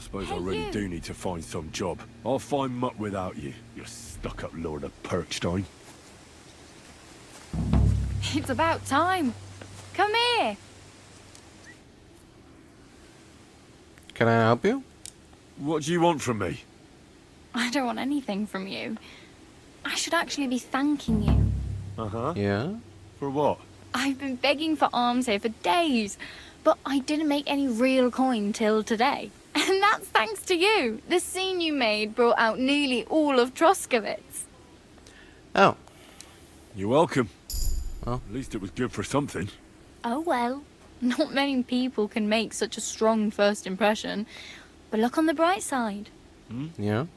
suppose Hey, I really you. do need to find some job. I'll find Mutt without you, you stuck-up Lord of Perkstein. It's about time. Come here. Can I help you? What do you want from me? I don't want anything from you. I should actually be thanking you. Uh-huh. Yeah? For what? I've been begging for alms here for days, but I didn't make any real coin till today. And that's thanks to you. The scene you made brought out nearly all of Troskowitz. Oh. You're welcome. Well. At least it was good for something. Oh well. Not many people can make such a strong first impression. But look on the bright side. Yeah?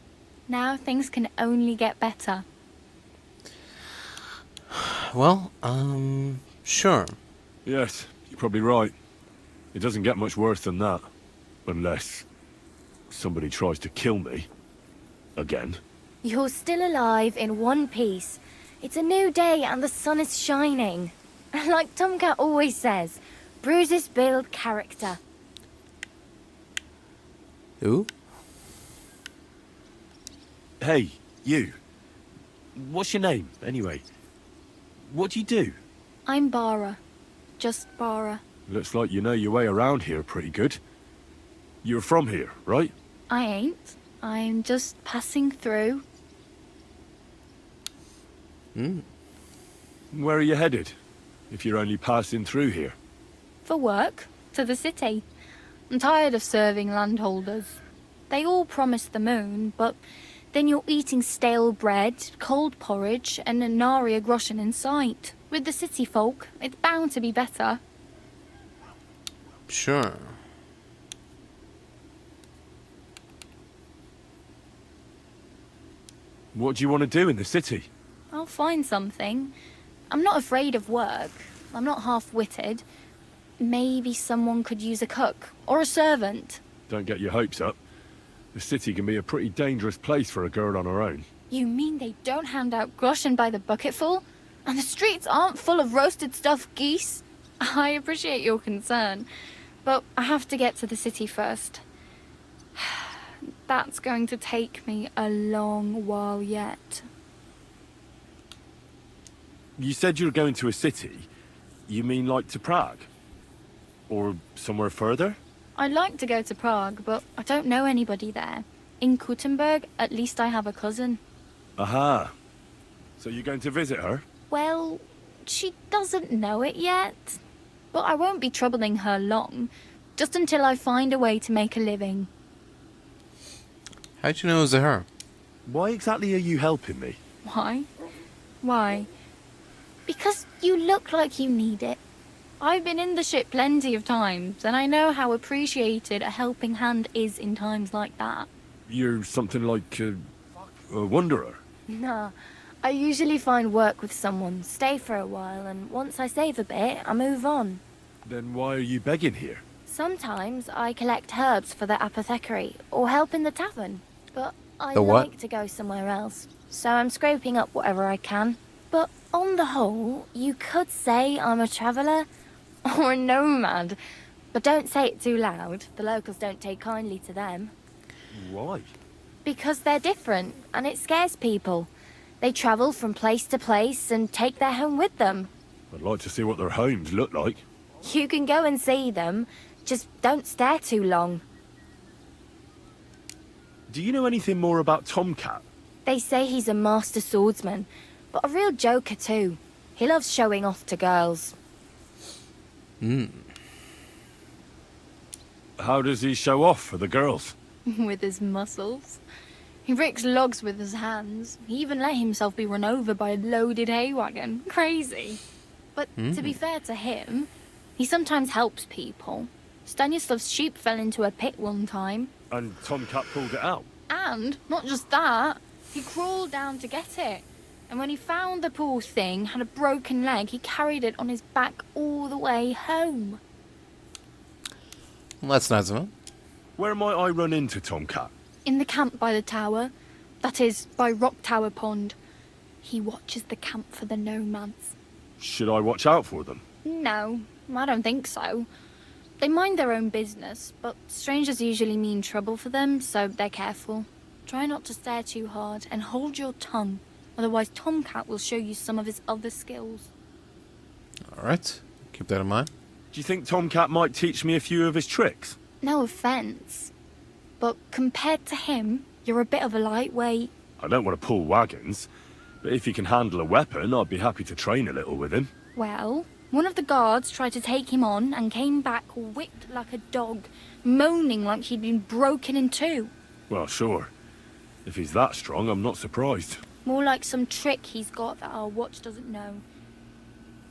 Now things can only get better. Well, sure. Yes, you're probably right. It doesn't get much worse than that. Unless somebody tries to kill me. Again. You're still alive in one piece. It's a new day and the sun is shining. Like Tomcat always says, bruises build character. Who? Hey, you. What's your name, anyway? What do you do? I'm Bara. Just Bara. Looks like you know your way around here pretty good. You're from here, right? I ain't. I'm just passing through. Where are you headed? If you're only passing through here. For work. To the city. I'm tired of serving landholders. They all promise the moon, but then you're eating stale bread, cold porridge, and a nary a groschen in sight. With the city folk, it's bound to be better. Sure. What do you want to do in the city? I'll find something. I'm not afraid of work. I'm not half-witted. Maybe someone could use a cook, or a servant. Don't get your hopes up. The city can be a pretty dangerous place for a girl on her own. You mean they don't hand out groschen by the bucketful? And the streets aren't full of roasted stuffed geese? I appreciate your concern, but I have to get to the city first. That's going to take me a long while yet. You said you were going to a city. You mean like to Prague? Or somewhere further? I'd like to go to Prague, but I don't know anybody there. In Kuttenberg, at least I have a cousin. Aha. So you're going to visit her? Well, she doesn't know it yet. But I won't be troubling her long, just until I find a way to make a living. How'd you know it was her? Why exactly are you helping me? Why? Why? Because you look like you need it. I've been in the ship plenty of times, and I know how appreciated a helping hand is in times like that. You're something like a wanderer. Nah, I usually find work with someone, stay for a while, and once I save a bit, I move on. Then why are you begging here? Sometimes I collect herbs for the apothecary, or help in the tavern. But I The what? like to go somewhere else, so I'm scraping up whatever I can. But on the whole, you could say I'm a traveller, or a nomad. But don't say it too loud, the locals don't take kindly to them. Why? Because they're different, and it scares people. They travel from place to place and take their home with them. I'd like to see what their homes look like. You can go and see them, just don't stare too long. Do you know anything more about Tomcat? They say he's a master swordsman, but a real joker too. He loves showing off to girls. How does he show off for the girls? With his muscles. He ricks logs with his hands. He even let himself be run over by a loaded hay wagon. Crazy. But to be fair to him, he sometimes helps people. Stanislav's sheep fell into a pit one time. And Tomcat pulled it out. And, not just that, he crawled down to get it. And when he found the poor thing had a broken leg, he carried it on his back all the way home. Well, that's nice of him. Where might I run into Tomcat? In the camp by the tower. That is, by Rock Tower Pond. He watches the camp for the nomads. Should I watch out for them? No, I don't think so. They mind their own business, but strangers usually mean trouble for them, so they're careful. Try not to stare too hard and hold your tongue, otherwise Tomcat will show you some of his other skills. Alright, keep that in mind. Do you think Tomcat might teach me a few of his tricks? No offense, but compared to him, you're a bit of a lightweight. I don't want to pull wagons, but if he can handle a weapon, I'd be happy to train a little with him. Well, one of the guards tried to take him on and came back whipped like a dog, moaning like he'd been broken in two. Well, sure. If he's that strong, I'm not surprised. More like some trick he's got that our watch doesn't know.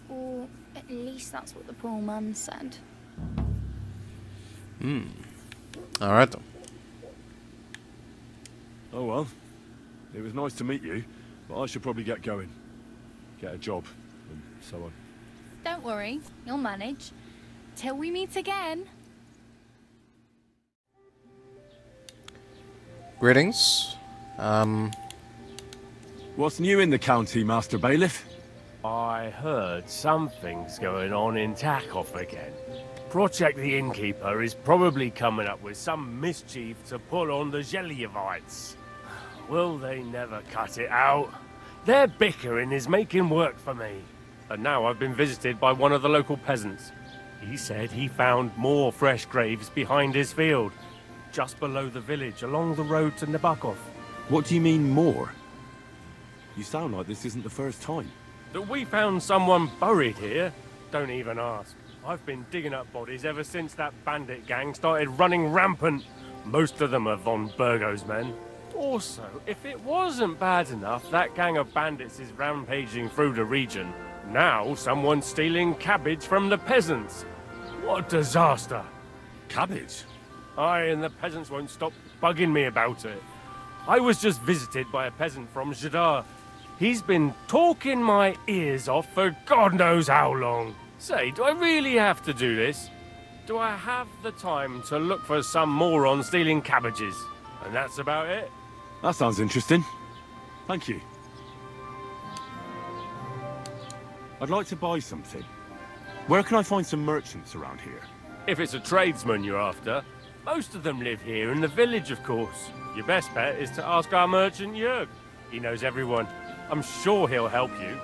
Or at least that's what the poor man said. Alright then. Oh well. It was nice to meet you, but I should probably get going. Get a job, and so on. Don't worry, you'll manage. Till we meet again. Greetings. What's new in the county, Master Bailiff? I heard something's going on in Takoff again. Project the Innkeeper is probably coming up with some mischief to pull on the Gelievites. Will they never cut it out? Their bickering is making work for me. And now I've been visited by one of the local peasants. He said he found more fresh graves behind his field, just below the village, along the road to Nabokov. What do you mean, more? You sound like this isn't the first time. That we found someone buried here? Don't even ask. I've been digging up bodies ever since that bandit gang started running rampant. Most of them are von Burgo's men. Also, if it wasn't bad enough that gang of bandits is rampaging through the region, now someone's stealing cabbage from the peasants. What a disaster. Cabbage? Aye, and the peasants won't stop bugging me about it. I was just visited by a peasant from Jadar. He's been talking my ears off for God knows how long. Say, do I really have to do this? Do I have the time to look for some moron stealing cabbages? And that's about it. That sounds interesting. Thank you. I'd like to buy something. Where can I find some merchants around here? If it's a tradesman you're after, most of them live here in the village, of course. Your best bet is to ask our merchant Jörg. He knows everyone. I'm sure he'll help you.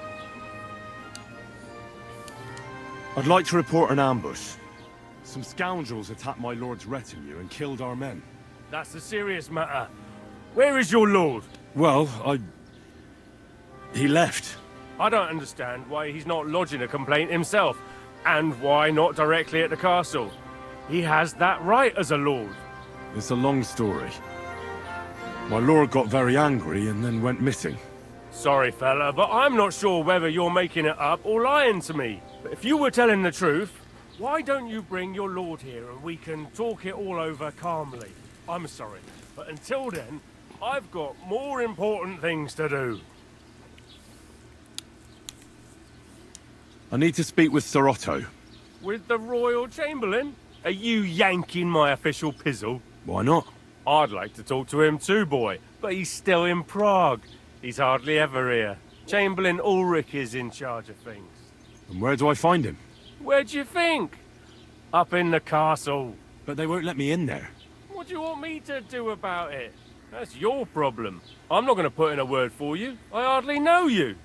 I'd like to report an ambush. Some scoundrels attacked my lord's retinue and killed our men. That's a serious matter. Where is your lord? Well, he left. I don't understand why he's not lodging a complaint himself, and why not directly at the castle. He has that right as a lord. It's a long story. My lord got very angry and then went missing. Sorry, fella, but I'm not sure whether you're making it up or lying to me. But if you were telling the truth, why don't you bring your lord here and we can talk it all over calmly? I'm sorry, but until then, I've got more important things to do. I need to speak with Sir Otto. With the Royal Chamberlain? Are you yanking my official pizzle? Why not? I'd like to talk to him too, boy, but he's still in Prague. He's hardly ever here. Chamberlain Ulrich is in charge of things. And where do I find him? Where do you think? Up in the castle. But they won't let me in there. What do you want me to do about it? That's your problem. I'm not going to put in a word for you. I hardly know you.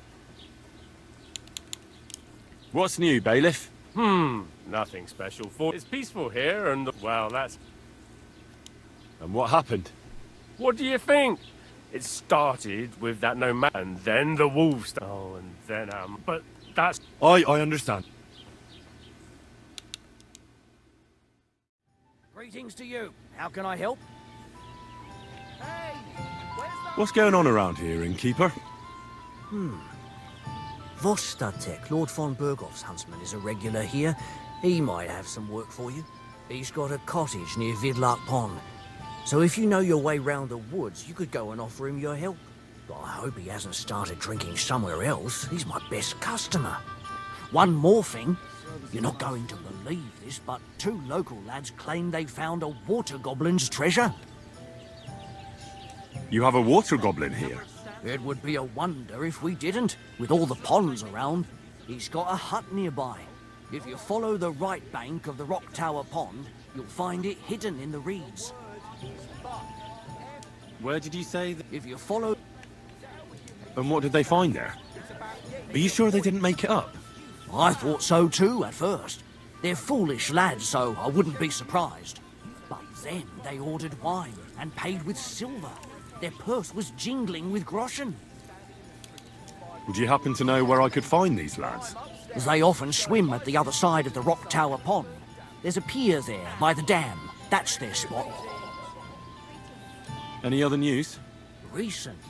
What's new, Bailiff? Nothing special for. It's peaceful here, and well, that's. And what happened? What do you think? It started with that nomad, and then the wolves. Oh, and then but that's. I understand. Greetings to you. How can I help? Hey, where's the... What's going on around here, innkeeper? Vostatek, Lord von Bergov's huntsman, is a regular here. He might have some work for you. He's got a cottage near Vidlak Pond. So if you know your way round the woods, you could go and offer him your help. But I hope he hasn't started drinking somewhere else. He's my best customer. One more thing. You're not going to believe this, but 2 local lads claim they found a water goblin's treasure. You have a water goblin here? It would be a wonder if we didn't. With all the ponds around, he's got a hut nearby. If you follow the right bank of the Rock Tower Pond, you'll find it hidden in the reeds. Where did you say that? If you follow... And what did they find there? Are you sure they didn't make it up? I thought so too at first. They're foolish lads, so I wouldn't be surprised. But then they ordered wine and paid with silver. Their purse was jingling with groschen. Would you happen to know where I could find these lads? They often swim at the other side of the Rock Tower Pond. There's a pier there by the dam. That's their spot. Any other news? Recently,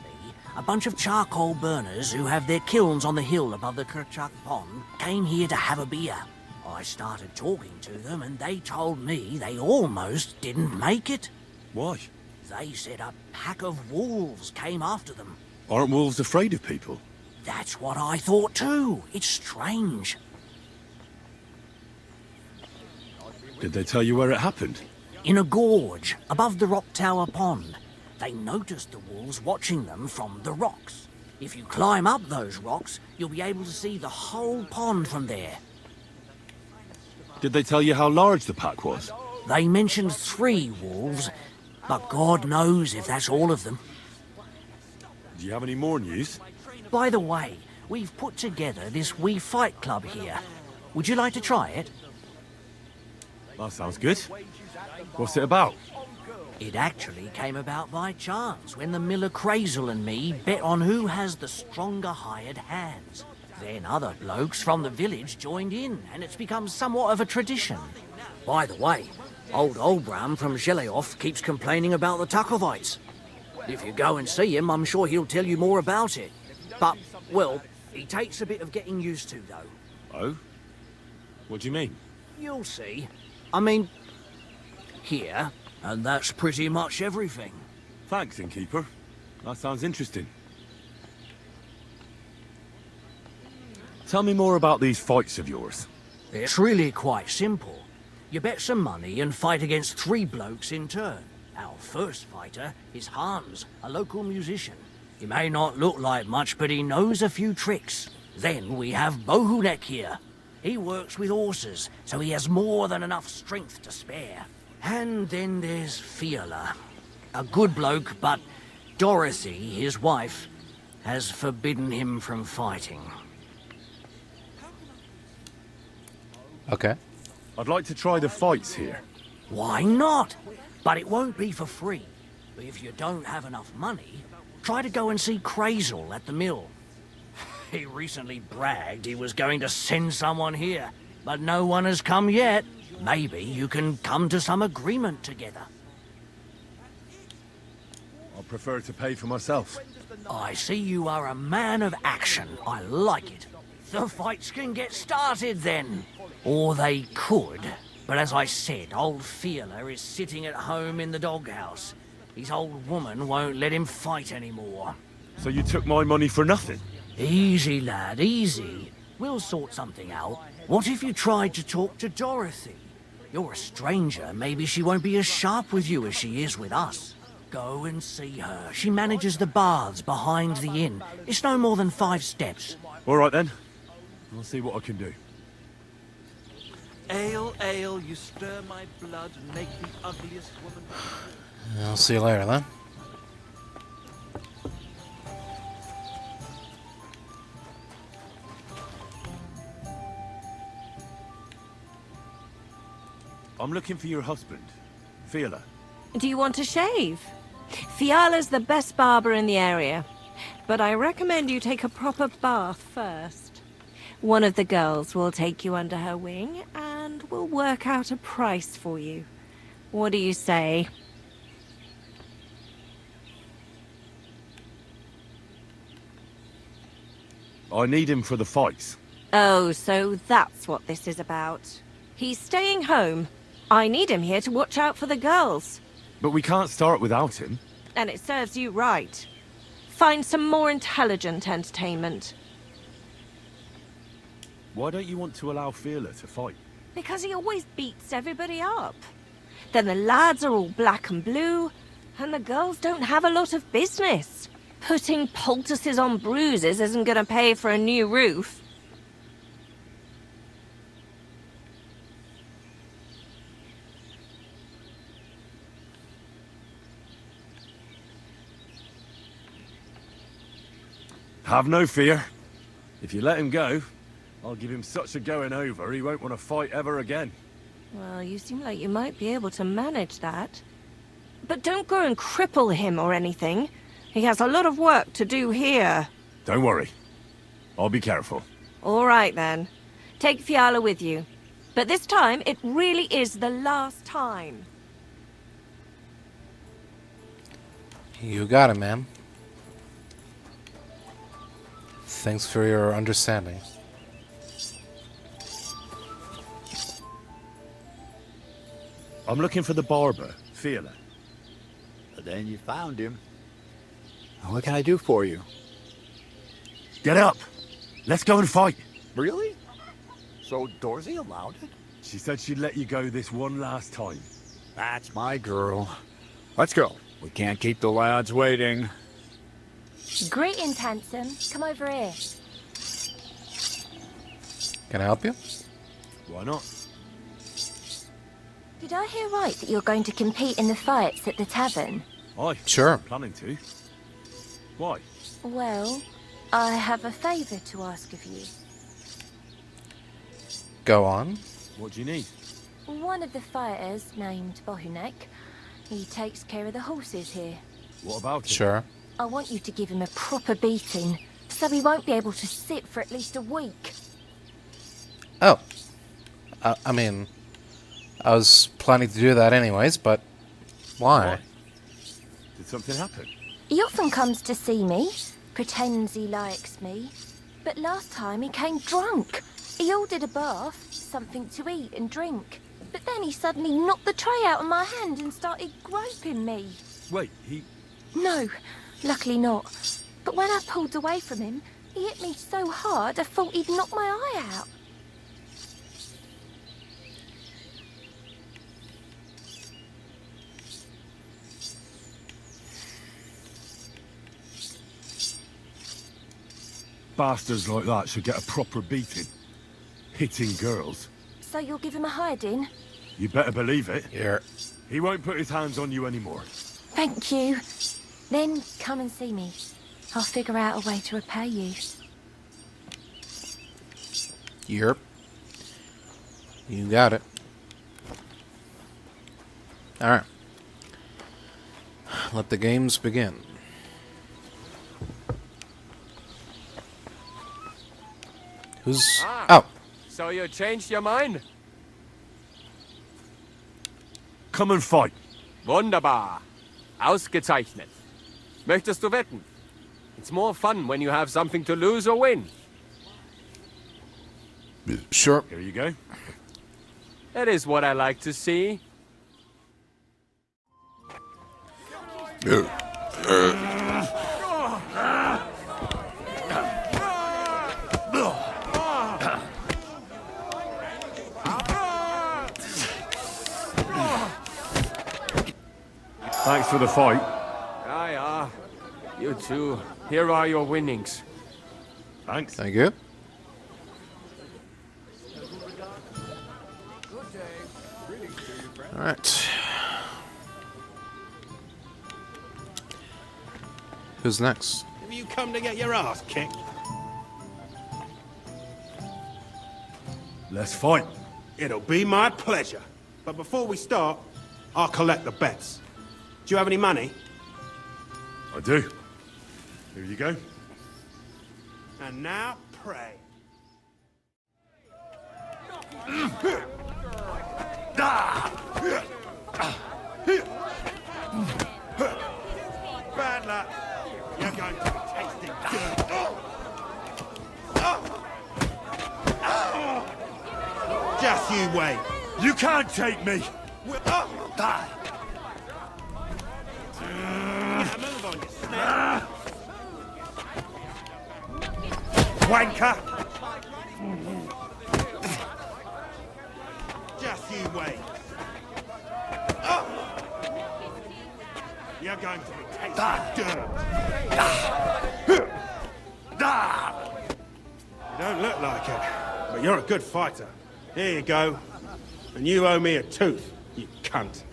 a bunch of charcoal burners who have their kilns on the hill above the Kerchuk Pond came here to have a beer. I started talking to them and they told me they almost didn't make it. Why? They said a pack of wolves came after them. Aren't wolves afraid of people? That's what I thought too. It's strange. Did they tell you where it happened? In a gorge above the Rock Tower Pond. They noticed the wolves watching them from the rocks. If you climb up those rocks, you'll be able to see the whole pond from there. Did they tell you how large the pack was? They mentioned 3 wolves, but God knows if that's all of them. Do you have any more news? By the way, we've put together this wee fight club here. Would you like to try it? That sounds good. What's it about? It actually came about by chance when the miller Crazel and me bet on who has the stronger hired hands. Then other blokes from the village joined in, and it's become somewhat of a tradition. By the way, old Olbram from Zheleov keeps complaining about the Takovites. If you go and see him, I'm sure he'll tell you more about it. But, well, he takes a bit of getting used to, though. Oh? What do you mean? You'll see. I mean, here, and that's pretty much everything. Thanks, innkeeper. That sounds interesting. Tell me more about these fights of yours. It's really quite simple. You bet some money and fight against 3 blokes in turn. Our first fighter is Hans, a local musician. He may not look like much, but he knows a few tricks. Then we have Bohunek here. He works with horses, so he has more than enough strength to spare. And then there's Fiala. A good bloke, but Dorothy, his wife, has forbidden him from fighting. Okay. I'd like to try the fights here. Why not? But it won't be for free. If you don't have enough money, try to go and see Crazel at the mill. He recently bragged he was going to send someone here, but no one has come yet. Maybe you can come to some agreement together. I prefer to pay for myself. I see you are a man of action. I like it. The fights can get started then. Or they could. But as I said, old Fiala is sitting at home in the doghouse. His old woman won't let him fight anymore. So you took my money for nothing? Easy, lad, easy. We'll sort something out. What if you tried to talk to Dorothy? You're a stranger. Maybe she won't be as sharp with you as she is with us. Go and see her. She manages the baths behind the inn. It's no more than 5 steps. All right then. I'll see what I can do. Ale, ale, you stir my blood and make the ugliest woman... I'll see you later then. I'm looking for your husband, Fiala. Do you want to shave? Fiala's the best barber in the area, but I recommend you take a proper bath first. One of the girls will take you under her wing and will work out a price for you. What do you say? I need him for the fights. Oh, so that's what this is about. He's staying home. I need him here to watch out for the girls. But we can't start without him. And it serves you right. Find some more intelligent entertainment. Why don't you want to allow Fiala to fight? Because he always beats everybody up. Then the lads are all black and blue, and the girls don't have a lot of business. Putting poultices on bruises isn't going to pay for a new roof. Have no fear. If you let him go, I'll give him such a going over he won't want to fight ever again. Well, you seem like you might be able to manage that. But don't go and cripple him or anything. He has a lot of work to do here. Don't worry. I'll be careful. All right, then. Take Fiala with you. But this time, it really is the last time. You got it, ma'am. Thanks for your understanding. I'm looking for the barber, Fiala. Then you found him. What can I do for you? Get up! Let's go and fight! Really? So Dorsey allowed it? She said she'd let you go this one last time. That's my girl. Let's go. We can't keep the lads waiting. Greetings, handsome. Come over here. Can I help you? Why not? Did I hear right that you're going to compete in the fights at the tavern? Aye. Sure. Planning to. Why? Well, I have a favour to ask of you. Go on. What do you need? One of the fighters, named Bohunek, he takes care of the horses here. What about it? Sure. I want you to give him a proper beating, so he won't be able to sit for at least a week. Oh. I mean, I was planning to do that anyways, but why? Did something happen? He often comes to see me, pretends he likes me, but last time he came drunk. He ordered a bath, something to eat and drink, but then he suddenly knocked the tray out of my hand and started groping me. Wait, he... No, luckily not. But when I pulled away from him, he hit me so hard I thought he'd knock my eye out. Bastards like that should get a proper beating. Hitting girls. So you'll give him a hiding? You better believe it. Here. He won't put his hands on you anymore. Thank you. Then come and see me. I'll figure out a way to repay you. Yep. You got it. Alright. Let the games begin. Who's... Oh! So you changed your mind? Come and fight. Wunderbar. Ausgezeichnet. Möchtest du wetten? It's more fun when you have something to lose or win. Sure. Here you go. That is what I like to see. Thanks for the fight. Ja. You too. Here are your winnings. Thanks. Thank you. Alright. Who's next? Have you come to get your ass kicked? Let's fight. It'll be my pleasure. But before we start, I'll collect the bets. Do you have any money? I do. Here you go. And now, pray. Bad luck. You're going to be tasting dirt. Just you wait. You can't take me. Die. Get a move on, you snake. Wanker. Just you wait. You're going to be tasting dirt. You don't look like it, but you're a good fighter. Here you go. And you owe me a tooth, you cunt.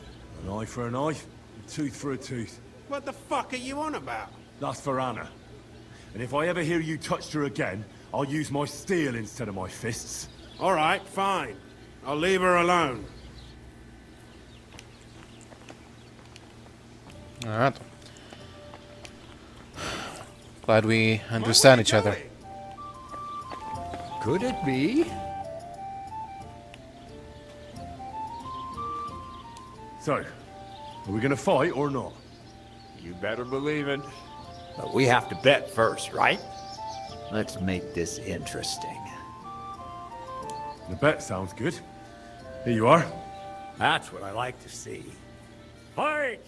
An eye for an eye, a tooth for a tooth. What the fuck are you on about? That's for Anna. And if I ever hear you touched her again, I'll use my steel instead of my fists. All right, fine. I'll leave her alone. Alright. Glad we understand each other. Could it be? So, are we gonna fight or not? You better believe it. But we have to bet first, right? Let's make this interesting. The bet sounds good. Here you are. That's what I like to see. Fight!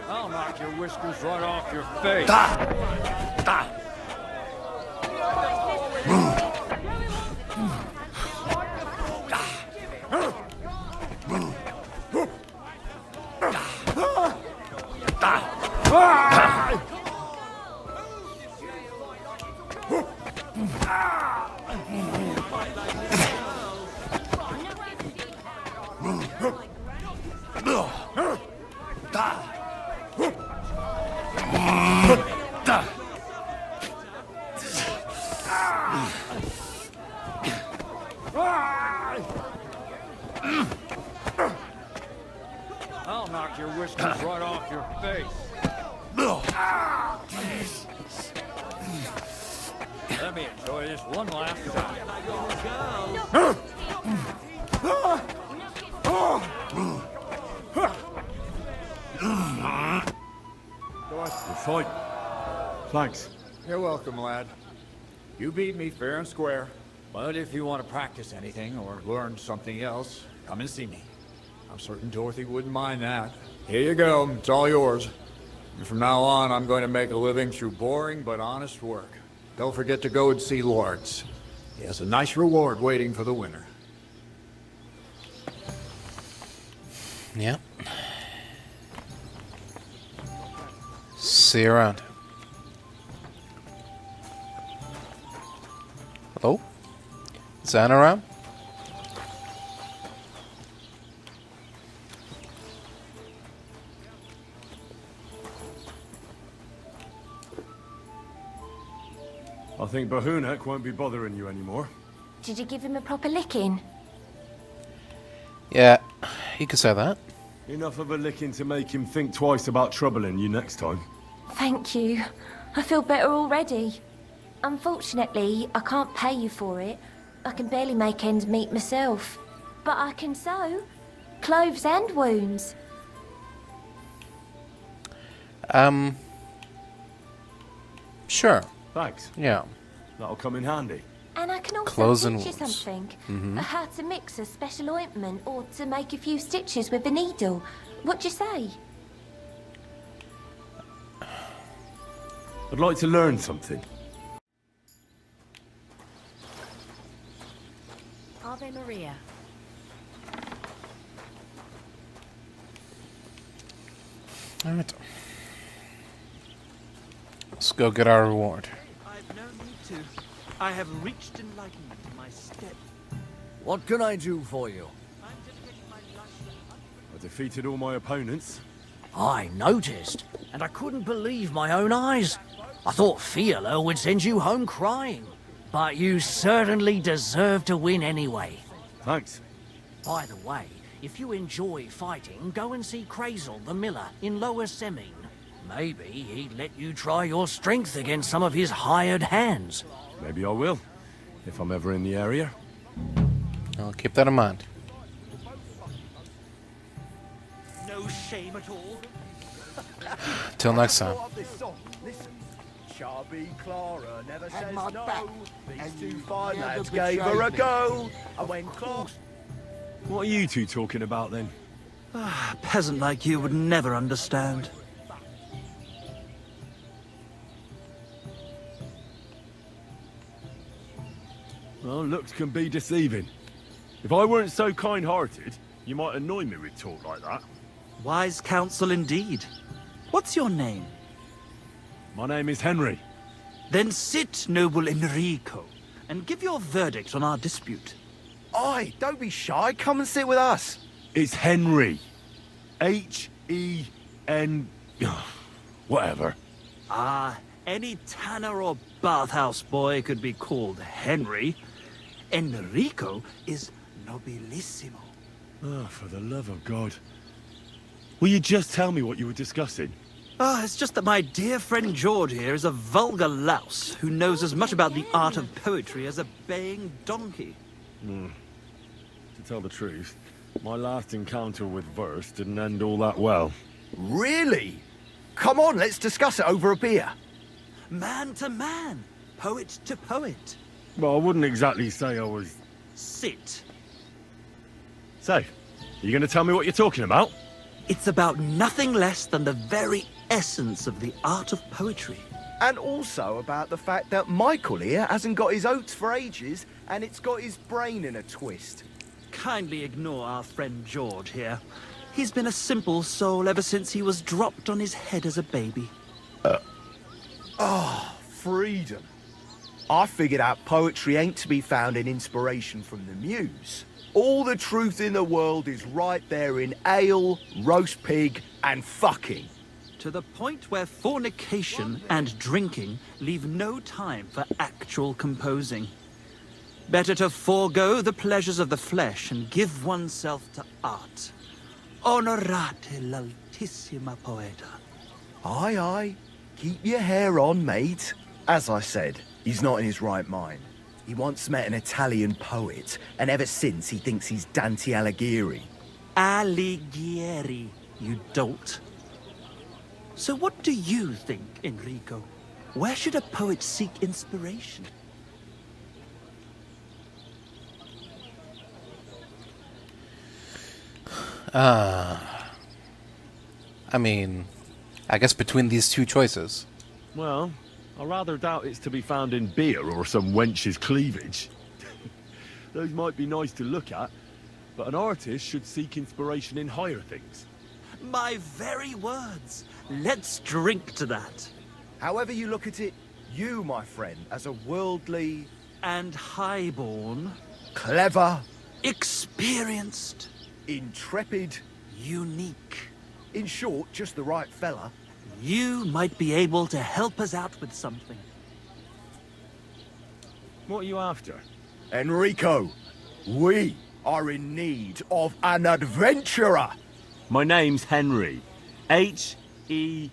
I'll knock your whiskers right off your face. I'll knock your whiskers right off your face. Let me enjoy this one last time. Good fight. Thanks. You're welcome, lad. You beat me fair and square. But if you want to practice anything or learn something else, come and see me. I'm certain Dorothy wouldn't mind that. Here you go. It's all yours. And from now on, I'm going to make a living through boring but honest work. Don't forget to go and see Lords. He has a nice reward waiting for the winner. Yeah. See you around. Hello? Is Anna around? I think Bahunek won't be bothering you anymore. Did you give him a proper licking? Yeah, you could say that. Enough of a licking to make him think twice about troubling you next time. Thank you. I feel better already. Unfortunately, I can't pay you for it. I can barely make ends meet myself. But I can sew. Clothes and wounds. Sure. Thanks. Yeah. That'll come in handy. And I can also Clothes and teach you wounds. something. How to mix a special ointment or to make a few stitches with a needle. What do you say? I'd like to learn something. Ave Maria. Alright. Let's go get our reward. I've no need to. I have reached enlightenment in my step. What can I do for you? I'm dedicating my life. I defeated all my opponents. I noticed, and I couldn't believe my own eyes. I thought Fiala would send you home crying. But you certainly deserve to win anyway. Thanks. By the way, if you enjoy fighting, go and see Crazel the miller in Lower Semine. Maybe he'd let you try your strength against some of his hired hands. Maybe I will, if I'm ever in the area. I'll keep that in mind. No shame at all. Till next time. Chubby Clara never says no. These two fine lads gave her a go. I went close. What are you two talking about then? A peasant like you would never understand. Well, looks can be deceiving. If I weren't so kind-hearted, you might annoy me with talk like that. Wise counsel indeed. What's your name? My name is Henry. Then sit, noble Enrico, and give your verdict on our dispute. Aye, don't be shy. Come and sit with us. It's Henry. H-E-N... whatever. Any tanner or bathhouse boy could be called Henry. Enrico is nobilissimo. Oh, for the love of God. Will you just tell me what you were discussing? It's just that my dear friend George here is a vulgar louse who knows as much about the art of poetry as a baying donkey. To tell the truth, my last encounter with verse didn't end all that well. Really? Come on, let's discuss it over a beer. Man to man, poet to poet. Well, I wouldn't exactly say I was... Sit. So, you gonna tell me what you're talking about? It's about nothing less than the very essence of the art of poetry. And also about the fact that Michael here hasn't got his oats for ages, and it's got his brain in a twist. Kindly ignore our friend George here. He's been a simple soul ever since he was dropped on his head as a baby. Freedom. I figured out poetry ain't to be found in inspiration from the muse. All the truth in the world is right there in ale, roast pig, and fucking. To the point where fornication and drinking leave no time for actual composing. Better to forego the pleasures of the flesh and give oneself to art. Onorate l'altissima poeta. Aye, aye. Keep your hair on, mate. As I said, he's not in his right mind. He once met an Italian poet, and ever since he thinks he's Dante Alighieri. Alighieri, you dolt. So what do you think, Enrico? Where should a poet seek inspiration? I mean, I guess between these two choices. Well, I rather doubt it's to be found in beer or some wench's cleavage. Those might be nice to look at, but an artist should seek inspiration in higher things. My very words. Let's drink to that. However you look at it, you, my friend, as a worldly... And highborn. clever... experienced. intrepid... unique. In short, just the right fella. You might be able to help us out with something. What are you after? Enrico, we are in need of an adventurer. My name's Henry. H-E-N...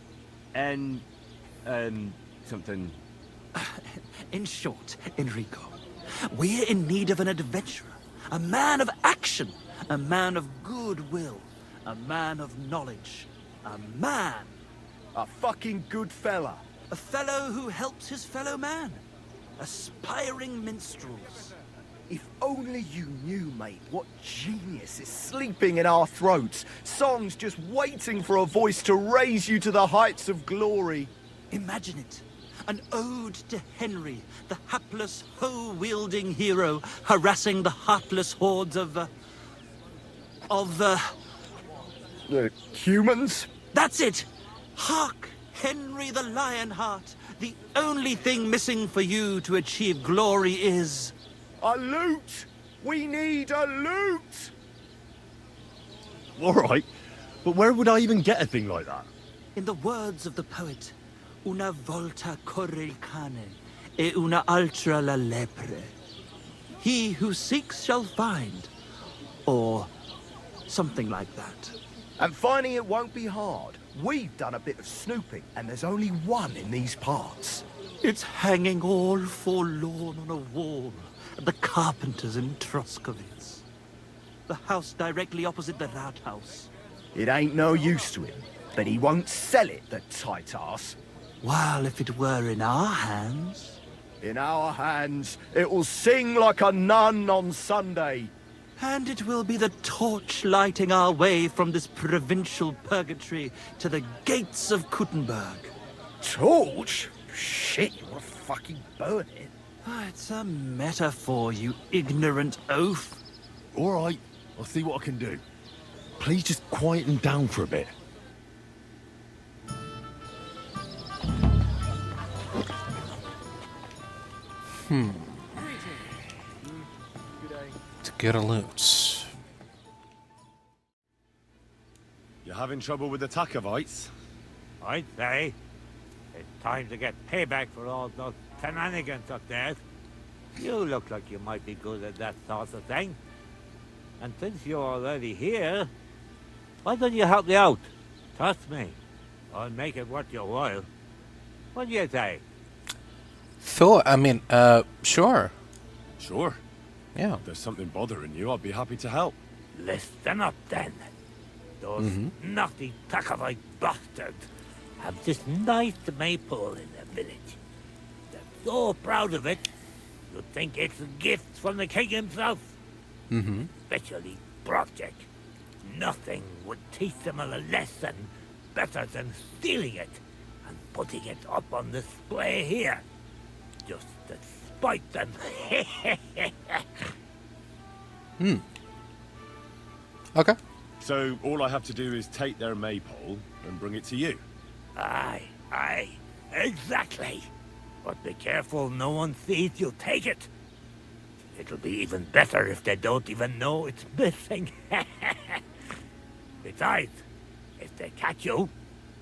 something... In short, Enrico, we're in need of an adventurer. A man of action. A man of goodwill. A man of knowledge. A man. A fucking good fella. A fellow who helps his fellow man. Aspiring minstrels. If only you knew, mate, what genius is sleeping in our throats. Songs just waiting for a voice to raise you to the heights of glory. Imagine it. An ode to Henry, the hapless, hoe-wielding hero, harassing the heartless hordes of Humans? That's it! Hark! Henry the Lionheart! The only thing missing for you to achieve glory is... A loot! We need a loot! All right, but where would I even get a thing like that? In the words of the poet, una volta corre il cane, e una altra la lepre. He who seeks shall find. Or something like that. And finding it won't be hard. We've done a bit of snooping, and there's only one in these parts. It's hanging all forlorn on a wall at the carpenters in Troskovitz. The house directly opposite the Rathaus. It ain't no use to him, but he won't sell it, the tight ass. While if it were in our hands... In our hands, it will sing like a nun on Sunday. And it will be the torch lighting our way from this provincial purgatory to the gates of Kuttenberg. Torch? Shit, you want to fucking burn it? It's a metaphor, you ignorant oaf. All right, I'll see what I can do. Please just quieten down for a bit. Get a loot. You having trouble with the Takovites? I'd say it's time to get payback for all those shenanigans up there. You look like you might be good at that sort of thing. And since you're already here, why don't you help me out? Trust me, I'll make it worth your while. What do you say? Sure. Sure. Yeah. If there's something bothering you, I'd be happy to help. Listen up then. Those naughty Takovite bastards have this nice maypole in their village. They're so proud of it, you'd think it's a gift from the king himself. Especially Project. Nothing would teach them a lesson better than stealing it and putting it up on display here. Just to spite them. Okay. So all I have to do is take their maypole and bring it to you. Aye, exactly. But be careful no one sees you take it. It'll be even better if they don't even know it's missing. Besides, if they catch you,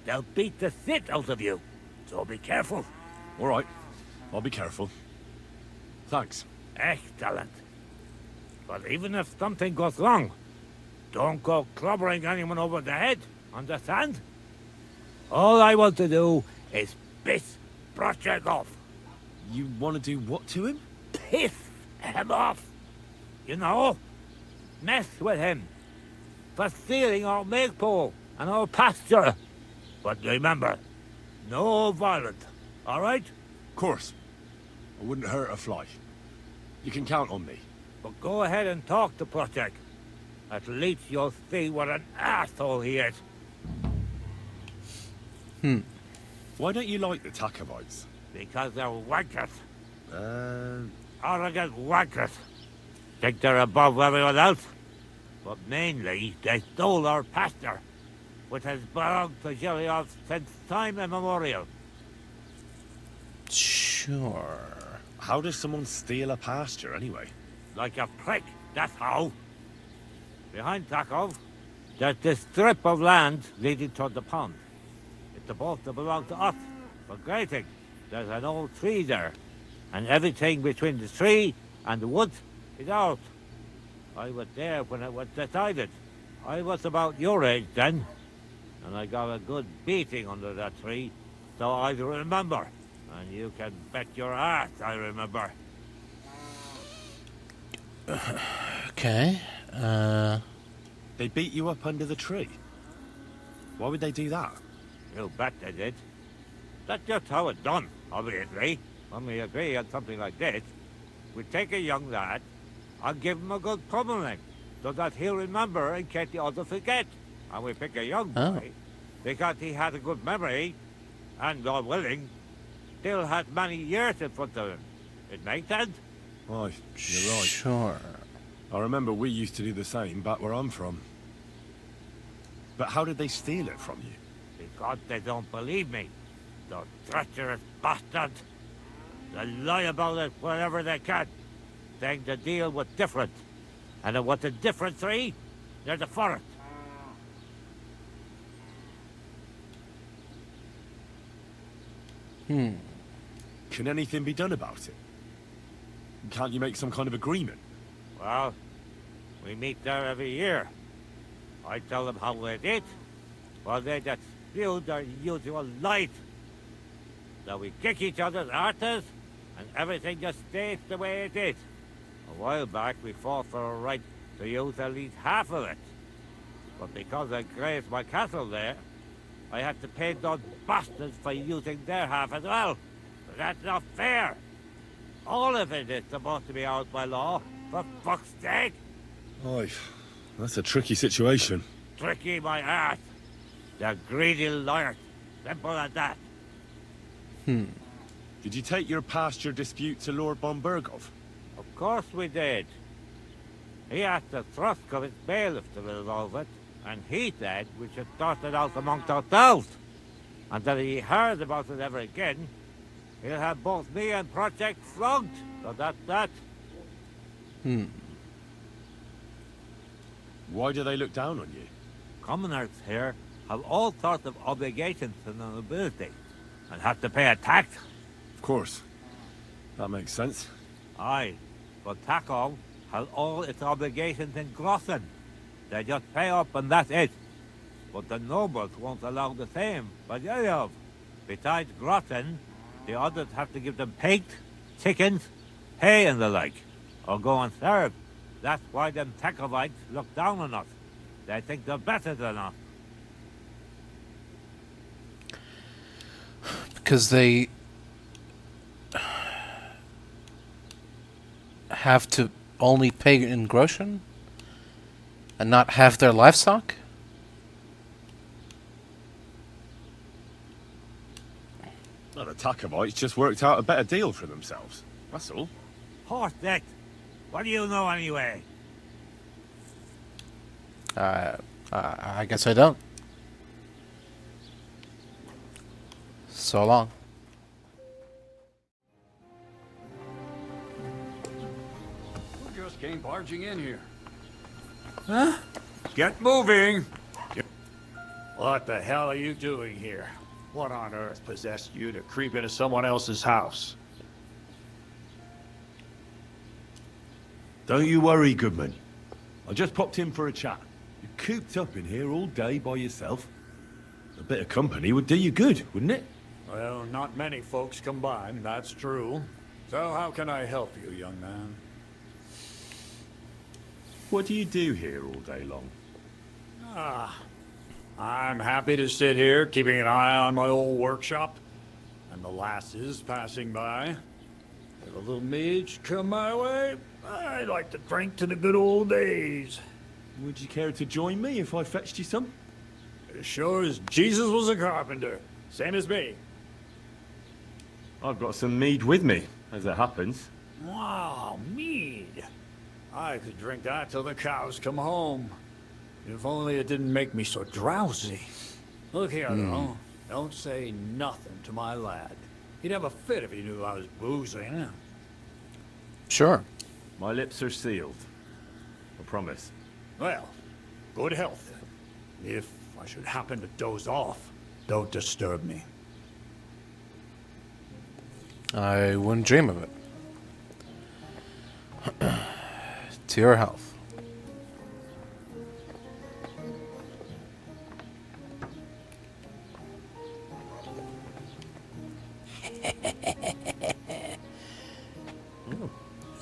they'll beat the shit out of you. So be careful. All right. I'll be careful. Thanks. Excellent. But even if something goes wrong, don't go clobbering anyone over the head, understand? All I want to do is piss Project off. You want to do what to him? Piss him off. You know, mess with him. For stealing our maypole and our pasture. But remember, no violence, all right? Of course. I wouldn't hurt a fly. You can count on me. But go ahead and talk to Project. At least you'll see what an asshole he is. Why don't you like the Takovites? Because they're wankers. Arrogant wankers. Think they're above everyone else? But mainly, they stole our pasture, which has belonged to Giliov since time immemorial. Sure. How does someone steal a pasture, anyway? Like a prick, that's how. Behind Takov, there's this strip of land leading toward the pond. It's supposed to belong to us, for grazing. There's an old tree there, and everything between the tree and the woods is ours. I was there when it was decided. I was about your age then, and I got a good beating under that tree, so I remember. And you can bet your ass I remember. Okay. They beat you up under the tree. Why would they do that? You bet they did. That's just how it's done, obviously. When we agree on something like this, we take a young lad and give him a good pummeling, so that he'll remember in case the others forget. And we pick a young boy, because he had a good memory, and, God willing, still has many years in front of him. It makes sense? Aye, you're right. Sure. I remember we used to do the same back where I'm from. But how did they steal it from you? Because they don't believe me. The treacherous bastards. They lie about it wherever they can, saying the deal was different. And it was a different tree near the forest. Can anything be done about it? Can't you make some kind of agreement? Well, we meet there every year. I tell them how it is, while they just spew their usual lies. So we kick each other's arses, and everything just stays the way it is. A while back, we fought for a right to use at least half of it. But because I grazed my cattle there, I had to pay those bastards for using their half as well. But that's not fair. All of it is supposed to be ours by law, for fuck's sake. Aye, that's a tricky situation. Tricky my ass. They're greedy liars. Simple as that. Did you take your pasture dispute to Lord Bombergov? Of course we did. He asked the Thrusk of his bailiff to resolve it, and he said we should sort it out amongst ourselves. And that if he heard about it ever again, he'll have both me and Project flogged. So that's that. Why do they look down on you? Commoners here have all sorts of obligations to the nobility, and have to pay a tax. Of course. That makes sense. Aye, but Takong has all its obligations in Grossen. They just pay up and that's it. But the nobles won't allow the same, but Yayov. Besides Grossen, the others have to give them pigs, chickens, hay and the like, or go and serve. That's why them Takovites look down on us. They think they're better than us. Because they have to only pay in groschen and not have their livestock? Well, the Takovites just worked out a better deal for themselves. That's all. Horse dick! What do you know anyway? I guess I don't. So long. Who just came barging in here? Huh? Get moving! What the hell are you doing here? What on earth possessed you to creep into someone else's house? Don't you worry, Goodman. I just popped in for a chat. You're cooped up in here all day by yourself. A bit of company would do you good, wouldn't it? Well, not many folks combined, that's true. So how can I help you, young man? What do you do here all day long? I'm happy to sit here, keeping an eye on my old workshop. And the lasses passing by. If a little mead come my way, I'd like to drink to the good old days. Would you care to join me if I fetched you some? As sure as Jesus was a carpenter. Same as me. I've got some mead with me, as it happens. Wow, mead. I could drink that till the cows come home. If only it didn't make me so drowsy. Look here, though. Don't say nothing to my lad. He'd have a fit if he knew I was boozing. Sure. My lips are sealed. I promise. Well, good health. If I should happen to doze off, don't disturb me. I wouldn't dream of it. To your health.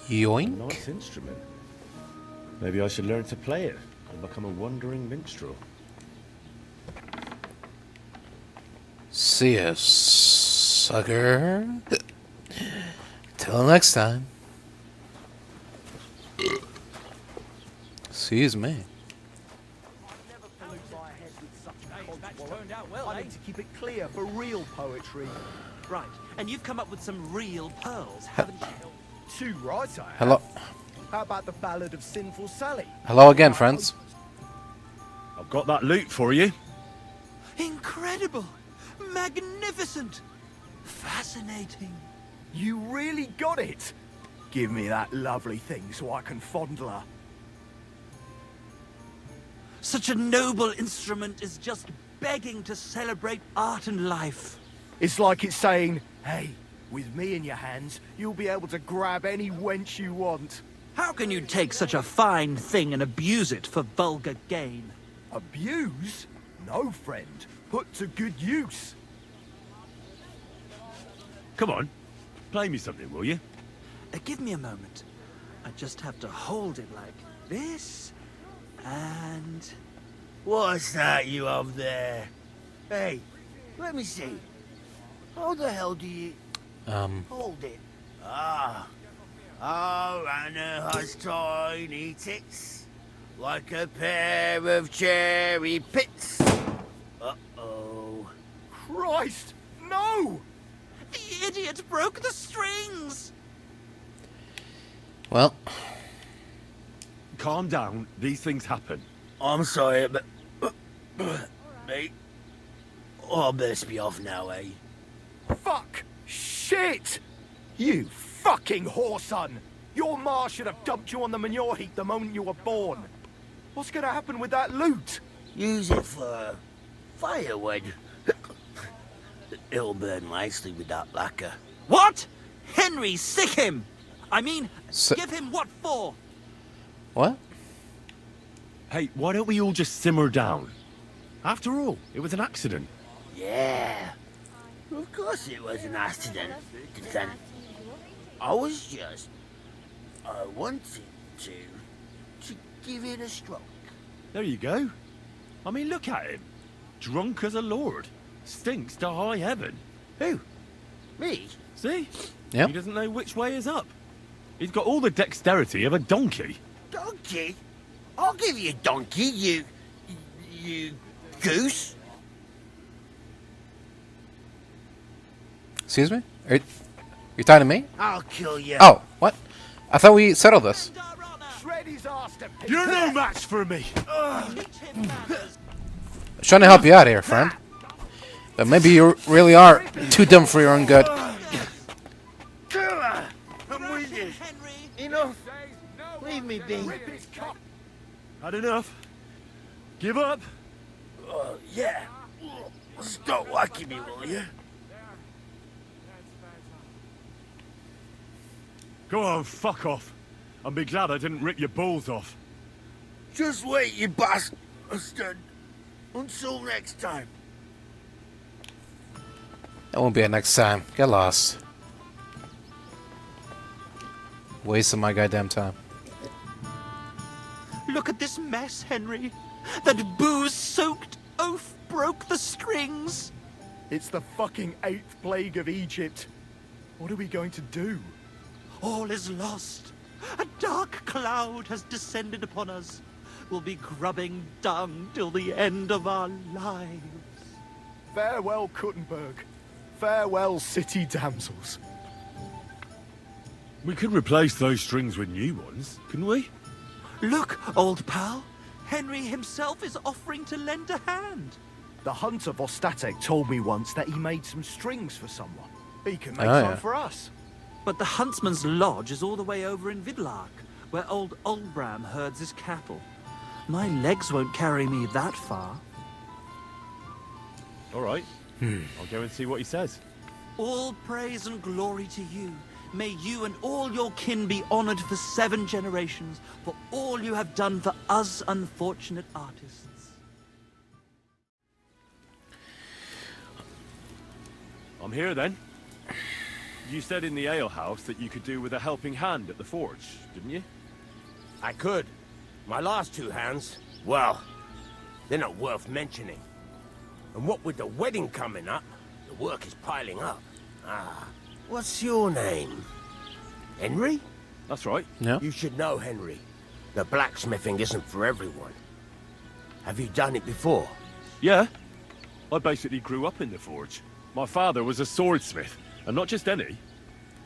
Yoink. Nice instrument. Maybe I should learn to play it and become a wandering minstrel. See ya, sucker. Till next time. Excuse me. I need to keep it clear for real poetry. Right, and you've come up with some real pearls, haven't you? Too right, I have. Hello. How about the Ballad of Sinful Sally? Hello again, friends. I've got that loot for you. Incredible! Magnificent! Fascinating! You really got it. Give me that lovely thing so I can fondle her. Such a noble instrument is just begging to celebrate art and life. It's like it's saying, hey, with me in your hands, you'll be able to grab any wench you want. How can you take such a fine thing and abuse it for vulgar gain? Abuse? No, friend. Put to good use. Come on, play me something, will you? Give me a moment. I just have to hold it like this, and... What's that you up there? Hey, let me see. How the hell do you... Hold it. Ah. Oh, Anna has tiny tits. Like a pair of cherry pits. Uh-oh. Christ, no! The idiot broke the strings! Well. Calm down. These things happen. I'm sorry, but... Mate. Oh, I best be off now, eh? Fuck! Shit! You fucking whoreson! Your ma should have dumped you on the manure heap the moment you were born. What's gonna happen with that loot? Use it for firewood. It'll burn nicely with that lacquer. What? Henry, sick him! I mean, Si- give him what for? What? Hey, why don't we all just simmer down? After all, it was an accident. Yeah. Of course it was an accident. I was just... I wanted to give it a stroke. There you go. I mean, look at him. Drunk as a lord. Stinks to high heaven. Who? Me? See? Yep. He doesn't know which way is up. He's got all the dexterity of a donkey. Donkey? I'll give you a donkey, you goose. Excuse me? Are you talking to me? I'll kill you. Oh, what? I thought we settled this. You're no match for me. I was trying to help you out here, friend. But maybe you really are too dumb for your own good. I'm with you. Enough. Leave me be. Had enough. Give up. Yeah. Stop whacking me, will you? Go on, fuck off. And be glad I didn't rip your balls off. Just wait, you bastard. Until next time. That won't be it next time. Get lost. Wasting my goddamn time. Look at this mess, Henry. That booze-soaked oaf broke the strings. It's the fucking 8th plague of Egypt. What are we going to do? All is lost. A dark cloud has descended upon us. We'll be grubbing dung till the end of our lives. Farewell, Kuttenberg. Farewell, city damsels. We could replace those strings with new ones, couldn't we? Look, old pal. Henry himself is offering to lend a hand. The hunter Vostatek told me once that he made some strings for someone. He can make Oh, some yeah. for us. But the huntsman's lodge is all the way over in Vidlark, where old Olbram herds his cattle. My legs won't carry me that far. All right. I'll go and see what he says. All praise and glory to you. May you and all your kin be honored for 7 generations for all you have done for us unfortunate artists. I'm here then. You said in the alehouse that you could do with a helping hand at the forge, didn't you? I could. My last 2 hands, well, they're not worth mentioning. And what with the wedding coming up, the work is piling up. Ah, what's your name? Henry? That's right. Yeah. You should know, Henry. The blacksmithing isn't for everyone. Have you done it before? Yeah. I basically grew up in the forge. My father was a swordsmith, and not just any.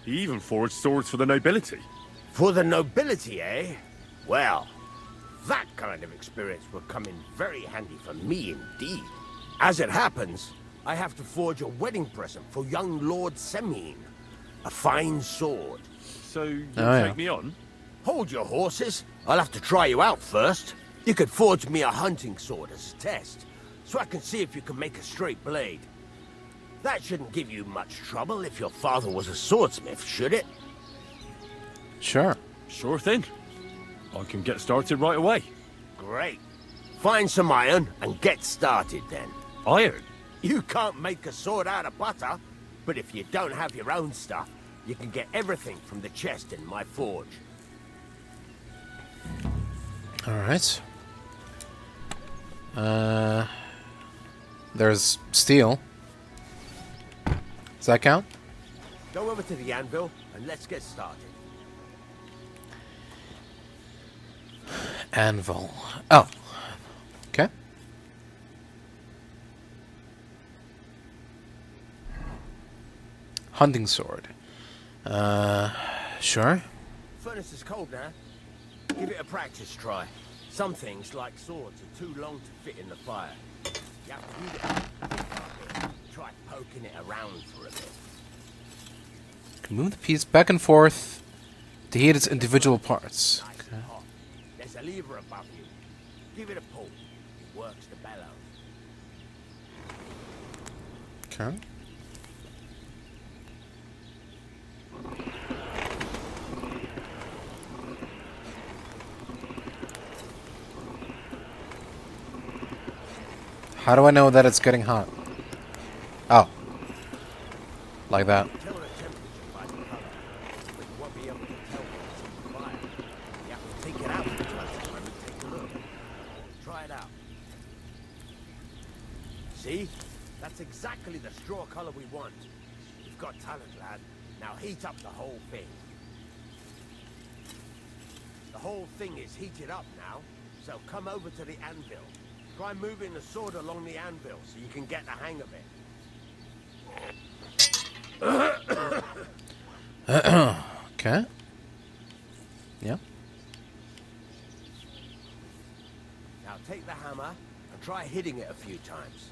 He even forged swords for the nobility. For the nobility, eh? Well, that kind of experience will come in very handy for me indeed. As it happens, I have to forge a wedding present for young Lord Semine. A fine sword. So you yeah. take me on? Hold your horses. I'll have to try you out first. You could forge me a hunting sword as a test, so I can see if you can make a straight blade. That shouldn't give you much trouble if your father was a swordsmith, should it? Sure. Sure thing. I can get started right away. Great. Find some iron and get started then. Iron? You can't make a sword out of butter, but if you don't have your own stuff, you can get everything from the chest in my forge. Alright. There's steel. Does that count? Go over to the anvil and let's get started. Anvil. Oh. Okay. Hunting sword. Sure. Furnace is cold now. Give it a practice try. Some things, like swords, are too long to fit in the fire. You have to heat it up. Try poking it around for a bit. Move the piece back and forth to heat its individual parts. Nice and hot. There's a lever above you. give it a pull. It works the bellows. Okay. How do I know that it's getting hot? Oh. Like that. Tell the temperature by the color, but you won't be able to tell what's in the fire. You have to take it out from time and take a look. Try it out. See? That's exactly the straw color we want. You've got talent, lad. Now heat up the whole thing. The whole thing is heated up now, so come over to the anvil. Try moving the sword along the anvil so you can get the hang of it. Okay. Yeah. Now take the hammer and try hitting it a few times.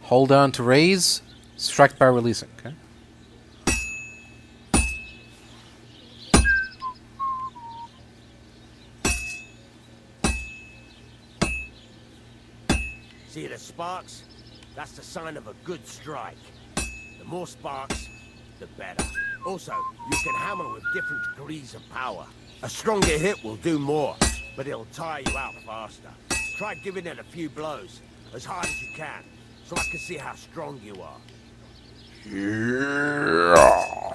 Hold down to raise, strike by releasing. Okay. See the sparks? That's the sign of a good strike. The more sparks, the better. Also, you can hammer with different degrees of power. A stronger hit will do more, but it'll tire you out faster. Try giving it a few blows, as hard as you can, so I can see how strong you are. Yeah.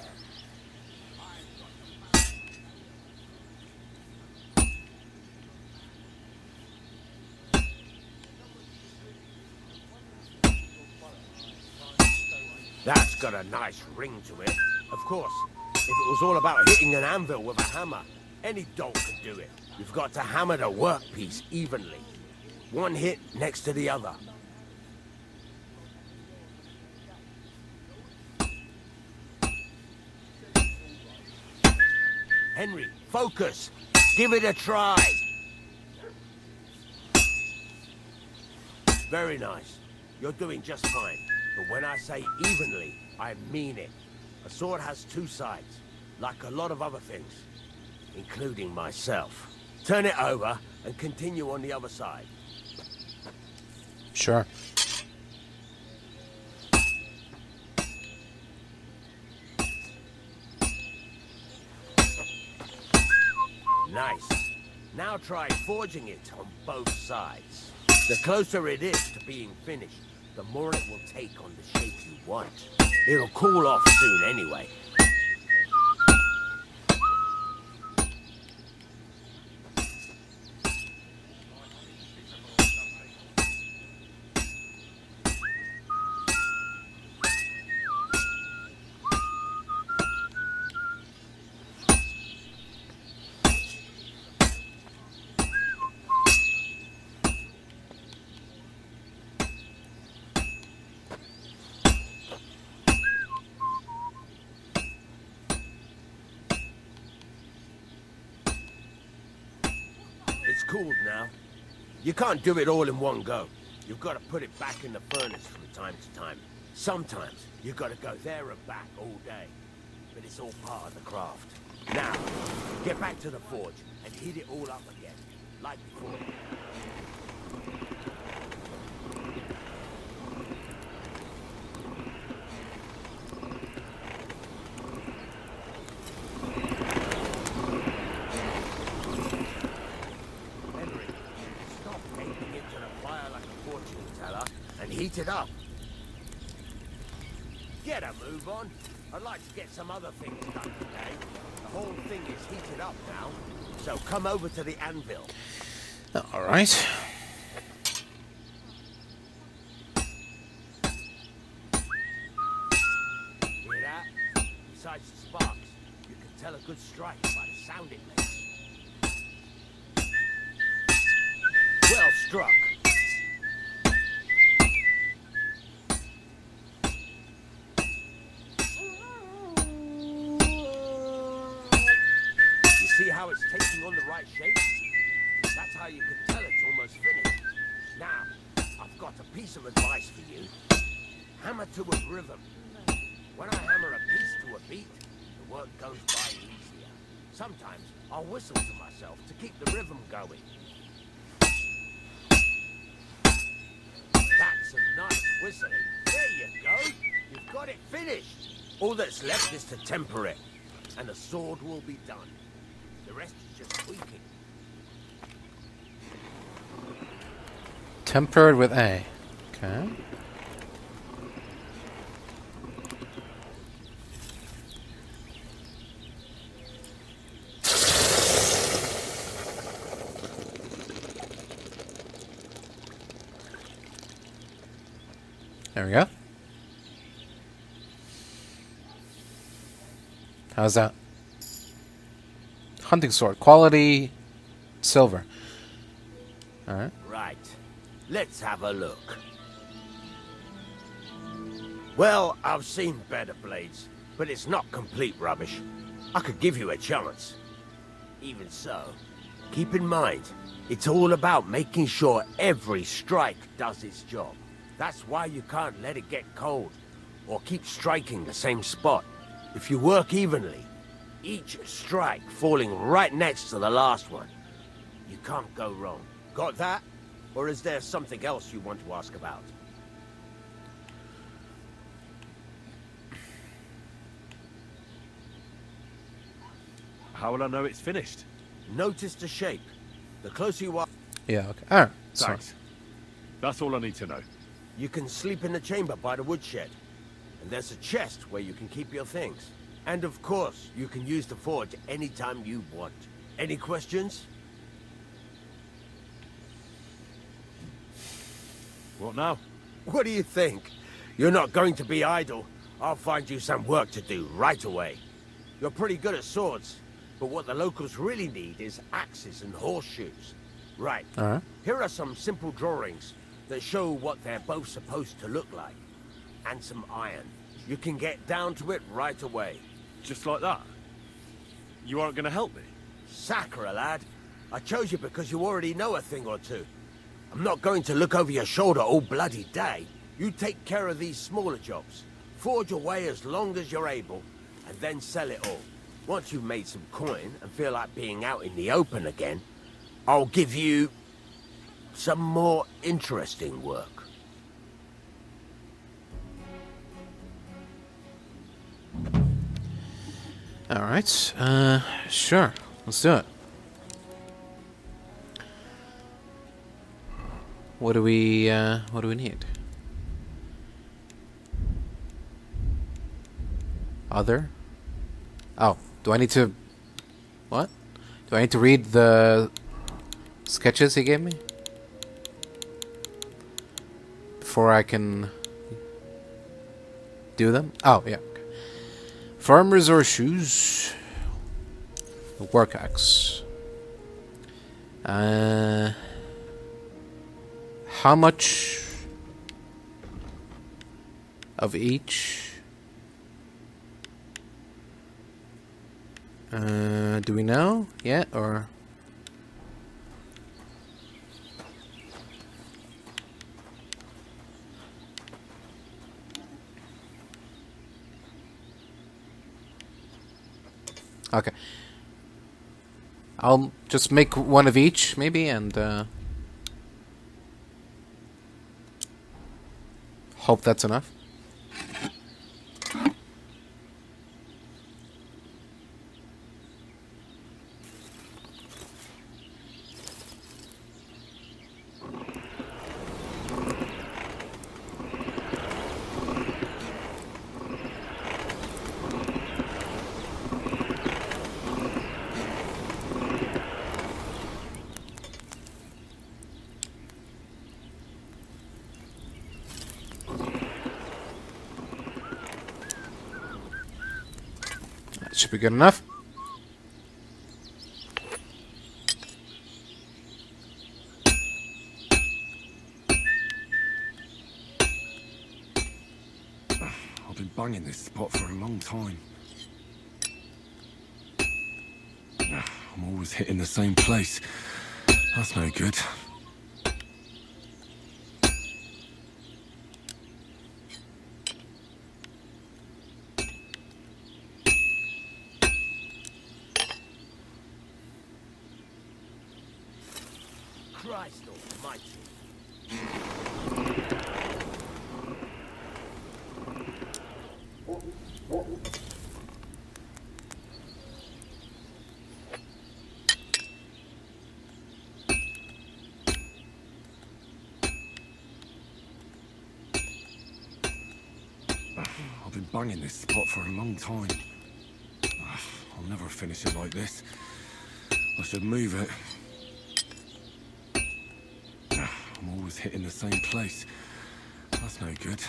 That's got a nice ring to it. Of course, if it was all about hitting an anvil with a hammer, any dolt could do it. You've got to hammer the workpiece evenly. One hit next to the other. Henry, focus! Give it a try! Very nice. You're doing just fine. But when I say evenly, I mean it. A sword has two sides, like a lot of other things, including myself. Turn it over and continue on the other side. Sure. Nice. Now try forging it on both sides. The closer it is to being finished, the more it will take on the shape you want. It'll cool off soon anyway. It's cooled now. You can't do it all in one go. You've got to put it back in the furnace from time to time. Sometimes you've got to go there and back all day. But it's all part of the craft. Now, get back to the forge and heat it all up again, like before. Heat it up. Get a move on. I'd like to get some other things done today. The whole thing is heated up now, so come over to the anvil. All right. Hear that? Besides the sparks, you can tell a good strike by the sound it makes. Well struck. See how it's taking on the right shape? That's how you can tell it's almost finished. Now, I've got a piece of advice for you. Hammer to a rhythm. When I hammer a piece to a beat, the work goes by easier. Sometimes I'll whistle to myself to keep the rhythm going. some nice whistling. There you go. You've got it finished. All that's left is to temper it, and the sword will be done. The rest is just tweaking. Tempered with A. Okay. There we go. How's that? Hunting sword. Quality silver. Alright. Right. Let's have a look. Well, I've seen better blades, but it's not complete rubbish. I could give you a chance. Even so, keep in mind, it's all about making sure every strike does its job. That's why you can't let it get cold, or keep striking the same spot. If you work evenly, each strike falling right next to the last one, you can't go wrong. Got that? Or is there something else you want to ask about? How will I know it's finished? Notice the shape. The closer you are... Yeah, okay. Alright. Thanks. That's all I need to know. You can sleep in the chamber by the woodshed. And there's a chest where you can keep your things. And of course, you can use the forge anytime you want. Any questions? What now? What do you think? You're not going to be idle. I'll find you some work to do right away. You're pretty good at swords, but what the locals really need is axes and horseshoes. Right. Here are some simple drawings that show what they're both supposed to look like. And some iron. You can get down to it right away. Just like that? You aren't going to help me? Sacre, lad. I chose you because you already know a thing or two. I'm not going to look over your shoulder all bloody day. You take care of these smaller jobs. Forge away as long as you're able, and then sell it all. Once you've made some coin and feel like being out in the open again, I'll give you some more interesting work. Alright. Sure. Let's do it. What do we need? Other? Oh, do I need to... What? Do I need to read the sketches he gave me? Before I can do them? Oh, yeah. Okay. Farmer's Horseshoes. The work axe. How much of each? Do we know yet, or? Okay. I'll just make one of each, maybe, and hope that's enough. Should be good enough. I've been banging this spot for a long time. I'm always hitting the same place. That's no good. Christ almighty. I've been banging this spot for a long time. I'll never finish it like this. I should move it. I'm always hitting the same place. That's no good.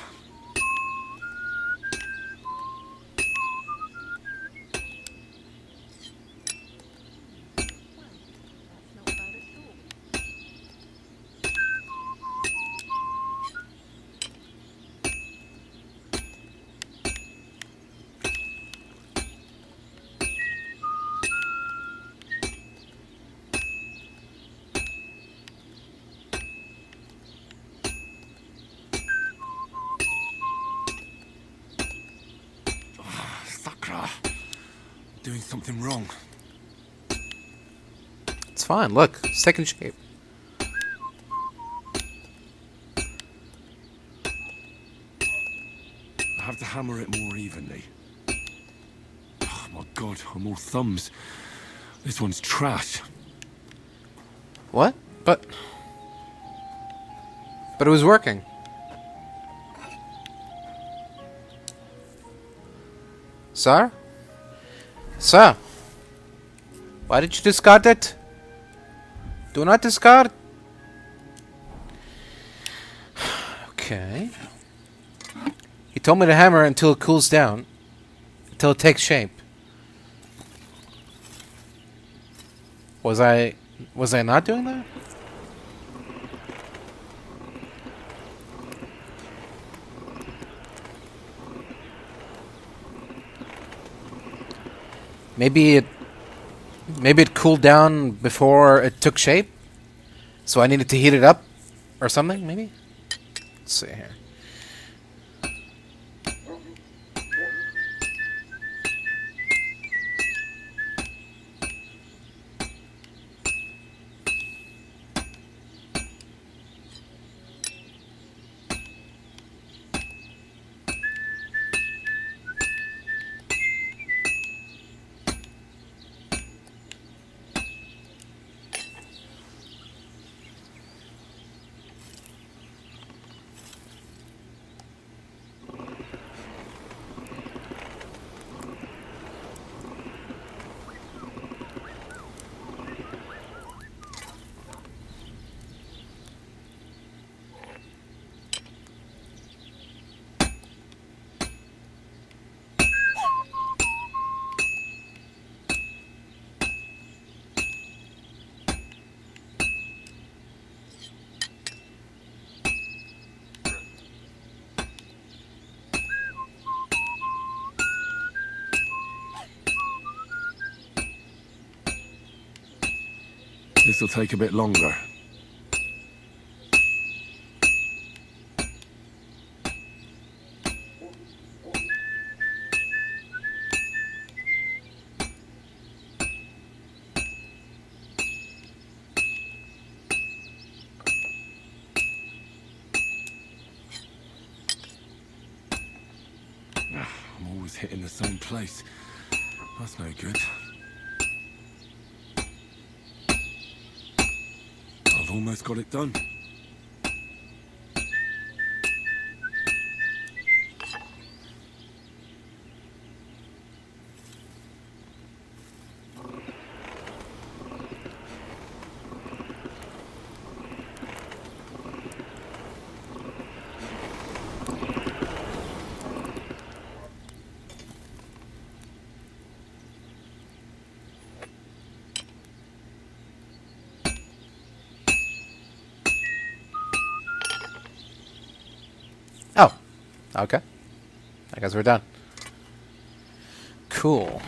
Doing something wrong. It's fine, look, it's taking shape. I have to hammer it more evenly. Oh my god, I'm all thumbs. This one's trash. What? But it was working. Sir? Sir? Why did you discard it? Do not discard. Okay. He told me to hammer until it cools down. Until it takes shape. Was I not doing that? Maybe it cooled down before it took shape, so I needed to heat it up or something. Maybe. Let's see here. This'll take a bit longer. I'm always hitting the same place. That's no good. I've almost got it done. Oh, okay. I guess we're done. Cool.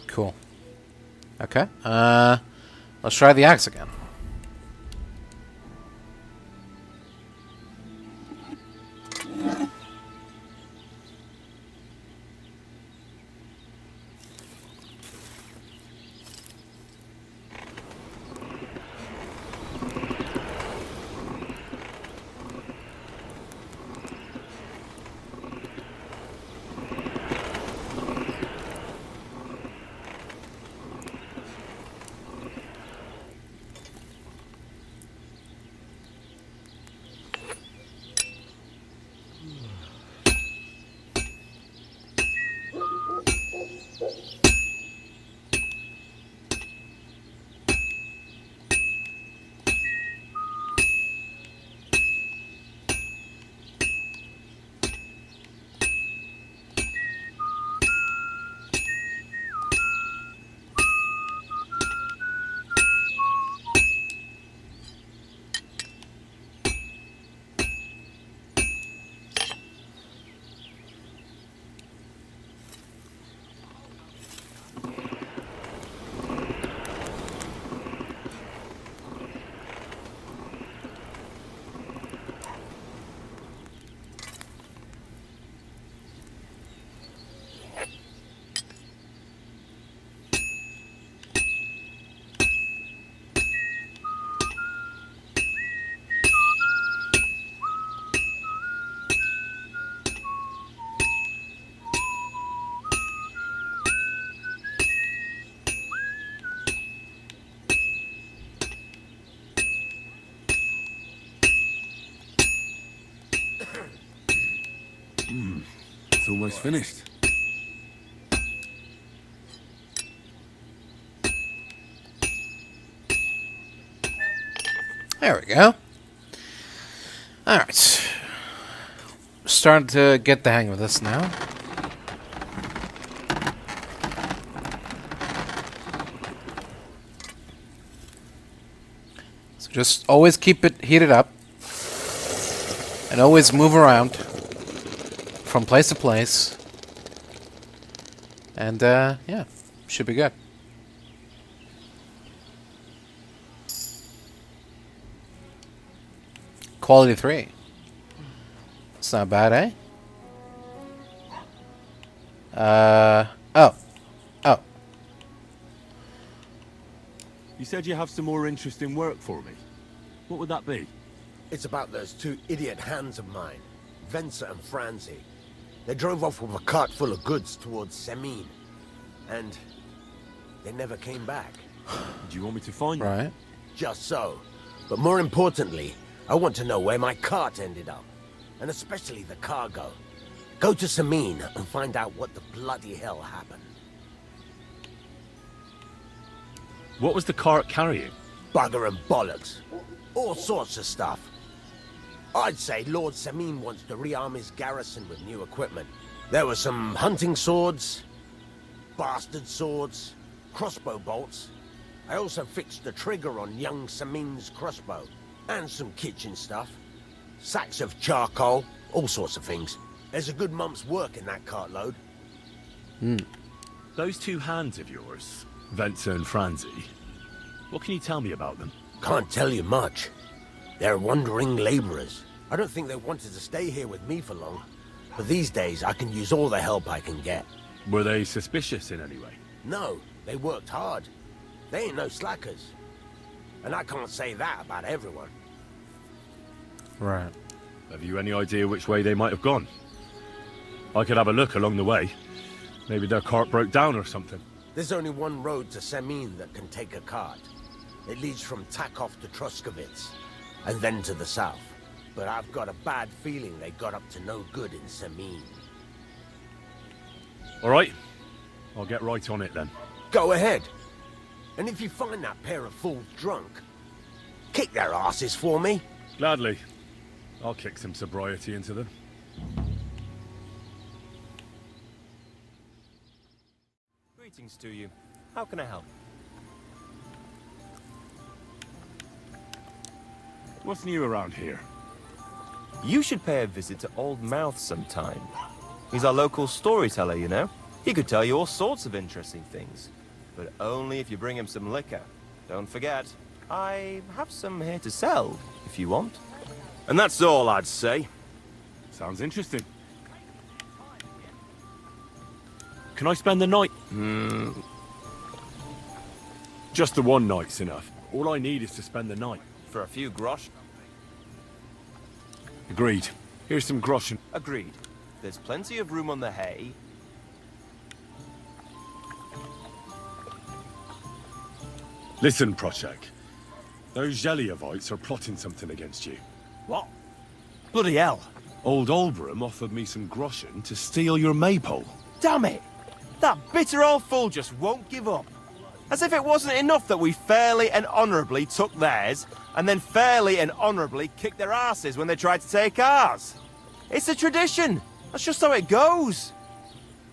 Cool. Okay. Let's try the axe again. almost finished. There we go. Alright. Starting to get the hang of this now. So just always keep it heated up. And always move around from place to place. And, yeah, should be good. Quality 3. It's not bad, eh? Oh. You said you have some more interesting work for me. What would that be? It's about those two idiot hands of mine, Venser and Franzi. They drove off with a cart full of goods towards Semine. And they never came back. Do you want me to find them? Right. Just so. But more importantly, I want to know where my cart ended up. And especially the cargo. Go to Semine and find out what the bloody hell happened. What was the cart carrying? Bugger and bollocks. All sorts of stuff. I'd say Lord Semine wants to rearm his garrison with new equipment. There were some hunting swords, bastard swords, crossbow bolts. I also fixed the trigger on young Semine's crossbow. And some kitchen stuff. Sacks of charcoal, all sorts of things. There's a good month's work in that cartload. Those two hands of yours, Venser and Franzi, what can you tell me about them? Can't tell you much. They're wandering laborers. I don't think they wanted to stay here with me for long. But these days, I can use all the help I can get. Were they suspicious in any way? No, they worked hard. They ain't no slackers. And I can't say that about everyone. Right. Have you any idea which way they might have gone? I could have a look along the way. Maybe their cart broke down or something. There's only one road to Semine that can take a cart. It leads from Takov to Troskovitz, and then to the south. But I've got a bad feeling they got up to no good in Semine. All right. I'll get right on it then. Go ahead. And if you find that pair of fools drunk, kick their asses for me. Gladly. I'll kick some sobriety into them. Greetings to you. How can I help? What's new around here? You should pay a visit to Old Mouth sometime. He's our local storyteller, you know. He could tell you all sorts of interesting things. But only if you bring him some liquor. Don't forget, I have some here to sell, if you want. And that's all I'd say. Sounds interesting. Can I spend the night? Just the one night's enough. All I need is to spend the night. For a few grosh. Agreed. Here's some groschen. Agreed. There's plenty of room on the hay. Listen, Prochek. Those Zhelievites are plotting something against you. What? Bloody hell. Old Olbram offered me some groschen to steal your maypole. Damn it! That bitter old fool just won't give up. As if it wasn't enough that we fairly and honourably took theirs, and then fairly and honourably kicked their asses when they tried to take ours. It's a tradition. That's just how it goes.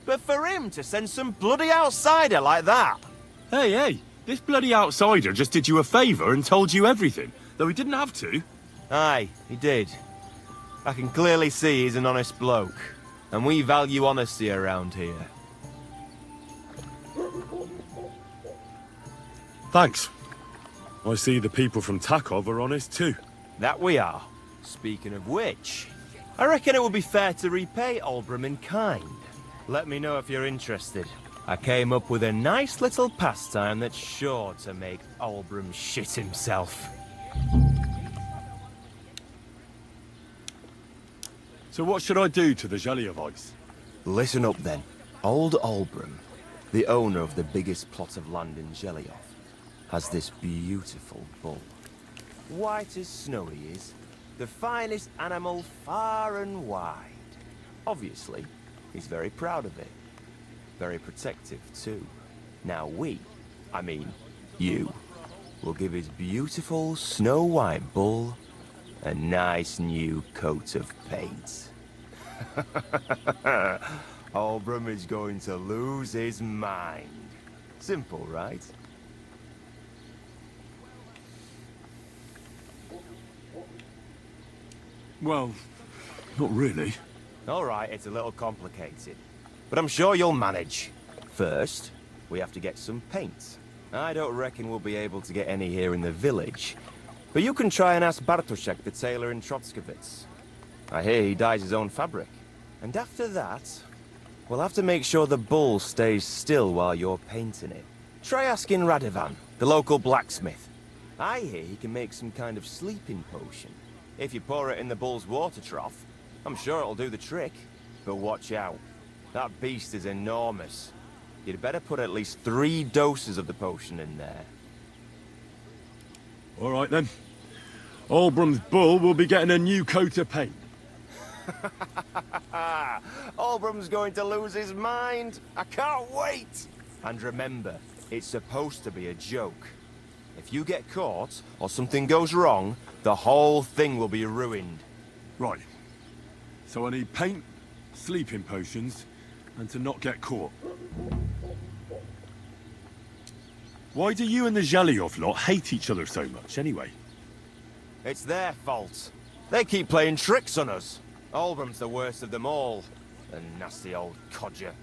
But for him to send some bloody outsider like that... Hey, this bloody outsider just did you a favour and told you everything, though he didn't have to. Aye, he did. I can clearly see he's an honest bloke, and we value honesty around here. Thanks. I see the people from Takov are honest too. That we are. Speaking of which, I reckon it would be fair to repay Olbram in kind. Let me know if you're interested. I came up with a nice little pastime that's sure to make Olbram shit himself. So what should I do to the Zhelievites? Listen up then. Old Olbram, the owner of the biggest plot of land in Zheliov, has this beautiful bull. White as snow he is, the finest animal far and wide. Obviously, He's very proud of it. Very protective, too. Now I mean, you, will give his beautiful snow-white bull a nice new coat of paint. Albram is going to lose his mind. Simple, right? Well, not really. All right, it's a little complicated, but I'm sure you'll manage. First, we have to get some paint. I don't reckon we'll be able to get any here in the village, but you can try and ask Bartoszek, the tailor in Trotskovitz. I hear he dyes his own fabric. And after that, we'll have to make sure the bull stays still while you're painting it. Try asking Radovan, the local blacksmith. I hear he can make some kind of sleeping potion. If you pour it in the bull's water trough, I'm sure it'll do the trick. But watch out. That beast is enormous. You'd better put at least 3 doses of the potion in there. All right, then. Albram's bull will be getting a new coat of paint. Albram's going to lose his mind. I can't wait. And remember, it's supposed to be a joke. If you get caught, or something goes wrong, the whole thing will be ruined. Right. So I need paint, sleeping potions, and to not get caught. Why do you and the Zhelyov lot hate each other so much, anyway? It's their fault. They keep playing tricks on us. Albram's the worst of them all. The nasty old codger.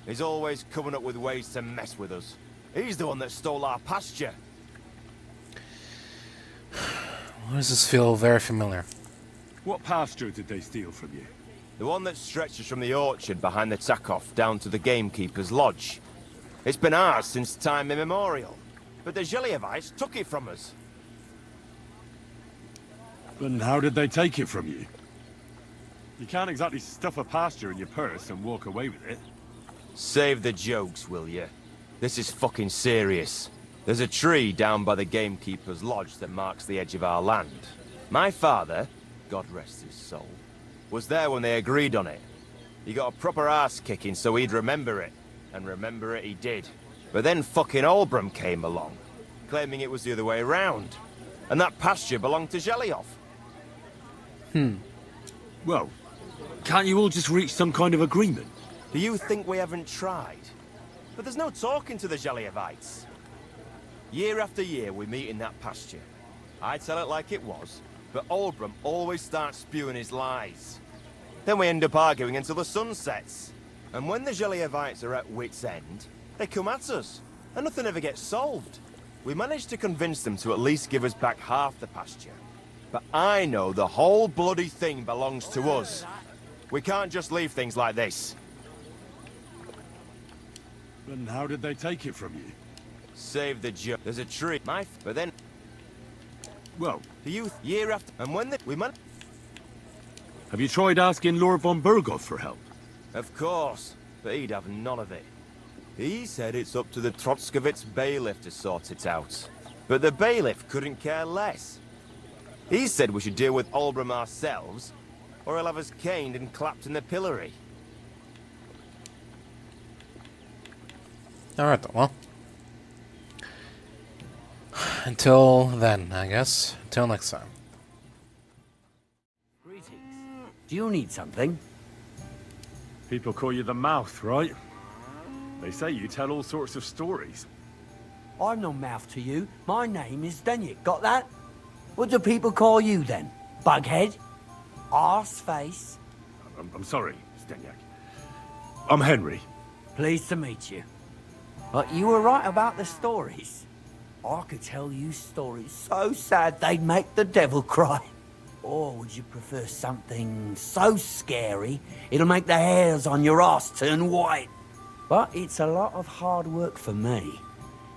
He's always coming up with ways to mess with us. He's the one that stole our pasture. Why does this feel very familiar? What pasture did they steal from you? The one that stretches from the orchard behind the Takov down to the gamekeeper's lodge. It's been ours since time immemorial. But the Zhelyevites took it from us. And how did they take it from you? You can't exactly stuff a pasture in your purse and walk away with it. Save the jokes, will you? This is fucking serious. There's a tree down by the gamekeeper's lodge that marks the edge of our land. My father, God rest his soul, was there when they agreed on it. He got a proper ass kicking so he'd remember it. And remember it he did. But then fucking Albram came along, claiming it was the other way around. And that pasture belonged to Zhelyov. Well, can't you all just reach some kind of agreement? Do you think we haven't tried? But there's no talking to the Zhelyevites. Year after year we meet in that pasture. I tell it like it was, but Albram always starts spewing his lies. Then we end up arguing until the sun sets. And when the Zhelyevites are at wit's end, they come at us, and nothing ever gets solved. We managed to convince them to at least give us back half the pasture. But I know the whole bloody thing belongs to us. We can't just leave things like this. And how did they take it from you? Save the joke. There's a tree, but then... Well... The youth, year after... And when we man... Have you tried asking Lord von Burgov for help? Of course, but he'd have none of it. He said it's up to the Trotskovitz bailiff to sort it out. But the bailiff couldn't care less. He said we should deal with Albram ourselves, or he'll have us caned and clapped in the pillory. Alright then, well. Until then, I guess. Until next time. Greetings. Do you need something? People call you the Mouth, right? They say you tell all sorts of stories. I'm no mouth to you. My name is Denyek. Got that? What do people call you then? Bughead? Arseface? I'm sorry, Stenyak. I'm Henry. Pleased to meet you. But you were right about the stories. I could tell you stories so sad they'd make the devil cry. Or would you prefer something so scary it'll make the hairs on your ass turn white? But it's a lot of hard work for me.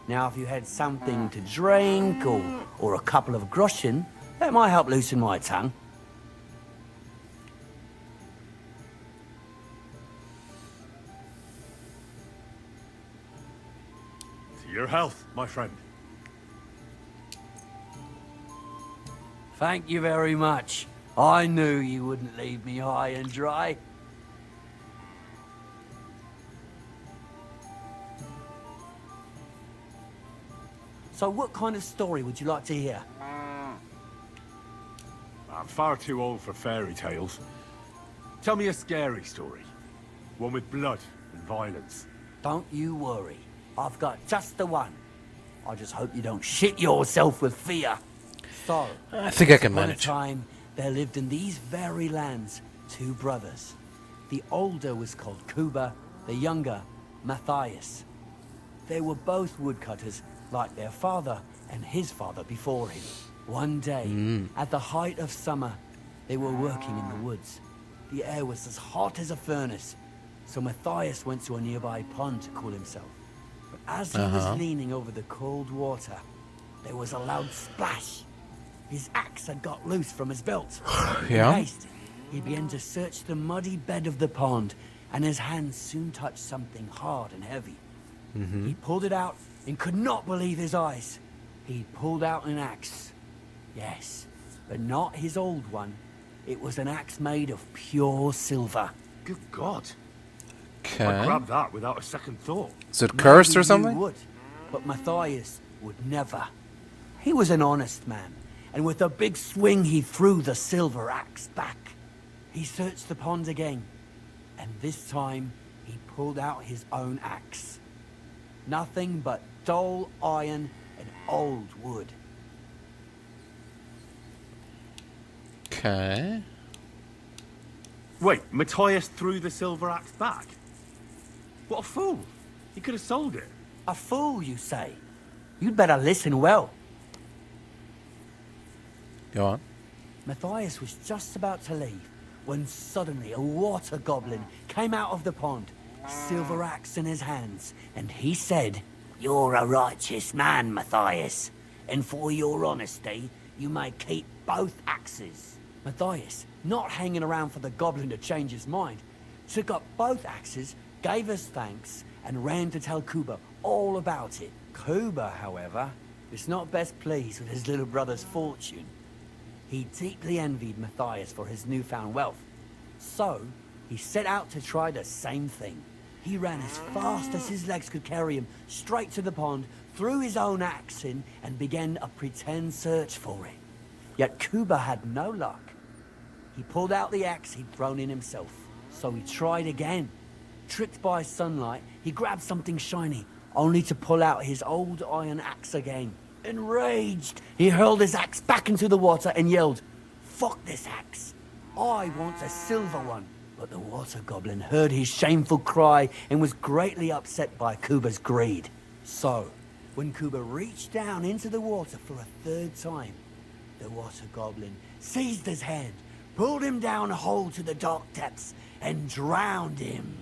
Now, if you had something to drink or a couple of groschen, that might help loosen my tongue. To your health, my friend. Thank you very much. I knew you wouldn't leave me high and dry. So what kind of story would you like to hear? I'm far too old for fairy tales. Tell me a scary story. One with blood and violence. Don't you worry. I've got just the one. I just hope you don't shit yourself with fear. So, I think I can once manage. upon a time, there lived in these very lands 2 brothers. The older was called Kuba, the younger, Matthias. They were both woodcutters, like their father and his father before him. One day, at the height of summer, they were working in the woods. The air was as hot as a furnace, so Matthias went to a nearby pond to cool himself. But as he was leaning over the cold water, there was a loud splash. His axe had got loose from his belt. Yeah. In haste, he began to search the muddy bed of the pond, and his hands soon touched something hard and heavy. He pulled it out and could not believe his eyes. He pulled out an axe. Yes, but not his old one. It was an axe made of pure silver. Good God. Okay. I grabbed that without a second thought. Is it cursed or Maybe you something? would, but Matthias would never. He was an honest man, and with a big swing he threw the silver axe back. He searched the pond again, and this time he pulled out his own axe. Nothing but dull iron and old wood. Okay. Wait, Matthias threw the silver axe back? What a fool. He could have sold it. A fool, you say? You'd better listen well. Go on. Matthias was just about to leave when suddenly a water goblin came out of the pond, silver axe in his hands, and he said, "You're a righteous man, Matthias, and for your honesty, you may keep both axes." Matthias, not hanging around for the goblin to change his mind, took up both axes, gave us thanks, and ran to tell Kuba all about it. Kuba, however, was not best pleased with his little brother's fortune. He deeply envied Matthias for his newfound wealth. So, he set out to try the same thing. He ran as fast as his legs could carry him straight to the pond, threw his own axe in, and began a pretend search for it. Yet Kuba had no luck. He pulled out the axe he'd thrown in himself. So he tried again. Tricked by sunlight, he grabbed something shiny, only to pull out his old iron axe again. Enraged, he hurled his axe back into the water and yelled, "Fuck this axe! I want a silver one!" But the water goblin heard his shameful cry and was greatly upset by Kuba's greed. So, when Kuba reached down into the water for a third time, the water goblin seized his hand, pulled him down a hole to the dark depths, and drowned him.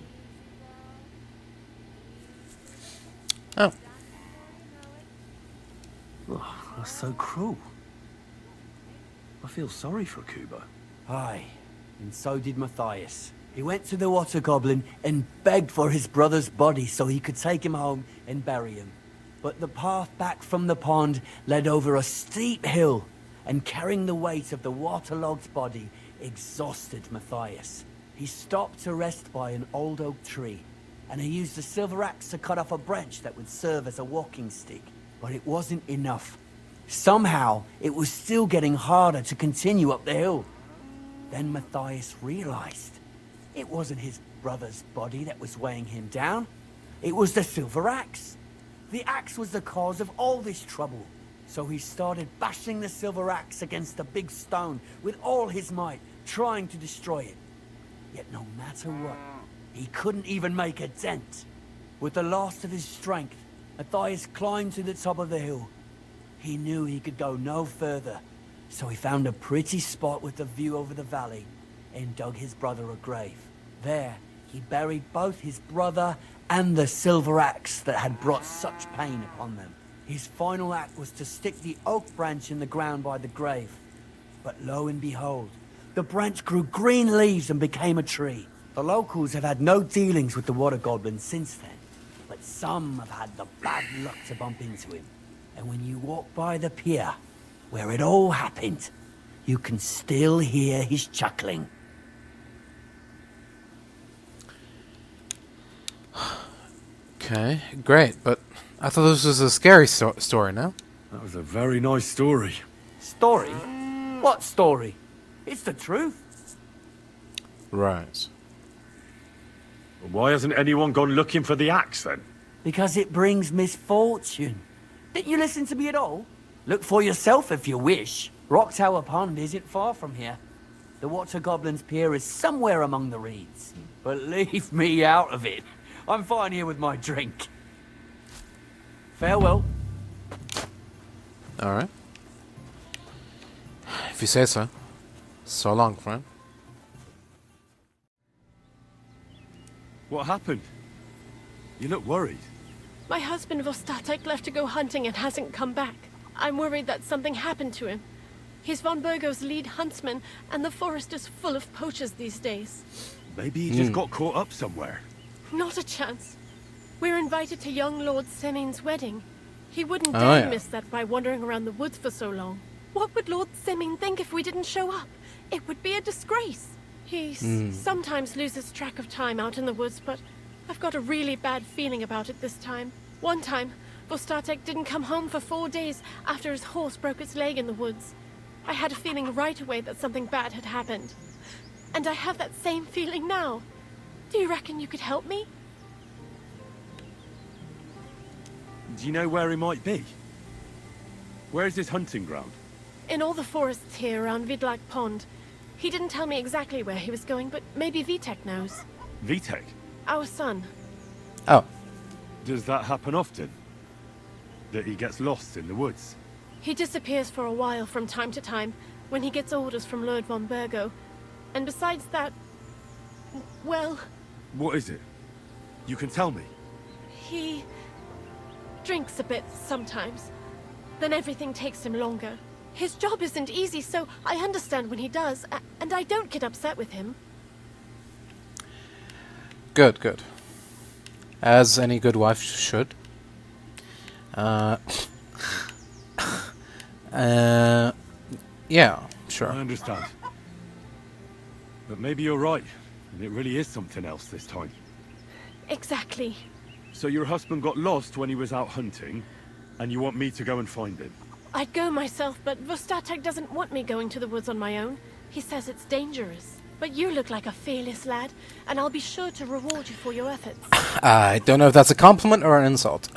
Oh. Oh, that's so cruel. I feel sorry for Kuba. Aye, and so did Matthias. He went to the water goblin and begged for his brother's body so he could take him home and bury him. But the path back from the pond led over a steep hill, and carrying the weight of the waterlogged body exhausted Matthias. He stopped to rest by an old oak tree, and he used a silver axe to cut off a branch that would serve as a walking stick. But it wasn't enough. Somehow, it was still getting harder to continue up the hill. Then Matthias realized it wasn't his brother's body that was weighing him down. It was the silver axe. The axe was the cause of all this trouble. So he started bashing the silver axe against the big stone with all his might, trying to destroy it. Yet no matter what, he couldn't even make a dent. With the last of his strength, Matthias climbed to the top of the hill. He knew he could go no further, so he found a pretty spot with a view over the valley and dug his brother a grave. There, he buried both his brother and the silver axe that had brought such pain upon them. His final act was to stick the oak branch in the ground by the grave. But lo and behold, the branch grew green leaves and became a tree. The locals have had no dealings with the water goblin since then, but some have had the bad luck to bump into him. And when you walk by the pier, where it all happened, you can still hear his chuckling. Okay, great, but I thought this was a scary story, no? That was a very nice story. Story? What story? It's the truth. Right. Well, why hasn't anyone gone looking for the axe then? Because it brings misfortune. Didn't you listen to me at all? Look for yourself if you wish. Rock Tower Pond isn't far from here. The Water Goblin's Pier is somewhere among the reeds. But leave me out of it. I'm fine here with my drink. Farewell. Alright. If you say so. So long, friend. What happened? You look worried. My husband Vostatek left to go hunting and hasn't come back. I'm worried that something happened to him. He's von Burgo's lead huntsman, and the forest is full of poachers these days. Maybe he just got caught up somewhere. Not a chance. We're invited to young Lord Semine's wedding. He wouldn't dare miss that by wandering around the woods for so long. What would Lord Semine think if we didn't show up? It would be a disgrace. He sometimes loses track of time out in the woods, but I've got a really bad feeling about it this time. One time, Vostatek didn't come home for 4 days after his horse broke its leg in the woods. I had a feeling right away that something bad had happened. And I have that same feeling now. Do you reckon you could help me? Do you know where he might be? Where's his hunting ground? In all the forests here around Vidlak Pond. He didn't tell me exactly where he was going, but maybe Vitek knows. Vitek? Our son. Oh. Does that happen often? That he gets lost in the woods? He disappears for a while from time to time, when he gets orders from Lord von Burgo. And besides that, well... What is it? You can tell me. He drinks a bit sometimes. Then everything takes him longer. His job isn't easy, so I understand when he does, and I don't get upset with him. Good, good. As any good wife should. Yeah, sure. I understand. But maybe you're right, and it really is something else this time. Exactly. So your husband got lost when he was out hunting, and you want me to go and find him? I'd go myself, but Vostatek doesn't want me going to the woods on my own. He says it's dangerous. But you look like a fearless lad, and I'll be sure to reward you for your efforts. I don't know if that's a compliment or an insult.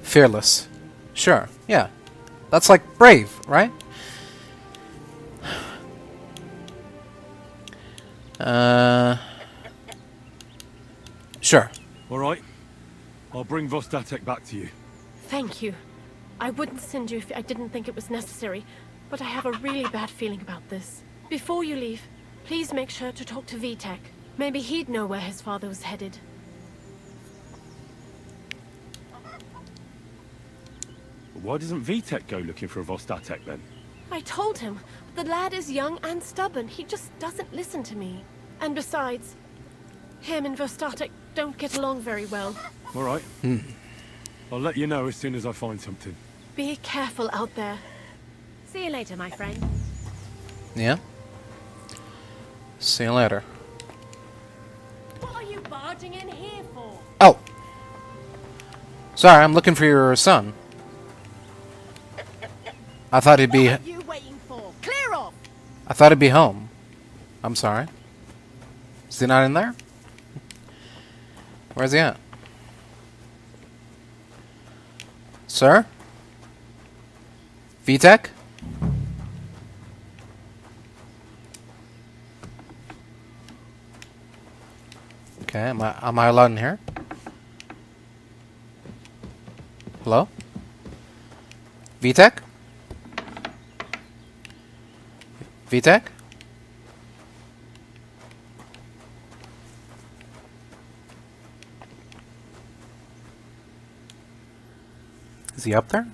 Fearless. Sure, yeah. That's like brave, right? Sure. Alright. I'll bring Vostatek back to you. Thank you. I wouldn't send you if I didn't think it was necessary, but I have a really bad feeling about this. Before you leave, please make sure to talk to Vitek. Maybe he'd know where his father was headed. Why doesn't Vitek go looking for Vostatek then? I told him, but the lad is young and stubborn. He just doesn't listen to me. And besides, him and Vostatek don't get along very well. Alright. I'll let you know as soon as I find something. Be careful out there. See you later, my friend. Yeah. See you later. What are you barging in here for? Oh. Sorry, I'm looking for your son. I thought he'd be... What are you waiting for? Clear off! I thought he'd be home. I'm sorry. Is he not in there? Where's he at? Sir? Vitek? Okay, am I allowed in here? Hello? Vitek? Vitek? Is he up there?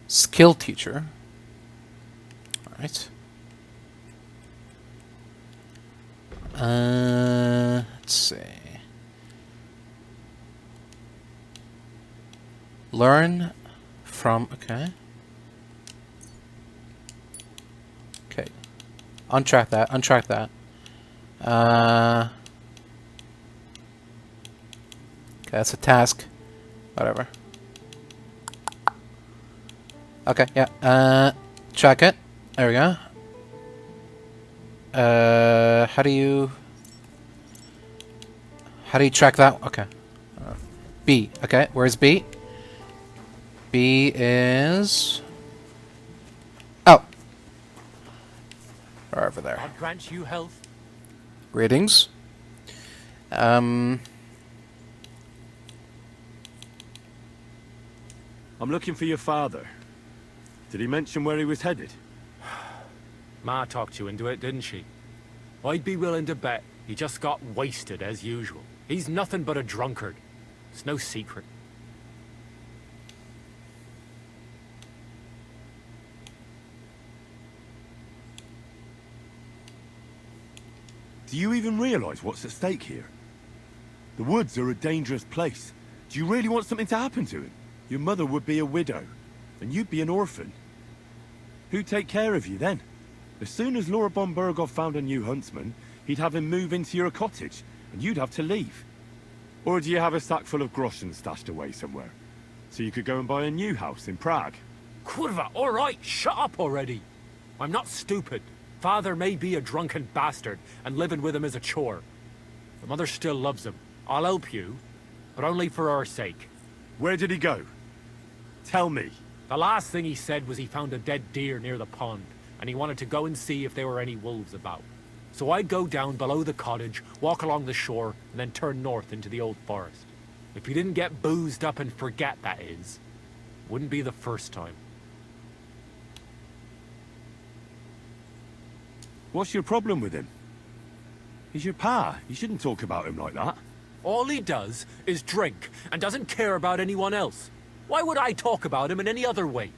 Skill teacher. Alright. Let's see. Learn from, okay. Okay. Untrack that, untrack that. Okay, that's a task. Whatever. Okay, yeah. Check it. There we go. How do you track that? Okay. B. Okay, where's B? B is... Oh! Right over there. God grant you health. Greetings. I'm looking for your father. Did he mention where he was headed? Ma talked you into it, didn't she? I'd be willing to bet he just got wasted as usual. He's nothing but a drunkard. It's no secret. Do you even realize what's at stake here? The woods are a dangerous place. Do you really want something to happen to him? Your mother would be a widow, and you'd be an orphan. Who'd take care of you then? As soon as Lord von Berghoff found a new huntsman, he'd have him move into your cottage, and you'd have to leave. Or do you have a sack full of groschen stashed away somewhere? So you could go and buy a new house in Prague? Kurva, alright, shut up already. I'm not stupid. Father may be a drunken bastard, and living with him is a chore. The mother still loves him. I'll help you, but only for our sake. Where did he go? Tell me. The last thing he said was he found a dead deer near the pond, and he wanted to go and see if there were any wolves about. So I'd go down below the cottage, walk along the shore, and then turn north into the old forest. If he didn't get boozed up and forget, that is. Wouldn't be the first time. What's your problem with him? He's your pa. You shouldn't talk about him like that. All he does is drink, and doesn't care about anyone else. Why would I talk about him in any other way?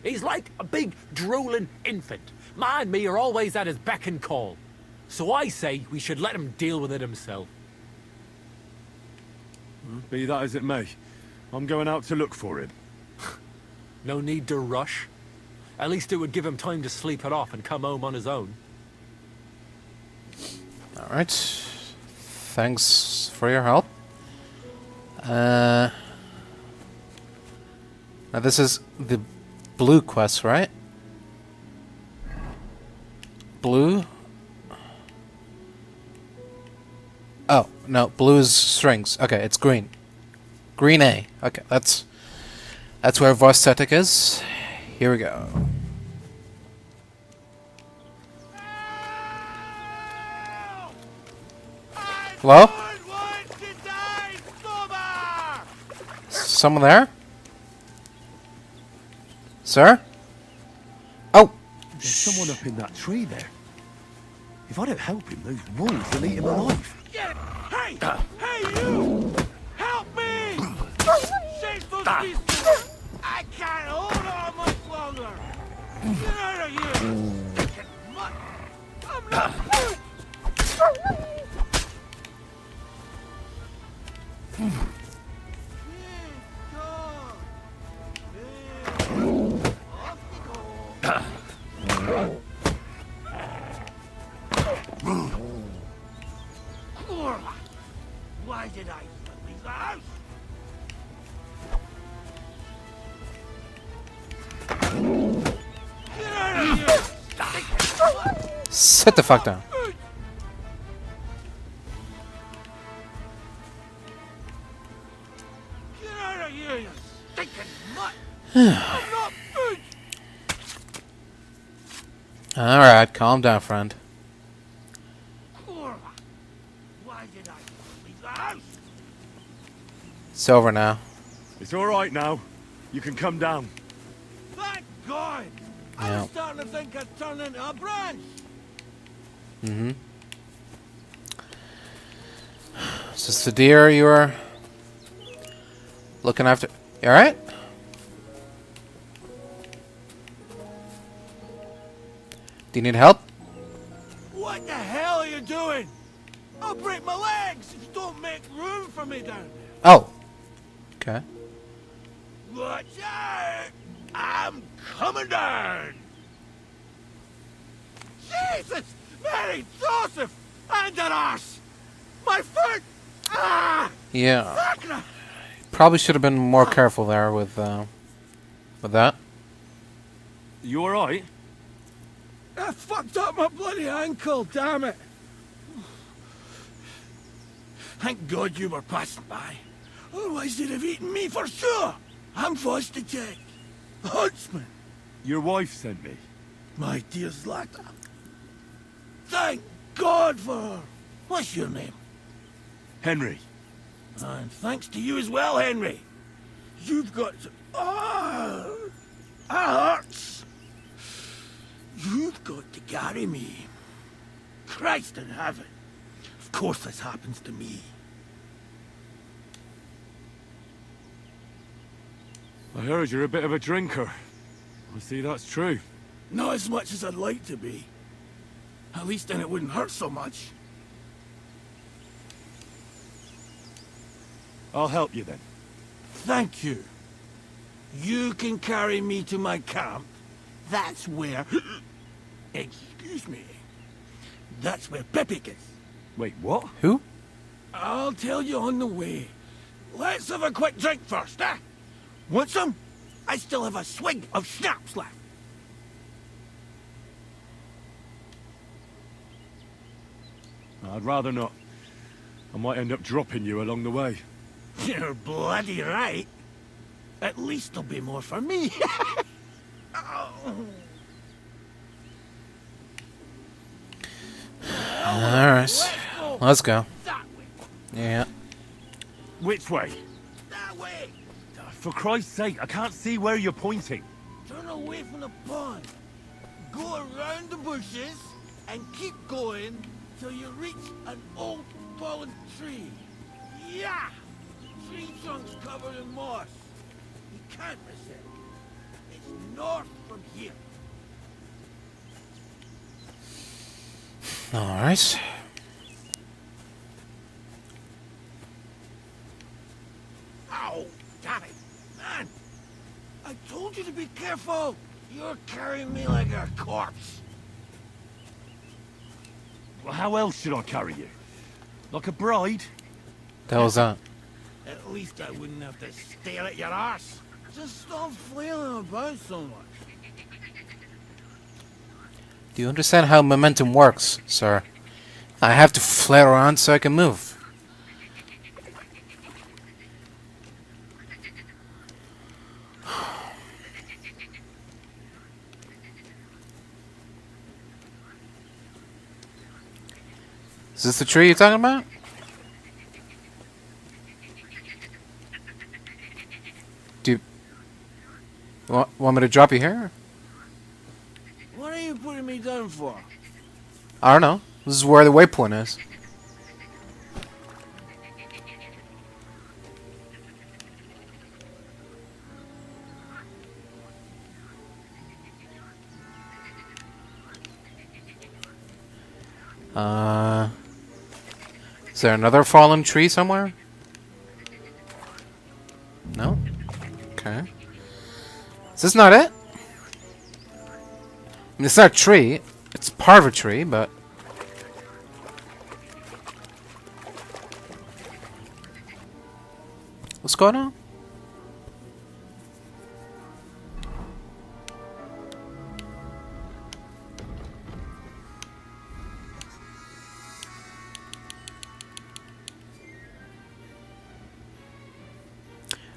He's like a big, drooling infant. Ma and me are always at his beck and call. So I say we should let him deal with it himself. Be that as it may, I'm going out to look for him. No need to rush. At least it would give him time to sleep it off and come home on his own. Alright. Thanks for your help. Now this is the blue quest, right? Blue? Oh, no, blue is strings. Okay, it's green. Green A. Okay, that's where voice static is. Here we go. Hello? Someone there? Sir? Oh! There's someone up in that tree there. If I don't help him, those wolves will eat him alive. Hey! Hey, you! Help me! Shake those beasts! I can't hold on much longer! Get out of here! I'm not... Why did I leave the house? Get out of here! Sit the fuck down. Get out of here, you stinking mutt! I'm not food! Alright, calm down, friend. Why did I leave the house? It's over now. It's all right now. You can come down. Thank God! I Yeah. was starting to think I'd turn into a branch. Mm-hmm. Is this the deer you were looking after? You alright? Do you need help? What the hell are you doing? I'll break my legs if you don't make room for me down there. Oh. Okay. Watch out! I'm coming down! Jesus! Mary Joseph! And an arse! My foot! Ah! Yeah. Fuck! Probably should have been more careful there with that. You alright? I fucked up my bloody ankle, damn it! Thank God you were passing by. Otherwise they'd have eaten me for sure. I'm Fajta II, the huntsman. Your wife sent me. My dear Zlata. Thank God for her. What's your name? Henry. And thanks to you as well, Henry. You've got to... Ah! That hurts. You've got to carry me. Christ in heaven. Of course this happens to me. I heard you're a bit of a drinker. I see that's true. Not as much as I'd like to be. At least then it wouldn't hurt so much. I'll help you then. Thank you. You can carry me to my camp. That's where... Excuse me. That's where Pepik is. Wait, what? Who? I'll tell you on the way. Let's have a quick drink first, eh? Want some? I still have a swig of schnapps left. I'd rather not. I might end up dropping you along the way. You're bloody right. At least there'll be more for me. Alright. Let's go. Yeah. Which way? That way. For Christ's sake, I can't see where you're pointing. Turn away from the pond. Go around the bushes and keep going till you reach an old fallen tree. Yeah! Tree trunks covered in moss. You can't miss it. It's north from here. Alright. Ow! Damn it! Man! I told you to be careful! You're carrying me like a corpse. Well, how else should I carry you? Like a bride? The hell was that? At least I wouldn't have to stare at your ass. Just stop flailing about so much. Do you understand how momentum works, sir? I have to flare around so I can move. Is this the tree you're talking about? Do you want me to drop you here? What are you putting me down for? I don't know. This is where the waypoint is. Is there another fallen tree somewhere? No? Okay. Is this not it? I mean, it's not a tree. It's part of a tree, but... What's going on?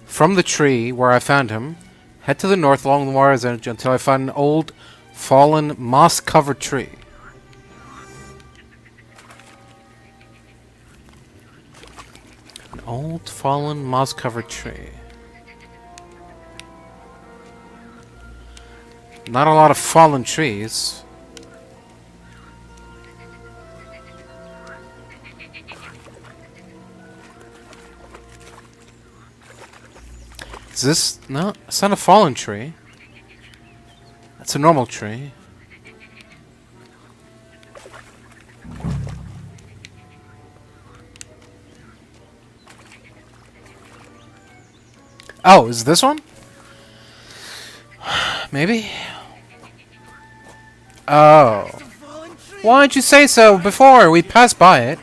From the tree where I found him, head to the north along the water's edge until I find an old, fallen, moss-covered tree. An old, fallen, moss-covered tree. Not a lot of fallen trees. Is this... No, it's not a fallen tree. It's a normal tree. Oh, is this one? Maybe? Oh. Why didn't you say so before? We passed by it.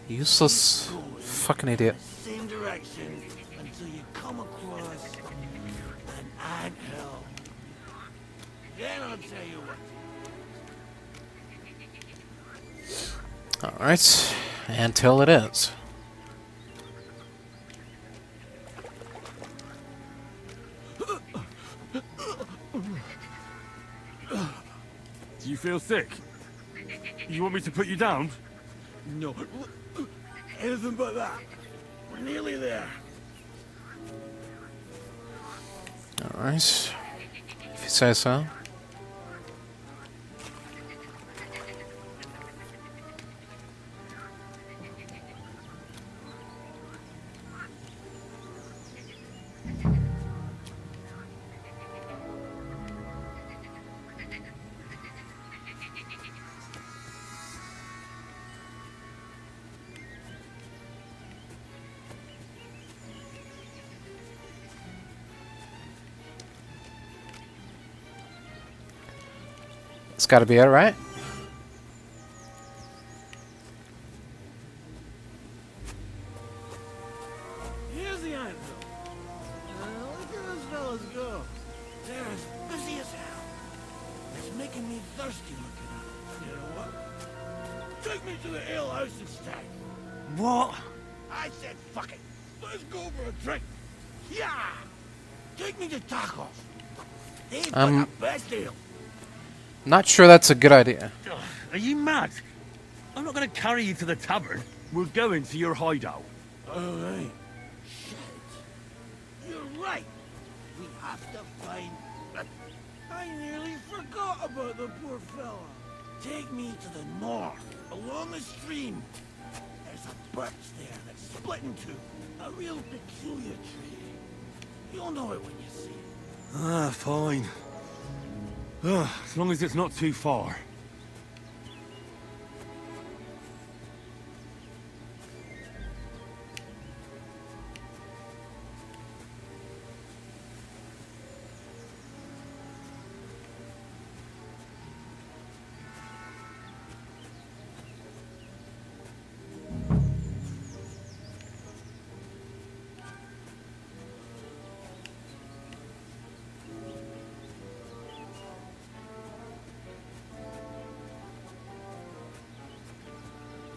Useless fucking idiot. Same direction until you come across an anthill. Then I'll tell you what. Alright. Until it is. Do you feel sick? You want me to put you down? No. Anything but that. We're nearly there. Alright. If you say so. It's got to be it, right? Here's the anthill. Look at those fellas go. They're as busy as hell. It's making me thirsty looking at them. You know what? Take me to the ale house instead. What? I said fuck it. Let's go for a drink. Yeah. Take me to tacos. They've got the best ale. Not sure that's a good idea. Are you mad? I'm not going to carry you to the tavern. We're going to your hideout. All right. Shit. You're right. We have to find... I nearly forgot about the poor fella. Take me to the north, along the stream. There's a birch there that's split in two. A real peculiar tree. You'll know it when you see it. Ah, fine. As long as it's not too far.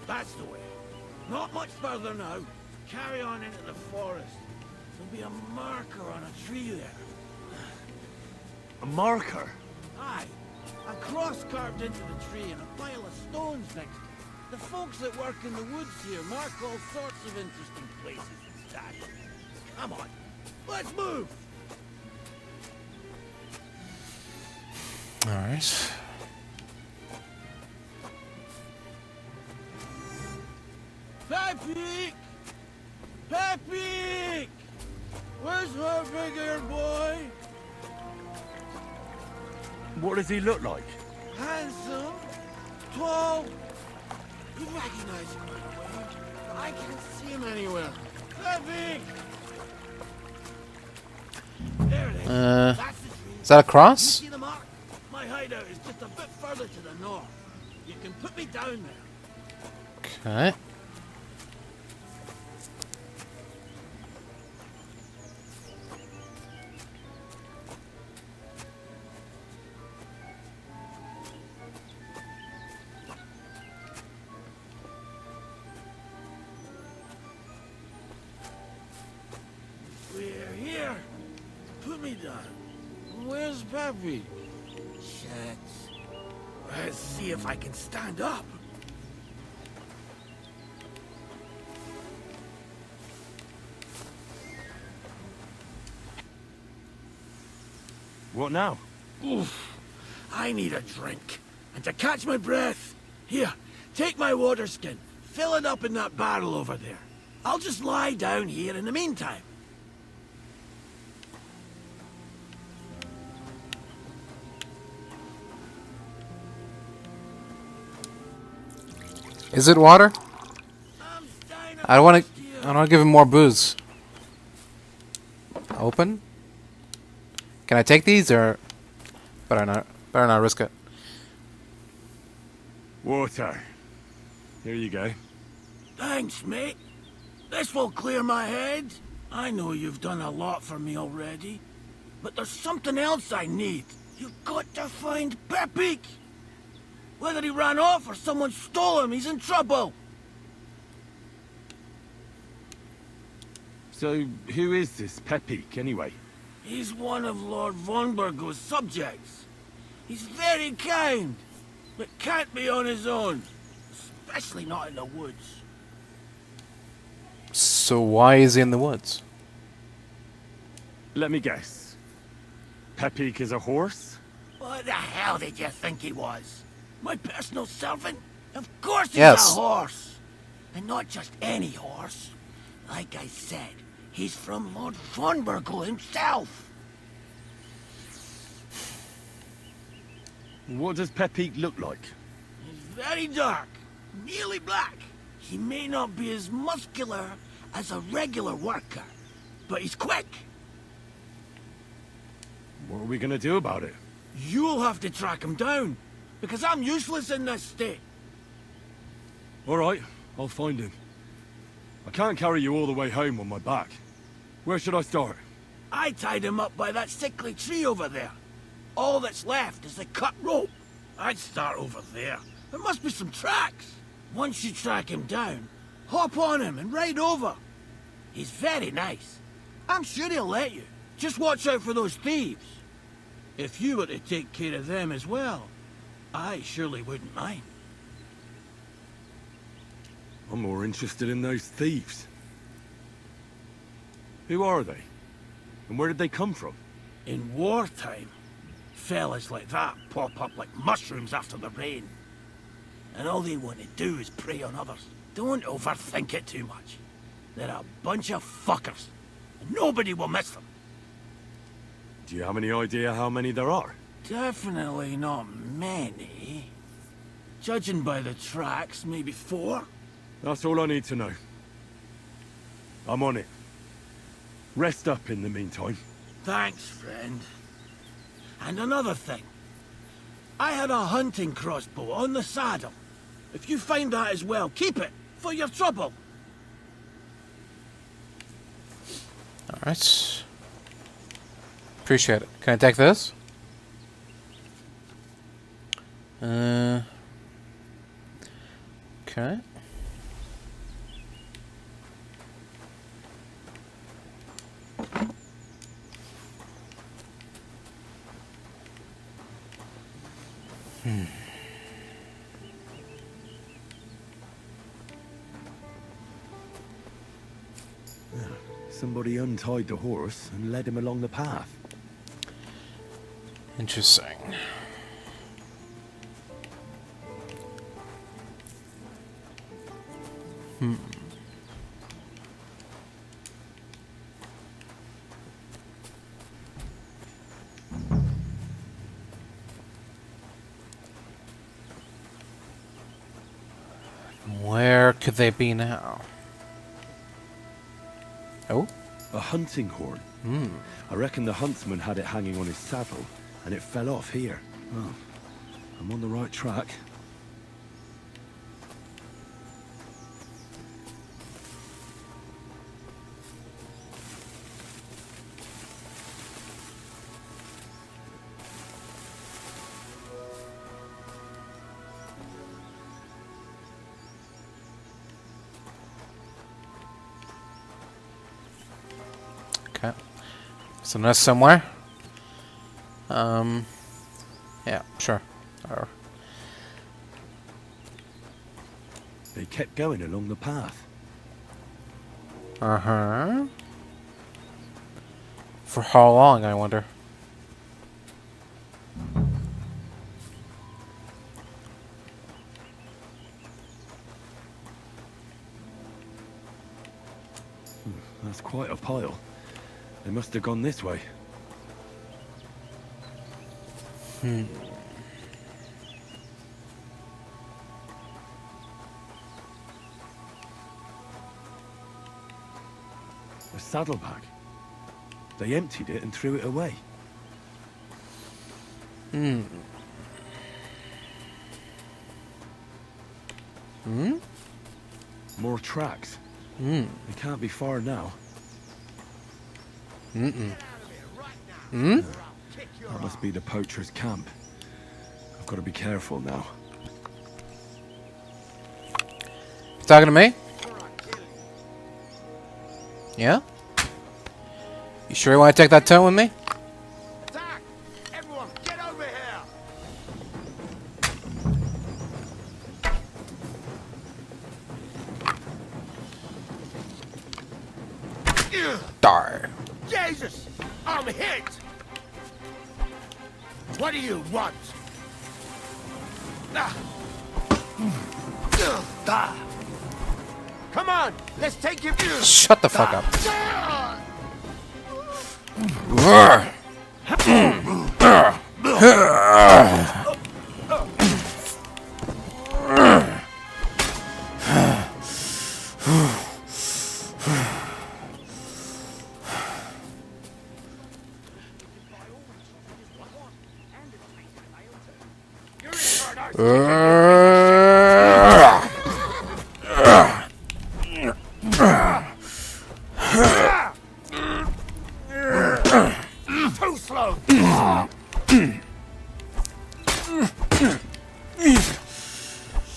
That's the way. Not much further now. Carry on into the forest. There'll be a marker on a tree there. A marker? Aye. A cross carved into the tree and a pile of stones next to it. The folks that work in the woods here mark all sorts of interesting places and statues. Come on. Let's move! Alright. Pepe! Pepe! Where's my big-eared boy? What does he look like? Handsome, tall. You recognize him right away. I can't see him anywhere. Pepe! There it is. That's the tree. Is that a cross? You see the mark? My hideout is just a bit further to the north. You can put me down there. Okay. We're here. Put me down. Where's Pepe? Shit. Let's see if I can stand up. What now? Oof. I need a drink. And to catch my breath, here, take my water skin. Fill it up in that barrel over there. I'll just lie down here in the meantime. Is it water? I don't want to give him more booze. Open? Can I take these or better not risk it? Water. Here you go. Thanks, mate. This will clear my head. I know you've done a lot for me already, but there's something else I need. You've got to find Pepik. Whether he ran off or someone stole him, he's in trouble. So, who is this Pepik, anyway? He's one of Lord von Burgo's subjects. He's very kind, but can't be on his own, especially not in the woods. So why is he in the woods? Let me guess. Pepik is a horse? What the hell did you think he was? My personal servant? Of course he's Yes. a horse. And not just any horse. Like I said, he's from Lord von Burgo himself. What does Pepik look like? He's very dark, nearly black. He may not be as muscular as a regular worker, but he's quick. What are we gonna do about it? You'll have to track him down, because I'm useless in this state. Alright, I'll find him. I can't carry you all the way home on my back. Where should I start? I tied him up by that sickly tree over there. All that's left is the cut rope. I'd start over there. There must be some tracks. Once you track him down, hop on him and ride over. He's very nice. I'm sure he'll let you. Just watch out for those thieves. If you were to take care of them as well, I surely wouldn't mind. I'm more interested in those thieves. Who are they? And where did they come from? In wartime, fellas like that pop up like mushrooms after the rain. And all they want to do is prey on others. Don't overthink it too much. They're a bunch of fuckers. And nobody will miss them. Do you have any idea how many there are? Definitely not many. Judging by the tracks, maybe 4. That's all I need to know. I'm on it. Rest up in the meantime. Thanks, friend. And another thing. I had a hunting crossbow on the saddle. If you find that as well, keep it, for your trouble. Alright. Appreciate it. Can I take this? Okay. Somebody untied the horse and led him along the path. Interesting. Where could they be now? Oh? A hunting horn. I reckon the huntsman had it hanging on his saddle, and it fell off here. Oh, I'm on the right track. Okay. So that's somewhere. Yeah, sure. They kept going along the path. Uh-huh. For how long, I wonder? That's quite a pile. They must have gone this way. A saddlebag. They emptied it and threw it away. More tracks. They can't be far now. That must be the poacher's camp. I've got to be careful now. You talking to me? Yeah? You sure you want to take that turn with me? Attack! Everyone, get over here! Dar. Jesus! I'm hit! What do you want? Come on! Let's take him! Shut the fuck up. Too slow!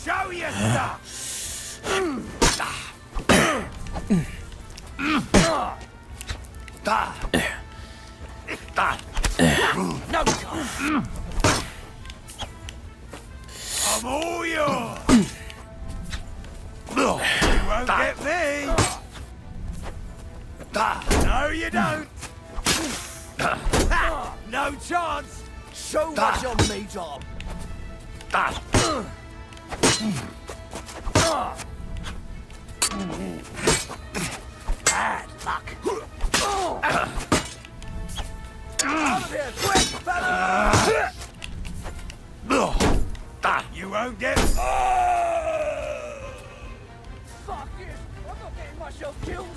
Show your stuff! No time! I'm all yours! You won't get me! No, you don't! No chance! Show what you're made of. Bad luck! Out of here, quick, fella! You won't get... Fuck this! I'm not getting myself killed!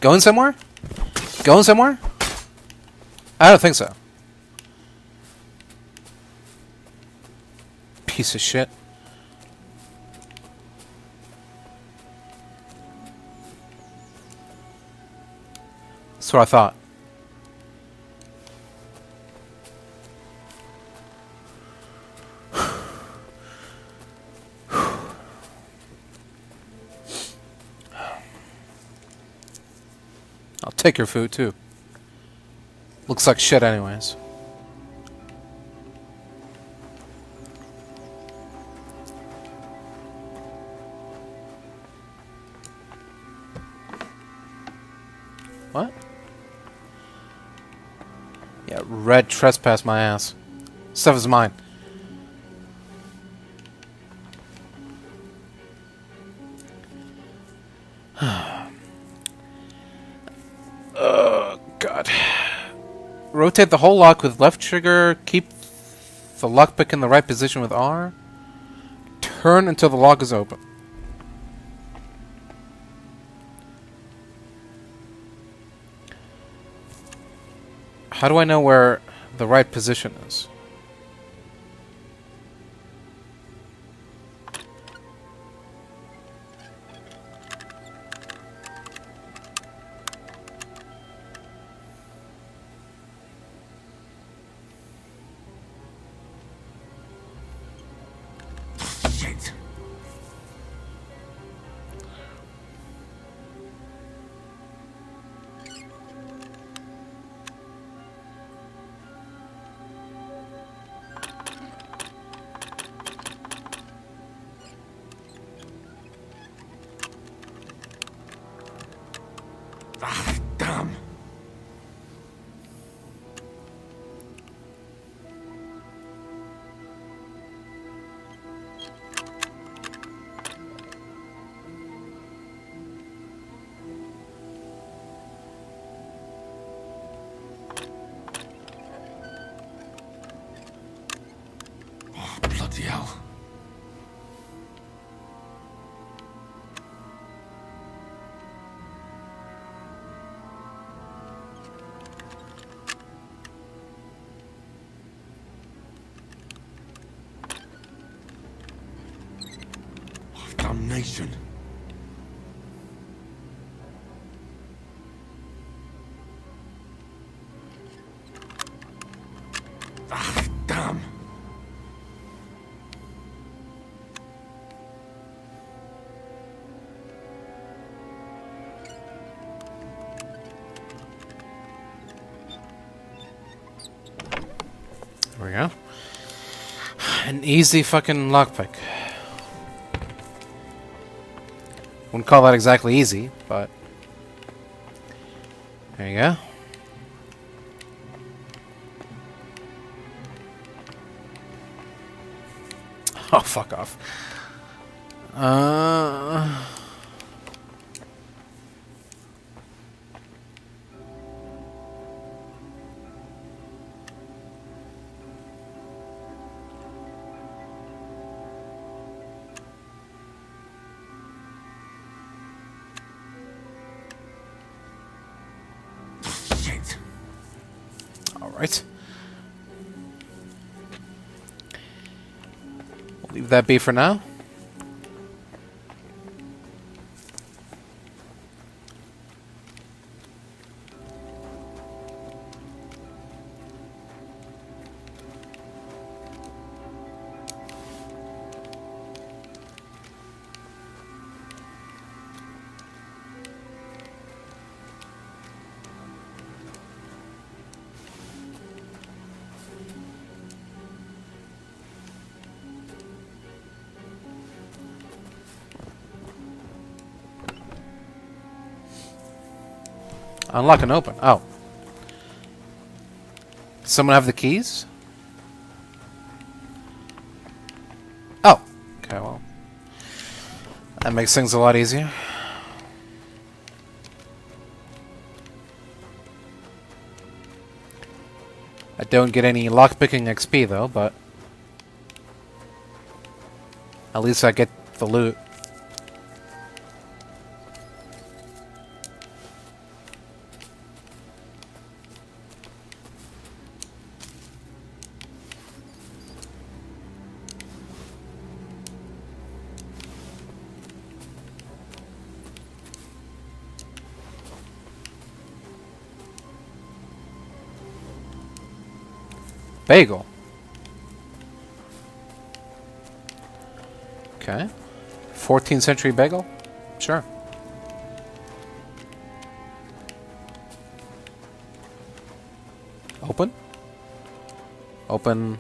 Going somewhere? Going somewhere? I don't think so. Piece of shit. That's what I thought. I'll take your food too. Looks like shit anyways. What? Yeah, red trespass my ass. Stuff is mine. Oh, God. Rotate the whole lock with left trigger. Keep the lockpick in the right position with R. Turn until the lock is open. How do I know where the right position is? Shit! Damnation. Ah, damn. There we go. An easy fucking lockpick. Wouldn't call that exactly easy, but there you go. Oh, fuck off. Shit. All right. We'll leave that be for now. Unlock and open. Oh. Does someone have the keys? Oh. Okay, well. That makes things a lot easier. I don't get any lockpicking XP though, but at least I get the loot. Bagel. Okay. 14th century bagel? Sure. Open? Open.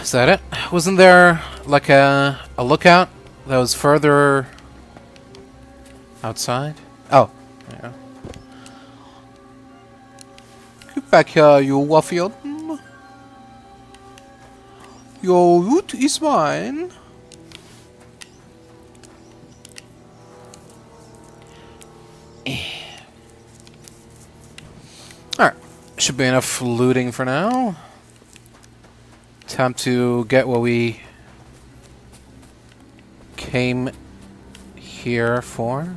Is that it? Wasn't there like a lookout that was further outside? Oh, yeah. Get back here, you Warfield. Your loot is mine. Alright, should be enough looting for now. Time to get what we came here for.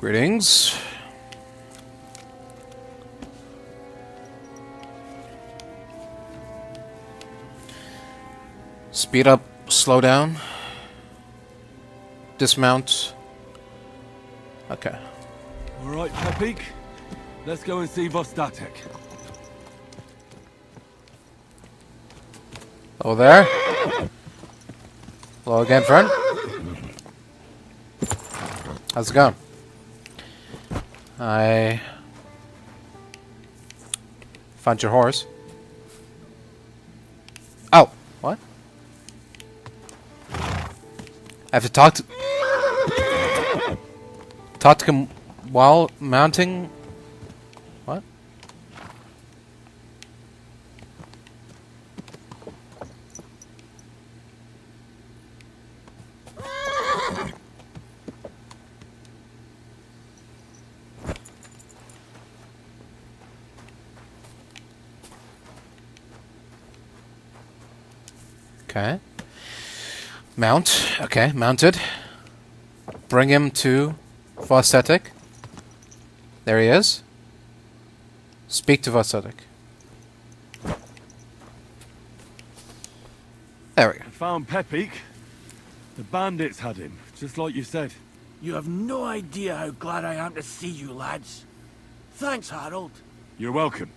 Greetings. Speed up, slow down. Dismount. Okay. All right, Pepik. Let's go and see Vostatek. Hello there. Hello again, friend. How's it going? I found your horse. Oh, what? I have to talk to... Talk to him while mounting. What? Okay. Mount. Okay, mounted. Bring him to Vostatic. There he is. Speak to Vostatic. There we go. I found Pepik. The bandits had him, just like you said. You have no idea how glad I am to see you, lads. Thanks, Harold. You're welcome.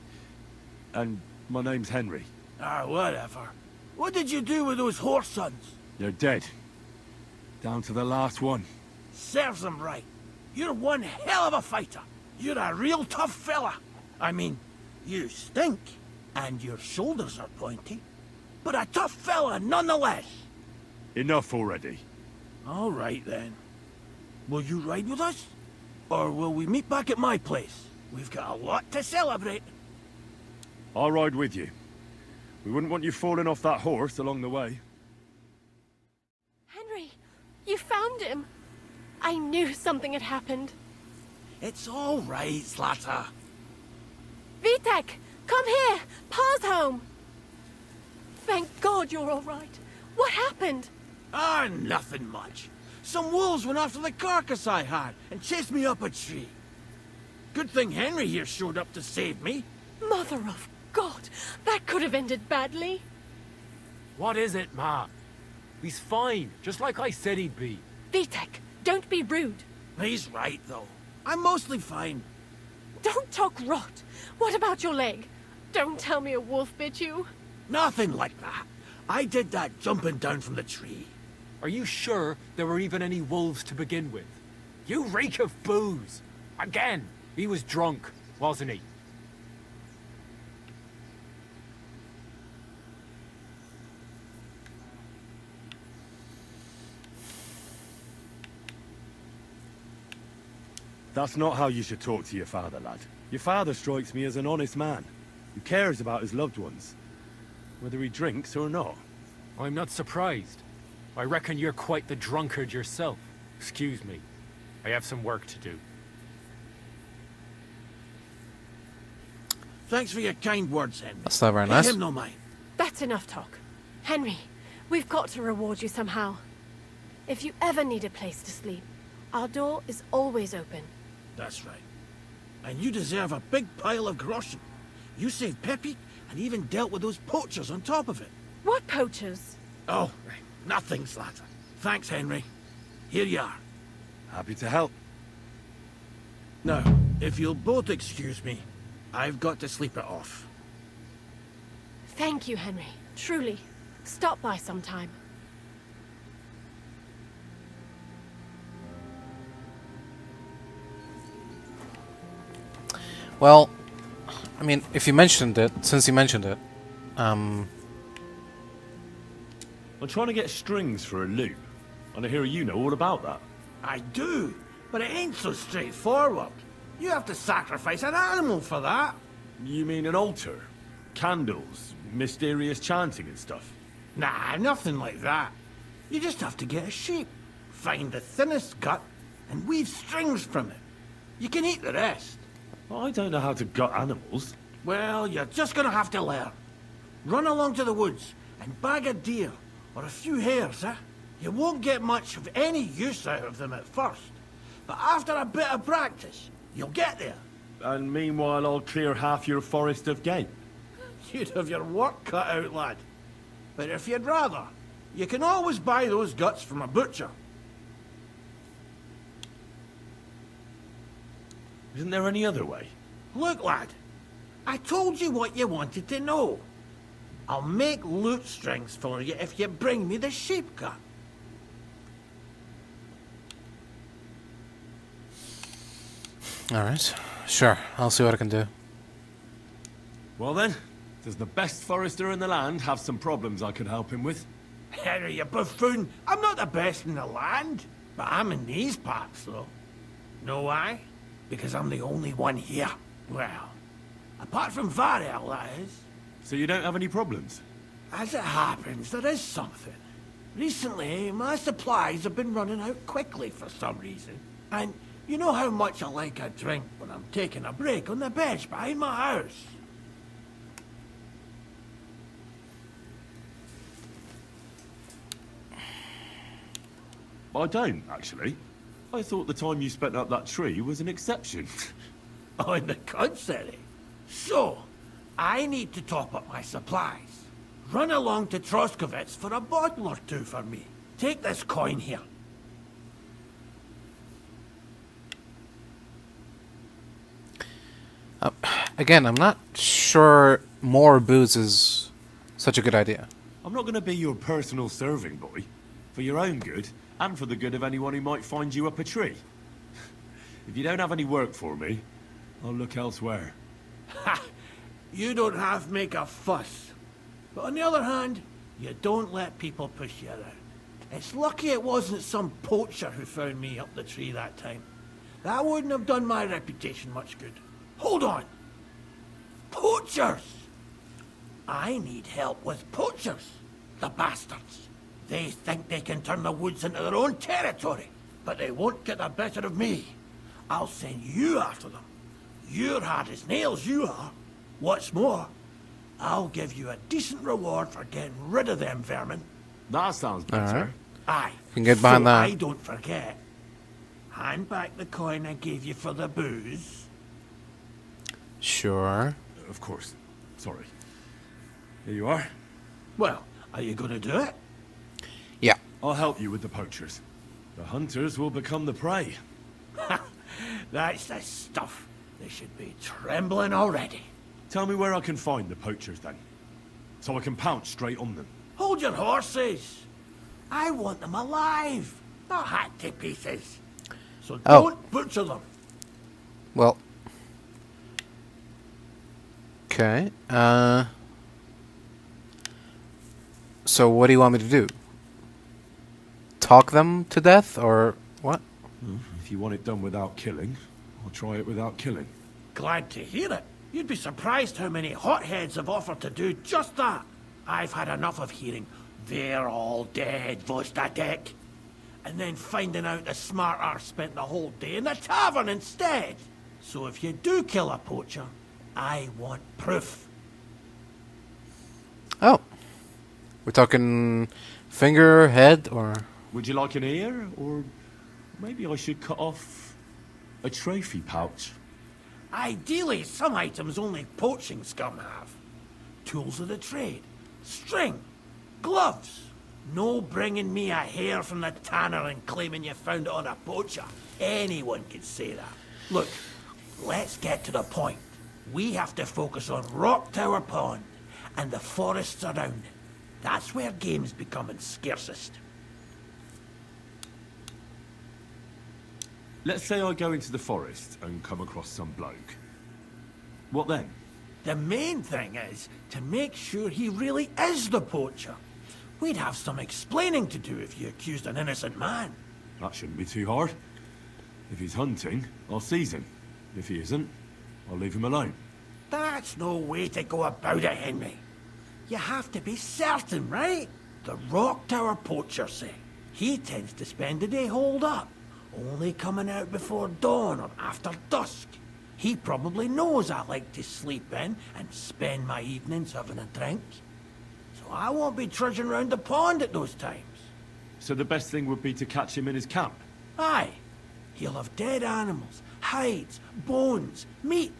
And my name's Henry. Whatever. What did you do with those horse sons? They're dead. Down to the last one. Serves them right. You're one hell of a fighter. You're a real tough fella. I mean, you stink, and your shoulders are pointy. But a tough fella nonetheless. Enough already. All right, then. Will you ride with us? Or will we meet back at my place? We've got a lot to celebrate. I'll ride with you. We wouldn't want you falling off that horse along the way. Henry, you found him. I knew something had happened. It's all right, Slatter. Vitek, come here. Pa's home. Thank God you're all right. What happened? Nothing much. Some wolves went after the carcass I had and chased me up a tree. Good thing Henry here showed up to save me. Mother of God, that could have ended badly. What is it, Ma? He's fine, just like I said he'd be. Vitek, don't be rude. He's right, though. I'm mostly fine. Don't talk rot. What about your leg? Don't tell me a wolf bit you. Nothing like that. I did that jumping down from the tree. Are you sure there were even any wolves to begin with? You reek of booze. Again, he was drunk, wasn't he? That's not how you should talk to your father, lad. Your father strikes me as an honest man, who cares about his loved ones, whether he drinks or not. I'm not surprised. I reckon you're quite the drunkard yourself. Excuse me. I have some work to do. Thanks for your kind words, Henry. That's not very Pay nice. him no mind. That's enough talk. Henry, we've got to reward you somehow. If you ever need a place to sleep, our door is always open. That's right. And you deserve a big pile of groschen. You saved Peppy and even dealt with those poachers on top of it. What poachers? Oh, right. Nothing, Slatter. Thanks, Henry. Here you are. Happy to help. Now, if you'll both excuse me, I've got to sleep it off. Thank you, Henry. Truly. Stop by sometime. Well, I mean, if you mentioned it, since you mentioned it, I'm trying to get strings for a loop, and I hear you know all about that. I do, but it ain't so straightforward. You have to sacrifice an animal for that. You mean an altar? Candles, mysterious chanting and stuff? Nah, nothing like that. You just have to get a sheep, find the thinnest gut, and weave strings from it. You can eat the rest. I don't know how to gut animals. Well, you're just gonna have to learn. Run along to the woods and bag a deer, or a few hares, eh? You won't get much of any use out of them at first, but after a bit of practice, you'll get there. And meanwhile, I'll clear half your forest of game. You'd have your work cut out, lad. But if you'd rather, you can always buy those guts from a butcher. Isn't there any other way? Look, lad, I told you what you wanted to know. I'll make lute strings for you if you bring me the sheep gut. alright. Sure, I'll see what I can do. Well then, does the best forester in the land have some problems I could help him with? Henry, you buffoon. I'm not the best in the land, but I'm in these parts, though. Know why? Because I'm the only one here. Well, apart from Varel, that is. So you don't have any problems? As it happens, there is something. Recently, my supplies have been running out quickly for some reason. And you know how much I like a drink when I'm taking a break on the bench behind my house. I don't, actually. I thought the time you spent up that tree was an exception. On the contrary. So, I need to top up my supplies. Run along to Troskovitz for a bottle or two for me. Take this coin here. Again, I'm not sure more booze is such a good idea. I'm not going to be your personal serving boy. For your own good, and for the good of anyone who might find you up a tree. If you don't have any work for me, I'll look elsewhere. Ha! You don't have to make a fuss. But on the other hand, you don't let people push you around. It's lucky it wasn't some poacher who found me up the tree that time. That wouldn't have done my reputation much good. Hold on! Poachers! I need help with poachers, the bastards. They think they can turn the woods into their own territory, but they won't get the better of me. I'll send you after them. You're hard as nails, you are. What's more, I'll give you a decent reward for getting rid of them vermin. That sounds better. Alright. Aye. Can get behind so that. I don't forget. Hand back the coin I gave you for the booze. Sure. Of course. Sorry. Here you are. Well, are you going to do it? Yeah. I'll help you with the poachers. The hunters will become the prey. That's the stuff. They should be trembling already. Tell me where I can find the poachers then, so I can pounce straight on them. Hold your horses. I want them alive, not hacked to pieces. So don't butcher them. Well. Okay. So what do you want me to do? Talk them to death, or what? If you want it done without killing, I'll try it without killing. Glad to hear it. You'd be surprised how many hotheads have offered to do just that. I've had enough of hearing, "They're all dead, Vostadek," and then finding out the smart arse spent the whole day in the tavern instead. So if you do kill a poacher, I want proof. Oh. We're talking finger, head, or... Would you like an ear, or maybe I should cut off a trophy pouch? Ideally, some items only poaching scum have. Tools of the trade, string, gloves. No bringing me a hair from the tanner and claiming you found it on a poacher. Anyone could say that. Look, let's get to the point. We have to focus on Rock Tower Pond and the forests around it. That's where game's becoming scarcest. Let's say I go into the forest and come across some bloke. What then? The main thing is to make sure he really is the poacher. We'd have some explaining to do if you accused an innocent man. That shouldn't be too hard. If he's hunting, I'll seize him. If he isn't, I'll leave him alone. That's no way to go about it, Henry. You have to be certain, right? The Rock Tower poacher, say. He tends to spend the day holed up, only coming out before dawn or after dusk. He probably knows I like to sleep in and spend my evenings having a drink. So I won't be trudging round the pond at those times. So the best thing would be to catch him in his camp? Aye. He'll have dead animals, hides, bones, meat.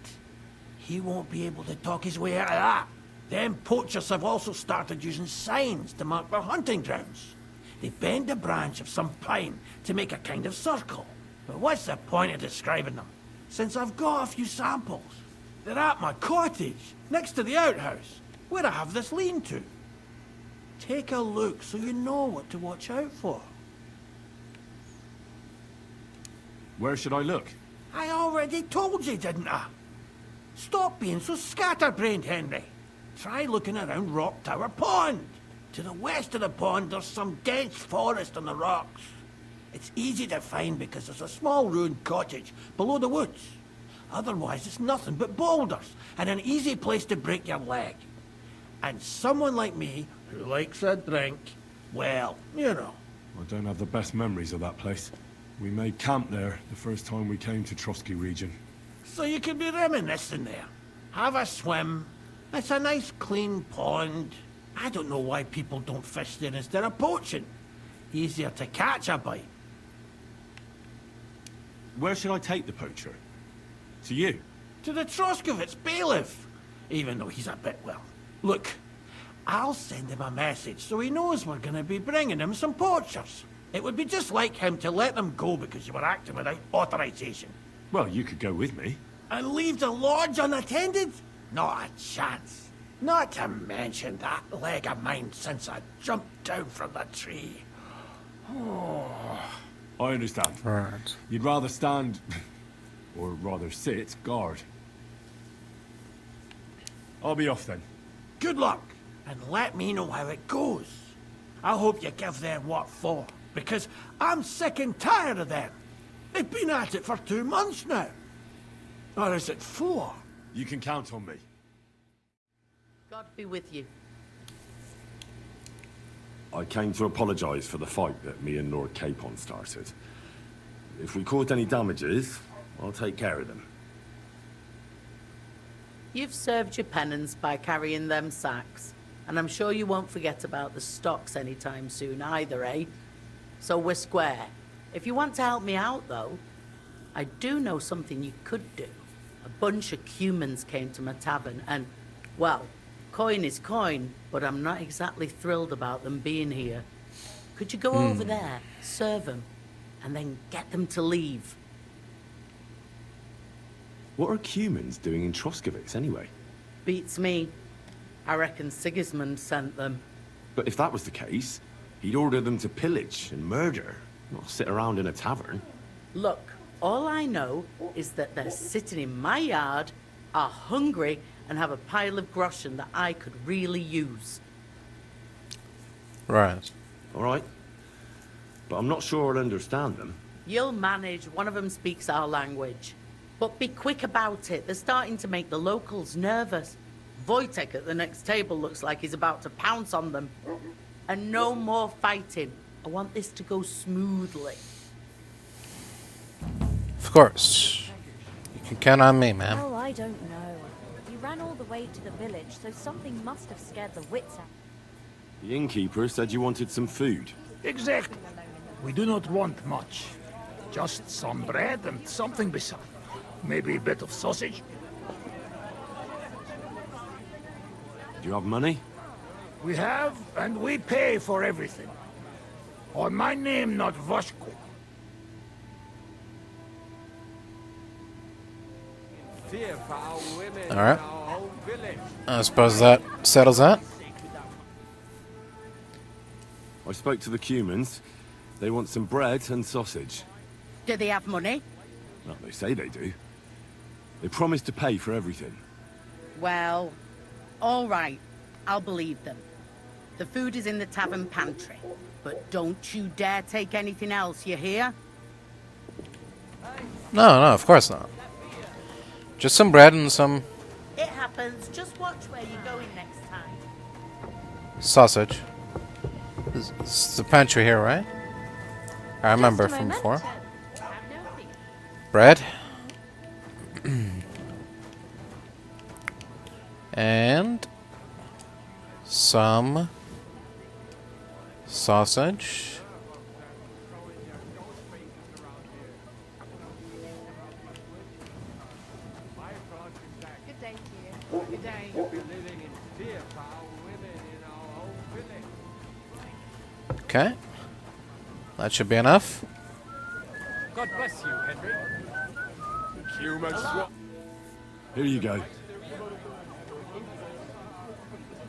He won't be able to talk his way out of that. Them poachers have also started using signs to mark their hunting grounds. They bend a branch of some pine to make a kind of circle. But what's the point of describing them, since I've got a few samples? They're at my cottage, next to the outhouse, where I have this lean-to. Take a look so you know what to watch out for. Where should I look? I already told you, didn't I? Stop being so scatterbrained, Henry. Try looking around Rock Tower Pond. To the west of the pond, there's some dense forest on the rocks. It's easy to find because there's a small ruined cottage below the woods. Otherwise, it's nothing but boulders and an easy place to break your leg. And someone like me, who likes a drink, well, you know. I don't have the best memories of that place. We made camp there the first time we came to Trotsky region. So you can be reminiscing there. Have a swim. It's a nice clean pond. I don't know why people don't fish there instead of poaching. Easier to catch a bite. Where should I take the poacher? To you? To the Troskovitz bailiff. Even though he's a bit, well... Look, I'll send him a message so he knows we're going to be bringing him some poachers. It would be just like him to let them go because you were acting without authorization. Well, you could go with me. And leave the lodge unattended? Not a chance. Not to mention that leg of mine since I jumped down from the tree. Oh. I understand. Right. You'd rather stand, or rather sit, guard. I'll be off then. Good luck, and let me know how it goes. I hope you give them what for, because I'm sick and tired of them. They've been at it for 2 months now. Or is it 4? You can count on me. God be with you. I came to apologise for the fight that me and Lord Capon started. If we caused any damages, I'll take care of them. You've served your penance by carrying them sacks, and I'm sure you won't forget about the stocks anytime soon either, eh? So we're square. If you want to help me out, though, I do know something you could do. A bunch of humans came to my tavern, and, well, coin is coin, but I'm not exactly thrilled about them being here. Could you go over there, serve them, and then get them to leave? What are humans doing in Troskovitz, anyway? Beats me. I reckon Sigismund sent them. But if that was the case, he'd order them to pillage and murder, not sit around in a tavern. Look, all I know is that they're sitting in my yard, are hungry, and have a pile of groschen that I could really use. Right. All right. But I'm not sure I'll understand them. You'll manage. One of them speaks our language. But be quick about it. They're starting to make the locals nervous. Wojtek at the next table looks like he's about to pounce on them. And no more fighting. I want this to go smoothly. Of course. You can count on me, ma'am. Oh, I don't know. You ran all the way to the village, so something must have scared the wits out. The innkeeper said you wanted some food. Exactly. We do not want much. Just some bread and something beside. Maybe a bit of sausage. Do you have money? We have, and we pay for everything. On my name, not Vashko. Alright. I suppose that settles that. I spoke to the Cumans. They want some bread and sausage. Do they have money? Well, they say they do. They promised to pay for everything. Well, all right. I'll believe them. The food is in the tavern pantry. But don't you dare take anything else, you hear? No, no, of course not. Just some bread and some It happens. Just watch where you're going next time. sausage. This is the pantry here, right? I remember from before. Bread. And some sausage. Good day to you. Good day. Okay. That should be enough. God bless you, Henry. Here you go.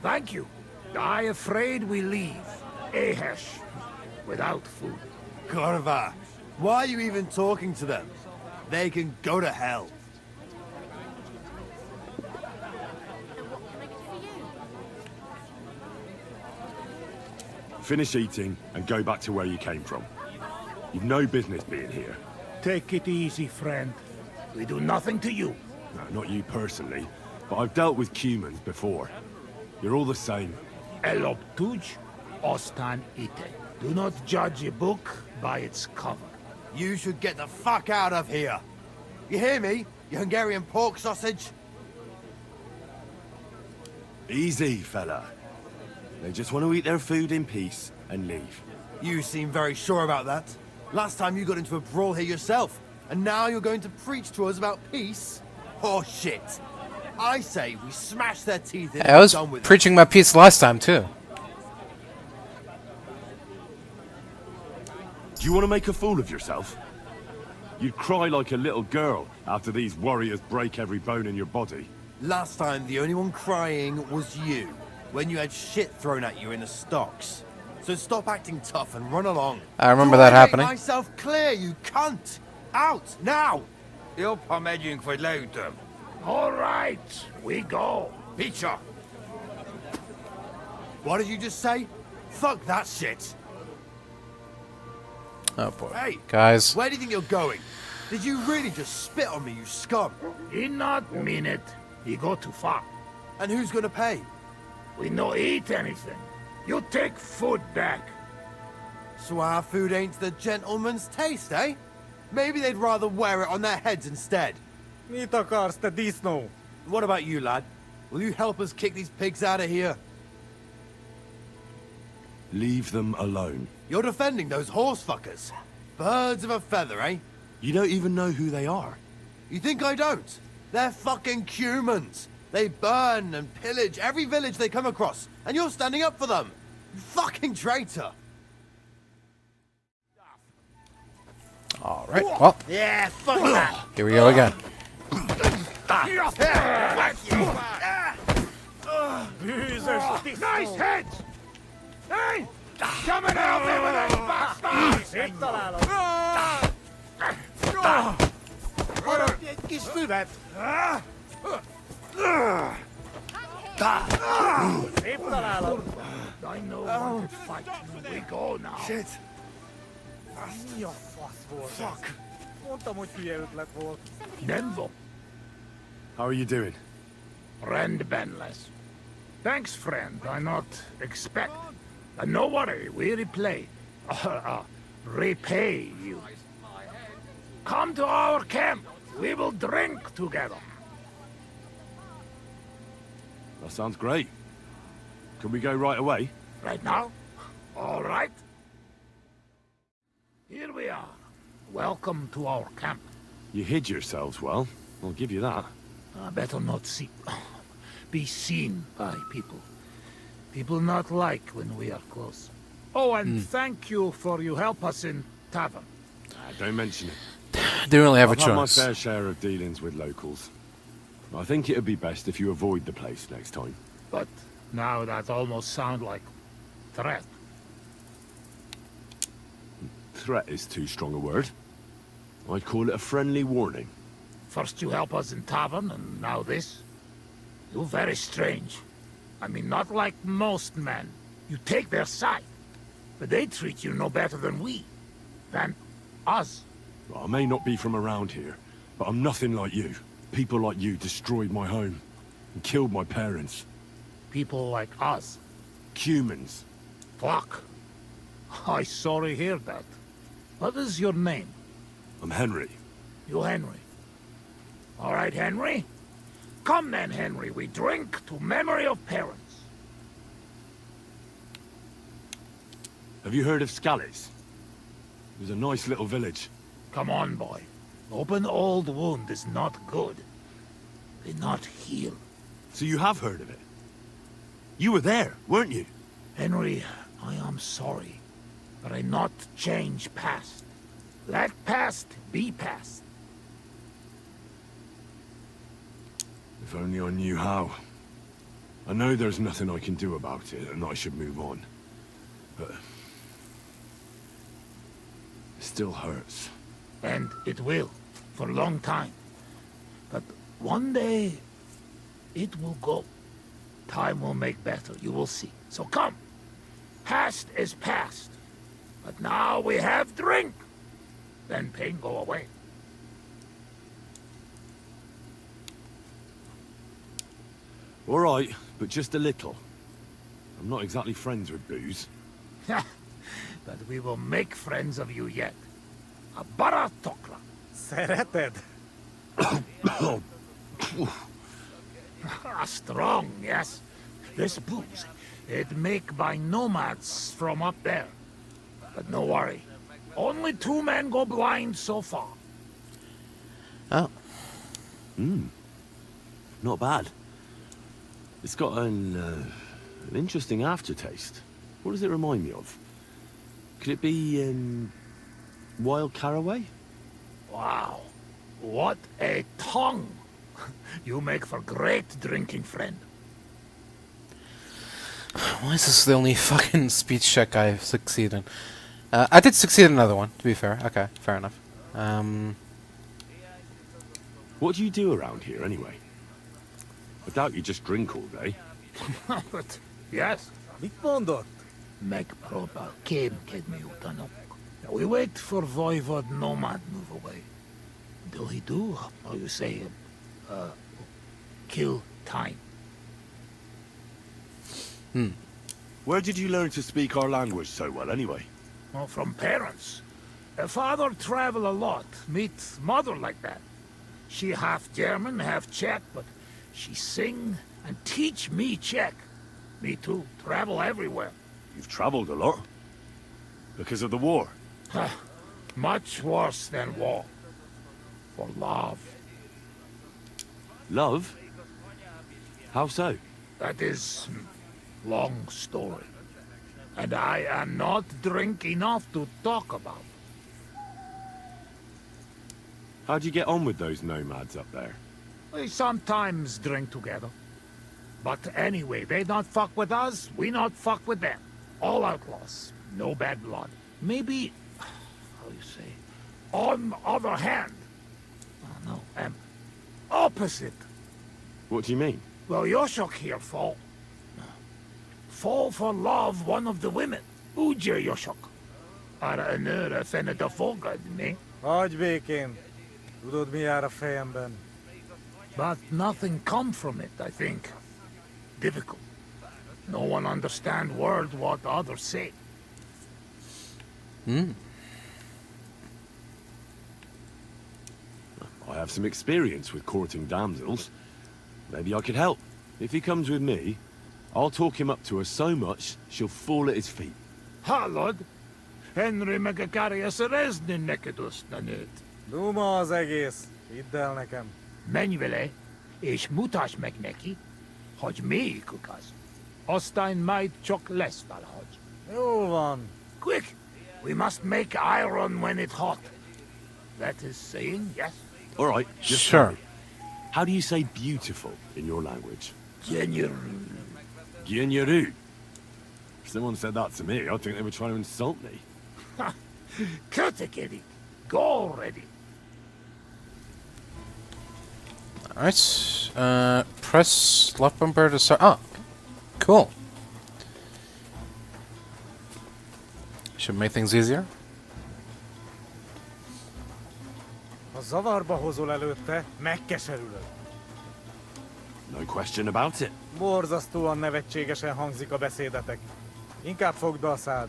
Thank you. I afraid we leave. Ahesh. Without food. Corva, why are you even talking to them? They can go to hell. Finish eating and go back to where you came from. You've no business being here. Take it easy, friend. We do nothing to you. No, not you personally, but I've dealt with humans before. You're all the same. El obtuj, ostan ite. Do not judge a book by its cover. You should get the fuck out of here. You hear me, you Hungarian pork sausage? Easy, fella. They just want to eat their food in peace and leave. You seem very sure about that. Last time you got into a brawl here yourself, and now you're going to preach to us about peace? Oh shit. I say we smash their teeth in Hey, I was and done with preaching my piece last time, too. Do you want to make a fool of yourself? You'd cry like a little girl after these warriors break every bone in your body. Last time, the only one crying was you, when you had shit thrown at you in the stocks. So stop acting tough and run along. I remember Do that I make happening. myself clear, you cunt! Out, now! All right, we go. Picture! What did you just say? Fuck that shit! Oh boy. Hey, Guys. where do you think you're going? Did you really just spit on me, you scum? He not mean it. He go too far. And who's gonna pay? We no eat anything. You take food back. So our food ain't the gentleman's taste, eh? Maybe they'd rather wear it on their heads instead. What about you, lad? Will you help us kick these pigs out of here? Leave them alone. You're defending those horse fuckers. Birds of a feather, eh? You don't even know who they are. You think I don't? They're fucking humans. They burn and pillage every village they come across, and you're standing up for them. You fucking traitor. All right. Well, Yeah, fuck that. here we go again. Nice heads! Hey! Come and help me with those bastards! Get through that. I know when to fight. We go now. Shit. Fuck. Denvo. How are you doing? Friend Benless. Thanks, friend. I not expect. No worry, we repay you. Come to our camp. We will drink together. That sounds great. Can we go right away? Right now? All right. Here we are. Welcome to our camp. You hid yourselves well. I'll give you that. Better not be seen by people. People not like when we are close. Oh, and thank you for you help us in tavern. Don't mention it. Didn't really have a I've had my choice. fair share of dealings with locals. I think it'd be best if you avoid the place next time. But now that almost sound like threat. Threat is too strong a word. I'd call it a friendly warning. First you help us in tavern, and now this? You're very strange. I mean, not like most men. You take their side. But they treat you no better than we. Than us. Well, I may not be from around here, but I'm nothing like you. People like you destroyed my home and killed my parents. People like us. Humans. Fuck. I sorry hear that. What is your name? I'm Henry. You Henry. All right, Henry. Come then, Henry. We drink to memory of parents. Have you heard of Scallies? It was a nice little village. Come on, boy. Open old wound is not good. They not heal. So you have heard of it? You were there, weren't you? Henry, I am sorry, but I not change past. Let past be past. If only I knew how. I know there's nothing I can do about it, and I should move on. But... it still hurts. And it will, for a long time. But one day, it will go. Time will make better, you will see. So come. Past is past. But now we have drink. then pain go away. All right, but just a little. I'm not exactly friends with booze. But we will make friends of you yet. A baratokra. Szereted? Strong, yes. This booze, it make by nomads from up there. But no worry. Only 2 men go blind so far. Oh. Not bad. It's got an interesting aftertaste. What does it remind me of? Could it be, wild caraway? Wow. What a tongue. You make for great drinking friend. Why is this the only fucking speech check I've succeeded? I did succeed in another one, to be fair. Okay, fair enough. What do you do around here, anyway? I doubt you just drink all day. But, yes. Mit mondott? Megpróbál kémkedni utánuk. We wait for Voivod Nomad move away. Do he do, how you say, kill time? Where did you learn to speak our language so well, anyway? Well, from parents. Father travel a lot, meet mother like that. She half German, half Czech, but she sing and teach me Czech. Me too, travel everywhere. You've traveled a lot. Because of the war. Much worse than war. For love. Love? How so? That is long story. And I am not drink enough to talk about. How'd you get on with those nomads up there? We sometimes drink together. But anyway, they not fuck with us, we not fuck with them. All outlaws, no bad blood. Maybe, how you say, on other hand. Oh no, opposite. What do you mean? Well, Yoshok here fall. Fall for love one of the women. Ugye Yoshok. Arra a nőre fenete fogadni. Hagyj békén. Tudod, mi jár a fejemben. But nothing come from it, I think. Difficult. No one understand word what others say. I have some experience with courting damsels. Maybe I could help. If he comes with me, I'll talk him up to her so much, she'll fall at his feet. Ha, Lord. Henry megakarja szerezni neked azt a nőt. Duma az egész. Hidd el nekem. Menj vele, és mutasd meg neki, hogy melyikük az. Aztán majd csak lesz valahogy. Jól van. Quick! We must make iron when it's hot. That is saying, yes? All right, just sure. tell me, how do you say beautiful in your language? Genyeru. Genyeru. If someone said that to me, I'd think they were trying to insult me. Kötekedik. Go already. Alright. Press left bumper to start. Oh, cool. Should make things easier. Ha zavarba hozol előtte, megkeserülöd. No question about it. Borzasztóan nevetségesen hangzik a beszédetek. Inkább fogd be a szád.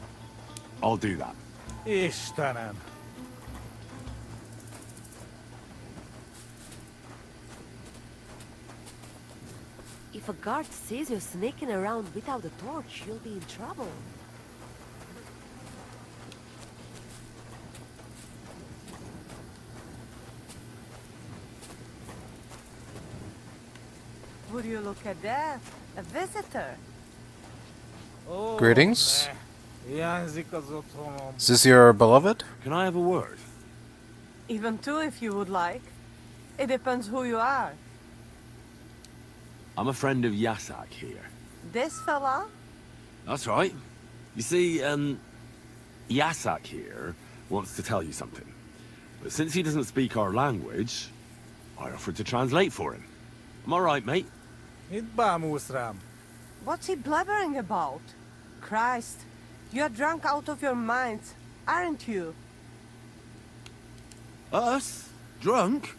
I'll do that. Istenem! If a guard sees you sneaking around without a torch, you'll be in trouble. Would you look at that? A visitor. Oh, Greetings. hiányzik az otthonom. Is this your beloved? Can I have a word? Even two if you would like. It depends who you are. I'm a friend of Yasak here. This fella? That's right. You see, Yasak here wants to tell you something. But since he doesn't speak our language, I offered to translate for him. Am I right, mate? Mit bámulsz rám? What's he blabbering about? Christ, you're drunk out of your minds, aren't you? Us? Drunk?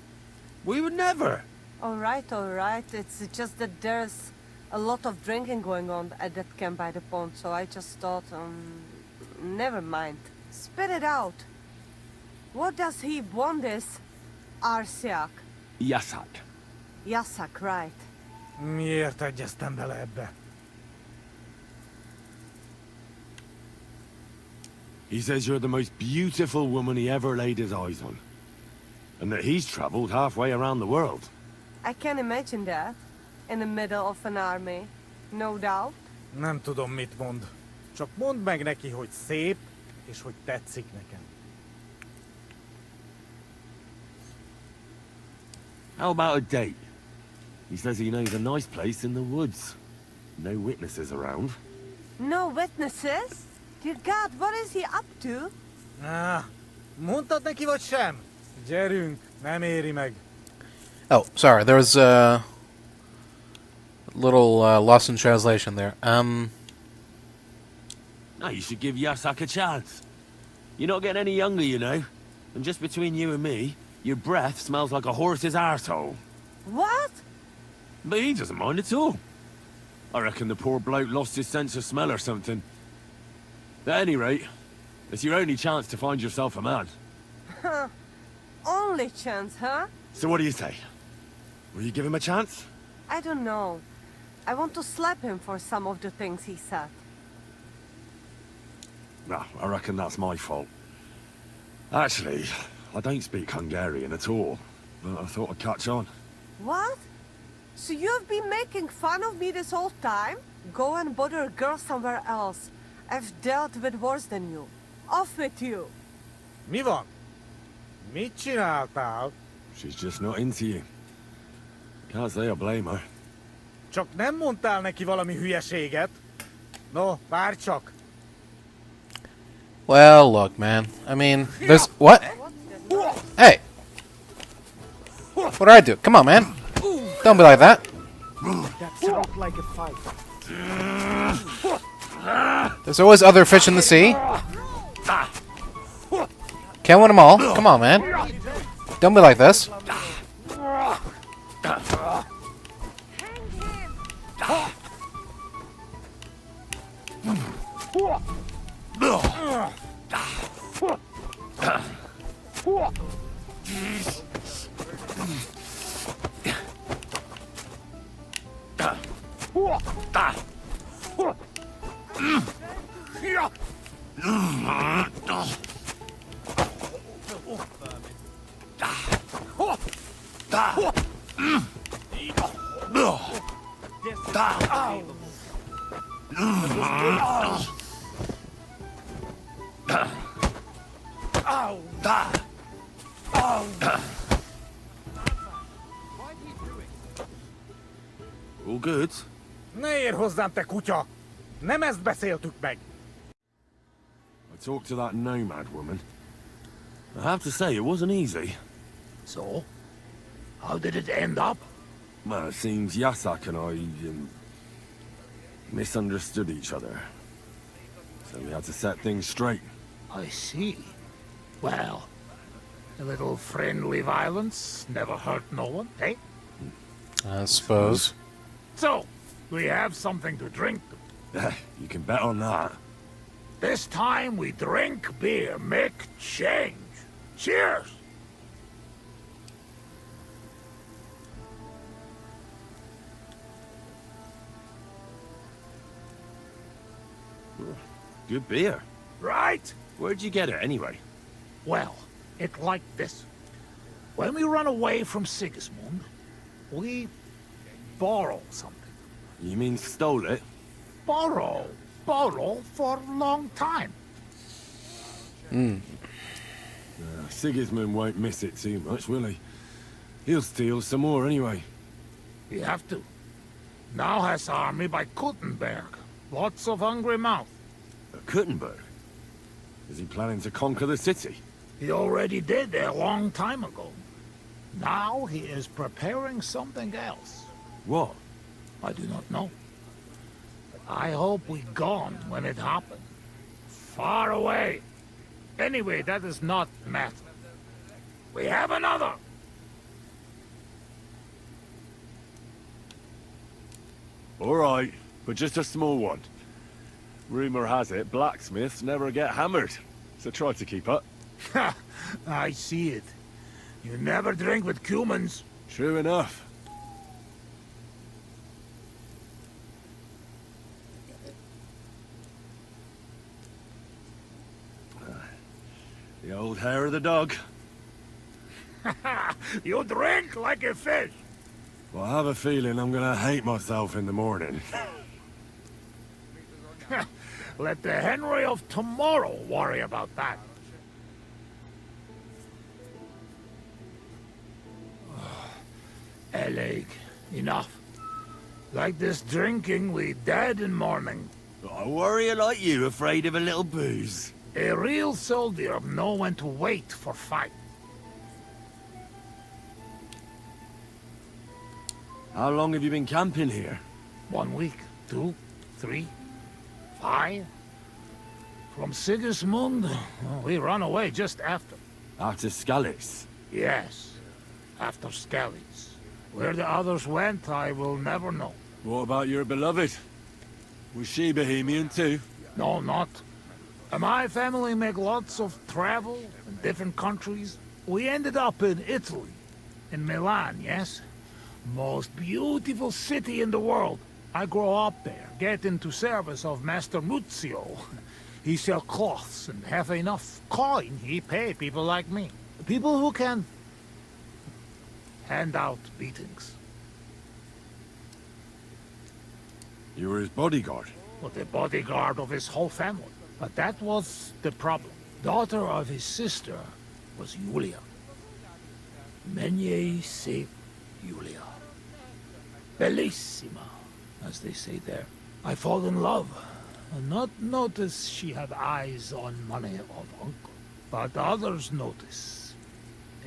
We would never. All right. It's just that there's a lot of drinking going on at that camp by the pond, so I just thought, never mind. Spit it out. What does he want this Arsiak? Yasak. Yasak, right. Miért egyeztem bele ebbe? He says you're the most beautiful woman he ever laid his eyes on. And that he's traveled halfway around the world. I can imagine that. In the middle of an army. No doubt. Nem tudom, mit mond. Csak mondd meg neki, hogy szép, és hogy tetszik nekem. How about a date? He says he knows a nice place in the woods. No witnesses around. No witnesses? Dear God, what is he up to? Mondtad neki, vagy sem? Gyerünk, nem éri meg. Oh, sorry, there was a little lost in translation there. No, you should give Yasak a chance. You're not getting any younger, you know. And just between you and me, your breath smells like a horse's arsehole. What? But he doesn't mind at all. I reckon the poor bloke lost his sense of smell or something. At any rate, it's your only chance to find yourself a man. Only chance, huh? So what do you say? Will you give him a chance? I don't know. I want to slap him for some of the things he said. No, I reckon that's my fault. Actually, I don't speak Hungarian at all, but I thought I'd catch on. What? So you've been making fun of me this whole time? Go and bother a girl somewhere else. I've dealt with worse than you. Off with you. Mi van? Mit csináltál? She's just not into you. Can't say I blame her. Csak nem mondtál neki valami hülyeséget? No, várj csak. Well, look, man. I mean, there's... What? Hey! What did I do? Come on, man. Don't be like that. That sounds like a fight. There's always other fish in the sea. Can't win them all. Come on, man. Don't be like this. All good? Ne ér hozzám, te kutya! Nem ezt beszéltük meg! I talked to that nomad woman. I have to say, it wasn't easy. So? How did it end up? Well, it seems Yasak and I misunderstood each other. So we had to set things straight. I see. Well, a little friendly violence never hurt no one, eh? I suppose. So, we have something to drink. You can bet on that. This time we drink beer, make change. Cheers! Good beer. Right? Where'd you get it, anyway? Well, it's like this. When we run away from Sigismund, we borrow something. You mean stole it? Borrow for a long time. Sigismund won't miss it too much, will he? He'll steal some more anyway. We have to. Now has army by Kuttenberg. Lots of hungry mouth. Kuttenberg? Is he planning to conquer the city? He already did a long time ago. Now he is preparing something else. What? I do not know. But I hope we gone when it happened. Far away. Anyway, that is not matter. We have another! All right, but just a small one. Rumor has it blacksmiths never get hammered, so try to keep up. Ha! I see it. You never drink with humans. True enough. The old hair of the dog. You drink like a fish. Well, I have a feeling I'm gonna hate myself in the morning. Let the Henry of tomorrow worry about that. Eleg, enough. Like this drinking, we dead in morning. A warrior like you afraid of a little booze? A real soldier know when to wait for fight. How long have you been camping here? 1 week, 2, 3, 5. From Sigismund, we run away just after. After Scalix? Yes, after Scalix. Where the others went, I will never know. What about your beloved? Was she Bohemian too? No, not. My family make lots of travel in different countries. We ended up in Italy. In Milan, yes? Most beautiful city in the world. I grow up there, get into service of Master Muzio. He sell cloths and have enough coin he pay people like me. People who can hand out beatings. You were his bodyguard? Well, the bodyguard of his whole family. But that was the problem. Daughter of his sister was Julia. Menier se Julia. Bellissima, as they say there. I fall in love. And not notice she had eyes on money of uncle. But others notice.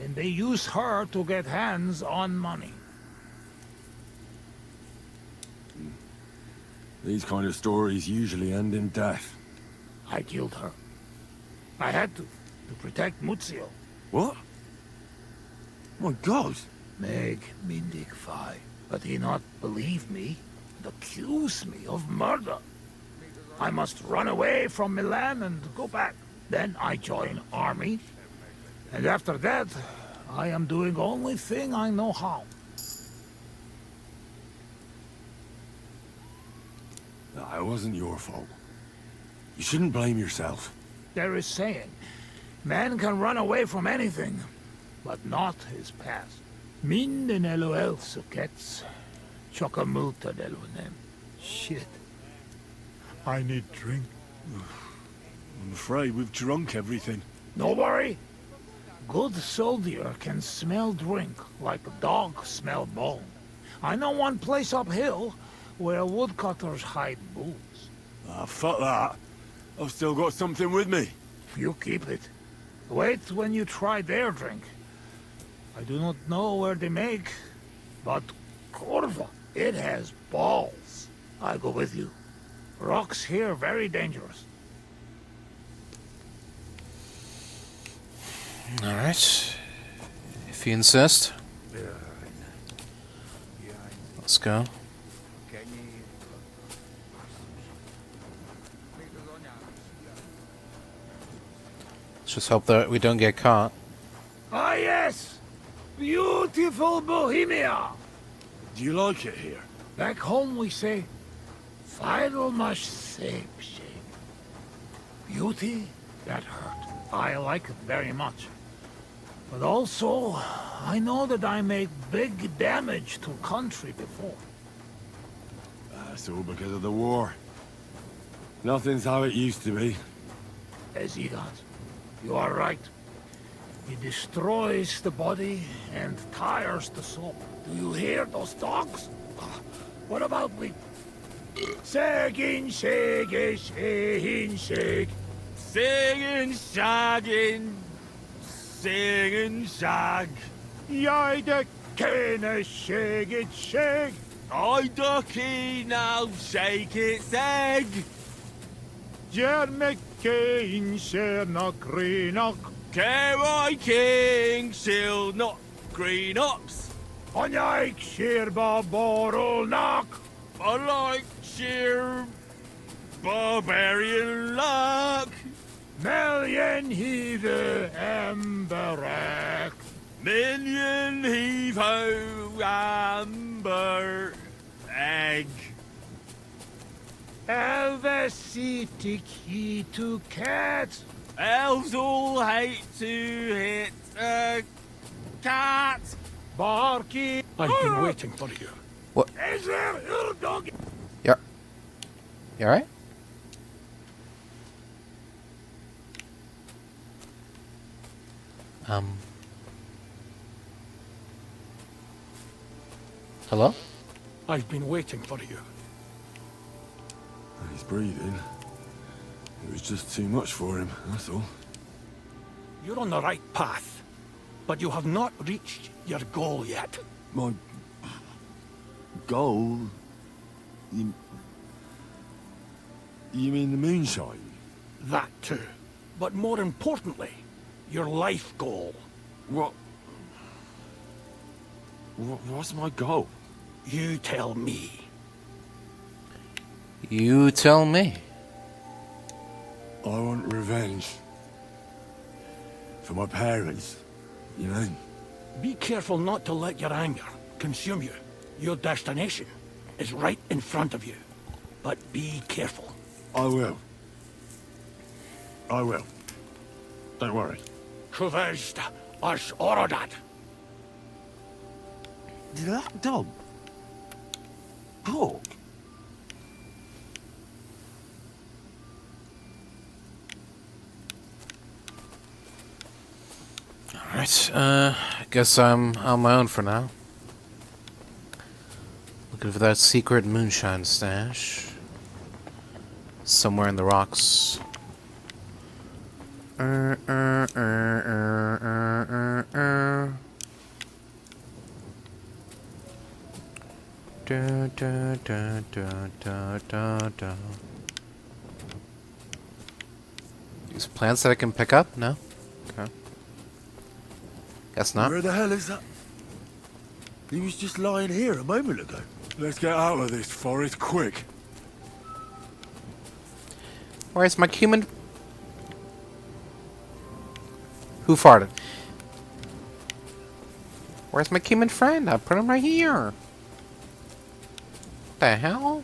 And they use her to get hands on money. These kind of stories usually end in death. I killed her. I had to protect Muzio. What? My God! Meg Mindig Fi. But he not believe me and accuse me of murder. I must run away from Milan and go back. Then I join army. And after that, I am doing only thing I know how. No, it wasn't your fault. You shouldn't blame yourself. There is saying, man can run away from anything, but not his past. Min en LOL sukkets, chokamulta delunem. Shit. I need drink. I'm afraid we've drunk everything. No worry. Good soldier can smell drink like a dog smell bone. I know one place uphill where woodcutters hide booze. Ah, fuck that. I've still got something with me. You keep it. Wait when you try their drink. I do not know where they make, but Corva, it has balls. I go with you. Rocks here very dangerous. Alright. If you insist. Let's go. Let's just hope that we don't get caught. Ah yes! Beautiful Bohemia! Do you like it here? Back home we say, Final much same shame. Beauty, that hurt. I like it very much. But also, I know that I make big damage to country before. That's all because of the war. Nothing's how it used to be. Ezigat, you are right. It destroys the body and tires the soul. Do you hear those dogs? What about we... Sagin, shaggy, shaggin, shag. Singing, shagging, singing, shag. Yida kena shag it, shag. I ducky now, shake its egg. Jermekkein shernak renok. Care I king, shield not green ox. On like sheer barbarol knock. I like sheer barbarian luck. Million heave emberek. Million heave ho amber egg. Elvesity key to cats. Elves all hate to hit a cat. Barky. I've been waiting for you. What? Is there your dog? Yeah. You alright? Hello? I've been waiting for you. He's breathing. It was just too much for him, that's all. You're on the right path, but you have not reached your goal yet. My goal? You mean the moonshine? That too. But more importantly, your life goal. What's my goal? You tell me. You tell me. I want revenge. For my parents, you know? Be careful not to let your anger consume you. Your destination is right in front of you. But be careful. I will. I will. Don't worry. Troubadours us Orodat. Did that dog talk? Alright, I guess I'm on my own for now. Looking for that secret moonshine stash. Somewhere in the rocks. These plants that I can pick up? No? Okay. Guess not. Where the hell is that? He was just lying here a moment ago. Let's get out of this forest quick. Where's my human? Who farted? Where's my human friend? I put him right here. What the hell?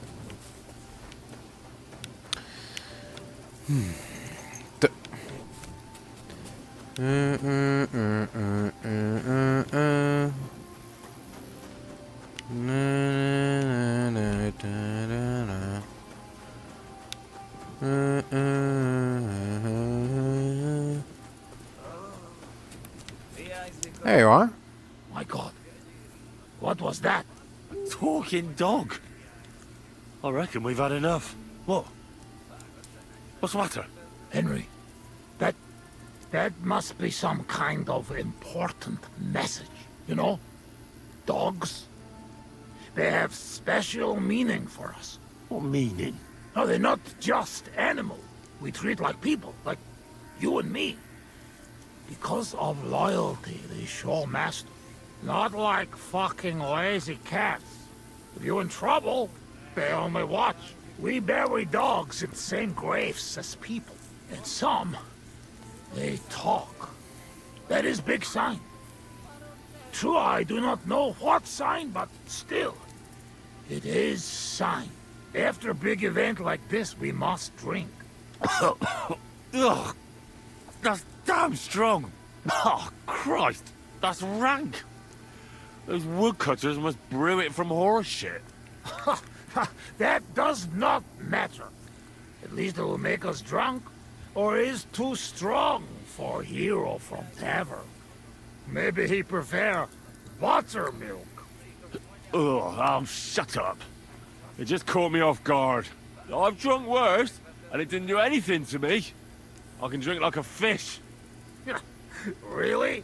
There you are. My God. What was that? Talking dog. I reckon we've had enough. What? What's the matter? Henry, that must be some kind of important message, you know? Dogs, they have special meaning for us. What meaning? No, they're not just animals. We treat like people, like you and me. Because of loyalty they show master. Not like fucking lazy cats. If you're in trouble, they only watch. We bury dogs in the same graves as people. And some, they talk. That is big sign. True, I do not know what sign, but still, it is sign. After a big event like this, we must drink. Ugh, that's damn strong. Oh, Christ, that's rank. Those woodcutters must brew it from horse shit. That does not matter. At least it will make us drunk, or is too strong for a hero from tavern. Maybe he prefer buttermilk. Oh, shut up. It just caught me off guard. I've drunk worse, and it didn't do anything to me. I can drink like a fish. Really?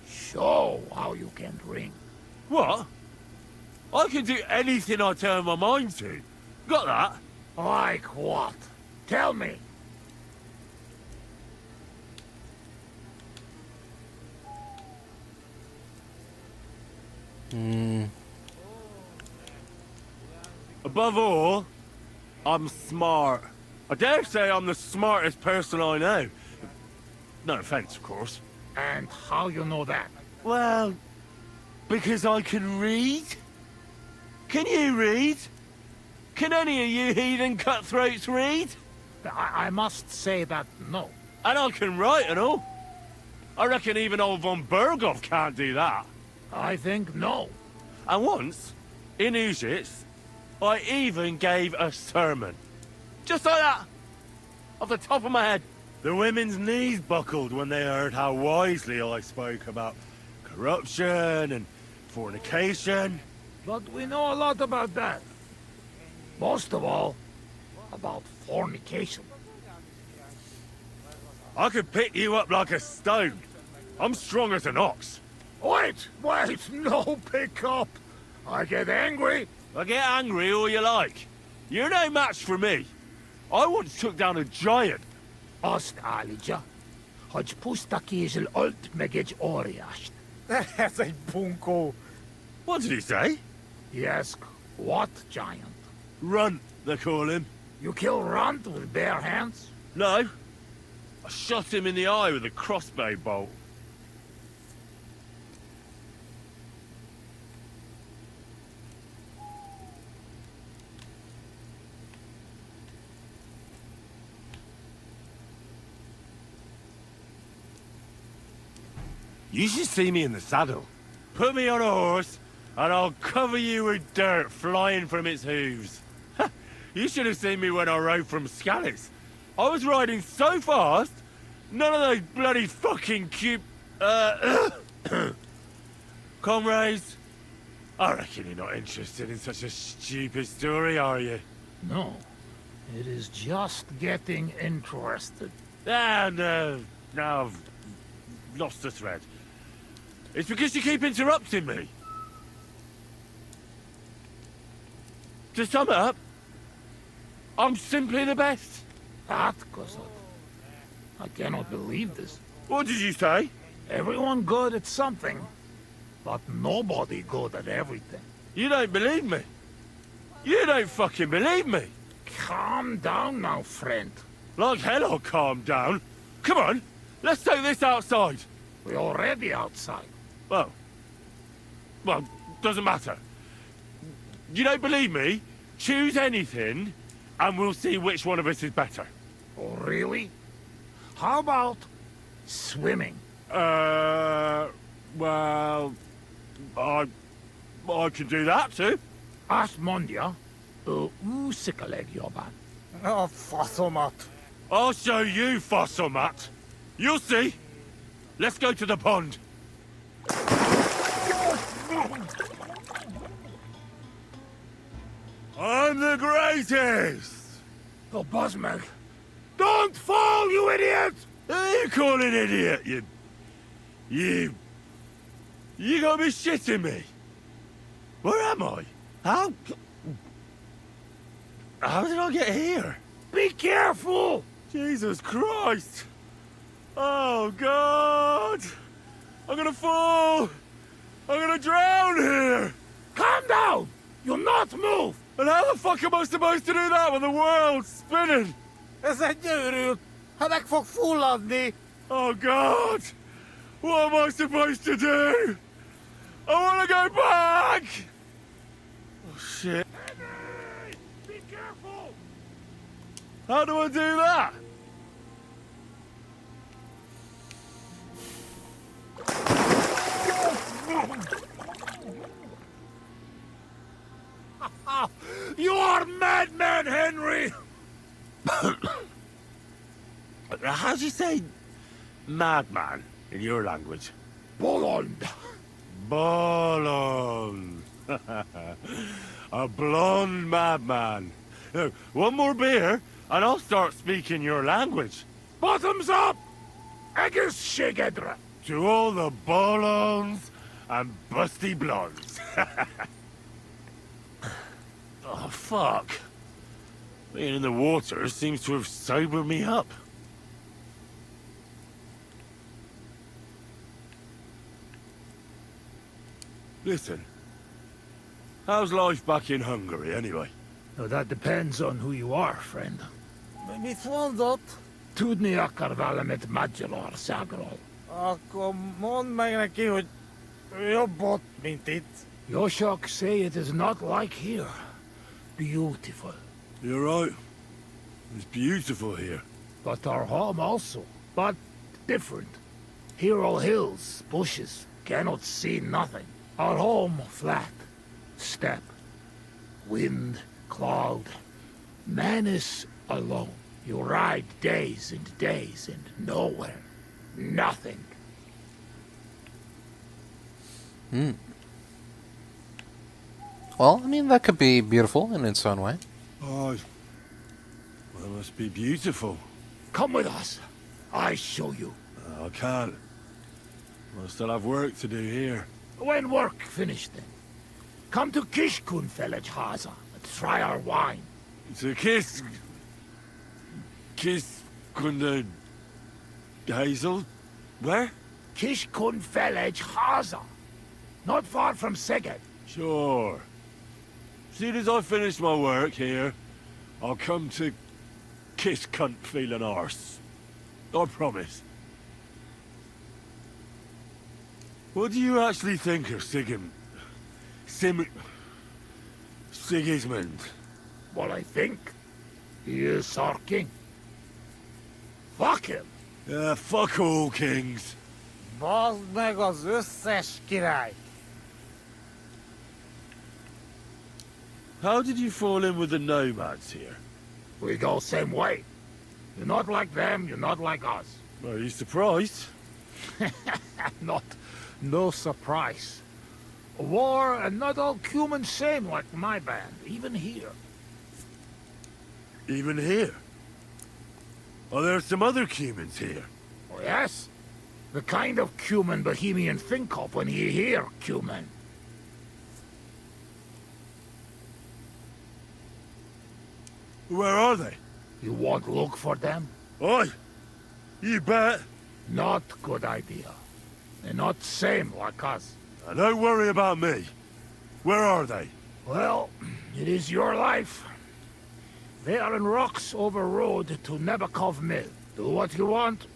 Show how you can drink. What? I can do anything I turn my mind to. Got that? Like what? Tell me. Above all, I'm smart. I dare say I'm the smartest person I know. No offense, of course. And how you know that? Well, because I can read. Can you read? Can any of you heathen cutthroats read? I must say that no. And I can write and all. I reckon even old von Berghoff can't do that. I think no. And once, in Ujits, I even gave a sermon. Just like that. Off the top of my head. The women's knees buckled when they heard how wisely I spoke about corruption and fornication. But we know a lot about that. Most of all, about fornication. I could pick you up like a stone. I'm strong as an ox. Wait, no pick up. I get angry. I get angry all you like. You're no match for me. I once took down a giant. Azt állítja, hogy puszta kézzel ölt meg egy óriást. Ez egy bunkó. What did he say? He asked, what giant? Runt, they call him. You kill Runt with bare hands? No. I shot him in the eye with a crossbow bolt. You should see me in the saddle. Put me on a horse, and I'll cover you with dirt flying from its hooves. You should have seen me when I rode from Scallis. I was riding so fast, none of those bloody fucking comrades. I reckon you're not interested in such a stupid story, are you? No. It is just getting interested. And now I've lost the thread. It's because you keep interrupting me. To sum it up, I'm simply the best. That, Kozot. I cannot believe this. What did you say? Everyone good at something, but nobody good at everything. You don't believe me. You don't fucking believe me. Calm down now, friend. Like hell I'll calm down. Come on, let's take this outside. We're already outside. Well, doesn't matter. You don't believe me? Choose anything, and we'll see which one of us is better. Oh, really? How about swimming? Well, I can do that too. Azt mondja, úszikaleg jobban. A faszomat. I'll show you, Fossilmat. You'll see. Let's go to the pond. I'm the greatest! Oh, Bosmag. Don't fall, you idiot! Who are you calling idiot, You gotta be shitting me. Where am I? How did I get here? Be careful! Jesus Christ! Oh, God! I'm gonna fall! I'm gonna drown here! Calm down! You'll not move! And how the fuck am I supposed to do that when the world's spinning? Ez egy őrült! Ha meg fog fulladni! Oh, God! What am I supposed to do? I wanna go back! Oh, shit. Henry! Be careful! How do I do that? You are madman, Henry! How do you say madman in your language? Bolond. Bolond. A blonde madman. Now, one more beer, and I'll start speaking your language. Bottoms up! Agus Shigedra. To all the bolons and busty blondes. Oh, fuck. Being in the water seems to have sobered me up. Listen, How's life back in Hungary, anyway? Now, that depends on who you are, friend. Mit mondott? Tudni akar valamit Magyarországról. Akkor mondd meg neki, hogy jobb ott, mint itt. Yoshok say it is not like here. Beautiful. You're right. It's beautiful here. But our home also. But different. Here all hills, bushes, cannot see nothing. Our home flat. Steppe. Wind, cloud. Man is alone. You ride days and days and nowhere. Nothing. Well, I mean, that could be beautiful in its own way. Oh, well, it must be beautiful. Come with us. I show you. I can't. I still have work to do here. When work finished then, come to Kishkun village, Haza, and try our wine. It's a kiss... Kiss... Kunda... Hazel? Where? Kishkun village, Haza. Not far from Szeged. Sure. Soon as I finish my work here, I'll come to kiss cunt feeling arse. I promise. What do you actually think of Sigismund? Well, I think he is our king. Fuck him. Fuck all kings. Bazd meg az összes király. How did you fall in with the nomads here? We go same way. You're not like them, you're not like us. Are you surprised? No surprise. War and not all humans same like my band, even here. Even here? Are there some other humans here? Oh, yes. The kind of human Bohemian think of when you hear human. Where are they? You won't look for them? Oi! You bet! Not good idea. They're not same like us. Now don't worry about me. Where are they? Well, it is your life. They are in rocks over road to Nebakov Mill. Do what you want.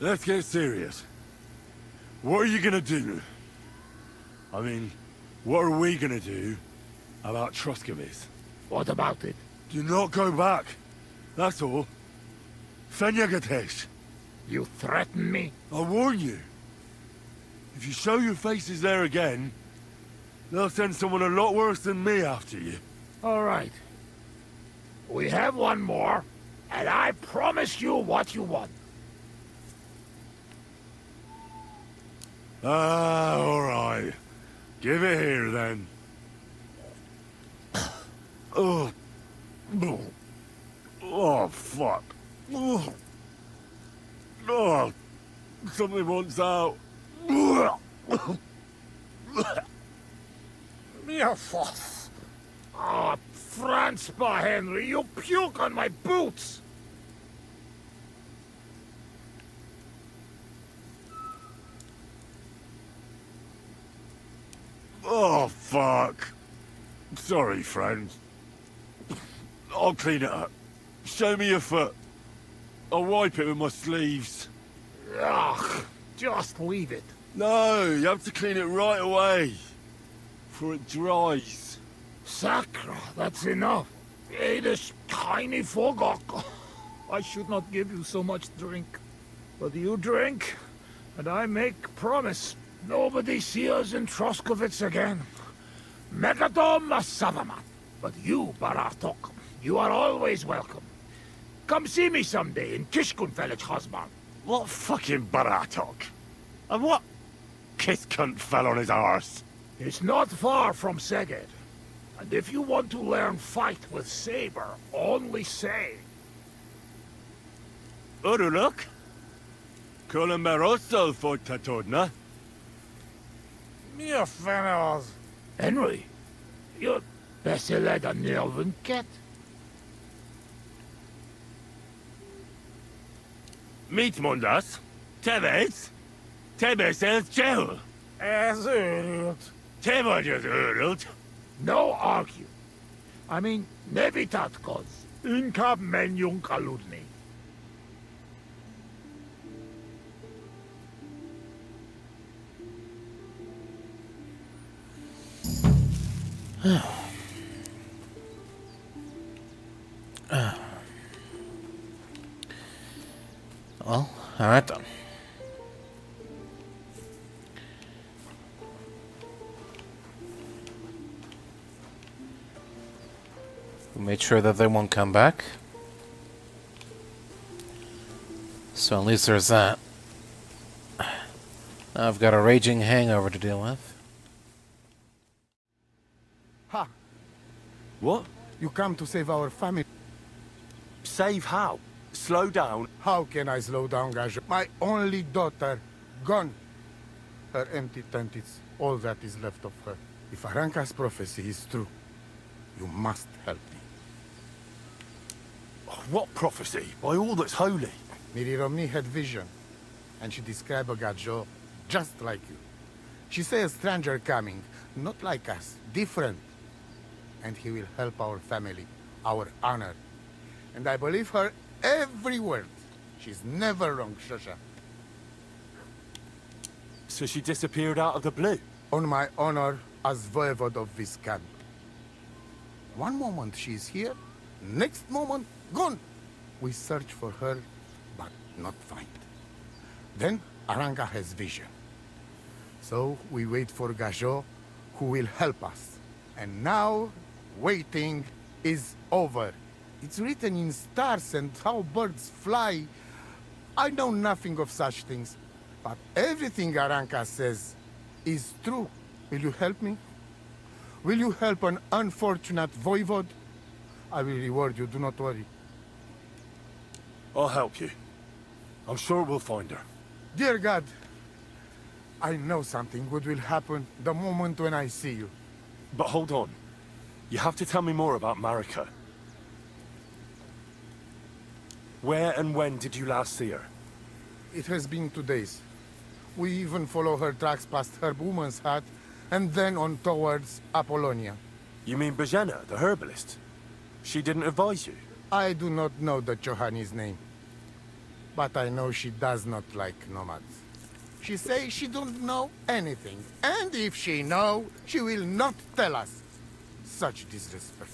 Let's get serious. What are you gonna do? I mean, what are we gonna do about Troskovitz? What about it? Do not go back. That's all. Fenyagatesh. You threaten me? I warn you. If you show your faces there again, they'll send someone a lot worse than me after you. All right. We have one more, and I promise you what you want. All right. Give it here, then. Oh. Oh, fuck. Oh. Something wants out. Mirfos. Ah, Franzpa, Henry, you puke on my boots. Oh, fuck. Sorry, friend. I'll clean it up. Show me your foot. I'll wipe it with my sleeves. Ugh, just leave it. No, you have to clean it right away. Before it dries. Sakra, that's enough. Hey, this tiny fogok. I should not give you so much drink. But you drink, and I make promise. Nobody see us in Troskovitz again. Megadom Savamat. But you, Baratok, you are always welcome. Come see me someday in Kishkun village, Hosman. What fucking Baratok? And what kiss cunt fell on his arse? It's not far from Szeged. And if you want to learn fight with saber, only say. Uruluk? Kolomeroso for Tatodna? Mi a fene az? Henry, you're beszéled a nyelvünket? Mit mondasz? Tebes? Tebes ez csehül. Ez őrült. Te vagy az őrült. No argue. I mean, ne vitatkozz. Inkább menjünk aludni. Well, alright then. We made sure that they won't come back. So at least there's that. Now I've got a raging hangover to deal with. Ha! What? You come to save our family. Save how? Slow down. How can I slow down, Gaj? My only daughter, gone. Her empty tent is all that is left of her. If Aranka's prophecy is true, you must help me. What prophecy? By all that's holy. Miri Romney had vision, and she described a Gajo just like you. She said a stranger coming, not like us, different. And he will help our family, our honor. And I believe her every word. She's never wrong, Shosha. So she disappeared out of the blue? On my honor as voivode of this camp. One moment she's here, next moment gone. We search for her, but not find. Then Aranka has vision. So we wait for Gajo, who will help us. And now, waiting is over. It's written in stars and how birds fly. I know nothing of such things, but everything Aranka says is true. Will you help me? Will you help an unfortunate voivode? I will reward you, do not worry. I'll help you. I'm sure we'll find her. Dear God, I know something good will happen the moment when I see you. But hold on. You have to tell me more about Marika. Where and when did you last see her? It has been 2 days. We even follow her tracks past her woman's hut, and then on towards Apollonia. You mean Bajena, the herbalist? She didn't advise you? I do not know the Johani's name. But I know she does not like nomads. She says she don't know anything. And if she know, she will not tell us. Such disrespect.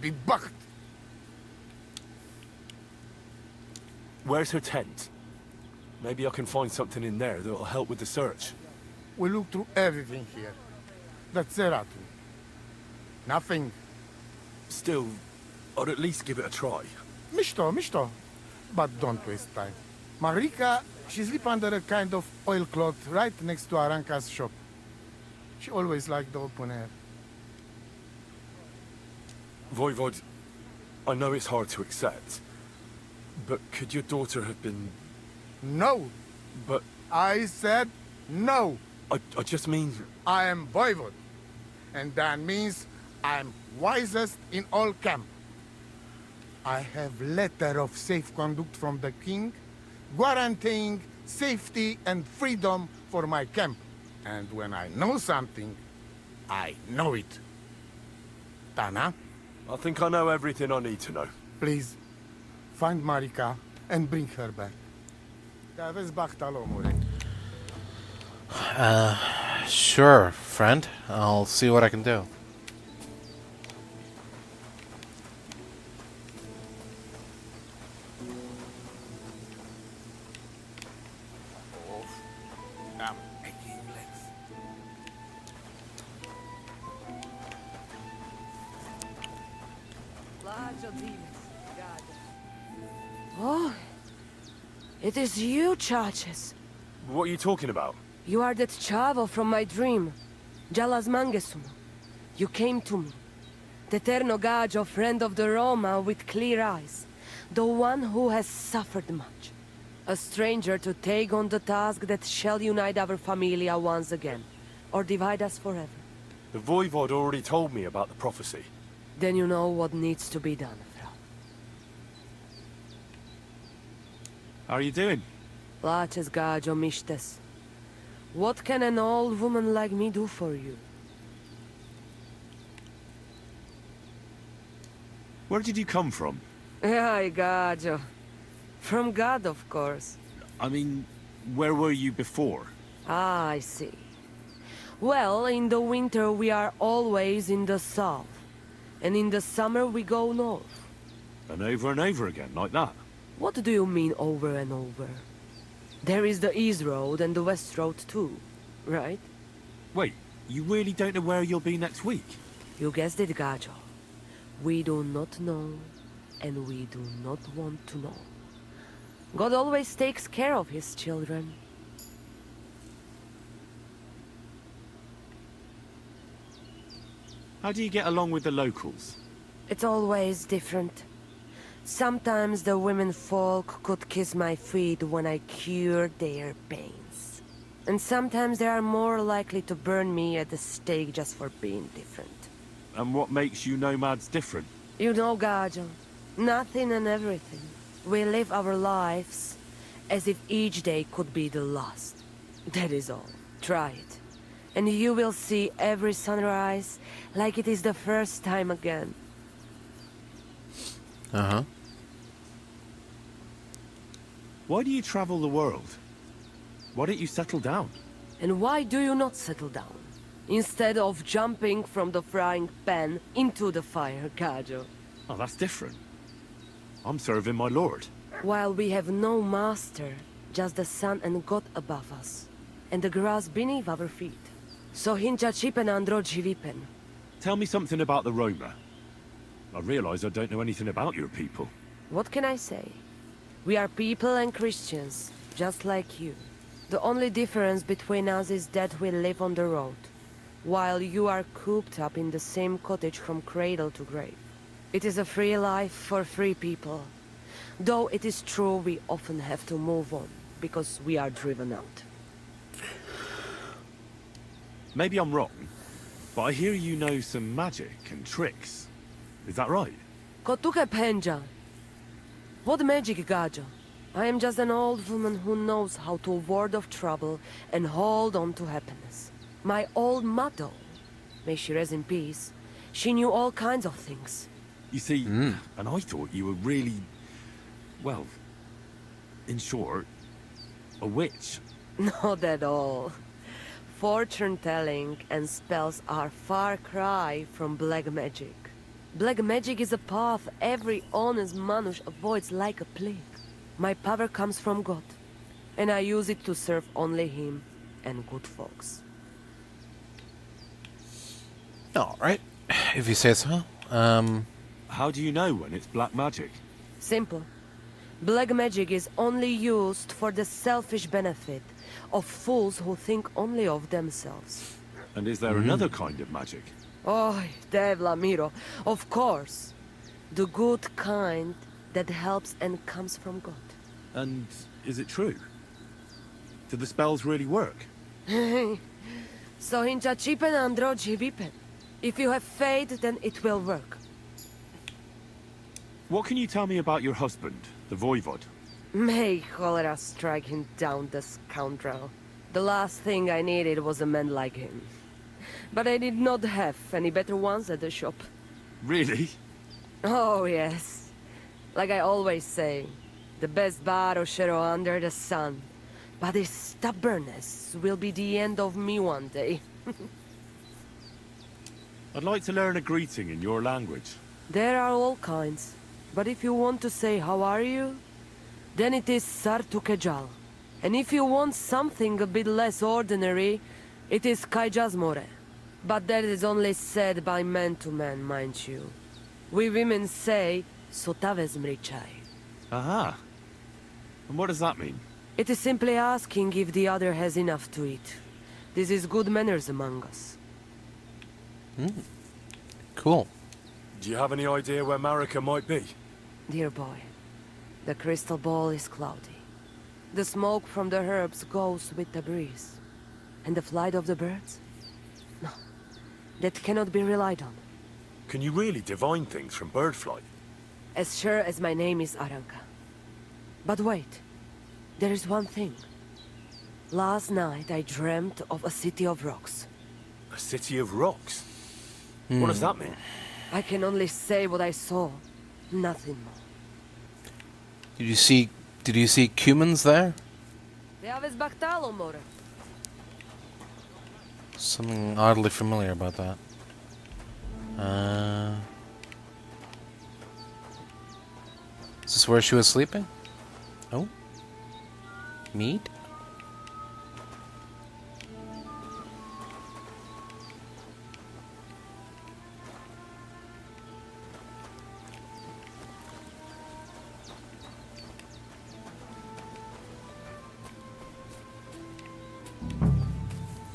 Be bucked. Where's her tent? Maybe I can find something in there that'll help with the search. We look through everything here. That's Zeratu. Nothing. Still, I'd at least give it a try. Mishto. But don't waste time. Marika, she sleep under a kind of oilcloth right next to Aranka's shop. She always liked the open air. Voivod, I know it's hard to accept, but could your daughter have been... No! But... I said no! I just mean... I am Voivod, and that means I am wisest in all camp. I have letter of safe conduct from the king, guaranteeing safety and freedom for my camp. And when I know something, I know it. Tana? I think I know everything I need to know. Please, find Marika and bring her back. Sure, friend. I'll see what I can do. Oh, it is you, Charges. What are you talking about? You are that chavo from my dream, Jalas Mangesuno. You came to me, the Ternogagio friend of the Roma with clear eyes, the one who has suffered much. A stranger to take on the task that shall unite our familia once again, or divide us forever. The Voivod already told me about the prophecy. Then you know what needs to be done, Frau. How are you doing? Laches gajo mishtes. What can an old woman like me do for you? Where did you come from? Ay, gajo. From God, of course. I mean, where were you before? Ah, I see. Well, in the winter we are always in the south. And in the summer we go north. And over again, like that? What do you mean over and over? There is the East Road and the West Road too, right? Wait, you really don't know where you'll be next week? You guessed it, gajo. We do not know, and we do not want to know. God always takes care of his children. How do you get along with the locals? It's always different. Sometimes the women folk could kiss my feet when I cured their pains. And sometimes they are more likely to burn me at the stake just for being different. And what makes you nomads different? You know, gajo, nothing and everything. We live our lives as if each day could be the last. That is all. Try it. And you will see every sunrise like it is the first time again. Uh-huh. Why do you travel the world? Why don't you settle down? And why do you not settle down? Instead of jumping from the frying pan into the fire, gajo. Oh, that's different. I'm serving my lord. While we have no master, just the sun and God above us, and the grass beneath our feet. So hincha chipen andro jivipen. Tell me something about the Roma. I realize I don't know anything about your people. What can I say? We are people and Christians, just like you. The only difference between us is that we live on the road, while you are cooped up in the same cottage from cradle to grave. It is a free life for free people. Though it is true we often have to move on, because we are driven out. Maybe I'm wrong, but I hear you know some magic and tricks. Is that right? Kotuke penja. What magic, gajo? I am just an old woman who knows how to ward off trouble and hold on to happiness. My old motto, may she rest in peace, she knew all kinds of things. You see, and I thought you were really, well, in short, a witch. Not at all. Fortune-telling and spells are far cry from black magic. Black magic is a path every honest Manush avoids like a plague. My power comes from God, and I use it to serve only him and good folks. Alright, if you say so. How do you know when it's black magic? Simple. Black magic is only used for the selfish benefit of fools who think only of themselves. And is there another kind of magic? Oh, Devla Miro, of course. The good kind that helps and comes from God. And is it true? Do the spells really work? So hincha chipen andro jivipen. If you have faith, then it will work. What can you tell me about your husband, the Voivod? May cholera strike him down, the scoundrel. The last thing I needed was a man like him. But I did not have any better ones at the shop. Really? Oh, yes. Like I always say, the best baroshero under the sun. But his stubbornness will be the end of me one day. I'd like to learn a greeting in your language. There are all kinds. But if you want to say how are you, then it is Sartukejal. And if you want something a bit less ordinary, it is Kaijazmore. But that is only said by man to man, mind you. We women say, Sotavez mrichai. Aha. And what does that mean? It is simply asking if the other has enough to eat. This is good manners among us. Cool. Do you have any idea where Marika might be? Dear boy, the crystal ball is cloudy. The smoke from the herbs goes with the breeze. And the flight of the birds? No, that cannot be relied on. Can you really divine things from bird flight? As sure as my name is Aranka. But wait, There is one thing. Last night I dreamt of a city of rocks. A city of rocks? What does that mean? I can only say what I saw. Nothing more. Did you see cumins there? Something oddly familiar about that. Is this where she was sleeping? Oh. Mead?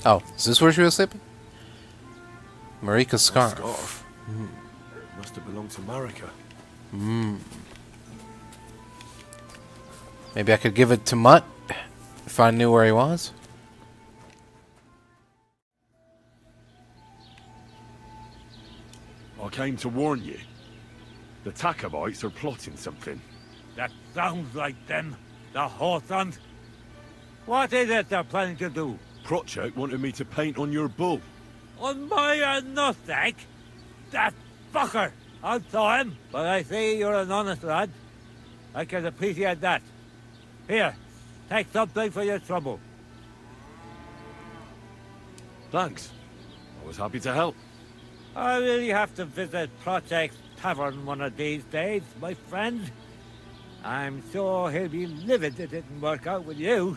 Oh, is this where she was sleeping? Marika's scarf. Scarf? Must have belonged to Marika. Maybe I could give it to Mutt if I knew where he was. I came to warn you. The Tacobites are plotting something. That sounds like them. The horse hunt. What is it they're planning to do? Project wanted me to paint on your bull. On my nutsack? That fucker! I saw him, but I see you're an honest lad. I can appreciate that. Here, take something for your trouble. Thanks. I was happy to help. I really have to visit Project's tavern one of these days, my friend. I'm sure he'll be livid it didn't work out with you.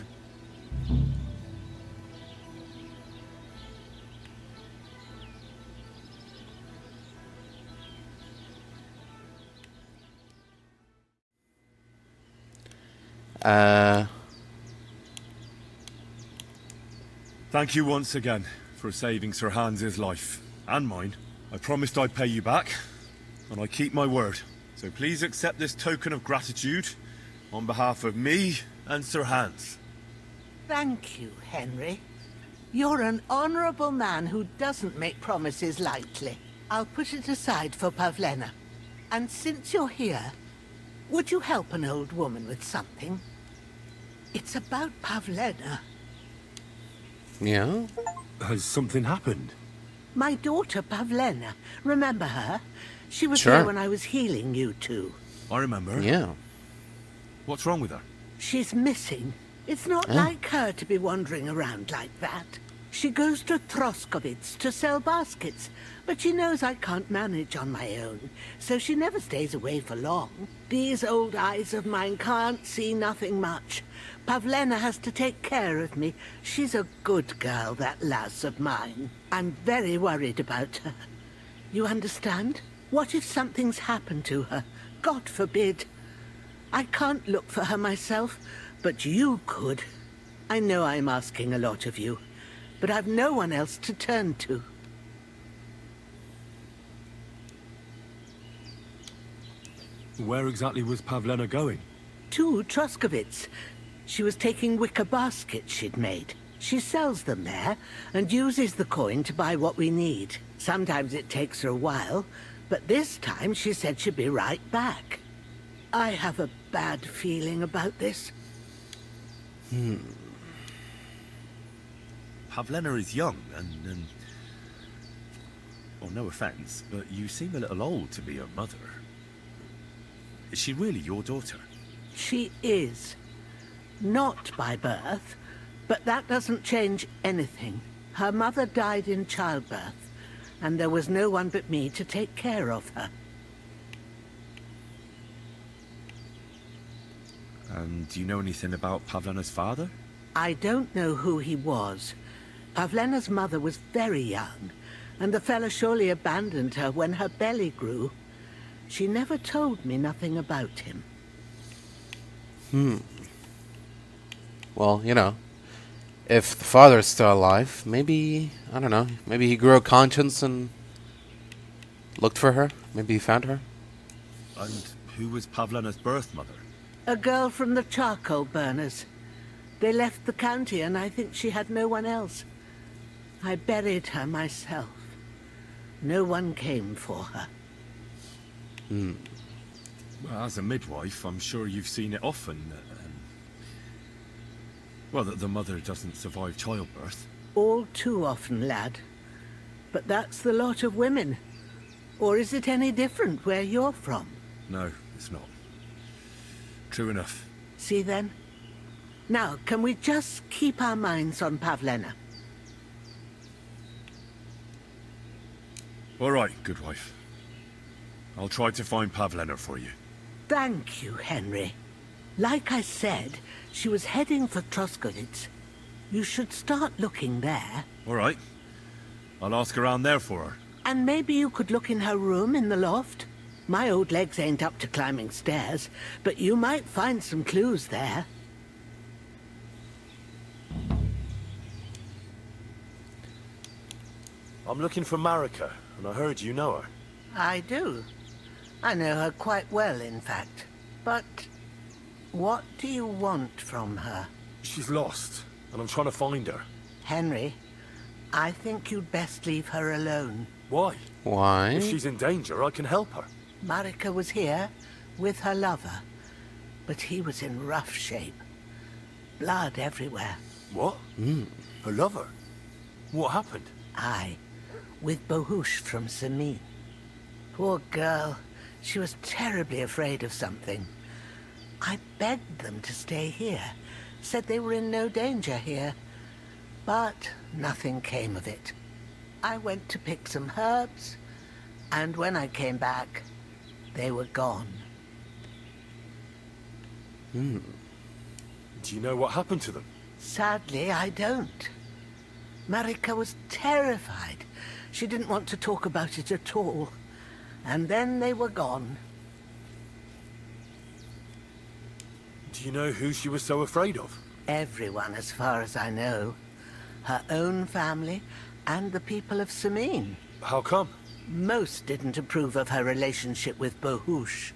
Thank you once again for saving Sir Hans's life. And mine. I promised I'd pay you back, and I keep my word. So please accept this token of gratitude on behalf of me and Sir Hans. Thank you, Henry. You're an honorable man who doesn't make promises lightly. I'll put it aside for Pavlena. And since you're here, would you help an old woman with something? It's about Pavlena. Yeah? Has something happened? My daughter Pavlena. Remember her? She was Sure. here when I was healing you two. I remember. Yeah. What's wrong with her? She's missing. It's not Oh. like her to be wandering around like that. She goes to Troskovitz to sell baskets, but she knows I can't manage on my own, so she never stays away for long. These old eyes of mine can't see nothing much. Pavlena has to take care of me. She's a good girl, that lass of mine. I'm very worried about her. You understand? What if something's happened to her? God forbid. I can't look for her myself, but you could. I know I'm asking a lot of you, but I've no one else to turn to. Where exactly was Pavlena going? To Troskovitz. She was taking wicker baskets she'd made. She sells them there, and uses the coin to buy what we need. Sometimes it takes her a while, but this time she said she'd be right back. I have a bad feeling about this. Pavlena is young and... Well, no offense, but you seem a little old to be her mother. Is she really your daughter? She is. Not by birth, but that doesn't change anything. Her mother died in childbirth, and there was no one but me to take care of her. And do you know anything about Pavlena's father? I don't know who he was. Pavlena's mother was very young, and the fella surely abandoned her when her belly grew. She never told me nothing about him. Well, you know, if the father's still alive, maybe, I don't know, maybe he grew a conscience and looked for her. Maybe he found her. And who was Pavlena's birth mother? A girl from the charcoal burners. They left the county, and I think she had no one else. I buried her myself. No one came for her. Well, as a midwife, I'm sure you've seen it often. Well, that the mother doesn't survive childbirth. All too often, lad. But that's the lot of women. Or is it any different where you're from? No, it's not. True enough. See then? Now, can we just keep our minds on Pavlena? All right, good wife. I'll try to find Pavlena for you. Thank you, Henry. Like I said, she was heading for Troskovitz. You should start looking there. All right. I'll ask around there for her. And maybe you could look in her room in the loft. My old legs ain't up to climbing stairs, but you might find some clues there. I'm looking for Marika, and I heard you know her. I do. I know her quite well, in fact. But what do you want from her? She's lost, and I'm trying to find her. Henry, I think you'd best leave her alone. Why? Why? If she's in danger, I can help her. Marika was here with her lover, but he was in rough shape. Blood everywhere. What? Her lover? What happened? Aye, with Bahush from Semine. Poor girl. She was terribly afraid of something. I begged them to stay here, said they were in no danger here. But nothing came of it. I went to pick some herbs, and when I came back, they were gone. Do you know what happened to them? Sadly, I don't. Marika was terrified. She didn't want to talk about it at all. And then they were gone. Do you know who she was so afraid of? Everyone, as far as I know. Her own family and the people of Semine. How come? Most didn't approve of her relationship with Bahush.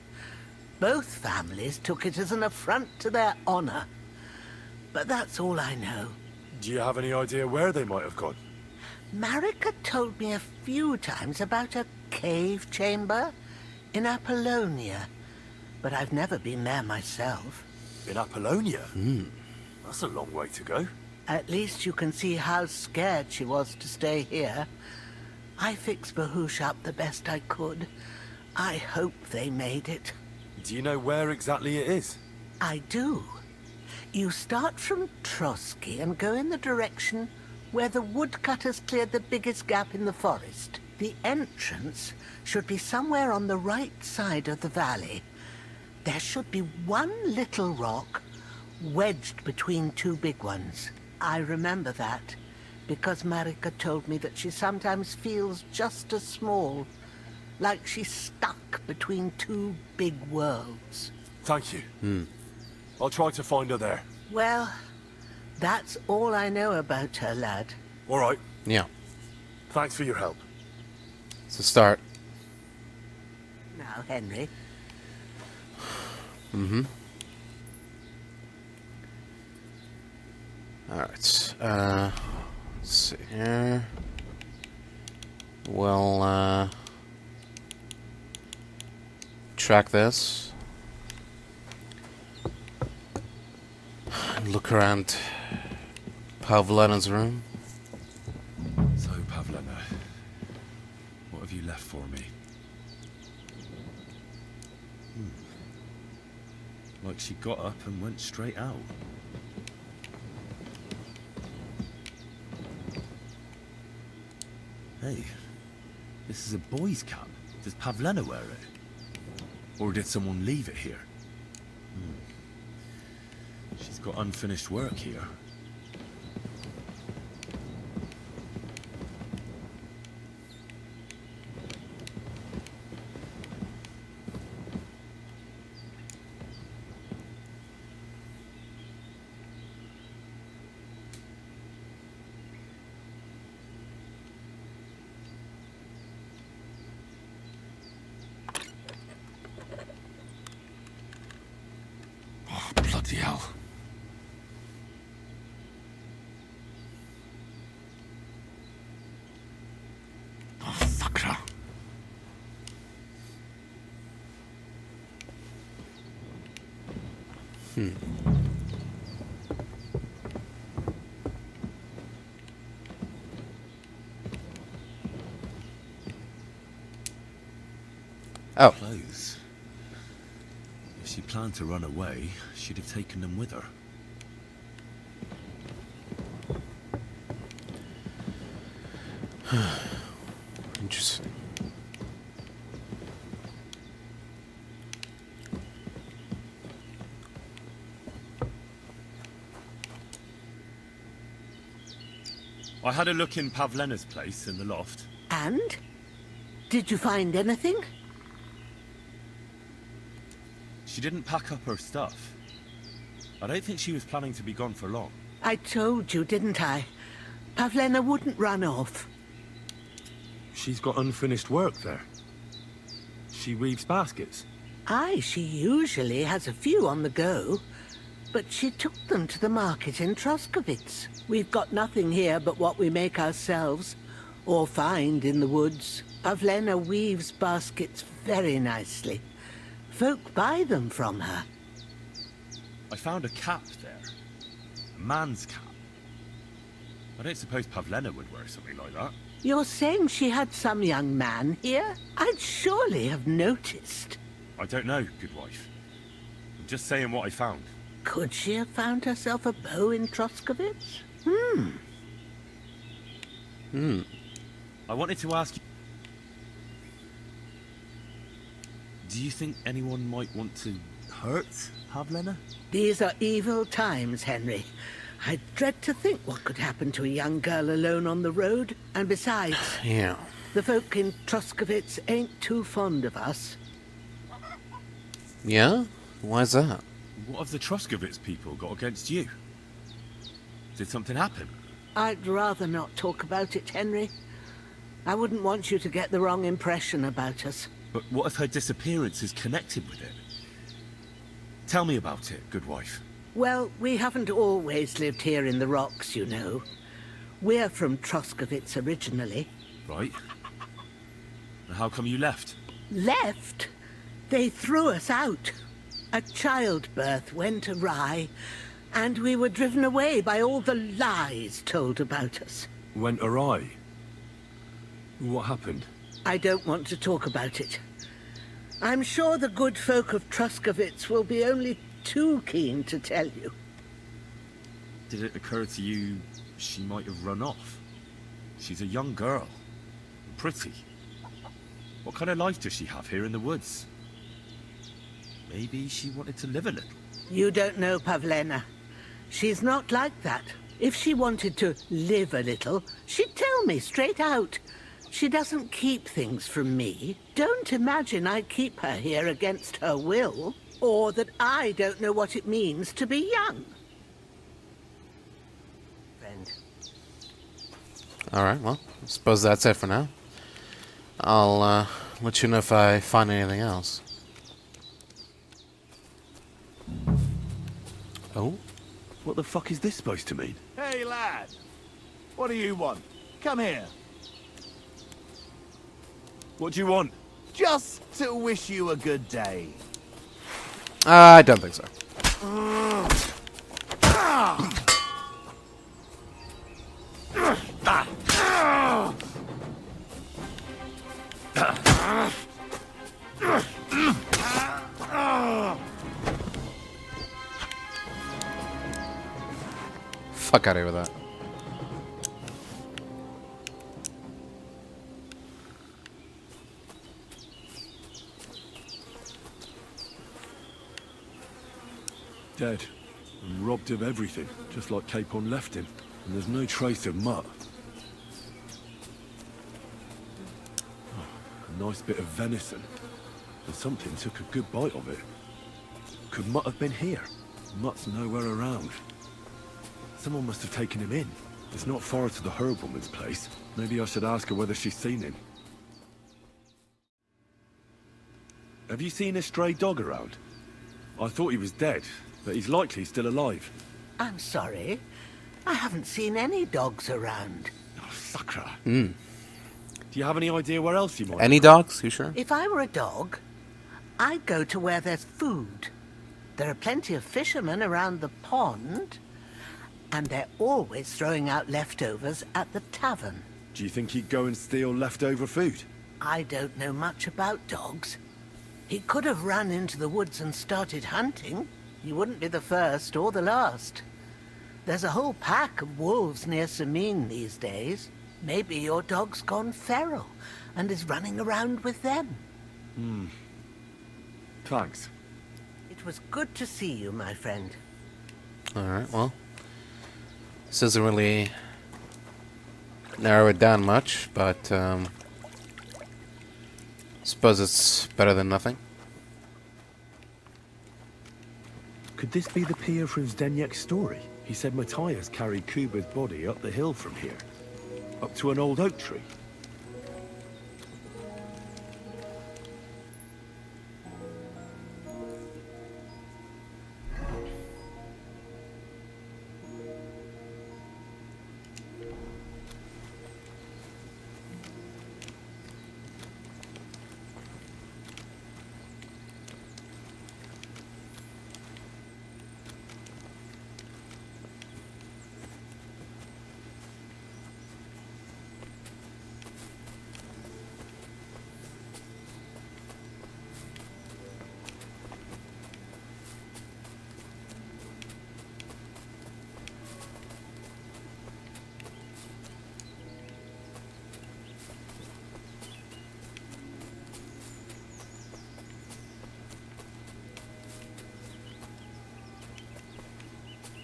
Both families took it as an affront to their honor. But that's all I know. Do you have any idea where they might have gone? Marika told me a few times about a cave chamber in Apollonia, but I've never been there myself. In Apollonia? That's a long way to go. At least you can see how scared she was to stay here. I fixed Bahush up the best I could. I hope they made it. Do you know where exactly it is? I do. You start from Trotsky and go in the direction where the woodcutters cleared the biggest gap in the forest. The entrance should be somewhere on the right side of the valley. There should be one little rock wedged between two big ones. I remember that because Marika told me that she sometimes feels just as small, like she's stuck between two big worlds. Thank you. I'll try to find her there. Well, that's all I know about her, lad. All right. Yeah. Thanks for your help. It's a start. Now, Henry. Alright. Let's see here. We'll, track this. And look around Pavlena's room. So, Pavlena, what have you left for me? Like she got up and went straight out. Hey, this is a boy's cap. Does Pavlena wear it? Or did someone leave it here? She's got unfinished work here. Oh, bloody hell. Oh. Clothes. If she planned to run away, she'd have taken them with her. Interesting. I had a look in Pavlena's place in the loft. And? Did you find anything? She didn't pack up her stuff. I don't think she was planning to be gone for long. I told you, didn't I? Pavlena wouldn't run off. She's got unfinished work there. She weaves baskets. Aye, she usually has a few on the go. But she took them to the market in Troskovitz. We've got nothing here but what we make ourselves, or find in the woods. Pavlena weaves baskets very nicely. Folk buy them from her. I found a cap there. A man's cap. I don't suppose Pavlena would wear something like that. You're saying she had some young man here? I'd surely have noticed. I don't know, good wife. I'm just saying what I found. Could she have found herself a beau in Troskovitz? I wanted to ask you... Do you think anyone might want to hurt Pavlena? These are evil times, Henry. I dread to think what could happen to a young girl alone on the road. And besides, yeah, the folk in Troskovitz ain't too fond of us. Yeah? Why's that? What have the Troskovitz people got against you? Did something happen? I'd rather not talk about it, Henry. I wouldn't want you to get the wrong impression about us. But what if her disappearance is connected with it? Tell me about it, good wife. Well, we haven't always lived here in the rocks, you know. We're from Troskovitz originally. Right. And how come you left? Left? They threw us out. A childbirth went awry, and we were driven away by all the lies told about us. Went awry? What happened? I don't want to talk about it. I'm sure the good folk of Troskovitz will be only too keen to tell you. Did it occur to you she might have run off? She's a young girl. Pretty. What kind of life does she have here in the woods? Maybe she wanted to live a little. You don't know Pavlena. She's not like that. If she wanted to live a little, she'd tell me straight out. She doesn't keep things from me. Don't imagine I keep her here against her will, or that I don't know what it means to be young. Friend. Alright, well, I suppose that's it for now. I'll let you know if I find anything else. Oh? What the fuck is this supposed to mean? Hey, lad. What do you want? Come here. What do you want? Just to wish you a good day. I don't think so. Fuck out of here with that. Dead. And robbed of everything, just like Capon left him. And there's no trace of Mutt. Oh, a nice bit of venison. And something took a good bite of it. Could Mutt have been here? Mutt's nowhere around. Someone must have taken him in. It's not far to the herb woman's place. Maybe I should ask her whether she's seen him. Have you seen a stray dog around? I thought he was dead, but he's likely still alive. I'm sorry. I haven't seen any dogs around. Oh, sucker. Hmm. Do you have any idea where else you might... Any dogs? You sure? If I were a dog, I'd go to where there's food. There are plenty of fishermen around the pond, and they're always throwing out leftovers at the tavern. Do you think he'd go and steal leftover food? I don't know much about dogs. He could have run into the woods and started hunting. He wouldn't be the first or the last. There's a whole pack of wolves near Semine these days. Maybe your dog's gone feral and is running around with them. Thanks. It was good to see you, my friend. Alright, well. This doesn't really narrow it down much, but suppose it's better than nothing. Could this be the pier from Zdeněk's story? He said Matthias carried Kuba's body up the hill from here, up to an old oak tree.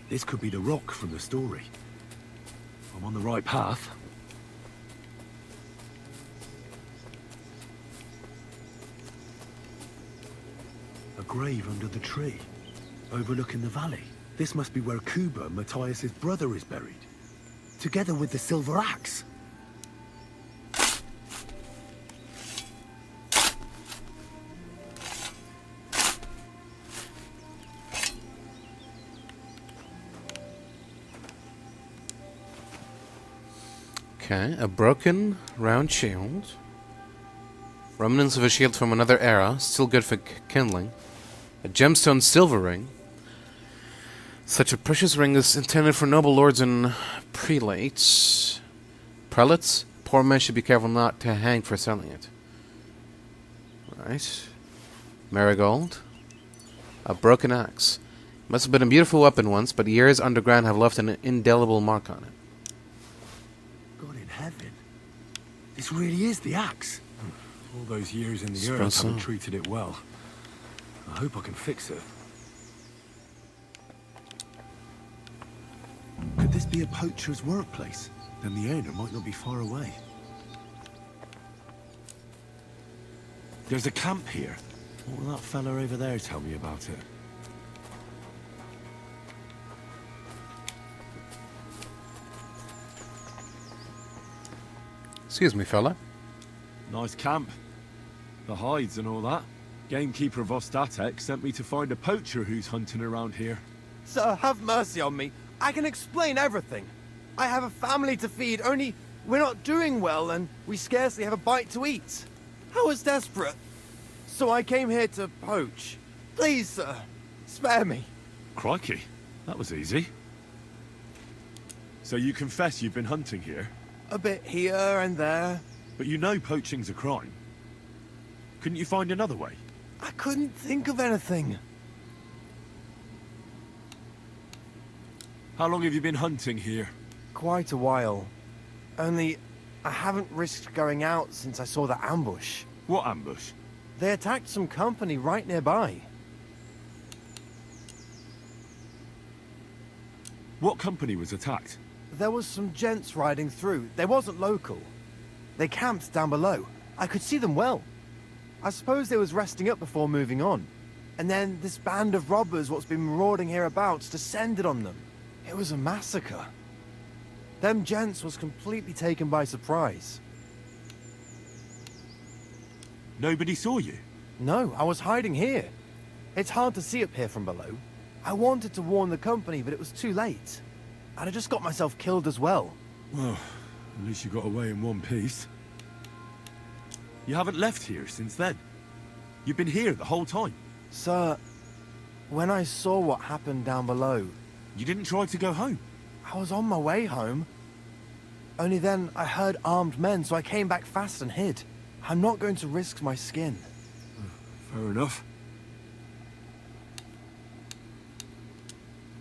This could be the rock from the story. I'm on the right path. A grave under the tree, overlooking the valley. This must be where Kuba, Matthias's brother, is buried, together with the silver axe. Okay, a broken round shield. Remnants of a shield from another era, still good for kindling. A gemstone silver ring. Such a precious ring is intended for noble lords and prelates. Prelates? Poor men should be careful not to hang for selling it. Right. Marigold. A broken axe. Must have been a beautiful weapon once, but years underground have left an indelible mark on it. Heaven. This really is the axe. All those years in the earth haven't treated it well. I hope I can fix it. Could this be a poacher's workplace? Then the owner might not be far away. There's a camp here. What will that fella over there tell me about it? Excuse me, fella. Nice camp. The hides and all that. Gamekeeper Vostatek sent me to find a poacher who's hunting around here. Sir, have mercy on me. I can explain everything. I have a family to feed, only we're not doing well and we scarcely have a bite to eat. I was desperate, so I came here to poach. Please, sir, spare me. Crikey, that was easy. So you confess you've been hunting here? A bit here and there. But you know poaching's a crime. Couldn't you find another way? I couldn't think of anything. How long have you been hunting here? Quite a while. Only, I haven't risked going out since I saw the ambush. What ambush? They attacked some company right nearby. What company was attacked? There was some gents riding through. They wasn't local. They camped down below. I could see them well. I suppose they was resting up before moving on. And then this band of robbers what's been marauding hereabouts descended on them. It was a massacre. Them gents was completely taken by surprise. Nobody saw you? No, I was hiding here. It's hard to see up here from below. I wanted to warn the company, but it was too late. I'd have just got myself killed as well. Well, at least you got away in one piece. You haven't left here since then. You've been here the whole time. Sir, when I saw what happened down below... You didn't try to go home? I was on my way home. Only then I heard armed men, so I came back fast and hid. I'm not going to risk my skin. Fair enough.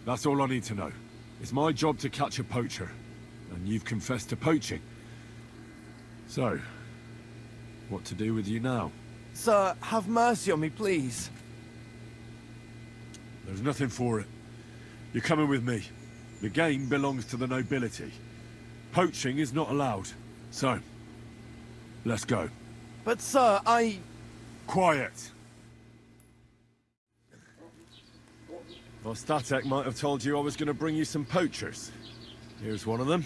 That's all I need to know. It's my job to catch a poacher, and you've confessed to poaching. So, what to do with you now? Sir, have mercy on me, please. There's nothing for it. You're coming with me. The game belongs to the nobility. Poaching is not allowed. So, let's go. But sir, Quiet! Vostatek might have told you I was going to bring you some poachers. Here's one of them.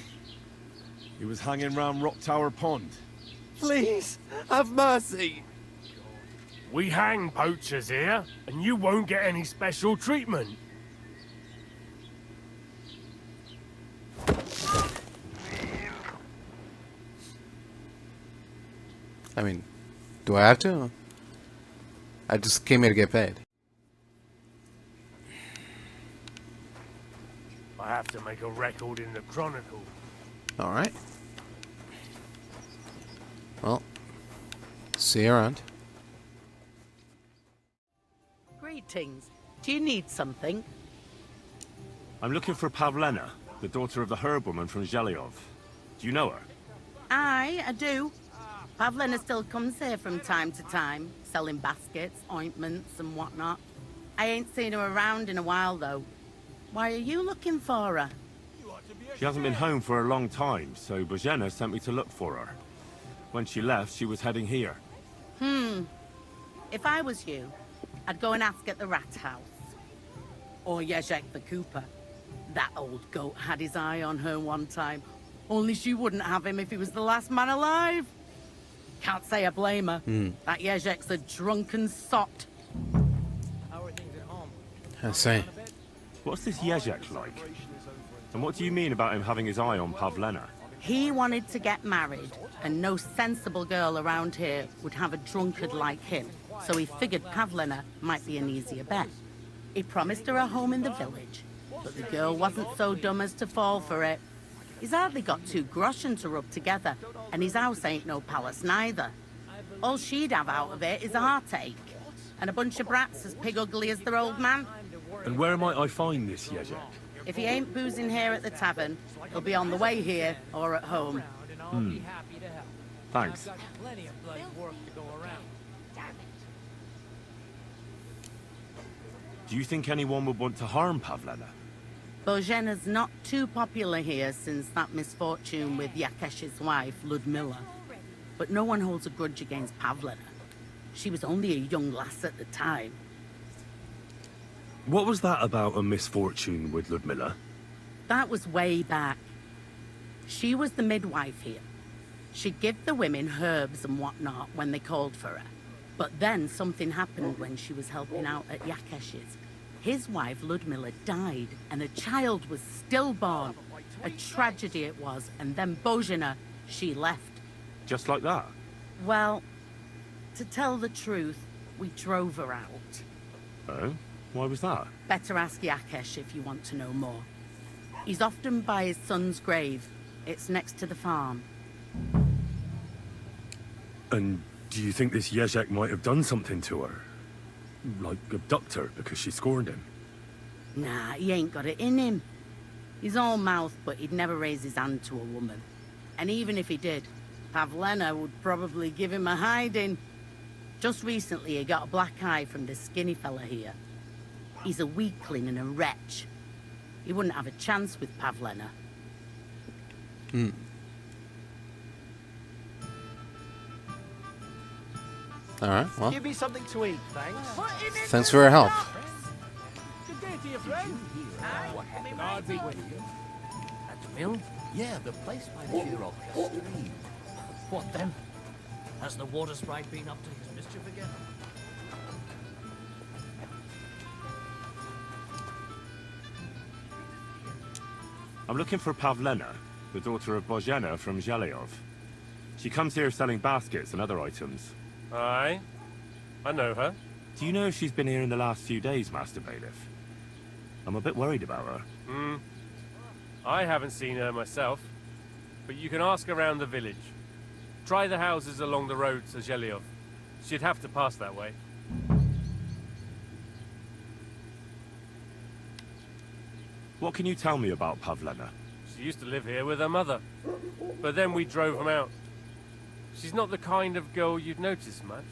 He was hanging round Rock Tower Pond. Please, have mercy. We hang poachers here, and you won't get any special treatment. I mean, do I have to? I just came here to get paid. I have to make a record in the Chronicle. Alright. Well, see you around. Greetings. Do you need something? I'm looking for Pavlena, the daughter of the herbwoman from Zhelyov. Do you know her? Aye, I do. Pavlena still comes here from time to time, selling baskets, ointments and whatnot. I ain't seen her around in a while, though. Why are you looking for her? She hasn't been home for a long time, so Bozhena sent me to look for her. When she left, she was heading here. If I was you, I'd go and ask at the rat house. Or Jezek the cooper. That old goat had his eye on her one time. Only she wouldn't have him if he was the last man alive. Can't say I blame her. That Jezek's a drunken sot. How are things at home? I see. What's this Jezek like? And what do you mean about him having his eye on Pavlena? He wanted to get married, and no sensible girl around here would have a drunkard like him. So he figured Pavlena might be an easier bet. He promised her a home in the village, but the girl wasn't so dumb as to fall for it. He's hardly got 2 groschen to rub together, and his house ain't no palace neither. All she'd have out of it is a heartache, and a bunch of brats as pig ugly as their old man. And where might I find this Jezek? If he ain't boozing here at the tavern, he'll be on the way here or at home. Thanks. Do you think anyone would want to harm Pavlena? Bozhena's not too popular here since that misfortune with Yakesh's wife, Ludmilla. But no one holds a grudge against Pavlena. She was only a young lass at the time. What was that about a misfortune with Ludmilla? That was way back. She was the midwife here. She'd give the women herbs and whatnot when they called for her. But then something happened when she was helping out at Yakesh's. His wife, Ludmilla, died, and a child was stillborn. A tragedy it was, and then Bozhena, she left. Just like that? Well, to tell the truth, we drove her out. Oh? Why was that? Better ask Yakesh if you want to know more. He's often by his son's grave. It's next to the farm. And do you think this Jezek might have done something to her? Like abduct her because she scorned him? Nah, he ain't got it in him. He's all mouth, but he'd never raise his hand to a woman. And even if he did, Pavlena would probably give him a hiding. Just recently he got a black eye from this skinny fella here. He's a weakling and a wretch. He wouldn't have a chance with Pavlena. Alright, well. Give me something to eat, thanks. Thanks for your help. Good day to you, friend. God be with you. At the mill? Yeah, the place by the Shirovka stream. What then? Has the water sprite been up to his mischief again? I'm looking for Pavlena, the daughter of Bozhena from Zhelyov. She comes here selling baskets and other items. Aye, I know her. Do you know if she's been here in the last few days, Master Bailiff? I'm a bit worried about her. I haven't seen her myself, but you can ask around the village. Try the houses along the road to Zhelyov. She'd have to pass that way. What can you tell me about Pavlena? She used to live here with her mother, but then we drove them out. She's not the kind of girl you'd notice much,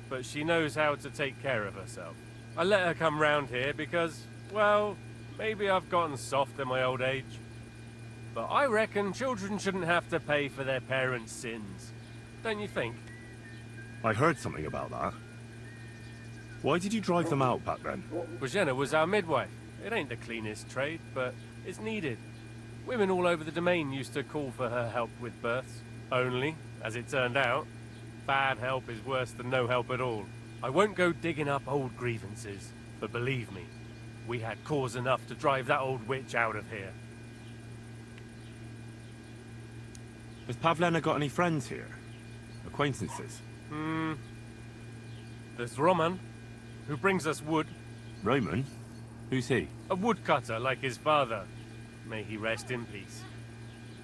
but she knows how to take care of herself. I let her come round here because, well, maybe I've gotten soft in my old age. But I reckon children shouldn't have to pay for their parents' sins. Don't you think? I heard something about that. Why did you drive them out back then? Bojena was our midwife. It ain't the cleanest trade, but it's needed. Women all over the domain used to call for her help with births. Only, as it turned out, bad help is worse than no help at all. I won't go digging up old grievances, but believe me, we had cause enough to drive that old witch out of here. Has Pavlena got any friends here? Acquaintances? There's Roman, who brings us wood. Roman? Who's he? A woodcutter like his father. May he rest in peace.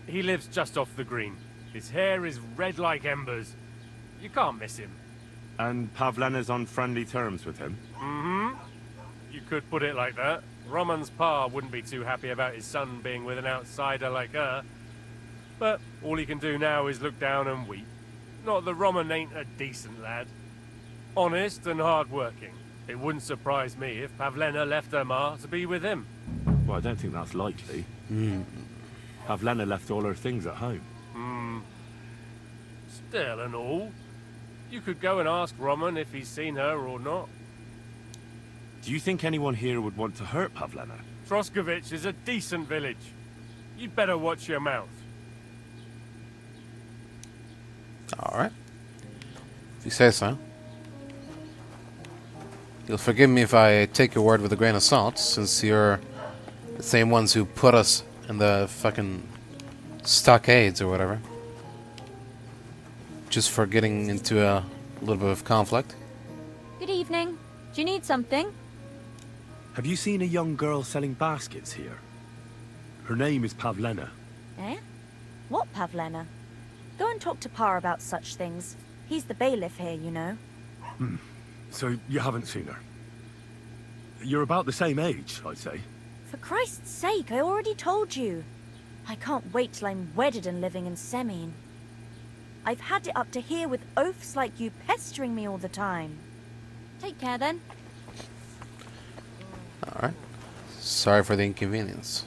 He lives just off the green. His hair is red like embers. You can't miss him. And Pavlena's on friendly terms with him? You could put it like that. Roman's pa wouldn't be too happy about his son being with an outsider like her. But all he can do now is look down and weep. Not that Roman ain't a decent lad. Honest and hard-working. It wouldn't surprise me if Pavlena left her ma to be with him. Well, I don't think that's likely. Pavlena left all her things at home. Still and all, you could go and ask Roman if he's seen her or not. Do you think anyone here would want to hurt Pavlena? Troskovich is a decent village. You'd better watch your mouth. Alright. If you say so. You'll forgive me if I take your word with a grain of salt, since you're the same ones who put us in the fucking stockades or whatever. Just for getting into a little bit of conflict. Good evening. Do you need something? Have you seen a young girl selling baskets here? Her name is Pavlena. Eh? What Pavlena? Go and talk to Pa about such things. He's the bailiff here, you know. So you haven't seen her? You're about the same age, I'd say. For Christ's sake, I already told you. I can't wait till I'm wedded and living in Semine. I've had it up to here with oafs like you pestering me all the time. Take care then. Alright. Sorry for the inconvenience.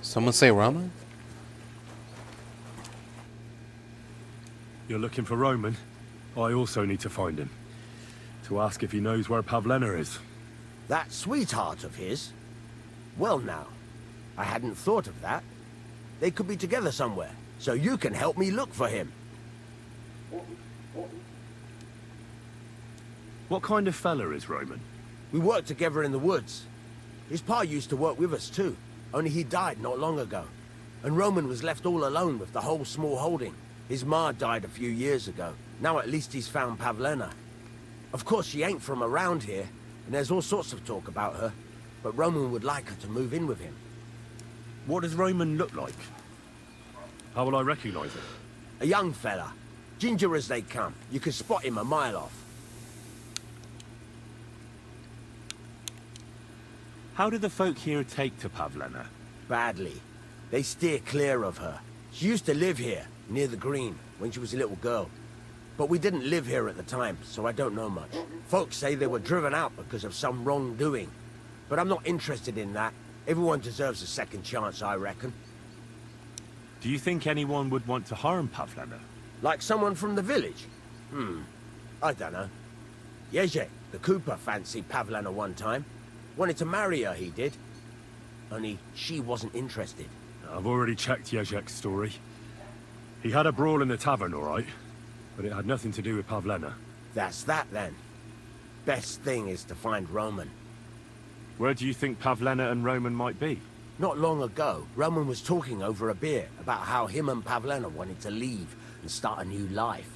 Someone say Roman? You're looking for Roman? I also need to find him. To ask if he knows where Pavlena is. That sweetheart of his? Well now, I hadn't thought of that. They could be together somewhere, so you can help me look for him. What kind of fella is Roman? We worked together in the woods. His pa used to work with us too, only he died not long ago. And Roman was left all alone with the whole small holding. His ma died a few years ago. Now at least he's found Pavlena. Of course she ain't from around here, and there's all sorts of talk about her. But Roman would like her to move in with him. What does Roman look like? How will I recognize him? A young fella. Ginger as they come. You can spot him a mile off. How do the folk here take to Pavlena? Badly. They steer clear of her. She used to live here, near the green, when she was a little girl. But we didn't live here at the time, so I don't know much. Folks say they were driven out because of some wrongdoing. But I'm not interested in that. Everyone deserves a second chance, I reckon. Do you think anyone would want to harm Pavlena? Like someone from the village? I don't know. Jezek, the cooper, fancied Pavlena one time. Wanted to marry her, he did. Only she wasn't interested. I've already checked Jezek's story. He had a brawl in the tavern, all right. But it had nothing to do with Pavlena. That's that, then. Best thing is to find Roman. Where do you think Pavlena and Roman might be? Not long ago, Roman was talking over a beer about how him and Pavlena wanted to leave and start a new life.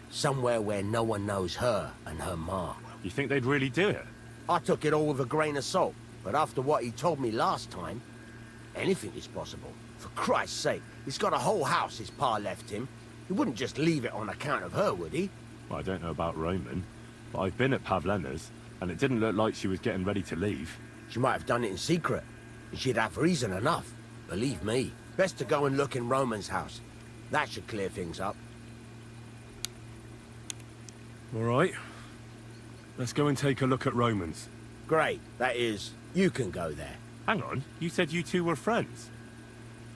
Somewhere where no one knows her and her ma. You think they'd really do it? I took it all with a grain of salt, but after what he told me last time, anything is possible. For Christ's sake, he's got a whole house his pa left him. He wouldn't just leave it on account of her, would he? Well, I don't know about Roman, but I've been at Pavlena's, and it didn't look like she was getting ready to leave. She might have done it in secret, and she'd have reason enough. Believe me. Best to go and look in Roman's house. That should clear things up. All right. Let's go and take a look at Roman's. Great. That is, you can go there. Hang on, you said you two were friends.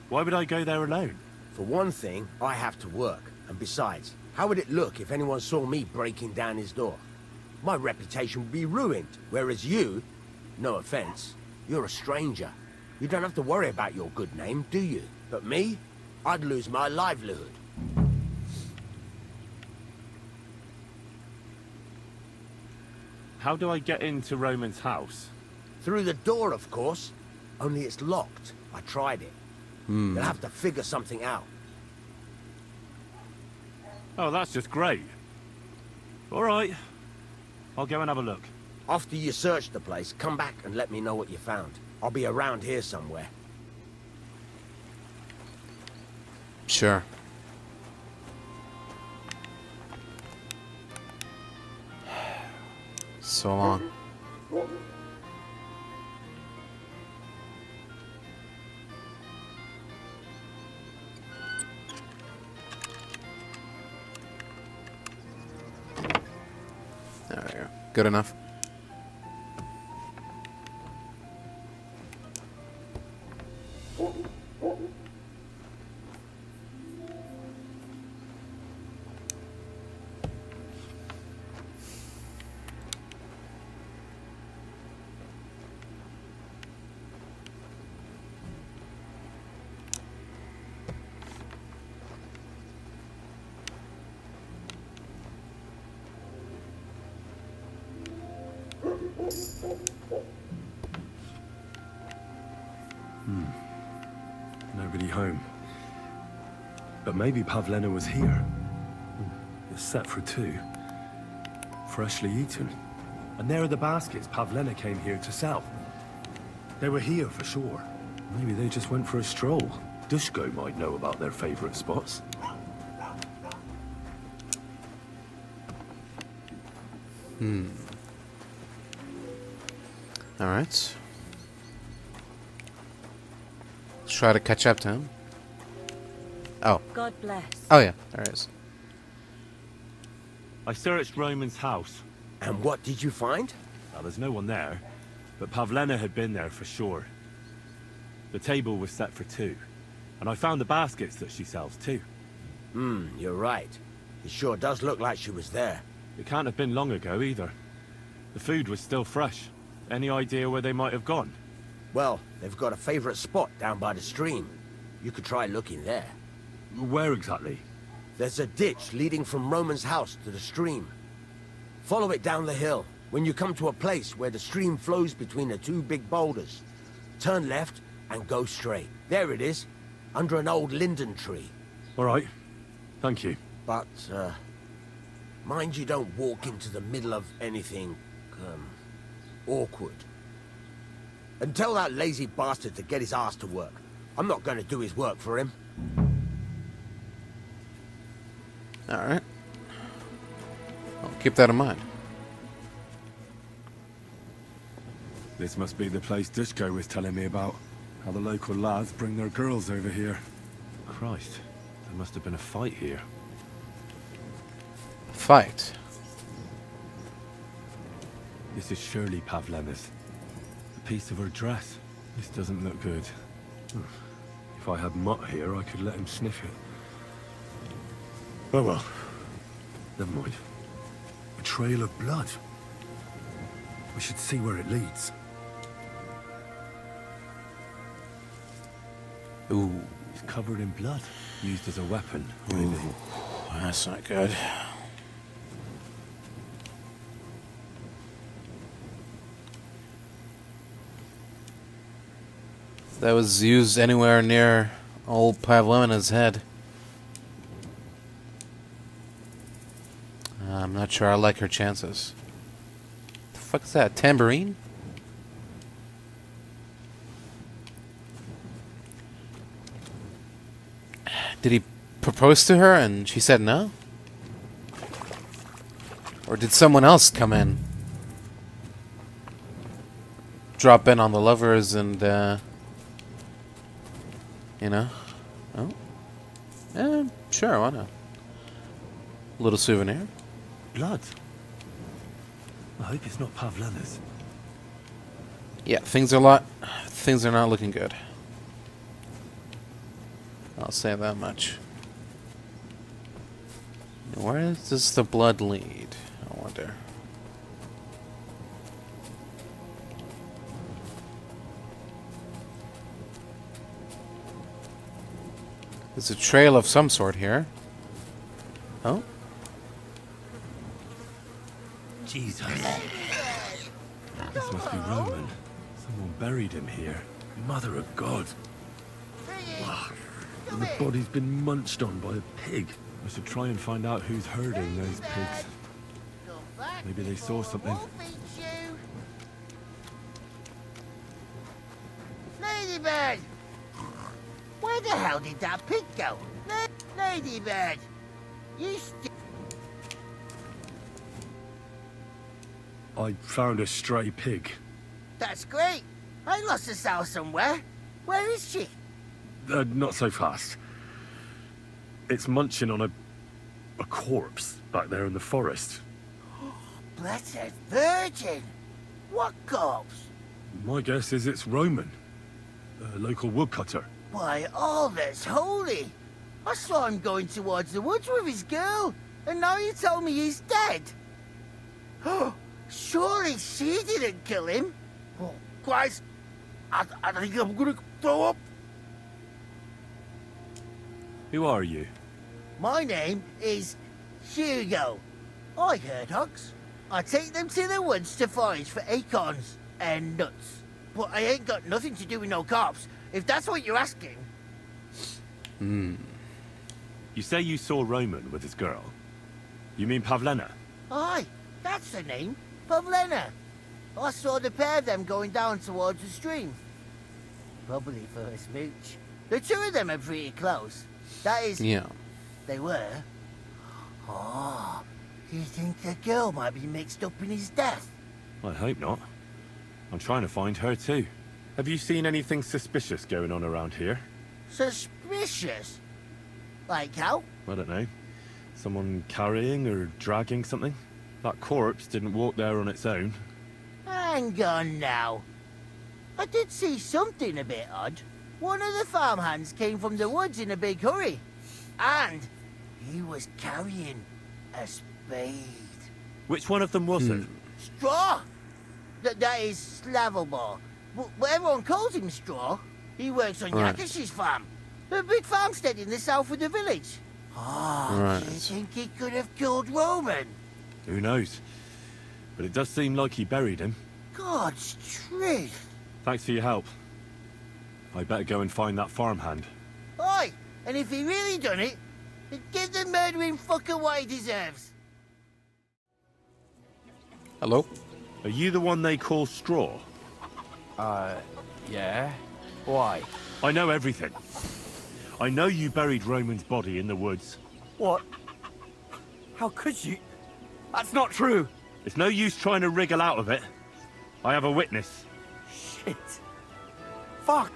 Why would I go there alone? For one thing, I have to work. And besides, how would it look if anyone saw me breaking down his door? My reputation would be ruined, whereas you, no offense, you're a stranger. You don't have to worry about your good name, do you? But me, I'd lose my livelihood. How do I get into Roman's house? Through the door, of course. Only it's locked. I tried it. You'll have to figure something out. Oh, that's just great. All right. I'll go and have a look. After you search the place, come back and let me know what you found. I'll be around here somewhere. Sure. So long. There we go. Good enough. Nobody home. But maybe Pavlena was here. It's set for two. Freshly eaten. And there are the baskets Pavlena came here to sell. They were here for sure. Maybe they just went for a stroll. Dushko might know about their favorite spots. Alright. Let's try to catch up to him. Oh. God bless. Oh yeah, there it is. I searched Roman's house. And what did you find? Well, there's no one there, but Pavlena had been there for sure. The table was set for two, and I found the baskets that she sells too. You're right. It sure does look like she was there. It can't have been long ago either. The food was still fresh. Any idea where they might have gone? Well, they've got a favorite spot down by the stream. You could try looking there. Where exactly? There's a ditch leading from Roman's house to the stream. Follow it down the hill. When you come to a place where the stream flows between the two big boulders, turn left and go straight. There it is, under an old linden tree. All right. Thank you. But, mind you don't walk into the middle of anything, awkward. And tell that lazy bastard to get his ass to work. I'm not going to do his work for him. Alright. I'll keep that in mind. This must be the place Dushko was telling me about. How the local lads bring their girls over here. Christ, there must have been a fight here. Fight? This is surely Pavlena's. A piece of her dress. This doesn't look good. If I had Mutt here, I could let him sniff it. Oh well. Never mind. A trail of blood. We should see where it leads. Ooh. It's covered in blood. Used as a weapon, maybe. Ooh, that's not good. that was used anywhere near old Pavlemina's head. I'm not sure I like her chances. The fuck is that? Tambourine? Did he propose to her and she said no? Or did someone else come in? Drop in on the lovers and, you know? Oh? Sure, why not? A little souvenir. Blood? I hope it's not Pavlena's. Yeah, things are not looking good. I'll say that much. Where does the blood lead? I wonder. There's a trail of some sort here. Oh? Jesus. This must be Roman. Someone buried him here. Mother of God. Wow. And the body's been munched on by a pig. I should try and find out who's herding those pigs. Maybe they saw something. Ladybird! Where the hell did that pig go? Ladybird! You I found a stray pig. That's great. I lost a sow somewhere. Where is she? Not so fast. It's munching on a corpse back there in the forest. Blessed Virgin! What corpse? My guess is it's Roman, a local woodcutter. By all that's holy! I saw him going towards the woods with his girl, and now you tell me he's dead. Oh, surely she didn't kill him. Oh, Christ! I think I'm gonna throw up. Who are you? My name is Hugo. I herd hogs. I take them to the woods to forage for acorns and nuts. But I ain't got nothing to do with no cops, if that's what you're asking. You say you saw Roman with his girl. You mean Pavlena? Aye, that's the name. Pavlena. I saw the pair of them going down towards the stream. Probably for a smooch. The two of them are pretty close. That is... Yeah. They were. Oh, you think the girl might be mixed up in his death? I hope not. I'm trying to find her too. Have you seen anything suspicious going on around here? Suspicious? Like how? I don't know. Someone carrying or dragging something? That corpse didn't walk there on its own. Hang on now. I did see something a bit odd. One of the farmhands came from the woods in a big hurry. And he was carrying a spade. Which one of them was it? Straw! That is Slavobor. But everyone calls him Straw. He works on Right. Yakish's farm. A big farmstead in the south of the village. Right. Do you think he could have killed Roman? Who knows? But it does seem like he buried him. God's truth. Thanks for your help. I better go and find that farmhand. Oi! And if he really done it, then give the murdering fucker what he deserves. Hello? Are you the one they call Straw? Yeah? Why? I know everything. I know you buried Roman's body in the woods. What? How could you? That's not true. It's no use trying to wriggle out of it. I have a witness. Shit. Fuck.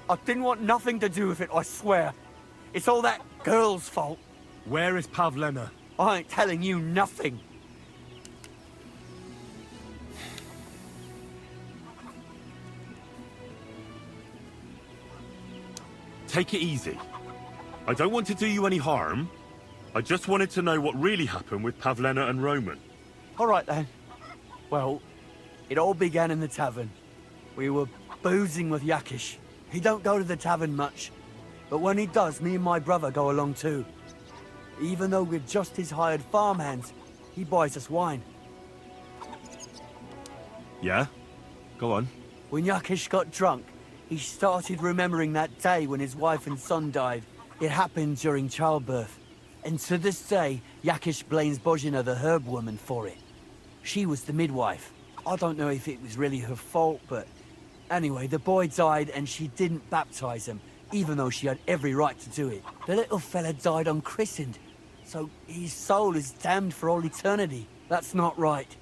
I didn't want nothing to do with it, I swear. It's all that girl's fault. Where is Pavlena? I ain't telling you nothing. Take it easy. I don't want to do you any harm. I just wanted to know what really happened with Pavlena and Roman. All right then. Well, it all began in the tavern. We were boozing with Yakish. He don't go to the tavern much, but when he does, me and my brother go along too. Even though we're just his hired farmhands, he buys us wine. Yeah? Go on. When Yakish got drunk, he started remembering that day when his wife and son died. It happened during childbirth. And to this day, Yakish blames Bozhina, the herb woman, for it. She was the midwife. I don't know if it was really her fault, but anyway, the boy died and she didn't baptize him, even though she had every right to do it. The little fella died unchristened, so his soul is damned for all eternity. That's not right.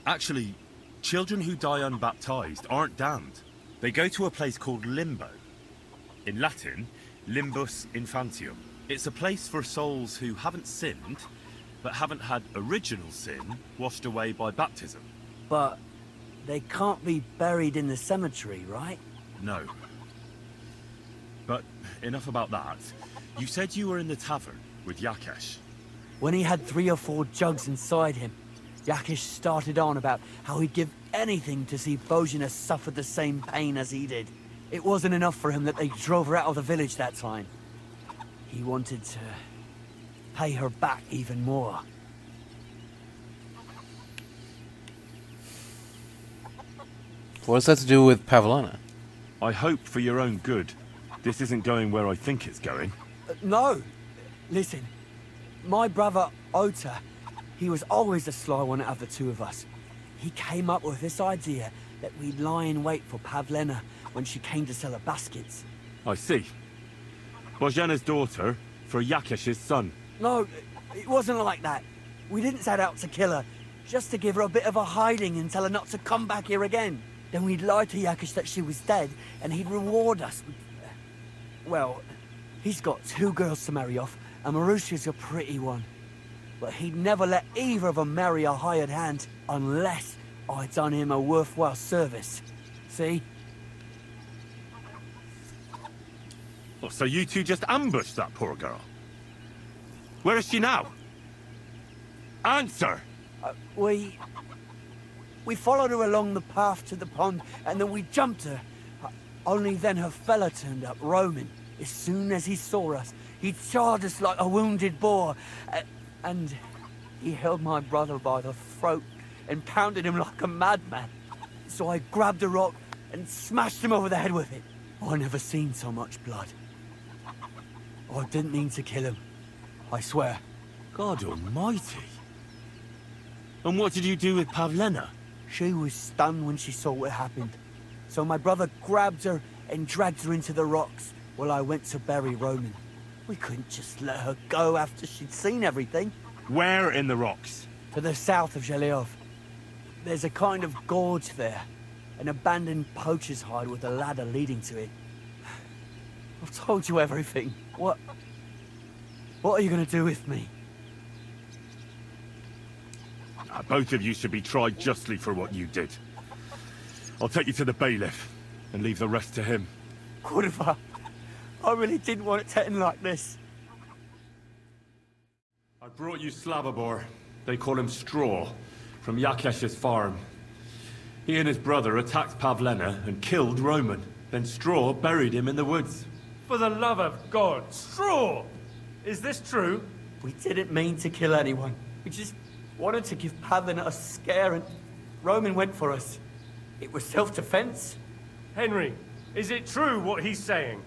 Actually, children who die unbaptized aren't damned. They go to a place called Limbo. In Latin, Limbus Infantium. It's a place for souls who haven't sinned, but haven't had original sin washed away by baptism. But they can't be buried in the cemetery, right? No. But enough about that. You said you were in the tavern with Yakesh. When he had 3 or 4 jugs inside him, Yakish started on about how he'd give anything to see Bozhina suffer the same pain as he did. It wasn't enough for him that they drove her out of the village that time. He wanted to pay her back even more. What does that to do with Pavlana? I hope for your own good. This isn't going where I think it's going. No! Listen, my brother Otto, he was always the sly one out of the two of us. He came up with this idea that we'd lie in wait for Pavlena when she came to sell her baskets. I see. Bozhina's daughter for Yakesh's son. No, it wasn't like that. We didn't set out to kill her, just to give her a bit of a hiding and tell her not to come back here again. Then we'd lie to Yakesh that she was dead, and he'd reward us with... Well, he's got 2 girls to marry off, and Marusha's a pretty one. But he'd never let either of them marry a hired hand unless I'd done him a worthwhile service. See? Oh, so you two just ambushed that poor girl? Where is she now? Answer! We followed her along the path to the pond, and then we jumped her. Only then her fella turned up, Roman. As soon as he saw us, he charged us like a wounded boar. And he held my brother by the throat and pounded him like a madman. So I grabbed a rock and smashed him over the head with it. I never seen so much blood. I didn't mean to kill him, I swear. God almighty. And what did you do with Pavlena? She was stunned when she saw what happened. So my brother grabbed her and dragged her into the rocks while I went to bury Roman. We couldn't just let her go after she'd seen everything. Where in the rocks? To the south of Zhelyov. There's a kind of gorge there. An abandoned poacher's hide with a ladder leading to it. I've told you everything. What are you going to do with me? Both of you should be tried justly for what you did. I'll take you to the bailiff and leave the rest to him. Kurva, I really didn't want it to end like this. I brought you Slavobor. They call him Straw, from Yakesh's farm. He and his brother attacked Pavlena and killed Roman. Then Straw buried him in the woods. For the love of God, Straw! Is this true? We didn't mean to kill anyone. We just wanted to give Pavlena a scare, and Roman went for us. It was self-defense. Henry, is it true what he's saying?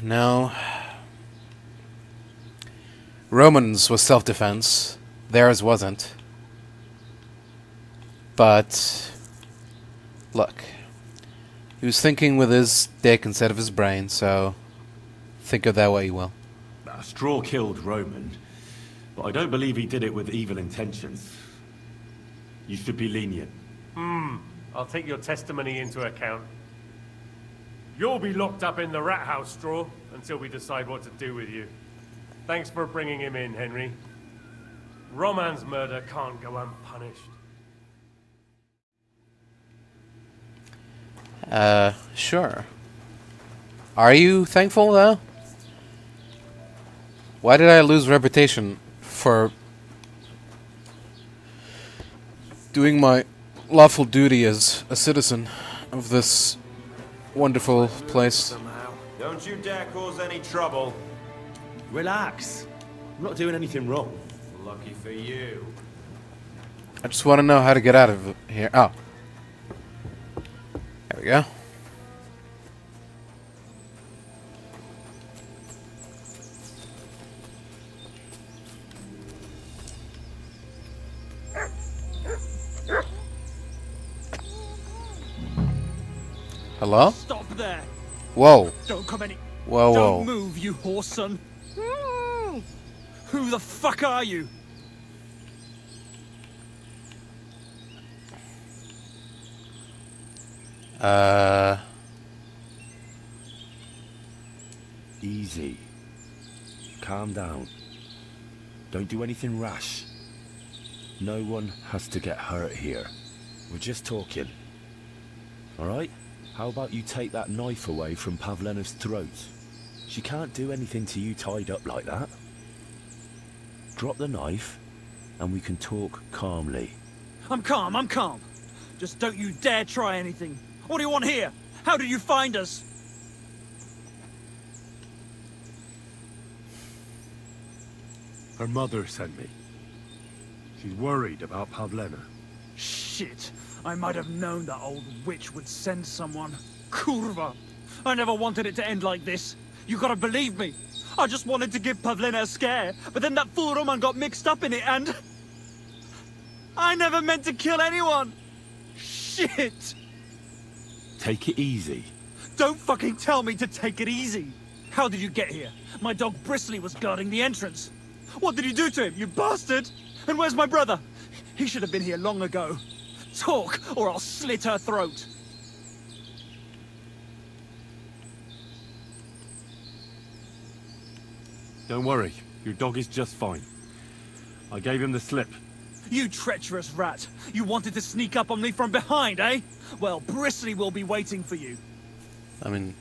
No. Romans was self-defense. Theirs wasn't. But look, he was thinking with his dick instead of his brain, so think of that way you will. Straw killed Roman, but I don't believe he did it with evil intentions. You should be lenient. I'll take your testimony into account. You'll be locked up in the rat house, Straw, until we decide what to do with you. Thanks for bringing him in, Henry. Roman's murder can't go unpunished. Sure. Are you thankful, though? Why did I lose reputation for doing my lawful duty as a citizen of this wonderful place? Don't you dare cause any trouble. Relax. I'm not doing anything wrong. Lucky for you. I just want to know how to get out of here. Oh. There we go. Hello? Stop there. Whoa. Don't come any. Whoa, Don't whoa. move, you horse son. Who the fuck are you? Easy. Calm down. Don't do anything rash. No one has to get hurt here. We're just talking. Alright? How about you take that knife away from Pavlena's throat? She can't do anything to you tied up like that. Drop the knife, and we can talk calmly. I'm calm, I'm calm. Just don't you dare try anything. What do you want here? How did you find us? Her mother sent me. She's worried about Pavlena. Shit. I might have known that old witch would send someone. Kurva. I never wanted it to end like this. You gotta believe me. I just wanted to give Pavlena a scare, but then that fool Roman got mixed up in it and... I never meant to kill anyone! Shit! Take it easy. Don't fucking tell me to take it easy! How did you get here? My dog Bristly was guarding the entrance. What did you do to him, you bastard? And where's my brother? He should have been here long ago. Talk, or I'll slit her throat. Don't worry, your dog is just fine. I gave him the slip. You treacherous rat! You wanted to sneak up on me from behind, eh? Well, Bristly will be waiting for you. I mean,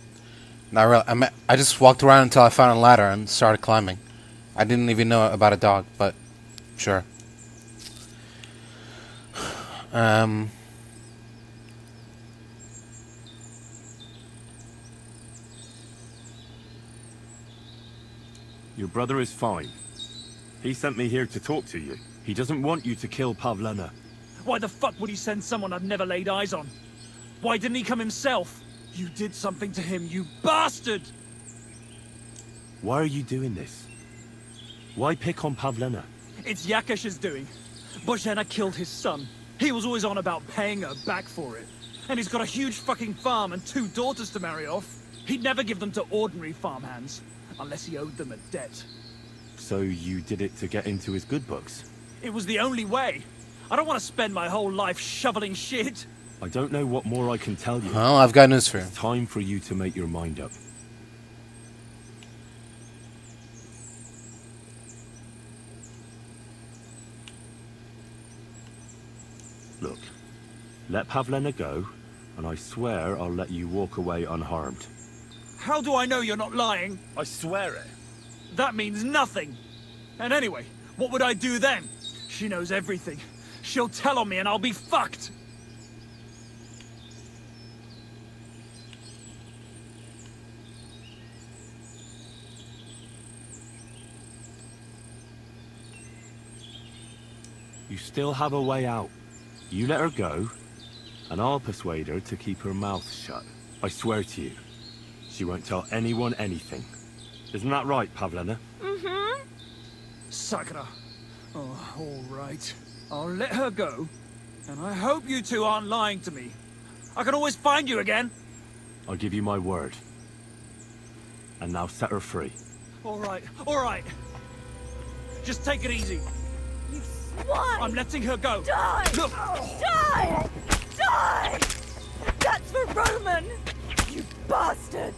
not really. I just walked around until I found a ladder and started climbing. I didn't even know about a dog, but sure. Your brother is fine. He sent me here to talk to you. He doesn't want you to kill Pavlena. Why the fuck would he send someone I've never laid eyes on? Why didn't he come himself? You did something to him, you bastard! Why are you doing this? Why pick on Pavlena? It's Yakash's doing. Bozhena killed his son. He was always on about paying her back for it. And he's got a huge fucking farm and 2 daughters to marry off. He'd never give them to ordinary farmhands, unless he owed them a debt. So you did it to get into his good books? It was the only way. I don't want to spend my whole life shoveling shit. I don't know what more I can tell you. Well, I've got news for you. It's time for you to make your mind up. Look, let Pavlena go, and I swear I'll let you walk away unharmed. How do I know you're not lying? I swear it. That means nothing. And anyway, what would I do then? She knows everything. She'll tell on me and I'll be fucked. You still have a way out. You let her go, and I'll persuade her to keep her mouth shut. I swear to you, she won't tell anyone anything. Isn't that right, Pavlena? Mm-hmm. Sakura. Oh, all right. I'll let her go, and I hope you two aren't lying to me. I can always find you again. I'll give you my word. And now set her free. All right, all right. Just take it easy. You swine! I'm letting her go. Die! Look! Die! Die! That's for Roman! You bastard!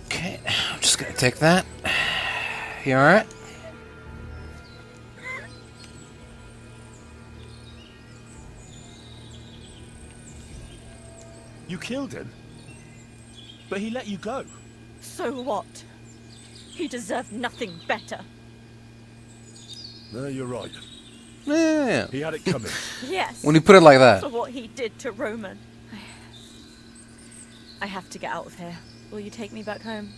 Okay, I'm just gonna take that. You alright? You killed him? But he let you go. So what? He deserved nothing better. No, you're right. Yeah. He had it coming. Yes. When you put it like that. For what he did to Roman. I have to get out of here. Will you take me back home?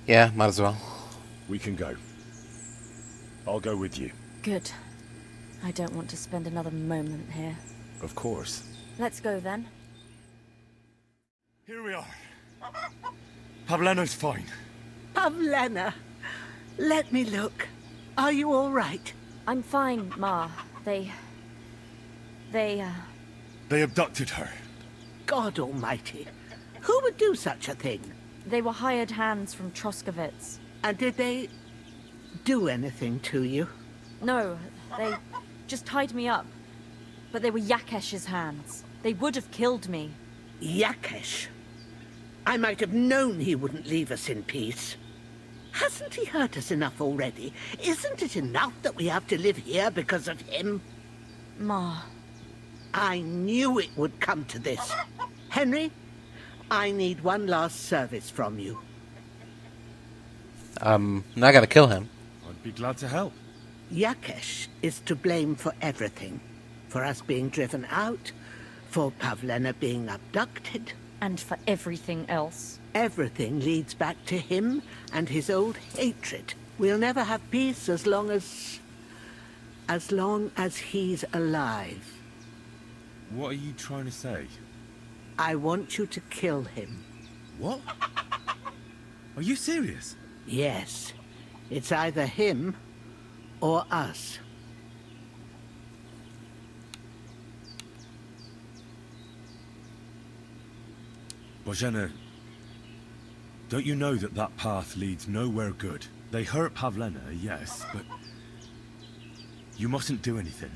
Yeah, might as well. We can go. I'll go with you. Good. I don't want to spend another moment here. Of course. Let's go then. Here we are. Pavlena's fine. Pavlena, let me look. Are you all right? I'm fine, Ma. They abducted her. God almighty. Who would do such a thing? They were hired hands from Troskovitz. And did they do anything to you? No, they just tied me up. But they were Yakesh's hands. They would have killed me. Yakesh? I might have known he wouldn't leave us in peace. Hasn't he hurt us enough already? Isn't it enough that we have to live here because of him? Ma. I knew it would come to this. Henry, I need one last service from you. Now I gotta kill him. I'd be glad to help. Yakesh is to blame for everything. For us being driven out, for Pavlena being abducted. And for everything else. Everything leads back to him and his old hatred. We'll never have peace as long as he's alive. What are you trying to say? I want you to kill him. What? Are you serious? Yes. It's either him or us. Bozhena, don't you know that that path leads nowhere good? They hurt Pavlena, yes, but you mustn't do anything.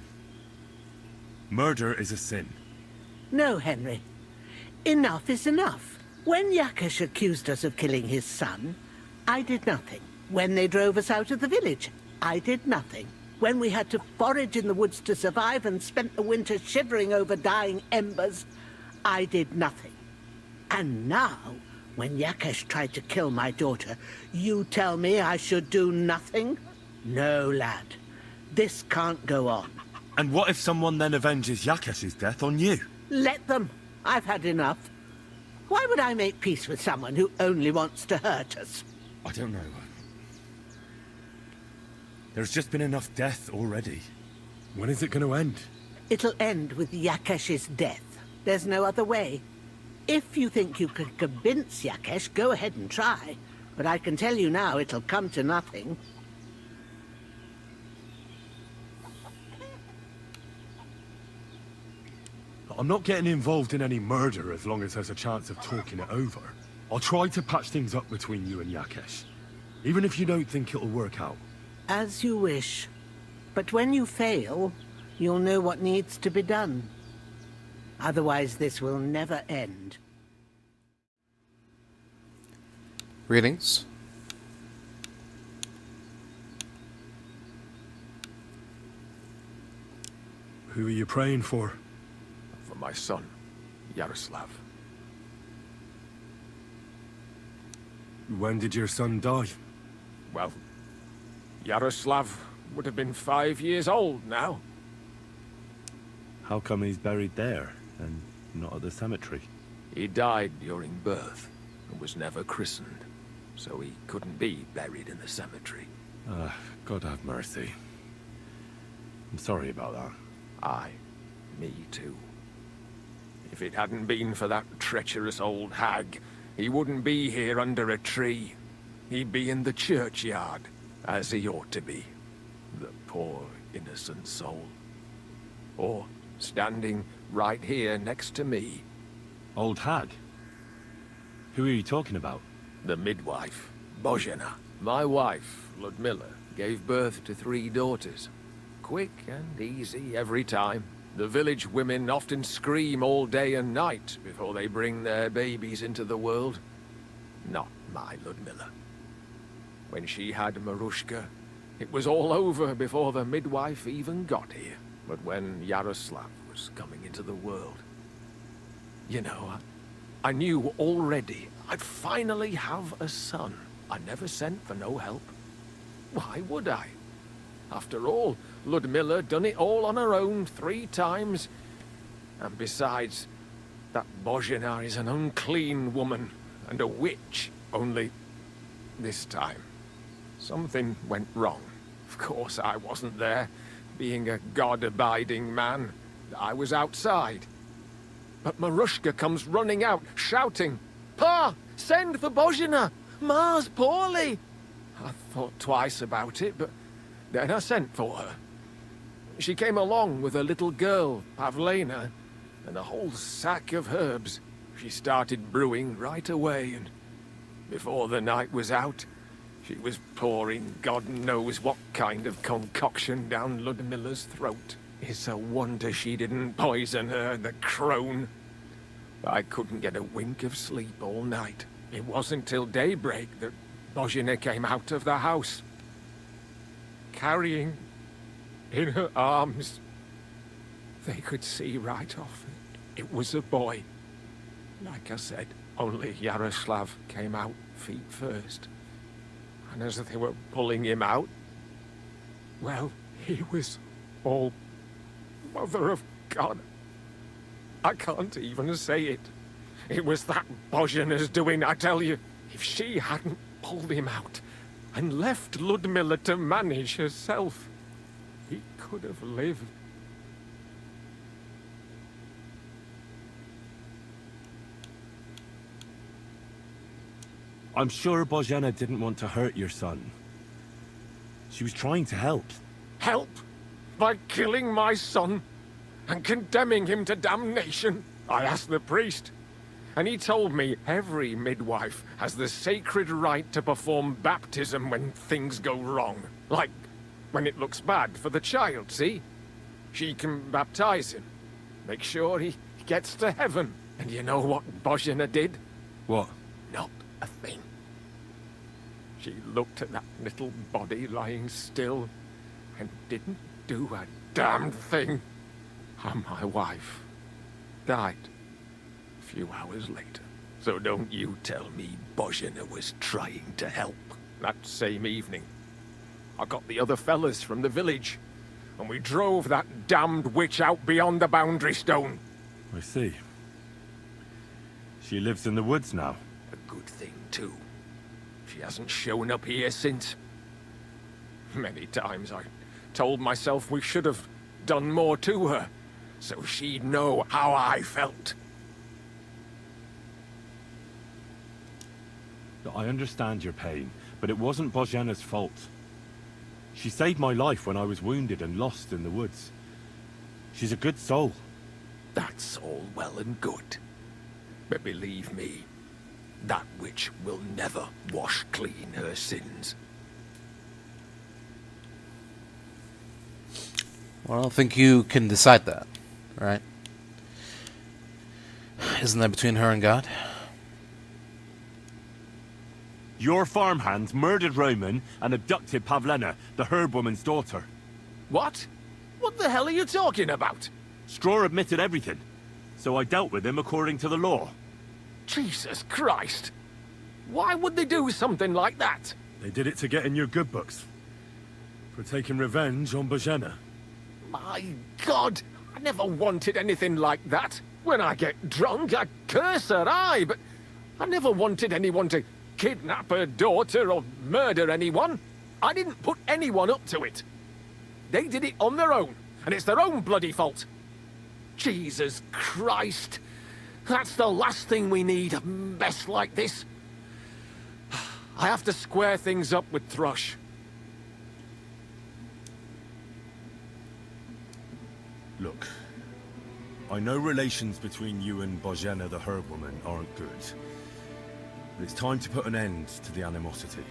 Murder is a sin. No, Henry. Enough is enough. When Yakesh accused us of killing his son, I did nothing. When they drove us out of the village, I did nothing. When we had to forage in the woods to survive and spent the winter shivering over dying embers, I did nothing. And now, when Yakesh tried to kill my daughter, you tell me I should do nothing? No, lad. This can't go on. And what if someone then avenges Yakesh's death on you? Let them. I've had enough. Why would I make peace with someone who only wants to hurt us? I don't know. There's just been enough death already. When is it going to end? It'll end with Yakesh's death. There's no other way. If you think you can convince Yakesh, go ahead and try. But I can tell you now, it'll come to nothing. I'm not getting involved in any murder as long as there's a chance of talking it over. I'll try to patch things up between you and Yakesh. Even if you don't think it'll work out. As you wish. But when you fail, you'll know what needs to be done. Otherwise, this will never end. Greetings. Who are you praying for? For my son, Yaroslav. When did your son die? Well, Yaroslav would have been 5 years old now. How come he's buried there and not at the cemetery? He died during birth and was never christened, so he couldn't be buried in the cemetery. God have mercy. I'm sorry about that. Aye, me too. If it hadn't been for that treacherous old hag, he wouldn't be here under a tree. He'd be in the churchyard, as he ought to be. The poor, innocent soul. Or standing right here next to me. Old hag? Who are you talking about? The midwife, Bozhena. My wife, Ludmilla, gave birth to 3 daughters. Quick and easy every time. The village women often scream all day and night before they bring their babies into the world. Not my Ludmilla. When she had Marushka, it was all over before the midwife even got here. But when Yaroslav was coming into the world, You know, I knew already I'd finally have a son. I never sent for no help. Why would I? After all, Ludmilla done it all on her own 3 times. And besides, that Bozhena is an unclean woman and a witch. Only this time, something went wrong. Of course, I wasn't there. Being a god-abiding man, I was outside. But Marushka comes running out, shouting, "Pa! Send for Bozhena! Ma's poorly!" I thought twice about it, but then I sent for her. She came along with a little girl, Pavlena, and a whole sack of herbs. She started brewing right away, and before the night was out, she was pouring God knows what kind of concoction down Ludmilla's throat. It's a wonder she didn't poison her, the crone. I couldn't get a wink of sleep all night. It wasn't till daybreak that Bozhena came out of the house, carrying in her arms. They could see right off it was a boy. Like I said, only Yaroslav came out feet first. And as they were pulling him out, well, he was all Mother of God. I can't even say it. It was that Bozhena's doing, I tell you. If she hadn't pulled him out and left Ludmilla to manage herself, he could have lived. I'm sure Bozhena didn't want to hurt your son. She was trying to help. Help? By killing my son and condemning him to damnation? I asked the priest, and he told me every midwife has the sacred right to perform baptism when things go wrong. Like when it looks bad for the child, see? She can baptize him, make sure he gets to heaven. And you know what Bozhena did? What? Not a thing. She looked at that little body lying still and didn't do a damn thing. And my wife died a few hours later. So don't you tell me Bozhena was trying to help. That same evening, I got the other fellas from the village, and we drove that damned witch out beyond the boundary stone. I see. She lives in the woods now. A good thing, too. She hasn't shown up here since. Many times I told myself we should have done more to her, so she'd know how I felt. I understand your pain, but it wasn't Bozhena's fault. She saved my life when I was wounded and lost in the woods. She's a good soul. That's all well and good. But believe me, that witch will never wash clean her sins. Well, I don't think you can decide that, right? Isn't that between her and God? Your farmhands murdered Roman and abducted Pavlena, the herb woman's daughter. What? What the hell are you talking about? Straw admitted everything, so I dealt with him according to the law. Jesus Christ! Why would they do something like that? They did it to get in your good books. For taking revenge on Bozhena. My God! I never wanted anything like that. When I get drunk, I curse her, aye, but I never wanted anyone to kidnap her daughter or murder anyone. I didn't put anyone up to it. They did it on their own, and it's their own bloody fault. Jesus Christ! That's the last thing we need, a mess like this. I have to square things up with Thrush. Look, I know relations between you and Bozhena the herb woman aren't good. But it's time to put an end to the animosity.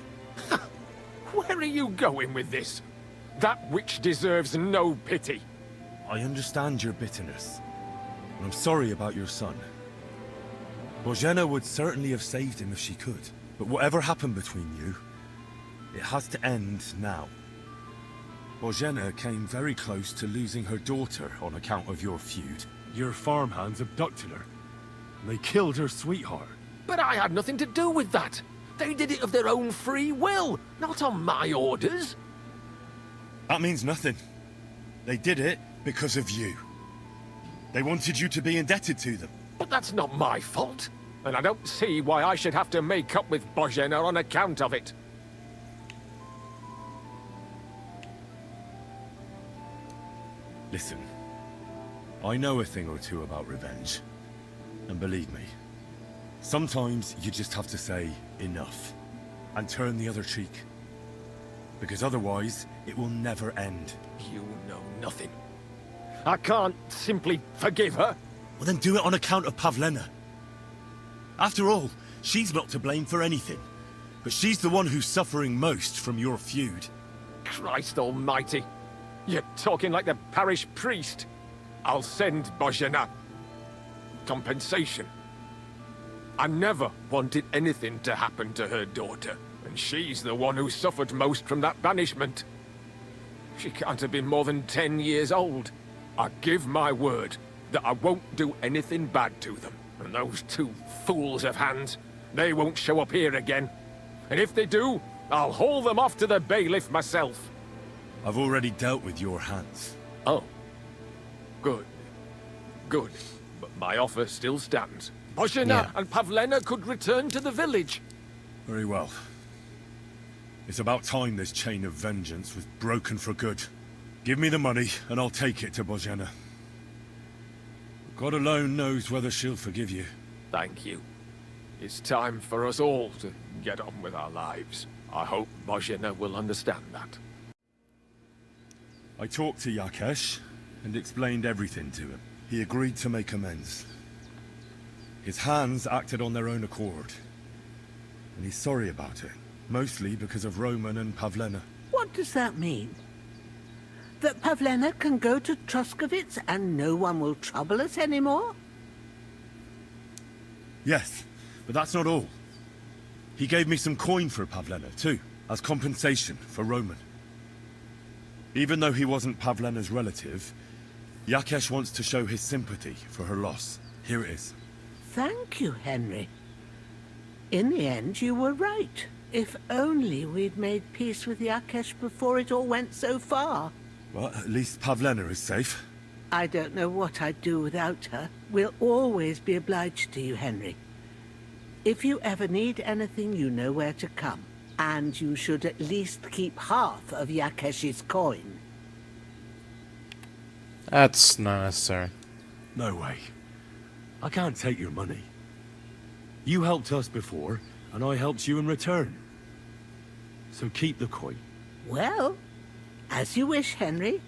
Where are you going with this? That witch deserves no pity. I understand your bitterness, and I'm sorry about your son. Bozhena would certainly have saved him if she could, but whatever happened between you, it has to end now. Bozhena came very close to losing her daughter on account of your feud. Your farmhands abducted her. They killed her sweetheart. But I had nothing to do with that. They did it of their own free will, not on my orders. That means nothing. They did it because of you. They wanted you to be indebted to them. But that's not my fault. And I don't see why I should have to make up with Bozhena on account of it. Listen, I know a thing or two about revenge. And believe me, sometimes you just have to say enough and turn the other cheek. Because otherwise, it will never end. You know nothing. I can't simply forgive her. Well, then do it on account of Pavlena. After all, she's not to blame for anything. But she's the one who's suffering most from your feud. Christ almighty. You're talking like the parish priest. I'll send Bozhena. Compensation. I never wanted anything to happen to her daughter, and she's the one who suffered most from that banishment. She can't have been more than 10 years old. I give my word that I won't do anything bad to them. And those two fools of hands, they won't show up here again. And if they do, I'll haul them off to the bailiff myself. I've already dealt with your hands. Oh. Good. Good. But my offer still stands. Bozhena and Pavlena could return to the village. Very well. It's about time this chain of vengeance was broken for good. Give me the money, and I'll take it to Bozhena. God alone knows whether she'll forgive you. Thank you. It's time for us all to get on with our lives. I hope Bozhena will understand that. I talked to Yakesh and explained everything to him. He agreed to make amends. His hands acted on their own accord. And he's sorry about it, mostly because of Roman and Pavlena. What does that mean? That Pavlena can go to Troskovitz and no one will trouble us anymore? Yes, but that's not all. He gave me some coin for Pavlena, too, as compensation for Roman. Even though he wasn't Pavlena's relative, Yakesh wants to show his sympathy for her loss. Here it is. Thank you, Henry. In the end, you were right. If only we'd made peace with Yakesh before it all went so far. Well, at least Pavlena is safe. I don't know what I'd do without her. We'll always be obliged to you, Henry. If you ever need anything, you know where to come. And you should at least keep half of Yakesh's coin. That's not necessary. No way. I can't take your money. You helped us before, and I helped you in return. So keep the coin. Well, as you wish, Henry.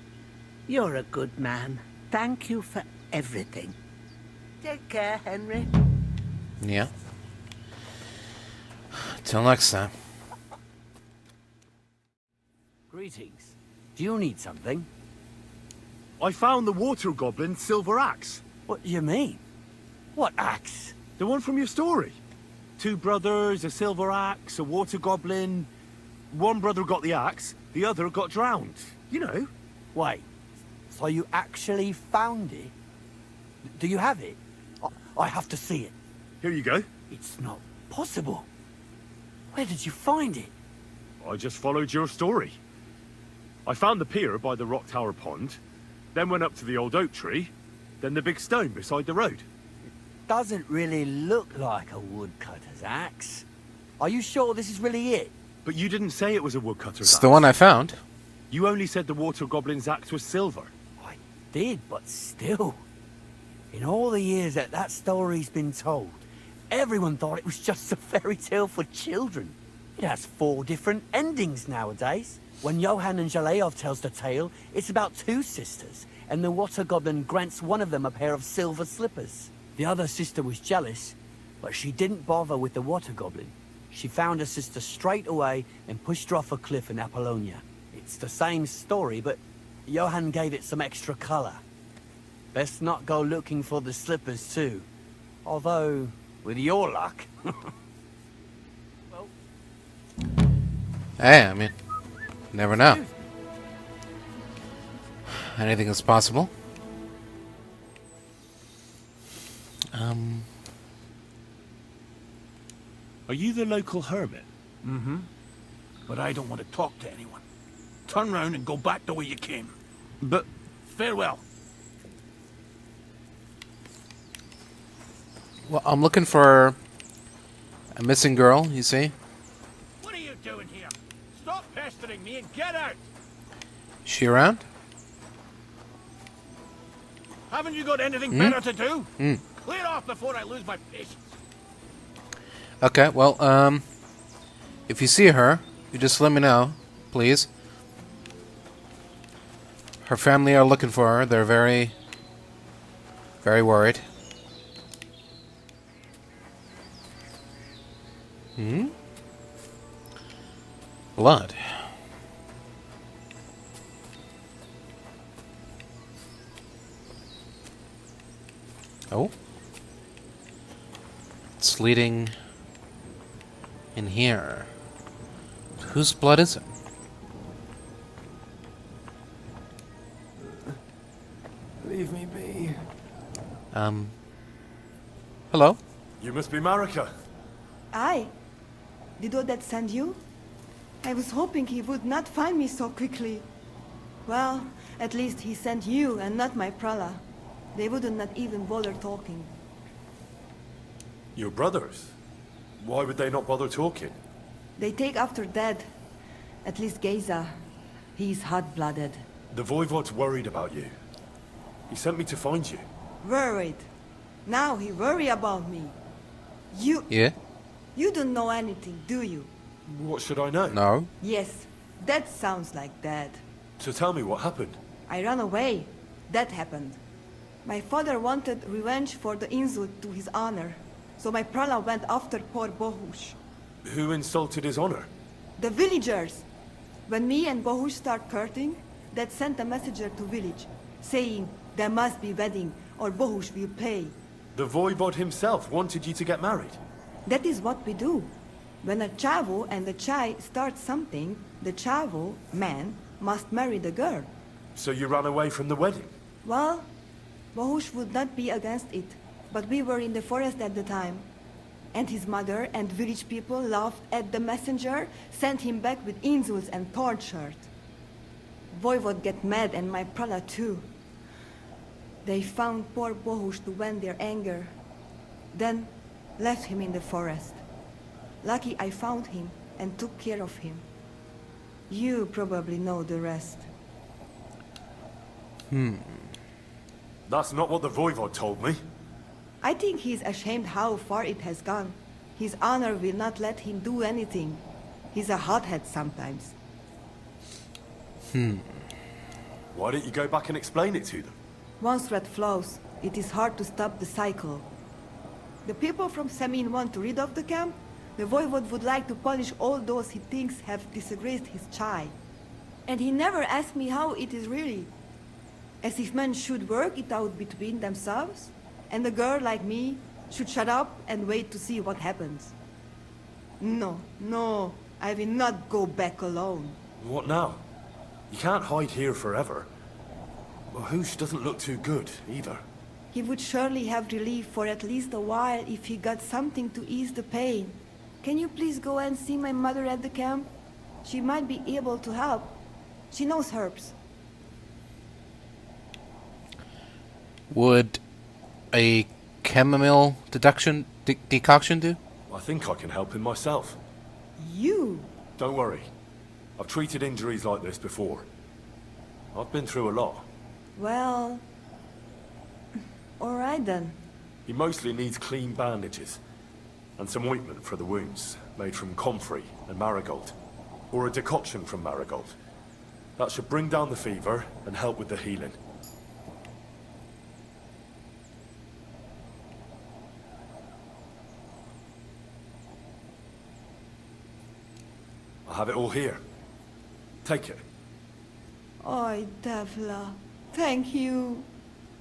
You're a good man. Thank you for everything. Take care, Henry. Yeah. Till next time. Greetings. Do you need something? I found the water goblin's silver axe. What do you mean? What axe? The one from your story. 2 brothers, a silver axe, a water goblin. One brother got the axe, the other got drowned. You know. Wait, so you actually found it? Do you have it? I have to see it. Here you go. It's not possible. Where did you find it? I just followed your story. I found the pier by the rock tower pond, then went up to the old oak tree, then the big stone beside the road. Doesn't really look like a woodcutter's axe. Are you sure this is really it? But you didn't say it was a woodcutter's It's axe. the one I found. You only said the water goblin's axe was silver. I did, but still. In all the years that story's been told, everyone thought it was just a fairy tale for children. It has 4 different endings nowadays. When Johann and Jaleov tells the tale, it's about 2 sisters, and the water goblin grants one of them a pair of silver slippers. The other sister was jealous, but she didn't bother with the water goblin. She found her sister straight away and pushed her off a cliff in Apollonia. It's the same story, but Johann gave it some extra color. Best not go looking for the slippers too. Although, with your luck... Hey, I mean, never know. Anything is possible. Are you the local hermit? Mm-hmm. But I don't want to talk to anyone. Turn round and go back the way you came. But... Farewell. Well, I'm looking for a missing girl, you see? What are you doing here? Stop pestering me and get out! Is she around? Haven't you got anything better to do? Hmm. Clear off before I lose my patience. Okay, well, if you see her, you just let me know, please. Her family are looking for her. They're very, very worried. Hmm? Blood. Oh. It's leading in here. Whose blood is it? Leave me be. Hello? You must be Marika. I? Did Odette send you? I was hoping he would not find me so quickly. Well, at least he sent you and not my prala. They would not even bother talking. Your brothers? Why would they not bother talking? They take after dead. At least Geza. He's hot-blooded. The Voivod's worried about you. He sent me to find you. Worried. Now he worry about me. You... Yeah? You don't know anything, do you? What should I know? No. Yes, that sounds like Dad. So tell me what happened. I ran away. That happened. My father wanted revenge for the insult to his honor. So my prala went after poor Bohush. Who insulted his honor? The villagers! When me and Bohush start courting, Dad sent a messenger to village, saying there must be wedding or Bohush will pay. The Voivod himself wanted you to get married. That is what we do. When a chavo and a chai start something, the chavo, man, must marry the girl. So you ran away from the wedding? Well, Bohush would not be against it, but we were in the forest at the time. And his mother and village people laughed at the messenger, sent him back with insults and tortured. Voivod get mad and my prala too. They found poor Bohush to vent their anger. Then left him in the forest. Lucky I found him and took care of him. You probably know the rest. That's not what the Voivod told me. I think he's ashamed how far it has gone. His honor will not let him do anything. He's a hothead sometimes. Why don't you go back and explain it to them? Once red flows, it is hard to stop the cycle. The people from Semine want to rid of the camp. The Voivod would like to punish all those he thinks have disgraced his chai. And he never asked me how it is really. As if men should work it out between themselves, and a girl like me should shut up and wait to see what happens. No, no, I will not go back alone. What now? You can't hide here forever. Hoosh doesn't look too good, either. He would surely have relief for at least a while if he got something to ease the pain. Can you please go and see my mother at the camp? She might be able to help. She knows herbs. Would a chamomile decoction do? I think I can help him myself. You? Don't worry. I've treated injuries like this before. I've been through a lot. Well... all right then. He mostly needs clean bandages. And some ointment for the wounds, made from comfrey and marigold. Or a decoction from marigold. That should bring down the fever and help with the healing. I have it all here. Take it. Oi, Devla. Thank you.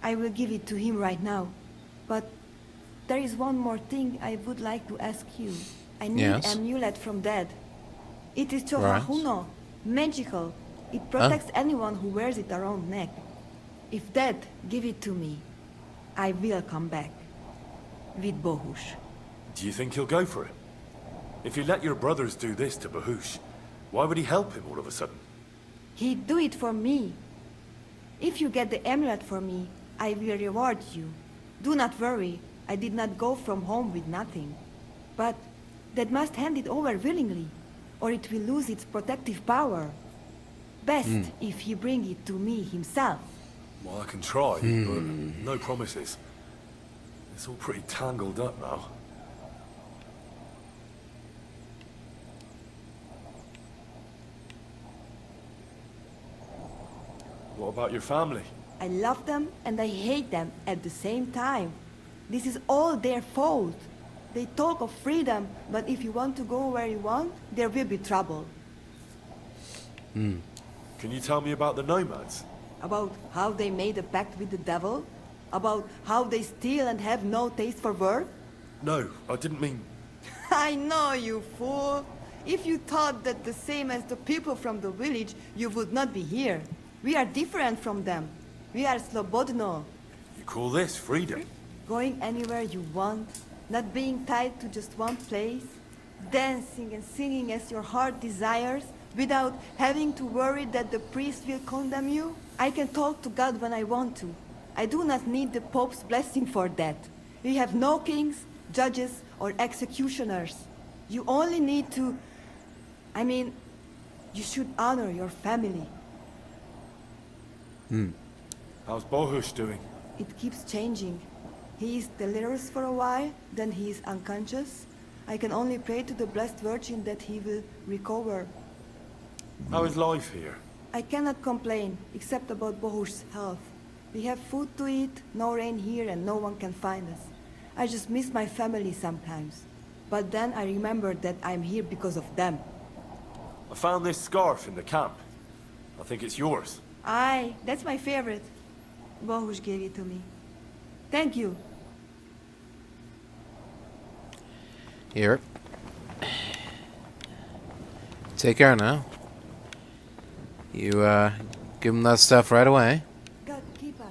I will give it to him right now. But there is one more thing I would like to ask you. I need an amulet from Dad. It is Chohahuno, magical. It protects anyone who wears it around neck. If Dad give it to me, I will come back. With Bohush. Do you think he'll go for it? If you let your brothers do this to Bahush, why would he help him all of a sudden? He'd do it for me. If you get the amulet for me, I will reward you. Do not worry, I did not go from home with nothing. But that must hand it over willingly, or it will lose its protective power. Best if he bring it to me himself. Well, I can try, but no promises. It's all pretty tangled up now. What about your family? I love them and I hate them at the same time. This is all their fault. They talk of freedom, but if you want to go where you want, there will be trouble. Can you tell me about the nomads? About how they made a pact with the devil? About how they steal and have no taste for work? No, I didn't mean... I know, you fool. If you thought that the same as the people from the village, you would not be here. We are different from them. We are slobodno. You call this freedom? Going anywhere you want, not being tied to just one place, dancing and singing as your heart desires, without having to worry that the priest will condemn you. I can talk to God when I want to. I do not need the Pope's blessing for that. We have no kings, judges, or executioners. You only need to... I mean, you should honor your family. How's Bahush doing? It keeps changing. He is delirious for a while, then he is unconscious. I can only pray to the Blessed Virgin that he will recover. How is life here? I cannot complain, except about Bahush's health. We have food to eat, no rain here, and no one can find us. I just miss my family sometimes. But then I remember that I'm here because of them. I found this scarf in the camp. I think it's yours. Aye, that's my favorite. Bahush gave it to me. Thank you. Here. Take care now. You, give him that stuff right away. God keep us.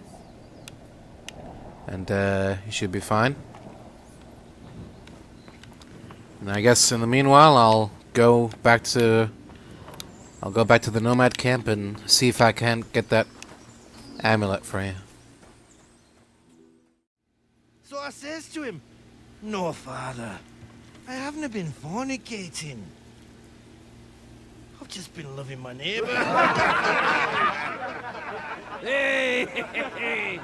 And, you should be fine. And I guess in the meanwhile, I'll go back to the nomad camp and see if I can't get that amulet for you. So I says to him, "No, father, I haven't been fornicating. I've just been loving my neighbour." Hey!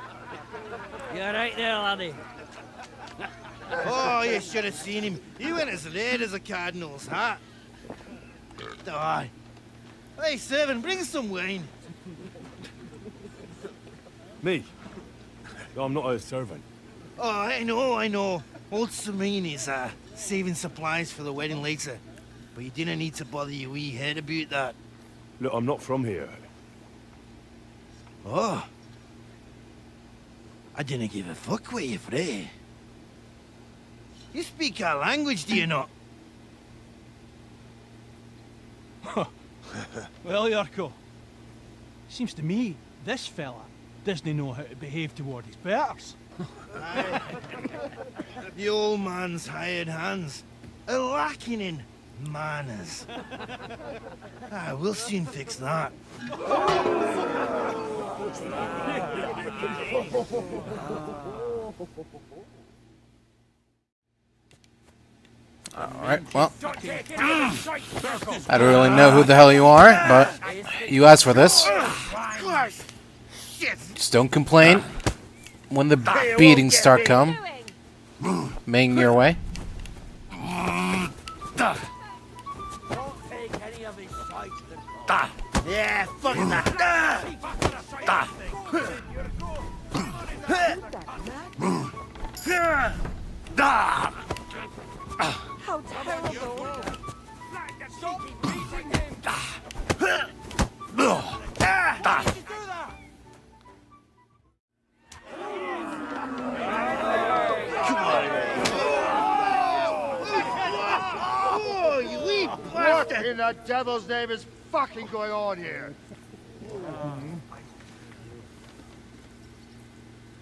You alright there, laddie? Oh, you should have seen him. He went as red as a cardinal's hat. Aye. Hey, servant, bring some wine. Me? I'm not a servant. Oh, I know. Old Semine is saving supplies for the wedding later. But you didn't need to bother your wee head about that. Look, I'm not from here. Oh. I didn't give a fuck what you fray. You speak our language, do you not? Well, Yarko, seems to me this fella doesn't know how to behave toward his betters. The old man's hired hands are lacking in manners. We'll soon fix that. Alright, well, I don't really know who the hell you are, but you asked for this. Just don't complain when the beatings start making your way. Yeah, fuck that. How terrible. Oh, you wee bastard! What in the devil's name is fucking going on here?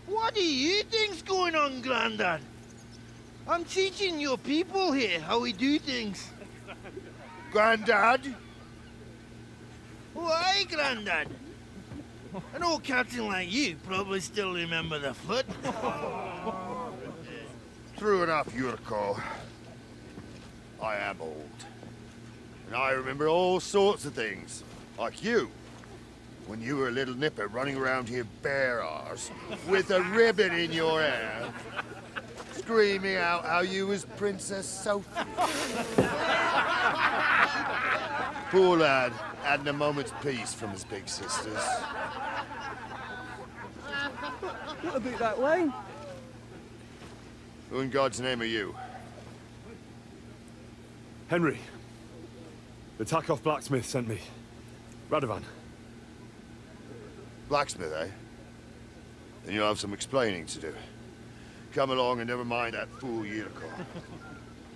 What do you think's going on, Grandad? I'm teaching your people here how we do things. Grandad? Why, Grandad? An old captain like you probably still remember the foot. True enough, Yurko. I am old. And I remember all sorts of things. Like you. When you were a little nipper running around here bare arse, with a ribbon in your hair, screaming out how you was Princess Sophie. Poor lad, hadn't a moment's peace from his big sisters. What a bit that way? Who in God's name are you? Henry. The Takeoff Blacksmith sent me. Radovan. Blacksmith, eh? Then you'll have some explaining to do. Come along and never mind that fool Yurko.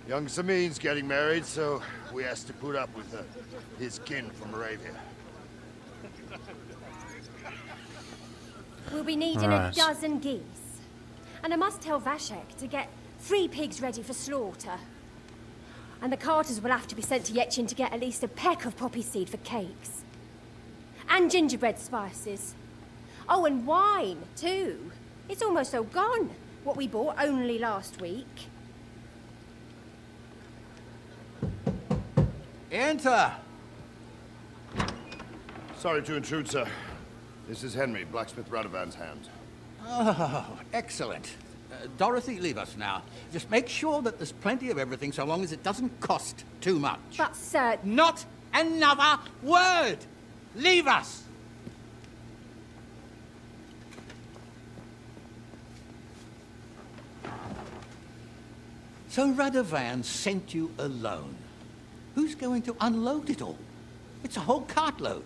Young Semine's getting married, so we has to put up with his kin from Moravia. We'll be needing a dozen geese. And I must tell Vashek to get 3 pigs ready for slaughter. And the carters will have to be sent to Yetchin to get at least a peck of poppy seed for cakes. And gingerbread spices. Oh, and wine, too. It's almost all gone. What we bought only last week. Enter! Sorry to intrude, sir. This is Henry, Blacksmith Radovan's hand. Oh, excellent. Dorothy, leave us now. Just make sure that there's plenty of everything so long as it doesn't cost too much. But, sir... Not another word! Leave us! So Radovan sent you alone. Who's going to unload it all? It's a whole cartload.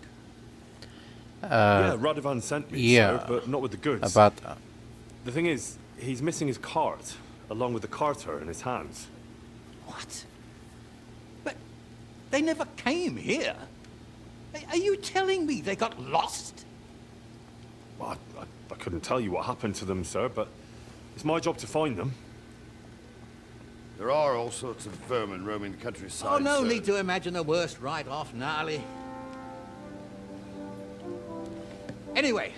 Yeah, Radovan sent me, sir, but not with the goods. About that. The thing is, he's missing his cart, along with the carter in his hands. What? But they never came here. Are you telling me they got lost? Well, I couldn't tell you what happened to them, sir, but it's my job to find them. There are all sorts of vermin roaming the countryside. Oh, no sir. need to imagine the worst right off, gnarly. Anyway,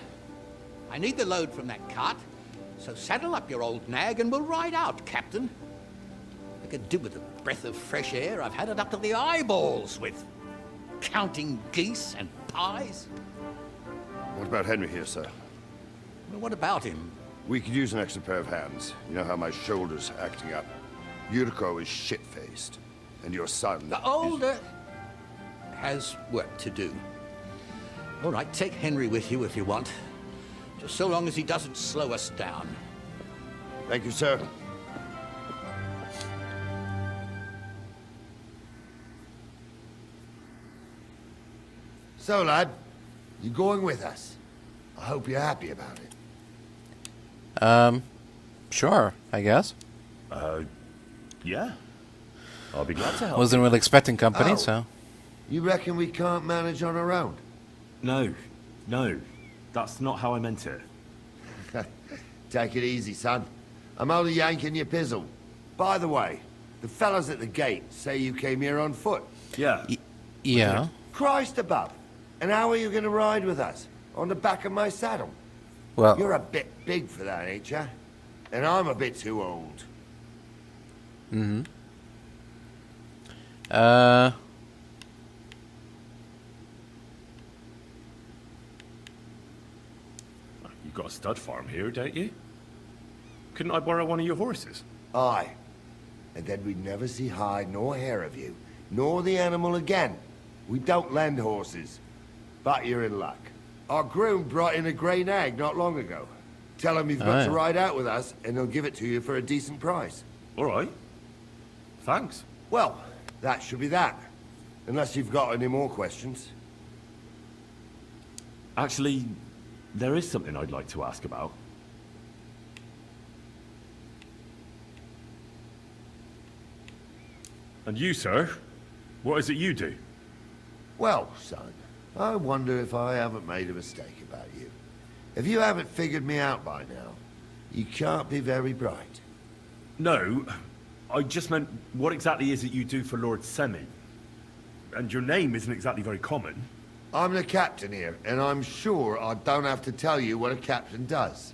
I need the load from that cart, so saddle up your old nag and we'll ride out, Captain. I could do with a breath of fresh air. I've had it up to the eyeballs with counting geese and pies. What about Henry here, sir? Well, what about him? We could use an extra pair of hands. You know how my shoulder's acting up. Yurko is shit-faced, and your son... The older has work to do. All right, take Henry with you if you want. Just so long as he doesn't slow us down. Thank you, sir. So, lad, you going with us? I hope you're happy about it. Sure, I guess. Yeah. I'll be glad to help. Wasn't really expecting company, so... You reckon we can't manage on our own? No. That's not how I meant it. Take it easy, son. I'm only yanking your pizzle. By the way, the fellas at the gate say you came here on foot. Yeah. Yeah. Christ above. And how are you going to ride with us? On the back of my saddle? Well... You're a bit big for that, ain't ya? And I'm a bit too old. Mm-hmm. You've got a stud farm here, don't you? Couldn't I borrow one of your horses? Aye. And then we'd never see hide nor hair of you, nor the animal again. We don't lend horses. But you're in luck. Our groom brought in a grey nag not long ago. Tell him you've got to ride out with us, and he'll give it to you for a decent price. All right. Thanks. Well, that should be that. Unless you've got any more questions. Actually, there is something I'd like to ask about. And you, sir? What is it you do? Well, son, I wonder if I haven't made a mistake about you. If you haven't figured me out by now, you can't be very bright. No, I just meant, what exactly is it you do for Lord Semine? And your name isn't exactly very common. I'm the captain here, and I'm sure I don't have to tell you what a captain does.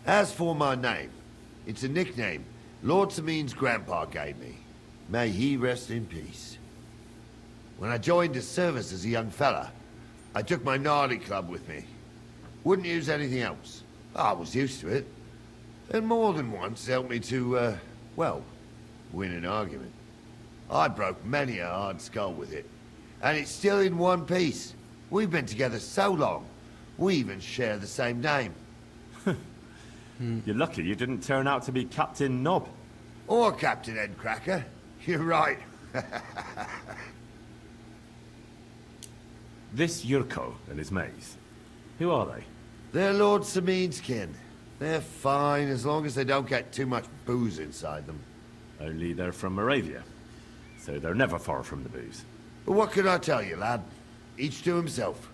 As for my name, it's a nickname Lord Semine's grandpa gave me. May he rest in peace. When I joined his service as a young fella, I took my naughty club with me. Wouldn't use anything else. I was used to it. And more than once helped me to, well, win an argument. I broke many a hard skull with it. And it's still in one piece. We've been together so long, we even share the same name. You're lucky you didn't turn out to be Captain Knob. Or Captain Headcracker. You're right. This Yurko and his mates, who are they? They're Lord Semine's kin. They're fine as long as they don't get too much booze inside them. Only they're from Moravia, so they're never far from the booze. But what can I tell you, lad? Each to himself.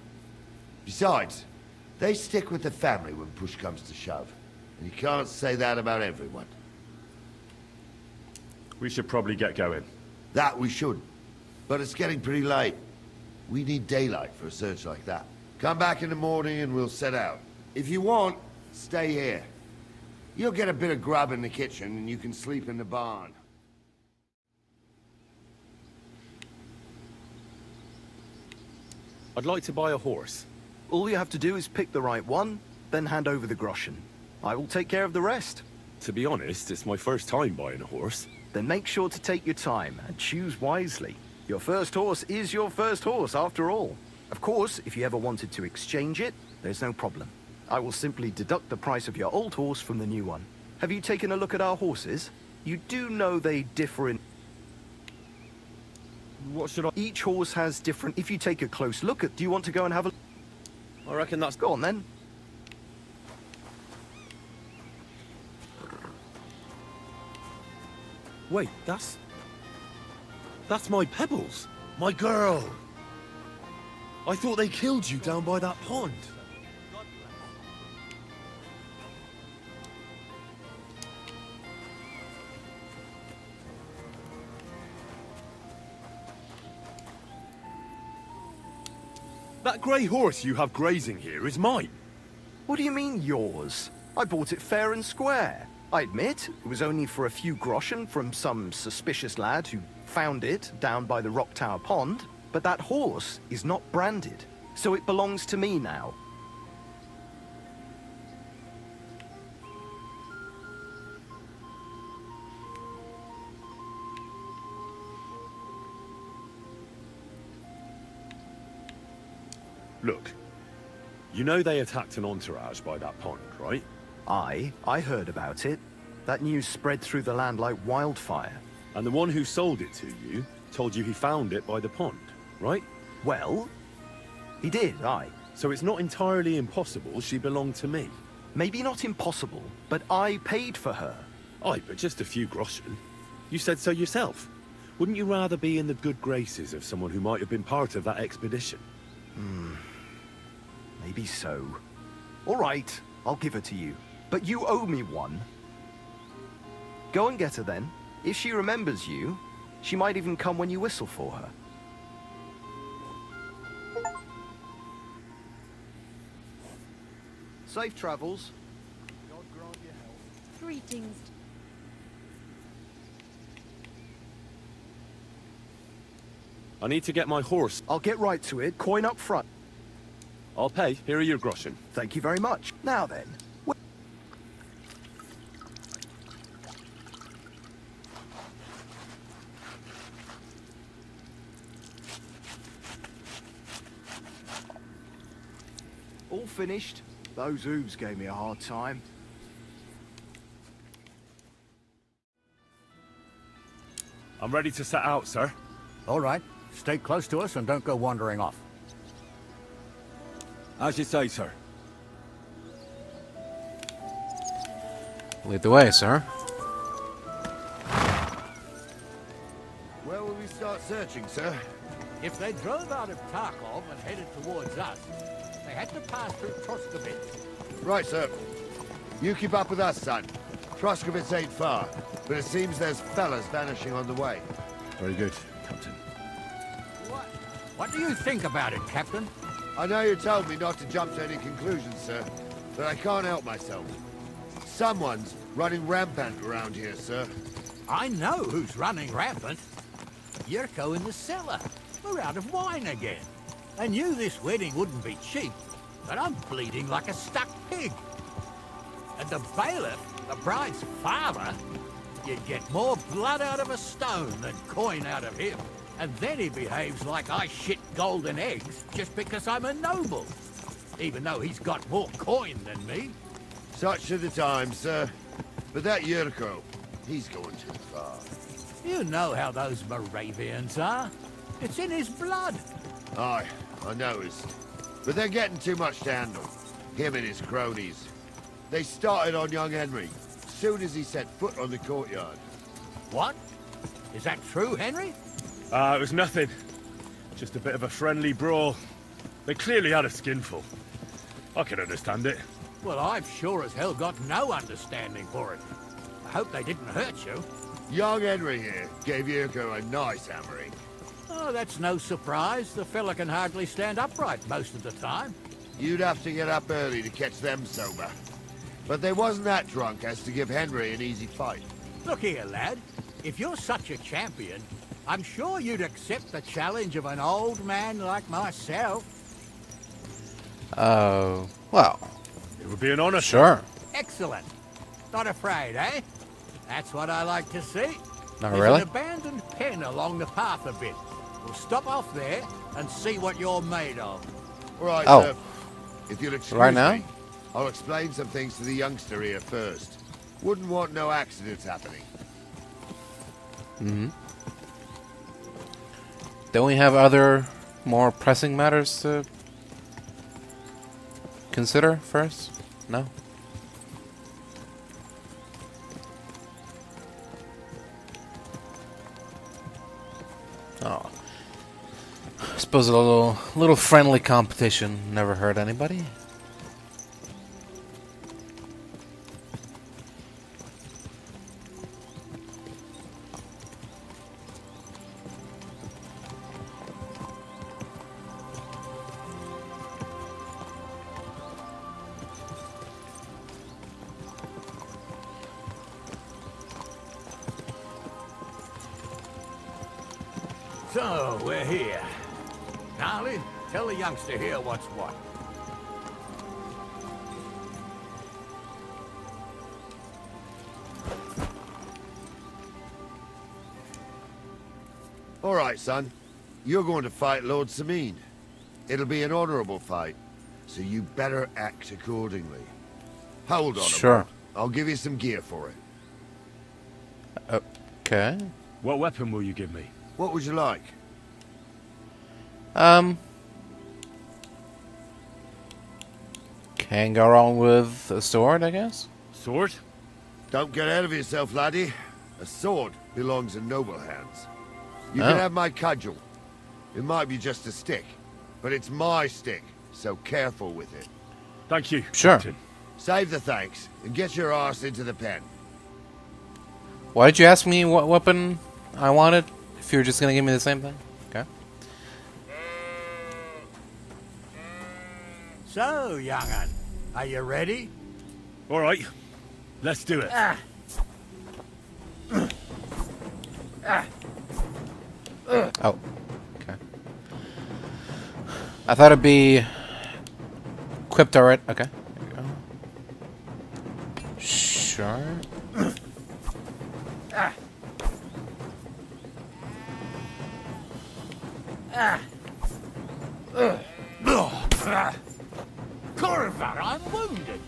Besides, they stick with the family when push comes to shove. And you can't say that about everyone. We should probably get going. That we should. But it's getting pretty late. We need daylight for a search like that. Come back in the morning and we'll set out. If you want, stay here. You'll get a bit of grub in the kitchen and you can sleep in the barn. I'd like to buy a horse. All you have to do is pick the right one, then hand over the groschen. I will take care of the rest. To be honest, it's my first time buying a horse. Then make sure to take your time and choose wisely. Your first horse is your first horse, after all. Of course, if you ever wanted to exchange it, there's no problem. I will simply deduct the price of your old horse from the new one. Have you taken a look at our horses? You do know they differ in... What should I... Each horse has different... If you take a close look at... Do you want to go and have a... I reckon that's... Go on, then. Wait, that's my Pebbles. My girl. I thought they killed you down by that pond. That grey horse you have grazing here is mine. What do you mean, yours? I bought it fair and square. I admit, it was only for a few groschen from some suspicious lad who found it down by the Rock Tower Pond, but that horse is not branded, so it belongs to me now. Look, you know they attacked an entourage by that pond, right? I heard about it. That news spread through the land like wildfire. And the one who sold it to you told you he found it by the pond, right? Well, he did, aye. So it's not entirely impossible she belonged to me. Maybe not impossible, but I paid for her. Aye, but just a few groschen. You said so yourself. Wouldn't you rather be in the good graces of someone who might have been part of that expedition? Maybe so. All right, I'll give her to you. But you owe me one. Go and get her then. If she remembers you, she might even come when you whistle for her. Safe travels. God grant you health. Greetings. I need to get my horse. I'll get right to it. Coin up front. I'll pay. Here are your groschen. Thank you very much. Now then. All finished. Those hooves gave me a hard time. I'm ready to set out, sir. All right. Stay close to us and don't go wandering off. As you say, sir. Lead the way, sir. Where will we start searching, sir? If they drove out of Tarkov and headed towards us, they had to pass through Troskovitz. Right, sir. You keep up with us, son. Troskovitz ain't far, but it seems there's fellas vanishing on the way. Very good, Captain. What do you think about it, Captain? I know you told me not to jump to any conclusions, sir, but I can't help myself. Someone's running rampant around here, sir. I know who's running rampant. Yurko in the cellar. We're out of wine again. I knew this wedding wouldn't be cheap, but I'm bleeding like a stuck pig. And the bailiff, the bride's father, you'd get more blood out of a stone than coin out of him. And then he behaves like I shit golden eggs just because I'm a noble. Even though he's got more coin than me. Such are the times, sir. But that Yurko, he's going too far. You know how those Moravians are. It's in his blood. Aye, I noticed. But they're getting too much to handle. Him and his cronies. They started on young Henry, as soon as he set foot on the courtyard. What? Is that true, Henry? It was nothing. Just a bit of a friendly brawl. They clearly had a skinful. I can understand it. Well, I've sure as hell got no understanding for it. I hope they didn't hurt you. Young Henry here gave Yurko a nice hammering. Oh, that's no surprise. The fella can hardly stand upright most of the time. You'd have to get up early to catch them sober. But they wasn't that drunk as to give Henry an easy fight. Look here, lad. If you're such a champion, I'm sure you'd accept the challenge of an old man like myself. Well. It would be an honor. Sure. Excellent. Not afraid, eh? That's what I like to see. Not There's really? an abandoned pen along the path a bit. We'll stop off there and see what you're made of. All right, Oh. sir. If you'll excuse Right now? me, I'll explain some things to the youngster here first. Wouldn't want no accidents happening. Mm-hmm. Don't we have other, more pressing matters to consider first? No? Oh. I suppose a little friendly competition never hurt anybody. So, we're here. Gnarly, tell the youngster here what's what. All right, son. You're going to fight Lord Semine. It'll be an honorable fight, so you better act accordingly. Hold on Sure. a moment. I'll give you some gear for it. Okay. What weapon will you give me? What would you like? Can't go wrong with a sword, I guess. Sword? Don't get ahead of yourself, laddie. A sword belongs in noble hands. You Oh. can have my cudgel. It might be just a stick, but it's my stick, so careful with it. Thank you. Sure. Captain. Save the thanks, and get your arse into the pen. Why did you ask me what weapon I wanted? If you were just gonna give me the same thing? Okay. So, young'un, are you ready? All right. Let's do it. Oh. Okay. I thought it'd be equipped already. Okay. There we go. Sure. Curva, I'm wounded.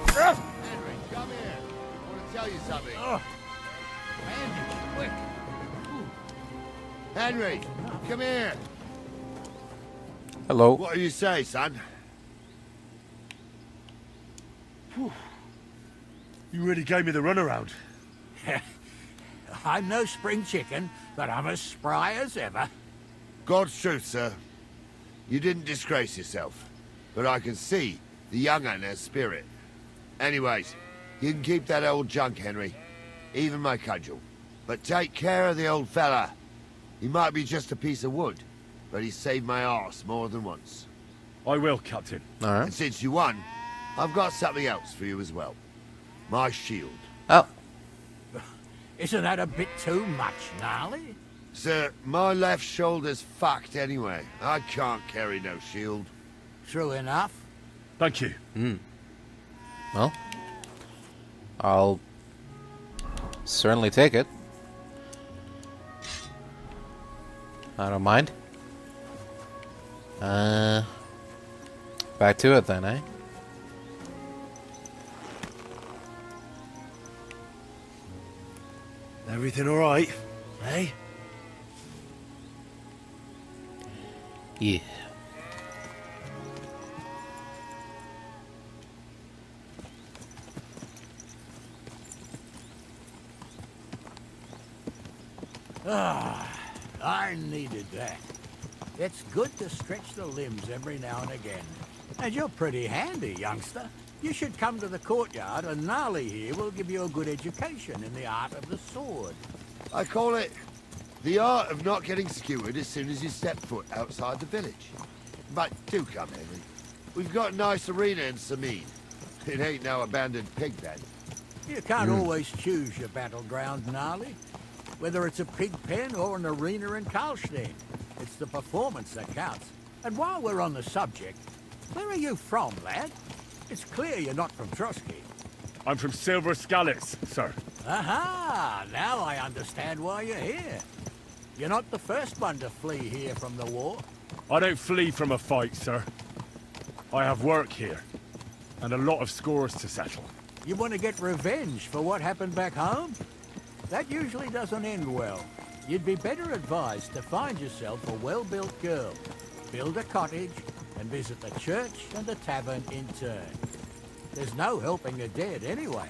Henry, come here. I want to tell you something. Bandage, quick. Henry, come here. Hello. What do you say, son? Whew. You really gave me the runaround. I'm no spring chicken, but I'm as spry as ever. God's truth, sir. You didn't disgrace yourself, but I can see the young un has spirit. Anyways, you can keep that old junk, Henry. Even my cudgel. But take care of the old fella. He might be just a piece of wood, but he saved my arse more than once. I will, Captain. All right. And since you won, I've got something else for you as well. My shield. Oh. Isn't that a bit too much, Gnarly? Sir, my left shoulder's fucked anyway. I can't carry no shield. True enough. Thank you. Well, I'll certainly take it. I don't mind. Back to it then, eh? Everything all right, eh? Yeah. Ah, I needed that. It's good to stretch the limbs every now and again. And you're pretty handy, youngster. You should come to the courtyard, and Gnarly here will give you a good education in the art of the sword. I call it the art of not getting skewered as soon as you step foot outside the village. But do come, Henry. We've got a nice arena in Semine. It ain't no abandoned pig pen. You can't always choose your battleground, Gnarly. Whether it's a pig pen or an arena in Karlstein, it's the performance that counts. And while we're on the subject, where are you from, lad? It's clear you're not from Trotsky. I'm from Silver Scallops, sir. Aha! Now I understand why you're here. You're not the first one to flee here from the war. I don't flee from a fight, sir. I have work here, and a lot of scores to settle. You want to get revenge for what happened back home? That usually doesn't end well. You'd be better advised to find yourself a well-built girl, build a cottage, and visit the church and the tavern in turn. There's no helping the dead anyway.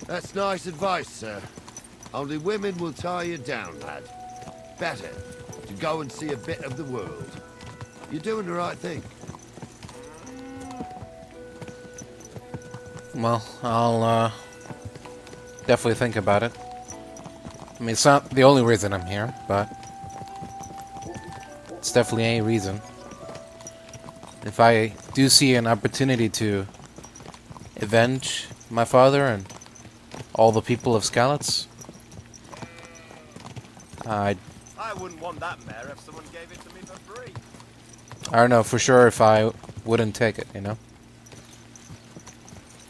That's nice advice, sir. Only women will tie you down, lad. Better to go and see a bit of the world. You're doing the right thing. Well, I'll definitely think about it. I mean, it's not the only reason I'm here, but it's definitely a reason. If I do see an opportunity to avenge my father and all the people of Skalitz, I wouldn't want that mare if someone gave it to me for free. I don't know for sure if I wouldn't take it, you know?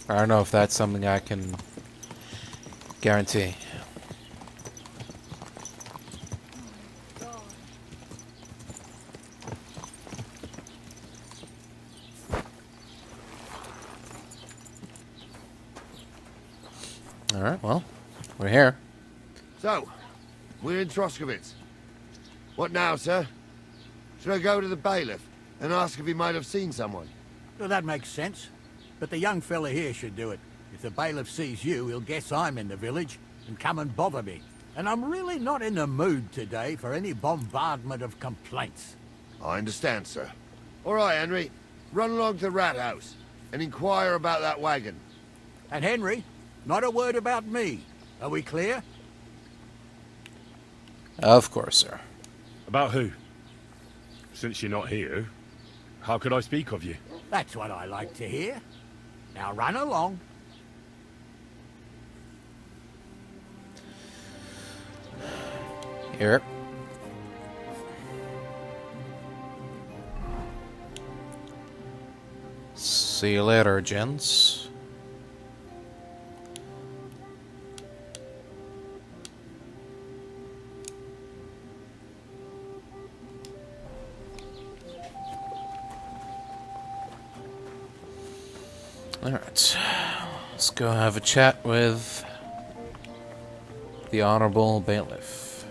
I don't know if that's something I can guarantee. Alright, well, we're here. So, we're in Troskowitz. What now, sir? Should I go to the bailiff and ask if he might have seen someone? Well, that makes sense. But the young fella here should do it. If the bailiff sees you, he'll guess I'm in the village and come and bother me. And I'm really not in the mood today for any bombardment of complaints. I understand, sir. All right, Henry. Run along to the rat house and inquire about that wagon. And Henry, not a word about me. Are we clear? Of course, sir. About who? Since you're not here, how could I speak of you? That's what I like to hear. Now run along. Here. See you later, gents. Alright, let's go have a chat with the Honorable Bailiff.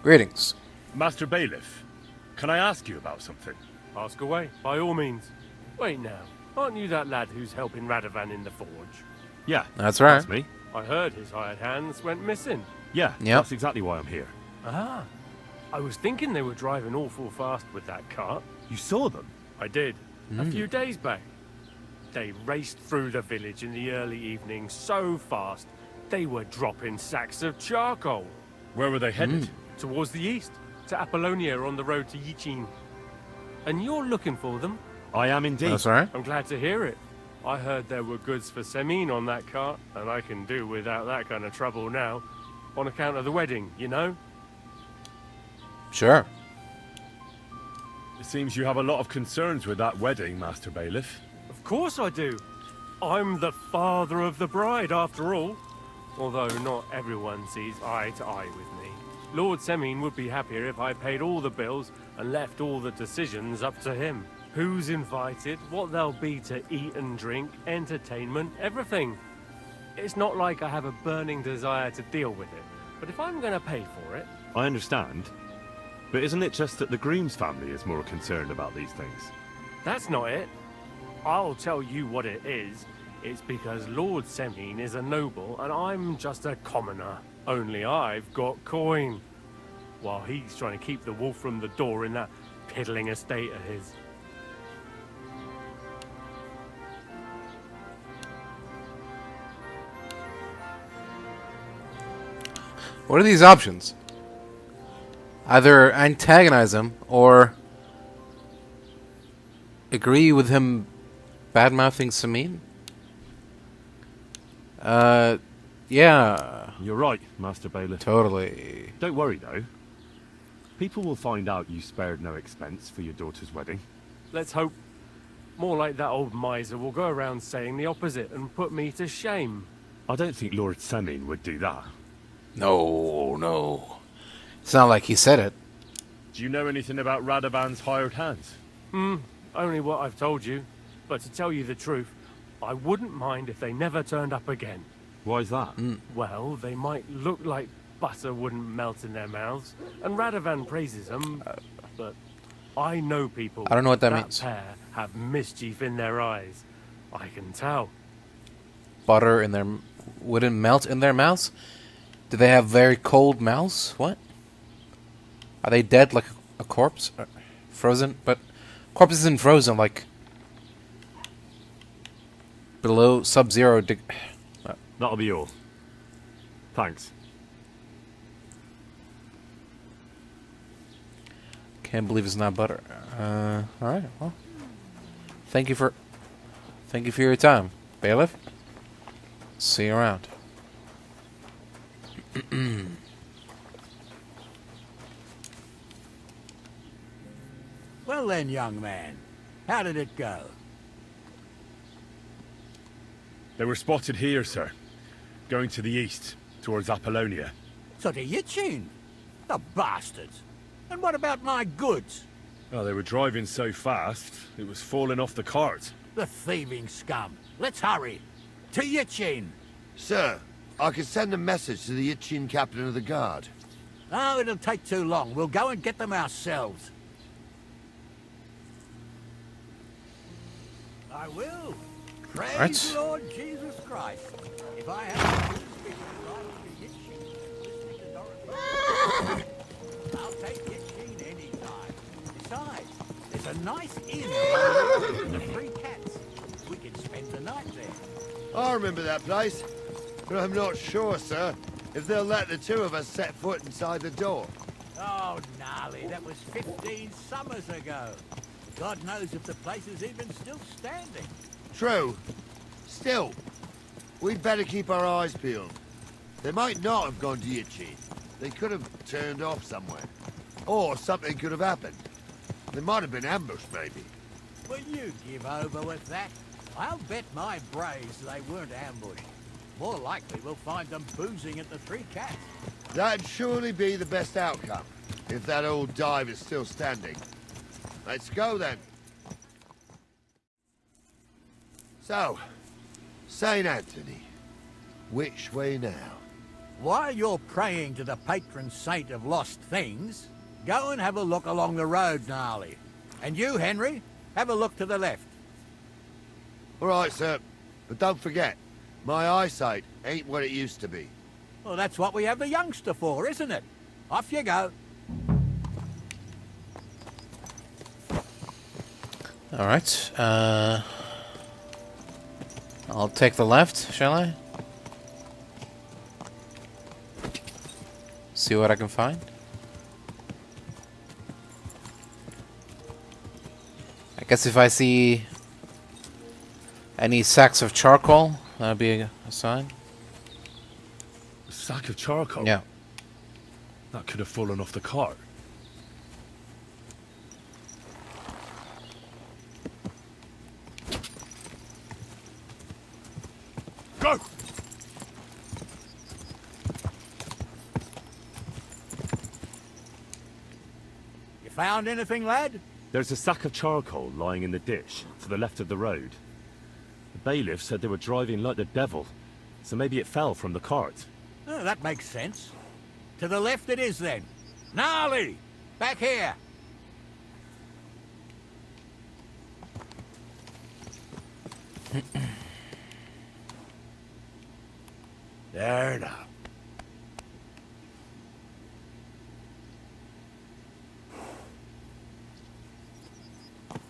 Greetings. Master Bailiff, can I ask you about something? Ask away, by all means. Wait now, aren't you that lad who's helping Radovan in the forge? Yeah, That's right. That's me. I heard his hired hands went missing. Yeah, Yep. that's exactly why I'm here. Ah, I was thinking they were driving awful fast with that cart. You saw them? I did, a few days back. They raced through the village in the early evening so fast, they were dropping sacks of charcoal. Where were they headed? Towards the east, to Apollonia on the road to Yichin. And you're looking for them? I am indeed. That's right. I'm glad to hear it. I heard there were goods for Semine on that cart, and I can do without that kind of trouble now. On account of the wedding, you know? Sure. It seems you have a lot of concerns with that wedding, Master Bailiff. Of course I do. I'm the father of the bride, after all. Although not everyone sees eye to eye with me. Lord Semine would be happier if I paid all the bills and left all the decisions up to him. Who's invited, what there'll be to eat and drink, entertainment, everything. It's not like I have a burning desire to deal with it, but if I'm going to pay for it... I understand. But isn't it just that the groom's family is more concerned about these things? That's not it. I'll tell you what it is. It's because Lord Semine is a noble and I'm just a commoner. Only I've got coin. While he's trying to keep the wolf from the door in that piddling estate of his. What are these options? Either antagonize him or agree with him bad-mouthing Semine? Yeah. You're right, Master Bailiff. Totally. Don't worry, though. People will find out you spared no expense for your daughter's wedding. Let's hope. More like that old miser will go around saying the opposite and put me to shame. I don't think Lord Semine would do that. No, no. It's not like he said it. Do you know anything about Radovan's hired hands? Only what I've told you. But to tell you the truth, I wouldn't mind if they never turned up again. Why's that? Well, they might look like butter wouldn't melt in their mouths, and Radovan praises them, but I know people. I don't know what that means. Pair have mischief in their eyes. I can tell. Butter in their... wouldn't melt in their mouths? Do they have very cold mouths? What? Are they dead like a corpse? Frozen? But corpse isn't frozen, like... below sub-zero That'll be all. Thanks. Can't believe it's not butter. Alright, well. Thank you for your time, Bailiff. See you around. Well then, young man, how did it go? They were spotted here, sir. Going to the east, towards Apollonia. So to Yichin? The bastards! And what about my goods? Oh, they were driving so fast, it was falling off the cart. The thieving scum. Let's hurry. To Yichin. Sir, I can send a message to the Yichin captain of the guard. Oh, it'll take too long. We'll go and get them ourselves. I will. Praise the Lord Jesus Christ. If I have I'll take Yichin any time. Besides, there's a nice inn with the 3 cats. We can spend the night there. I remember that place, but I'm not sure, sir, if they'll let the two of us set foot inside the door. Oh, gnarly, that was 15 summers ago. God knows if the place is even still standing. True. Still, we'd better keep our eyes peeled. They might not have gone to Yichin. They could have turned off somewhere. Or something could have happened. They might have been ambushed, maybe. Will you give over with that? I'll bet my braves they weren't ambushed. More likely we'll find them boozing at the 3 cats. That'd surely be the best outcome, if that old dive is still standing. Let's go, then. So, St. Anthony, which way now? While you're praying to the patron saint of lost things, go and have a look along the road, Gnarly. And you, Henry, have a look to the left. All right, sir. But don't forget, My eyesight ain't what it used to be. Well, that's what we have the youngster for, isn't it? Off you go. Alright, I'll take the left, shall I? See what I can find. I guess if I see any sacks of charcoal, that'll be a sign. A sack of charcoal? Yeah. That could have fallen off the cart. Go! You found anything, lad? There's a sack of charcoal lying in the ditch to the left of the road. The bailiff said they were driving like the devil, so maybe it fell from the cart. Oh, that makes sense. To the left it is, then. Gnarly! Back here! There now.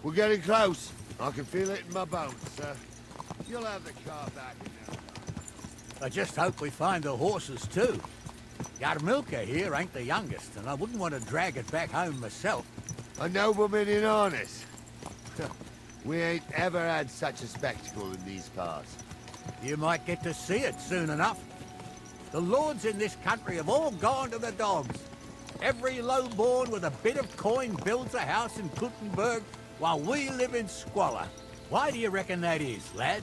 We're getting close. I can feel it in my bones, sir. You'll have the car back in no time. I just hope we find the horses, too. Yarmilka here ain't the youngest, and I wouldn't want to drag it back home myself. A nobleman in harness. We ain't ever had such a spectacle in these parts. You might get to see it soon enough. The lords in this country have all gone to the dogs. Every lowborn with a bit of coin builds a house in Kuttenberg while we live in squalor. Why do you reckon that is, lad?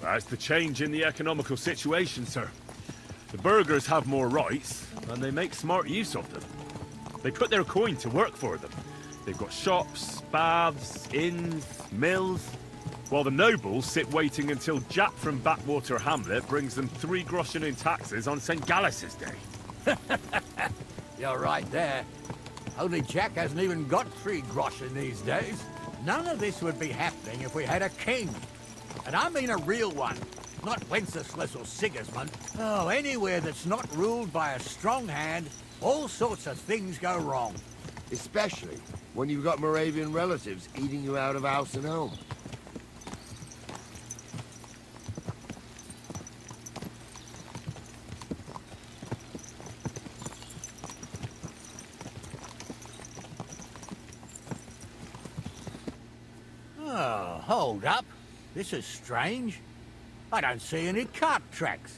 That's the change in the economical situation, sir. The burghers have more rights, and they make smart use of them. They put their coin to work for them. They've got shops, baths, inns, mills, while the nobles sit waiting until Jack from Backwater Hamlet brings them 3 groschen in taxes on St. Gallus's Day. You're right there. Only Jack hasn't even got 3 groschen these days. None of this would be happening if we had a king. And I mean a real one, not Wenceslas or Sigismund. Oh, anywhere that's not ruled by a strong hand, all sorts of things go wrong. Especially when you've got Moravian relatives eating you out of house and home. Oh, hold up. This is strange. I don't see any cart tracks.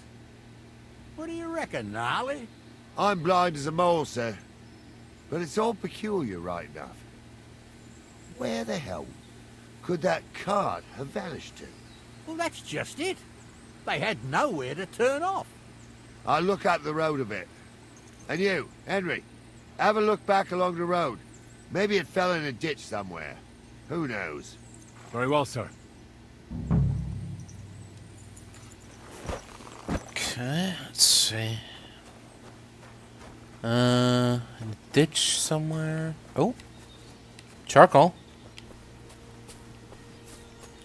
What do you reckon, Gnarly? I'm blind as a mole, sir. But it's all peculiar, right enough. Where the hell could that cart have vanished to? Well, that's just it. They had nowhere to turn off. I'll look up the road a bit. And you, Henry, have a look back along the road. Maybe it fell in a ditch somewhere. Who knows? Very well, sir. Okay, let's see. A ditch somewhere. Oh, charcoal.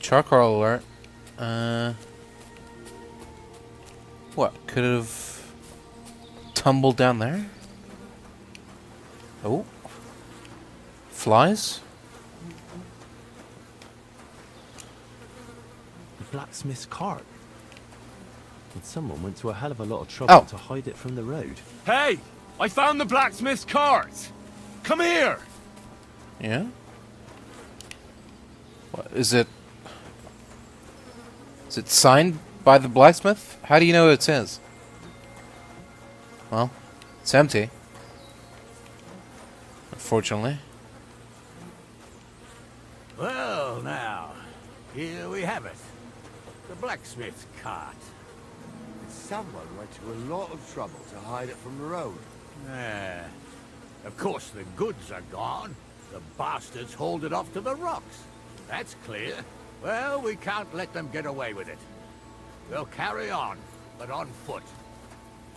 Charcoal alert. What could have tumbled down there? Oh, flies. The blacksmith's cart. And someone went to a hell of a lot of trouble to hide it from the road. Hey! I found the blacksmith's cart! Come here! Yeah? What, is it signed by the blacksmith? How do you know it says? Well, it's empty. Unfortunately. Well, now, here we have it. The blacksmith's cart. Someone went to a lot of trouble to hide it from the road. Of course the goods are gone. The bastards hauled it off to the rocks. That's clear. Well, we can't let them get away with it. We'll carry on, but on foot.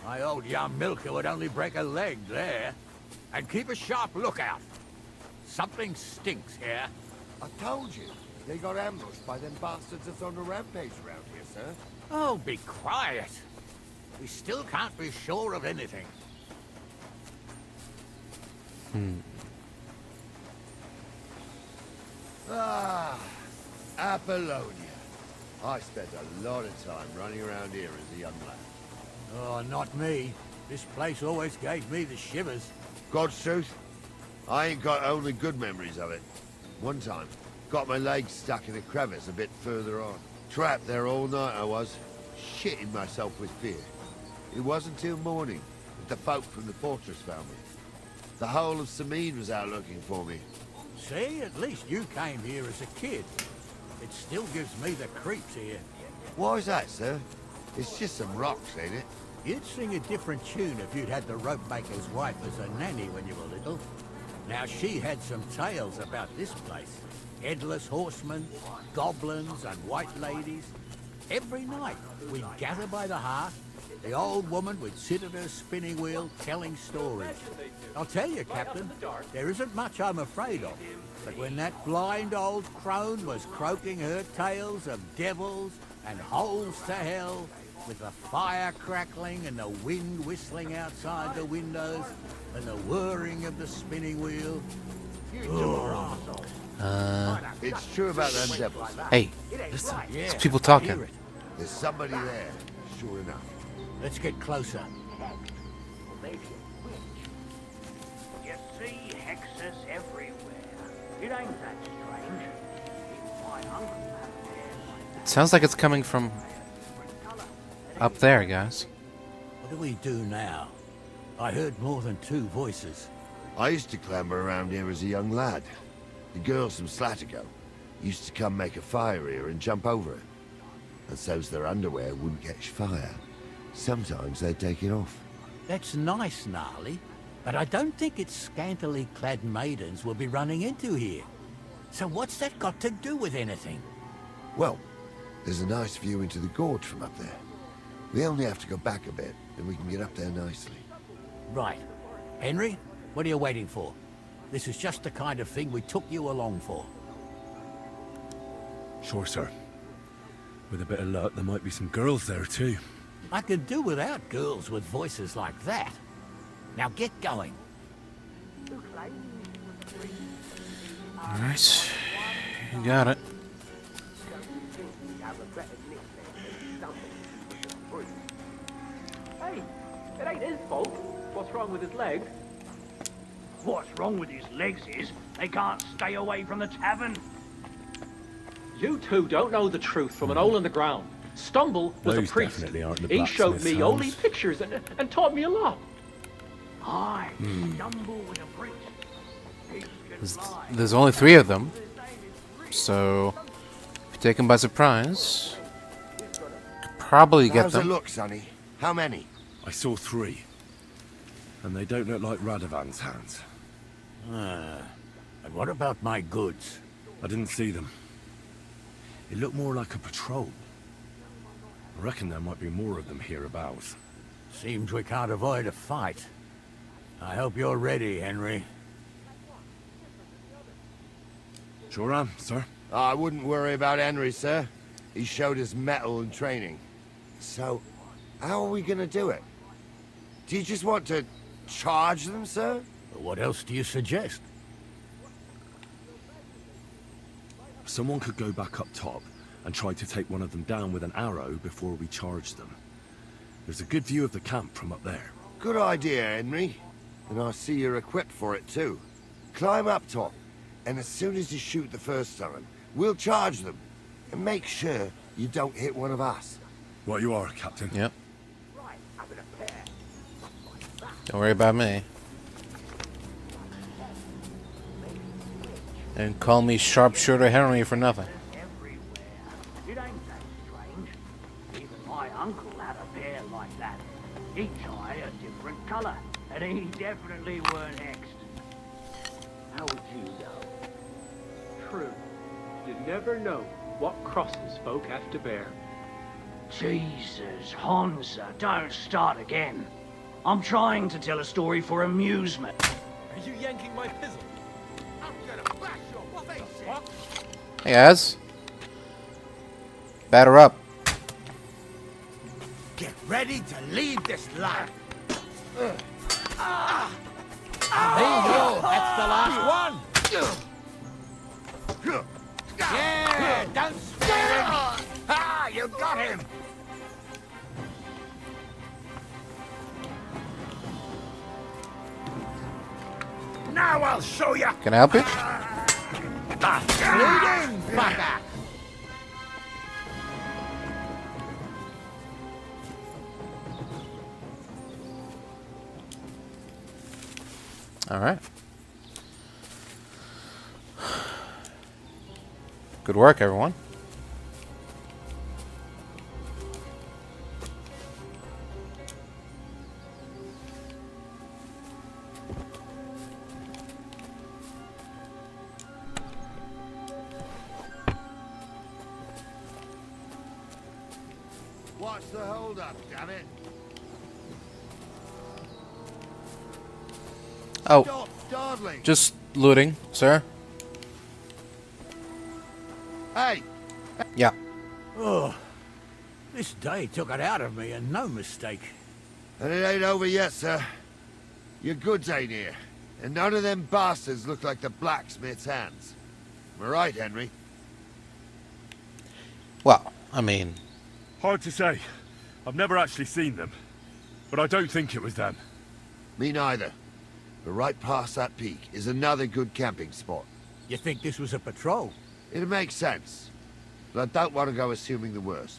My old Yarmilka would only break a leg there. And keep a sharp lookout. Something stinks here. I told you. They got ambushed by them bastards that's on the rampage around here, sir. Oh, be quiet. We still can't be sure of anything. Ah, Apollonia. I spent a lot of time running around here as a young lad. Oh, not me. This place always gave me the shivers. God's truth, I ain't got only good memories of it. One time, got my legs stuck in a crevice a bit further on. Trapped there all night I was, shitting myself with fear. It wasn't till morning that the folk from the fortress found me. The whole of Semine was out looking for me. See, at least you came here as a kid. It still gives me the creeps here. Why's that, sir? It's just some rocks, ain't it? You'd sing a different tune if you'd had the rope maker's wife as a nanny when you were little. Now, she had some tales about this place. Headless horsemen, goblins, and white ladies. Every night, we'd gather by the hearth. The old woman would sit at her spinning wheel telling stories. I'll tell you, Captain, there isn't much I'm afraid of. But when that blind old crone was croaking her tales of devils and holes to hell, with the fire crackling and the wind whistling outside the windows and the whirring of the spinning wheel. It's true about them devils. Hey, listen. there's people talking. There's somebody there, sure enough. Let's get closer. You see hexes everywhere. It ain't that strange. Even my uncle had a pair like that. Sounds like it's coming from up there, guys. What do we do now? I heard more than two voices. I used to clamber around here as a young lad. The girls from Slattergo used to come make a fire here and jump over it. And so's their underwear wouldn't catch fire. Sometimes they'd take it off. That's nice, Gnarly, but I don't think it's scantily clad maidens we'll be running into here. So what's that got to do with anything? Well, there's a nice view into the gorge from up there. We only have to go back a bit, and we can get up there nicely. Right. Henry, what are you waiting for? This is just the kind of thing we took you along for. Sure, sir. With a bit of luck, there might be some girls there, too. I could do without girls with voices like that. Now get going. Alright. You got it. Hey, it ain't his fault. What's wrong with his legs? What's wrong with his legs is they can't stay away from the tavern. You two don't know the truth from an hole in the ground. Stumble was Those a priest. definitely aren't the He showed Blacksmith's me sons. holy pictures and taught me a lot. Aye, Stumble with a priest. There's only 3 of them. So, if you take them by surprise, could probably get How's them. it look, Sonny? How many? I saw 3. And they don't look like Radovan's hands. And what about my goods? I didn't see them. It looked more like a patrol. I reckon there might be more of them hereabouts. Seems we can't avoid a fight. I hope you're ready, Henry. Sure am, sir. I wouldn't worry about Henry, sir. He showed his mettle and training. So, how are we gonna do it? Do you just want to charge them, sir? What else do you suggest? Someone could go back up top and try to take one of them down with an arrow before we charge them. There's a good view of the camp from up there. Good idea, Henry. And I see you're equipped for it, too. Climb up top, and as soon as you shoot the first time, we'll charge them. And make sure you don't hit one of us. What you are, Captain. Yep. Don't worry about me. And call me Sharpshooter Henry for nothing. It ain't that strange. Even my uncle had a pair like that. Each eye a different colour, and he definitely weren't hexed. How would you know? True. You never know what crosses folk have to bear. Jesus, Honza, don't start again. I'm trying to tell a story for amusement. Are you yanking my pizzle? Hey guys. Batter up. Get ready to leave this life. There you go. That's the last one. Yeah, don't spare him. Ah, you got him. Now I'll show you. Can I help you? Bleeding fucker. All right. Good work, everyone. What's the hold up, damn it? Oh, Stop dawdling. just looting, sir. Hey, Yeah. Oh, this day took it out of me, and no mistake. and it ain't over yet, sir. Your goods ain't here, and none of them bastards look like the blacksmith's hands. Am I right, Henry? Well, I mean, Hard to say. I've never actually seen them. But I don't think it was them. Me neither. But right past that peak is another good camping spot. You think this was a patrol? It makes sense. But I don't want to go assuming the worst.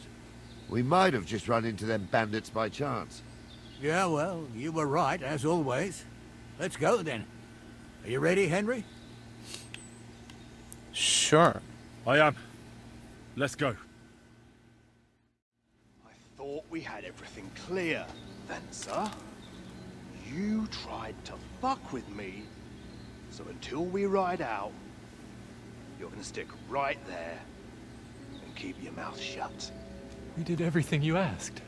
We might have just run into them bandits by chance. Yeah, well, you were right, as always. Let's go, then. Are you ready, Henry? sure. I am. Let's go. Thought we had everything clear, then, sir. You tried to fuck with me, so until we ride out, you're gonna stick right there and keep your mouth shut. We did everything you asked.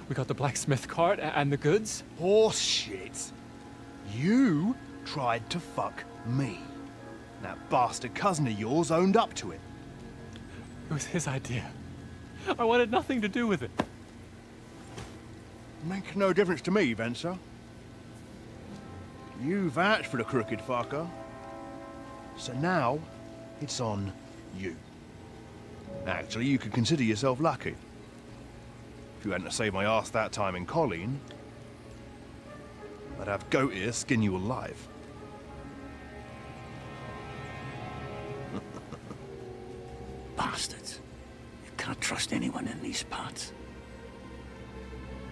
We got the blacksmith cart and the goods. Horse shit. You tried to fuck me. That bastard cousin of yours owned up to it. It was his idea. I wanted nothing to do with it. Make no difference to me, Venser. You vouched for the crooked fucker. So now, it's on you. Actually, you could consider yourself lucky. If you hadn't saved my ass that time in Colleen, I'd have goat ear skin you alive. Bastards. You can't trust anyone in these parts.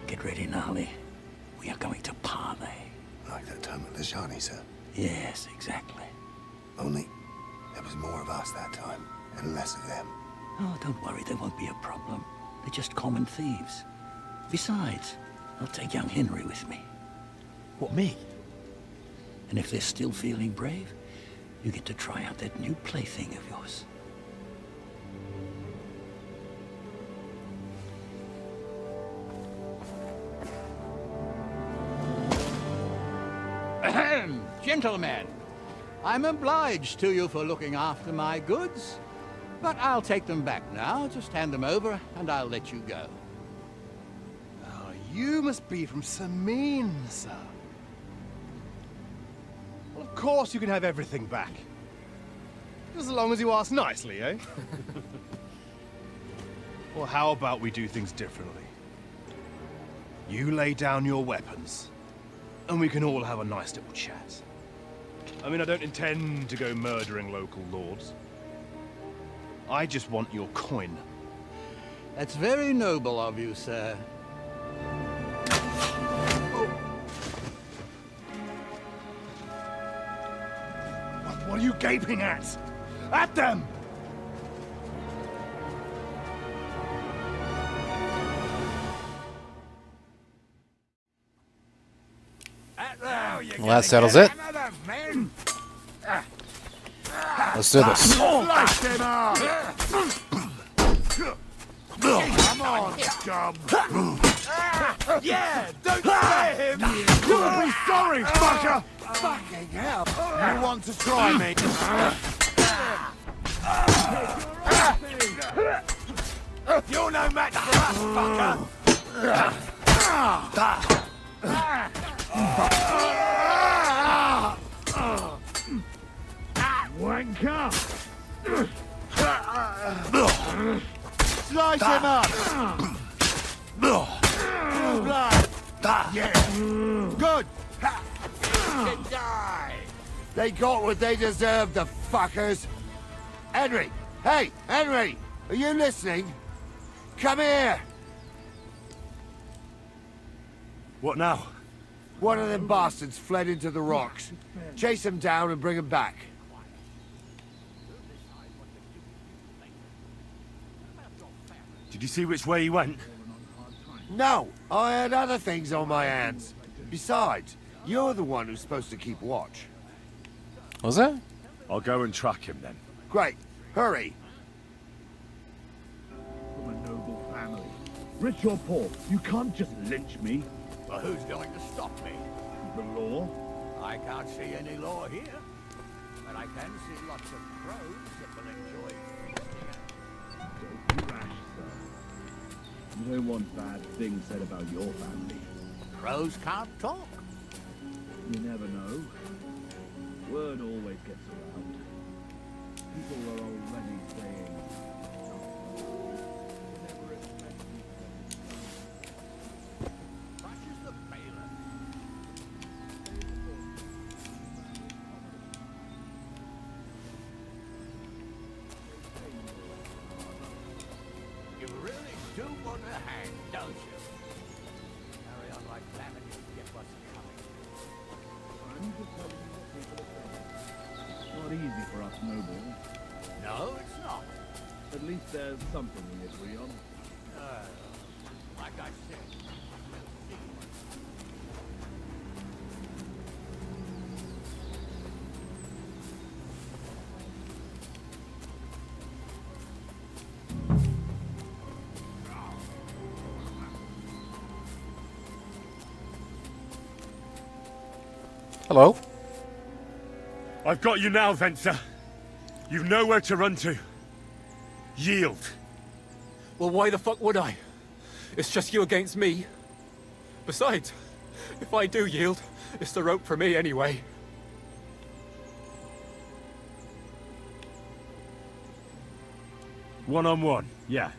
Get ready, Gnarly. We are going to parley. Like that time with the Johnny, sir? Yes, exactly. Only there was more of us that time, and less of them. Oh, don't worry, there won't be a problem. They're just common thieves. Besides, I'll take young Henry with me. What, me? And if they're still feeling brave, you get to try out that new plaything of yours. Ahem, gentlemen. I'm obliged to you for looking after my goods, but I'll take them back now. Just hand them over, and I'll let you go. Oh, you must be from Semine, sir. Well, of course you can have everything back. Just as long as you ask nicely, eh? Well, how about we do things differently? You lay down your weapons, and we can all have a nice little chat. I mean, I don't intend to go murdering local lords. I just want your coin. That's very noble of you, sir. What are you gaping at? At them! Well, that settles it. Let's do this. Slice him up! Come on, scum! Yeah, don't spare him! You'll be sorry, fucker! Fucking hell! You want to try me? You're no match for us, fucker! Wanker! Slice him up! Blood! Yeah! Good! They got what they deserved, the fuckers! Henry! Hey, Henry! Are you listening? Come here! What now? One of them bastards fled into the rocks. Chase him down and bring him back. Did you see which way he went? No, I had other things on my hands. Besides, you're the one who's supposed to keep watch. Was that? I'll go and track him then. Great. Hurry. From a noble family. Rich or poor, you can't just lynch me. Well, who's going to stop me? The law? I can't see any law here. But I can see lots of crows that will enjoy feasting. Don't be rash, sir. You don't want bad things said about your family. Crows can't talk. You never know. Word always gets around. People are already saying... You really do want to hang, don't you? Carry on like that and you get what's coming. I'm just telling you what people are saying. It's not easy for us nobles. No, it's not. At least there's something we agree on. Like I said, Hello? I've got you now, Venser. You've nowhere to run to. Yield. Well, why the fuck would I? It's just you against me. Besides, if I do yield, it's the rope for me anyway. One-on-one, yeah.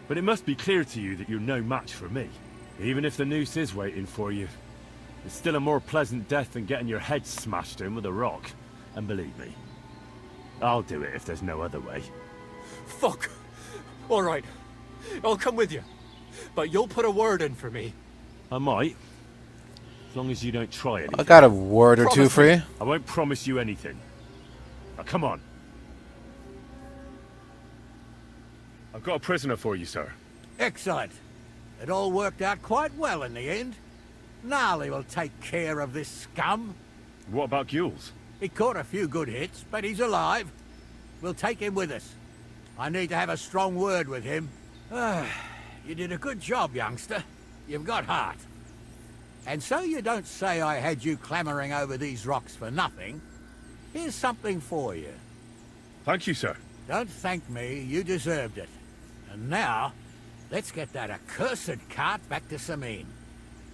But it must be clear to you that you're no match for me. Even if the noose is waiting for you, it's still a more pleasant death than getting your head smashed in with a rock. And believe me, I'll do it if there's no other way. Fuck! Alright, I'll come with you. But you'll put a word in for me. I might. As long as you don't try anything. I got a word or two for you. I won't promise you anything. Now come on. I've got a prisoner for you, sir. excellent. It all worked out quite well in the end. Gnarly will take care of this scum. What about Gules? He caught a few good hits, but he's alive. We'll take him with us. I need to have a strong word with him. You did a good job, youngster. You've got heart. And so you don't say I had you clambering over these rocks for nothing. Here's something for you. Thank you, sir. Don't thank me, you deserved it. And now, let's get that accursed cart back to Semine.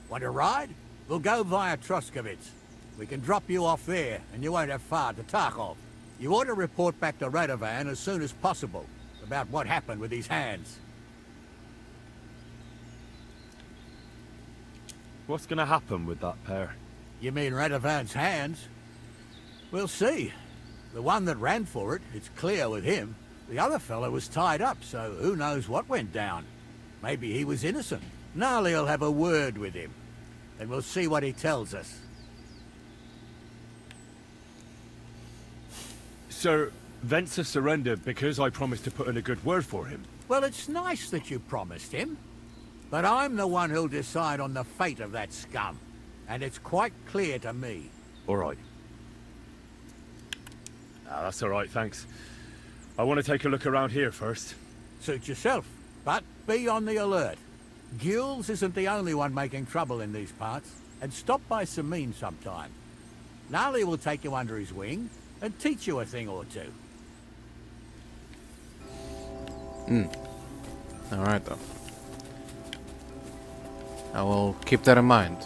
Want to ride? We'll go via Troskovitz. We can drop you off there, and you won't have far to Tarkov. You ought to report back to Radovan as soon as possible about what happened with these hands. What's gonna happen with that pair? You mean Radovan's hands? We'll see. The one that ran for it, it's clear with him. The other fellow was tied up, so who knows what went down. Maybe he was innocent. Gnarly'll have a word with him, and we'll see what he tells us. Sir, Venser surrendered because I promised to put in a good word for him. Well, it's nice that you promised him, but I'm the one who'll decide on the fate of that scum, and it's quite clear to me. All right. That's all right, thanks. I want to take a look around here first. Suit yourself, but be on the alert. Gules isn't the only one making trouble in these parts, and stop by Semine sometime. Gnarly will take you under his wing and teach you a thing or two. Alright then. I will keep that in mind,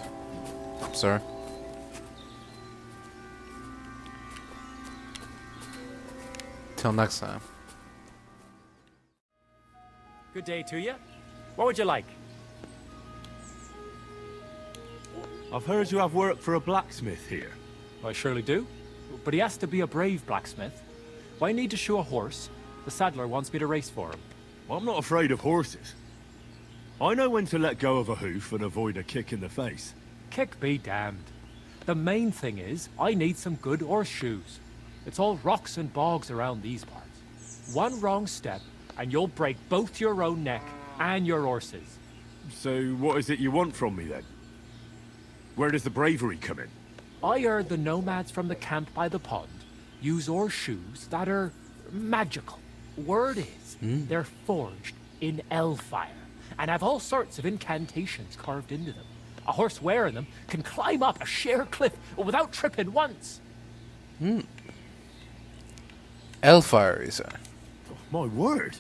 sir. Till next time. Good day to you. What would you like? I've heard you have work for a blacksmith here. I surely do. But he has to be a brave blacksmith. If I need to shoe a horse, the saddler wants me to race for him. I'm not afraid of horses. I know when to let go of a hoof and avoid a kick in the face. Kick be damned. The main thing is, I need some good horseshoes. It's all rocks and bogs around these parts. One wrong step, and you'll break both your own neck and your horse's. So what is it you want from me then? Where does the bravery come in? I heard the nomads from the camp by the pond use horseshoes that are magical. Word is, they're forged in hellfire and have all sorts of incantations carved into them. A horse wearing them can climb up a sheer cliff without tripping once. Hellfire, you say? Oh, my word.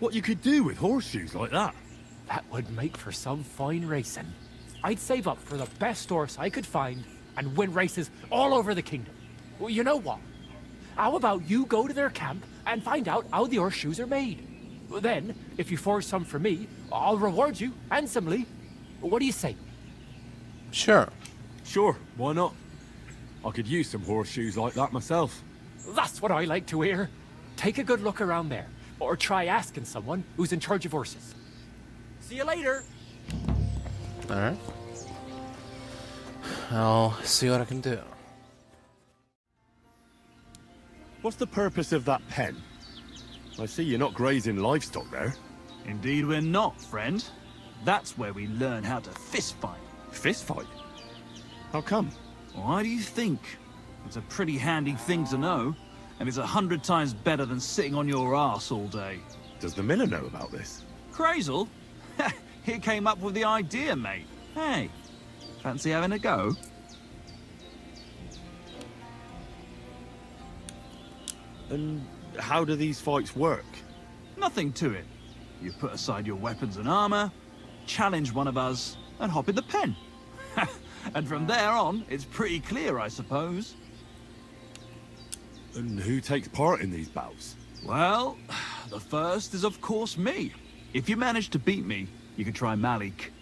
What you could do with horseshoes like that? That would make for some fine racing. I'd save up for the best horse I could find and win races all over the kingdom. Well, you know what? How about you go to their camp and find out how the horseshoes are made? Then, if you forge some for me, I'll reward you handsomely. What do you say? Sure. Sure, why not? I could use some horseshoes like that myself. That's what I like to hear. Take a good look around there, or try asking someone who's in charge of horses. See you later. Alright. I'll see what I can do. What's the purpose of that pen? I see you're not grazing livestock there. Indeed we're not, friend. That's where we learn how to fist fight. Fist fight? How come? Why do you think? It's a pretty handy thing to know, and it's 100 times better than sitting on your ass all day. Does the miller know about this? Crazel? He came up with the idea, mate. Hey, fancy having a go? And how do these fights work? Nothing to it. You put aside your weapons and armor, challenge one of us, and hop in the pen. And from there on, it's pretty clear, I suppose. And who takes part in these bouts? Well, the first is of course me. If you manage to beat me, you can try Malik.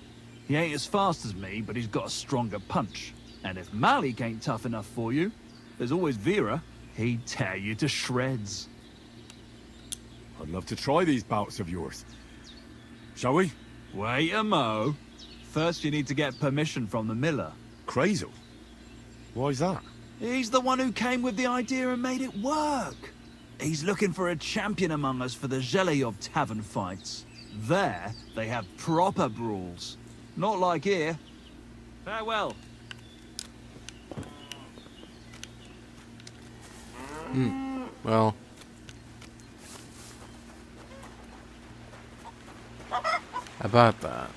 He ain't as fast as me, but he's got a stronger punch. And if Malik ain't tough enough for you, there's always Vera. He'd tear you to shreds. I'd love to try these bouts of yours. Shall we? Wait a mo. First you need to get permission from the miller. Crazel? Why's that? He's the one who came with the idea and made it work. He's looking for a champion among us for the Zheleyov tavern fights. There, they have proper brawls. Not like here. Farewell. Well. About that.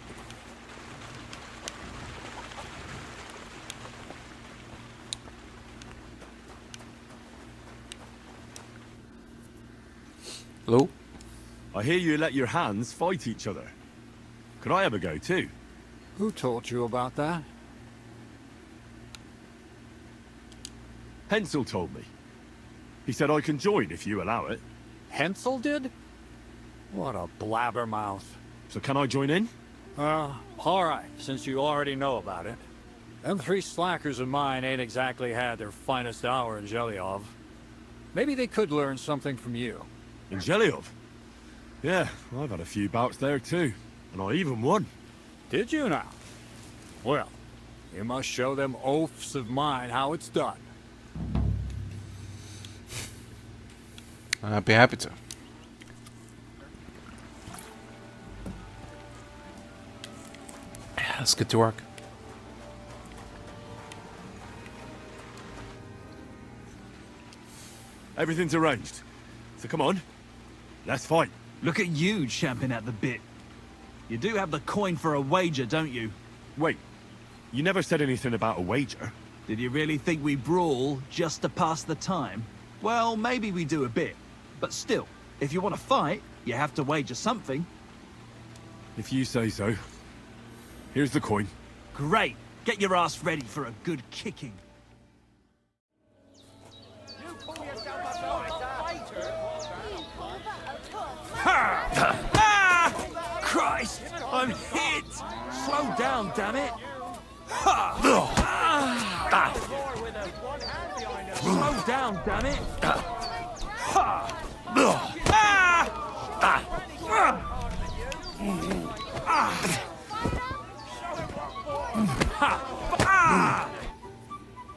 Hello? I hear you let your hands fight each other. Could I have a go too? Who told you about that? Hensel told me. He said I can join if you allow it. Hensel did? What a blabbermouth. So can I join in? Alright, since you already know about it. Them three slackers of mine ain't exactly had their finest hour in Zheleyov. Maybe they could learn something from you. In Zheleyov? Yeah, I've had a few bouts there too. And I even won. Did you now? Well, you must show them oafs of mine how it's done. I'd be happy to. Let's get to work. Everything's arranged. So come on, let's fight. Look at you champing at the bit. You do have the coin for a wager, don't you? Wait, you never said anything about a wager. Did you really think we brawl just to pass the time? Well, maybe we do a bit. But still, if you want to fight, you have to wager something. If you say so. Here's the coin. Great. Get your ass ready for a good kicking. Ah! Christ! I'm hit! Slow down, damn it! Slow down, damn it!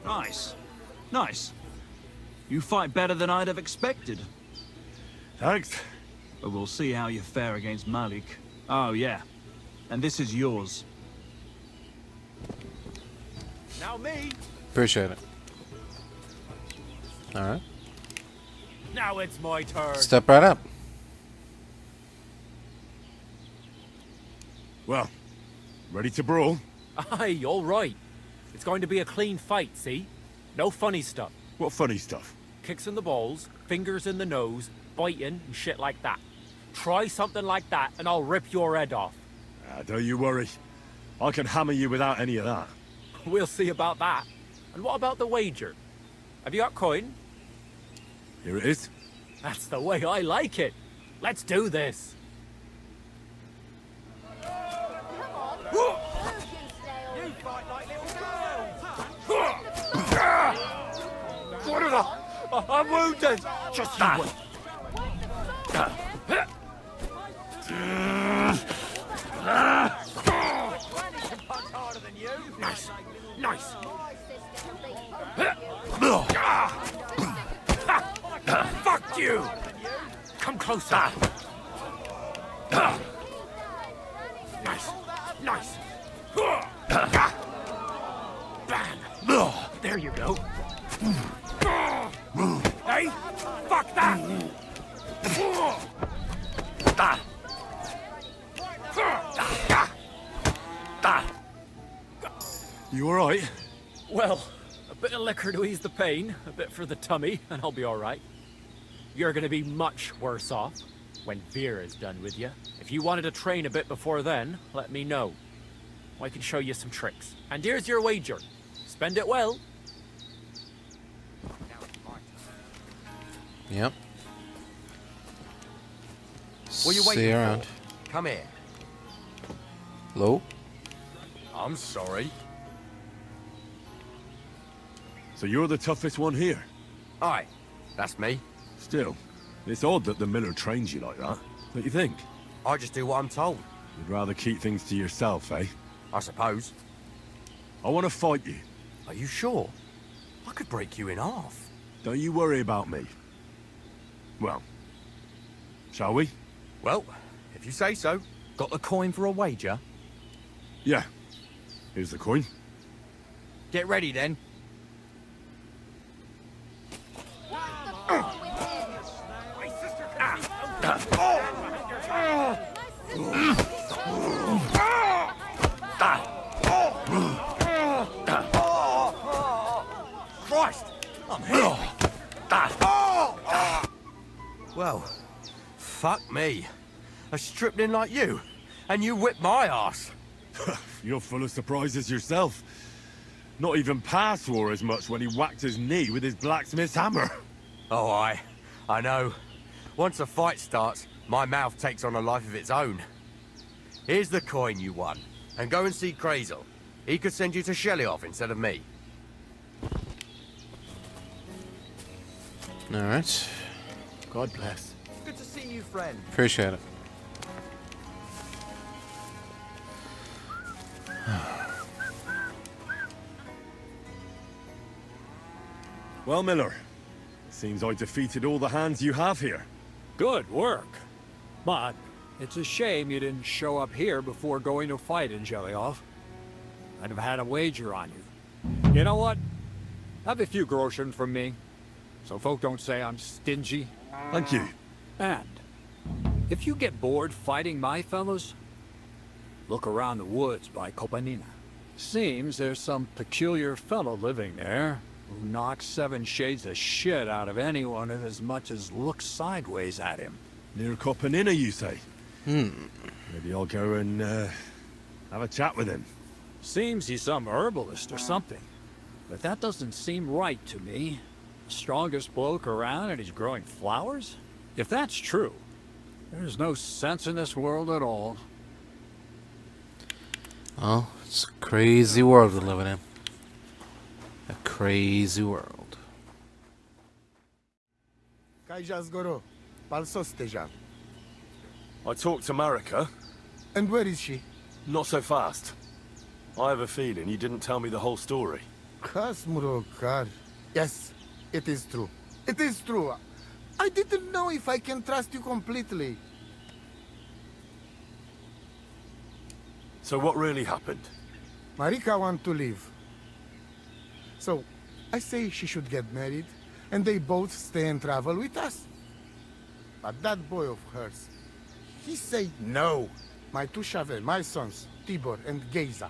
Nice. Nice. You fight better than I'd have expected. Thanks. But we'll see how you fare against Malik. Oh, yeah. And this is yours. Now me. Appreciate it. Alright. Now it's my turn. Step right up. Well, ready to brawl? Aye, all right. It's going to be a clean fight, see? No funny stuff. What funny stuff? Kicks in the balls, fingers in the nose, biting, and shit like that. Try something like that, and I'll rip your head off. Don't you worry. I can hammer you without any of that. We'll see about that. And what about the wager? Have you got coin? Here it is. That's the way I like it. Let's do this. What are the... I'm wounded! Just you wait. Nice. Nice. Fuck you! Come closer. Nice. Nice. Bang. There you go. Hey! Fuck that! You alright? Well, a bit of liquor to ease the pain, a bit for the tummy, and I'll be alright. You're gonna be much worse off when Vera's done with you. If you wanted to train a bit before then, let me know. I can show you some tricks. And here's your wager. Spend it well. Yep. What are you See waiting you for? around. Come here. Hello? I'm sorry. So you're the toughest one here? Aye, that's me. Still, it's odd that the miller trains you like that, don't you think? I just do what I'm told. You'd rather keep things to yourself, eh? I suppose. I want to fight you. Are you sure? I could break you in half. Don't you worry about me. Well, shall we? Well, if you say so. Got the coin for a wager? Yeah. Here's the coin. Get ready then. Christ! I'm here. Well, fuck me. A stripling like you, and you whipped my ass. You're full of surprises yourself. Not even Pa swore as much when he whacked his knee with his blacksmith's hammer. Oh, I know. Once a fight starts, my mouth takes on a life of its own. Here's the coin you won, and go and see Crazel. He could send you to Shelly-off instead of me. Alright. God bless. Good to see you, friend. Appreciate it. Well, Miller, seems I defeated all the hands you have here. Good work. But it's a shame you didn't show up here before going to fight in Jelioff. I'd have had a wager on you. You know what? Have a few groschen from me, so folk don't say I'm stingy. Thank you. And if you get bored fighting my fellows, look around the woods by Kopanina. Seems there's some peculiar fellow living there who knocks 7 shades of shit out of anyone who as much as looks sideways at him. Near Kopanina, you say? Maybe I'll go and have a chat with him. Seems he's some herbalist or something. But that doesn't seem right to me. The strongest bloke around and he's growing flowers? If that's true, there's no sense in this world at all. Well, it's a crazy world we're living in. A crazy world. I talked to Marika. And where is she? Not so fast. I have a feeling you didn't tell me the whole story. Yes, it is true. It is true. I didn't know if I can trust you completely. So what really happened? Marika wants to leave. So, I say she should get married, and they both stay and travel with us. But that boy of hers, he said no. My two Chave, my sons, Tibor and Geza,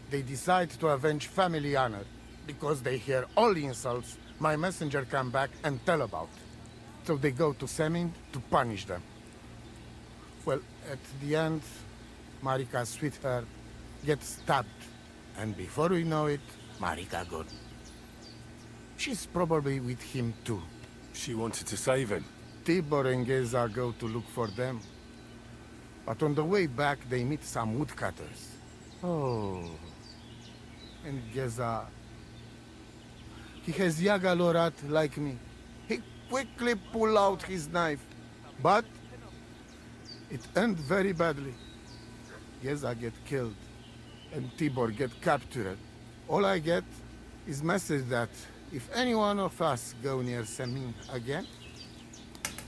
they decide to avenge family honor. Because they hear all insults, my messenger come back and tell about. So they go to Semine to punish them. Well, at the end, Marika's sweetheart gets stabbed. And before we know it, Marika gone. She's probably with him too. She wanted to save him. Tibor and Geza go to look for them. But on the way back, they meet some woodcutters. Oh. And Geza... he has Yaga Lorat like me. He quickly pull out his knife. But... it ends very badly. Geza get killed. And Tibor get captured. All I get is message that if any one of us go near Semine again,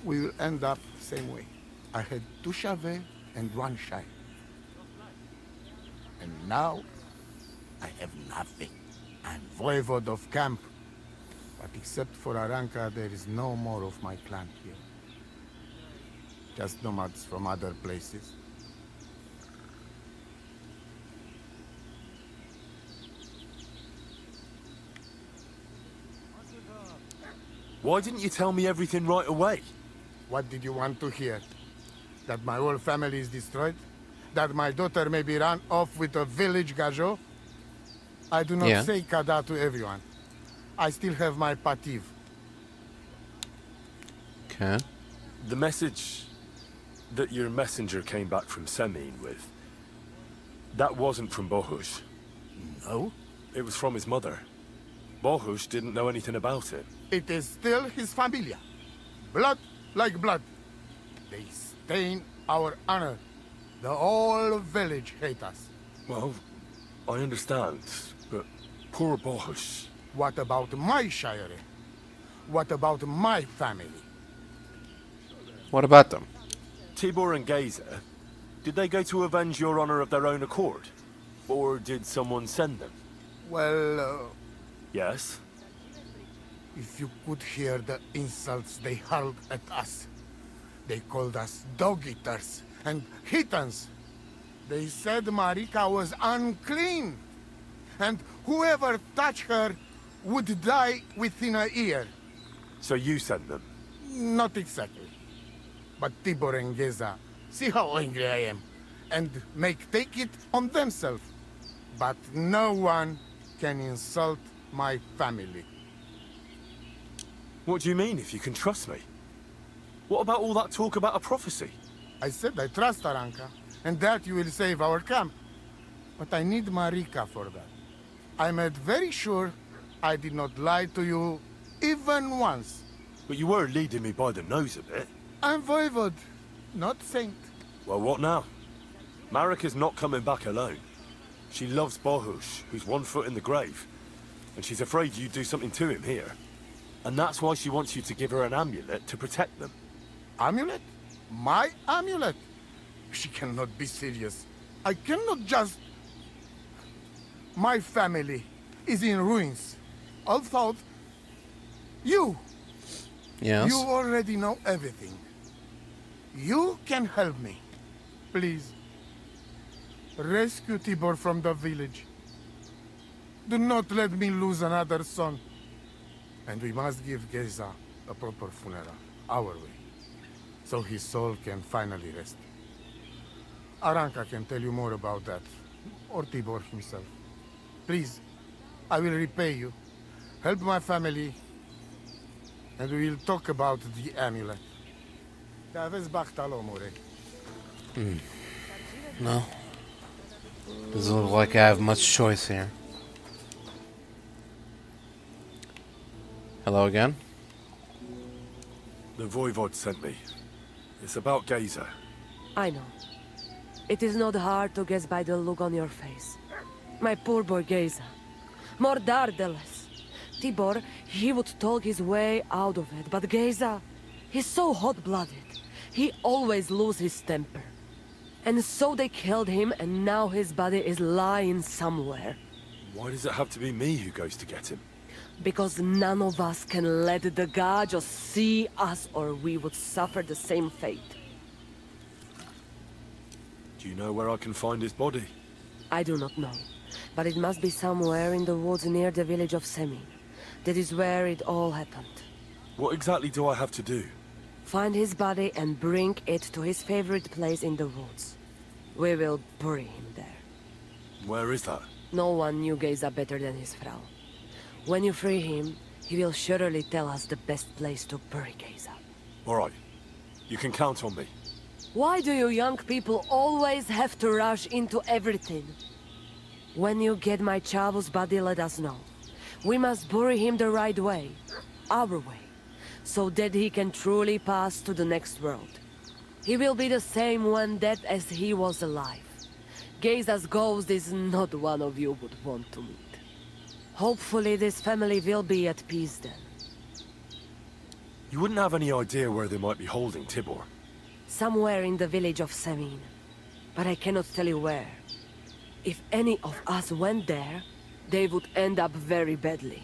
we will end up same way. I had 2 Chave and 1 Shai. And now, I have nothing. I'm voivode of camp. But except for Aranka, there is no more of my clan here. Just nomads from other places. Why didn't you tell me everything right away? What did you want to hear? That my whole family is destroyed? That my daughter may be run off with a village gajo? I do not say kada to everyone. I still have my pativ. Okay. The message that your messenger came back from Semine with, that wasn't from Bohush. No? It was from his mother. Bohush didn't know anything about it. It is still his familia. Blood like blood. They stain our honor. The whole village hate us. Well, I understand, but poor Bohush. What about my shire? What about my family? What about them? Tibor and Geza, did they go to avenge your honor of their own accord? Or did someone send them? Well, Yes? if you could hear the insults they hurled at us. They called us dog-eaters and heathens. They said Marika was unclean. And whoever touched her would die within a year. So you sent them? Not exactly. But Tibor and Geza, see how angry I am, and take it on themselves. But no one can insult my family. What do you mean, if you can trust me? What about all that talk about a prophecy? I said I trust Aranka, and that you will save our camp. But I need Marika for that. I made very sure I did not lie to you even once. But you were leading me by the nose a bit. I'm voivode, not saint. Well, what now? Marika's not coming back alone. She loves Bohush, who's 1 foot in the grave. And she's afraid you'd do something to him here. And that's why she wants you to give her an amulet to protect them. Amulet? My amulet? She cannot be serious. I cannot just... My family is in ruins. Although... You! Yes? You already know everything. You can help me. Please. Rescue Tibor from the village. Do not let me lose another son. And we must give Geza a proper funeral, our way, so his soul can finally rest. Aranka can tell you more about that. Or Tibor himself. Please, I will repay you. Help my family. And we will talk about the amulet. No. Doesn't look like I have much choice here. Hello again. The Voivod sent me. It's about Geyser. I know. It is not hard to guess by the look on your face. My poor boy Geyser. More dardeless. Tibor, he would talk his way out of it, but Geyser, he's so hot-blooded. He always loses his temper. And so they killed him, and now his body is lying somewhere. Why does it have to be me who goes to get him? Because none of us can let the god just see us, or we would suffer the same fate. Do you know where I can find his body? I do not know, but it must be somewhere in the woods near the village of Semine. That is where it all happened. What exactly do I have to do? Find his body and bring it to his favorite place in the woods. We will bury him there. Where is that? No one knew Geyser better than his Frau. When you free him, he will surely tell us the best place to bury Geyser. All right. You can count on me. Why do you young people always have to rush into everything? When you get my Chav's body, let us know. We must bury him the right way. Our way. So that he can truly pass to the next world. He will be the same when dead as he was alive. Geyser's ghost is not one of you would want to meet. Hopefully this family will be at peace then. You wouldn't have any idea where they might be holding Tibor? Somewhere in the village of Semine. But I cannot tell you where. If any of us went there, they would end up very badly.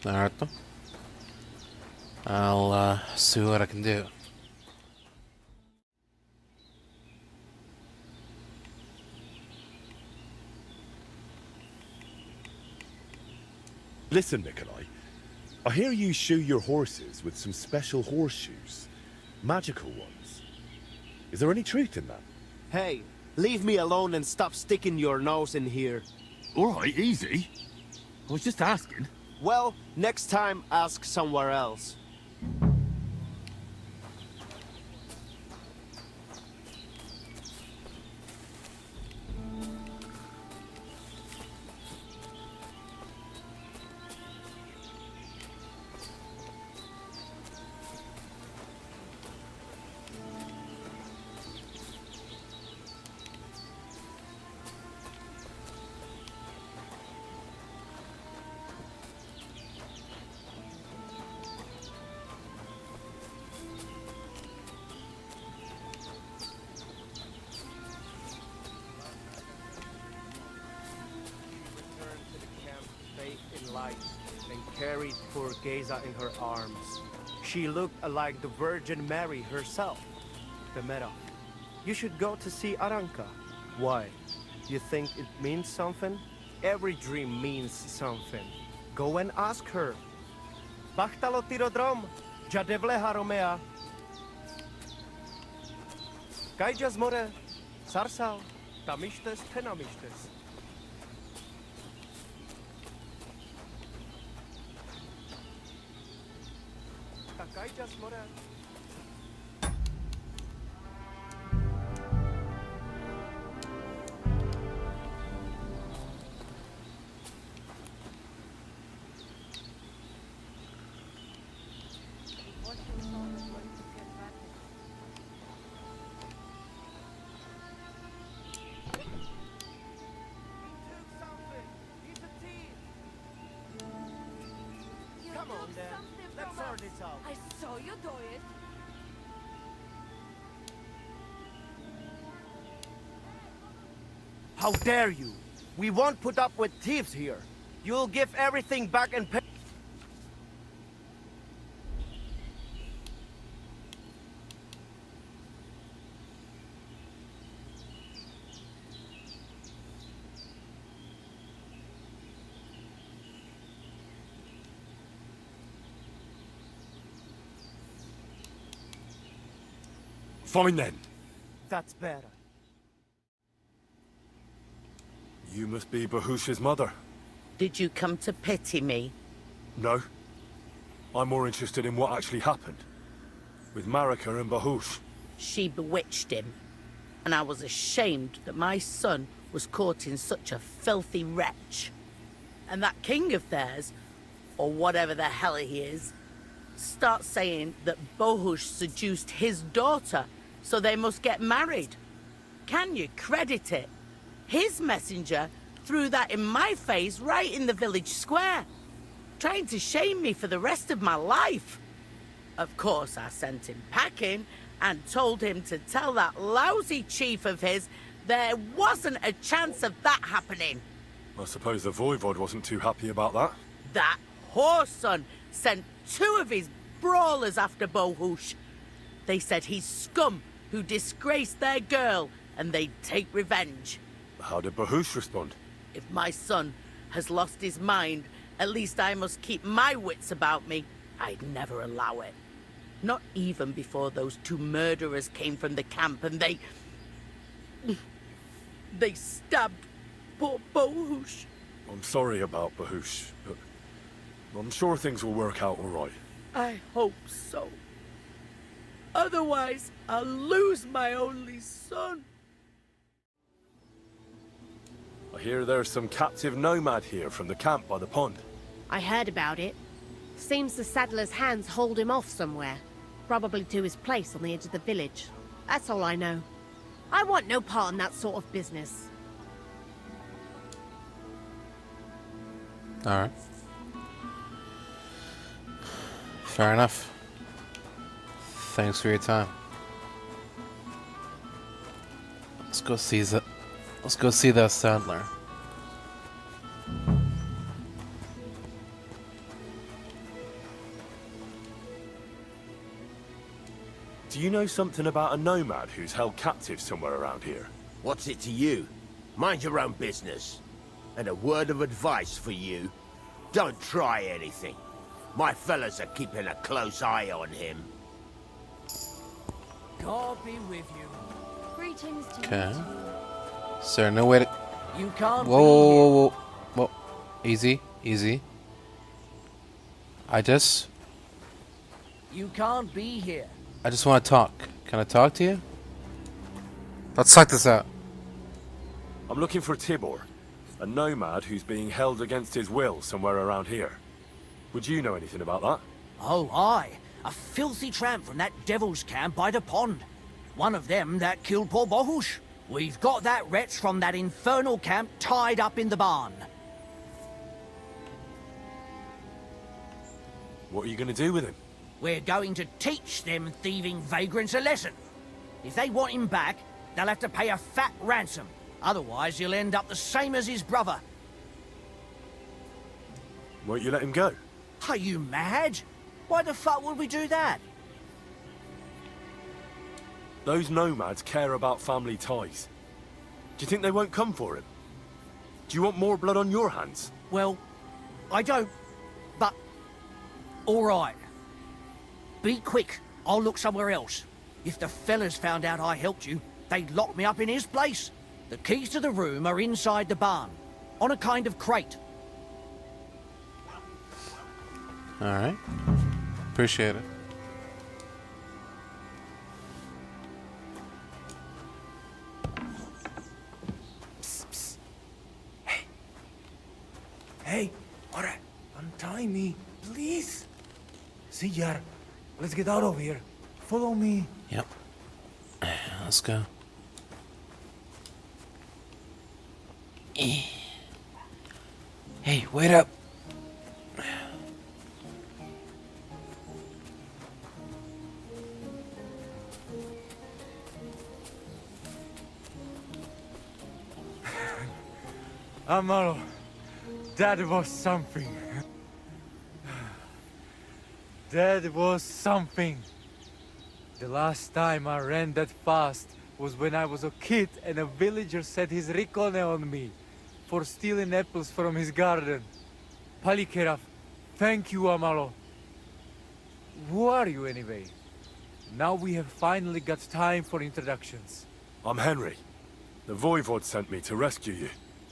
Alright. I'll see what I can do. Listen, Nikolai. I hear you shoe your horses with some special horseshoes. Magical ones. Is there any truth in that? Hey, leave me alone and stop sticking your nose in here. All right, easy. I was just asking. Well, next time, ask somewhere else. Carried poor Geyser in her arms. She looked like the Virgin Mary herself. Bemera, you should go to see Aranka. Why? You think it means something? Every dream means something. Go and ask her. Bachtalo tirodrom, jadevleha romea. Kaijas more, sarsal, tamishtes tenamishtes. Come on, then. Let's sort this out. I saw you do it. How dare you? We won't put up with thieves here. You'll give everything back and pay. Fine then. That's better. You must be Bahush's mother. Did you come to pity me? No. I'm more interested in what actually happened. With Marika and Bahush. She bewitched him. And I was ashamed that my son was caught in such a filthy wretch. And that king of theirs, or whatever the hell he is, starts saying that Bahush seduced his daughter, so they must get married. Can you credit it? His messenger threw that in my face right in the village square, trying to shame me for the rest of my life. Of course, I sent him packing and told him to tell that lousy chief of his there wasn't a chance of that happening. I suppose the Voivod wasn't too happy about that. That whoreson sent 2 of his brawlers after Bahush. They said he's scum who disgraced their girl and they'd take revenge. How did Bahush respond? If my son has lost his mind, at least I must keep my wits about me. I'd never allow it. Not even before those 2 murderers came from the camp and they stabbed poor Bahush. I'm sorry about Bahush, but I'm sure things will work out all right. I hope so. Otherwise, I'll lose my only son. I hear there's some captive nomad here from the camp by the pond. I heard about it. Seems the saddler's hands hold him off somewhere. Probably to his place on the edge of the village. That's all I know. I want no part in that sort of business. Alright. Fair enough. Thanks for your time. Let's go see the saddler. Do you know something about a nomad who's held captive somewhere around here? What's it to you? Mind your own business. And a word of advice for you. Don't try anything. My fellas are keeping a close eye on him. God be with you. Greetings to Okay. you too. Is there no way to... You can't Whoa, whoa, whoa, whoa, whoa. Easy, easy. You can't be here. I just want to talk. Can I talk to you? Let's talk this out. I'm looking for Tibor, a nomad who's being held against his will somewhere around here. Would you know anything about that? Oh, aye. A filthy tramp from that devil's camp by the pond. One of them that killed poor Bahush. We've got that wretch from that infernal camp tied up in the barn. What are you going to do with him? We're going to teach them thieving vagrants a lesson. If they want him back, they'll have to pay a fat ransom. Otherwise, he'll end up the same as his brother. Won't you let him go? Are you mad? Why the fuck would we do that? Those nomads care about family ties. Do you think they won't come for him? Do you want more blood on your hands? Well, I don't, but... all right. Be quick. I'll look somewhere else. If the fellas found out I helped you, they'd lock me up in his place. The keys to the room are inside the barn, on a kind of crate. Alright. Appreciate it. Hey, alright, untie me, please. See, Yar, let's get out of here. Follow me. Yep. Let's go. Hey, wait up. Amaro, that was something. That was something. The last time I ran that fast was when I was a kid and a villager set his ricone on me for stealing apples from his garden. Palikeraf, thank you, Amaro. Who are you anyway? Now we have finally got time for introductions. I'm Henry. The Voivod sent me to rescue you.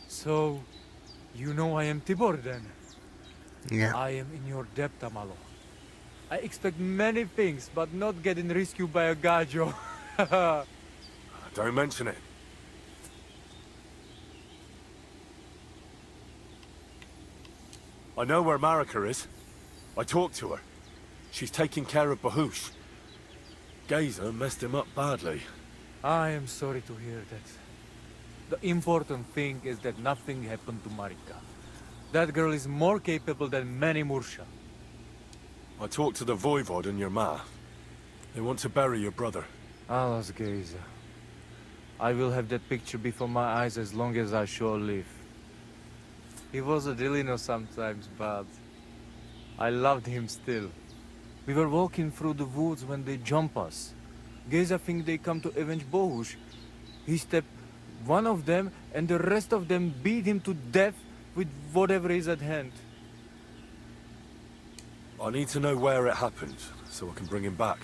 So, you know I am Tibor then? Yeah. I am in your debt, Amalo. I expect many things, but not getting rescued by a gajo. Don't mention it. I know where Marika is. I talked to her. She's taking care of Bahush. Gazer messed him up badly. I am sorry to hear that. The important thing is that nothing happened to Marika. That girl is more capable than many Mursha. I talked to the Voivod and your ma. They want to bury your brother. Alas, Gazer. I will have that picture before my eyes as long as I shall live. He was a Delino sometimes, but I loved him still. We were walking through the woods when they jump us. Gazer think they come to avenge Bahush. He stepped one of them, and the rest of them beat him to death with whatever is at hand. I need to know where it happened, so I can bring him back.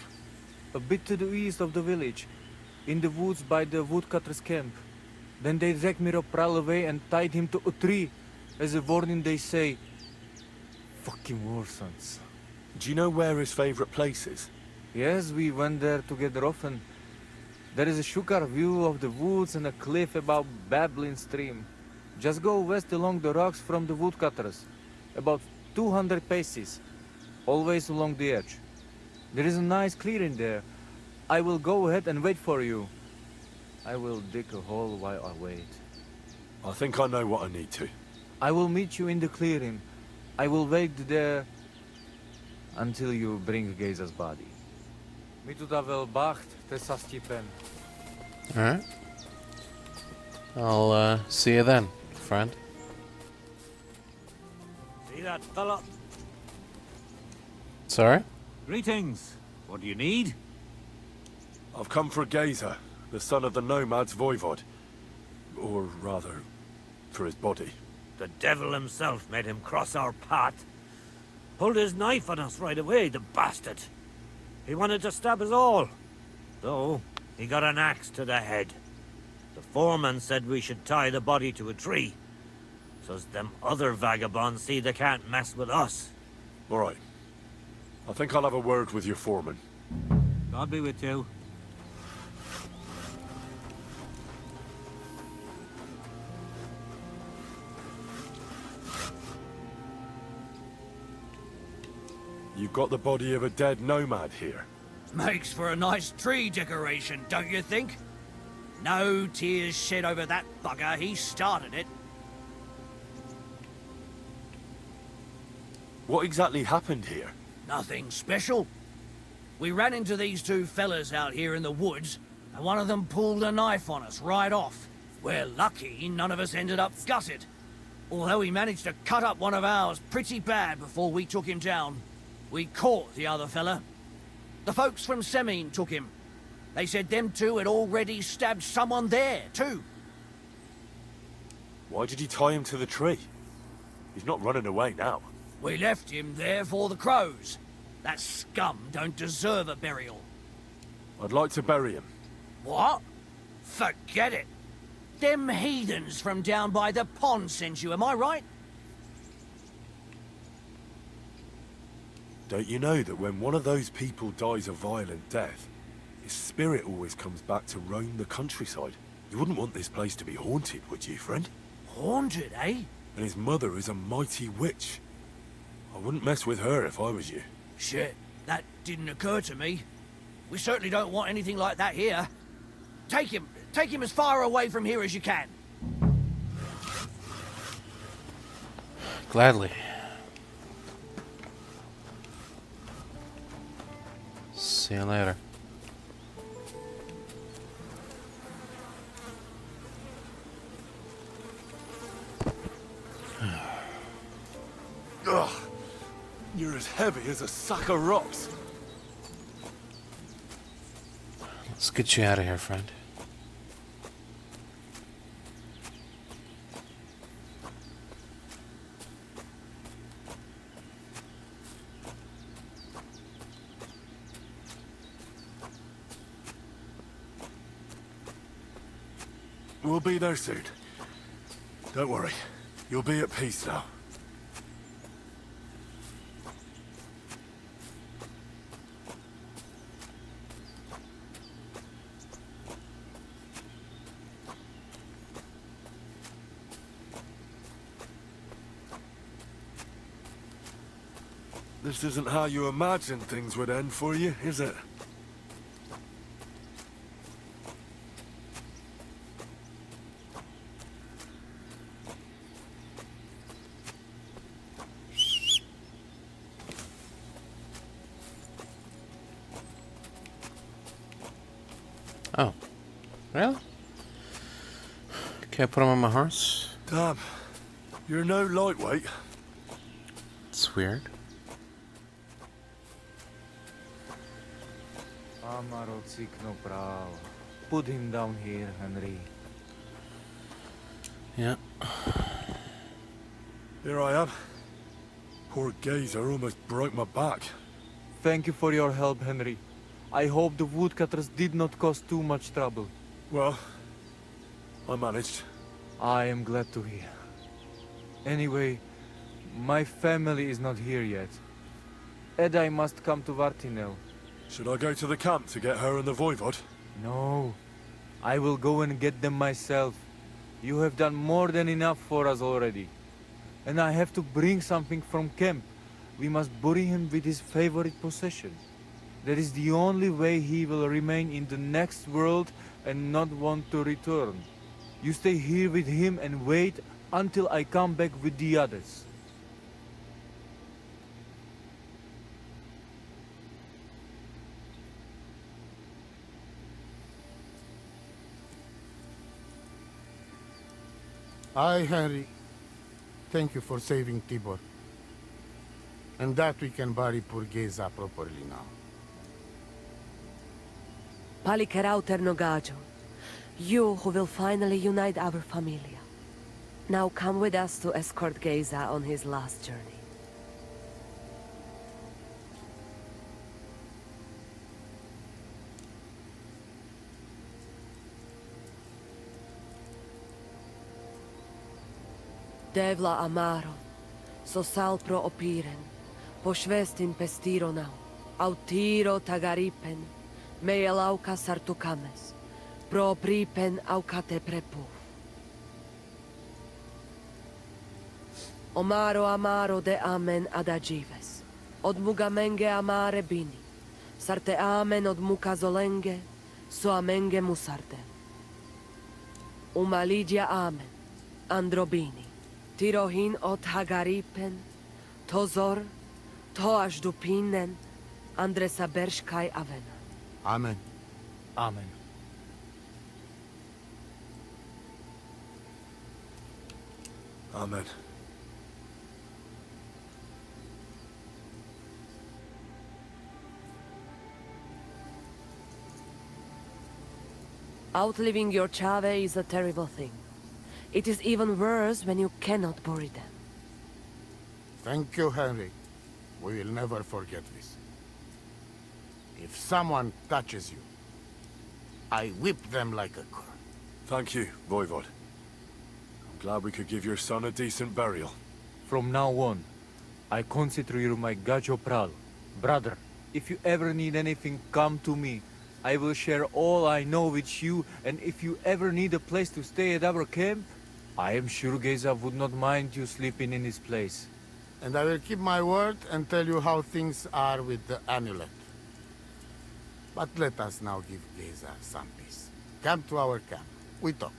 A bit to the east of the village, in the woods by the woodcutter's camp. Then they dragged Miropral away and tied him to a tree. As a warning, they say, fucking warsons. Do you know where his favorite place is? Yes, we went there together often. There is a shukar view of the woods and a cliff above babbling stream. Just go west along the rocks from the woodcutters. About 200 paces. Always along the edge. There is a nice clearing there. I will go ahead and wait for you. I will dig a hole while I wait. I think I know what I need to. I will meet you in the clearing. I will wait there until you bring Gazer's body. Mi tu davel bacht, te sastipen. Alright. I'll see you then, friend. See that fella? Sorry? Greetings. What do you need? I've come for Gazer, the son of the nomad's Voivod. Or rather, for his body. The devil himself made him cross our path. Pulled his knife on us right away, the bastard. He wanted to stab us all. Though, he got an axe to the head. The foreman said we should tie the body to a tree. So's them other vagabonds see they can't mess with us. All right. I think I'll have a word with your foreman. God be with you. You've got the body of a dead nomad here. Makes for a nice tree decoration, don't you think? No tears shed over that bugger. He started it. What exactly happened here? Nothing special. We ran into these two fellas out here in the woods, and one of them pulled a knife on us right off. We're lucky none of us ended up gutted. Although he managed to cut up one of ours pretty bad before we took him down. We caught the other fella. The folks from Semine took him. They said them two had already stabbed someone there, too. Why did you tie him to the tree? He's not running away now. We left him there for the crows. That scum don't deserve a burial. I'd like to bury him. What? Forget it. Them heathens from down by the pond sent you, am I right? Don't you know that when one of those people dies a violent death, his spirit always comes back to roam the countryside? You wouldn't want this place to be haunted, would you, friend? Haunted, eh? And his mother is a mighty witch. I wouldn't mess with her if I was you. Shit, that didn't occur to me. We certainly don't want anything like that here. Take him as far away from here as you can. Gladly. See you later. Ugh, you're as heavy as a sack of rocks. Let's get you out of here, friend. We'll be there soon. Don't worry. You'll be at peace now. This isn't how you imagined things would end for you, is it? Oh. Really? Can I put him on my horse? Damn. You're no lightweight. It's weird. Put him down here, Henry. Yeah. Here I am. Poor Gazer almost broke my back. Thank you for your help, Henry. I hope the woodcutters did not cause too much trouble. Well, I managed. I am glad to hear. Anyway, my family is not here yet. Edai must come to Vartinel. Should I go to the camp to get her and the Voivod? No. I will go and get them myself. You have done more than enough for us already. And I have to bring something from camp. We must bury him with his favorite possession. That is the only way he will remain in the next world and not want to return. You stay here with him and wait until I come back with the others. Aye, Henry. Thank you for saving Tibor. And that we can bury poor Geza properly now. Palikerau Ternogajo, you who will finally unite our familia. Now come with us to escort Geza on his last journey. Devla amaro, sosal pro opiren, pošvestin pestironau, autiro tagaripen, meelauka sartukames, pro pripen aukate prepu. Omaro amaro de amen adagives, od mugamenge amare bini, sarte amen od mukazolenge, so amenge musarte. Umalidia amen, androbini. Tirohin od Hagaripen, Tozor, Toash Dupinen, Andresa Bershkai Avena. Amen. Amen. Amen. Outliving your chave is a terrible thing. It is even worse when you cannot bury them. Thank you, Henry. We will never forget this. If someone touches you, I whip them like a cur. Thank you, Voivod. I'm glad we could give your son a decent burial. From now on, I consider you my Gajo Pral. Brother, if you ever need anything, come to me. I will share all I know with you, and if you ever need a place to stay at our camp, I am sure Geza would not mind you sleeping in his place. And I will keep my word and tell you how things are with the amulet. But let us now give Geza some peace. Come to our camp. We talk.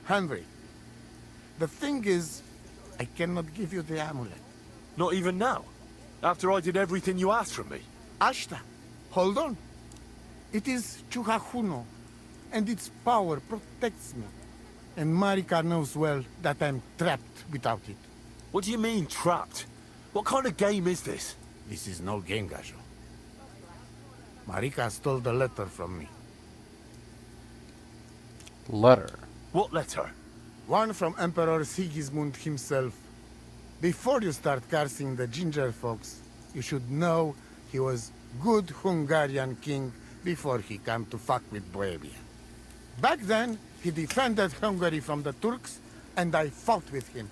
Henry, the thing is, I cannot give you the amulet. Not even now? After I did everything you asked from me? Ashta, hold on. It is Chuhajuno, and its power protects me. And Marika knows well that I'm trapped without it. What do you mean, trapped? What kind of game is this? This is no game, Gajo. Marika stole the letter from me. Letter? What letter? One from Emperor Sigismund himself. Before you start cursing the ginger folks, you should know he was good Hungarian king before he came to fuck with Bohemia. Back then, he defended Hungary from the Turks, and I fought with him.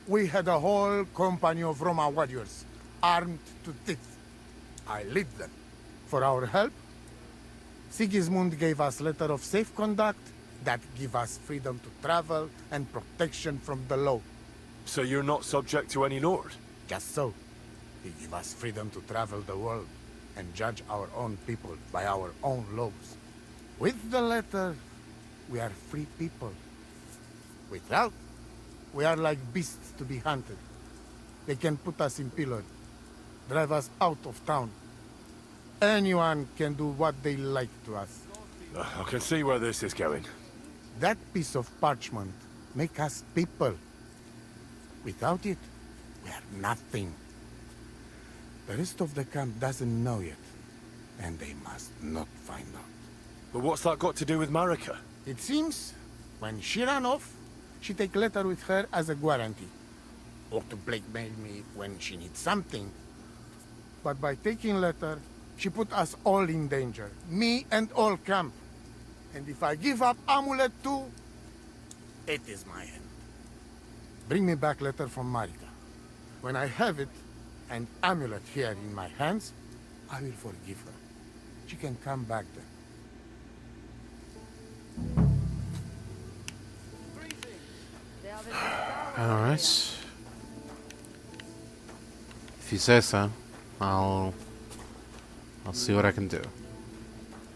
We had a whole company of Roma warriors, armed to teeth. I led them. For our help, Sigismund gave us letter of safe conduct that give us freedom to travel and protection from the law. So you're not subject to any lord? Just so. He give us freedom to travel the world and judge our own people by our own laws. With the letter, we are free people. Without, we are like beasts to be hunted. They can put us in pillory, drive us out of town. Anyone can do what they like to us. I can see where this is going. That piece of parchment make us people. Without it, we are nothing. The rest of the camp doesn't know yet, and they must not find out. But what's that got to do with Marika? It seems, when she ran off, she take letter with her as a guarantee. Or to blackmail me when she needs something. But by taking letter, she put us all in danger. Me and all camp. And if I give up amulet too, it is my end. Bring me back letter from Marika. When I have it, and amulet here in my hands, I will forgive her. She can come back then. Alright. If you say so, I'll see what I can do.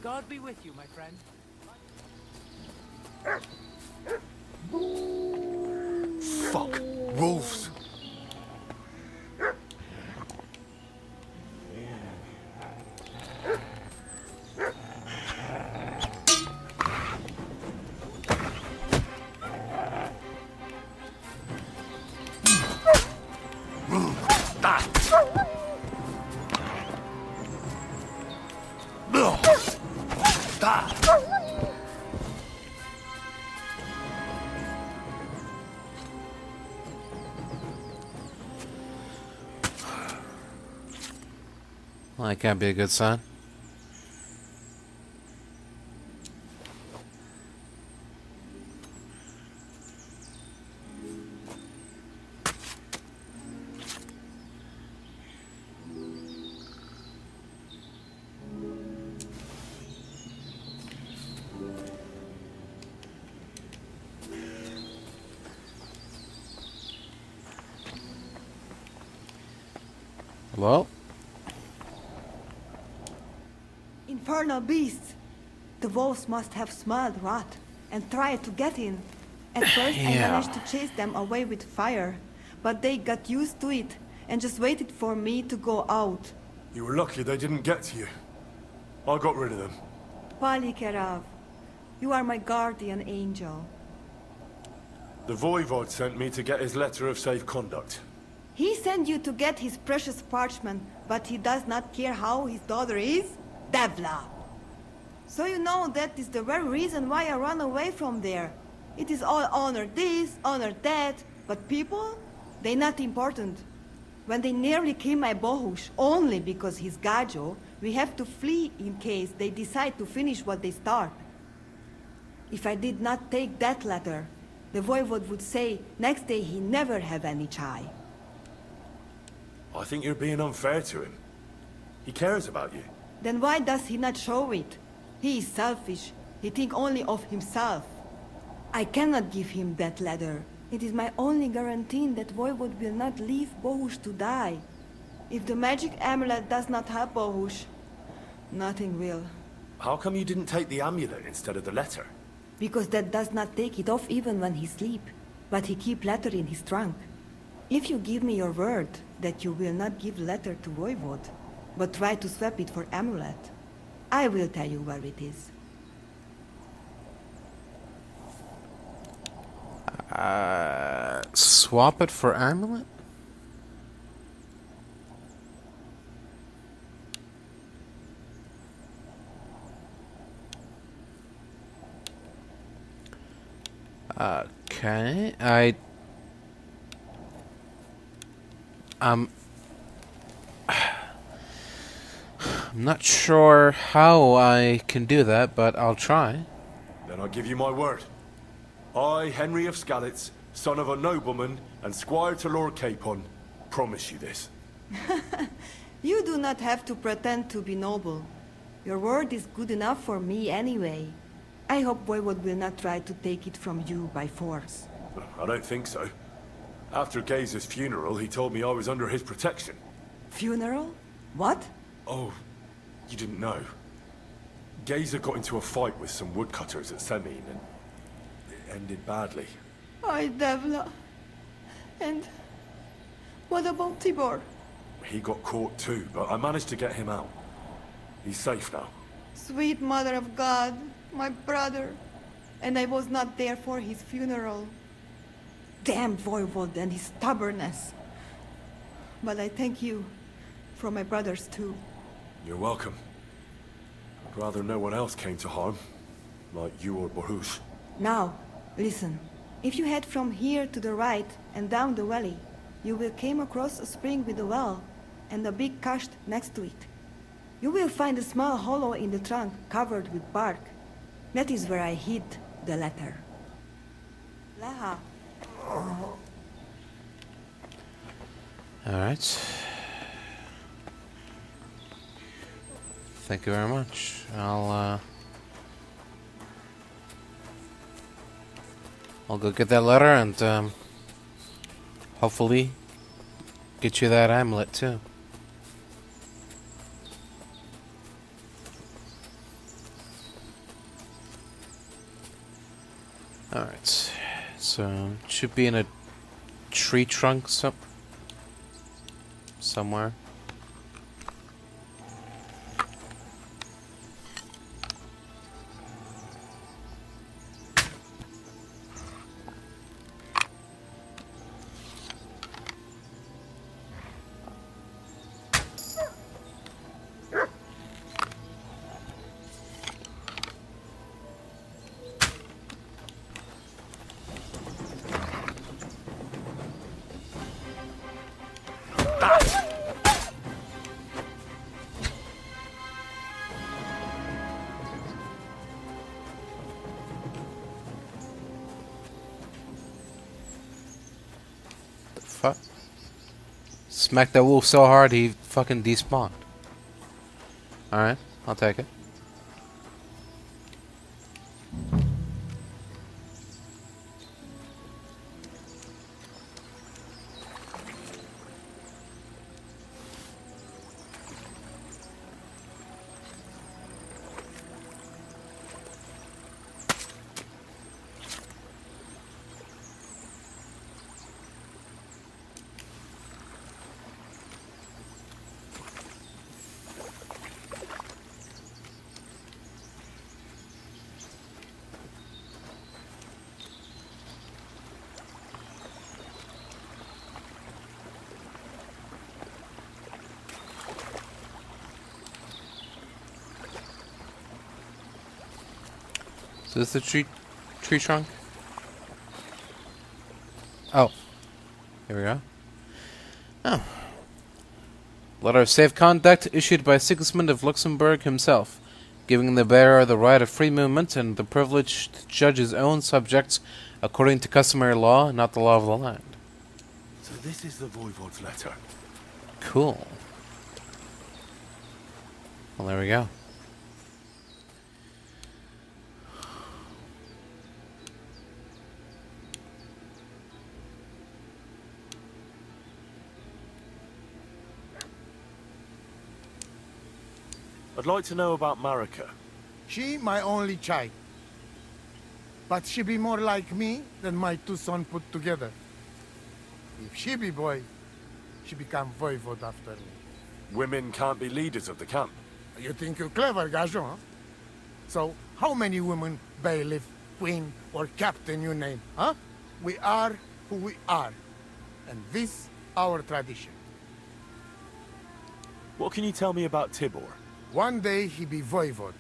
God be with you, my friend. Fuck. Wolves. Well, that can't be a good sign. Hello? Infernal beasts! The wolves must have smelled rot and tried to get in. At first I managed to chase them away with fire, but they got used to it and just waited for me to go out. You were lucky they didn't get to you. I got rid of them. Palikerav, you are my guardian angel. The Voivod sent me to get his letter of safe conduct. He sent you to get his precious parchment, but he does not care how his daughter is? Devla! So you know that is the very reason why I run away from there. It is all honor this, honor that, but people? They not important. When they nearly kill my Bohush, only because he's Gajo, we have to flee in case they decide to finish what they start. If I did not take that letter, the Voivod would say next day he never have any chai. I think you're being unfair to him. He cares about you. Then why does he not show it? He is selfish. He think only of himself. I cannot give him that letter. It is my only guarantee that Voivod will not leave Bohush to die. If the magic amulet does not help Bohush, nothing will. How come you didn't take the amulet instead of the letter? Because that does not take it off even when he sleep. But he keep letter in his trunk. If you give me your word that you will not give letter to Voivod, but try to swap it for amulet, I will tell you where it is. Swap it for amulet? Okay, I'm not sure how I can do that, but I'll try. Then I'll give you my word. I, Henry of Skalitz, son of a nobleman and squire to Lord Capon, promise you this. You do not have to pretend to be noble. Your word is good enough for me anyway. I hope Voivod will not try to take it from you by force. I don't think so. After Gaze's funeral, he told me I was under his protection. Funeral? What? Oh, you didn't know. Gaze got into a fight with some woodcutters at Semine, and it ended badly. Ay, Devla. And what about Tibor? He got caught too, but I managed to get him out. He's safe now. Sweet Mother of God, my brother. And I was not there for his funeral. Damn Voivod and his stubbornness. But I thank you for my brothers too. You're welcome. I'd rather no one else came to harm, like you or Baruch. Now, listen. If you head from here to the right and down the valley, you will come across a spring with a well and a big cache next to it. You will find a small hollow in the trunk covered with bark. That is where I hid the letter. Laha. Alright. Thank you very much. I'll go get that letter and hopefully get you that amulet too. Alright, so it should be in a tree trunk somewhere. Smacked that wolf so hard he fucking despawned. Alright, I'll take it. So this is the tree trunk? Oh. Here we go. Oh. Letter of safe conduct issued by Sigismund of Luxembourg himself, giving the bearer the right of free movement and the privilege to judge his own subjects according to customary law, not the law of the land. So this is the Voivod's letter. Cool. Well, there we go. I'd like to know about Marika. She my only child. But she be more like me than my two sons put together. If she be boy, she become voivod after me. Women can't be leaders of the camp. You think you're clever, Gajon, huh? So, how many women, bailiff, queen, or captain you name, huh? We are who we are. And this, our tradition. What can you tell me about Tibor? One day he be voivod.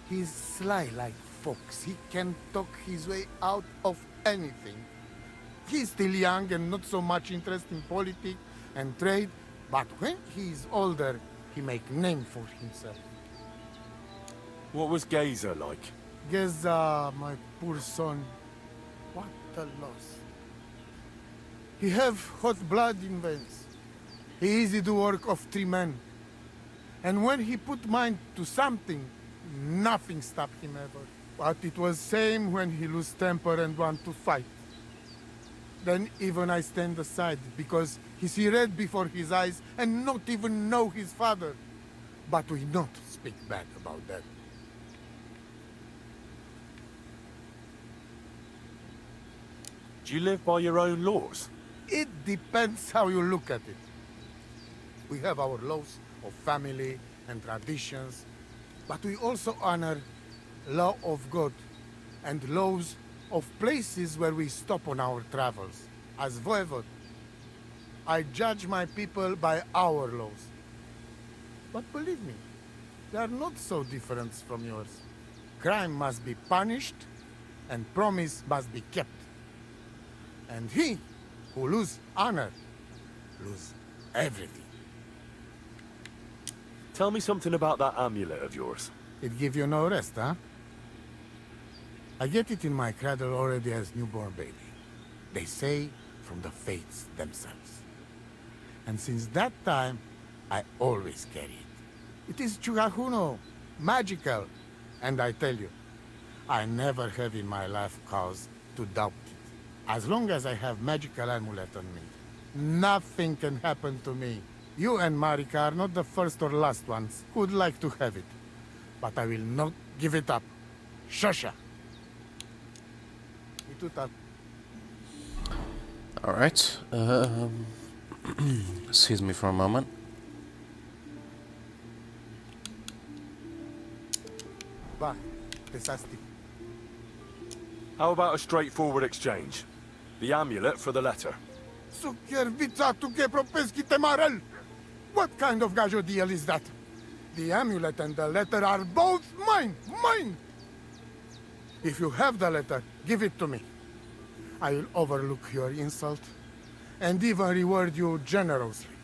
He's sly like folks. He can talk his way out of anything. He's still young and not so much interested in politics and trade, but when he's older, he make name for himself. What was Gazer like? Geza, my poor son, what a loss. He have hot blood in veins. He easy to work of 3 men. And when he put mind to something, nothing stopped him ever. But it was same when he lose temper and want to fight. Then even I stand aside, because he see red before his eyes and not even know his father. But we not speak bad about that. Do you live by your own laws? It depends how you look at it. We have our laws of family and traditions, but we also honor law of God and laws of places where we stop on our travels. As voivod, I judge my people by our laws. But believe me, they are not so different from yours. Crime must be punished, and promise must be kept. And he who lose honor, lose everything. Tell me something about that amulet of yours. It give you no rest, huh? I get it in my cradle already as newborn baby. They say from the fates themselves. And since that time, I always carry it. It is Chugahuno, magical. And I tell you, I never have in my life cause to doubt it. As long as I have magical amulet on me, nothing can happen to me. You and Marika are not the first or last ones who would like to have it. But I will not give it up. Shosha! Alright. Excuse me for a moment. How about a straightforward exchange? The amulet for the letter. What kind of gajo deal is that? The amulet and the letter are both mine! Mine! If you have the letter, give it to me. I will overlook your insult and even reward you generously.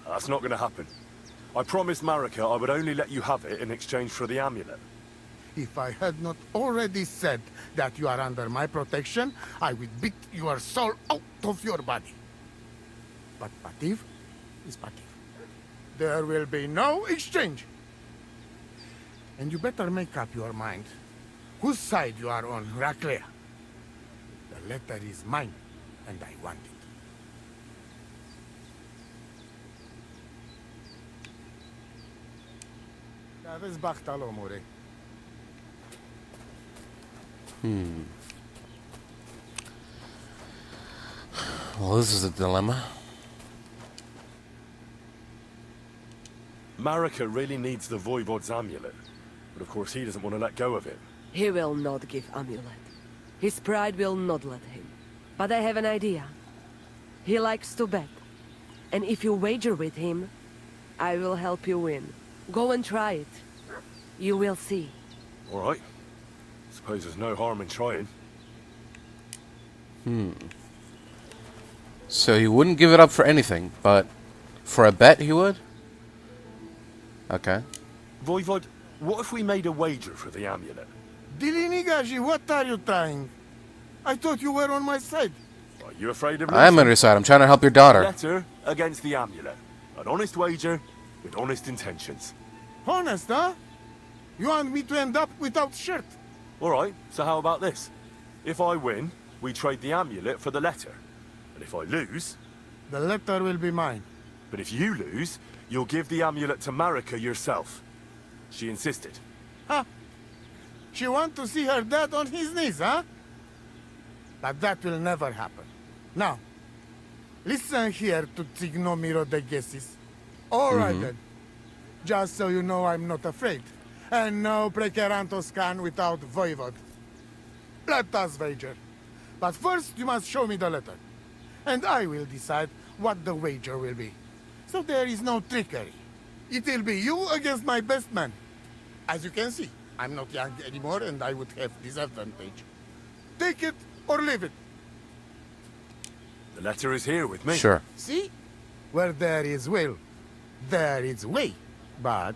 That's not going to happen. I promised Marika I would only let you have it in exchange for the amulet. If I had not already said that you are under my protection, I would beat your soul out of your body. But Pativ is Pativ. There will be no exchange. And you better make up your mind whose side you are on, Raclea. The letter is mine, and I want it. Well, this is a dilemma. Marika really needs the Voivod's amulet, but of course he doesn't want to let go of it. He will not give amulet. His pride will not let him. But I have an idea. He likes to bet. And if you wager with him, I will help you win. Go and try it. You will see. All right. Suppose there's no harm in trying. So he wouldn't give it up for anything, but for a bet he would? Okay. Voivod, what if we made a wager for the amulet? Dilinigaji, what are you trying? I thought you were on my side. Are you afraid of I am on your side. I'm trying to help your daughter. Letter against the amulet. An honest wager with honest intentions. Honest, huh? You want me to end up without shirt? All right, so how about this? If I win, we trade the amulet for the letter. And if I lose... The letter will be mine. But if you lose, you'll give the amulet to Marika yourself. She insisted. Huh? She want to see her dad on his knees, huh? But that will never happen. Now, listen here to Tignomiro de Gesis. All right then. Just so you know I'm not afraid. And no Prekerantos can without Voivod. Let us wager. But first you must show me the letter. And I will decide what the wager will be. So there is no trickery. It will be you against my best man. As you can see, I'm not young anymore, and I would have disadvantage. Take it or leave it. The letter is here with me. Sure. See? Where there is will, there is way. But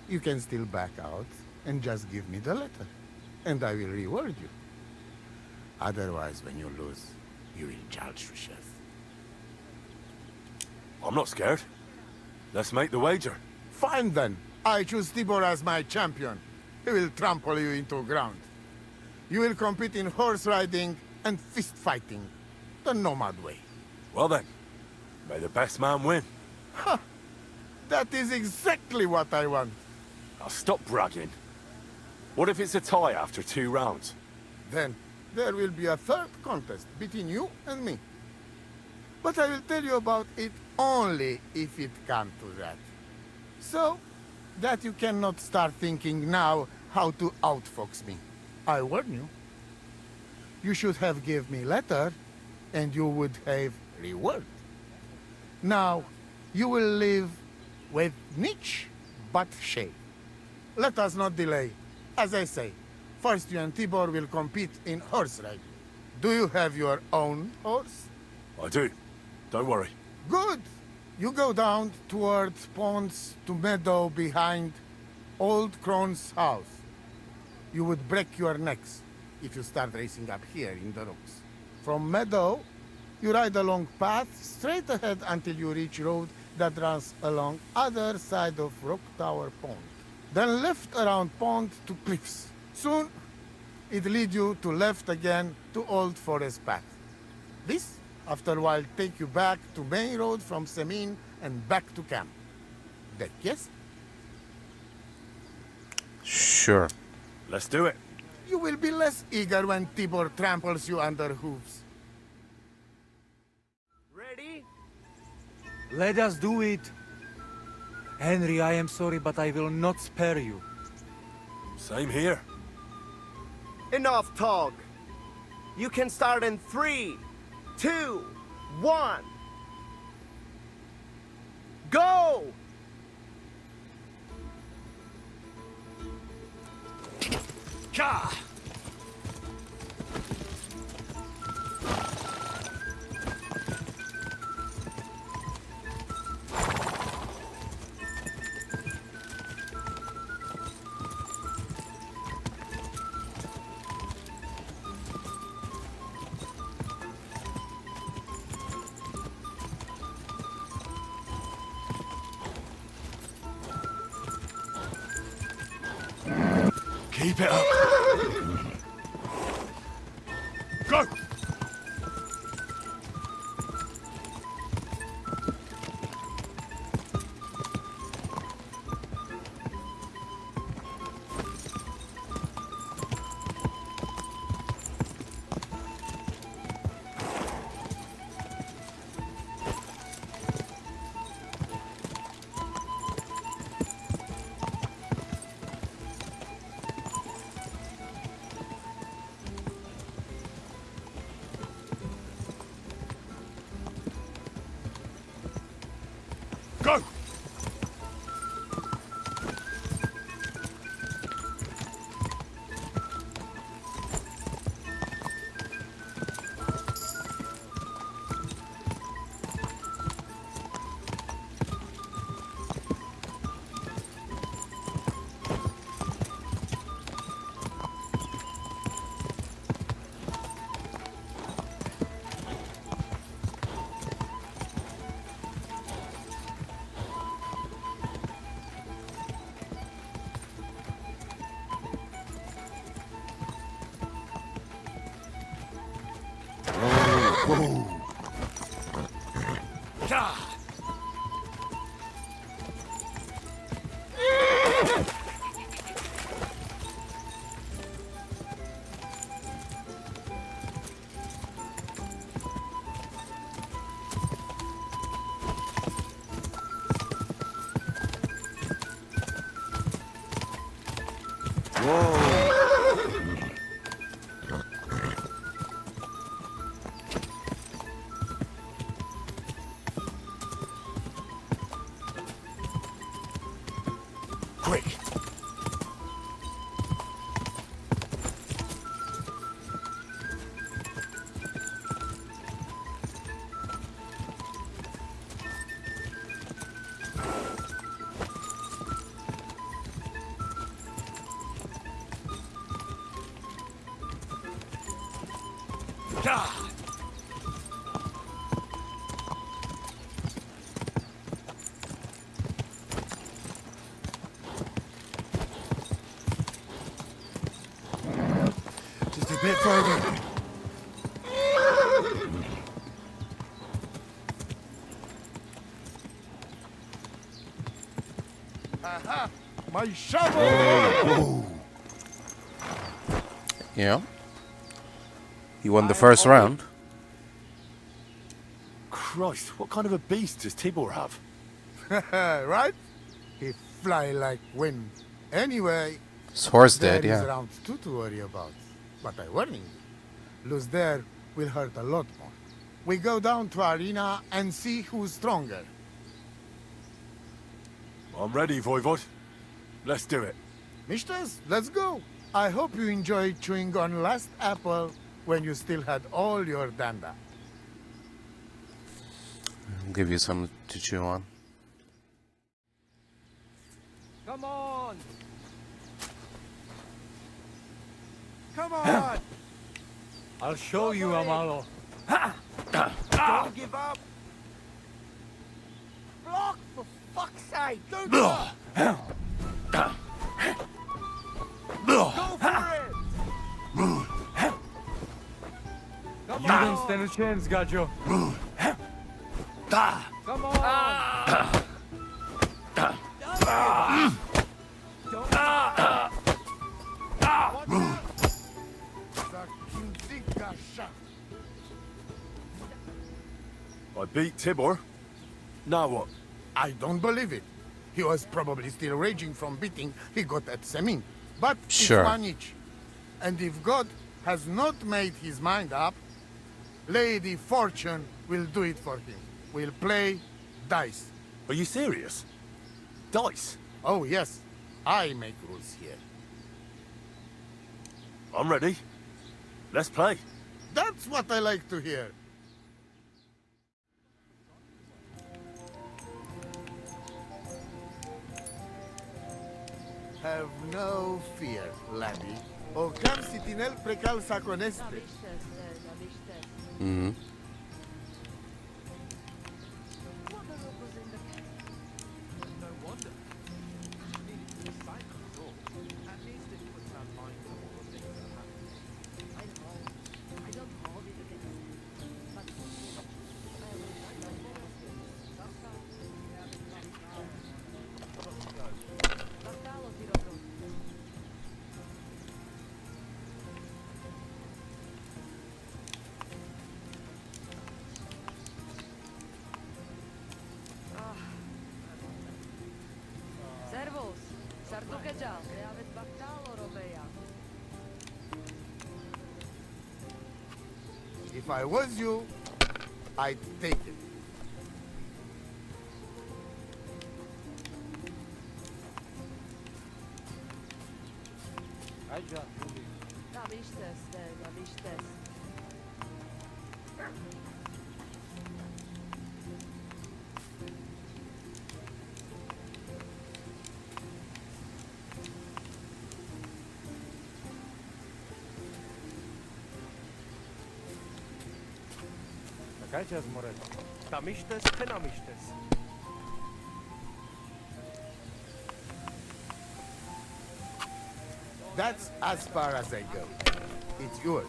you can still back out and just give me the letter, and I will reward you. Otherwise, when you lose, you will judge yourself. I'm not scared. Let's make the wager. Fine then. I choose Tibor as my champion. He will trample you into ground. You will compete in horse riding and fist fighting, the nomad way. Well then, may the best man win. Ha! That is exactly what I want. Now stop bragging. What if it's a tie after 2 rounds? Then there will be a third contest between you and me. But I will tell you about it only if it comes to that. So that you cannot start thinking now how to outfox me. I warn you. You should have give me letter, and you would have reward. Now, you will live with niche but shame. Let us not delay. As I say, first you and Tibor will compete in horse riding. Do you have your own horse? I do. Don't worry. Good. You go down towards ponds to meadow behind Old Crone's house. You would break your necks if you start racing up here in the rocks. From meadow, you ride along path straight ahead until you reach road that runs along other side of Rock Tower Pond. Then left around pond to cliffs. Soon, it lead you to left again to Old Forest Path. This, after a while, take you back to main road from Semine and back to camp. That yes? Sure. Let's do it. You will be less eager when Tibor tramples you under hooves. Ready? Let us do it. Henry, I am sorry, but I will not spare you. Same here. Enough talk. You can start in 3, 2, 1. Go! Ka! Keep it up. Go! Go! Just a bit further. Aha! My shovel! Yeah. He won the first round. Christ, what kind of a beast does Tibor have? Right? He fly like wind. Anyway, His horse there dead, yeah. is round 2 to worry about. But I warning you, lose there will hurt a lot more. We go down to arena and see who's stronger. I'm ready, Voivod. Let's do it. Mistress, let's go. I hope you enjoyed chewing on last apple when you still had all your danda. I'll give you something to chew on. Come on! Come on! I'll show you, Amalo. Don't give up! Block, for fuck's sake! Don't give up! Go for it! You don't stand a chance, Gajo. Come on! I beat Tibor. Now what? I don't believe it. He was probably still raging from beating he got at Semine. But Sure. it's one each. And if God has not made his mind up, Lady Fortune will do it for him. We'll play dice. Are you serious? Dice? Oh, yes. I make rules here. I'm ready. Let's play. That's what I like to hear. Have no fear, laddie. O cam sitinel precal saconeste. Mm-hmm. If I was you, I'd take it. That's as far as I go. It's yours.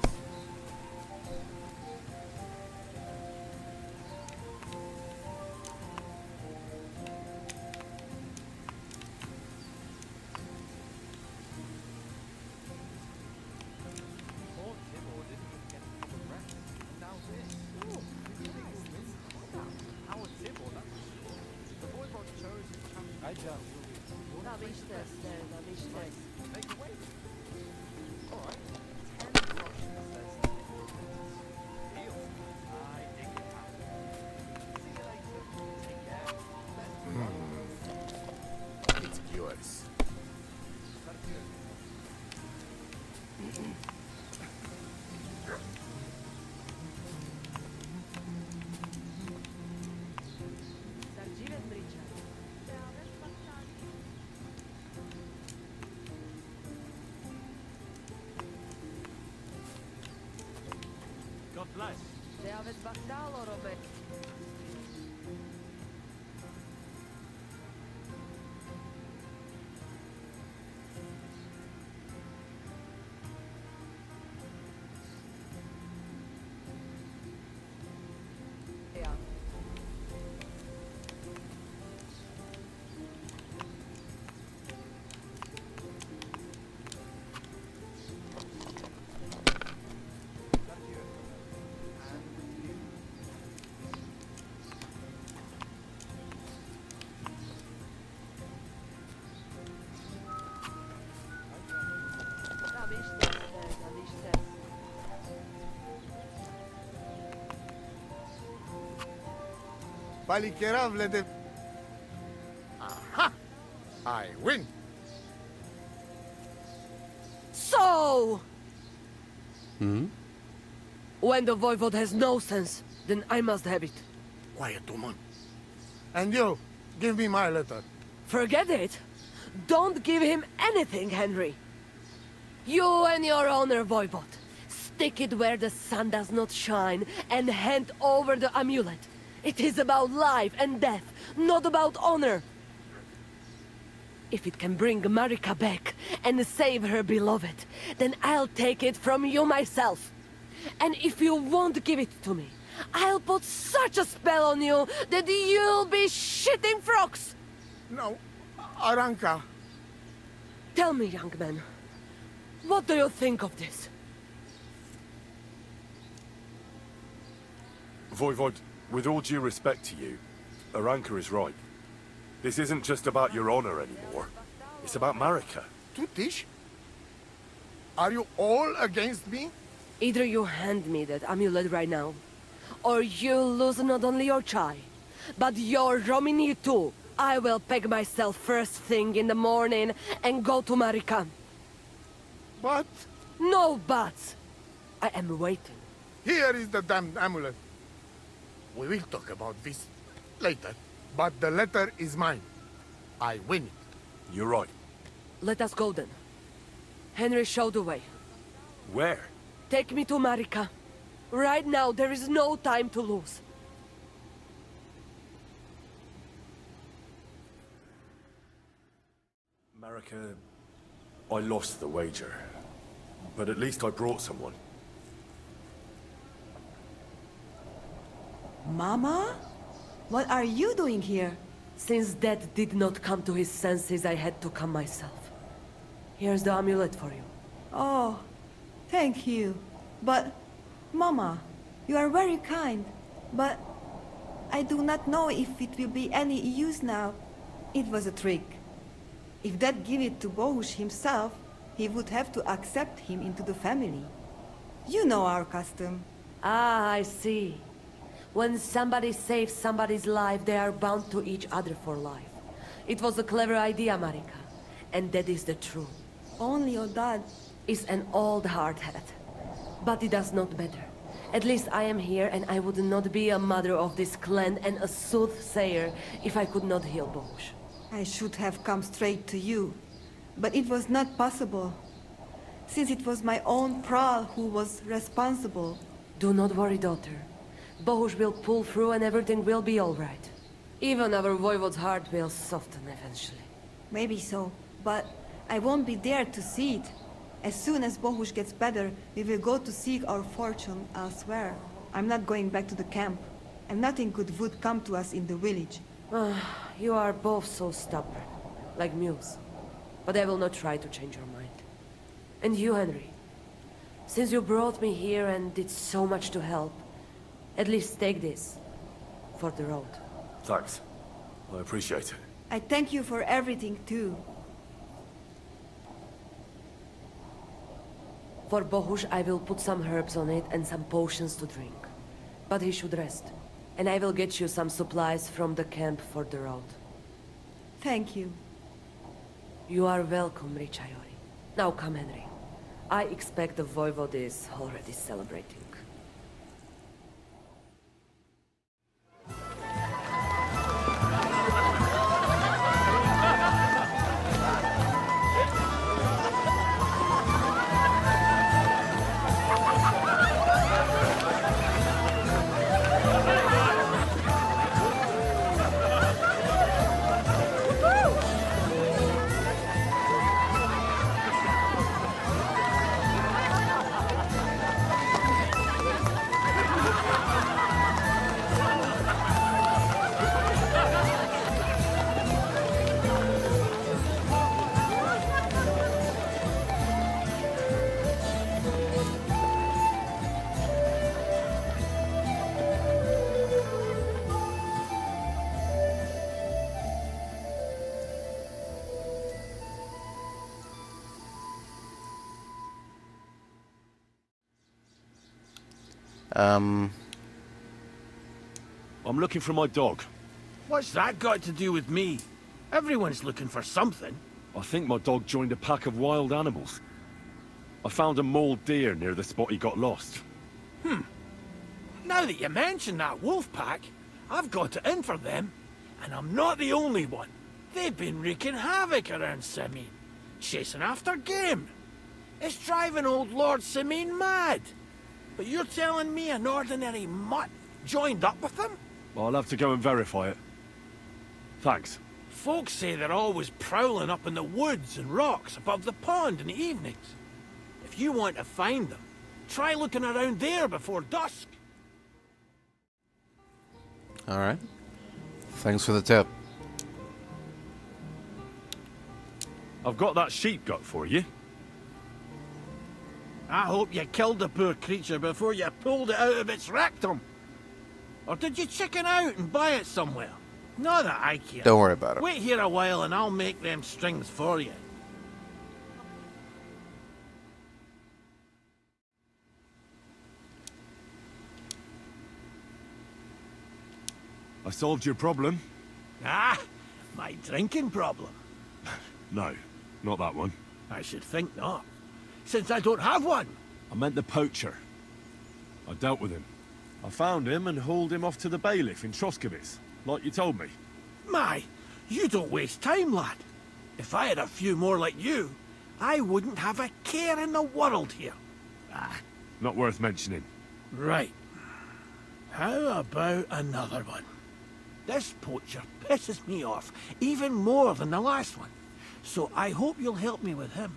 It's yours. Palikerav de... Aha! I win! So! Hmm? When the voivode has no sense, then I must have it. Quiet, woman. And you, give me my letter. Forget it. Don't give him anything, Henry. You and your honor, voivode. Stick it where the sun does not shine and hand over the amulet. It is about life and death, not about honor. If it can bring Marika back and save her beloved, then I'll take it from you myself. And if you won't give it to me, I'll put such a spell on you that you'll be shitting frogs! No, Aranka. Tell me, young man, what do you think of this? Voivod, with all due respect to you, Aranka is right. This isn't just about your honor anymore. It's about Marika. Tutish? Are you all against me? Either you hand me that amulet right now, or you lose not only your chai, but your Romini too. I will pack myself first thing in the morning and go to Marika. But? No buts! I am waiting. Here is the damned amulet. We will talk about this later, but the letter is mine. I win it. You're right. Let us go then. Henry showed the way. Where? Take me to Marika. Right now, there is no time to lose. Marika, I lost the wager. But at least I brought someone. Mama? What are you doing here? Since Dad did not come to his senses, I had to come myself. Here's the amulet for you. Oh, thank you. But, Mama, you are very kind. But I do not know if it will be any use now. It was a trick. If Dad gave it to Bohush himself, he would have to accept him into the family. You know our custom. Ah, I see. When somebody saves somebody's life, they are bound to each other for life. It was a clever idea, Marika. And that is the truth. Only your dad is an old hardhead. But it does not matter. At least I am here, and I would not be a mother of this clan and a soothsayer if I could not heal Bohush. I should have come straight to you. But it was not possible. Since it was my own Pral who was responsible. Do not worry, daughter. Bohush will pull through and everything will be all right. Even our voivode's heart will soften eventually. Maybe so, but I won't be there to see it. As soon as Bohush gets better, we will go to seek our fortune elsewhere. I'm not going back to the camp, and nothing good would come to us in the village. You are both so stubborn, like mules. But I will not try to change your mind. And you, Henry, since you brought me here and did so much to help, at least take this, for the road. Thanks. I appreciate it. I thank you for everything, too. For Bohush, I will put some herbs on it and some potions to drink. But he should rest. And I will get you some supplies from the camp for the road. Thank you. You are welcome, Richayori. Now come, Henry. I expect the voivode is already celebrating. I'm looking for my dog. What's that got to do with me? Everyone's looking for something. I think my dog joined a pack of wild animals. I found a mauled deer near the spot he got lost. Now that you mention that wolf pack, I've got it in for them. And I'm not the only one. They've been wreaking havoc around Semine, chasing after game. It's driving old Lord Semine mad. But you're telling me an ordinary mutt joined up with them? Well, I'll have to go and verify it. Thanks. Folks say they're always prowling up in the woods and rocks above the pond in the evenings. If you want to find them, try looking around there before dusk. Alright. Thanks for the tip. I've got that sheep gut for you. I hope you killed the poor creature before you pulled it out of its rectum. Or did you chicken out and buy it somewhere? Not that I care. Don't worry about it. Wait here a while and I'll make them strings for you. I solved your problem. Ah, my drinking problem. No, not that one. I should think not, since I don't have one. I meant the poacher. I dealt with him. I found him and hauled him off to the bailiff in Troskowitz, like you told me. My, you don't waste time, lad. If I had a few more like you, I wouldn't have a care in the world here. Not worth mentioning. Right. How about another one? This poacher pisses me off even more than the last one, so I hope you'll help me with him.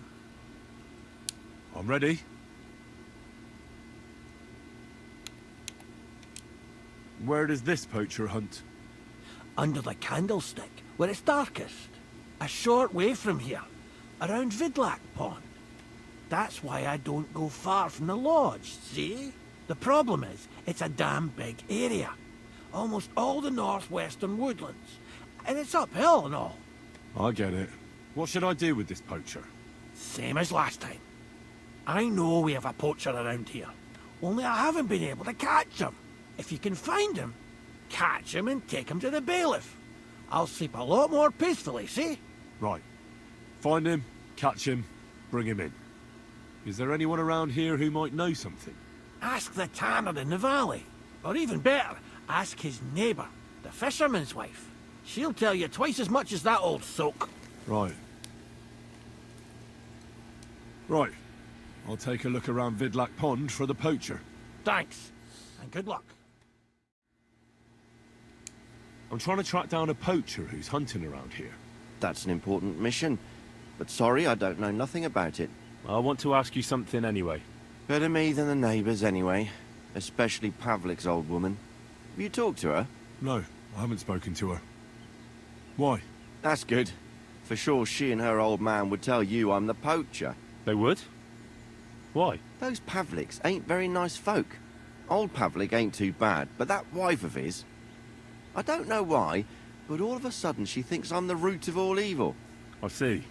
I'm ready. Where does this poacher hunt? Under the candlestick, where it's darkest. A short way from here, around Vidlac Pond. That's why I don't go far from the lodge, see? The problem is, it's a damn big area. Almost all the northwestern woodlands. And it's uphill and all. I get it. What should I do with this poacher? Same as last time. I know we have a poacher around here. Only I haven't been able to catch him. If you can find him, catch him and take him to the bailiff. I'll sleep a lot more peacefully, see? Right. Find him, catch him, bring him in. Is there anyone around here who might know something? Ask the tanner in the valley. Or even better, ask his neighbour, the fisherman's wife. She'll tell you twice as much as that old soak. Right. Right. I'll take a look around Vidlac Pond for the poacher. Thanks, and good luck. I'm trying to track down a poacher who's hunting around here. That's an important mission. But sorry, I don't know nothing about it. I want to ask you something anyway. Better me than the neighbours anyway. Especially Pavlik's old woman. Have you talked to her? No, I haven't spoken to her. Why? That's good. For sure she and her old man would tell you I'm the poacher. They would? Why? Those Pavliks ain't very nice folk. Old Pavlik ain't too bad, but that wife of his... I don't know why, but all of a sudden she thinks I'm the root of all evil. I see.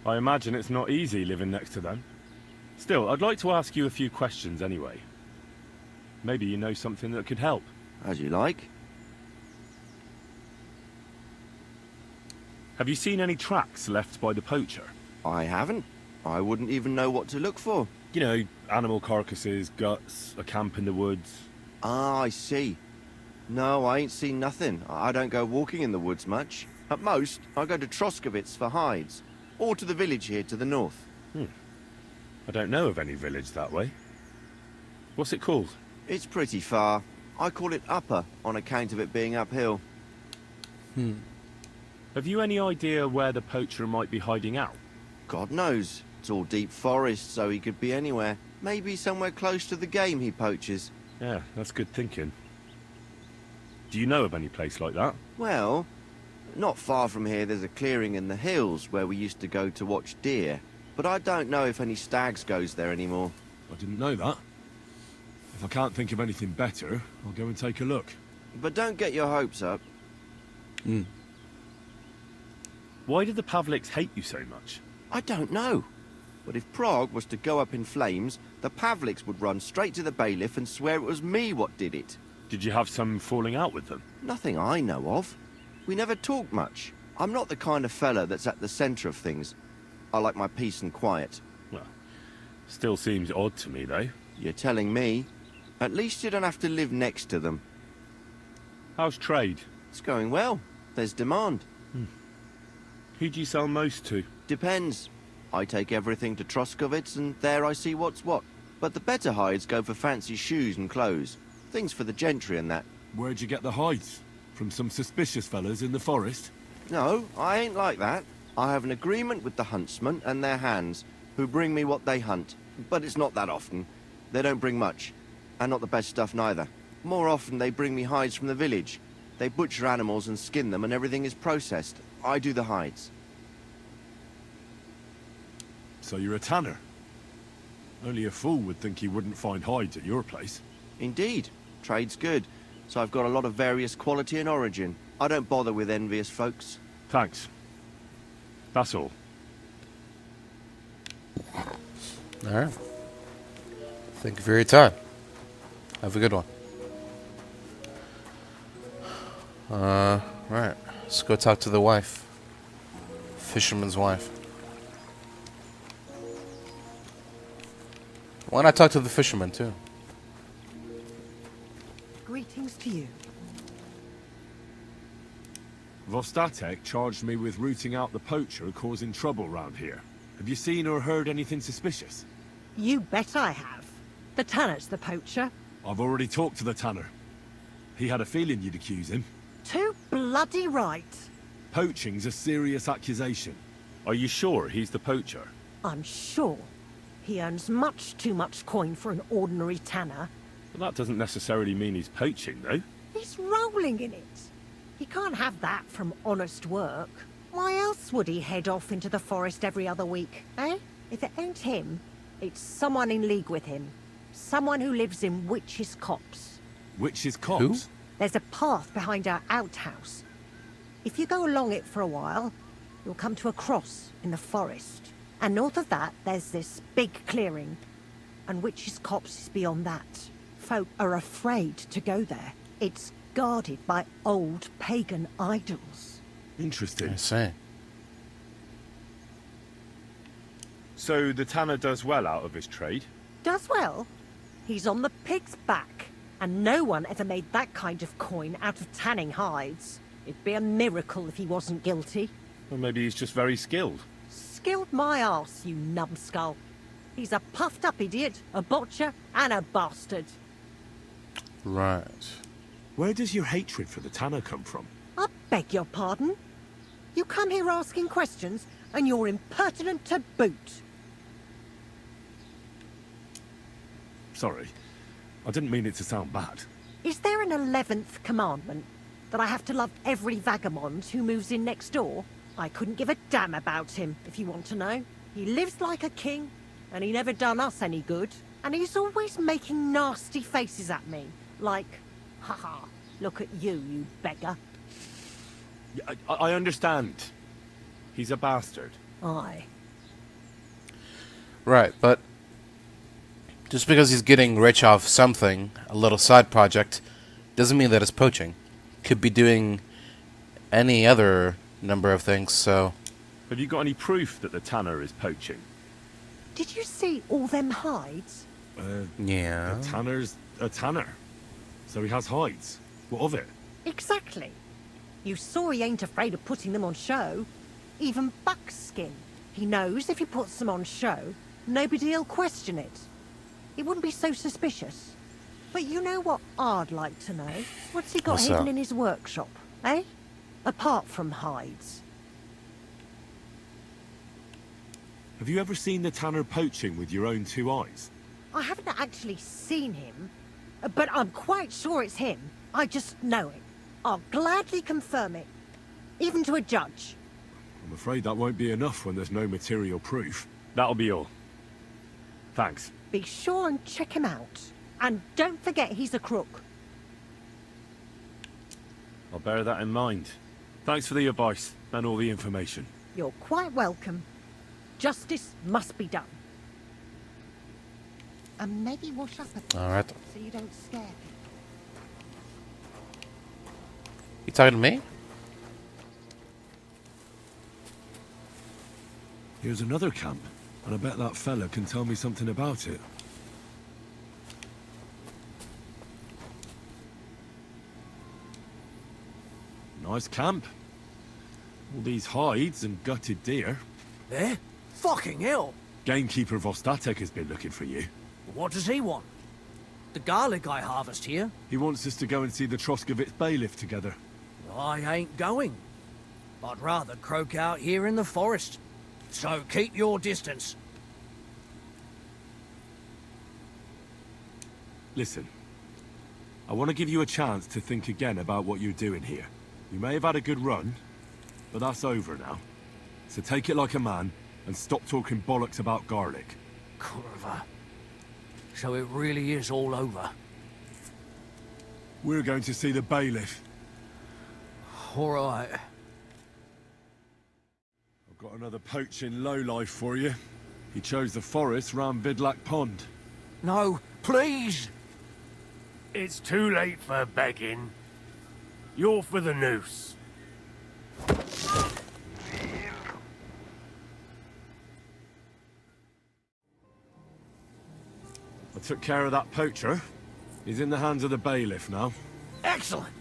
I imagine it's not easy living next to them. Still, I'd like to ask you a few questions anyway. Maybe you know something that could help. As you like. Have you seen any tracks left by the poacher? I haven't. I wouldn't even know what to look for. You know, animal carcasses, guts, a camp in the woods. Ah, I see. No, I ain't seen nothing. I don't go walking in the woods much. At most, I go to Troskowitz for hides. Or to the village here to the north. I don't know of any village that way. What's it called? It's pretty far. I call it Upper on account of it being uphill. Have you any idea where the poacher might be hiding out? God knows. It's all deep forest, so he could be anywhere. Maybe somewhere close to the game he poaches. Yeah, that's good thinking. Do you know of any place like that? Well, not far from here there's a clearing in the hills where we used to go to watch deer. But I don't know if any stags goes there anymore. I didn't know that. If I can't think of anything better, I'll go and take a look. But don't get your hopes up. Why did the Pavliks hate you so much? I don't know. But if Prague was to go up in flames, the Pavliks would run straight to the bailiff and swear it was me what did it. Did you have some falling out with them? Nothing I know of. We never talked much. I'm not the kind of fella that's at the centre of things. I like my peace and quiet. Well, still seems odd to me, though. You're telling me? At least you don't have to live next to them. How's trade? It's going well. There's demand. Who do you sell most to? Depends. I take everything to Troskovitz, and there I see what's what. But the better hides go for fancy shoes and clothes. Things for the gentry and that. Where'd you get the hides? From some suspicious fellas in the forest? No, I ain't like that. I have an agreement with the huntsmen and their hands, who bring me what they hunt. But it's not that often. They don't bring much. And not the best stuff neither. More often they bring me hides from the village. They butcher animals and skin them, and everything is processed. I do the hides. So you're a tanner? Only a fool would think he wouldn't find hides at your place. Indeed. Trade's good. So I've got a lot of various quality and origin. I don't bother with envious folks. Thanks. That's all. Alright. Thank you for your time. Have a good one. Right. Let's go talk to the wife. Fisherman's wife. Why not talk to the fisherman, too? Greetings to you. Vostatek charged me with rooting out the poacher causing trouble round here. Have you seen or heard anything suspicious? You bet I have. The tanner's the poacher. I've already talked to the tanner. He had a feeling you'd accuse him. Too bloody right. Poaching's a serious accusation. Are you sure he's the poacher? I'm sure. He earns much too much coin for an ordinary tanner. Well, that doesn't necessarily mean he's poaching, though. He's rolling in it. He can't have that from honest work. Why else would he head off into the forest every other week, eh? If it ain't him, it's someone in league with him. Someone who lives in Witch's Copse. Witch's Copse? Who? There's a path behind our outhouse. If you go along it for a while, you'll come to a cross in the forest. And north of that, there's this big clearing. And Witch's Copse is beyond that. Folk are afraid to go there. It's guarded by old pagan idols. Interesting. I see. So the tanner does well out of his trade? Does well. He's on the pig's back. And no one ever made that kind of coin out of tanning hides. It'd be a miracle if he wasn't guilty. Or maybe he's just very skilled. Skilled my arse, you numbskull. He's a puffed-up idiot, a botcher, and a bastard. Right. Where does your hatred for the tanner come from? I beg your pardon? You come here asking questions, and you're impertinent to boot. Sorry. I didn't mean it to sound bad. Is there an 11th commandment? That I have to love every vagabond who moves in next door? I couldn't give a damn about him, if you want to know. He lives like a king, and he never done us any good. And he's always making nasty faces at me. Like, haha, look at you, you beggar. Yeah, I understand. He's a bastard. Aye. Right, but just because he's getting rich off something, a little side project, doesn't mean that it's poaching. Could be doing any other number of things, so... Have you got any proof that the tanner is poaching? Did you see all them hides? Yeah. The tanner's a tanner. So he has hides. What of it? Exactly. You saw he ain't afraid of putting them on show. Even buckskin. He knows if he puts them on show, nobody'll question it. He wouldn't be so suspicious. But you know what I'd like to know? What's he got What's hidden that? in his workshop, eh? Apart from hides. Have you ever seen the tanner poaching with your own two eyes? I haven't actually seen him, but I'm quite sure it's him. I just know it. I'll gladly confirm it, even to a judge. I'm afraid that won't be enough when there's no material proof. That'll be all. Thanks. Be sure and check him out. And don't forget he's a crook. I'll bear that in mind. Thanks for the advice and all the information. You're quite welcome. Justice must be done. And maybe wash up a bit, Alright. so you don't scare people. You talking to me? Here's another camp, and I bet that fella can tell me something about it. Nice camp. All these hides and gutted deer. Eh? Fucking hell! Gamekeeper Vostatek has been looking for you. What does he want? The garlic I harvest here? He wants us to go and see the Troskovitz bailiff together. I ain't going. I'd rather croak out here in the forest. So keep your distance. Listen, I want to give you a chance to think again about what you're doing here. You may have had a good run, but that's over now. So take it like a man, and stop talking bollocks about garlic. Kurva. So it really is all over. We're going to see the bailiff. All right. I've got another poaching lowlife for you. He chose the forest round Vidlak Pond. No, please! It's too late for begging. You're for the noose. I took care of that poacher. He's in the hands of the bailiff now. Excellent!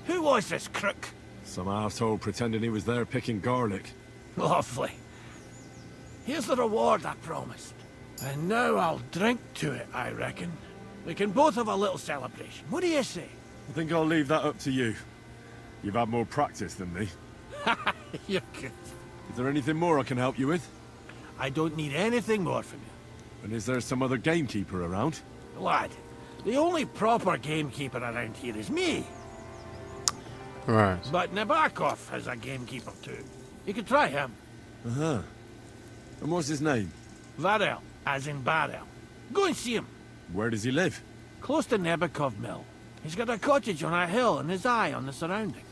Who was this crook? Some arsehole pretending he was there picking garlic. Lovely. Here's the reward I promised. And now I'll drink to it, I reckon. We can both have a little celebration. What do you say? I think I'll leave that up to you. You've had more practice than me. You're good. Is there anything more I can help you with? I don't need anything more from you. And is there some other gamekeeper around? Lad, the only proper gamekeeper around here is me. Right. But Nabokov has a gamekeeper too. You could try him. Uh-huh. And what's his name? Varel, as in Barrel. Go and see him. Where does he live? Close to Nabokov Mill. He's got a cottage on a hill and his eye on the surroundings.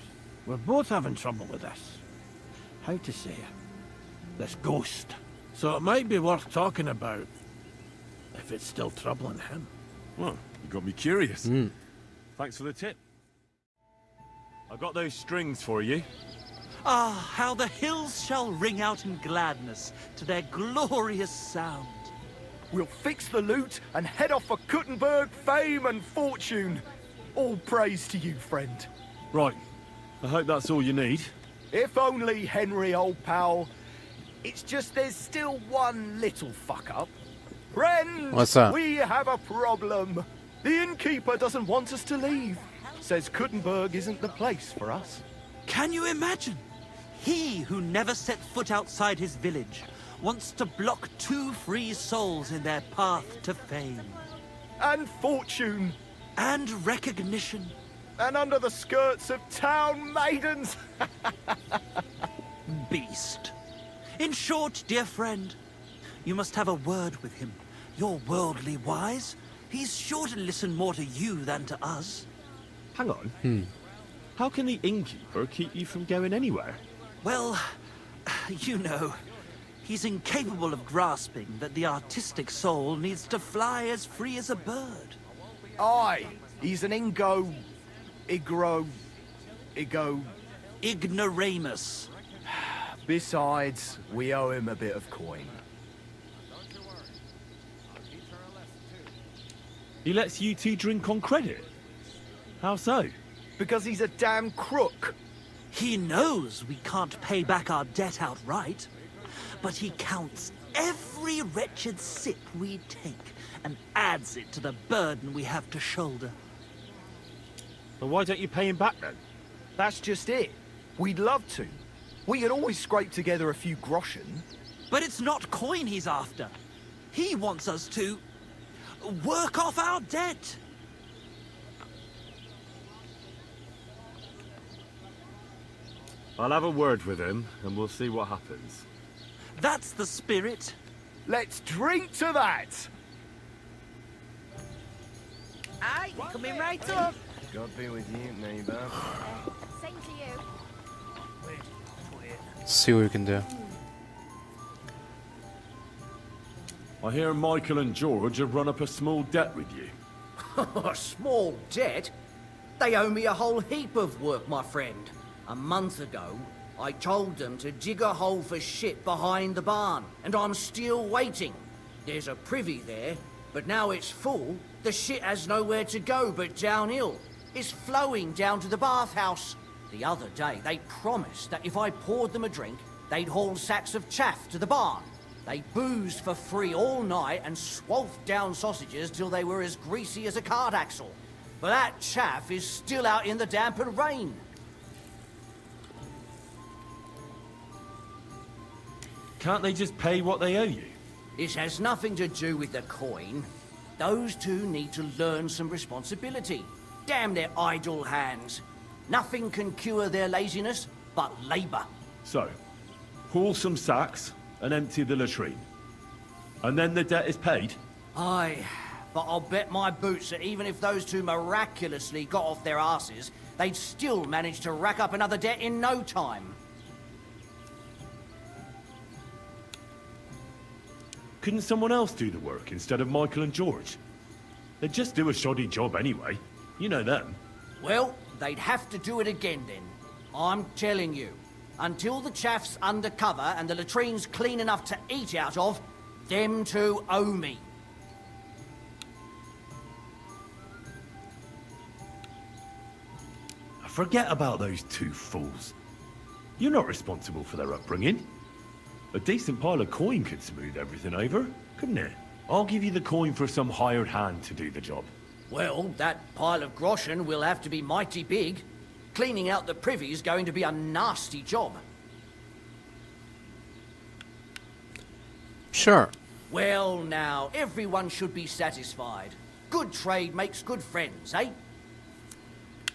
We're both having trouble with this. How to say it? This ghost. So it might be worth talking about. If it's still troubling him. Well, you got me curious. Thanks for the tip. I've got those strings for you. Ah, how the hills shall ring out in gladness to their glorious sound. We'll fix the loot and head off for Kuttenberg, fame and fortune. All praise to you, friend. Right. I hope that's all you need. If only, Henry, old pal. It's just there's still one little fuck-up. Friends, what's that? We have a problem. The innkeeper doesn't want us to leave. Says Kuttenberg isn't the place for us. Can you imagine? He who never set foot outside his village wants to block two free souls in their path to fame. And fortune. And recognition. And under the skirts of town maidens. Beast. In short, dear friend, you must have a word with him. You're worldly wise. He's sure to listen more to you than to us. Hang on. How can the innkeeper keep you from going anywhere? Well, you know, he's incapable of grasping that the artistic soul needs to fly as free as a bird. Aye, he's an Ignoramus. Besides, we owe him a bit of coin. He lets you two drink on credit? How so? Because he's a damn crook. He knows we can't pay back our debt outright, but he counts every wretched sip we take and adds it to the burden we have to shoulder. Well, why don't you pay him back then? That's just it. We'd love to. We could always scrape together a few groschen. But it's not coin he's after. He wants us to work off our debt. I'll have a word with him, and we'll see what happens. That's the spirit. Let's drink to that! Aye, coming right up. God be with you, neighbour. Same to you. See what we can do. I hear Michael and George have run up a small debt with you. A small debt? They owe me a whole heap of work, my friend. A month ago, I told them to dig a hole for shit behind the barn, and I'm still waiting. There's a privy there, but now it's full. The shit has nowhere to go but downhill. It's flowing down to the bathhouse. The other day, they promised that if I poured them a drink, they'd haul sacks of chaff to the barn. They boozed for free all night and swathed down sausages till they were as greasy as a cart axle. But that chaff is still out in the damp and rain. Can't they just pay what they owe you? It has nothing to do with the coin. Those two need to learn some responsibility. Damn their idle hands. Nothing can cure their laziness but labor. So, haul some sacks and empty the latrine. And then the debt is paid? Aye, but I'll bet my boots that even if those two miraculously got off their asses, they'd still manage to rack up another debt in no time. Couldn't someone else do the work instead of Michael and George? They'd just do a shoddy job anyway. You know them. Well, they'd have to do it again then. I'm telling you. Until the chaff's under cover and the latrine's clean enough to eat out of, them two owe me. Forget about those two fools. You're not responsible for their upbringing. A decent pile of coin could smooth everything over, couldn't it? I'll give you the coin for some hired hand to do the job. Well, that pile of groschen will have to be mighty big. Cleaning out the privy's going to be a nasty job. Sure. Well, now, everyone should be satisfied. Good trade makes good friends, eh?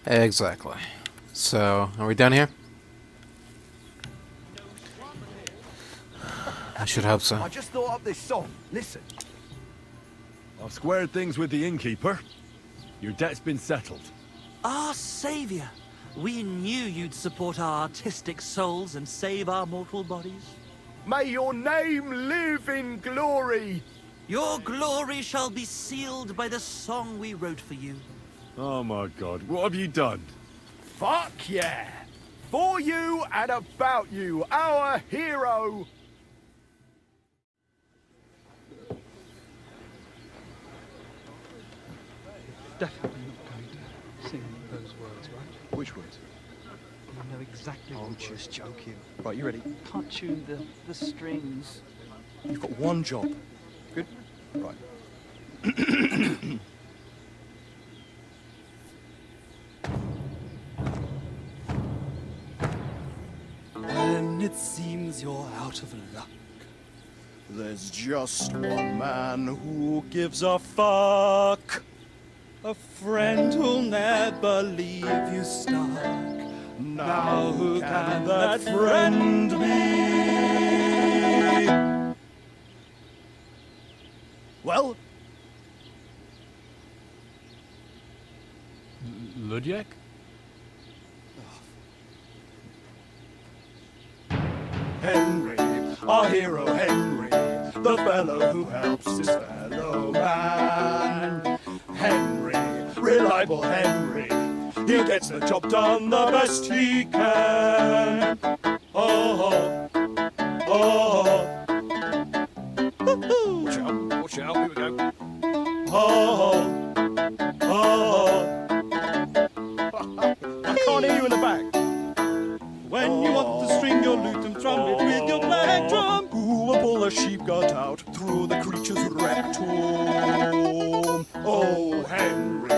Exactly. So, are we done here? I should hope so. I just thought up this song. Listen. I've squared things with the innkeeper. Your debt's been settled. Our savior. We knew you'd support our artistic souls and save our mortal bodies. May your name live in glory. Your glory shall be sealed by the song we wrote for you. Oh my god, what have you done? Fuck yeah. For you and about you, our hero. Definitely not going to sing those words, right? Which words? You know exactly. I'm just joking. Right, you ready? Can't tune the strings. You've got one job. Good? Right. When it seems you're out of luck, there's just one man who gives a fuck. A friend who'll never leave you stuck. Now who can that friend be? Well? Ludiak? Henry, our hero Henry, the fellow who helps his fellow man. Henry, reliable Henry, he gets the job done the best he can. Oh, oh, oh. Watch out, here we go. Oh, oh. I can't hear you in the back. When you want to string your lute and trumpet with your black drum, who will pull a sheep gut out through the creature's rectum? Oh, Henry,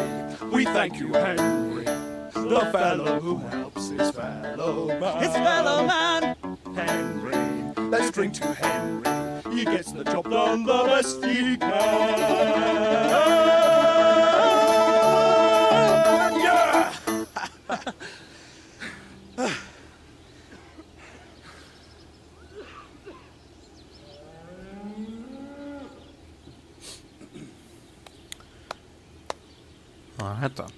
we thank you, Henry, the fellow who helps his fellow man. His fellow man! Henry, let's drink to Henry, he gets the job done the best he can. Yeah! Alright then.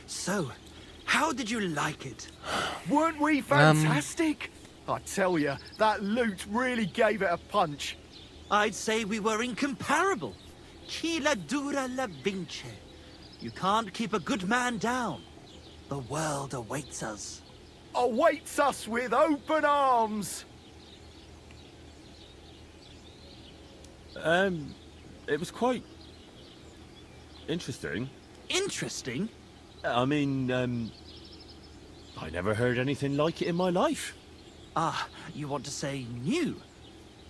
So, how did you like it? Weren't we fantastic? I tell you, that loot really gave it a punch. I'd say we were incomparable. Chi la dura la vince. You can't keep a good man down. The world awaits us. Awaits us with open arms. It was quite interesting. Interesting? I mean, I never heard anything like it in my life. Ah, you want to say new?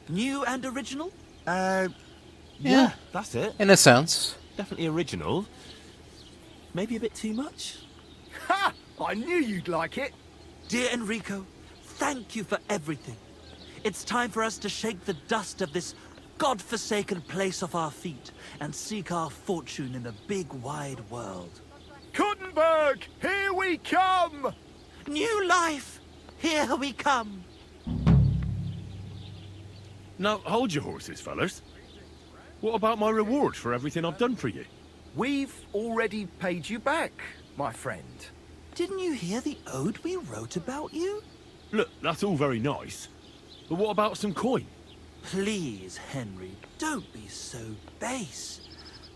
New and original? Yeah, that's it. In a sense. Definitely original. Maybe a bit too much. Ha! I knew you'd like it. Dear Enrico, thank you for everything. It's time for us to shake the dust of this God-forsaken place off our feet and seek our fortune in the big wide world. Kuttenberg, here we come! New life, here we come. Now, hold your horses, fellas. What about my reward for everything I've done for you? We've already paid you back, my friend. Didn't you hear the ode we wrote about you? Look, that's all very nice. But what about some coin? Please, Henry, don't be so base.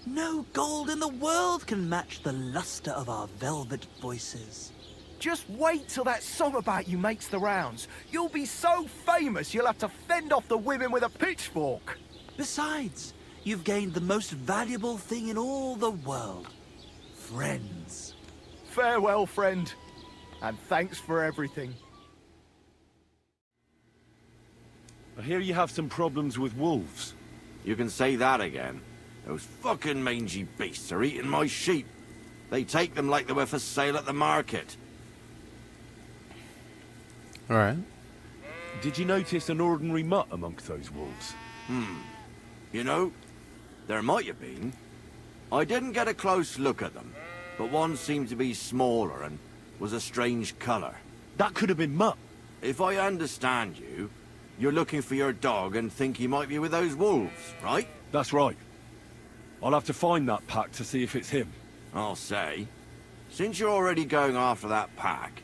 No gold in the world can match the luster of our velvet voices. Just wait till that song about you makes the rounds. You'll be so famous you'll have to fend off the women with a pitchfork. Besides, you've gained the most valuable thing in all the world. Friends. Farewell, friend. And thanks for everything. I hear you have some problems with wolves. You can say that again. Those fucking mangy beasts are eating my sheep. They take them like they were for sale at the market. Alright. Did you notice an ordinary mutt amongst those wolves? You know, there might have been. I didn't get a close look at them, but one seemed to be smaller and was a strange colour. That could have been Mutt. If I understand you, you're looking for your dog and think he might be with those wolves, right? That's right. I'll have to find that pack to see if it's him. I'll say, since you're already going after that pack,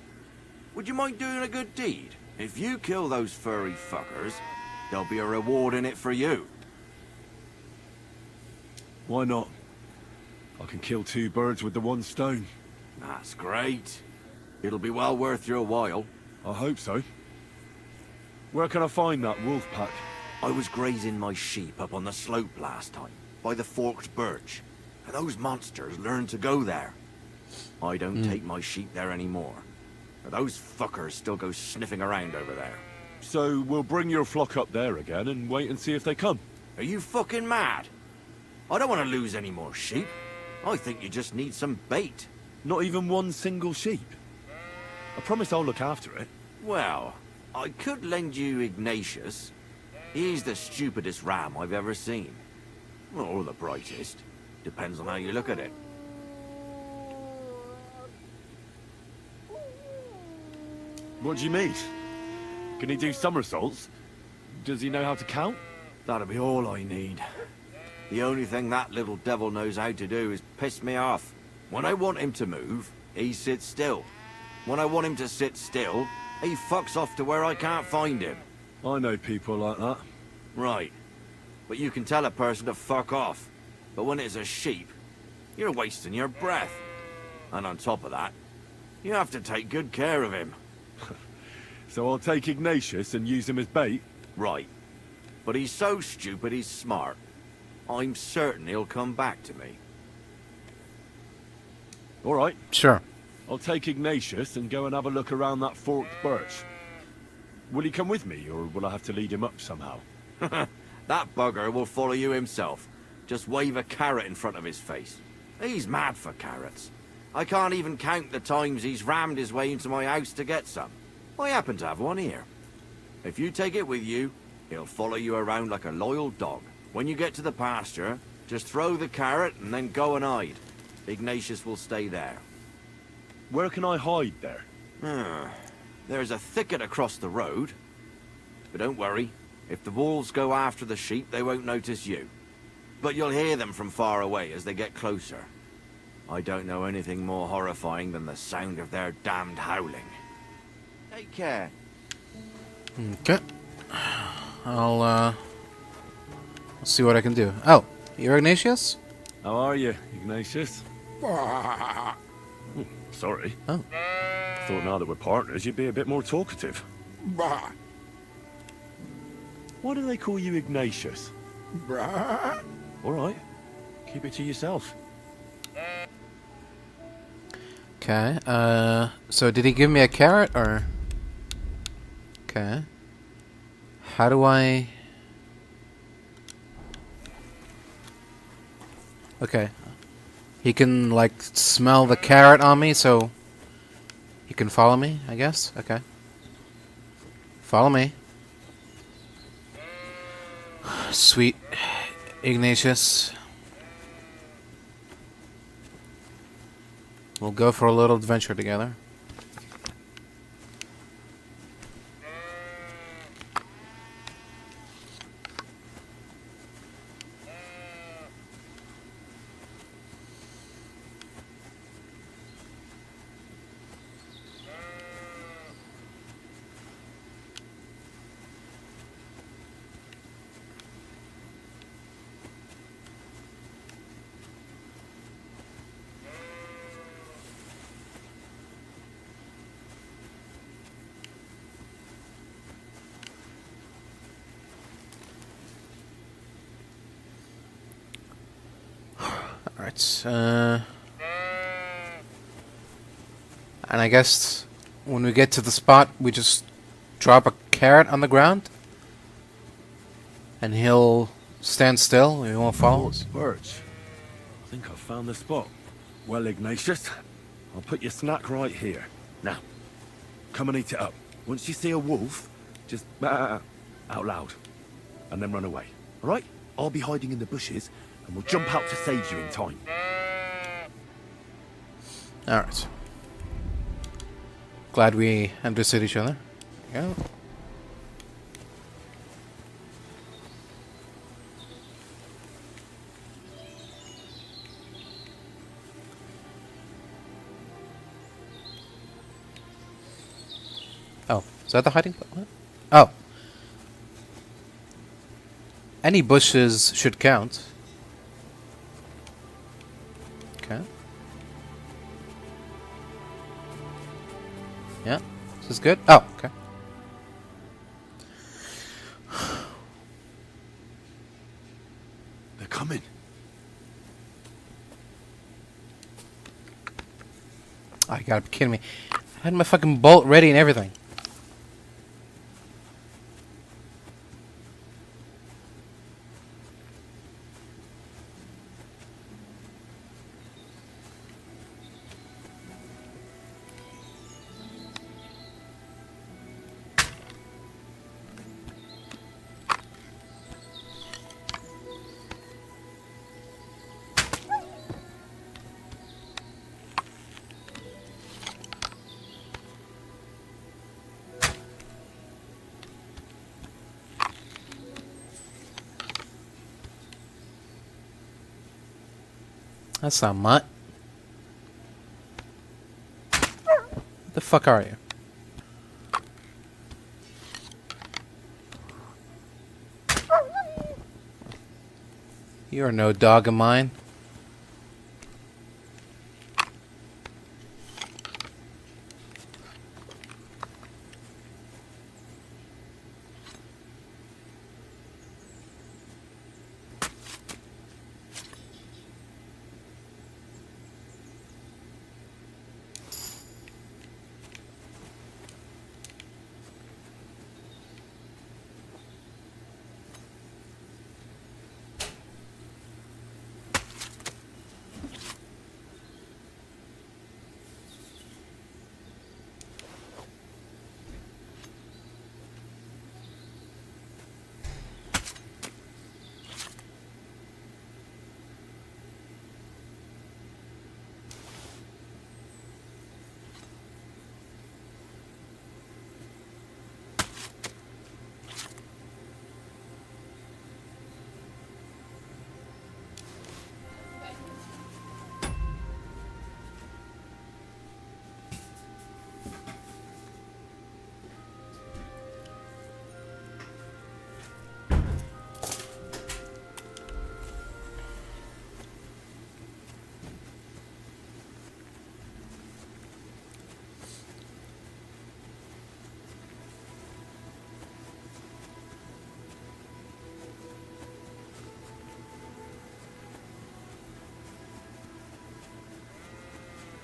would you mind doing a good deed? If you kill those furry fuckers, there'll be a reward in it for you. Why not? I can kill two birds with the one stone. That's great. It'll be well worth your while. I hope so. Where can I find that wolf pack? I was grazing my sheep up on the slope last time, by the forked birch, and those monsters learned to go there. I don't take my sheep there anymore. Those fuckers still go sniffing around over there. So we'll bring your flock up there again and wait and see if they come. Are you fucking mad? I don't want to lose any more sheep. I think you just need some bait. Not even one single sheep? I promise I'll look after it. Well, I could lend you Ignatius. He's the stupidest ram I've ever seen. Or the brightest. Depends on how you look at it. What do you mean? Can he do somersaults? Does he know how to count? That'll be all I need. The only thing that little devil knows how to do is piss me off. When I want him to move, he sits still. When I want him to sit still, he fucks off to where I can't find him. I know people like that. Right. But you can tell a person to fuck off. But when it's a sheep, you're wasting your breath. And on top of that, you have to take good care of him. So I'll take Ignatius and use him as bait? Right. But he's so stupid he's smart. I'm certain he'll come back to me. All right. Sure. I'll take Ignatius and go and have a look around that forked birch. Will he come with me, or will I have to lead him up somehow? That bugger will follow you himself. Just wave a carrot in front of his face. He's mad for carrots. I can't even count the times he's rammed his way into my house to get some. I happen to have one here. If you take it with you, he'll follow you around like a loyal dog. When you get to the pasture, just throw the carrot and then go and hide. Ignatius will stay there. Where can I hide there? There's a thicket across the road. But don't worry, if the wolves go after the sheep, they won't notice you. But you'll hear them from far away as they get closer. I don't know anything more horrifying than the sound of their damned howling. Take care. Okay. I'll see what I can do. Oh, you're Ignatius? How are you, Ignatius? Sorry. Oh. Thought now that we're partners, you'd be a bit more talkative. Why do they call you Ignatius? All right. Keep it to yourself. Okay, so did he give me a carrot, or... Okay. How do I... Okay. He can, like, smell the carrot on me, so... He can follow me, I guess? Okay. Follow me. Sweet Ignatius. We'll go for a little adventure together. Alright, and I guess when we get to the spot, we just drop a carrot on the ground, and he'll stand still, he won't follow us. Birch, I think I've found the spot. Well, Ignatius, I'll put your snack right here. Now, come and eat it up. Once you see a wolf, just out loud, and then run away. All right? I'll be hiding in the bushes, and we'll jump out to save you in time. Alright. Glad we understood each other. Yeah. Oh, is that the hiding spot? What? Oh. Any bushes should count. Okay. Yeah, this is good. Oh, okay. They're coming. Oh, you gotta be kidding me. I had my fucking bolt ready and everything. That's not Mutt. What the fuck are you? You're no dog of mine.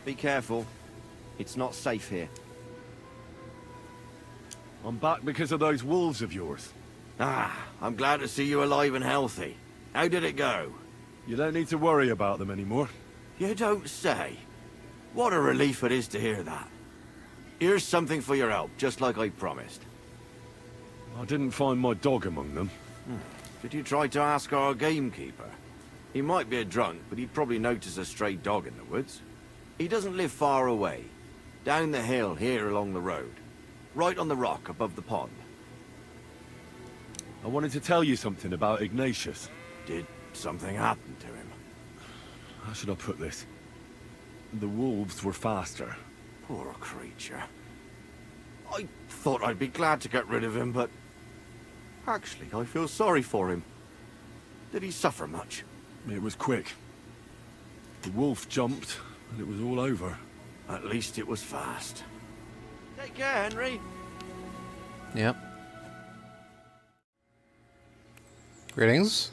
Be careful. It's not safe here. I'm back because of those wolves of yours. Ah, I'm glad to see you alive and healthy. How did it go? You don't need to worry about them anymore. You don't say. What a relief it is to hear that. Here's something for your help, just like I promised. I didn't find my dog among them. Did you try to ask our gamekeeper? He might be a drunk, but he'd probably notice a stray dog in the woods. He doesn't live far away. Down the hill here along the road. Right on the rock above the pond. I wanted to tell you something about Ignatius. Did something happen to him? How should I put this? The wolves were faster. Poor creature. I thought I'd be glad to get rid of him, but... Actually, I feel sorry for him. Did he suffer much? It was quick. The wolf jumped, and it was all over. At least it was fast. Take care, Henry. Yep. Greetings.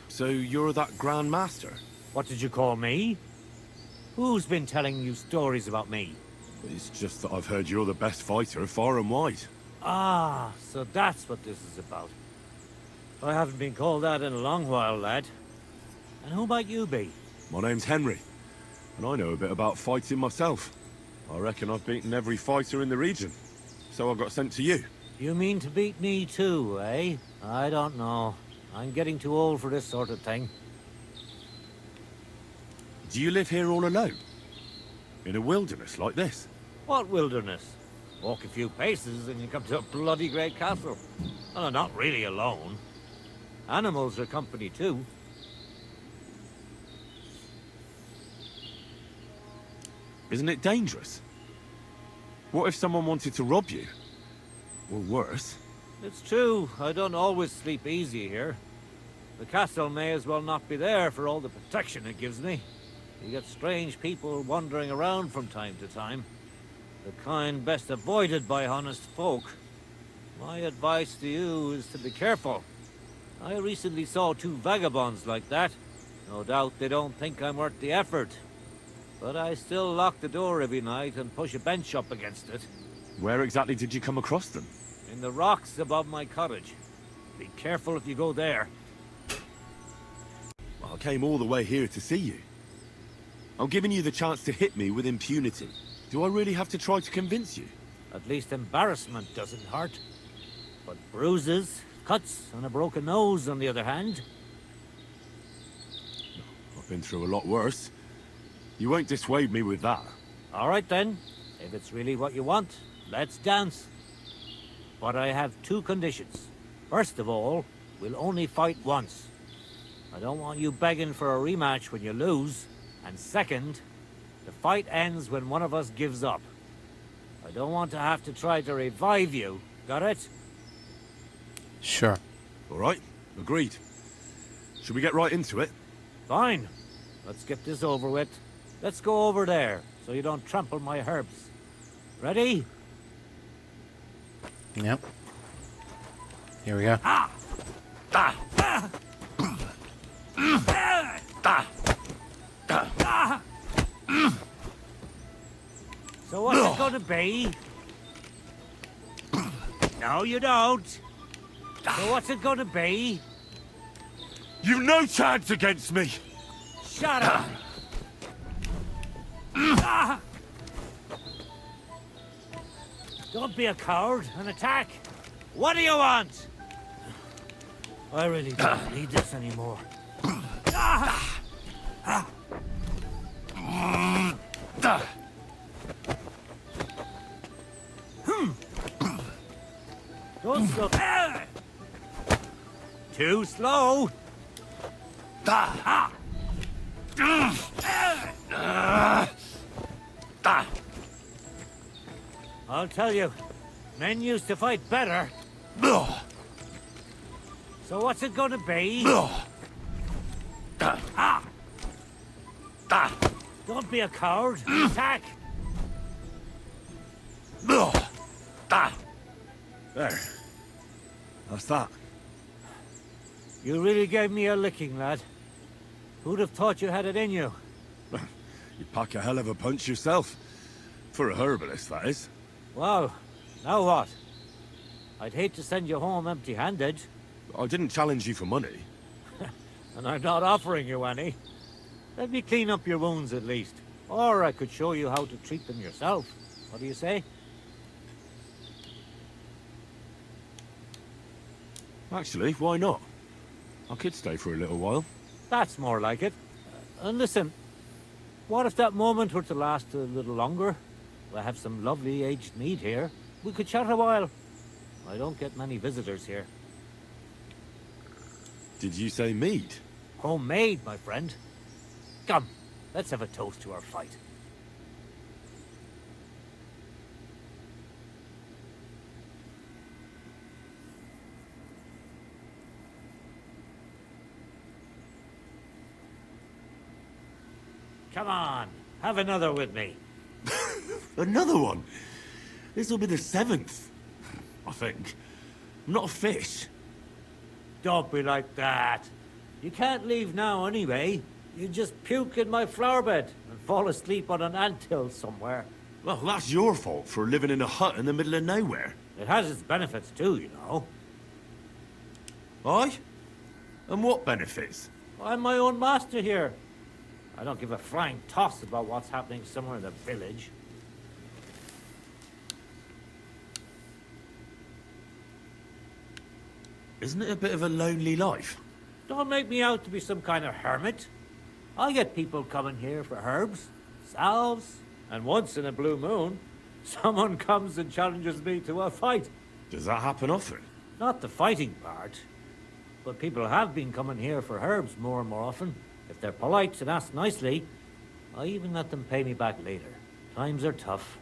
So you're that Grand Master? What did you call me? Who's been telling you stories about me? It's just that I've heard you're the best fighter far and wide. Ah, so that's what this is about. I haven't been called that in a long while, lad. And who might you be? My name's Henry, and I know a bit about fighting myself. I reckon I've beaten every fighter in the region, so I got sent to you. You mean to beat me too, eh? I don't know. I'm getting too old for this sort of thing. Do you live here all alone? In a wilderness like this? What wilderness? Walk a few paces and you come to a bloody great castle. Well, I'm not really alone. Animals are company too. Isn't it dangerous? What if someone wanted to rob you? Or worse? It's true, I don't always sleep easy here. The castle may as well not be there for all the protection it gives me. You get strange people wandering around from time to time. The kind best avoided by honest folk. My advice to you is to be careful. I recently saw 2 vagabonds like that. No doubt they don't think I'm worth the effort. But I still lock the door every night and push a bench up against it. Where exactly did you come across them? In the rocks above my cottage. Be careful if you go there. I came all the way here to see you. I'm giving you the chance to hit me with impunity. Do I really have to try to convince you? At least embarrassment doesn't hurt. But bruises, cuts, and a broken nose, on the other hand. I've been through a lot worse. You won't dissuade me with that. All right then. If it's really what you want, let's dance. But I have 2 conditions. First of all, we'll only fight once. I don't want you begging for a rematch when you lose. And second, the fight ends when one of us gives up. I don't want to have to try to revive you. Got it? Sure. All right, agreed. Should we get right into it? Fine. Let's get this over with. Let's go over there, so you don't trample my herbs. Ready? Yep. Here we go. Ah! Ah! Ah! Ah! So what's it gonna be? No, you don't. So what's it gonna be? You've no chance against me! Shut up! Ah! Don't be a coward and attack! What do you want? I really don't need this anymore. Ah! Ah! Don't slow. Too slow. I'll tell you, men used to fight better. So what's it gonna be? Don't be a coward. Attack. There. That's that. You really gave me a licking, lad. Who'd have thought you had it in you? You pack a hell of a punch yourself. For a herbalist, that is. Well, now what? I'd hate to send you home empty-handed. I didn't challenge you for money. And I'm not offering you any. Let me clean up your wounds at least. Or I could show you how to treat them yourself. What do you say? Actually, why not? I could stay for a little while. That's more like it. And listen, what if that moment were to last a little longer? I have some lovely aged mead here. We could chat a while. I don't get many visitors here. Did you say mead? Homemade, my friend. Come, let's have a toast to our fight. Come on, have another with me. Another one? This'll be the 7th. I think. I'm not a fish. Don't be like that. You can't leave now anyway. You just puke in my flower bed and fall asleep on an anthill somewhere. Well, that's your fault for living in a hut in the middle of nowhere. It has its benefits too, you know. Aye? And what benefits? I'm my own master here. I don't give a flying toss about what's happening somewhere in the village. Isn't it a bit of a lonely life? Don't make me out to be some kind of hermit. I get people coming here for herbs, salves, and once in a blue moon, someone comes and challenges me to a fight. Does that happen often? Not the fighting part, but people have been coming here for herbs more and more often. If they're polite and ask nicely, I even let them pay me back later. Times are tough.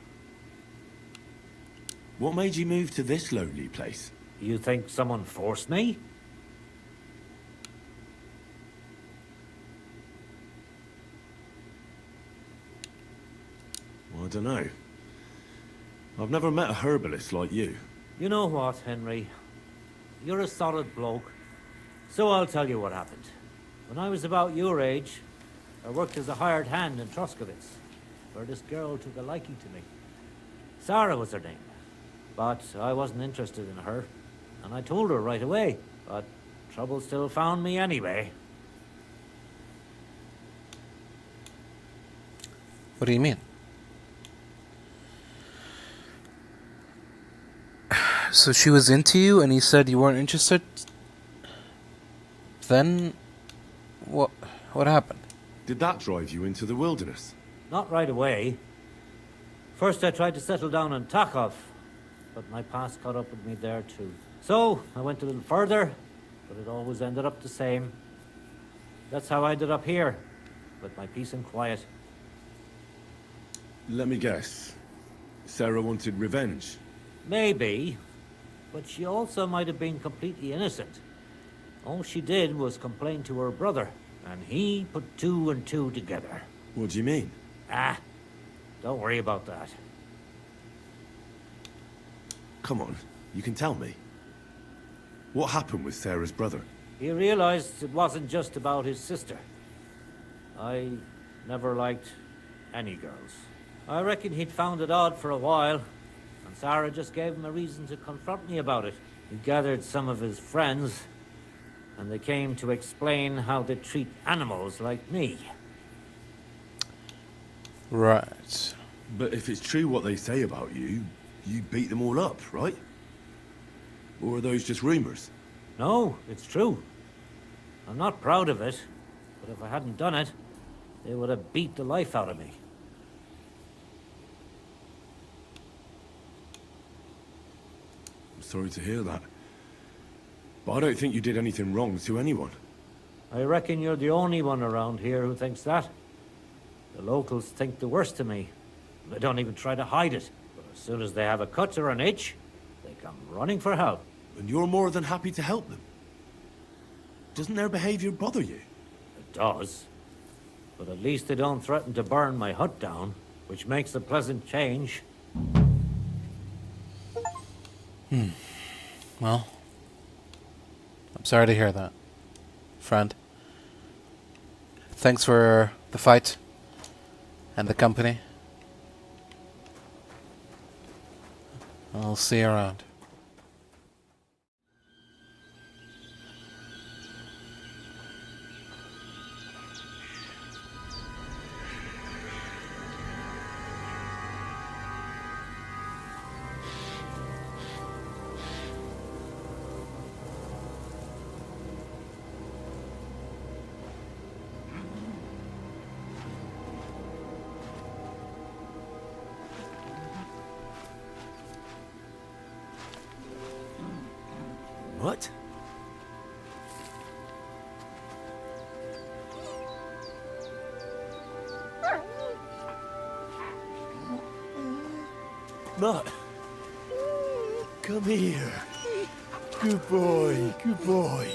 What made you move to this lonely place? You think someone forced me? Well, I don't know. I've never met a herbalist like you. You know what, Henry? You're a solid bloke. So I'll tell you what happened. When I was about your age, I worked as a hired hand in Troskowitz, where this girl took a liking to me. Sarah was her name. But I wasn't interested in her, and I told her right away. But trouble still found me anyway. What do you mean? So she was into you and you said you weren't interested? Then what happened? Did that drive you into the wilderness? Not right away. First I tried to settle down in Takov, but my past caught up with me there too. So I went a little further, but it always ended up the same. That's how I ended up here, with my peace and quiet. Let me guess. Sarah wanted revenge? Maybe, but she also might have been completely innocent. All she did was complain to her brother, and he put 2 and 2 together. What do you mean? Ah, don't worry about that. Come on, you can tell me. What happened with Sarah's brother? He realized it wasn't just about his sister. I never liked any girls. I reckon he'd found it odd for a while, and Sarah just gave him a reason to confront me about it. He gathered some of his friends, and they came to explain how they treat animals like me. Right. But if it's true what they say about you, you beat them all up, right? Or are those just rumors? No, it's true. I'm not proud of it, but if I hadn't done it, they would have beat the life out of me. I'm sorry to hear that. But I don't think you did anything wrong to anyone. I reckon you're the only one around here who thinks that. The locals think the worst of me. They don't even try to hide it. But as soon as they have a cut or an itch, they come running for help. And you're more than happy to help them. Doesn't their behavior bother you? It does. But at least they don't threaten to burn my hut down, which makes a pleasant change. Well, I'm sorry to hear that, friend. Thanks for the fight. And the company. I'll see you around. What? Mutt, come here. Good boy, good boy.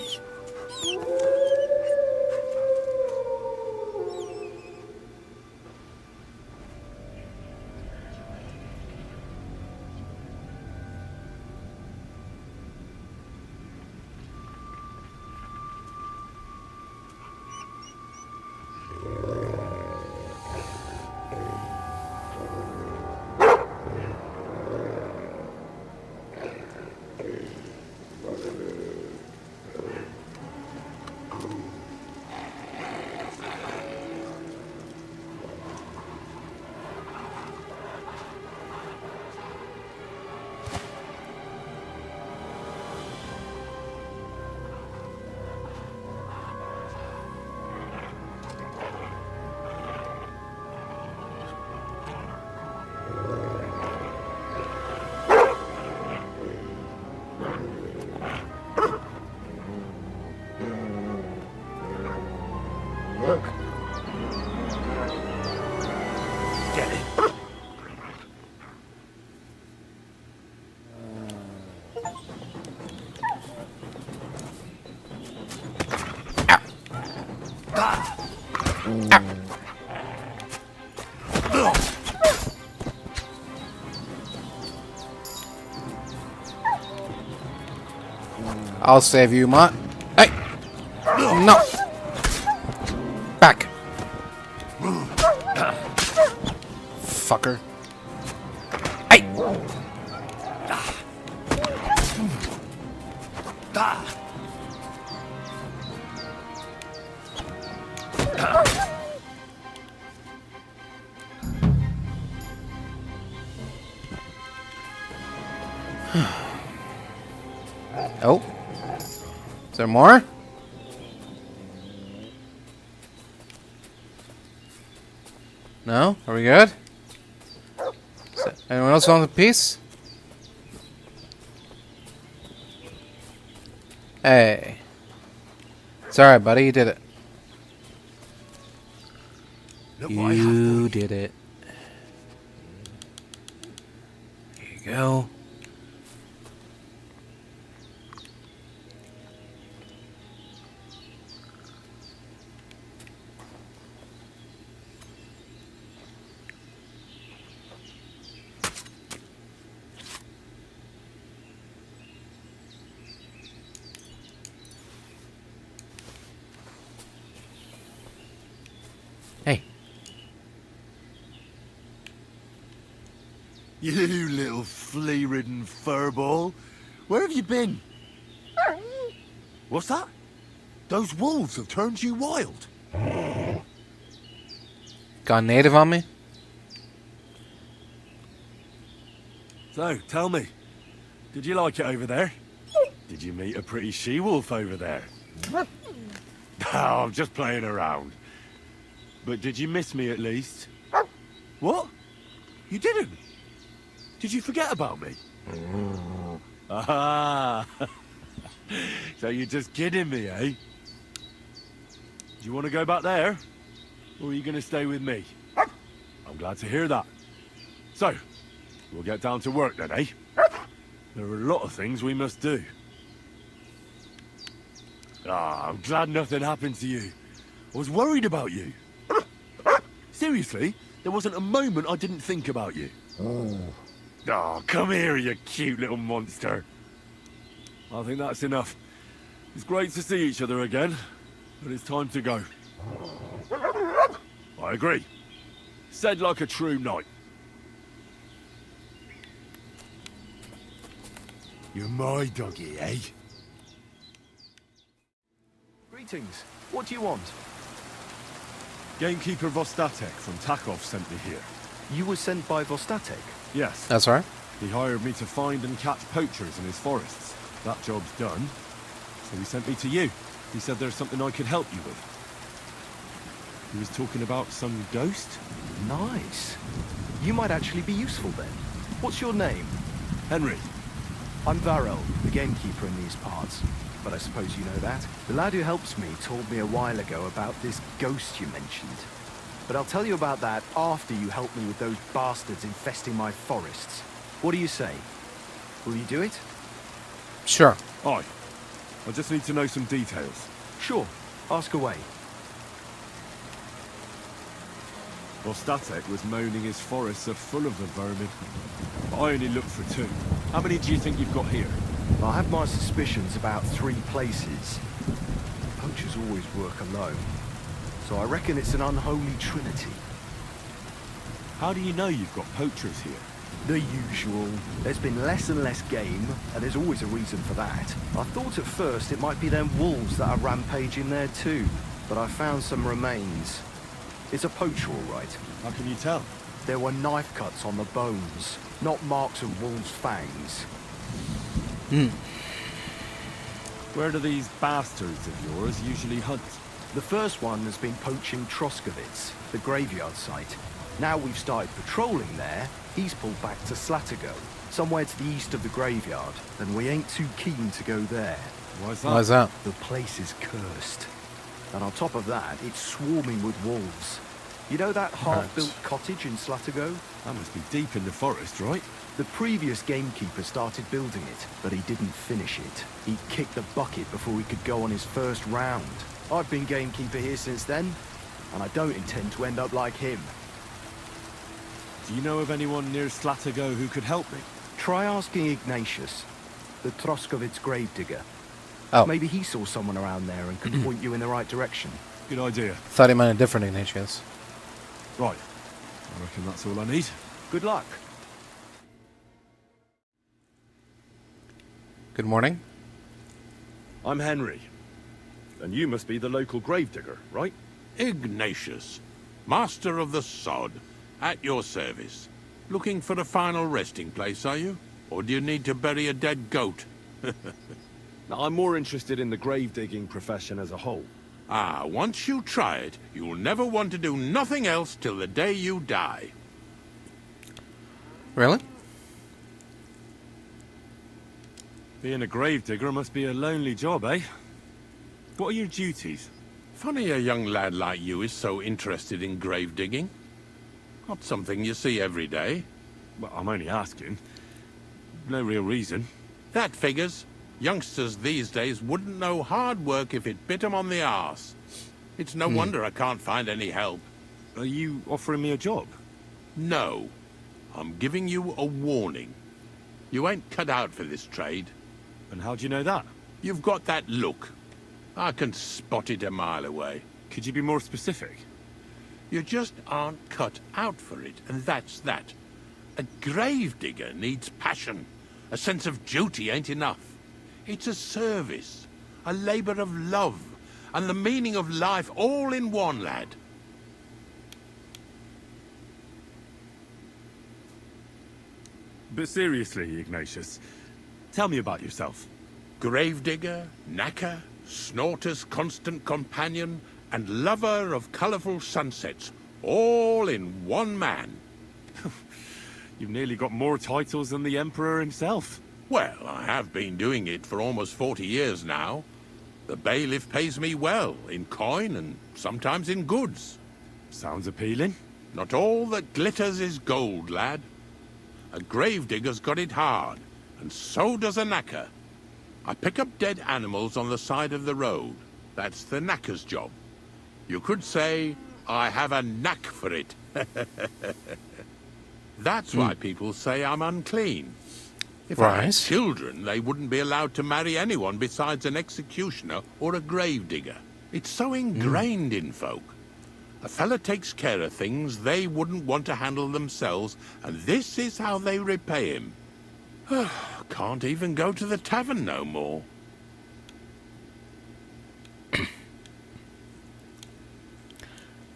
I'll save you, Mutt. Hey! No! Back! Fucker. Hey! Oh. Is there more? No? Are we good? Anyone else want a piece? Hey. It's alright, buddy. You did it. You did it. Here you go. Hey. You little flea-ridden furball. Where have you been? What's that? Those wolves have turned you wild. Gone native on me? So, tell me, did you like it over there? Did you meet a pretty she-wolf over there? Oh, I'm just playing around. But did you miss me at least? What? You didn't? Did you forget about me? Ah! So you're just kidding me, eh? Do you want to go back there? Or are you going to stay with me? I'm glad to hear that. So, we'll get down to work then, eh? There are a lot of things we must do. Ah, I'm glad nothing happened to you. I was worried about you. Seriously, there wasn't a moment I didn't think about you. Oh, come here, you cute little monster. I think that's enough. It's great to see each other again, but it's time to go. I agree. Said like a true knight. You're my doggy, eh? Greetings. What do you want? Gamekeeper Vostatek from Takov sent me here. You were sent by Vostatek? Yes. That's right. He hired me to find and catch poachers in his forests. That job's done. So he sent me to you. He said there's something I could help you with. He was talking about some ghost? Nice. You might actually be useful then. What's your name? Henry. I'm Varel, the gamekeeper in these parts. But I suppose you know that. The lad who helps me told me a while ago about this ghost you mentioned. But I'll tell you about that after you help me with those bastards infesting my forests. What do you say? Will you do it? Sure. Aye. I just need to know some details. Sure. Ask away. Vostatek was moaning his forests are full of the vermin. But I only looked for 2. How many do you think you've got here? I have my suspicions about 3 places. Poachers always work alone. So I reckon it's an unholy trinity. How do you know you've got poachers here? The usual. There's been less and less game, and there's always a reason for that. I thought at first it might be them wolves that are rampaging there too, but I found some remains. It's a poacher, all right. How can you tell? There were knife cuts on the bones, not marks of wolves' fangs. Where do these bastards of yours usually hunt? The first one has been poaching Troskovitz, the graveyard site. Now we've started patrolling there, he's pulled back to Slatigo, somewhere to the east of the graveyard, and we ain't too keen to go there. Why's that? Why's that? The place is cursed. And on top of that, it's swarming with wolves. You know that half-built cottage in Slatigo? That must be deep in the forest, right? The previous gamekeeper started building it, but he didn't finish it. He kicked the bucket before he could go on his first round. I've been gamekeeper here since then, and I don't intend to end up like him. Do you know of anyone near Slatigo who could help me? Try asking Ignatius, the Troskovitz gravedigger. Oh. Maybe he saw someone around there and could point you in the right direction. Good idea. Thought he meant a different Ignatius. Right. I reckon that's all I need. Good luck. Good morning. I'm Henry. And you must be the local gravedigger, right? Ignatius, master of the sod, at your service. Looking for a final resting place, are you? Or do you need to bury a dead goat? Now, I'm more interested in the grave-digging profession as a whole. Ah, once you try it, you'll never want to do nothing else till the day you die. Really? Being a gravedigger must be a lonely job, eh? What are your duties? Funny a young lad like you is so interested in grave digging. Not something you see every day. Well, I'm only asking. No real reason. That figures. Youngsters these days wouldn't know hard work if it bit 'em on the arse. It's no wonder I can't find any help. Are you offering me a job? No. I'm giving you a warning. You ain't cut out for this trade. And how do you know that? You've got that look. I can spot it a mile away. Could you be more specific? You just aren't cut out for it, and that's that. A gravedigger needs passion. A sense of duty ain't enough. It's a service, a labour of love, and the meaning of life all in one, lad. But seriously, Ignatius, tell me about yourself. Gravedigger, knacker, snorter's constant companion, and lover of colourful sunsets, all in one man. You've nearly got more titles than the Emperor himself. Well, I have been doing it for almost 40 years now. The bailiff pays me well, in coin and sometimes in goods. Sounds appealing. Not all that glitters is gold, lad. A gravedigger's got it hard, and so does a knacker. I pick up dead animals on the side of the road. That's the knacker's job. You could say, I have a knack for it. That's why people say I'm unclean. If I had children, they wouldn't be allowed to marry anyone besides an executioner or a gravedigger. It's so ingrained in folk. A fella takes care of things they wouldn't want to handle themselves, and this is how they repay him. Can't even go to the tavern no more.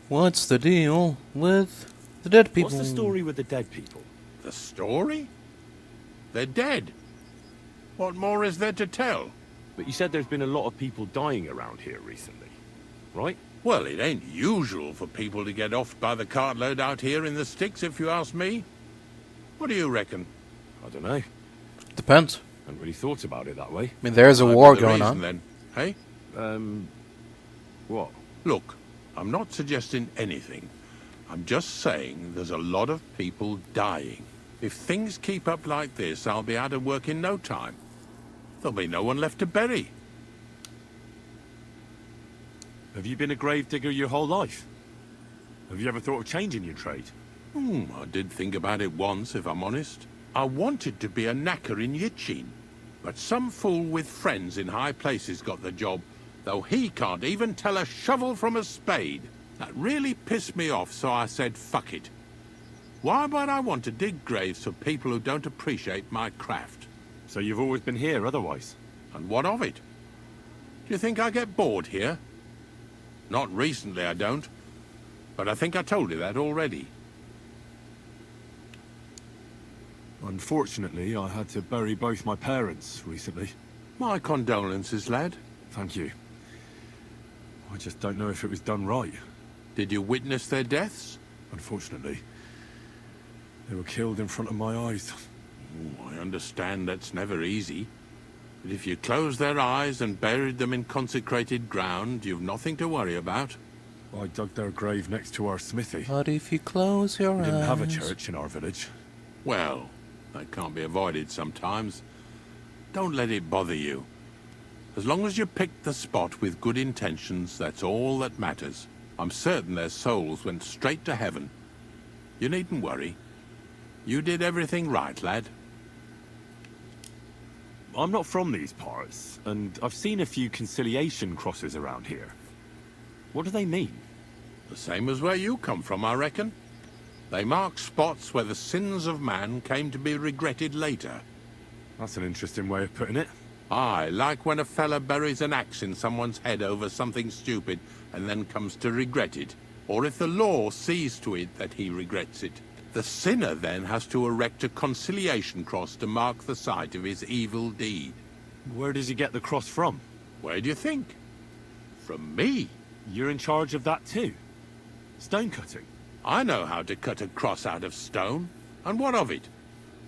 What's the deal with the dead people? What's the story with the dead people? The story? They're dead. What more is there to tell? But you said there's been a lot of people dying around here recently, right? Well, it ain't usual for people to get offed by the cartload out here in the sticks, if you ask me. What do you reckon? I don't know. Depends. I hadn't really thought about it that way. I mean, there's a war going on. Then, hey? What? Look, I'm not suggesting anything. I'm just saying there's a lot of people dying. If things keep up like this, I'll be out of work in no time. There'll be no one left to bury. Have you been a grave digger your whole life? Have you ever thought of changing your trade? I did think about it once, if I'm honest. I wanted to be a knacker in Yitchin, but some fool with friends in high places got the job, though he can't even tell a shovel from a spade. That really pissed me off, so I said, fuck it. Why would I want to dig graves for people who don't appreciate my craft? So you've always been here otherwise? And what of it? Do you think I get bored here? Not recently, I don't. But I think I told you that already. Unfortunately, I had to bury both my parents recently. My condolences, lad. Thank you. I just don't know if it was done right. Did you witness their deaths? Unfortunately. They were killed in front of my eyes. I understand that's never easy. But if you closed their eyes and buried them in consecrated ground, you've nothing to worry about. I dug their grave next to our smithy. But if you close your eyes... We didn't have a church in our village. Well, that can't be avoided sometimes. Don't let it bother you. As long as you picked the spot with good intentions, that's all that matters. I'm certain their souls went straight to heaven. You needn't worry. You did everything right, lad. I'm not from these parts, and I've seen a few conciliation crosses around here. What do they mean? The same as where you come from, I reckon. They mark spots where the sins of man came to be regretted later. That's an interesting way of putting it. Aye, like when a fella buries an axe in someone's head over something stupid and then comes to regret it. Or if the law sees to it that he regrets it. The sinner then has to erect a conciliation cross to mark the site of his evil deed. Where does he get the cross from? Where do you think? From me. You're in charge of that too? Stone cutting? I know how to cut a cross out of stone. And what of it?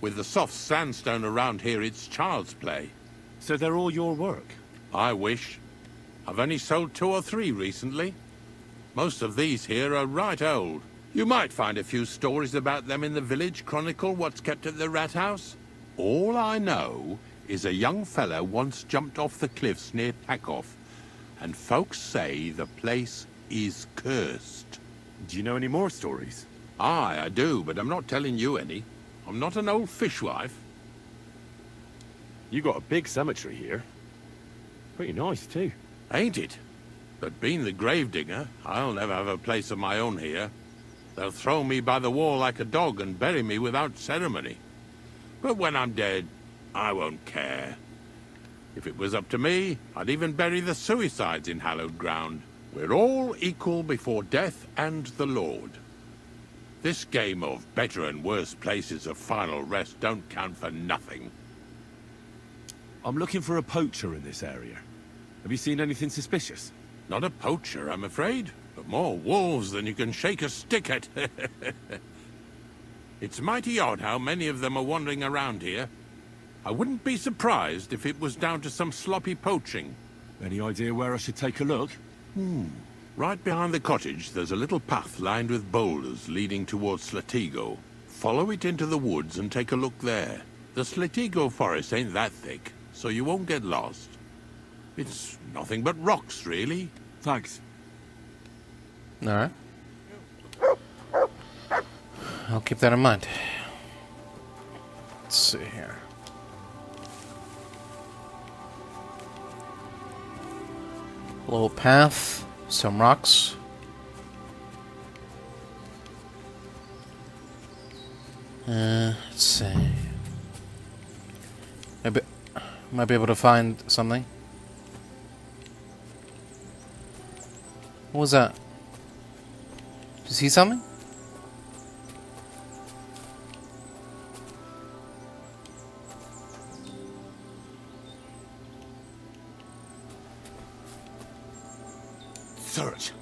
With the soft sandstone around here, it's child's play. So they're all your work? I wish. I've only sold 2 or 3 recently. Most of these here are right old. You might find a few stories about them in the village chronicle what's kept at the rat house. All I know is a young fella once jumped off the cliffs near Takoff, and folks say the place is cursed. Do you know any more stories? Aye, I do, but I'm not telling you any. I'm not an old fishwife. You got a big cemetery here. Pretty nice too. Ain't it? But being the gravedigger, I'll never have a place of my own here. They'll throw me by the wall like a dog and bury me without ceremony. But when I'm dead, I won't care. If it was up to me, I'd even bury the suicides in hallowed ground. We're all equal before death and the Lord. This game of better and worse places of final rest don't count for nothing. I'm looking for a poacher in this area. Have you seen anything suspicious? Not a poacher, I'm afraid, but more wolves than you can shake a stick at. It's mighty odd how many of them are wandering around here. I wouldn't be surprised if it was down to some sloppy poaching. Any idea where I should take a look? Right behind the cottage, there's a little path lined with boulders leading towards Slatigo. Follow it into the woods and take a look there. The Slatigo forest ain't that thick, so you won't get lost. It's nothing but rocks, really. Thanks. All right. I'll keep that in mind. Let's see here. A little path, some rocks. Let's see. Maybe might be able to find something. What was that? Did you see something? Search.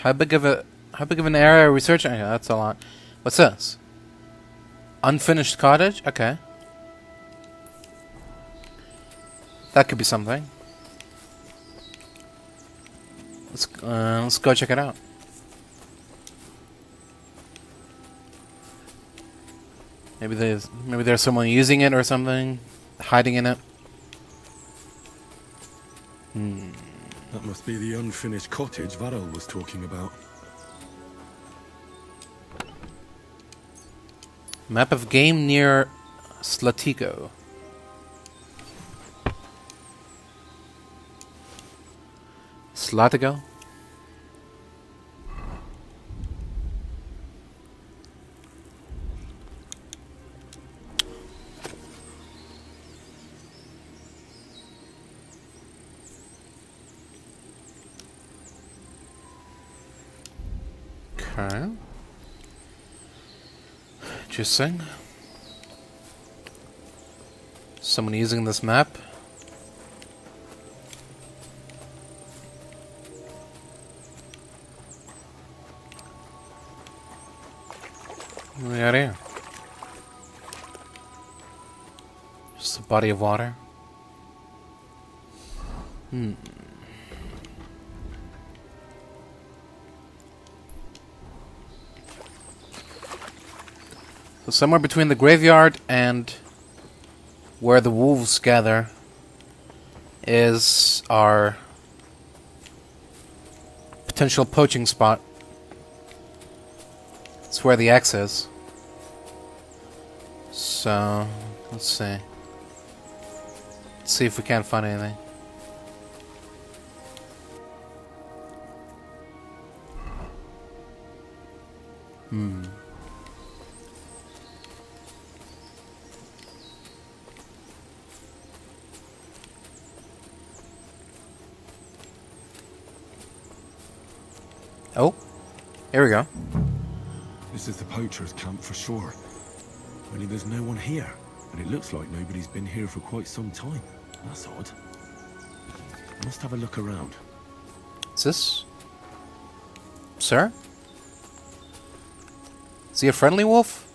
How big of an area are we searching? Okay, that's a lot. What's this? Unfinished cottage? Okay. That could be something. Let's go check it out. Maybe there's someone using it or something, hiding in it. That must be the unfinished cottage Varel was talking about. Map of game near Slatigo. Slatigo? Okay. Interesting. Someone using this map. What do we got here? Just a body of water. So somewhere between the graveyard and where the wolves gather is our potential poaching spot. It's where the axe is. So, let's see. Let's see if we can't find anything. Oh, here we go. This is the poacher's camp for sure. Only there's no one here, and it looks like nobody's been here for quite some time. That's odd. I must have a look around. Is this? Sir? Is he a friendly wolf?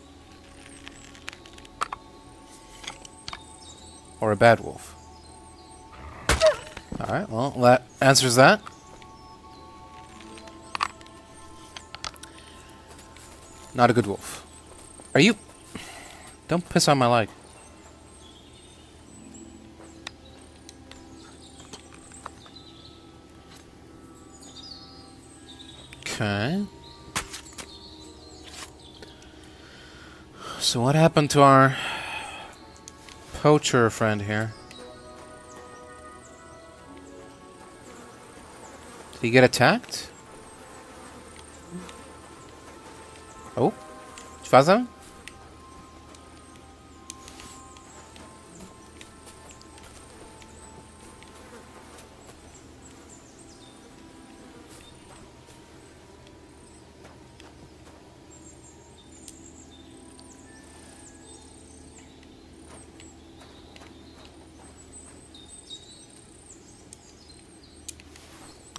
Or a bad wolf? Alright, well, that answers that. Not a good wolf. Are you? Don't piss on my leg. Okay. So what happened to our poacher friend here? Did he get attacked? Oh, tu faz ça?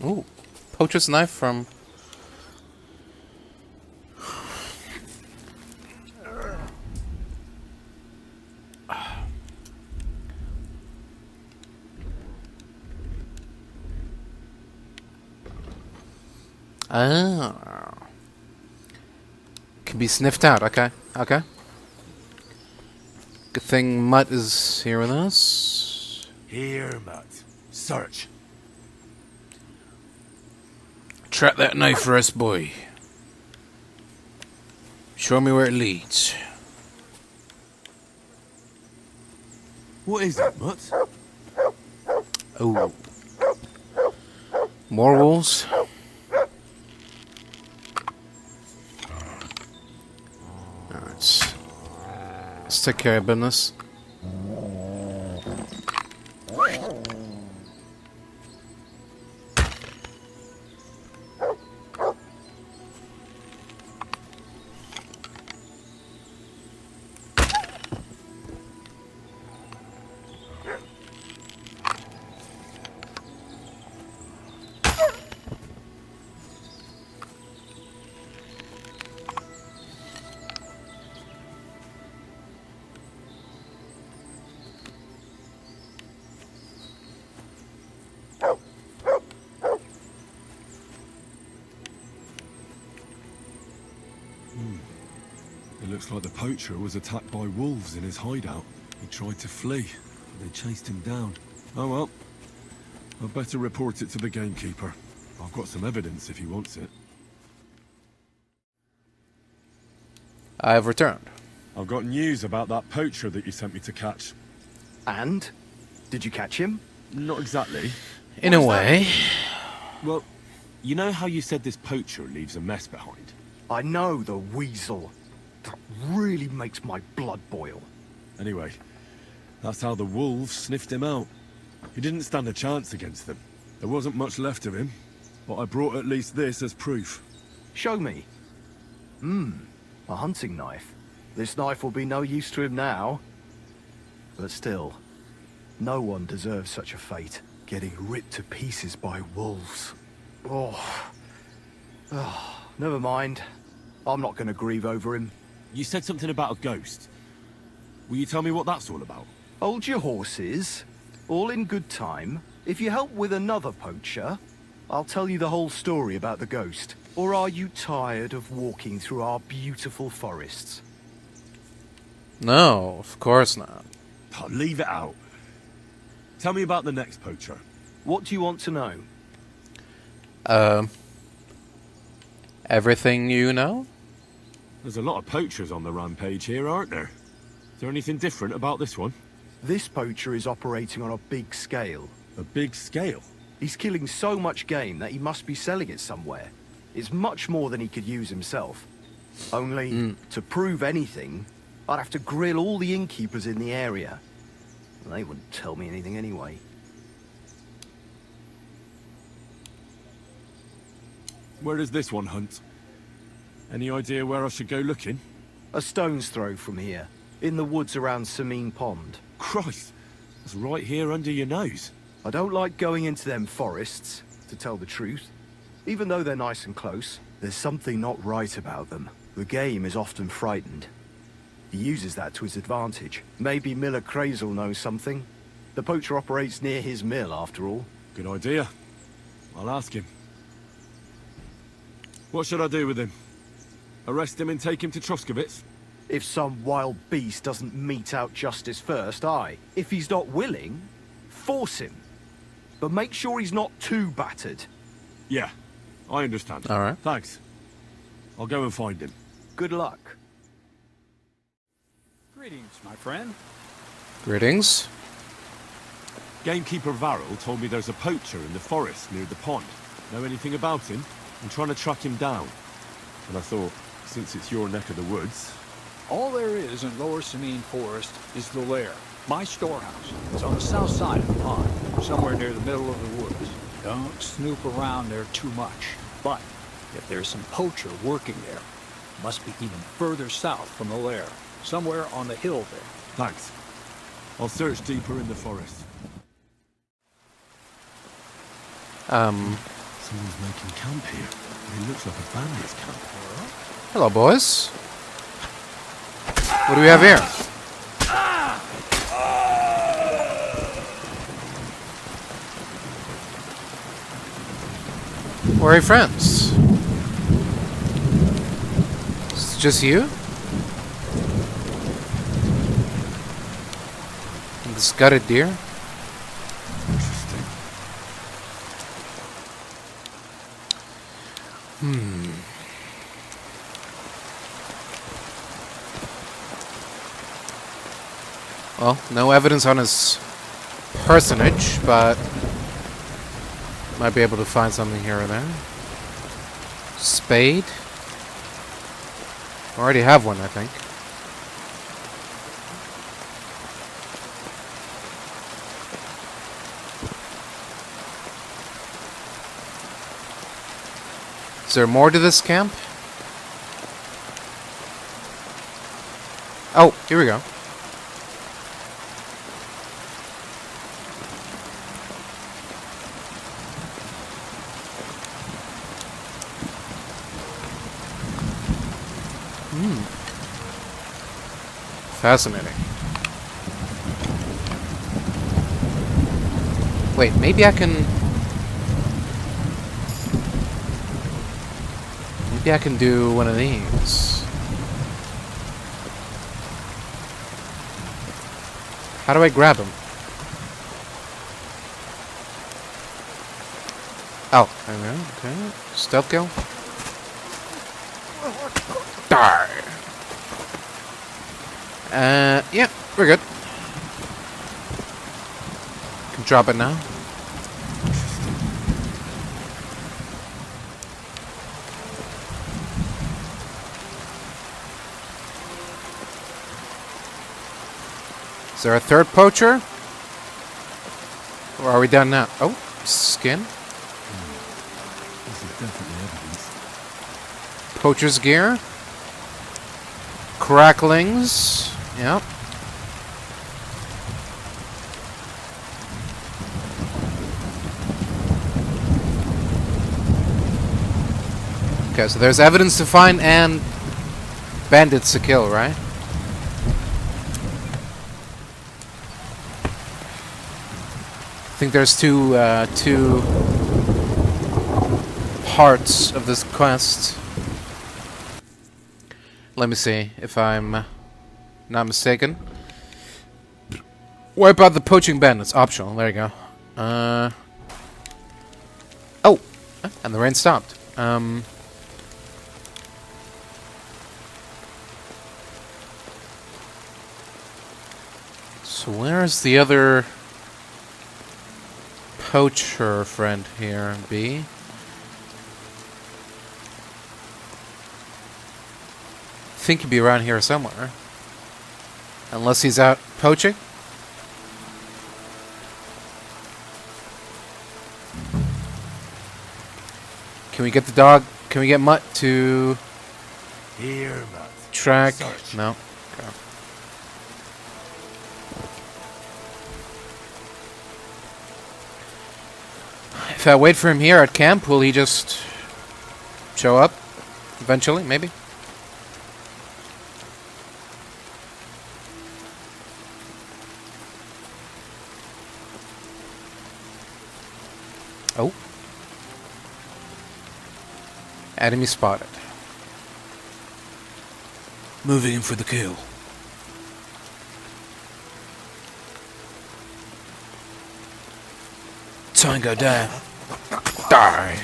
Ooh, poacher's knife from... Ah. Can be sniffed out, okay. Okay. Good thing Mutt is here with us. Here, Mutt. Search. Track that knife for us, boy. Show me where it leads. What is it, Mutt? Oh. More wolves? Alright. Let's take care of business. It looks like the poacher was attacked by wolves in his hideout. He tried to flee, but they chased him down. Oh well. I'd better report it to the gamekeeper. I've got some evidence if he wants it. I have returned. I've got news about that poacher that you sent me to catch. And? Did you catch him? Not exactly. In a way. Well, you know how you said this poacher leaves a mess behind? I know, the weasel. That really makes my blood boil. Anyway, that's how the wolves sniffed him out. He didn't stand a chance against them. There wasn't much left of him, but I brought at least this as proof. Show me. A hunting knife. This knife will be no use to him now. But still, no one deserves such a fate. Getting ripped to pieces by wolves. Oh, never mind. I'm not going to grieve over him. You said something about a ghost. Will you tell me what that's all about? Hold your horses. All in good time. If you help with another poacher, I'll tell you the whole story about the ghost. Or are you tired of walking through our beautiful forests? No, of course not. Oh, leave it out. Tell me about the next poacher. What do you want to know? Everything you know? There's a lot of poachers on the rampage here, aren't there? Is there anything different about this one? This poacher is operating on a big scale. A big scale? He's killing so much game that he must be selling it somewhere. It's much more than he could use himself. Only, to prove anything, I'd have to grill all the innkeepers in the area. They wouldn't tell me anything anyway. Where does this one hunt? Any idea where I should go looking? A stone's throw from here, in the woods around Semine Pond. Christ, that's right here under your nose. I don't like going into them forests, to tell the truth. Even though they're nice and close, there's something not right about them. The game is often frightened. He uses that to his advantage. Maybe Miller Crazel knows something. The poacher operates near his mill, after all. Good idea. I'll ask him. What should I do with him? Arrest him and take him to Troskovitz? If some wild beast doesn't mete out justice first, aye. If he's not willing, force him. But make sure he's not too battered. Yeah, I understand. All right. Thanks. I'll go and find him. Good luck. Greetings, my friend. Greetings. Gamekeeper Varrel told me there's a poacher in the forest near the pond. Know anything about him? I'm trying to track him down. And I thought, since it's your neck of the woods... All there is in Lower Semine Forest is the lair, my storehouse. It's on the south side of the pond, somewhere near the middle of the woods. Don't snoop around there too much. But if there's some poacher working there, it must be even further south from the lair, somewhere on the hill there. Thanks. I'll search deeper in the forest. Someone's making camp here. It looks like a bandit's camp. Hello, boys. What do we have here? We're friends. Just you? And this gutted deer? Interesting. Well, no evidence on his personage, but might be able to find something here or there. Spade. I already have one, I think. Is there more to this camp? Oh, here we go. Fascinating. Wait, maybe I can... Maybe I can do one of these. How do I grab him? Oh, okay. Stealth kill. Die. Yeah, we're good. Can drop it now. Is there a third poacher? Or are we done now? Oh, skin. This is definitely evidence. Poacher's gear. Cracklings. Yep. Okay, so there's evidence to find and bandits to kill, right? I think there's two parts of this quest. Let me see if I'm not mistaken. Wipe out the poaching bandits. Optional. There you go. Oh, and the rain stopped. So where's the other poacher friend here? B. I think he'd be around here somewhere. Unless he's out poaching. Can we get the dog? Can we get Mutt to Here, Mutt. track? Search. No. Okay. If I wait for him here at camp, will he just show up eventually? Maybe. Oh. Enemy spotted. Moving in for the kill. Tango down. Die.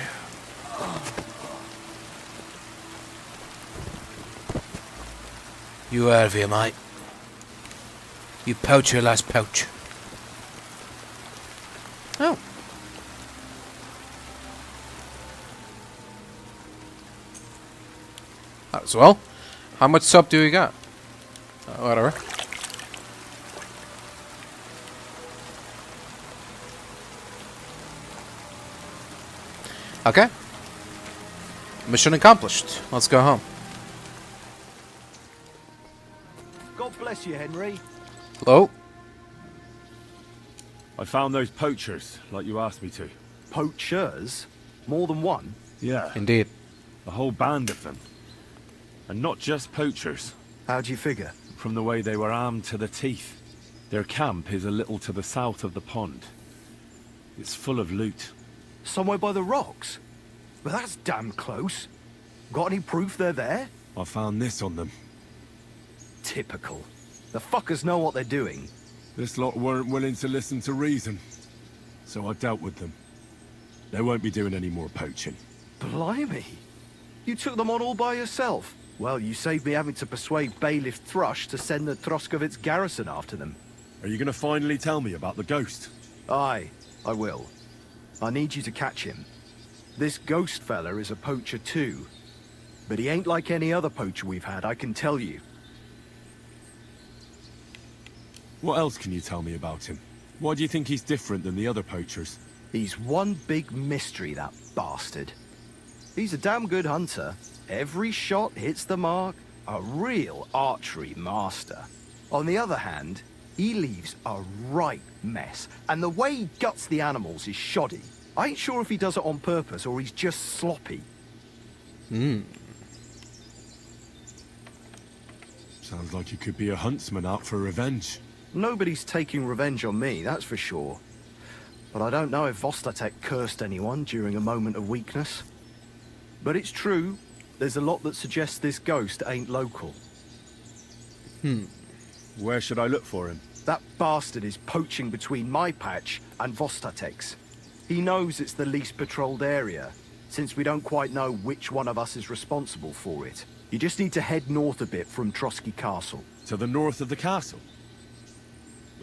You out of here, mate. You poach your last poach. Oh. As well. How much sub do we got? Whatever. Okay. Mission accomplished. Let's go home. God bless you, Henry. Hello? I found those poachers, like you asked me to. Poachers? More than one? Yeah. Indeed. A whole band of them. And not just poachers. How'd you figure? From the way they were armed to the teeth. Their camp is a little to the south of the pond. It's full of loot. Somewhere by the rocks? But that's damn close. Got any proof they're there? I found this on them. Typical. The fuckers know what they're doing. This lot weren't willing to listen to reason, so I dealt with them. They won't be doing any more poaching. Blimey. You took them on all by yourself? Well, you saved me having to persuade Bailiff Thrush to send the Troskovitz garrison after them. Are you gonna finally tell me about the ghost? Aye, I will. I need you to catch him. This ghost fella is a poacher too. But he ain't like any other poacher we've had, I can tell you. What else can you tell me about him? Why do you think he's different than the other poachers? He's one big mystery, that bastard. He's a damn good hunter. Every shot hits the mark. A real archery master. On the other hand, he leaves a right mess. And the way he guts the animals is shoddy. I ain't sure if he does it on purpose or he's just sloppy. Sounds like he could be a huntsman out for revenge. Nobody's taking revenge on me, that's for sure. But I don't know if Vostatek cursed anyone during a moment of weakness. But it's true, there's a lot that suggests this ghost ain't local. Where should I look for him? That bastard is poaching between my patch and Vostatek's. He knows it's the least patrolled area, since we don't quite know which one of us is responsible for it. You just need to head north a bit from Trotsky Castle. To the north of the castle?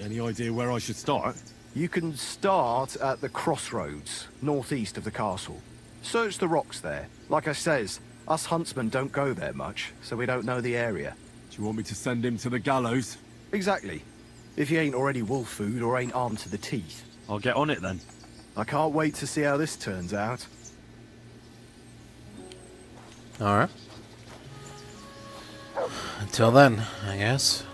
Any idea where I should start? You can start at the crossroads, northeast of the castle. Search the rocks there. Like I says, us huntsmen don't go there much, so we don't know the area. Do you want me to send him to the gallows? Exactly. If he ain't already wolf food or ain't armed to the teeth. I'll get on it then. I can't wait to see how this turns out. Alright. Until then, I guess.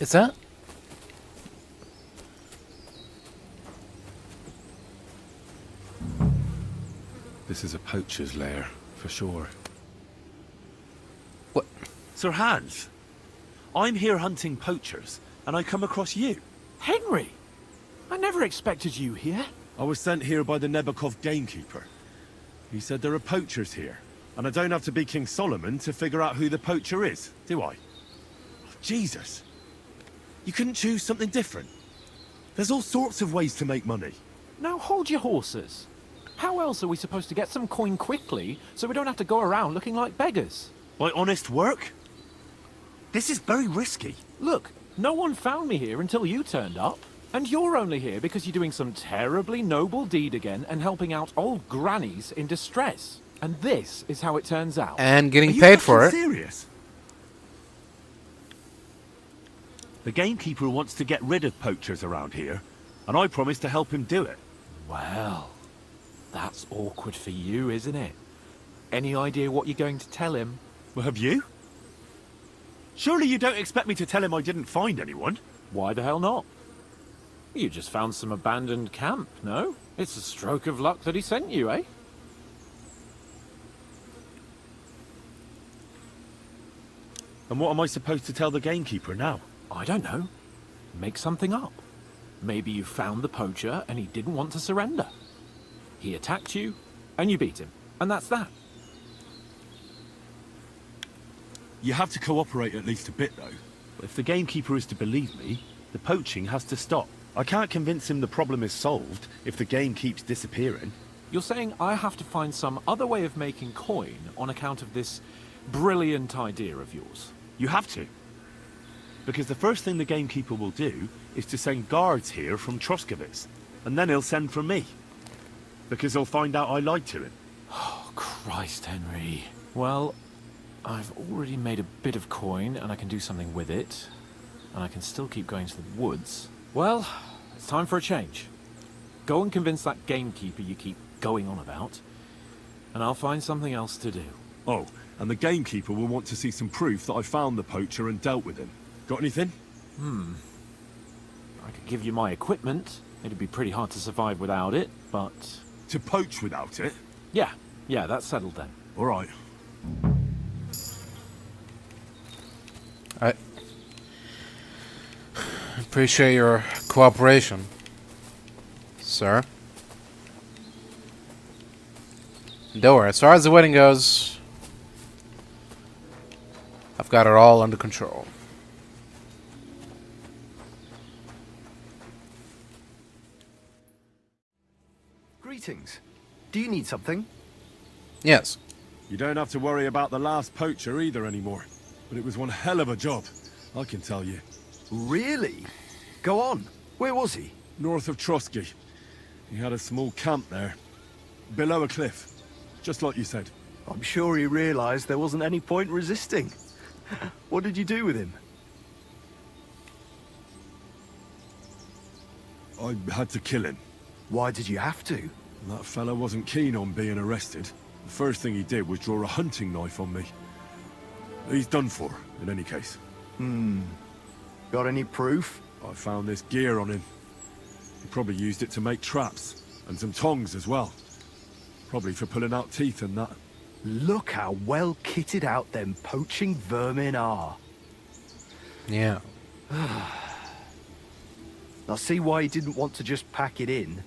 Is that? This is a poacher's lair, for sure. What? Sir Hans, I'm here hunting poachers, and I come across you. Henry! I never expected you here. I was sent here by the Nebukov gamekeeper. He said there are poachers here, and I don't have to be King Solomon to figure out who the poacher is, do I? Oh, Jesus! You couldn't choose something different? There's all sorts of ways to make money. Now hold your horses. How else are we supposed to get some coin quickly so we don't have to go around looking like beggars? By honest work? This is very risky. Look, no one found me here until you turned up. And you're only here because you're doing some terribly noble deed again and helping out old grannies in distress. And this is how it turns out. And getting paid for it. Serious? The gamekeeper wants to get rid of poachers around here, and I promised to help him do it. Well, that's awkward for you, isn't it? Any idea what you're going to tell him? Well, have you? Surely you don't expect me to tell him I didn't find anyone? Why the hell not? You just found some abandoned camp, no? It's a stroke of luck that he sent you, eh? And what am I supposed to tell the gamekeeper now? I don't know. Make something up. Maybe you found the poacher and he didn't want to surrender. He attacked you, and you beat him. And that's that. You have to cooperate at least a bit, though. If the gamekeeper is to believe me, the poaching has to stop. I can't convince him the problem is solved if the game keeps disappearing. You're saying I have to find some other way of making coin on account of this brilliant idea of yours? You have to. Because the first thing the gamekeeper will do is to send guards here from Troskovitz. And then he'll send for me. Because he'll find out I lied to him. Oh, Christ, Henry. Well, I've already made a bit of coin and I can do something with it. And I can still keep going to the woods. Well, it's time for a change. Go and convince that gamekeeper you keep going on about, and I'll find something else to do. Oh, and the gamekeeper will want to see some proof that I found the poacher and dealt with him. Got anything? I could give you my equipment. It'd be pretty hard to survive without it, but... To poach without it? Yeah, that's settled then. All right. I appreciate your cooperation, sir. Don't worry, as far as the wedding goes, I've got it all under control. Greetings. Do you need something? Yes. You don't have to worry about the last poacher either anymore. But it was one hell of a job, I can tell you. Really? Go on. Where was he? North of Trotsky. He had a small camp there. Below a cliff. Just like you said. I'm sure he realized there wasn't any point resisting. What did you do with him? I had to kill him. Why did you have to? That fella wasn't keen on being arrested. The first thing he did was draw a hunting knife on me. He's done for, in any case. Got any proof? I found this gear on him. He probably used it to make traps, and some tongs as well. Probably for pulling out teeth and that. Look how well kitted out them poaching vermin are. Yeah. I see why he didn't want to just pack it in.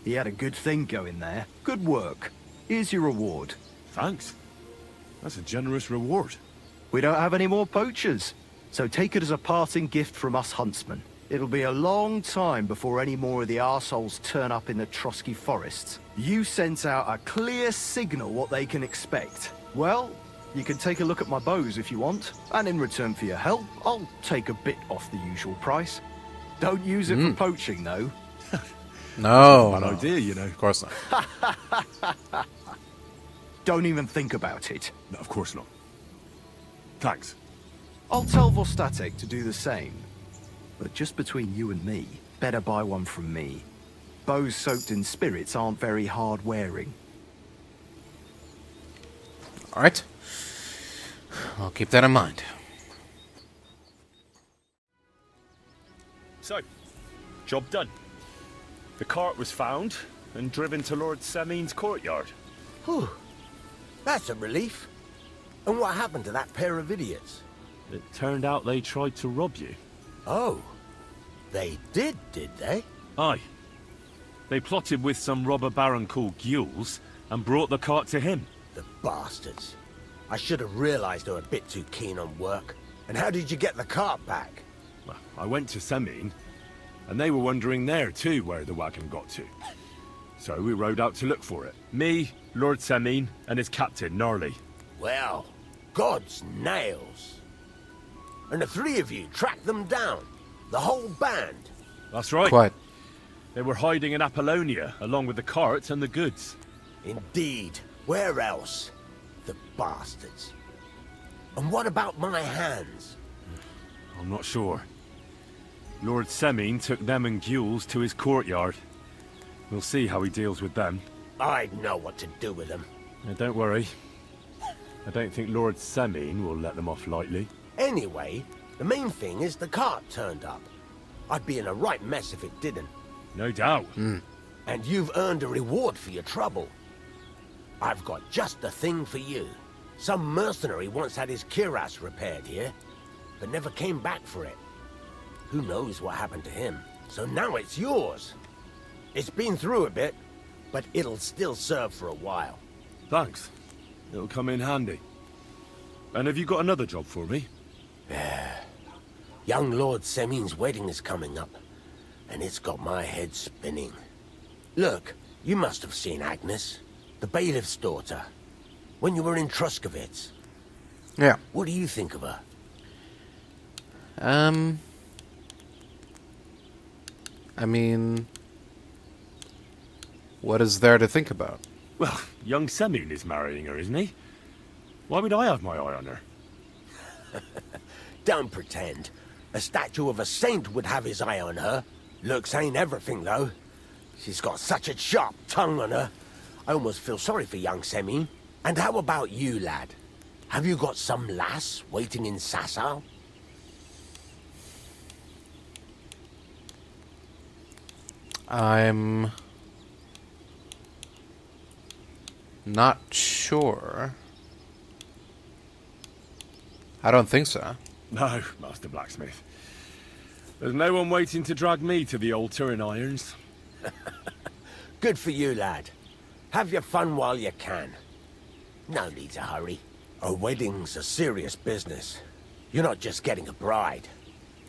He had a good thing going there. Good work. Here's your reward. Thanks. That's a generous reward. We don't have any more poachers, so take it as a parting gift from us huntsmen. It'll be a long time before any more of the arseholes turn up in the Trotsky forests. You sent out a clear signal what they can expect. Well, you can take a look at my bows if you want, and in return for your help, I'll take a bit off the usual price. Don't use it for poaching, though. No, Bad idea, you know. Of course not. Don't even think about it. No, of course not. Thanks. I'll tell Vostatek to do the same. But just between you and me, better buy one from me. Bows soaked in spirits aren't very hard wearing. Alright. I'll keep that in mind. So, job done. The cart was found and driven to Lord Semine's courtyard. Whew. That's a relief. And what happened to that pair of idiots? It turned out they tried to rob you. Oh. They did they? Aye. They plotted with some robber baron called Gules and brought the cart to him. The bastards. I should have realized they were a bit too keen on work. And how did you get the cart back? Well, I went to Semine, and they were wondering there too where the wagon got to. So we rode out to look for it. Me, Lord Semine, and his captain, Gnarly. Well, God's nails. And the three of you tracked them down. The whole band. That's right. Quite. They were hiding in Apollonia, along with the cart and the goods. Indeed. Where else? The bastards. And what about my hands? I'm not sure. Lord Semine took them and Gules to his courtyard. We'll see how he deals with them. I know what to do with them. Now, don't worry. I don't think Lord Semine will let them off lightly. Anyway, the main thing is the cart turned up. I'd be in a right mess if it didn't. No doubt. And you've earned a reward for your trouble. I've got just the thing for you. Some mercenary once had his cuirass repaired here, but never came back for it. Who knows what happened to him? So now it's yours. It's been through a bit, but it'll still serve for a while. Thanks. It'll come in handy. And have you got another job for me? Young Lord Semine's wedding is coming up, and it's got my head spinning. Look, you must have seen Agnes, the bailiff's daughter, when you were in Truskovitz. Yeah. What do you think of her? I mean, what is there to think about? Well, young Semine is marrying her, isn't he? Why would I have my eye on her? Don't pretend. A statue of a saint would have his eye on her. Looks ain't everything, though. She's got such a sharp tongue on her. I almost feel sorry for young Semine. And how about you, lad? Have you got some lass waiting in Sasau? I'm not sure. I don't think so. No, Master Blacksmith. There's no one waiting to drag me to the altar in irons. Good for you, lad. Have your fun while you can. No need to hurry. A wedding's a serious business. You're not just getting a bride,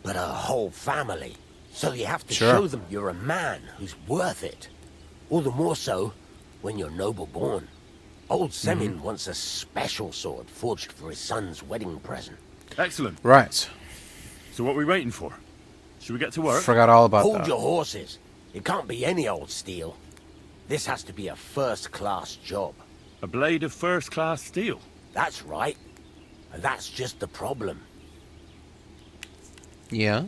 but a whole family. So you have to show them you're a man who's worth it. All the more so when you're noble born. Old Semine wants a special sword forged for his son's wedding present. Excellent. Right. So what are we waiting for? Should we get to work? Forgot all about Hold that. your horses. It can't be any old steel. This has to be a first-class job. A blade of first-class steel? That's right. And that's just the problem. Yeah?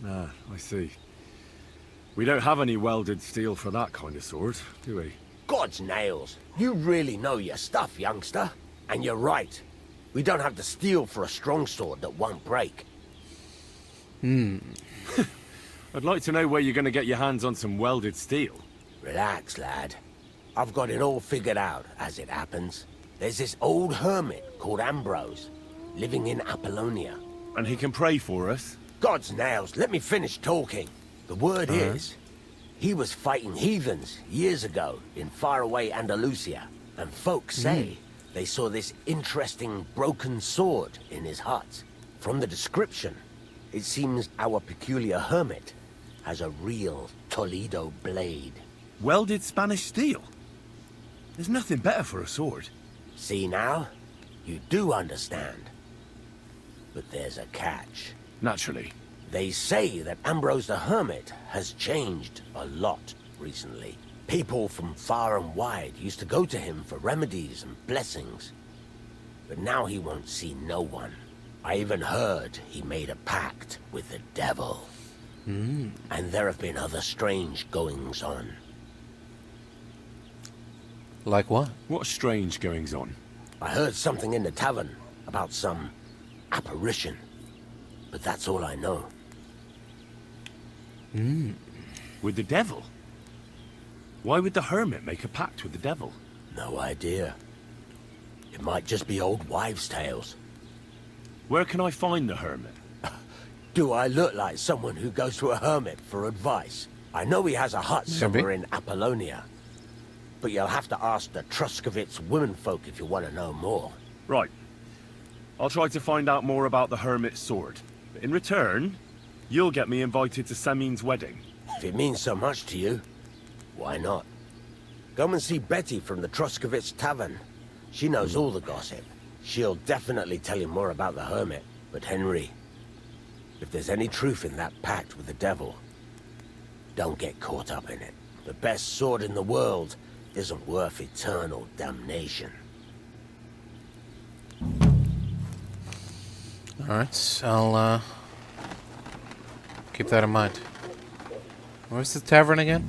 Ah, I see. We don't have any welded steel for that kind of sword, do we? God's nails. You really know your stuff, youngster. And you're right. We don't have the steel for a strong sword that won't break. I'd like to know where you're going to get your hands on some welded steel. Relax, lad. I've got it all figured out, as it happens. There's this old hermit called Ambrose, living in Apollonia. And he can pray for us? God's nails, let me finish talking. The word is, he was fighting heathens years ago in faraway Andalusia. And folks say they saw this interesting broken sword in his hut. From the description, it seems our peculiar hermit has a real Toledo blade. Welded Spanish steel? There's nothing better for a sword. See now? You do understand. But there's a catch. Naturally. They say that Ambrose the Hermit has changed a lot recently. People from far and wide used to go to him for remedies and blessings. But now he won't see no one. I even heard he made a pact with the devil. And there have been other strange goings-on. Like what? What strange goings-on? I heard something in the tavern about some apparition. But that's all I know. With the devil? Why would the hermit make a pact with the devil? No idea. It might just be old wives' tales. Where can I find the hermit? Do I look like someone who goes to a hermit for advice? I know he has a hut somewhere in Apollonia. But you'll have to ask the Truscovitz womenfolk if you want to know more. Right. I'll try to find out more about the hermit's sword. But in return, you'll get me invited to Semine's wedding. If it means so much to you, why not? Come and see Betty from the Truscovitz Tavern. She knows all the gossip. She'll definitely tell you more about the hermit. But Henry, if there's any truth in that pact with the devil, don't get caught up in it. The best sword in the world isn't worth eternal damnation. Alright, I'll keep that in mind. Where's the tavern again?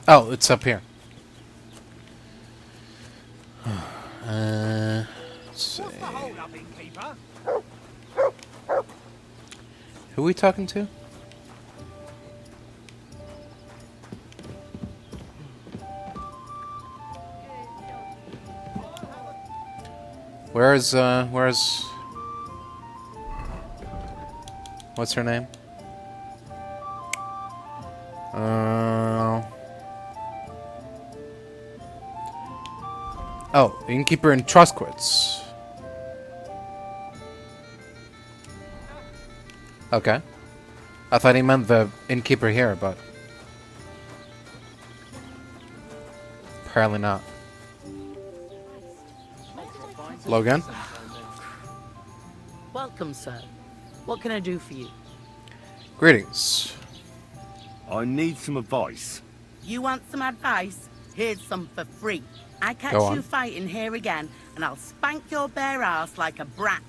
Oh, it's up here. Let's see. Who are we talking to? Where's what's her name? Oh, innkeeper in Truscovitz. Okay. I thought he meant the innkeeper here, but apparently not. Logan? Welcome, sir. What can I do for you? Greetings. I need some advice. You want some advice? Here's some for free. I catch Go on. you fighting here again, and I'll spank your bare ass like a brat.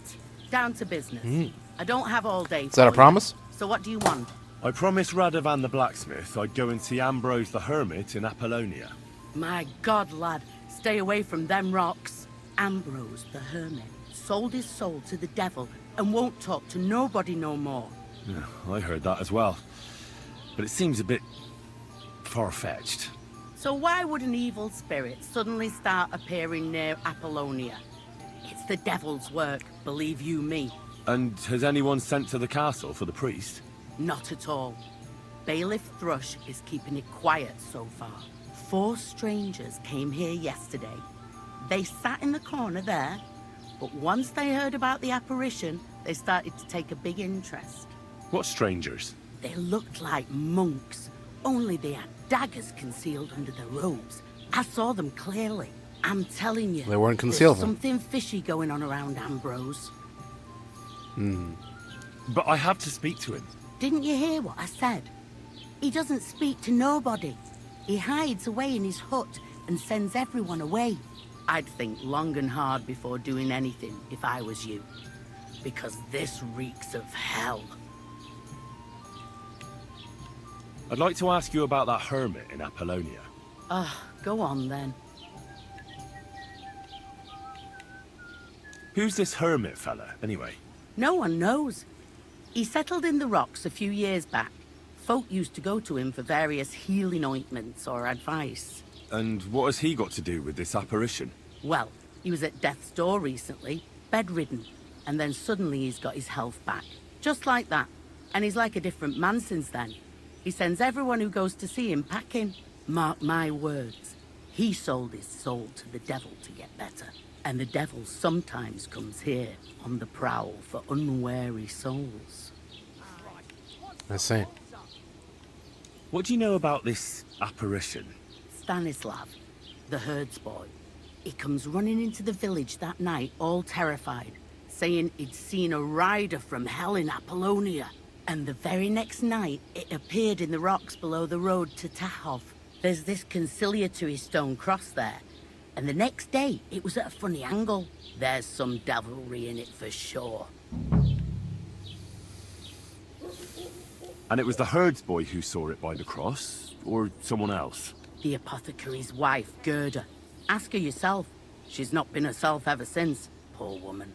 Down to business. I don't have all day. Is that a promise? So what do you want? I promised Radovan the blacksmith I'd go and see Ambrose the hermit in Apollonia. My God, lad, stay away from them rocks. Ambrose the hermit sold his soul to the devil and won't talk to nobody no more. Yeah, I heard that as well. But it seems a bit far-fetched. So why would an evil spirit suddenly start appearing near Apollonia? It's the devil's work, believe you me. And has anyone sent to the castle for the priest? Not at all. Bailiff Thrush is keeping it quiet so far. 4 strangers came here yesterday. They sat in the corner there, but once they heard about the apparition, they started to take a big interest. What strangers? They looked like monks, only they had daggers concealed under their robes. I saw them clearly. I'm telling you, They weren't concealed there's then. something fishy going on around Ambrose. But I have to speak to him. Didn't you hear what I said? He doesn't speak to nobody. He hides away in his hut and sends everyone away. I'd think long and hard before doing anything if I was you. Because this reeks of hell. I'd like to ask you about that hermit in Apollonia. Go on then. Who's this hermit fella, anyway? No one knows. He settled in the rocks a few years back. Folk used to go to him for various healing ointments or advice. And what has he got to do with this apparition? Well, he was at death's door recently, bedridden, and then suddenly he's got his health back. Just like that. And he's like a different man since then. He sends everyone who goes to see him packing. Mark my words. He sold his soul to the devil to get better. And the devil sometimes comes here on the prowl for unwary souls. I see. What do you know about this apparition? Stanislav, the herds boy. He comes running into the village that night, all terrified, saying he'd seen a rider from hell in Apollonia. And the very next night, it appeared in the rocks below the road to Tahov. There's this conciliatory stone cross there. And the next day, it was at a funny angle. There's some devilry in it for sure. And it was the herds boy who saw it by the cross, or someone else? The apothecary's wife, Gerda. Ask her yourself. She's not been herself ever since, poor woman.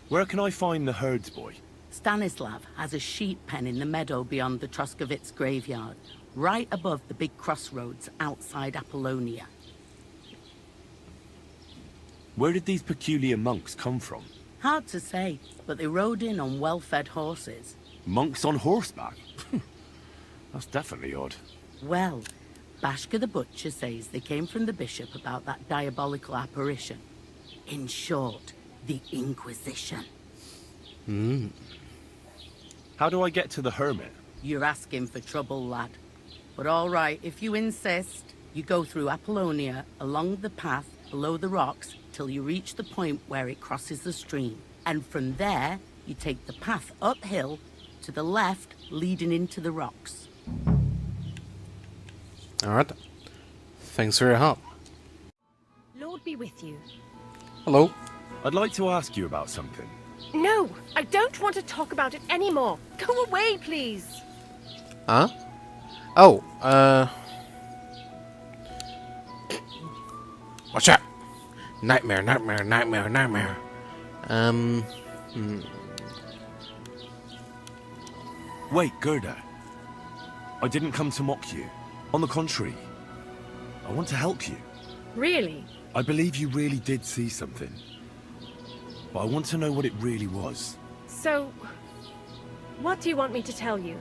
Where can I find the herds boy? Stanislav has a sheep pen in the meadow beyond the Troskovitz graveyard, right above the big crossroads outside Apollonia. Where did these peculiar monks come from? Hard to say, but they rode in on well-fed horses. Monks on horseback? That's definitely odd. Well, Bashka the Butcher says they came from the bishop about that diabolical apparition. In short, the Inquisition. How do I get to the hermit? You're asking for trouble, lad. But all right, if you insist, you go through Apollonia, along the path, below the rocks, till you reach the point where it crosses the stream. And from there, you take the path uphill, to the left, leading into the rocks. Alright. Thanks for your help. Lord be with you. Hello. I'd like to ask you about something. No, I don't want to talk about it anymore. Go away, please. Huh? Oh, watch out! Nightmare, nightmare, nightmare, nightmare. Wait, Gerda. I didn't come to mock you. On the contrary, I want to help you. Really? I believe you really did see something. But I want to know what it really was. So, what do you want me to tell you?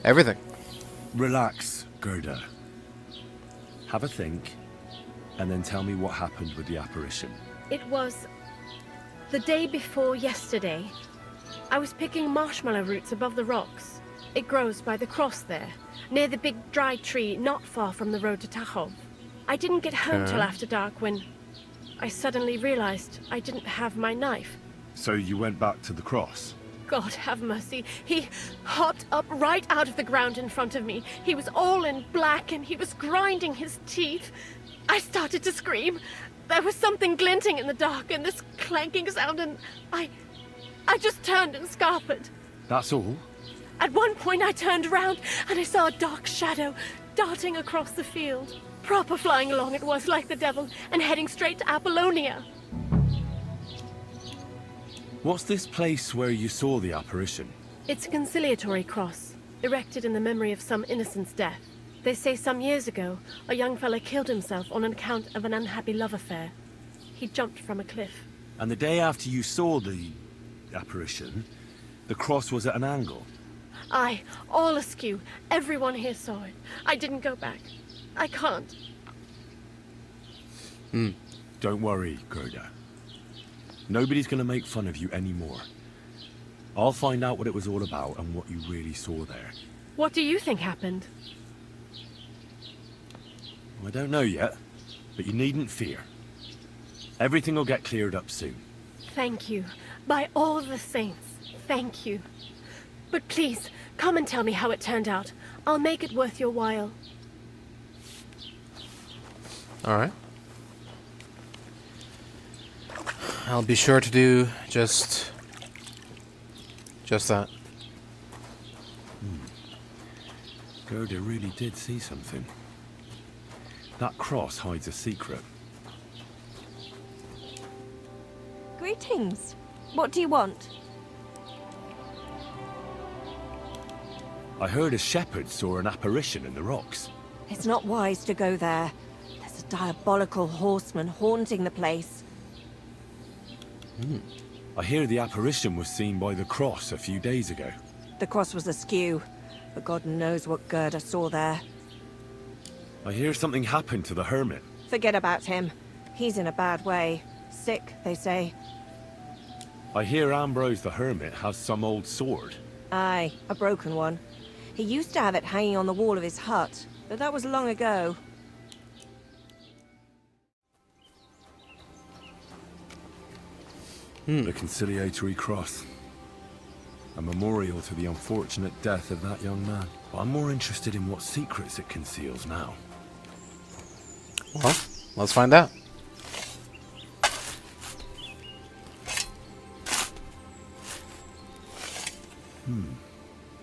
Everything. Relax, Gerda. Have a think, and then tell me what happened with the apparition. It was the day before yesterday. I was picking marshmallow roots above the rocks. It grows by the cross there, near the big dry tree not far from the road to Tahov. I didn't get home till after dark when I suddenly realized I didn't have my knife. So you went back to the cross? God have mercy. He hopped up right out of the ground in front of me. He was all in black and he was grinding his teeth. I started to scream. There was something glinting in the dark and this clanking sound and I just turned and scarpered. That's all? At one point I turned around and I saw a dark shadow darting across the field. Proper flying along it was like the devil and heading straight to Apollonia. What's this place where you saw the apparition? It's a conciliatory cross, erected in the memory of some innocent's death. They say some years ago, a young fella killed himself on account of an unhappy love affair. He jumped from a cliff. And the day after you saw the apparition, The cross was at an angle. Aye, all askew. Everyone here saw it. I didn't go back. I can't. Don't worry, Gerda. Nobody's gonna make fun of you anymore. I'll find out what it was all about and what you really saw there. What do you think happened? I don't know yet, but you needn't fear. Everything will get cleared up soon. Thank you. By all the saints, thank you. But please, come and tell me how it turned out. I'll make it worth your while. Alright. I'll be sure to do just that. Gerda really did see something. That cross hides a secret. Greetings. What do you want? I heard a shepherd saw an apparition in the rocks. It's not wise to go there. There's a diabolical horseman haunting the place. I hear the apparition was seen by the cross a few days ago. The cross was askew, but God knows what Gerda saw there. I hear something happened to the Hermit. Forget about him. He's in a bad way. Sick, they say. I hear Ambrose the Hermit has some old sword. Aye, a broken one. He used to have it hanging on the wall of his hut, but that was long ago. The conciliatory cross. A memorial to the unfortunate death of that young man. But I'm more interested in what secrets it conceals now. Well, let's find out.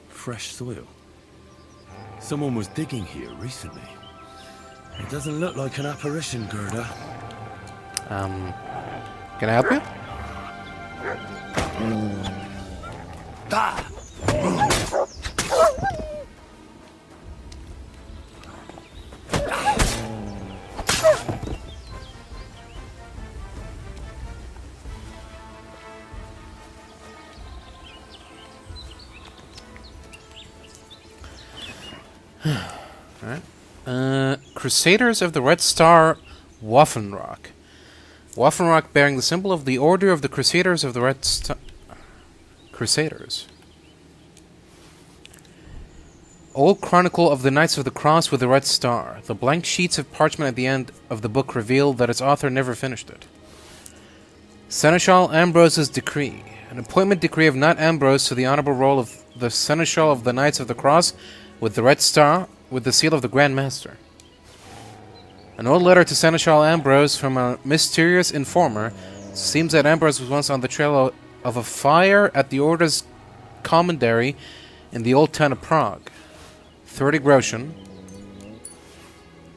Fresh soil. Someone was digging here recently. It doesn't look like an apparition, Gerda. Can I help you? Alright. Crusaders of the Red Star, Waffenrock. Waffenrock bearing the symbol of the Order of the Crusaders of the Red Star. Crusaders. Old Chronicle of the Knights of the Cross with the Red Star. The blank sheets of parchment at the end of the book reveal that its author never finished it. Seneschal Ambrose's Decree. An appointment decree of Knight Ambrose to the honorable role of the Seneschal of the Knights of the Cross with the Red Star with the seal of the Grand Master. An old letter to Seneschal Ambrose from a mysterious informer. Seems that Ambrose was once on the trail of a fire at the Order's commandery in the old town of Prague. 30 groschen.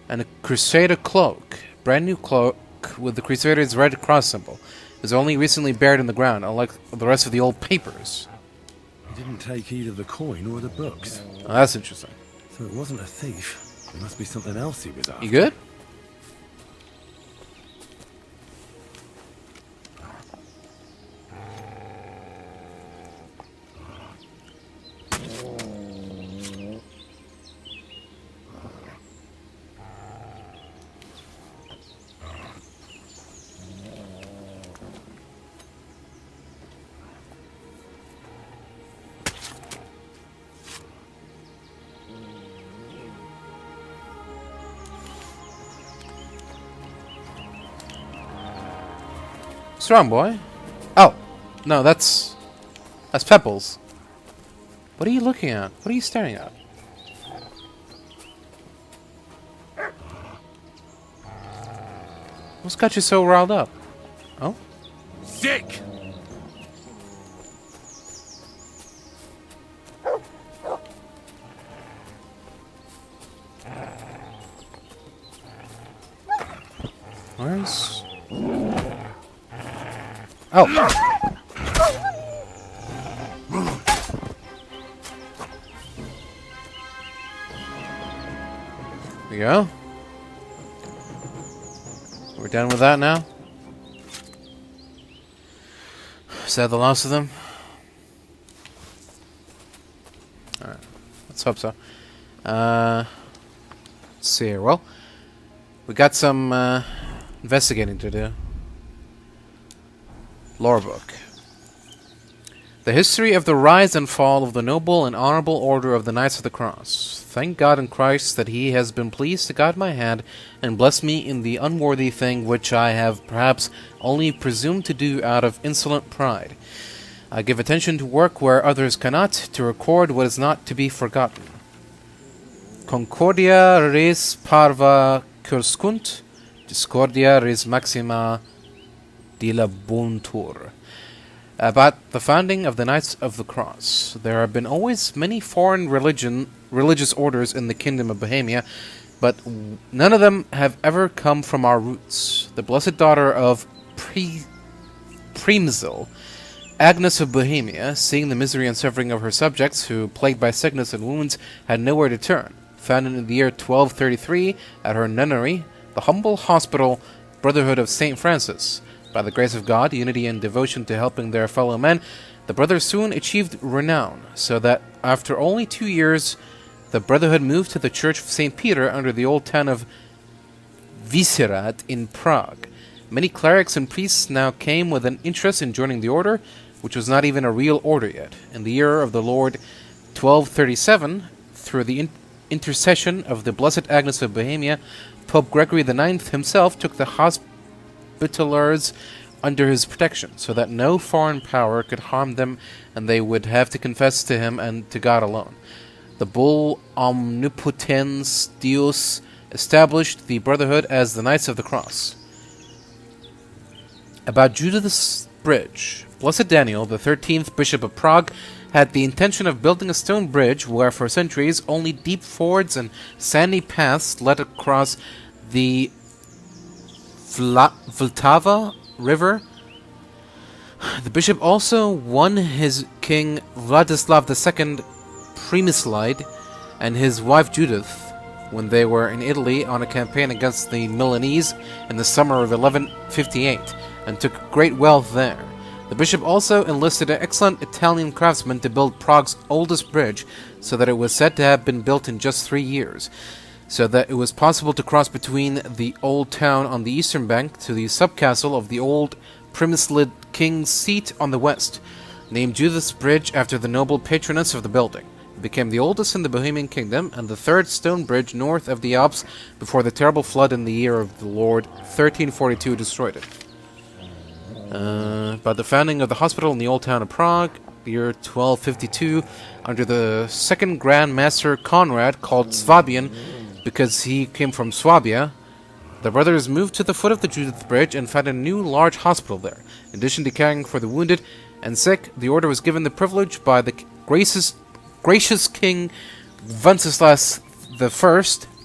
And a Crusader cloak. Brand new cloak with the Crusader's red cross symbol. Is only recently buried in the ground, unlike the rest of the old papers. He didn't take either the coin or the books. Oh, that's interesting. So it wasn't a thief. There must be something else he was after. You good? Strong boy. Oh, no, that's Pebbles. What are you looking at? What are you staring at? What's got you so riled up? Oh? Sick! Where's... Oh! There we go. We're done with that now? Is that the last of them? Let's hope so. Let's see here. Well, we got some investigating to do. Lore book. The history of the rise and fall of the noble and honorable order of the Knights of the Cross. Thank God in Christ that he has been pleased to guide my hand and bless me in the unworthy thing which I have perhaps only presumed to do out of insolent pride. I give attention to work where others cannot, to record what is not to be forgotten. Concordia res parva curscunt, discordia res maxima dilabuntur. About the founding of the Knights of the Cross. There have been always many foreign religious orders in the Kingdom of Bohemia, but none of them have ever come from our roots. The blessed daughter of Premzel, Agnes of Bohemia, seeing the misery and suffering of her subjects, who, plagued by sickness and wounds, had nowhere to turn, founded in the year 1233 at her nunnery the humble hospital Brotherhood of St. Francis. By the grace of God, unity, and devotion to helping their fellow men, the brothers soon achieved renown, so that after only 2 years, the Brotherhood moved to the Church of St. Peter under the old town of Vyšehrad in Prague. Many clerics and priests now came with an interest in joining the order, which was not even a real order yet. In the year of the Lord 1237, through the intercession of the Blessed Agnes of Bohemia, Pope Gregory IX himself took the Hospitallers under his protection, so that no foreign power could harm them, and they would have to confess to him and to God alone. The bull Omnipotens Deus established the Brotherhood as the Knights of the Cross. About Judith's Bridge. Blessed Daniel, the 13th Bishop of Prague, had the intention of building a stone bridge where for centuries only deep fords and sandy paths led across the Vltava River. The bishop also won his king Vladislav II Premyslide and his wife Judith when they were in Italy on a campaign against the Milanese in the summer of 1158, and took great wealth there. The bishop also enlisted an excellent Italian craftsman to build Prague's oldest bridge, so that it was said to have been built in just 3 years, so that it was possible to cross between the old town on the eastern bank to the subcastle of the old Premyslid king's seat on the west, named Judith's Bridge after the noble patroness of the building. It became the oldest in the Bohemian kingdom, and the third stone bridge north of the Alps before the terrible flood in the year of the Lord 1342 destroyed it. By the founding of the hospital in the old town of Prague, the year 1252, under the second Grand Master Conrad, called Swabian because he came from Swabia, the brothers moved to the foot of the Judith Bridge and founded a new large hospital there. In addition to caring for the wounded and sick, the order was given the privilege by the gracious King Wenceslas I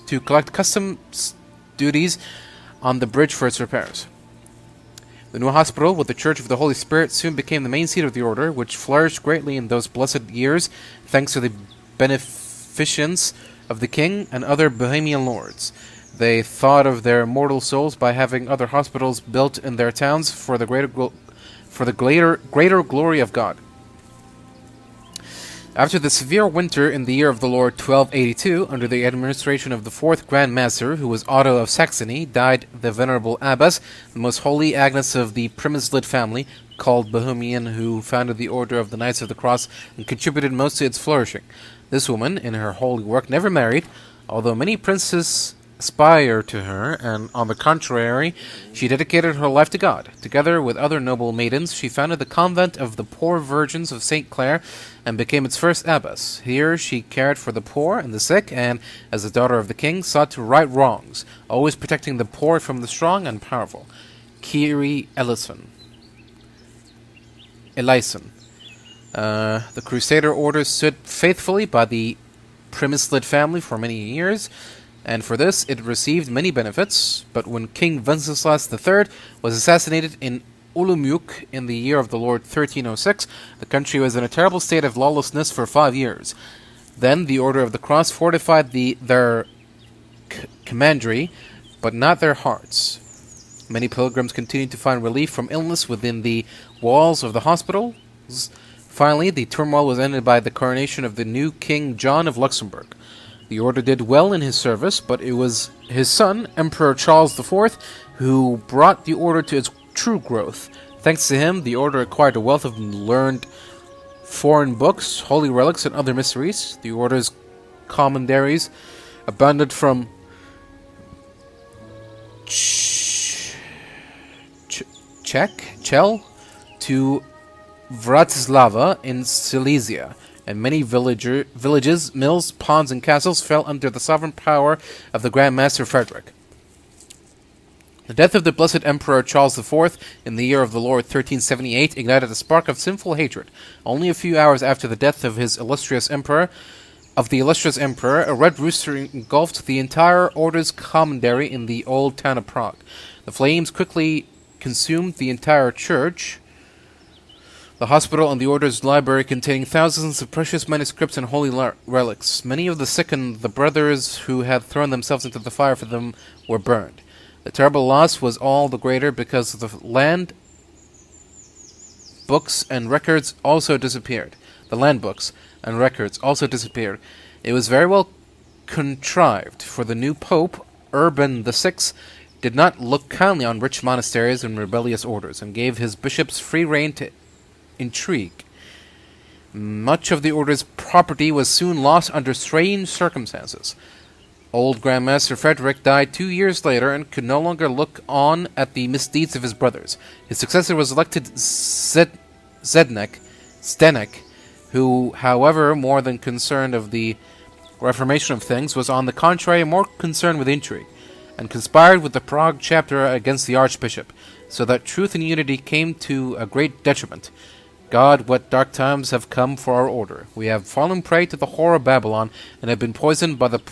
to collect customs duties on the bridge for its repairs. The new hospital, with the Church of the Holy Spirit, soon became the main seat of the order, which flourished greatly in those blessed years, thanks to the beneficence of the king and other Bohemian lords. They thought of their immortal souls by having other hospitals built in their towns for the greater glory of God. After the severe winter in the year of the Lord 1282, under the administration of the fourth Grand Master, who was Otto of Saxony, died the venerable abbess, the most holy Agnes of the Premyslid family, called Bohemian, who founded the Order of the Knights of the Cross and contributed most to its flourishing. This woman, in her holy work, never married, although many princes aspire to her, and on the contrary, she dedicated her life to God. Together with other noble maidens, she founded the convent of the Poor Virgins of St. Clare and became its first abbess. Here she cared for the poor and the sick, and, as the daughter of the king, sought to right wrongs, always protecting the poor from the strong and powerful. Kyrie Eleison. The Crusader order stood faithfully by the Premyslid family for many years, and for this it received many benefits. But when King Wenceslas III was assassinated in Olomouc in the year of the Lord 1306, the country was in a terrible state of lawlessness for 5 years. Then the Order of the Cross fortified their commandery, but not their hearts. Many pilgrims continued to find relief from illness within the walls of the hospitals, Finally, the turmoil was ended by the coronation of the new King John of Luxembourg. The order did well in his service, but it was his son, Emperor Charles IV, who brought the order to its true growth. Thanks to him, the order acquired a wealth of learned foreign books, holy relics, and other mysteries. The order's commentaries abounded from Chel to Vratislava in Silesia, and many villages, mills, ponds, and castles fell under the sovereign power of the Grand Master Frederick. The death of the blessed Emperor Charles IV in the year of the Lord 1378 ignited a spark of sinful hatred. Only a few hours after the death of the illustrious emperor, a red rooster engulfed the entire order's commandery in the old town of Prague. The flames quickly consumed the entire church, the hospital, and the order's library containing thousands of precious manuscripts and holy relics. Many of the sick and the brothers who had thrown themselves into the fire for them were burned. The terrible loss was all the greater because the land books and records also disappeared. It was very well contrived, for the new Pope, Urban VI, did not look kindly on rich monasteries and rebellious orders, and gave his bishops free rein to intrigue. Much of the order's property was soon lost under strange circumstances. Old Grand Master Frederick died 2 years later and could no longer look on at the misdeeds of his brothers. His successor was elected Zdenek, who, however, more than concerned of the reformation of things, was on the contrary more concerned with intrigue, and conspired with the Prague chapter against the archbishop, so that truth and unity came to a great detriment. God, what dark times have come for our order. We have fallen prey to the horror of Babylon, and have been poisoned by the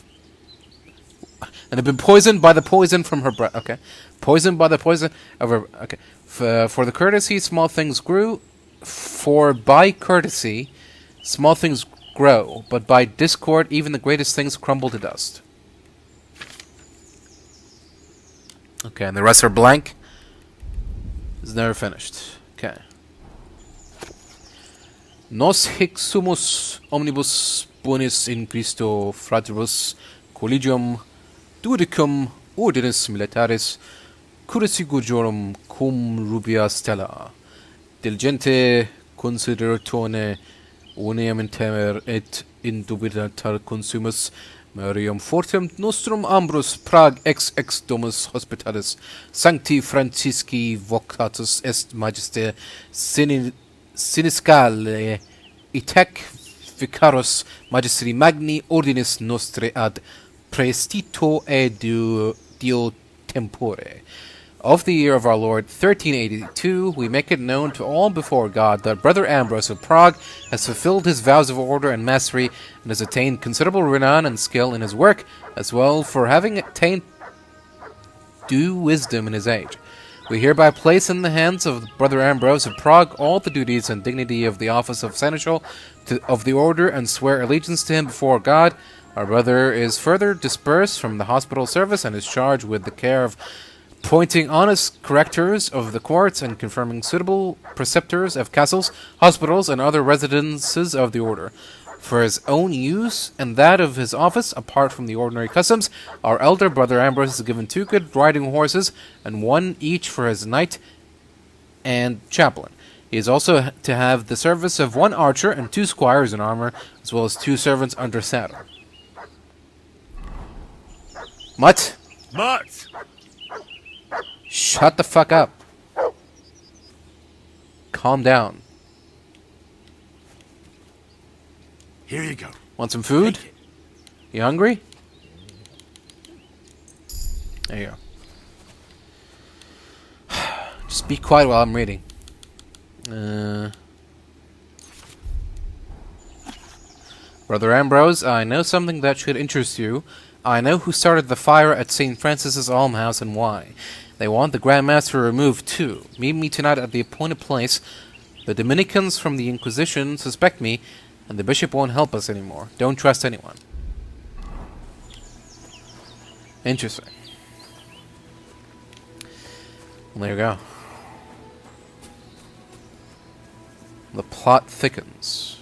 poison from her breath. Okay, poisoned by the poison of her. Okay, for the courtesy, small things grew. For by courtesy, small things grow, but by discord, even the greatest things crumble to dust. Okay, and the rest are blank. It's never finished. Okay. Nos hic sumus omnibus bonis in Christo fratibus collegium dudicum ordinis militaris curricigujorum cum rubia stella diligente consideratone uniam temer et indubitatar consumus Mariam fortem nostrum ambrus Prague ex domus hospitalis sancti Francisci vocatus est majeste siniscale itec vicaros magistri magni ordinis nostre ad prestito e dio tempore. Of the year of our Lord 1382, we make it known to all before God that Brother Ambrose of Prague has fulfilled his vows of order and mastery, and has attained considerable renown and skill in his work, as well for having attained due wisdom in his age. We hereby place in the hands of Brother Ambrose of Prague all the duties and dignity of the office of Seneschal of the order, and swear allegiance to him before God. Our brother is further dispersed from the hospital service, and is charged with the care of appointing honest correctors of the courts, and confirming suitable preceptors of castles, hospitals, and other residences of the order. For his own use and that of his office, apart from the ordinary customs, our elder brother Ambrose is given 2 good riding horses, and 1 each for his knight and chaplain. He is also to have the service of 1 archer and 2 squires in armor, as well as 2 servants under saddle. Mutt! Mutt! Shut the fuck up. Calm down. Here you go. Want some food? You hungry? There you go. Just be quiet while I'm reading. Brother Ambrose, I know something that should interest you. I know who started the fire at St. Francis's almshouse and why. They want the Grand Master removed too. Meet me tonight at the appointed place. The Dominicans from the Inquisition suspect me, and the bishop won't help us anymore. Don't trust anyone. Interesting. Well, there you go. The plot thickens.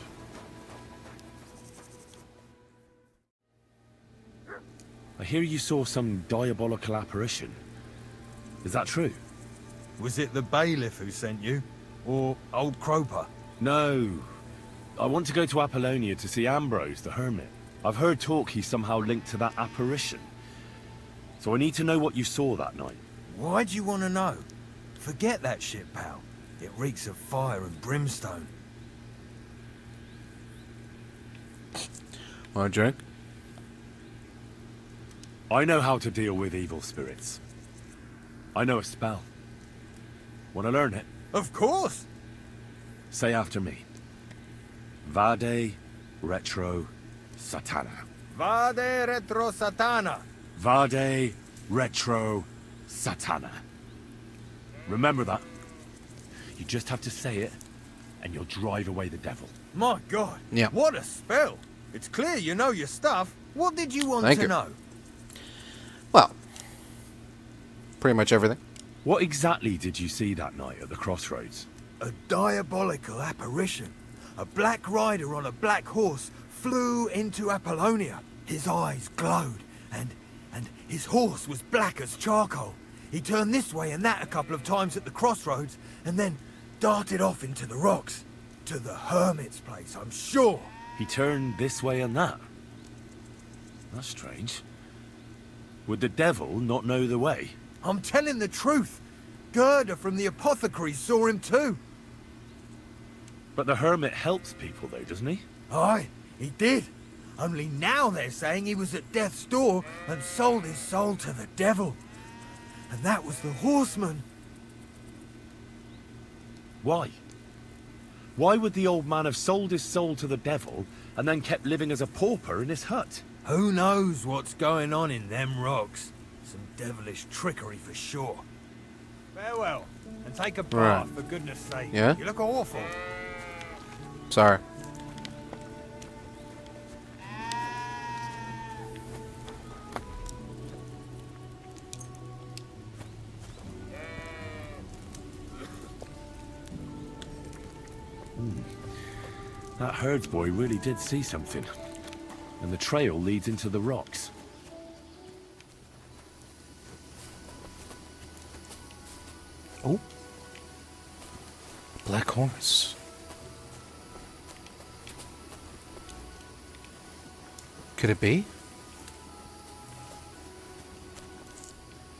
I hear you saw some diabolical apparition. Is that true? Was it the bailiff who sent you? Or old Croper? No. I want to go to Apollonia to see Ambrose, the Hermit. I've heard talk he's somehow linked to that apparition. So I need to know what you saw that night. Why do you want to know? Forget that shit, pal. It reeks of fire and brimstone. Want a drink? I know how to deal with evil spirits. I know a spell. Want to learn it? Of course! Say after me. Vade retro satana. Vade retro satana. Vade retro satana. Remember that. You just have to say it, and you'll drive away the devil. My God! Yeah. What a spell! It's clear you know your stuff. What did you want Thank to you. know? Well, pretty much everything. What exactly did you see that night at the crossroads? A diabolical apparition. A black rider on a black horse flew into Apollonia. His eyes glowed, and his horse was black as charcoal. He turned this way and that a couple of times at the crossroads, and then darted off into the rocks. To the Hermit's place, I'm sure. He turned this way and that. That's strange. Would the devil not know the way? I'm telling the truth. Gerda from the apothecary saw him too. But the Hermit helps people though, doesn't he? Aye, he did. Only now they're saying he was at death's door and sold his soul to the devil. And that was the horseman. Why? Why would the old man have sold his soul to the devil and then kept living as a pauper in his hut? Who knows what's going on in them rocks? Some devilish trickery for sure. Farewell, and take a bath, for goodness sake. Yeah? You look awful. Sorry. That herds boy really did see something. And the trail leads into the rocks. Oh. Black horse. Could it be?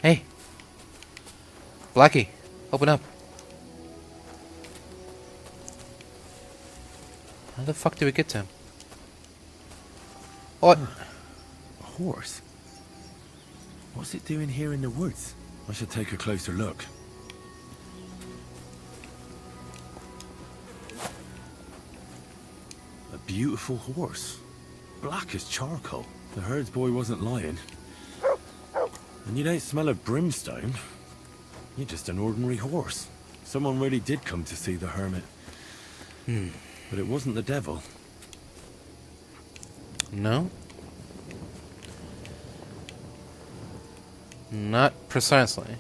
Hey. Blackie, open up. How the fuck did we get to him? What? A horse? What's it doing here in the woods? I should take a closer look. A beautiful horse. Black as charcoal. The herds boy wasn't lying. And you don't smell of brimstone. You're just an ordinary horse. Someone really did come to see the hermit. But it wasn't the devil. No? Not precisely.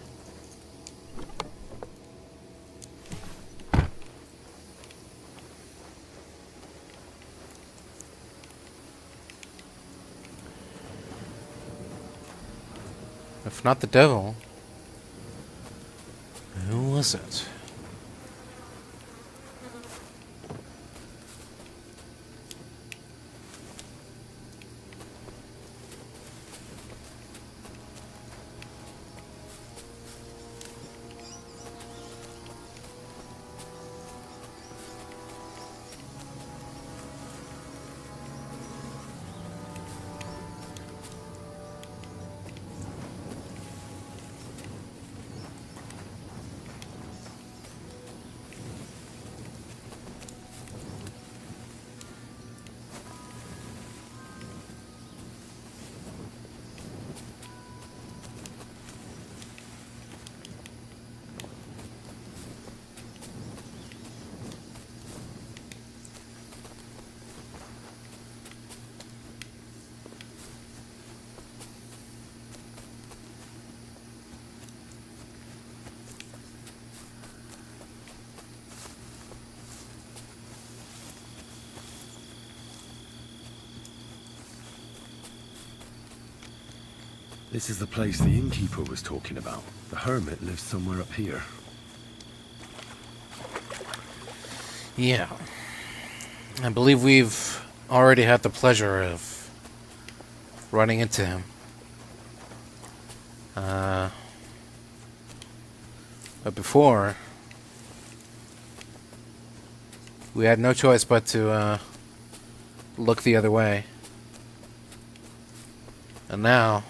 If not the devil, who was it? This is the place the innkeeper was talking about. The Hermit lives somewhere up here. Yeah. I believe we've already had the pleasure of running into him. But before, we had no choice but to look the other way. And now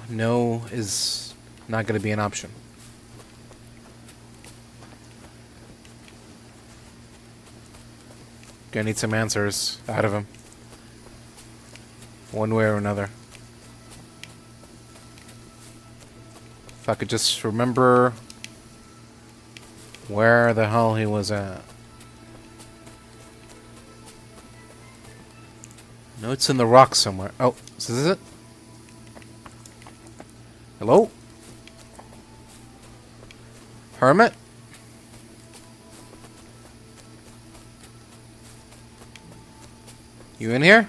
no is not going to be an option. Gonna need some answers out of him, one way or another. If I could just remember where the hell he was at. No, it's in the rocks somewhere. Oh, is this it? Hello? Hermit? You in here?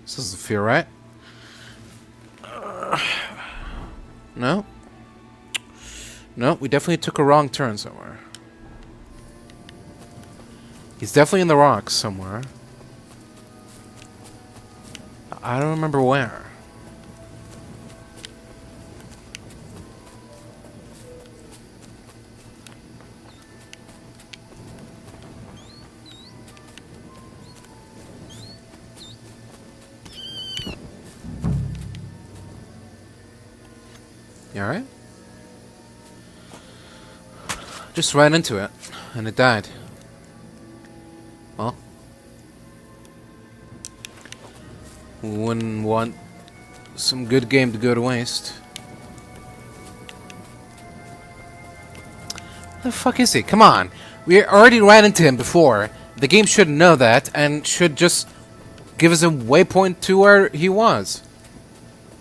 This doesn't feel right. No? No, we definitely took a wrong turn somewhere. He's definitely in the rocks somewhere. I don't remember where. You alright? Just ran into it, and it died. Well, wouldn't want some good game to go to waste. Where the fuck is he? Come on! We already ran into him before. The game should know that, and should just give us a waypoint to where he was.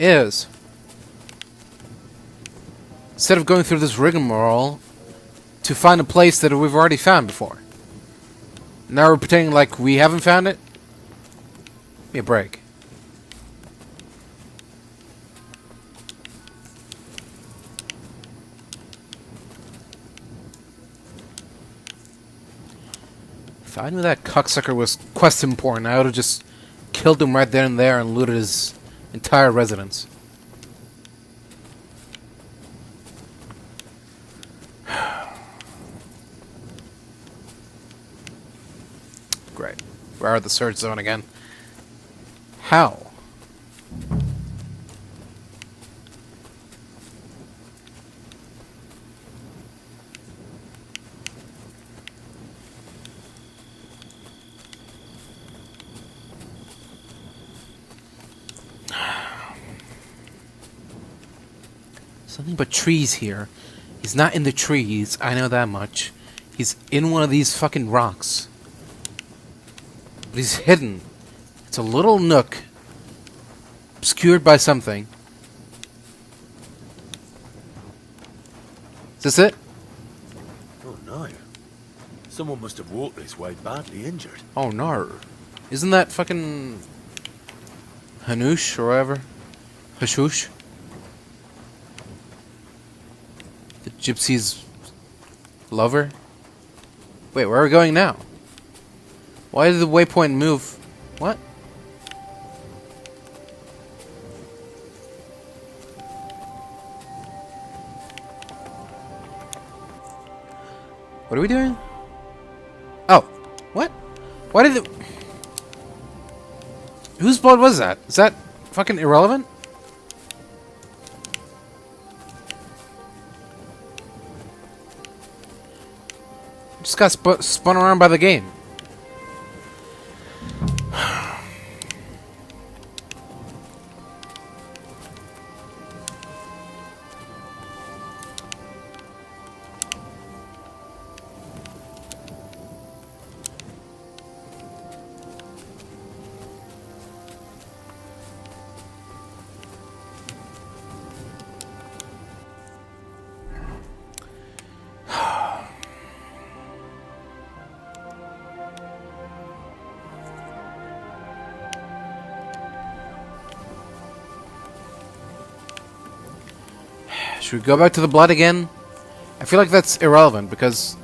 Is. Instead of going through this rigmarole to find a place that we've already found before. Now we're pretending like we haven't found it? Give me a break. If I knew that cocksucker was quest important, I would have just killed him right there and there and looted his entire residence. Great. Where are the search zone again? How? Something but trees here. He's not in the trees, I know that much. He's in one of these fucking rocks. But he's hidden. It's a little nook. Obscured by something. Is this it? Oh no. Someone must have walked this way badly injured. Oh no. Isn't that fucking Hanush or whatever? Horseshoes? The gypsy's lover? Wait, where are we going now? Why did the waypoint move? What? What are we doing? Oh, what? Why did it... Whose blood was that? Is that fucking irrelevant? Just got spun around by the game. Should we go back to the blood again? I feel like that's irrelevant, because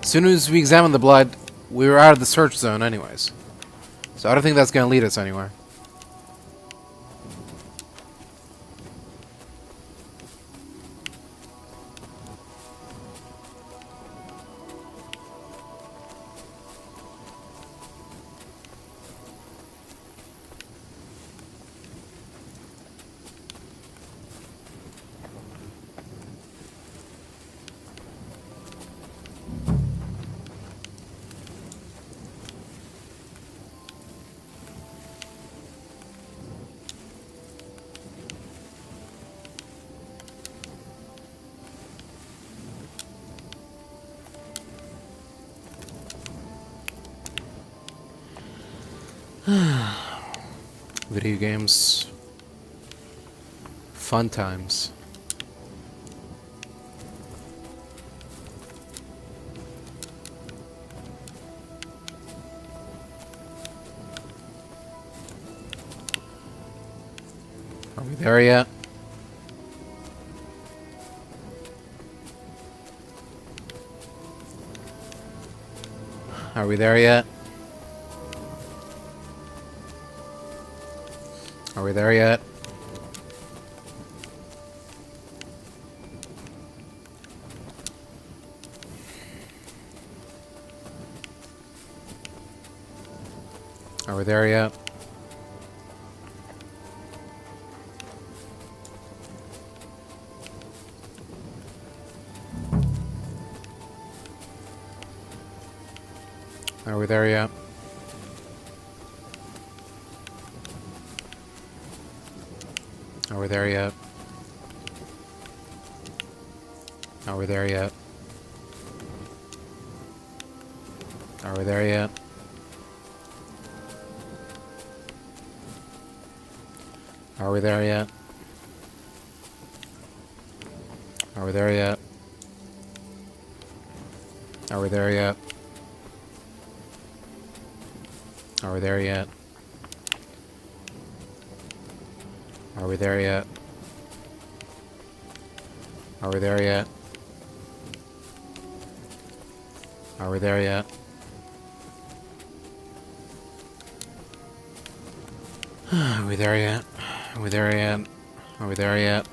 as soon as we examine the blood, we were out of the search zone anyways. So I don't think that's going to lead us anywhere. Video games. Fun times. Are we there yet? Are we there yet? Are we there yet? Are we there yet? Are we there yet? Are we there yet? Are we there yet? Are we there yet? Are we there yet? Are we there yet? Are we there yet? Are we there yet? Are we there yet? Are we there yet? Are we there yet? Are we there yet? Are we there yet? Are we there yet?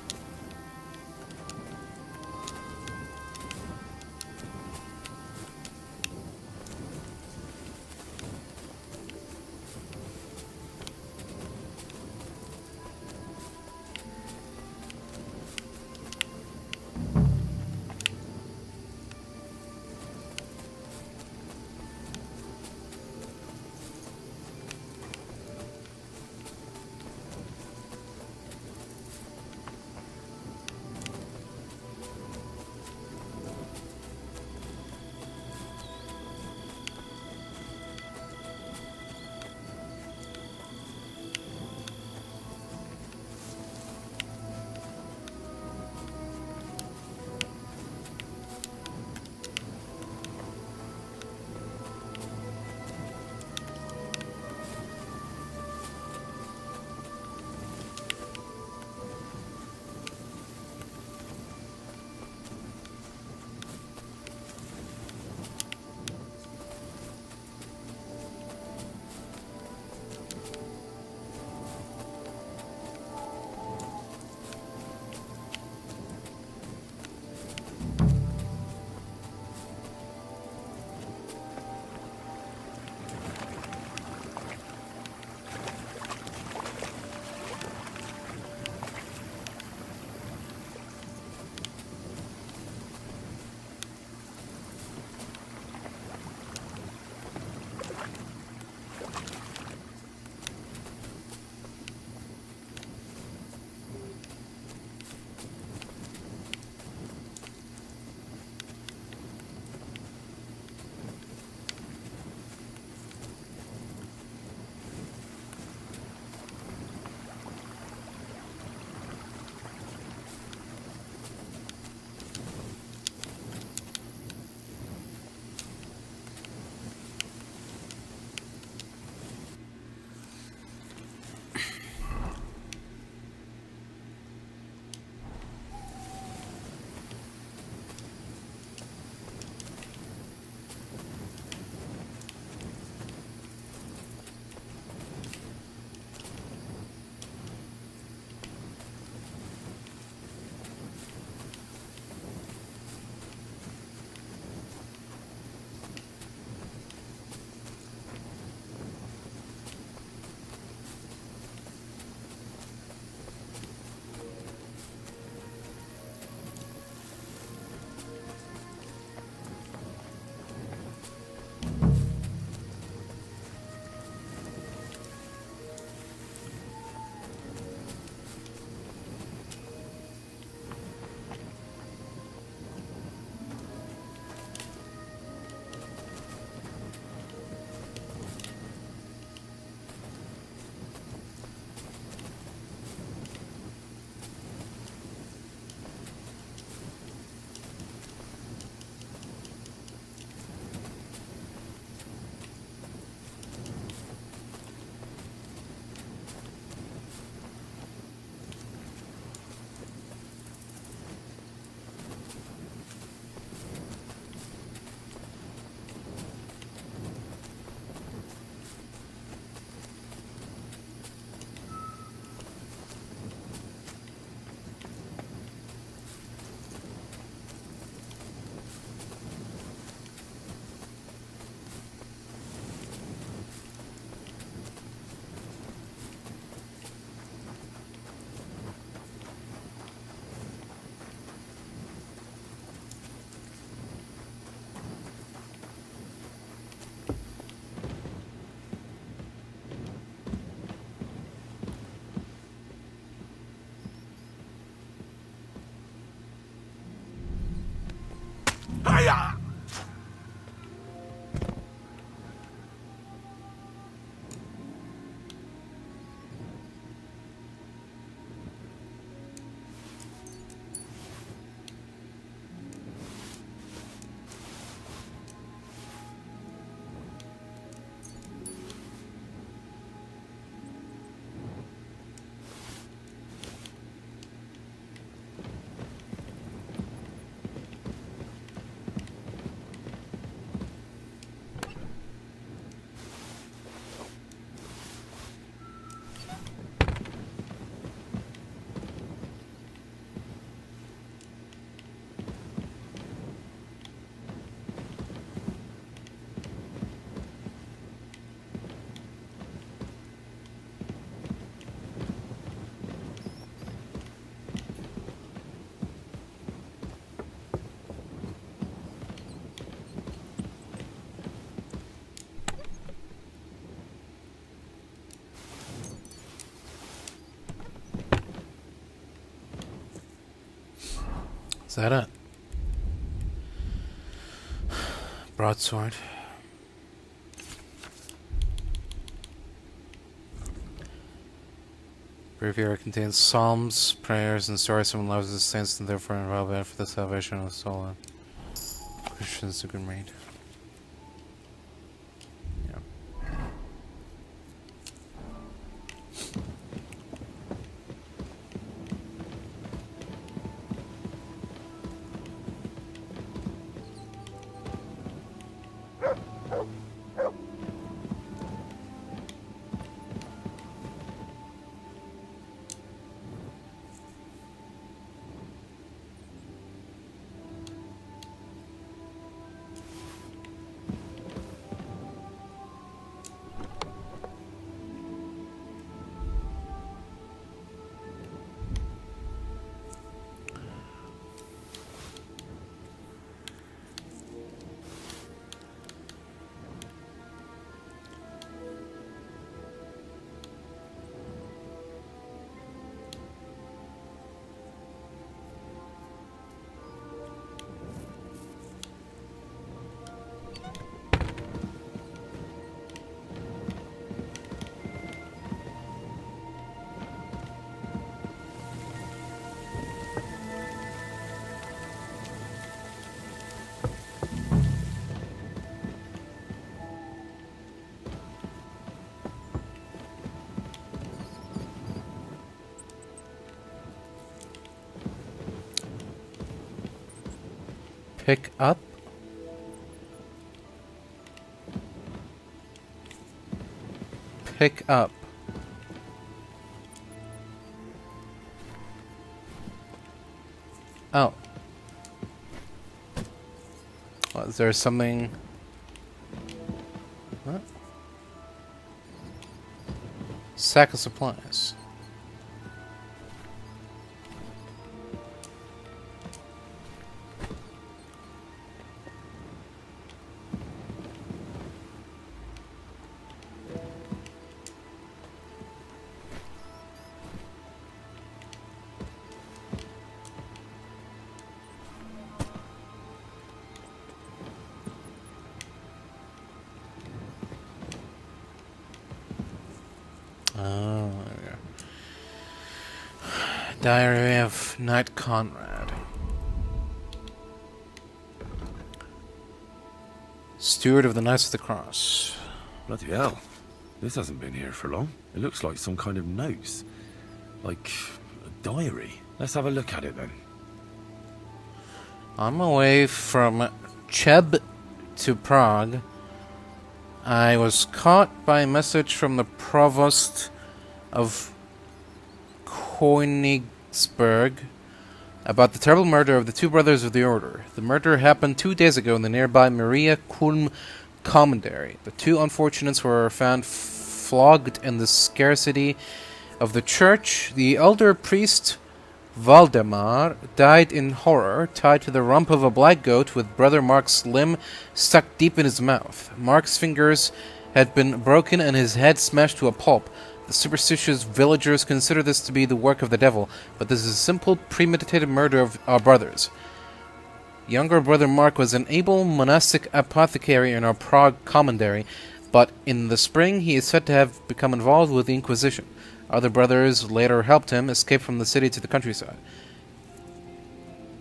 Is that it? Broadsword. Breviary contains psalms, prayers, and stories from lives of the saints, and therefore relevant for the salvation of the soul. Christians who can read. Pick up. Pick up. Oh. Well, is there something? What? Sack of supplies. Oh, there we go. Diary of Knight Conrad. Steward of the Knights of the Cross. Bloody hell. This hasn't been here for long. It looks like some kind of notes. Like a diary. Let's have a look at it then. On my way from Cheb to Prague, I was caught by a message from the provost of Königsberg about the terrible murder of the two brothers of the order. The murder happened 2 days ago in the nearby Maria Kulm commandery. The two unfortunates were found flogged in the scarcity of the church. The elder priest Valdemar died in horror, tied to the rump of a black goat with brother Mark's limb stuck deep in his mouth. Mark's fingers had been broken and his head smashed to a pulp. The superstitious villagers consider this to be the work of the devil, but this is a simple, premeditated murder of our brothers. Younger brother Mark was an able monastic apothecary in our Prague commandery, but in the spring he is said to have become involved with the Inquisition. Other brothers later helped him escape from the city to the countryside.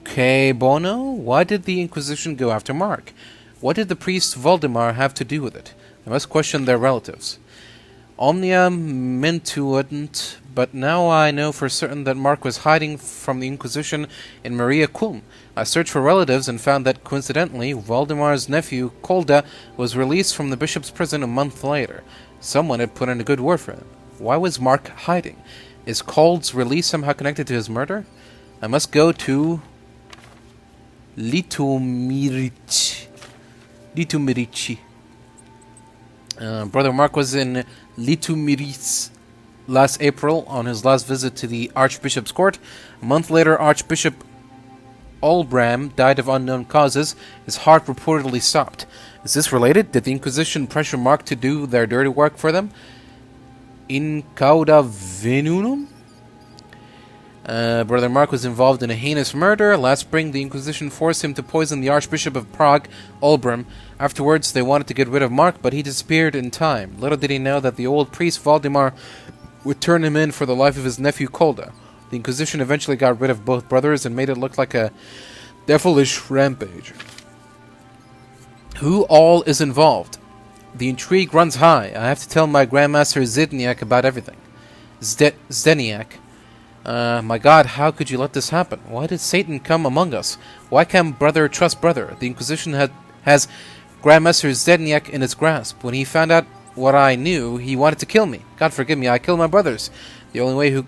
Que bono? Why did the Inquisition go after Mark? What did the priest Valdemar have to do with it? I must question their relatives. Omnia mentuant, but now I know for certain that Mark was hiding from the Inquisition in Maria Kulm. I searched for relatives and found that, coincidentally, Valdemar's nephew, Kolda, was released from the bishop's prison a month later. Someone had put in a good word for him. Why was Mark hiding? Is Kold's release somehow connected to his murder? I must go to Litomirici. Brother Mark was in Litomirici last April on his last visit to the Archbishop's court. A month later, Archbishop Olbram died of unknown causes. His heart reportedly stopped. Is this related? Did the Inquisition pressure Mark to do their dirty work for them? In cauda venunum? Brother Mark was involved in a heinous murder. Last spring, the Inquisition forced him to poison the Archbishop of Prague, Olbram. Afterwards, they wanted to get rid of Mark, but he disappeared in time. Little did he know that the old priest Valdemar would turn him in for the life of his nephew Kolda. The Inquisition eventually got rid of both brothers and made it look like a devilish rampage. Who all is involved? The intrigue runs high. I have to tell my Grandmaster Zidniak about everything. Zdeniak. My God, how could you let this happen? Why did Satan come among us? Why can't brother trust brother? The Inquisition has Grandmaster Zdeniak in its grasp. When he found out what I knew, he wanted to kill me. God forgive me, I killed my brothers. The only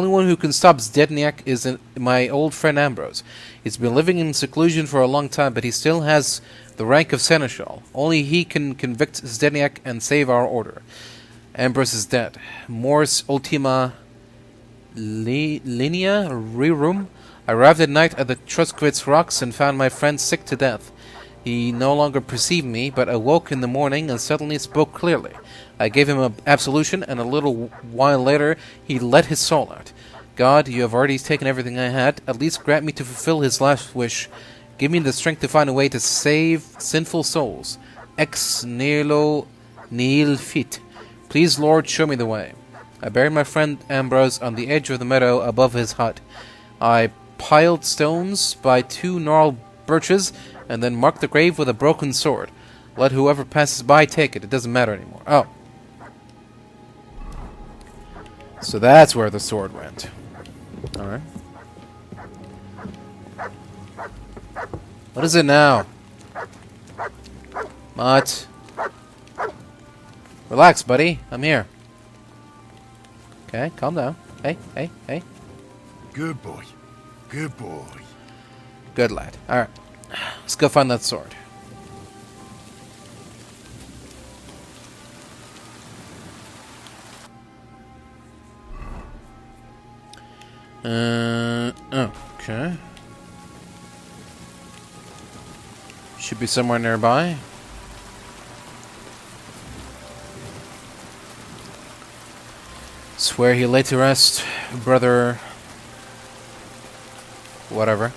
one who can stop Zdeniak is my old friend Ambrose. He's been living in seclusion for a long time, but he still has the rank of Seneschal. Only he can convict Zdeniak and save our order. Ambrose is dead. Mors ultima linea rerum. I arrived at night at the Truskowitz rocks and found my friend sick to death. He no longer perceived me, but awoke in the morning and suddenly spoke clearly. I gave him an absolution, and a little while later he let his soul out. God, you have already taken everything I had. At least grant me to fulfill his last wish. Give me the strength to find a way to save sinful souls. Ex nihilo nihil fit. Please, Lord, show me the way. I buried my friend Ambrose on the edge of the meadow above his hut. I piled stones by 2 gnarled birches, and then marked the grave with a broken sword. Let whoever passes by take it. It doesn't matter anymore. Oh. So that's where the sword went. Alright. What is it now? Mutt. Relax, buddy. I'm here. Okay, calm down. Hey, hey, hey. Good boy. Good boy. Good lad. Alright. Let's go find that sword. Okay. Should be somewhere nearby. It's where he lay to rest, brother. Whatever.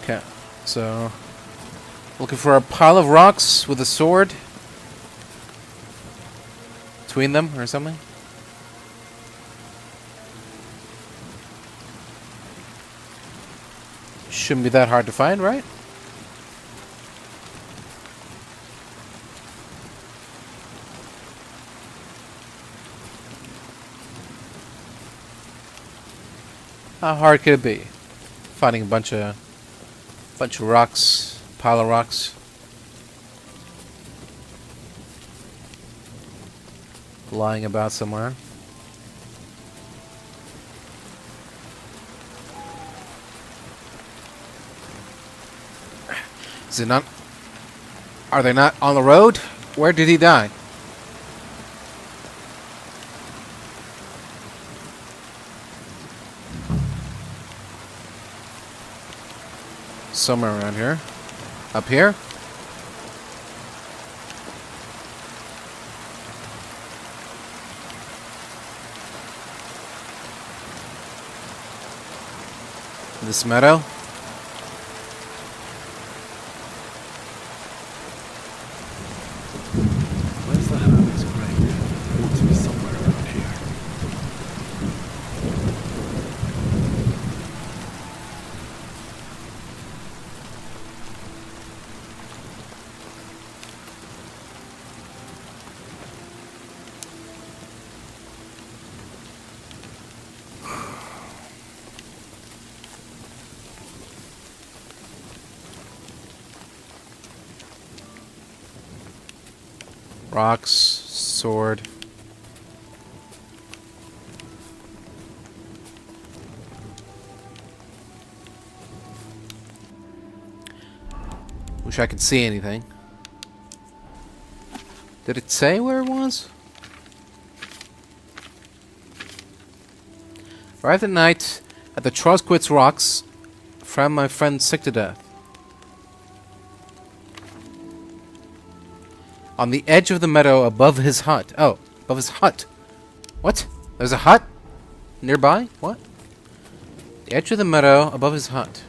Okay, so looking for a pile of rocks with a sword between them or something. Shouldn't be that hard to find, right? How hard could it be? Finding a bunch of rocks, pile of rocks. Lying about somewhere. Is it not? Are they not on the road? Where did he die? Somewhere around here. Up here? This meadow? Where's the Hermit's grave? Ought to be somewhere around here. Rocks, sword. Wish I could see anything. Did it say where it was? Arrived at night at the Truskowitz rocks. Found my friend sick to death. On the edge of the meadow above his hut. Oh, above his hut. What? There's a hut nearby? What? The edge of the meadow above his hut.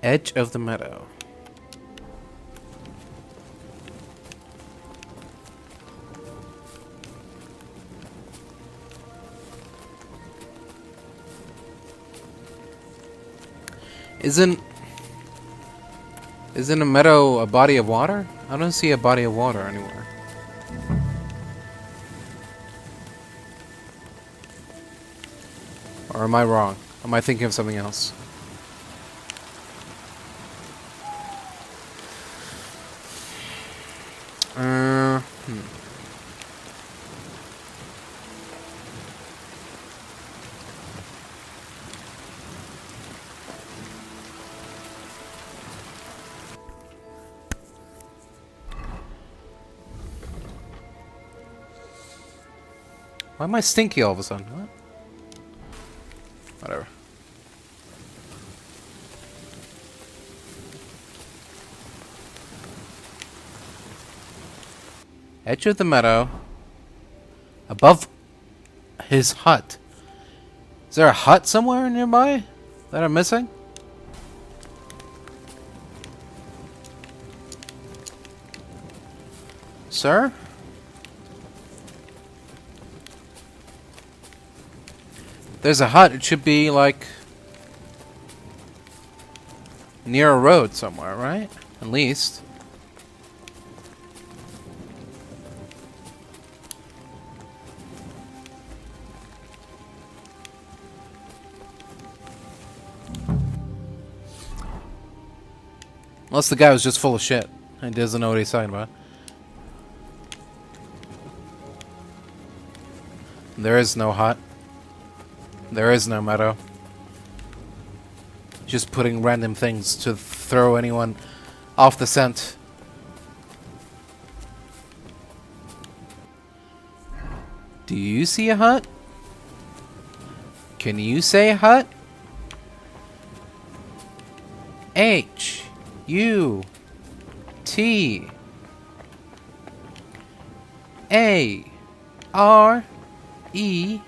Edge of the meadow. Isn't a meadow a body of water? I don't see a body of water anywhere. Or am I wrong? Am I thinking of something else? Why am I stinky all of a sudden? What? Whatever. Edge of the meadow. Above his hut. Is there a hut somewhere nearby that I'm missing? Sir? There's a hut. It should be like near a road somewhere, right? At least. Unless the guy was just full of shit and doesn't know what he's talking about. There is no hut. There is no meadow. Just putting random things to throw anyone off the scent. Do you see a hut? Can you say hut? H U T A R E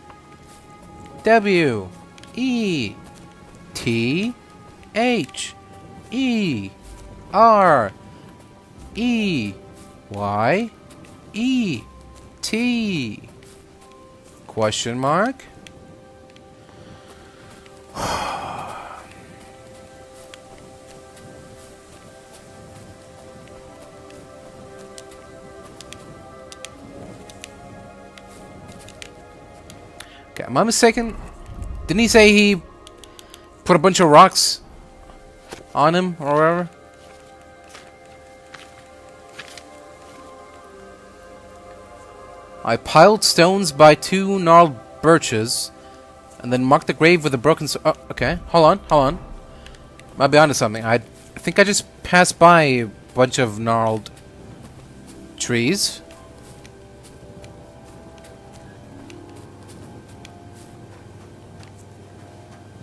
W E T H E R E Y E T question mark? Okay, am I mistaken? Didn't he say he put a bunch of rocks on him or whatever? I piled stones by 2 gnarled birches and then marked the grave with a broken oh, okay, hold on. Might be onto something. I think I just passed by a bunch of gnarled trees.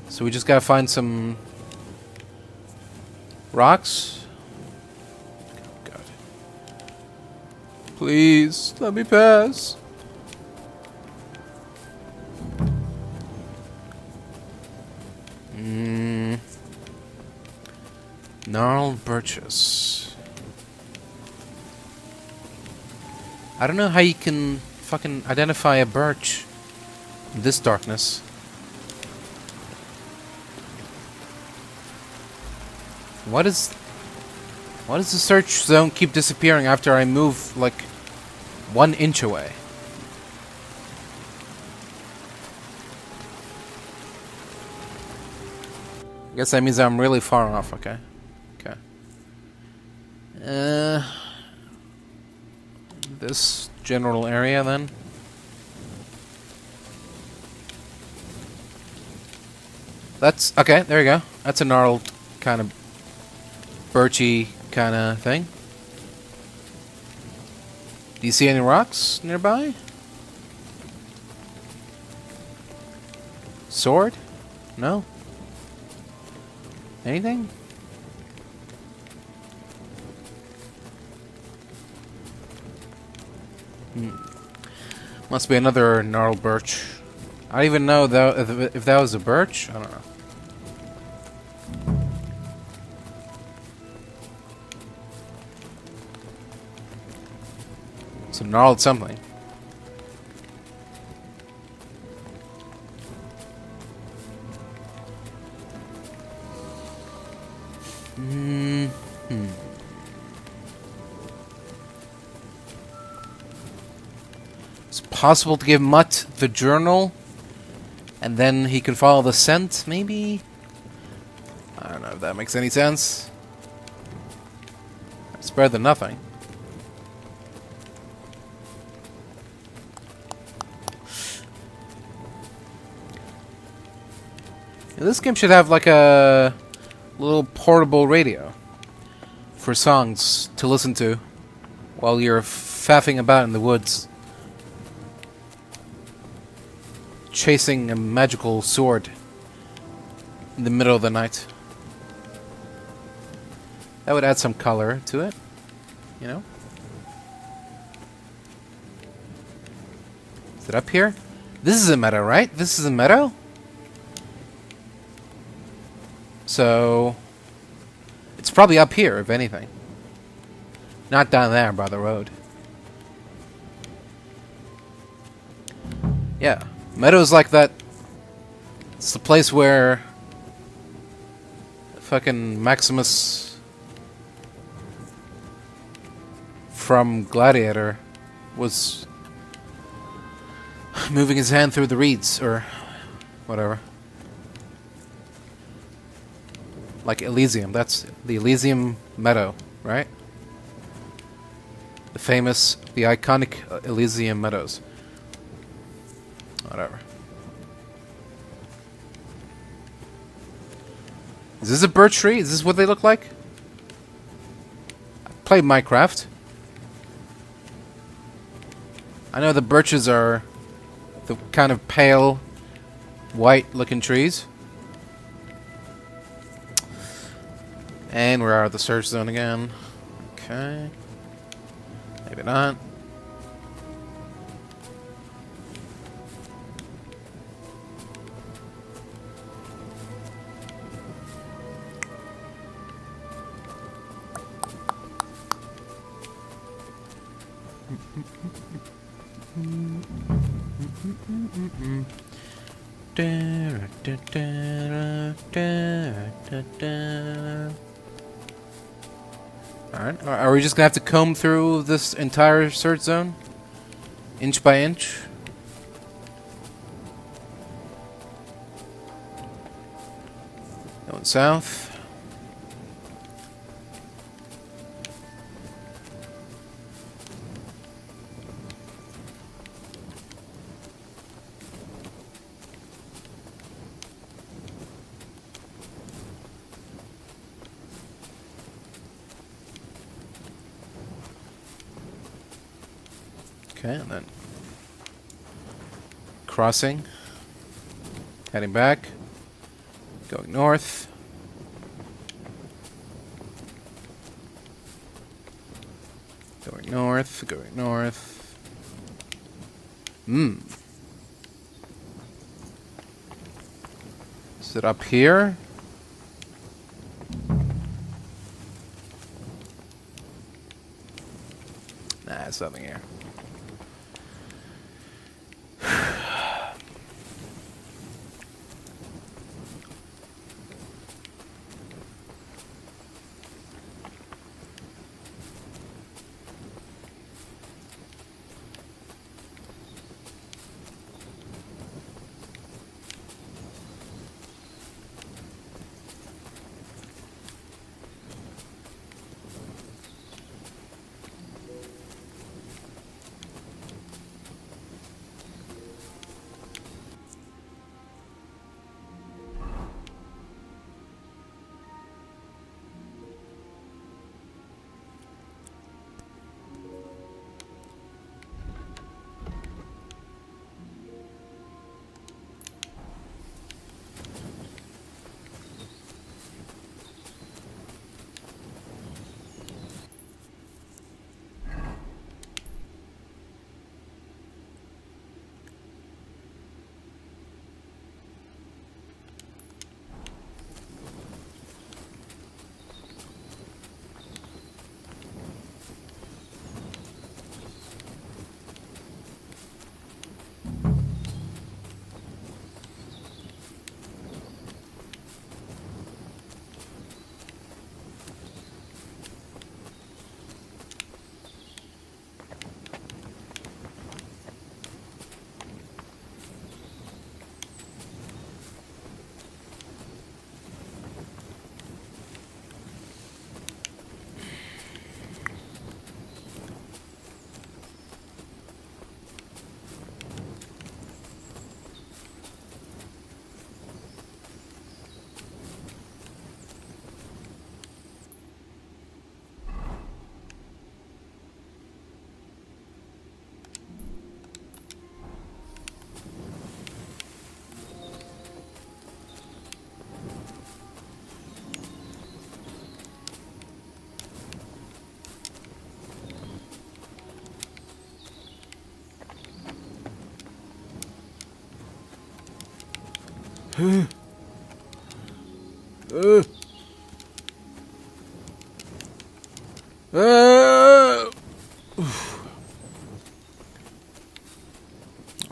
So we just gotta find some rocks. God. Please, let me pass. Gnarled birches. I don't know how you can fucking identify a birch in this darkness. Why does the search zone keep disappearing after I move like 1 inch away? I guess that means I'm really far off, okay? Okay. This general area then. That's okay, there you go. That's a gnarled kind of birchy kind of thing. Do you see any rocks nearby? Sword? No? Anything? Must be another gnarled birch. I don't even know though if that was a birch. I don't know. It's a gnarled something. It's possible to give Mutt the journal, and then he can follow the scent, maybe? I don't know if that makes any sense. It's better than nothing. Yeah, this game should have like a little portable radio for songs to listen to while you're faffing about in the woods, chasing a magical sword in the middle of the night. That would add some color to it, you know? Is it up here? This is a meadow, right? This is a meadow? So it's probably up here, if anything. Not down there by the road. Yeah. Meadows like that. It's the place where fucking Maximus from Gladiator was moving his hand through the reeds, or whatever. Like Elysium. That's the Elysium Meadow, right? The famous, the iconic Elysium Meadows. Whatever. Is this a birch tree? Is this what they look like? I played Minecraft. I know the birches are the kind of pale, white-looking trees. And we're out of the search zone again. Okay. Maybe not. Alright, are we just gonna have to comb through this entire search zone? Inch by inch? Going south. Okay, and then crossing, heading back, going north. Going north, going north. Is it up here? Nah, it's nothing here.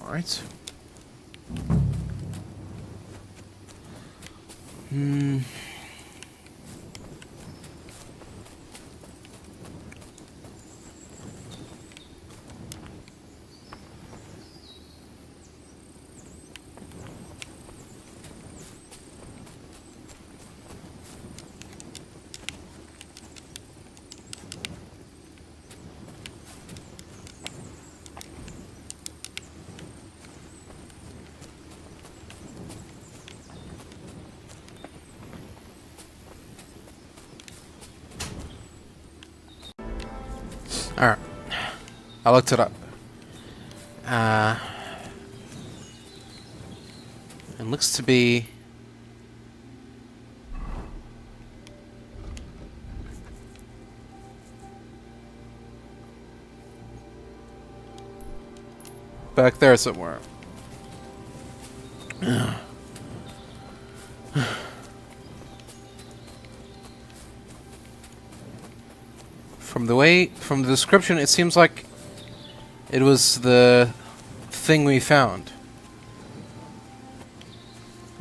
Alright. Alright. I looked it up. It looks to be... back there somewhere. From the description, it seems like it was the thing we found.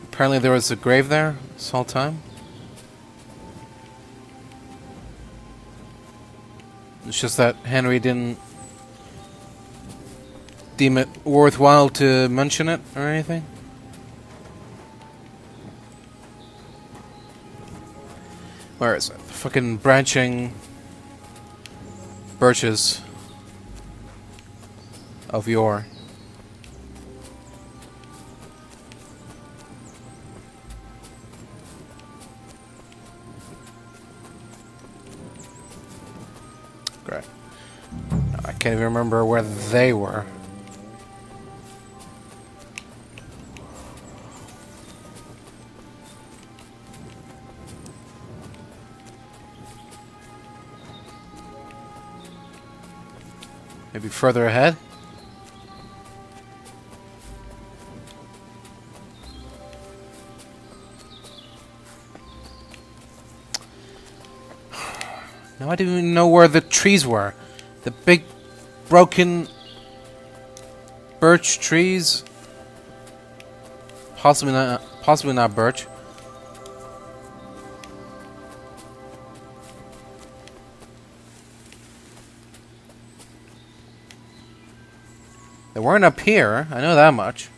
Apparently there was a grave there this whole time. It's just that Henry didn't deem it worthwhile to mention it or anything. Where is it? The fucking branching birches of yore. Great. I can't even remember where they were. Maybe further ahead? Now I don't even know where the trees were. The big, broken birch trees. Possibly not birch. They weren't up here, I know that much.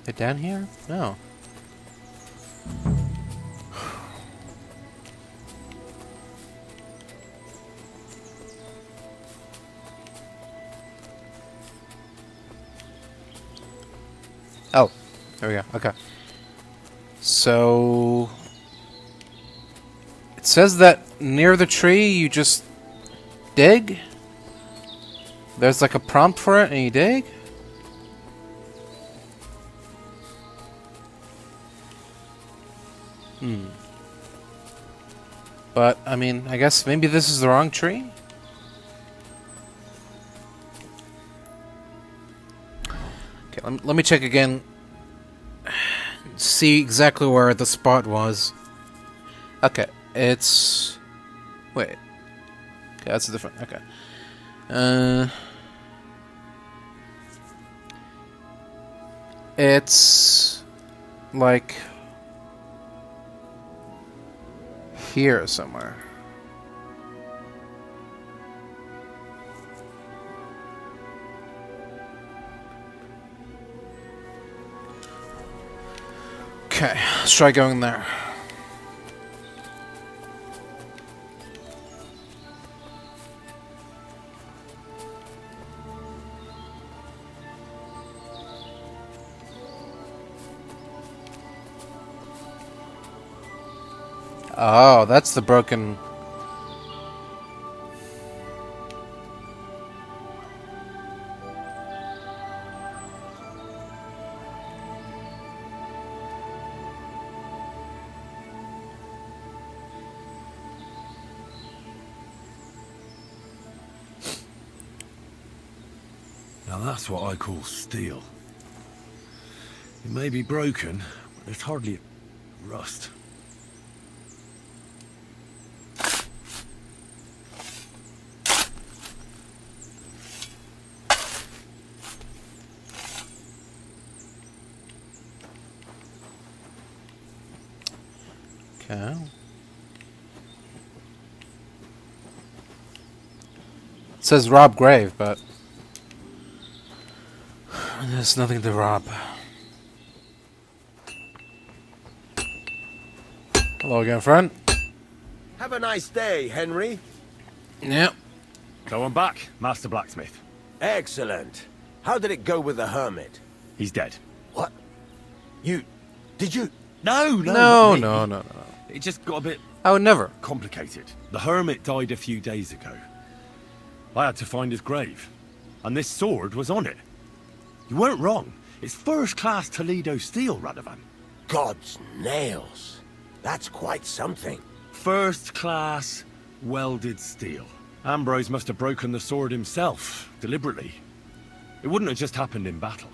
They're down here? No. Oh, there we go. Okay. So it says that near the tree you just dig? There's like a prompt for it and you dig? But, I mean, I guess maybe this is the wrong tree? Okay, let me check again. See exactly where the spot was. Okay, it's... wait. Okay, that's a different... okay. It's... like... here somewhere. Okay, let's try going there. Oh, that's the broken... Now that's what I call steel. It may be broken, but there's hardly rust. Okay. It says rob grave, but there's nothing to rob. Hello again, friend. Have a nice day, Henry. Yep. So I'm back, Master Blacksmith. Excellent. How did it go with the Hermit? He's dead. What? Did you? No. It just got a bit... I would never. Complicated. The Hermit died a few days ago. I had to find his grave. And this sword was on it. You weren't wrong. It's first-class Toledo steel, Radovan. God's nails. That's quite something. First-class welded steel. Ambrose must have broken the sword himself, deliberately. It wouldn't have just happened in battle.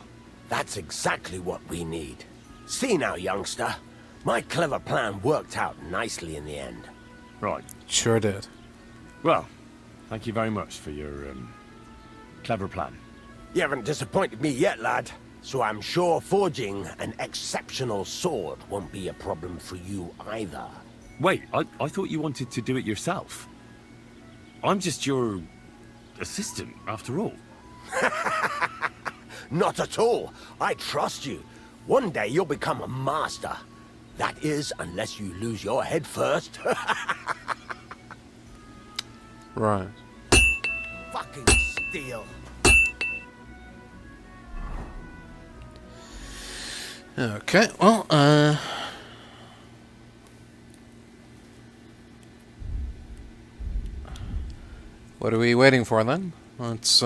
That's exactly what we need. See now, youngster. My clever plan worked out nicely in the end. Right. Sure did. Well, thank you very much for your, clever plan. You haven't disappointed me yet, lad. So I'm sure forging an exceptional sword won't be a problem for you either. Wait, I thought you wanted to do it yourself. I'm just your assistant, after all. Not at all. I trust you. One day you'll become a master. That is, unless you lose your head first. Right. Fucking steel. Okay, well, what are we waiting for then? Let's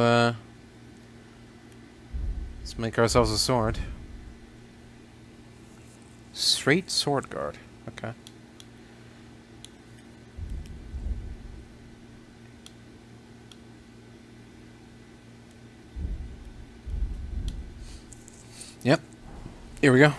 make ourselves a sword. Straight sword guard. Okay. Yep. Here we go.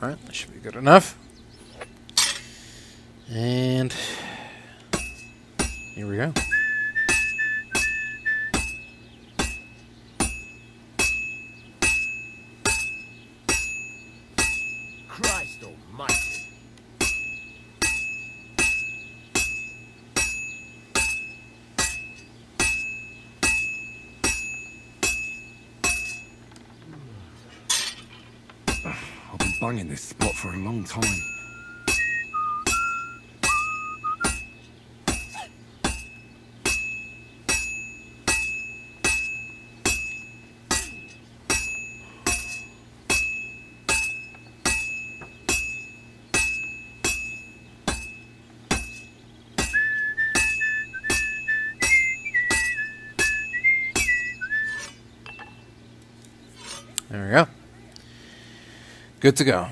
Alright, that should be good enough. And here we go. Christ almighty. I've been banging this spot for a long time. There we go. Good to go.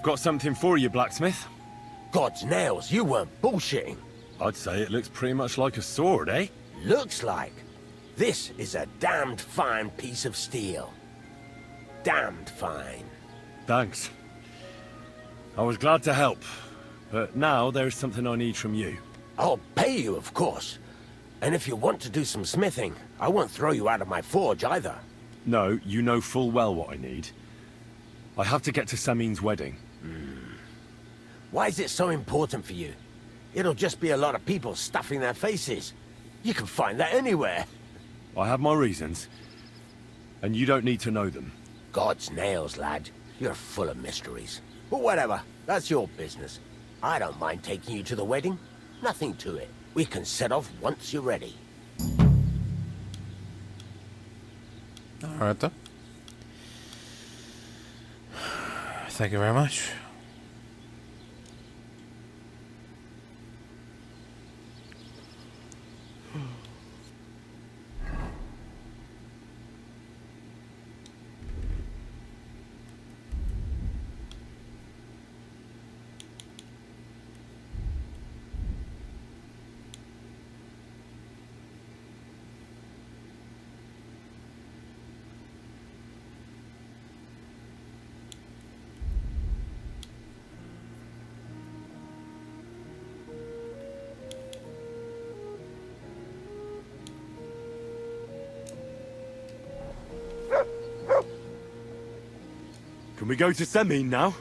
Got something for you, Blacksmith. God's nails, you weren't bullshitting. I'd say it looks pretty much like a sword, eh? Looks like. This is a damned fine piece of steel. Damned fine. Thanks. I was glad to help, but now there's something I need from you. I'll pay you, of course. And if you want to do some smithing, I won't throw you out of my forge either. No, you know full well what I need. I have to get to Semine's wedding. Why is it so important for you? It'll just be a lot of people stuffing their faces. You can find that anywhere. I have my reasons, and you don't need to know them. God's nails, lad. You're full of mysteries. But whatever, that's your business. I don't mind taking you to the wedding. Nothing to it. We can set off once you're ready. Alright then. Thank you very much. Can we go to Semine now?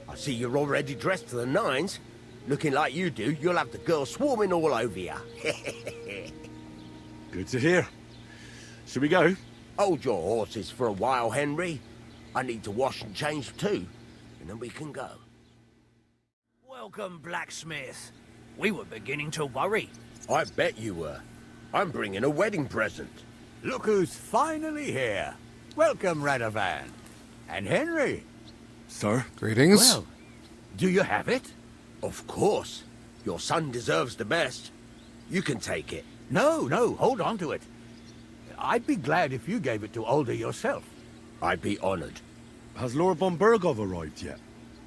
I see you're already dressed to the nines. Looking like you do, you'll have the girls swarming all over you. Good to hear. Shall we go? Hold your horses for a while, Henry. I need to wash and change too, and then we can go. Welcome, Blacksmith. We were beginning to worry. I bet you were. I'm bringing a wedding present. Look who's finally here. Welcome, Radovan. And Henry. Sir? Greetings. Well, Do you have it? Of course. Your son deserves the best. You can take it. No, hold on to it. I'd be glad if you gave it to Alder yourself. I'd be honored. Has Lord von Bergov arrived yet?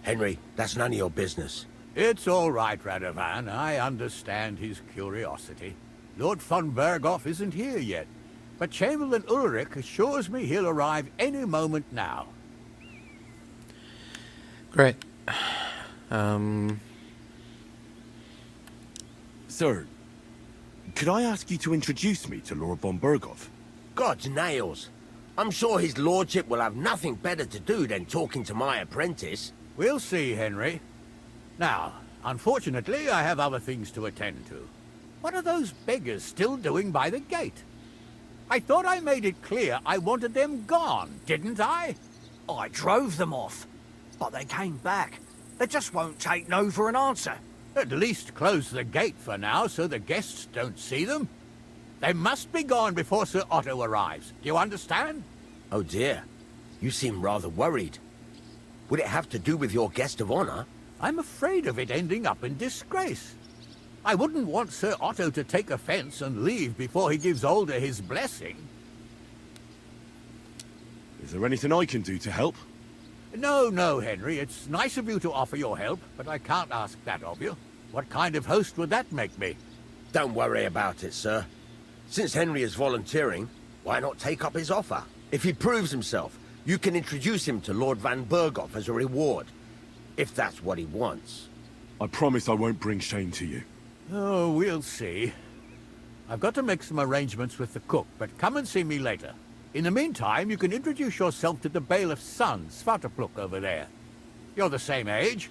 Henry, that's none of your business. It's all right, Radovan. I understand his curiosity. Lord von Bergov isn't here yet, but Chamberlain Ulrich assures me he'll arrive any moment now. Great. Sir, could I ask you to introduce me to Lord von Bergov? God's nails. I'm sure his lordship will have nothing better to do than talking to my apprentice. We'll see, Henry. Now, unfortunately, I have other things to attend to. What are those beggars still doing by the gate? I thought I made it clear I wanted them gone, didn't I? I drove them off, but they came back. They just won't take no for an answer. At least close the gate for now so the guests don't see them. They must be gone before Sir Otto arrives. Do you understand? Oh dear. You seem rather worried. Would it have to do with your guest of honor? I'm afraid of it ending up in disgrace. I wouldn't want Sir Otto to take offense and leave before he gives Alder his blessing. Is there anything I can do to help? No, Henry. It's nice of you to offer your help, but I can't ask that of you. What kind of host would that make me? Don't worry about it, sir. Since Henry is volunteering, why not take up his offer? If he proves himself, you can introduce him to Lord Van Berghoff as a reward. If that's what he wants. I promise I won't bring shame to you. Oh, we'll see. I've got to make some arrangements with the cook, but come and see me later. In the meantime, you can introduce yourself to the bailiff's son, Svartapluk, over there. You're the same age,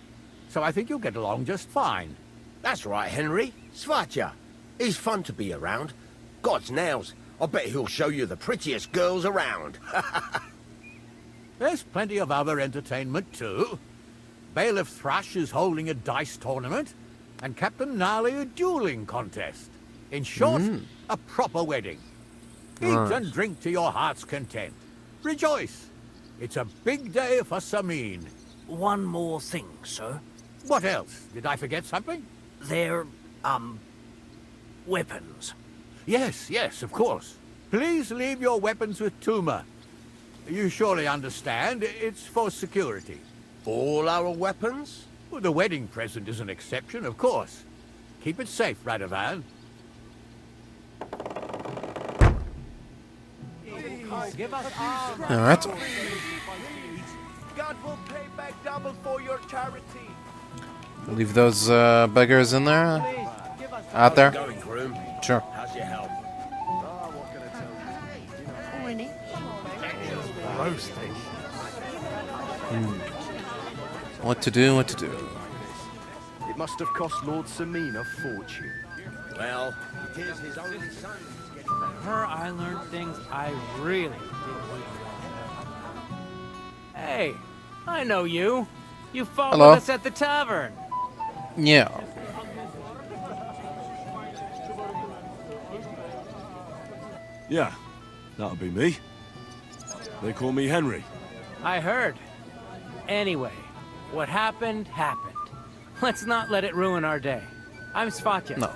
so I think you'll get along just fine. That's right, Henry. Svatja. He's fun to be around. God's nails. I bet he'll show you the prettiest girls around. There's plenty of other entertainment, too. Bailiff Thrush is holding a dice tournament, and Captain Gnarly a dueling contest. In short, a proper wedding. Eat and drink to your heart's content. Rejoice. It's a big day for Semine. One more thing, sir. What else? Did I forget something? They're, weapons. Yes, of course. Please leave your weapons with Tuma. You surely understand, it's for security. All our weapons? Well, the wedding present is an exception, of course. Keep it safe, Radovan. Alright. God will pay back double for your charity. Leave those beggars in there? Out there? Sure. How's your health? What to do, what to do. It must have cost Lord Semine a fortune. Well, it is his only son. From her, I learned things I really didn't need. Hey, I know you. You fought Hello? with us at the tavern. Yeah. Yeah, that'll be me. They call me Henry. I heard. Anyway, what happened, happened. Let's not let it ruin our day. I'm Svatya. No.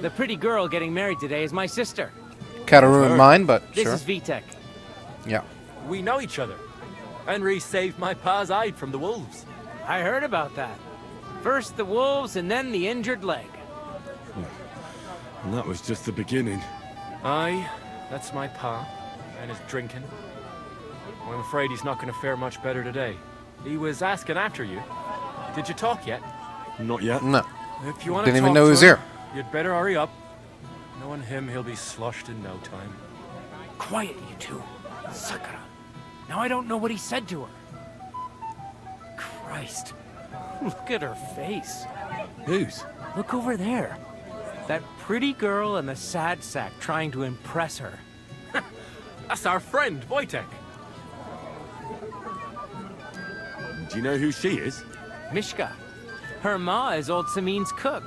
The pretty girl getting married today is my sister. Kinda ruined mine, but This sure. is Vitek. Yeah. We know each other. Henry saved my pa's eye from the wolves. I heard about that. First the wolves and then the injured leg. And that was just the beginning. Aye, that's my pa, and his drinking. I'm afraid he's not going to fare much better today. He was asking after you. Did you talk yet? Not yet. No. If you want to Didn't talk even know to he was him, here. you'd better hurry up. Knowing him, he'll be sloshed in no time. Quiet, you two. Sakura. Now I don't know what he said to her. Christ. Look at her face. Whose? Look over there. That pretty girl and the sad sack trying to impress her. That's our friend, Wojtek. Do you know who she is? Mishka. Her ma is old Semine's cook.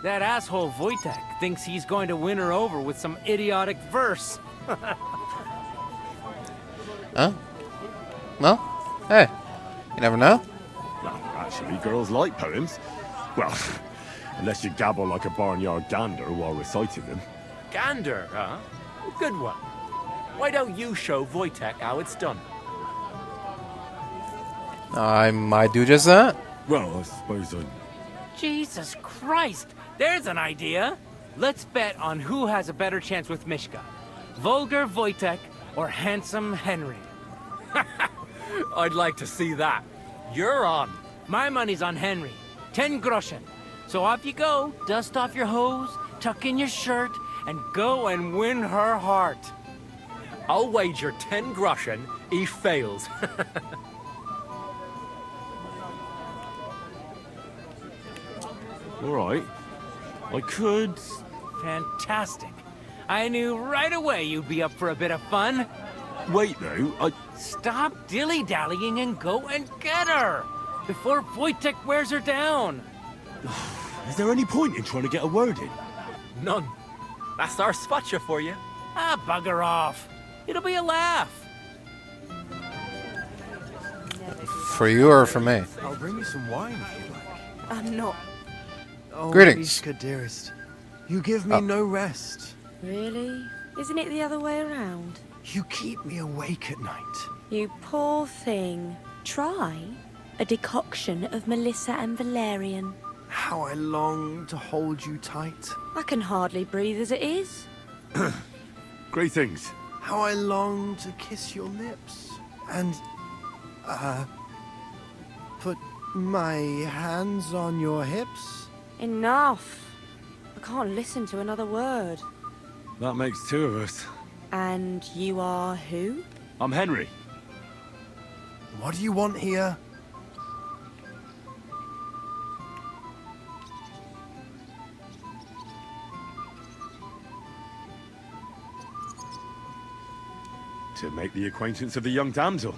That asshole Wojtek thinks he's going to win her over with some idiotic verse. Huh? Well, hey, you never know. Well, actually, girls like poems. Well, unless you gabble like a barnyard gander while reciting them. Gander, huh? Good one. Why don't you show Wojtek how it's done? I might do just that. Well, I suppose I... Jesus Christ! There's an idea! Let's bet on who has a better chance with Mishka. Vulgar Wojtek or handsome Henry. I'd like to see that. You're on. My money's on Henry. 10 groschen. So off you go, dust off your hose, tuck in your shirt, and go and win her heart. I'll wager 10 groschen he fails. All right. I could... Fantastic. I knew right away you'd be up for a bit of fun. Wait, though, I... Stop dilly-dallying and go and get her! Before Wojtek wears her down! Is there any point in trying to get a word in? None. That's our Svatya for you. Ah, bugger off. It'll be a laugh. For you or for me? I'll bring you some wine if you like. I'm not. Oh, Greetings. Mishka, dearest. You give me no rest. Really? Isn't it the other way around? You keep me awake at night. You poor thing. Try a decoction of Melissa and Valerian. How I long to hold you tight. I can hardly breathe as it is. Great things. How I long to kiss your lips. And, put my hands on your hips. Enough. I can't listen to another word. That makes two of us. And you are who? I'm Henry. What do you want here? To make the acquaintance of the young damsel.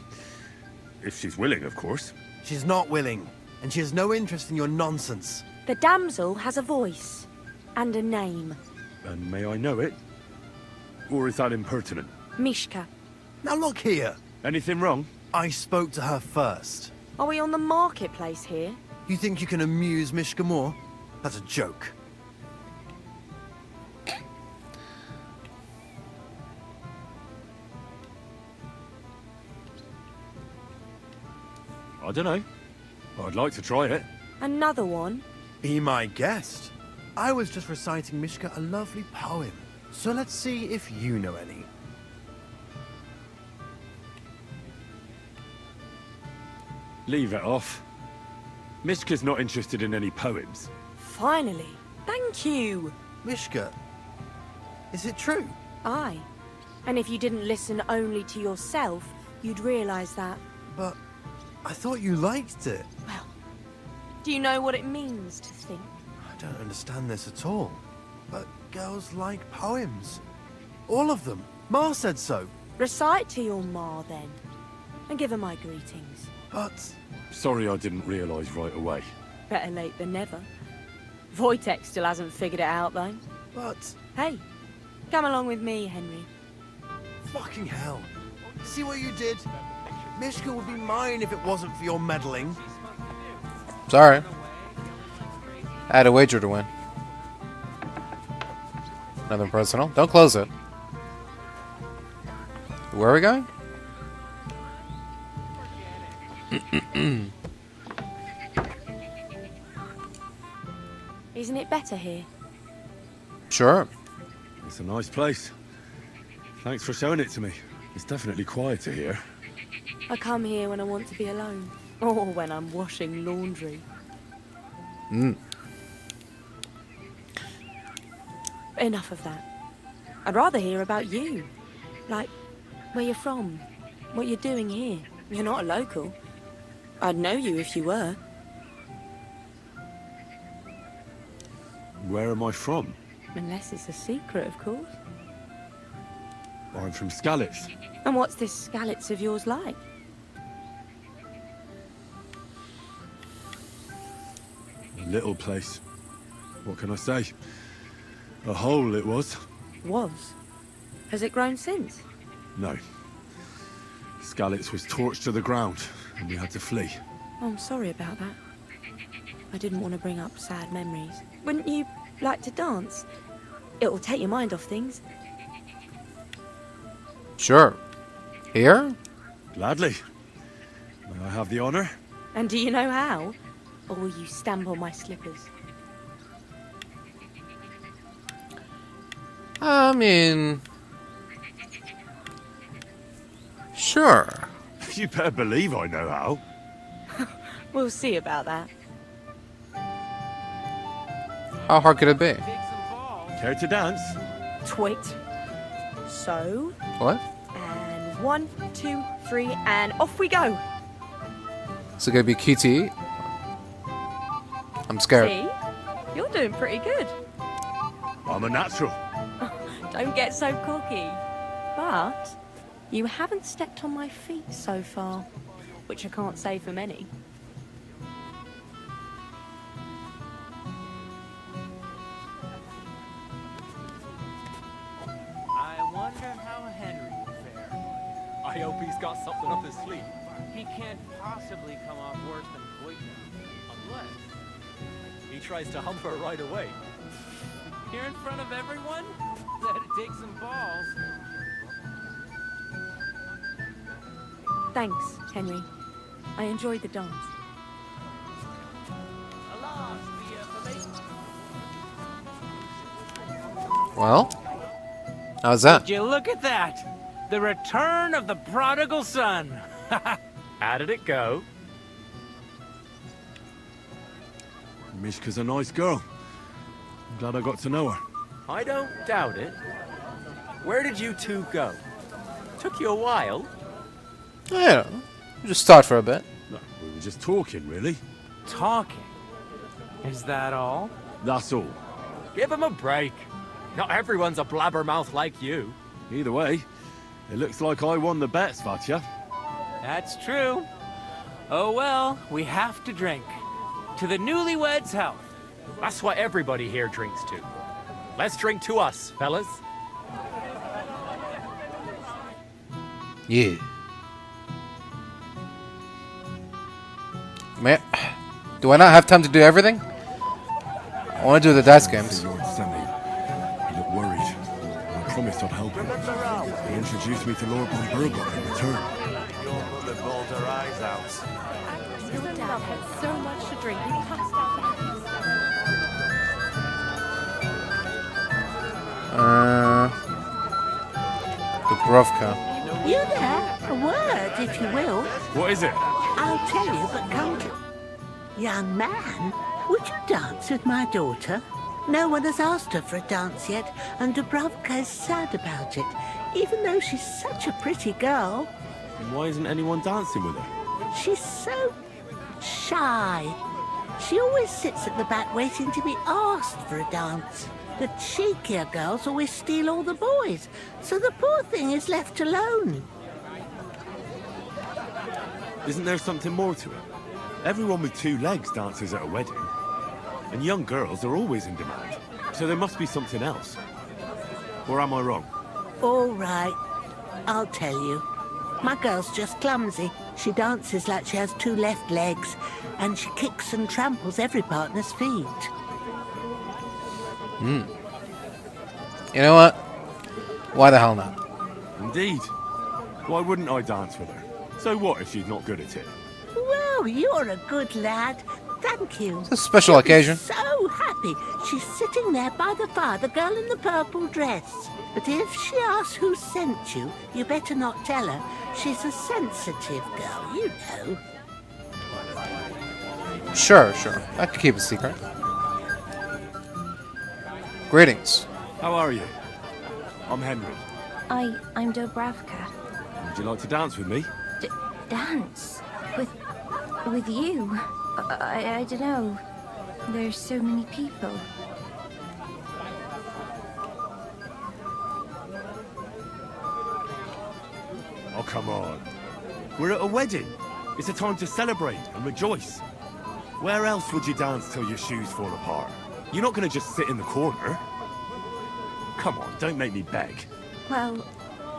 If she's willing, of course. She's not willing, and she has no interest in your nonsense. The damsel has a voice. And a name. And may I know it? Or is that impertinent? Mishka. Now look here. Anything wrong? I spoke to her first. Are we on the marketplace here? You think you can amuse Mishka more? That's a joke. I don't know. I'd like to try it. Another one? Be my guest. I was just reciting Mishka a lovely poem. So let's see if you know any. Leave it off. Mishka's not interested in any poems. Finally. Thank you. Mishka, is it true? Aye. And if you didn't listen only to yourself, you'd realise that. But I thought you liked it. Well, do you know what it means to think? I don't understand this at all. But girls like poems. All of them. Ma said so. Recite to your ma, then. And give her my greetings. But... Sorry I didn't realise right away. Better late than never. Wojtek still hasn't figured it out, though. But... Hey, come along with me, Henry. Fucking hell. See what you did? Mishka would be mine if it wasn't for your meddling. Sorry. I had a wager to win. Nothing personal. Don't close it. Where are we going? Isn't it better here? Sure. It's a nice place. Thanks for showing it to me. It's definitely quieter here. I come here when I want to be alone. Or when I'm washing laundry. Enough of that. I'd rather hear about you. Like, where you're from. What you're doing here. You're not a local. I'd know you if you were. Where am I from? Unless it's a secret, of course. I'm from Skalitz. And what's this Skalitz of yours like? A little place. What can I say? A hole it was. Was? Has it grown since? No. Skalitz was torched to the ground, and we had to flee. Oh, I'm sorry about that. I didn't want to bring up sad memories. Wouldn't you like to dance? It'll take your mind off things. Sure. Here? Gladly. May I have the honor? And do you know how? Or will you stamp on my slippers? I mean... Sure. You better believe I know how. We'll see about that. How hard could it be? Care to dance? Twit. So... What? And 1, 2, 3, and off we go. Is it gonna be QTE? I'm scared. See? You're doing pretty good. I'm a natural. Don't get so cocky. But you haven't stepped on my feet so far, which I can't say for many. I wonder how Henry will fare. I hope he's got something up his sleeve. He can't possibly come off worse than Fajta, unless he tries to hump her right away. Here in front of everyone? That'd take some balls. Thanks, Henry. I enjoyed the dance. Well? How's that? Would you look at that? The return of the prodigal son. How did it go? Mishka's a nice girl. I'm glad I got to know her. I don't doubt it. Where did you two go? Took you a while. Yeah, just start for a bit. No, we were just talking, really. Talking? Is that all? That's all. Give him a break. Not everyone's a blabbermouth like you. Either way, it looks like I won the bets, Fajta. That's true. Oh well, we have to drink. To the newlyweds' health. That's what everybody here drinks to. Let's drink to us, fellas. Yeah. Man, do I not have time to do everything? I want to do the dice games. Lord Semine. He looked worried. I promised I'd help him. He introduced me to Lord Burgot in return. You'll bolt our eyes out. Your dad had so much to drink, he passed out. Dubrovka. You there? A word, if you will. What is it? I I'll tell you, but come to... Young man, would you dance with my daughter? No one has asked her for a dance yet, and Dubravka is sad about it, even though she's such a pretty girl. And why isn't anyone dancing with her? She's so shy. She always sits at the back waiting to be asked for a dance. The cheekier girls always steal all the boys, so the poor thing is left alone. Isn't there something more to it? Everyone with two legs dances at a wedding. And young girls are always in demand. So there must be something else. Or am I wrong? All right, I'll tell you. My girl's just clumsy. She dances like she has two left legs, and she kicks and tramples every partner's feet. You know what? Why the hell not? Indeed. Why wouldn't I dance with her? So what if she's not good at it? Well, you're a good lad. Thank you. It's a special She'll be occasion. So happy. She's sitting there by the fire, the girl in the purple dress. But if she asks who sent you, you better not tell her. She's a sensitive girl, you know. Sure. I can keep a secret. Greetings. How are you? I'm Henry. I'm Dubravka. Would you like to dance with me? Dance? With you? I don't know. There's so many people. Oh, come on. We're at a wedding. It's a time to celebrate and rejoice. Where else would you dance till your shoes fall apart? You're not going to just sit in the corner. Come on, don't make me beg. Well,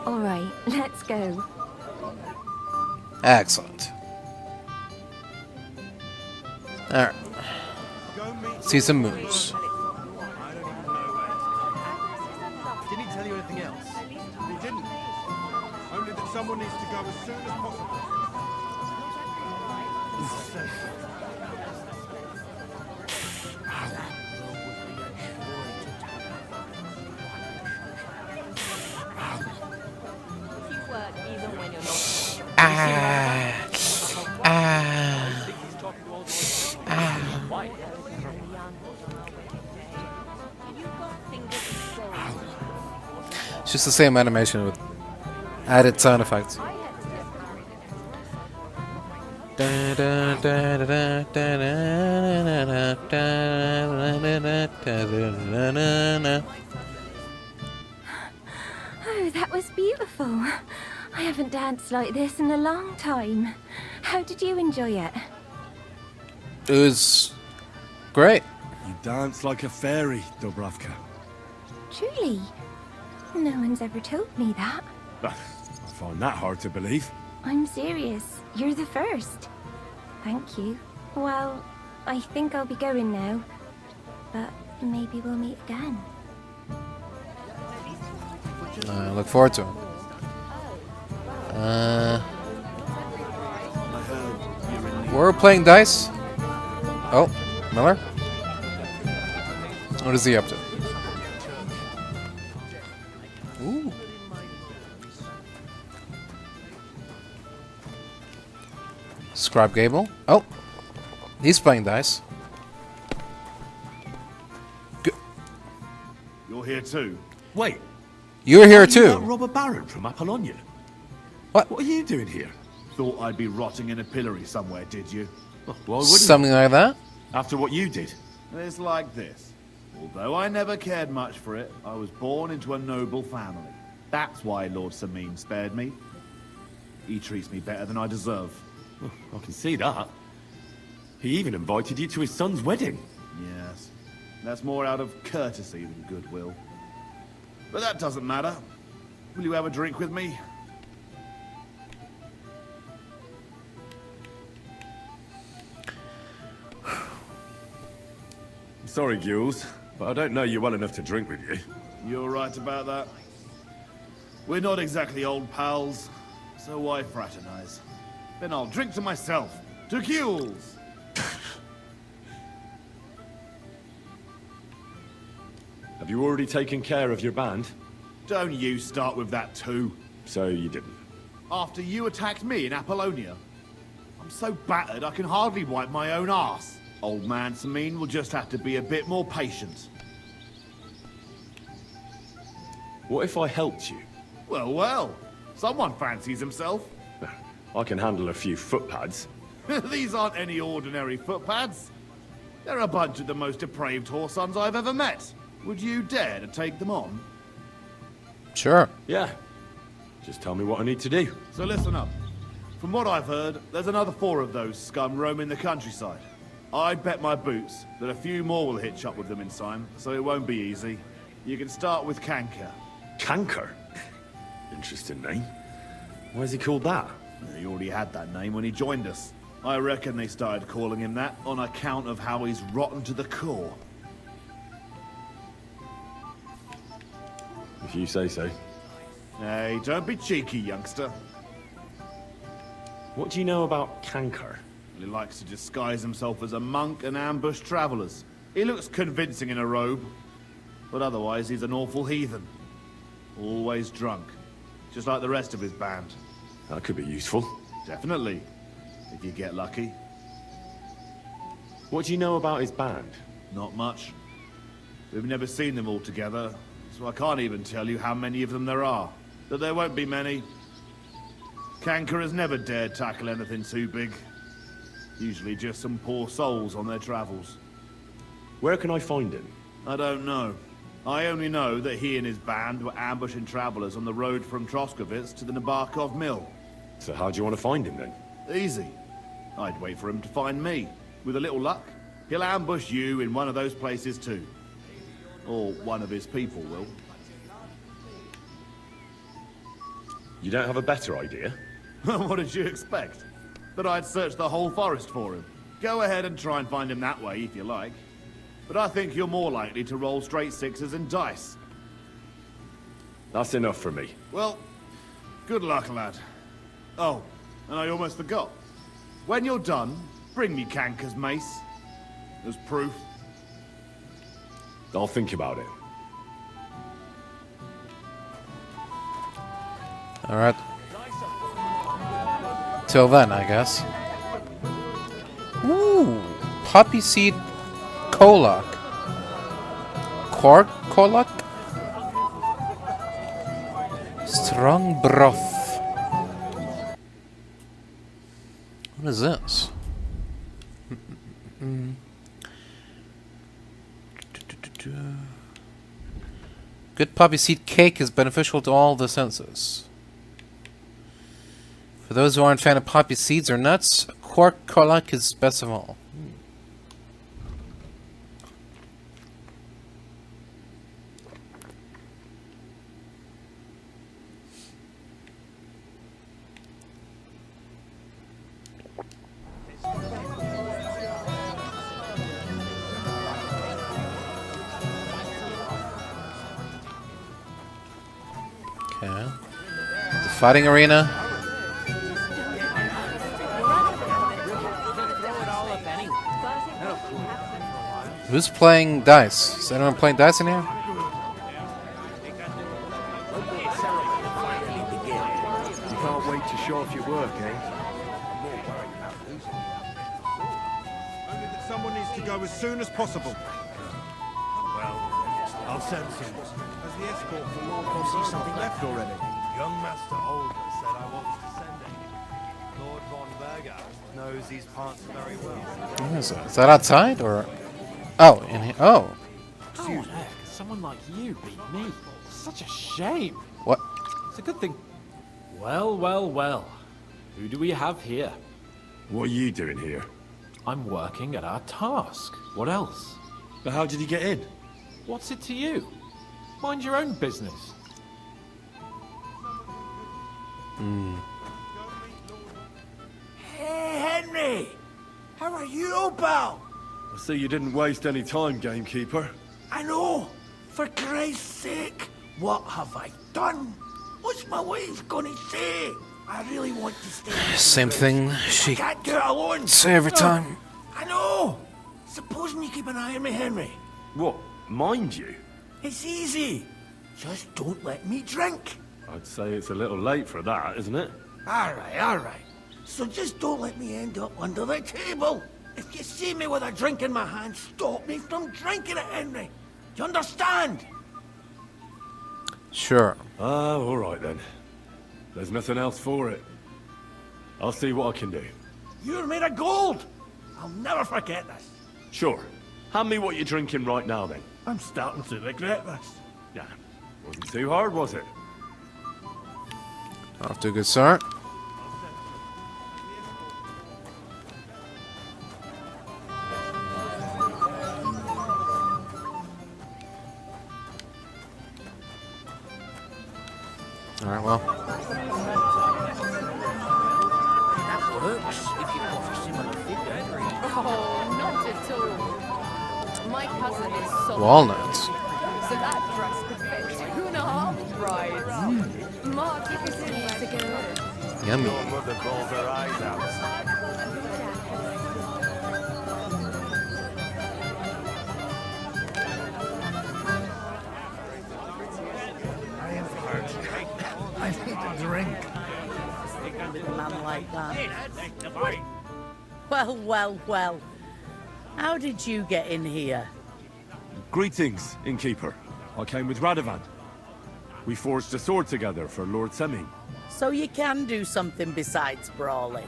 all right, let's go. Excellent. Alright. See some moves. Didn't he tell you anything else? He didn't. Only that someone needs to go as soon as possible. It's just the same animation with added sound effects. Oh, that was beautiful. I haven't danced like this in a long time. How did you enjoy it? It was great. You dance like a fairy, Dubravka. Truly? No one's ever told me that. I find that hard to believe. I'm serious. You're the first. Thank you. Well, I think I'll be going now. But maybe we'll meet again. I look forward to it. We're playing dice. Oh, Miller? What is he up to? Ooh. Scribe Gable. Oh, he's playing dice. You're here too. Wait. You're here Are you too. that robber baron from Apollonia? What? What are you doing here? Thought I'd be rotting in a pillory somewhere, did you? Well, why wouldn't Something like that? After what you did. It's like this. Although I never cared much for it, I was born into a noble family. That's why Lord Semine spared me. He treats me better than I deserve. Oh, I can see that. He even invited you to his son's wedding. Yes. That's more out of courtesy than goodwill. But that doesn't matter. Will you have a drink with me? Sorry, Gules, but I don't know you well enough to drink with you. You're right about that. We're not exactly old pals, so why fraternize? Then I'll drink to myself. To Gules! Have you already taken care of your band? Don't you start with that too. So you didn't. After you attacked me in Apollonia. I'm I'm so battered I can hardly wipe my own arse. Old man Semine will just have to be a bit more patient. What if I helped you? Well, well. Someone fancies himself. I can handle a few footpads. These aren't any ordinary footpads. They're a bunch of the most depraved horse sons I've ever met. Would you dare to take them on? Sure. Yeah. Just tell me what I need to do. So listen up. From what I've heard, there's another 4 of those scum roaming the countryside. I'd bet my boots that a few more will hitch up with them in time, so it won't be easy. You can start with Canker. Canker? Interesting name. Why is he called that? He already had that name when he joined us. I reckon they started calling him that on account of how he's rotten to the core. If you say so. Hey, don't be cheeky, youngster. What do you know about Canker? He likes to disguise himself as a monk and ambush travelers. He looks convincing in a robe, but otherwise he's an awful heathen. Always drunk, just like the rest of his band. That could be useful. Definitely, if you get lucky. What do you know about his band? Not much. We've never seen them all together, so I can't even tell you how many of them there are. But there won't be many. Canker has never dared tackle anything too big. Usually just some poor souls on their travels. Where can I find him? I don't know. I only know that he and his band were ambushing travelers on the road from Troskovitz to the Nabokov mill. So how do you want to find him then? Easy. I'd wait for him to find me. With a little luck, he'll ambush you in one of those places too. Or one of his people will. You don't have a better idea? What did you expect? That I'd search the whole forest for him? Go ahead and try and find him that way if you like. But I think you're more likely to roll straight 6s and dice. That's enough for me. Well, good luck, lad. Oh, and I almost forgot. When you're done, bring me Canker's mace. As proof. I'll think about it. Alright. Till then, I guess. Ooh! Poppy seed kolak. Quark kolak? Strong broth. What is this? Good poppy seed cake is beneficial to all the senses. For those who aren't a fan of poppy seeds or nuts, quark kolak is best of all. Okay. The fighting arena. Who's playing dice? Is anyone playing dice in here? You can't wait to show off your work, eh? I'm more worried about losing. Only that someone needs to go as soon as possible. Well, I'll send some. Has the escort for Lord von something left already? Young Master Holger said I was to send it. Lord von Berger knows these parts very well. What is that? Is that outside or? Oh, in here. Oh. How on earth could someone like you beat me? Such a shame. What? It's a good thing. Well, well, well. Who do we have here? What are you doing here? I'm working at our task. What else? But how did he get in? What's it to you? Mind your own business. Hey, Henry! How are you, pal? I see you didn't waste any time, gamekeeper. I know! For Christ's sake! What have I done? What's my wife gonna say? I really want to stay. Same thing I she can't do it alone. say every time. I know! Supposing you keep an eye on me, Henry. What? Mind you? It's easy. Just don't let me drink. I'd say it's a little late for that, isn't it? All right, all right. So just don't let me end up under the table. If you see me with a drink in my hand, stop me from drinking it, Henry. Do you understand? Sure. All right then. There's nothing else for it. I'll see what I can do. You're made of gold. I'll never forget this. Sure. Hand me what you're drinking right now then. I'm starting to regret this. Yeah. Wasn't too hard, was it? Off to a good start. Alright, well. That works if you've got a similar figure, Henry. Oh, not at all. My cousin is so Walnuts. So that dress could fit 2.5 brides. Mark, it was years ago. Yummy. Your mother bawled her eyes out. I need a drink. With a man like that. Well, well, well. How did you get in here? Greetings, innkeeper. I came with Radovan. We forged a sword together for Lord Semine. So you can do something besides brawling.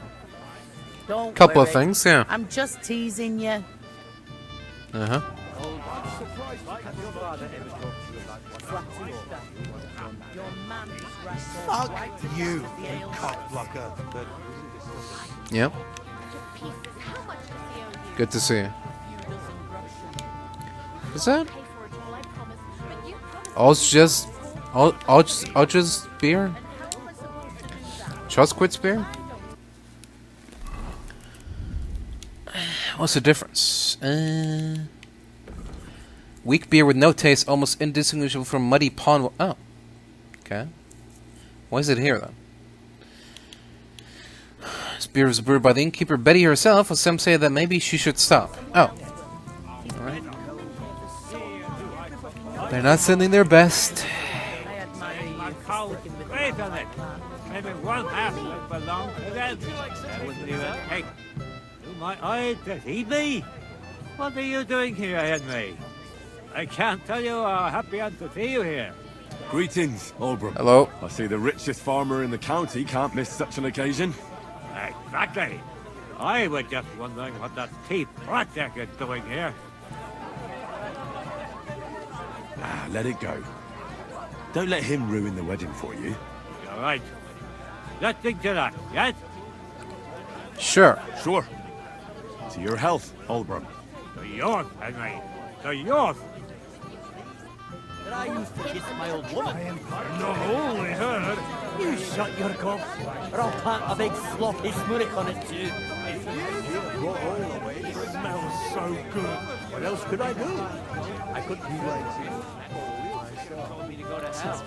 Don't Couple of worry. things, yeah. I'm just teasing you. Uh-huh. Fuck you cockblocker. Yep. Good to see you. Is that? Just beer? Chosquit's beer? What's the difference? Weak beer with no taste, almost indistinguishable from muddy pond. Oh. Okay. Why is it here, then? This beer was brewed by the innkeeper Betty herself, and some say that maybe she should stop. Oh. Alright. They're not sending their best. Wait a minute. Maybe one half would belong to them. That wouldn't even take. You might I deceive me? What are you doing here, Henry? I can't tell you how happy I am to see you here. Greetings, Olbram. Hello. I see the richest farmer in the county can't miss such an occasion. Exactly. I was just wondering what that teeth project is doing here. Ah, let it go. Don't let him ruin the wedding for you. You're right. Let's think to that, yes? Sure. Sure. To your health, Olbram. To yours, Henry. To yours. That I used to kiss my old woman. No, we heard. You shut your gob, or I'll plant a big sloppy smurrick on it too. It smells so good. What else could I do? I couldn't be like told me to go to hell.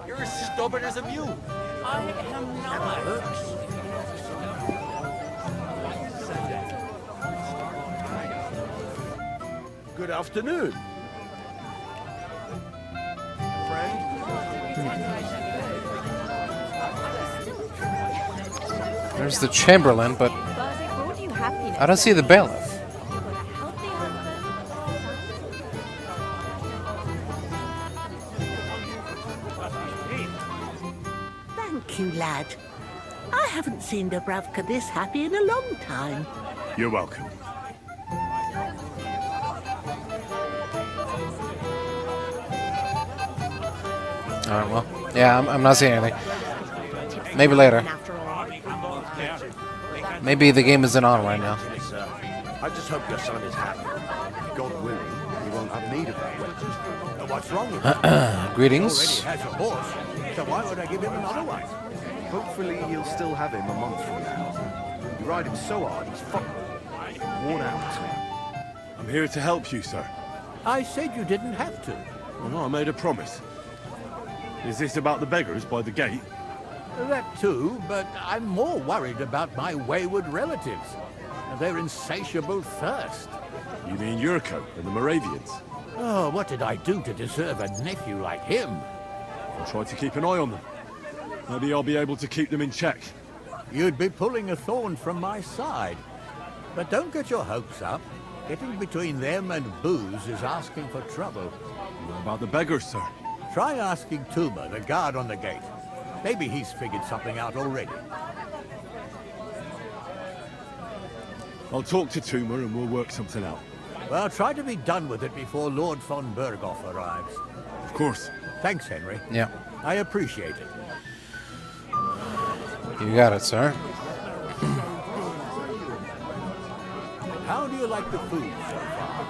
You're as stubborn as a mule. I am not. Good afternoon. There's the Chamberlain, but I don't see the bailiff. Thank you, lad. I haven't seen Dubravka this happy in a long time. You're welcome. Alright, well. Yeah, I'm not seeing anything. Maybe later. Maybe the game isn't on right now. I just hope your son is happy. God willing, he won't have need of that weapon. What's wrong with him? Greetings. He already has a horse, so why would I give him another one? Hopefully he'll still have him a month from now. You ride him so hard, he's worn out. I'm here to help you, sir. I said you didn't have to. Well, I made a promise. Is this about the beggars by the gate? That too, but I'm more worried about my wayward relatives and their insatiable thirst. You mean Yurko and the Moravians? Oh, what did I do to deserve a nephew like him? I'll try to keep an eye on them. Maybe I'll be able to keep them in check. you'd be pulling a thorn from my side. But don't get your hopes up. Getting between them and booze is asking for trouble. What about the beggars, sir? Try asking Tuma, the guard on the gate. Maybe he's figured something out already. I'll talk to Tuma and we'll work something out. Well, try to be done with it before Lord von Berghoff arrives. Of course. Thanks, Henry. Yeah. I appreciate it. You got it, sir. How do you like the food so far?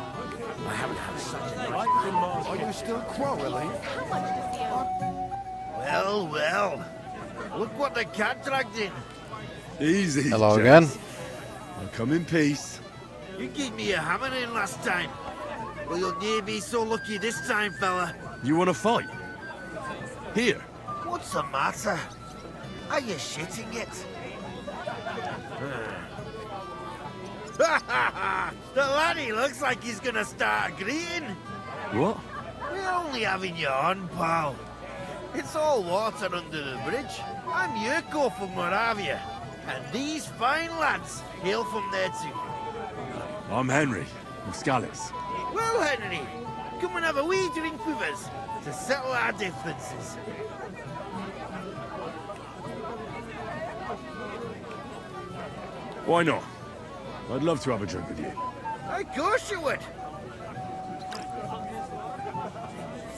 I haven't had such a nice... Are you still quarrelling? Well, well. Look what the cat dragged in. Easy. Hello gents. again. I'll come in peace. You gave me a hammer in last time. Well, you'll near be so lucky this time, fella. You want to fight? Here. What's the matter? Are you shitting it? The laddie looks like he's gonna start agreeing. What? We're only having you on, pal. It's all water under the bridge. I'm Yurko from Moravia, and these fine lads hail from there too. I'm Henry, of Scallis. Well, Henry, come and have a wee drink with us to settle our differences. Why not? I'd love to have a drink with you. Of course you would.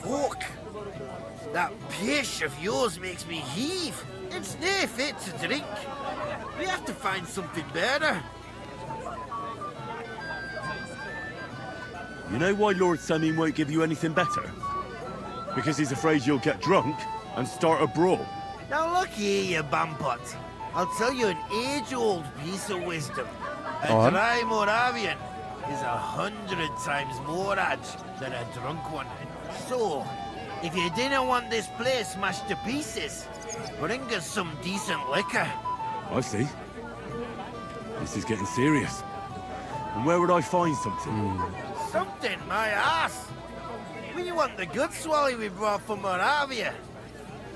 Fuck. That pish of yours makes me heave. It's near fit to drink. We have to find something better. You know why Lord Semine won't give you anything better? Because he's afraid you'll get drunk and start a brawl. Now look here, you bampot. I'll tell you an age-old piece of wisdom. A dry Moravian is 100 times more edge than a drunk one. So, if you didn't want this place smashed to pieces, bring us some decent liquor. I see. This is getting serious. And where would I find something? Something, my ass. We want the good swally we brought from Moravia.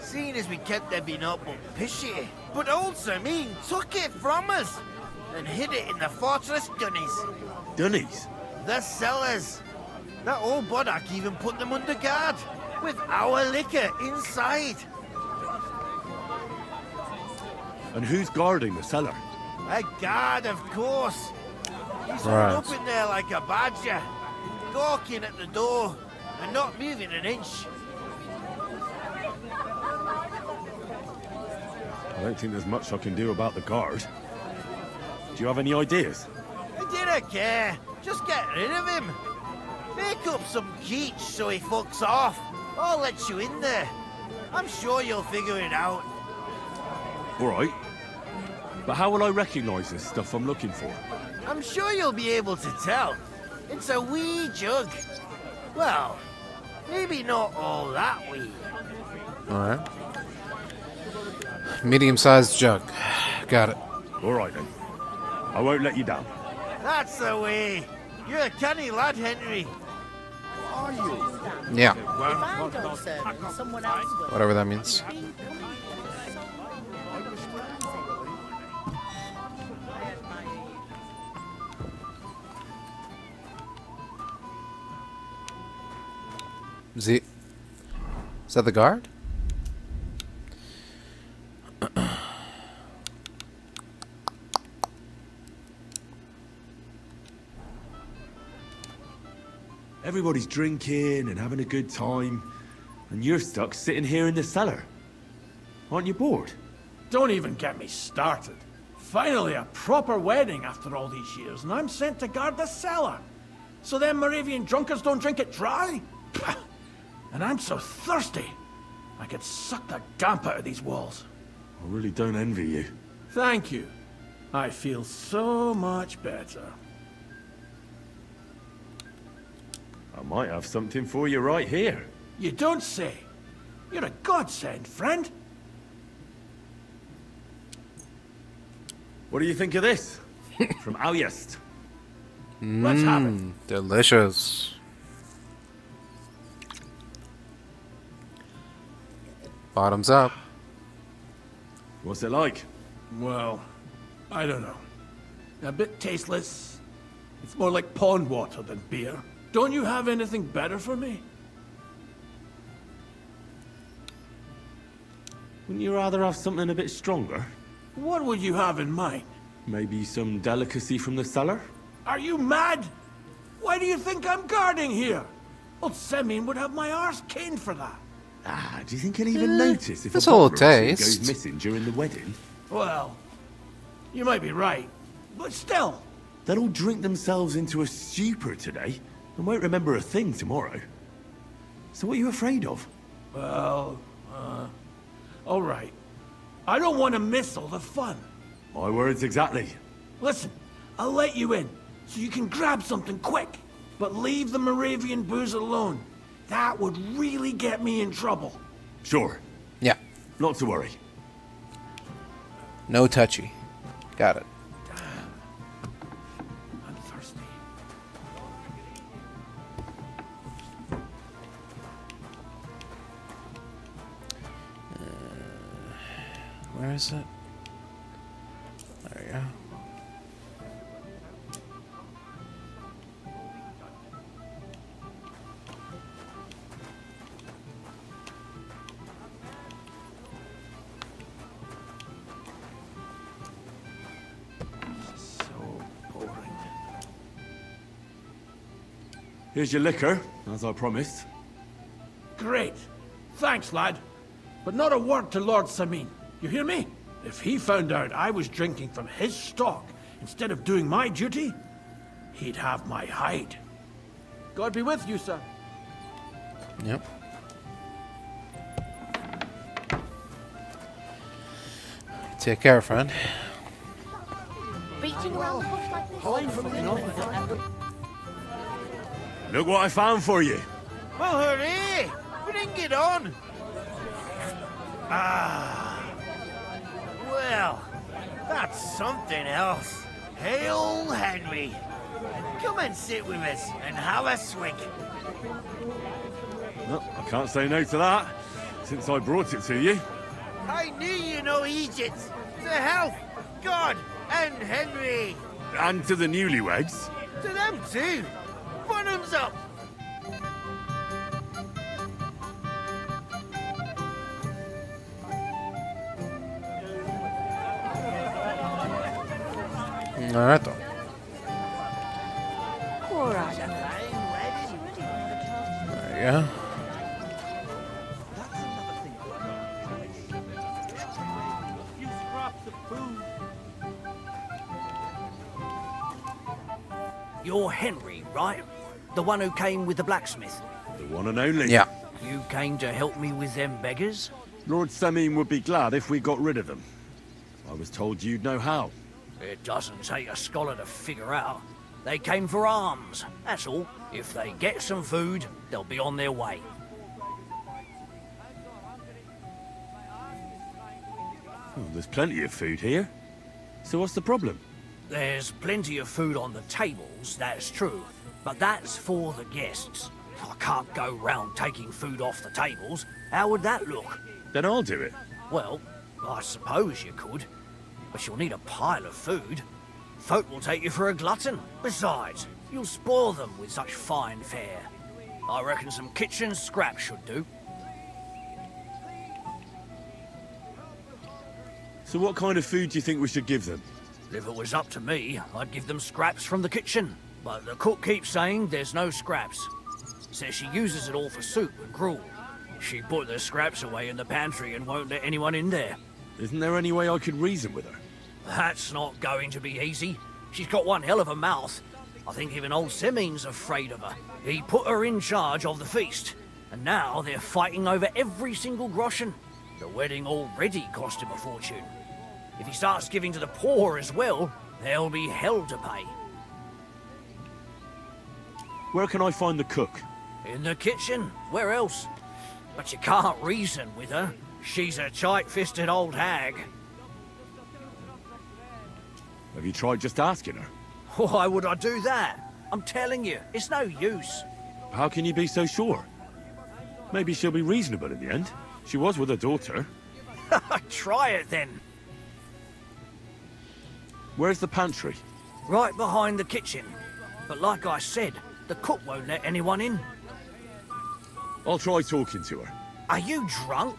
Seeing as we kept there being up on pishy. But old Semine took it from us and hid it in the fortress dunnies. Dunnies? The cellars. That old Bodak even put them under guard, with our liquor inside. And who's guarding the cellar? A guard, of course. He's Right. up in there like a badger, gawking at the door and not moving an inch. I don't think there's much I can do about the guard. Do you have any ideas? I didn't care. Just get rid of him. Make up some keech so he fucks off. I'll let you in there. I'm sure you'll figure it out. All right. But how will I recognize this stuff I'm looking for? I'm sure you'll be able to tell. It's a wee jug. Well, maybe not all that wee. Alright. Medium-sized jug. Got it. All right, then. I won't let you down. That's the way. You're a canny lad, Henry. Are you? Yeah. If I don't serve him, someone else will. Whatever that means. Is that the guard? Everybody's drinking and having a good time, and you're stuck sitting here in the cellar. Aren't you bored? Don't even get me started. Finally, a proper wedding after all these years, and I'm sent to guard the cellar. So them Moravian drunkards don't drink it dry? Pah. And I'm so thirsty, I could suck the damp out of these walls. I really don't envy you. Thank you. I feel so much better. I might have something for you right here. You don't say. You're a godsend, friend. What do you think of this? From Alyest. Let's have it. Delicious. Bottoms up. What's it like? Well, I don't know. A bit tasteless. It's more like pond water than beer. Don't you have anything better for me? Wouldn't you rather have something a bit stronger? What would you have in mind? Maybe some delicacy from the cellar? Are you mad? Why do you think I'm guarding here? Old Semine would have my arse caned for that. Ah, do you think he'll even notice if it's a all bottle or two taste. goes missing during the wedding? Well, you might be right, but still. They'll all drink themselves into a stupor today and won't remember a thing tomorrow. So what are you afraid of? Well, all right. I don't want to miss all the fun. My words exactly. Listen, I'll let you in, so you can grab something quick. But leave the Moravian booze alone. That would really get me in trouble. Sure. Yeah. Not to worry. No touchy. Got it. I'm thirsty. Where is it? There you go. Here's your liquor, as I promised. Great. Thanks, lad. But not a word to Lord Semine. You hear me? If he found out I was drinking from his stock instead of doing my duty, he'd have my hide. God be with you, sir. Yep. Take care, friend. Reaching around the bush like this? Look what I found for you. Well, hooray! Bring it on! Well, that's something else. Hail, Henry. Come and sit with us and have a swig. Well, I can't say no to that, since I brought it to you. I knew you know Egypt. To health, God, and Henry. And to the newlyweds. To them too. Bottoms up. Alright then. Alright. There you go. You're Henry, right? The one who came with the blacksmith? The one and only. Yeah. You came to help me with them beggars? Lord Semine would be glad if we got rid of them. I was told you'd know how. It doesn't take a scholar to figure out. They came for alms, that's all. If they get some food, they'll be on their way. Oh, there's plenty of food here. So what's the problem? There's plenty of food on the tables, that's true. But that's for the guests. I can't go round taking food off the tables. How would that look? Then I'll do it. Well, I suppose you could. But you'll need a pile of food. Folk will take you for a glutton. Besides, you'll spoil them with such fine fare. I reckon some kitchen scraps should do. So what kind of food do you think we should give them? If it was up to me, I'd give them scraps from the kitchen. But the cook keeps saying there's no scraps. Says she uses it all for soup and gruel. She put the scraps away in the pantry and won't let anyone in there. Isn't there any way I could reason with her? That's not going to be easy. She's got one hell of a mouth. I think even old Semine's afraid of her. He put her in charge of the feast, and now they're fighting over every single groschen. The wedding already cost him a fortune. If he starts giving to the poor as well, there'll be hell to pay. Where can I find the cook? In the kitchen. Where else? But you can't reason with her. She's a tight-fisted old hag. Have you tried just asking her? Why would I do that? I'm telling you, it's no use. How can you be so sure? Maybe she'll be reasonable in the end. She was with her daughter. Try it then. Where's the pantry? Right behind the kitchen. But like I said, the cook won't let anyone in. I'll try talking to her. Are you drunk?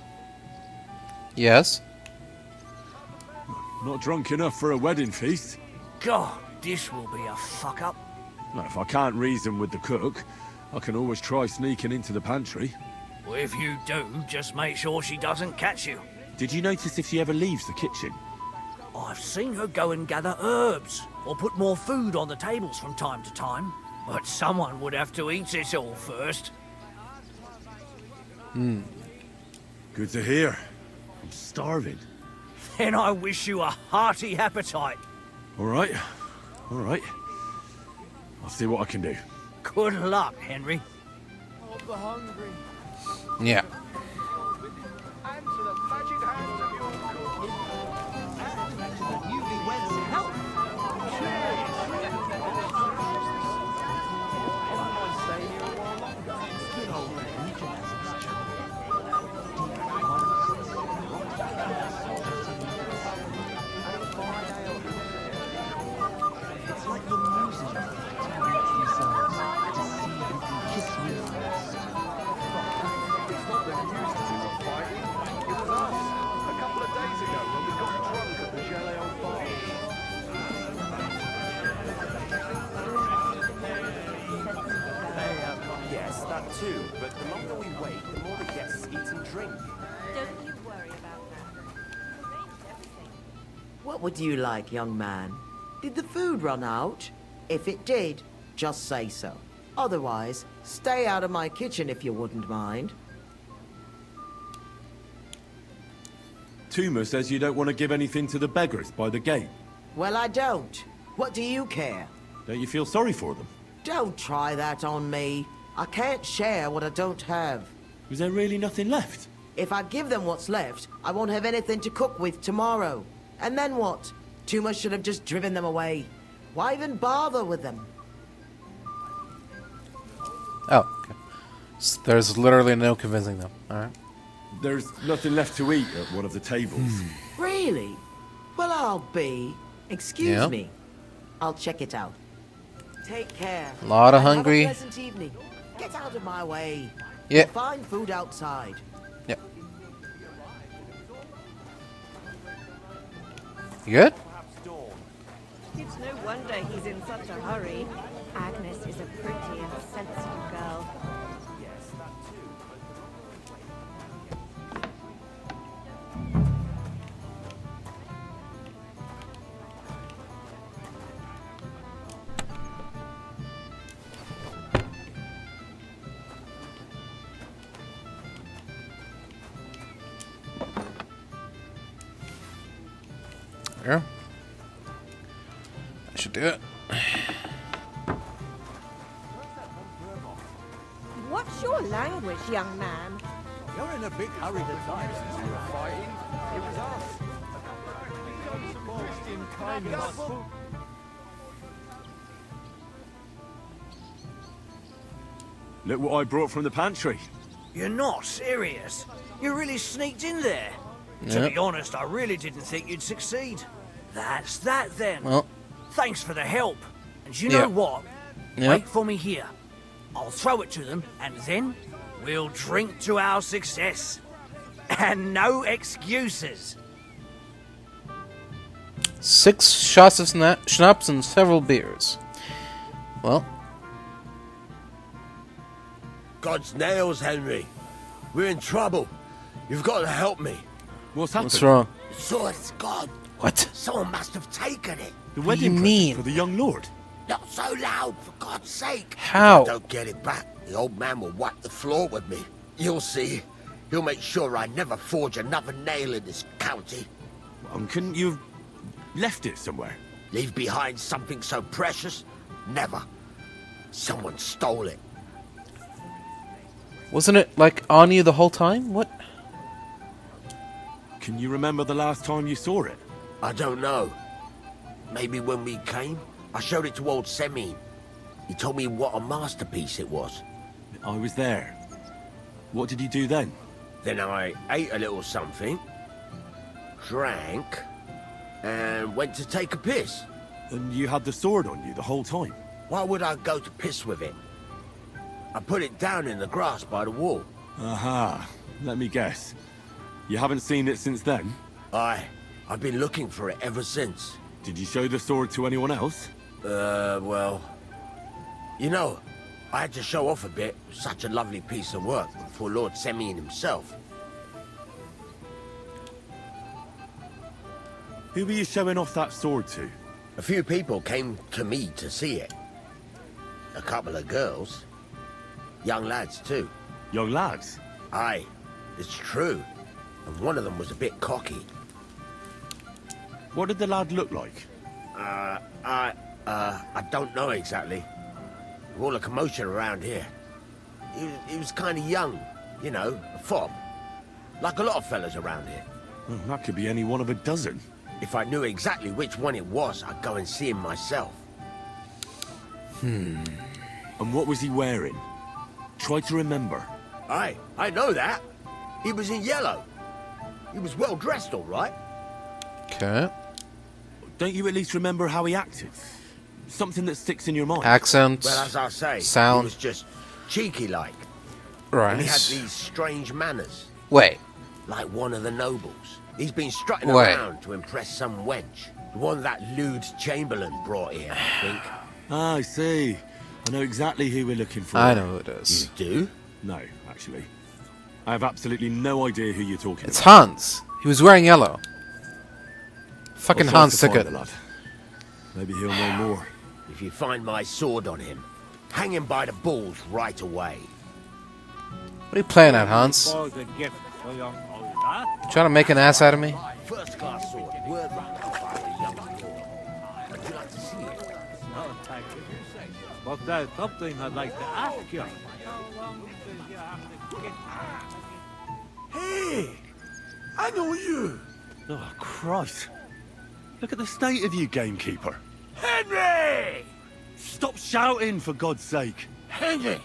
Yes. Not drunk enough for a wedding feast. God, this will be a fuck-up. Now, if I can't reason with the cook, I can always try sneaking into the pantry. Well, if you do, just make sure she doesn't catch you. Did you notice if she ever leaves the kitchen? I've seen her go and gather herbs, or put more food on the tables from time to time. But someone would have to eat it all first. Good to hear. I'm starving. Then I wish you a hearty appetite. All right. All right. I'll see what I can do. Good luck, Henry. Of the hungry. Yeah. And to the magic hands of your cook. And to the newlyweds' health. It's like the music telling themselves to see who can kiss you first. It's not them used to do the fighting. It was us, a couple of days ago, when we got drunk at the Jelly Old Bar. Yes, that too. But the longer we wait, the more the guests eat and drink. Don't you worry about that. Arranged everything. What would you like, young man? Did the food run out? If it did, just say so. Otherwise, stay out of my kitchen if you wouldn't mind. Tuma says you don't want to give anything to the beggars by the gate. Well, I don't. What do you care? Don't you feel sorry for them? Don't try that on me. I can't share what I don't have. Was there really nothing left? If I give them what's left, I won't have anything to cook with tomorrow. And then what? Tuma should have just driven them away. Why even bother with them? Oh, okay. So there's literally no convincing them. Alright. There's nothing left to eat at one of the tables. Really? Well, I'll be. Excuse Yeah. me. I'll check it out. Take care. A lot of And hungry. Have a pleasant evening. Get out of my way. Yeah. We'll find food outside. Yep. You good? It's no wonder he's in such a hurry. Agnes is a pretty and sensible girl. Yes, that too. Yeah. I should do it. What's your language, young man? You're in a big hurry to die since you were fighting. It was us. Christian kindness. Look what I brought from the pantry. You're not serious? You really sneaked in there? To Yep. be honest, I really didn't think you'd succeed. That's that then. Well. Thanks for the help. And you Yeah. know what? Yeah. Wait for me here. I'll throw it to them, and then we'll drink to our success. And no excuses. 6 shots of schnapps and several beers. Well, God's nails, Henry. We're in trouble. You've got to help me. What's what's wrong? The sword's gone. What? Someone must have taken it. The What do you wedding mean? present for the young lord. Not so loud, for God's sake. How? If I don't get it back, the old man will wipe the floor with me. You'll see. He'll make sure I never forge another nail in this county. Couldn't you have left it somewhere? Leave behind something so precious? Never. Someone stole it. Wasn't it like on you the whole time? What? Can you remember the last time you saw it? I don't know. Maybe when we came, I showed it to old Semine. He told me what a masterpiece it was. I was there. What did you do then? Then I ate a little something, drank, and went to take a piss. And you had the sword on you the whole time? Why would I go to piss with it? I put it down in the grass by the wall. Aha. Let me guess. You haven't seen it since then? I've been looking for it ever since. Did you show the sword to anyone else? Well... You know, I had to show off a bit. Such a lovely piece of work for Lord Semine himself. Who were you showing off that sword to? A few people came to me to see it. A couple of girls. Young lads, too. Young lads? Aye, it's true. And one of them was a bit cocky. What did the lad look like? I don't know exactly. All the commotion around here. He was kind of young, you know, a fob. Like a lot of fellas around here. Well, that could be any one of a dozen. If I knew exactly which one it was, I'd go and see him myself. And what was he wearing? Try to remember. Aye, I know that. He was in yellow. He was well dressed, all right. Okay. Don't you at least remember how he acted? Something that sticks in your mind. Accent. Well, as I say, sound. he was just cheeky-like. Right. And he had these strange manners. Wait. Like one of the nobles. He's been strutting Wait. around to impress some wench. The one that lewd Chamberlain brought here, I think. Ah, I see. I know exactly who we're looking for. I know who it is. You do? No, actually. I have absolutely no idea who you're talking It's about. Hans. He was wearing yellow. Fucking I'll try Hans to took find it. the lad. Maybe he'll know more. If you find my sword on him, hang him by the balls right away. What are you playing at, Hans? Trying to make an ass out of me? First class sword, worthy of our young lord. Would you like to see it? No, thank you. But there's something I'd like to ask you. Hey! I know you! Oh, Christ. Look at the state of you, gamekeeper. Henry! Stop shouting, for God's sake. Henry!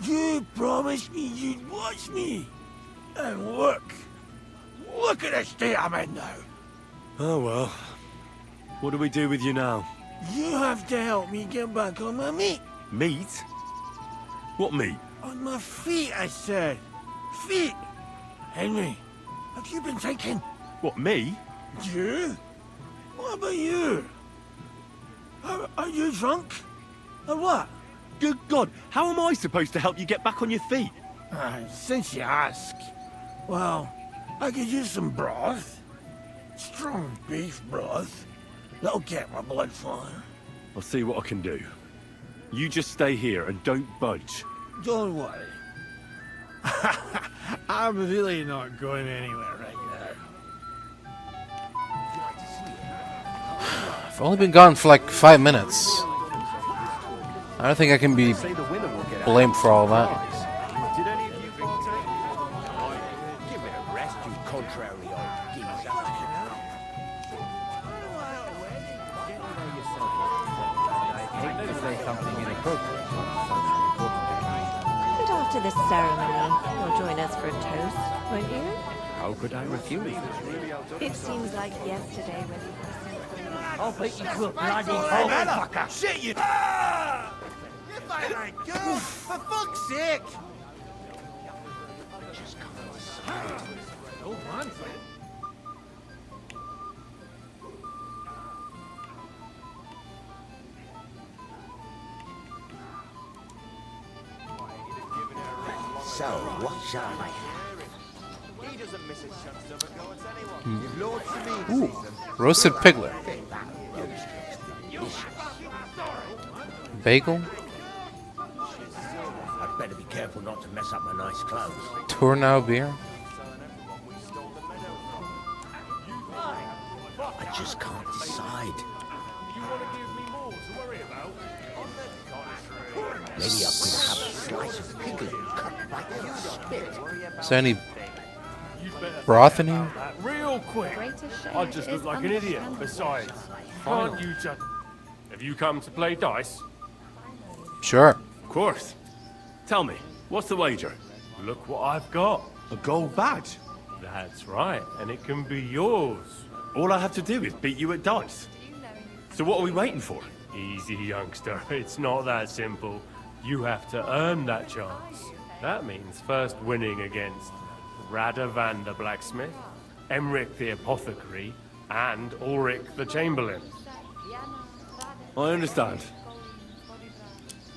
You promised me you'd watch me. And look! Look at the state I'm in now. Oh, well. What do we do with you now? You have to help me get back on my meat. Meat? What meat? On my feet, I said. Feet! Henry, have you been thinking? What, me? You? What about you? Are you drunk? Or what? Good God, how am I supposed to help you get back on your feet? Since you ask. Well, I could use some broth. Strong beef broth. That'll get my blood flowing. I'll see what I can do. You just stay here and don't budge. Don't worry. I'm really not going anywhere right now. I've only been gone for like 5 minutes. I don't think I can be blamed for all that. Did any of you partake? Give it a rest, you contrary old geezer. And after this ceremony, you'll join us for a toast, won't you? How could I refuse? It seems like yesterday when you... I'll beat you to a bloody Hey, man, fucker. shit, you... If I ain't good, for fuck's sake! Oh, man. So, what shall I have? He doesn't miss his chance to have a go at anyone. If Lord Semine Ooh, sees him, roasted piglet. Bagel? I'd better be careful not to mess up my nice clothes. Tournau beer? I just can't decide. Maybe I could have a slice of piglet cut right in the spit. Is there any broth in here? Real quick. I just look like an idiot. Besides, can't you just... Have you come to play dice? Sure. Of course. Tell me, what's the wager? Look what I've got. A gold badge? That's right, and it can be yours. All I have to do is beat you at dice. So what are we waiting for? Easy, youngster. It's not that simple. You have to earn that chance. That means first winning against Radovan the Blacksmith, Emric the Apothecary, and Ulrich the Chamberlain. I understand.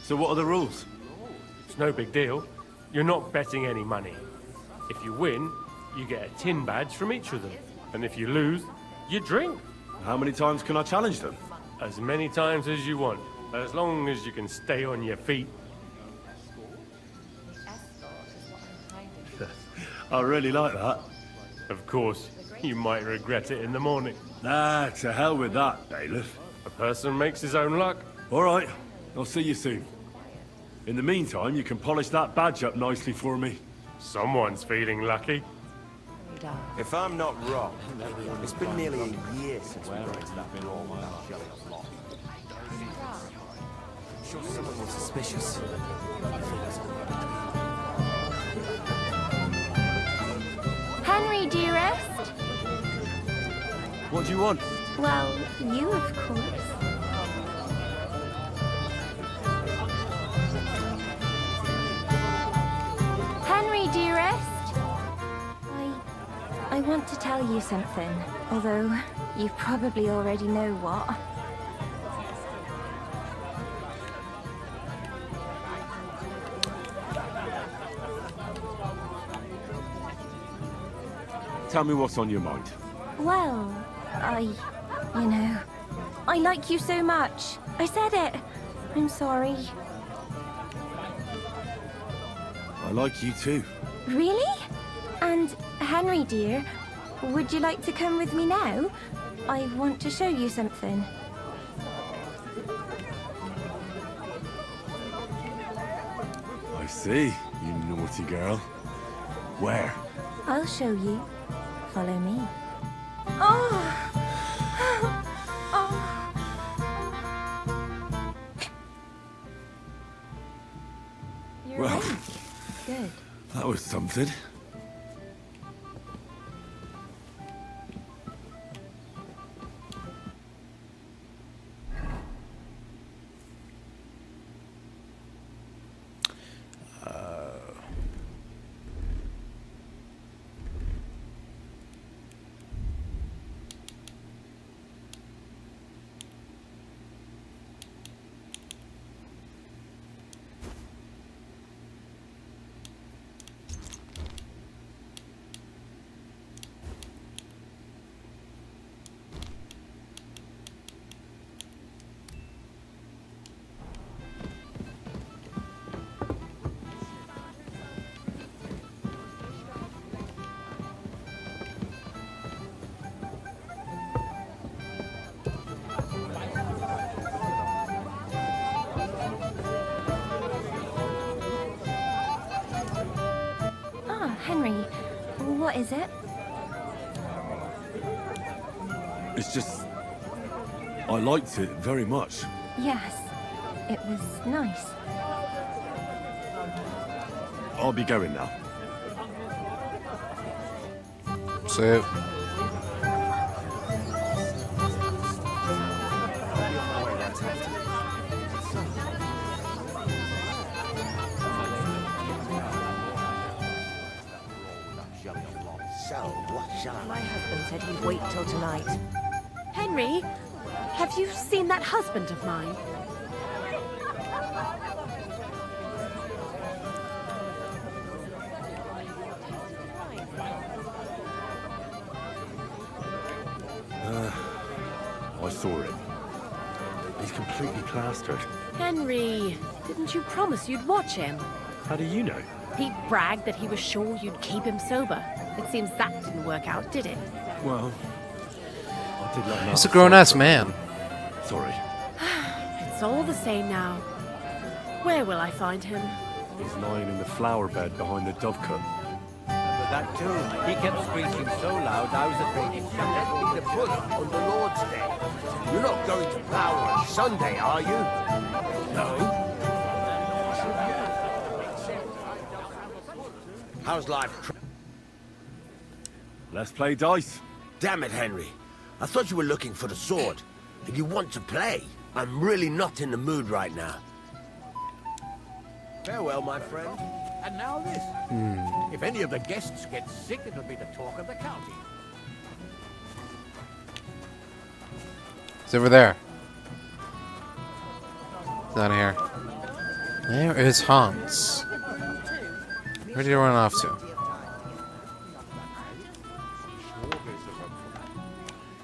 So what are the rules? It's no big deal. You're not betting any money. If you win, you get a tin badge from each of them. And if you lose, you drink. How many times can I challenge them? As many times as you want, as long as you can stay on your feet. I really like that. Of course, you might regret it in the morning. Nah, to hell with that, bailiff. A person makes his own luck. All right, I'll see you soon. In the meantime, you can polish that badge up nicely for me. Someone's feeling lucky. If I'm not wrong, it's been nearly a year since we got into that brawl with that jelly of lot. Sure someone was suspicious. Henry, dearest? What do you want? Well, you, of course. Henry, dearest? I want to tell you something, although you probably already know what. Tell me what's on your mind. Well, you know, I like you so much. I said it. I'm sorry. I like you too. Really? And Henry, dear, would you like to come with me now? I want to show you something. I see, you naughty girl. Where? I'll show you. Follow me. Oh! Oh! You're Well, right. Good. that was something. Henry, what is it? It's just... I liked it very much. Yes, it was nice. I'll be going now. So... My husband said he'd wait till tonight. Henry, have you seen that husband of mine? I saw him. He's completely plastered. Henry, didn't you promise you'd watch him? How do you know? Pete bragged that he was sure you'd keep him sober. It seems that didn't work out, did it? Well, I did let him out. He's a grown-ass man. Sorry. It's all the same now. Where will I find him? He's lying in the flower bed behind the dovecot. But that too, he kept screeching so loud I was afraid he'd Let me the push on the Lord's Day. You're not going to plough on Sunday, are you? No. How's life? Let's play dice. Damn it, Henry. I thought you were looking for the sword. If you want to play, I'm really not in the mood right now. Farewell, my friend. And now this. If any of the guests get sick, it'll be the talk of the county. It's over there. It's out of here. There is Hans. Where did you run off to?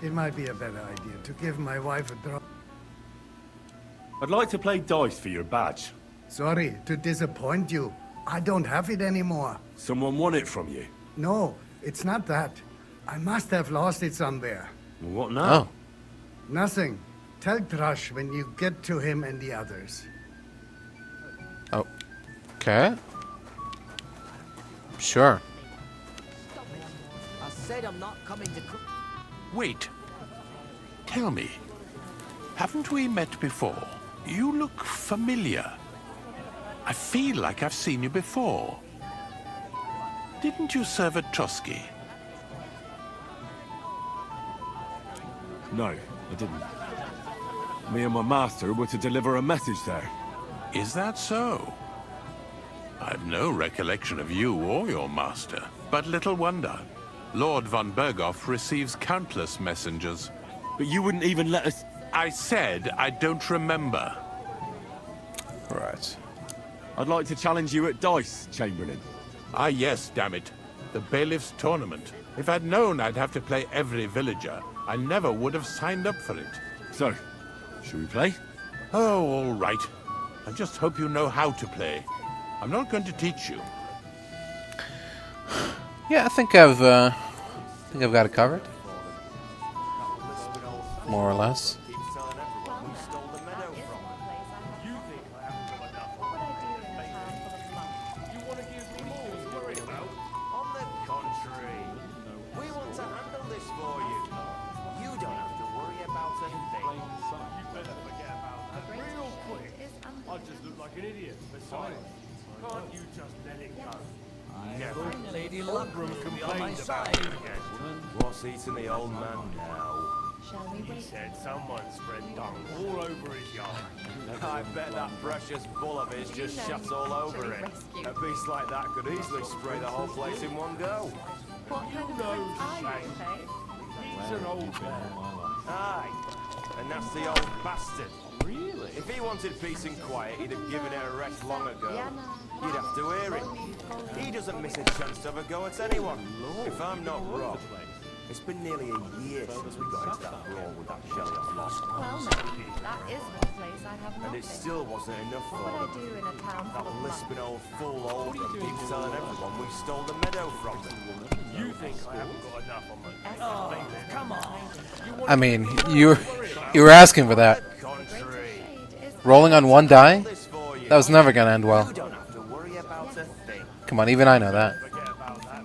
It might be a better idea to give my wife a drop. I'd like to play dice for your badge. Sorry to disappoint you. I don't have it anymore. Someone won it from you. No, it's not that. I must have lost it somewhere. What now? Nothing. Tell Thrush when you get to him and the others. Oh. Okay. Sure. I said I'm not coming to... Wait. Tell me. Haven't we met before? You look familiar. I feel like I've seen you before. Didn't you serve at Trotsky? No, I didn't. Me and my master were to deliver a message there. Is that so? I've no recollection of you or your master. But little wonder. Lord von Berghoff receives countless messengers. But you wouldn't even let us... I said I don't remember. Right. I'd like to challenge you at dice, Chamberlain. Ah, yes, damn it. The bailiff's tournament. If I'd known I'd have to play every villager, I never would have signed up for it. So, should we play? Oh, all right. I just hope you know how to play. I'm not going to teach you. Yeah, I think I've got it covered. More or less. Lady Luckroom complained about it again. What's eating the old man now? He said someone spread dung all over his yard. I bet that precious bull of his just shuts all over it. A beast like that could easily spray the whole place in one go. You know, Shane. He's an old man. Aye, and that's the old bastard. Really? If he wanted peace and quiet, he'd have given her a rest long ago. You'd have to hear him. He doesn't miss a chance to have a go at anyone. If I'm not wrong, it's been nearly a year since we got into that brawl with that sheriff lost. Well, no, that is one place I have not And it been. still wasn't enough What for would I them. do in a town full That of lisping old fool Oldham keeps telling everyone we stole the meadow from them. You think I haven't got enough on my plate? Oh, come on. I mean, you were asking for that. Rolling on one die? That was never gonna end well. Come on, even I know that.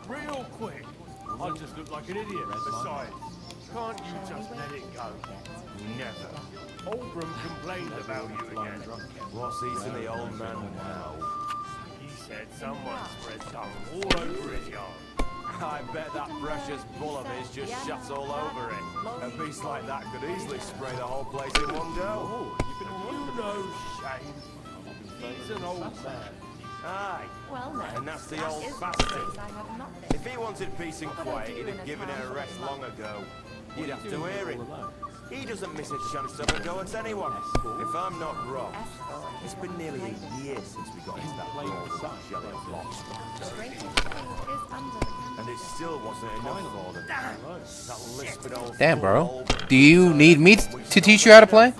Real quick. I just look like an idiot. Besides, can't you just let it go? Never. Oldham complained about you again. What's eating the old man now? He said someone spread dung all over his yard. I bet that precious bull of his just shuts all over it. A beast like that could easily spray the whole place in one go. You know, Shane. He's an old man. Aye, Well, no, and that's the that old is one bastard. place I have not been. If he wanted peace and quiet, he'd have given her a rest long ago. You'd have to hear him. He doesn't miss a chance to have a go at anyone. If I'm not wrong, it's been nearly a year since we got into that brawl with that sheriff lost. The greatest thing is under the canopy. And it still wasn't enough for them. That lisping old Damn, fool bro. Oldham Do you need me to teach you how to play?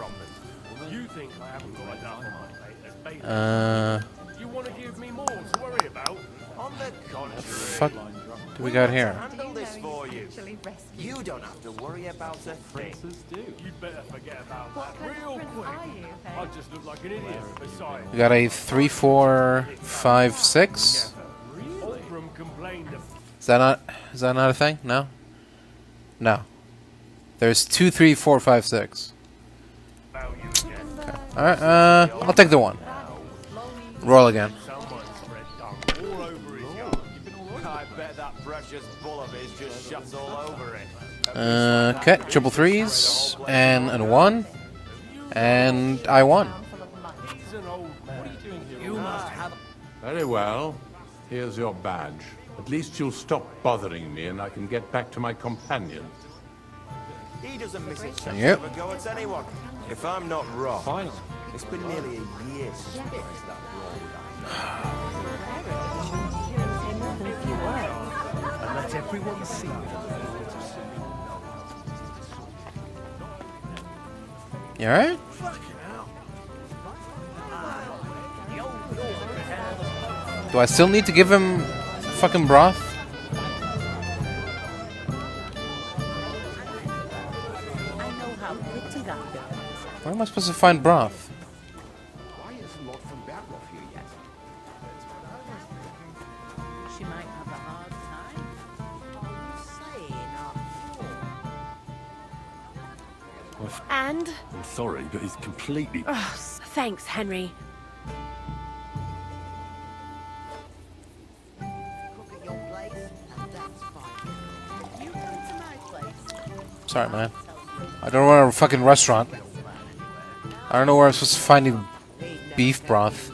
You think I haven't got enough on my plate as bailiff? You want to give me more to worry about? On the contrary. Fuck do we got here? Handle this for you. You don't have to worry about a thing. You'd better forget about that real quick. I just look like an idiot. Besides, We got a 3, 4, 5, 6. Oldham complained of Is that not a thing? No? No. There's 2, 3, 4, 5, 6. about you again. Alright, I'll take the 1. Roll again. Someone spread dung all over his yard. I bet that precious bull of his is just shut all over it. Okay, triple threes, and a 1. And I won. Very well. Here's your badge. At least you'll stop bothering me and I can get back to my companion. He doesn't miss a chance to Yep. have a go at anyone. If I'm not wrong, it's been nearly a year since we faced that brawl. And let everyone see You alright? Do I still need to give him fucking broth? Where am I supposed to find broth? Why isn't Lord von Berghoff here yet? She might have a hard time. And? I'm sorry, but he's completely... Oh, thanks, Henry. Sorry, man. I don't want a fucking restaurant. I don't know where I'm supposed to find any beef broth.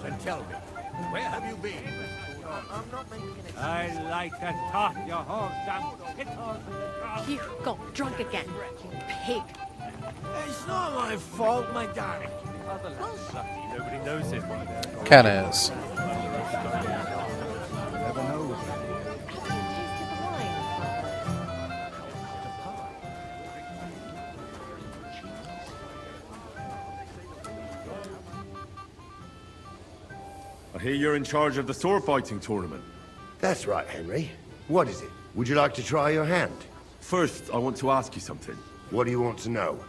And tell me, where have you been? I like to toss your horse down pitfalls. You got drunk again, you pig. It's not my fault, my darling. Nobody knows it. Kinda is. Never know. I hear you're in charge of the sword fighting tournament. That's right, Henry. What is it? Would you like to try your hand? First, I want to ask you something. What do you want to know?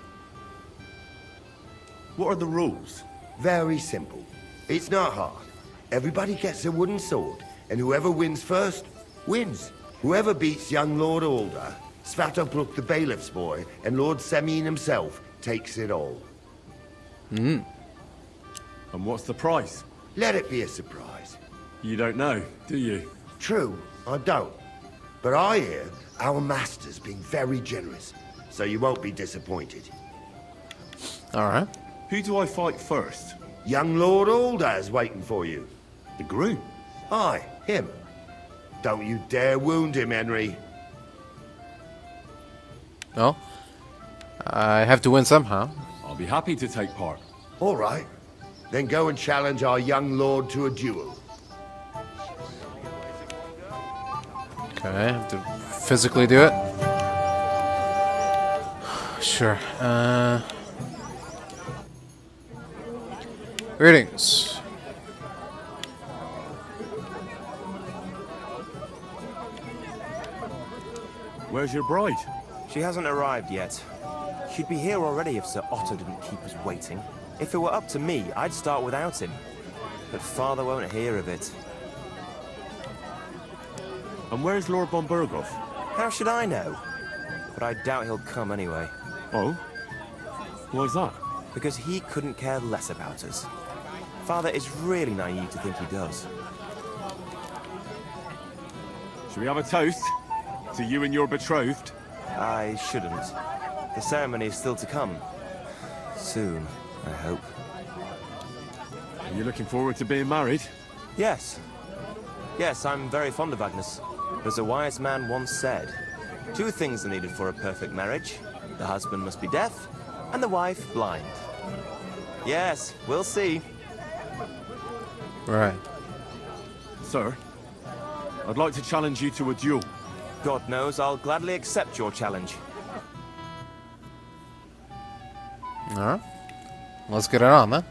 What are the rules? Very simple. It's not hard. Everybody gets a wooden sword, and whoever wins first, wins. Whoever beats young Lord Alder, Svatopluk the bailiff's boy, and Lord Semine himself takes it all. And what's the price? Let it be a surprise. You don't know, do you? True, I don't. But I hear our master's being very generous, so you won't be disappointed. Alright. Who do I fight first? Young Lord Alder is waiting for you. The groom? Aye, him. Don't you dare wound him, Henry. No. I have to win somehow. I'll be happy to take part. All right. Then go and challenge our young lord to a duel. Okay, I have to physically do it. Sure. Greetings. Where's your bride? She hasn't arrived yet. She'd be here already if Sir Otto didn't keep us waiting. If it were up to me, I'd start without him. But Father won't hear of it. And where's Lord von Berghoff? How should I know? But I doubt he'll come anyway. Oh? Why's that? Because he couldn't care less about us. Father is really naive to think he does. Should we have a toast? To you and your betrothed? I shouldn't. The ceremony is still to come. Soon, I hope. Are you looking forward to being married? Yes. Yes, I'm very fond of Agnes. But as a wise man once said, 2 things are needed for a perfect marriage. The husband must be deaf, and the wife blind. Yes, we'll see. Right. Sir, I'd like to challenge you to a duel. God knows I'll gladly accept your challenge. Alright. Let's get it on, then.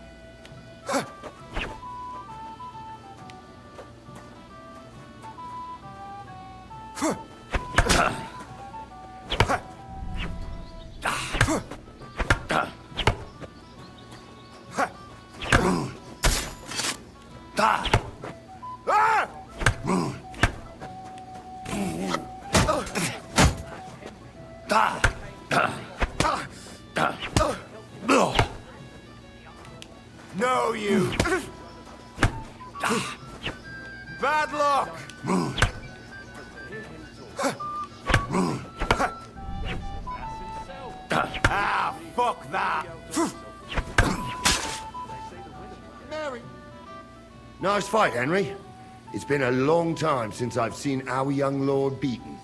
No, you! Bad luck! Ah, fuck that! Mary! Nice fight, Henry. It's been a long time since I've seen our young lord beaten.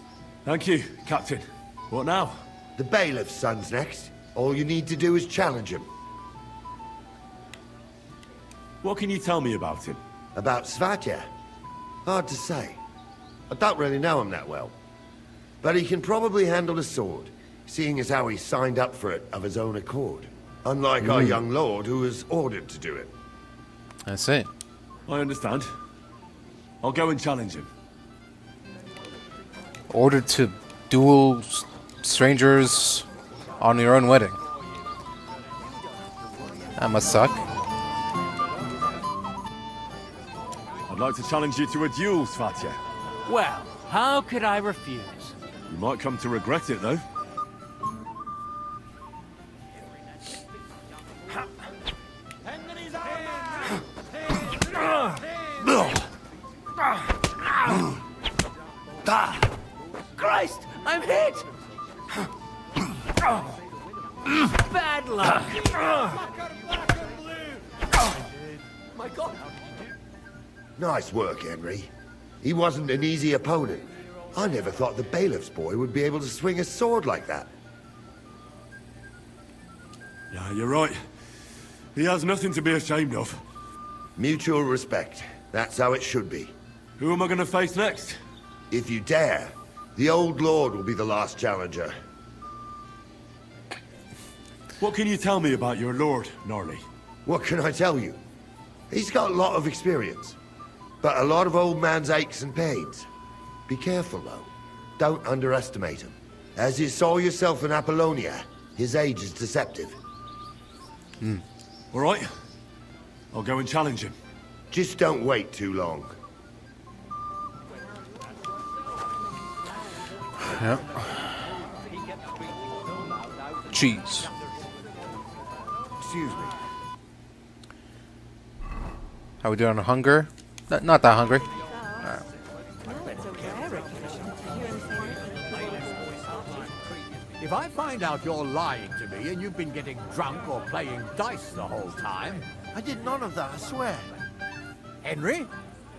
Thank you, Captain. What now? The bailiff's son's next. All you need to do is challenge him. What can you tell me about him? About Svatya? Hard to say. I don't really know him that well. But he can probably handle a sword, seeing as how he signed up for it of his own accord. Unlike our young lord, who was ordered to do it. I see. I understand. I'll go and challenge him. Ordered to duel strangers on your own wedding. That must suck. I'd like to challenge you to a duel, Svatya. Well, how could I refuse? You might come to regret it, though. Christ, I'm hit! Bad luck! My God! Nice work, Henry. He wasn't an easy opponent. I never thought the bailiff's boy would be able to swing a sword like that. Yeah, you're right. He has nothing to be ashamed of. Mutual respect. That's how it should be. Who am I going to face next? If you dare, the old lord will be the last challenger. What can you tell me about your lord, Gnarly? What can I tell you? He's got a lot of experience, but a lot of old man's aches and pains. Be careful, though. Don't underestimate him. As you saw yourself in Apollonia, his age is deceptive. All right. I'll go and challenge him. Just don't wait too long. Yep. Cheese. Excuse me. How we doing on hunger? Not that hungry. If I find out you're lying to me and you've been getting drunk or playing dice the whole time... I did none of that, I swear. Henry,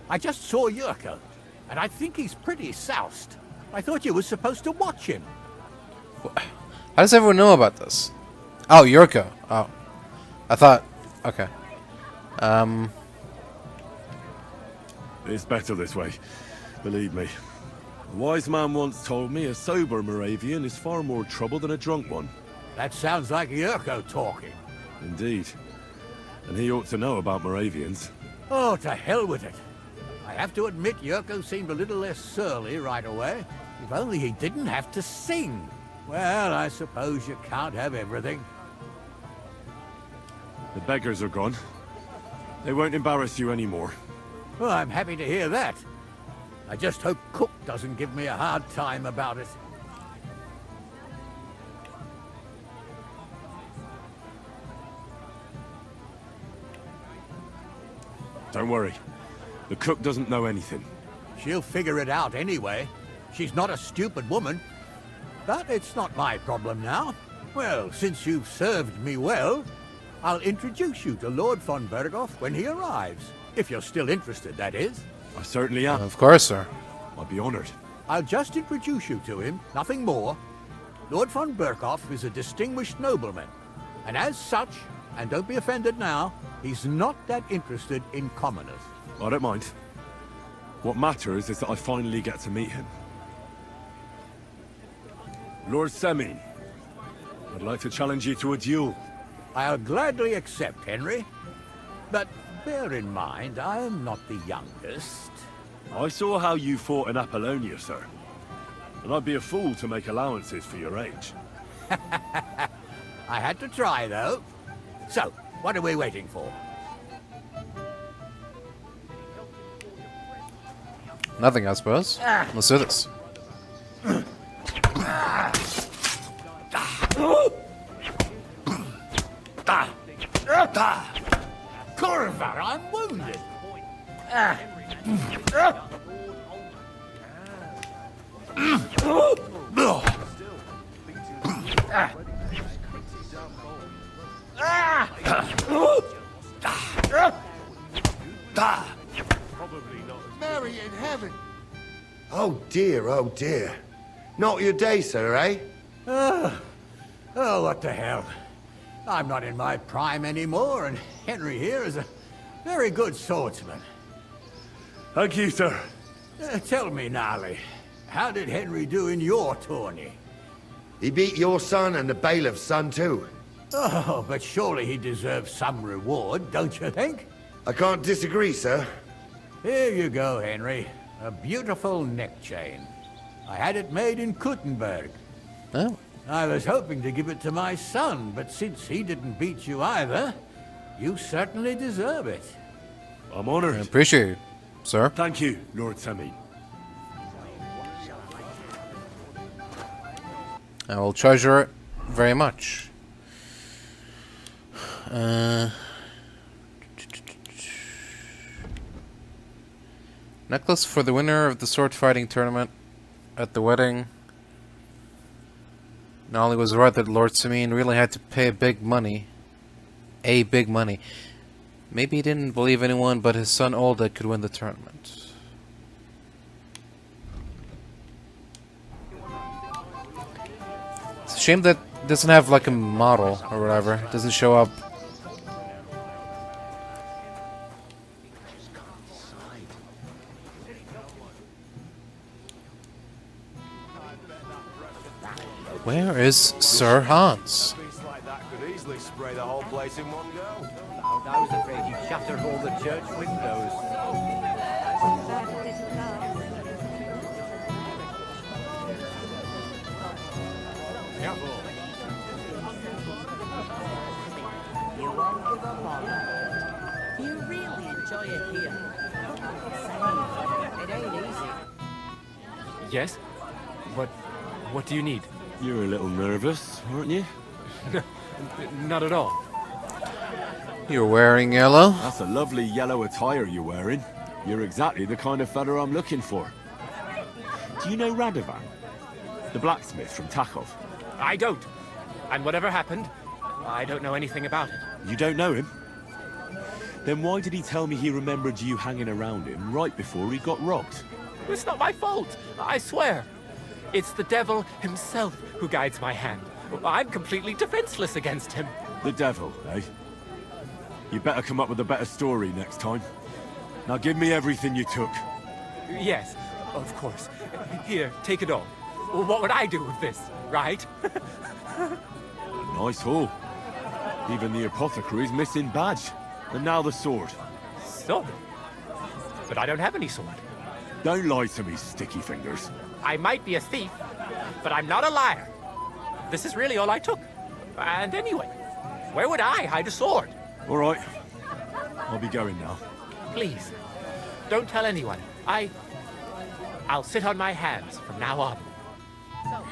I just saw Yurko, and I think he's pretty soused. I thought you were supposed to watch him. How does everyone know about this? Oh, Yurko. Oh. I thought... Okay. It's better this way. Believe me. A wise man once told me a sober Moravian is far more trouble than a drunk one. That sounds like Yurko talking. Indeed. And he ought to know about Moravians. Oh, to hell with it. I have to admit Yurko seemed a little less surly right away. If only he didn't have to sing. Well, I suppose you can't have everything. The beggars are gone. They won't embarrass you anymore. Well, I'm happy to hear that. I just hope Cook doesn't give me a hard time about it. Don't worry. The cook doesn't know anything. She'll figure it out anyway. She's not a stupid woman. But it's not my problem now. Well, since you've served me well, I'll introduce you to Lord von Berghoff when he arrives. If you're still interested, that is. I certainly am. Of course, sir. I'd be honored. I'll just introduce you to him, nothing more. Lord von Berghoff is a distinguished nobleman. And as such, and don't be offended now, he's not that interested in commoners. I don't mind. What matters is that I finally get to meet him. Lord Semine, I'd like to challenge you to a duel. I'll gladly accept, Henry. But bear in mind, I am not the youngest. I saw how you fought in Apollonia, sir. And I'd be a fool to make allowances for your age. I had to try, though. So, what are we waiting for? Nothing, I suppose. Let's do this. Corvar, I'm wounded. Mary in heaven. Oh dear, oh dear. Not your day, sir, eh? Oh, what the hell. I'm not in my prime anymore, and Henry here is a very good swordsman. Thank you, sir. Tell me, Gnarly, how did Henry do in your tourney? He beat your son and the bailiff's son too. Oh, but surely he deserves some reward, don't you think? I can't disagree, sir. Here you go, Henry. A beautiful neck chain. I had it made in Kuttenberg. Oh. I was hoping to give it to my son, but since he didn't beat you either, you certainly deserve it. I'm honored. I appreciate it, sir. Thank you, Lord Semine. I will treasure it very much. Necklace for the winner of the sword fighting tournament at the wedding. Nolly was right that Lord Semine really had to pay big money. Maybe he didn't believe anyone but his son Olda could win the tournament. It's a shame that it doesn't have like a model or whatever. It doesn't show up. Where is Sir Hans? A beast like that could easily spray the whole place in one go. I was afraid he'd shatter all the church windows. You won't give up on it. You really enjoy it here. It ain't easy. Yes? What do you need? You're a little nervous, aren't you? Not at all. You're wearing yellow? That's a lovely yellow attire you're wearing. You're exactly the kind of fella I'm looking for. Do you know Radovan? The blacksmith from Takov? I don't. And whatever happened, I don't know anything about it. You don't know him? Then why did he tell me he remembered you hanging around him right before he got robbed? It's not my fault, I swear. It's the devil himself who guides my hand. I'm completely defenseless against him. The devil, eh? You better come up with a better story next time. Now give me everything you took. Yes, of course. Here, take it all. What would I do with this, right? A nice haul. Even the apothecary's missing badge. And now the sword. Sword? But I don't have any sword. Don't lie to me, sticky fingers. I might be a thief, but I'm not a liar. This is really all I took. And anyway, where would I hide a sword? All right. I'll be going now. Please, don't tell anyone. I'll sit on my hands from now on. So,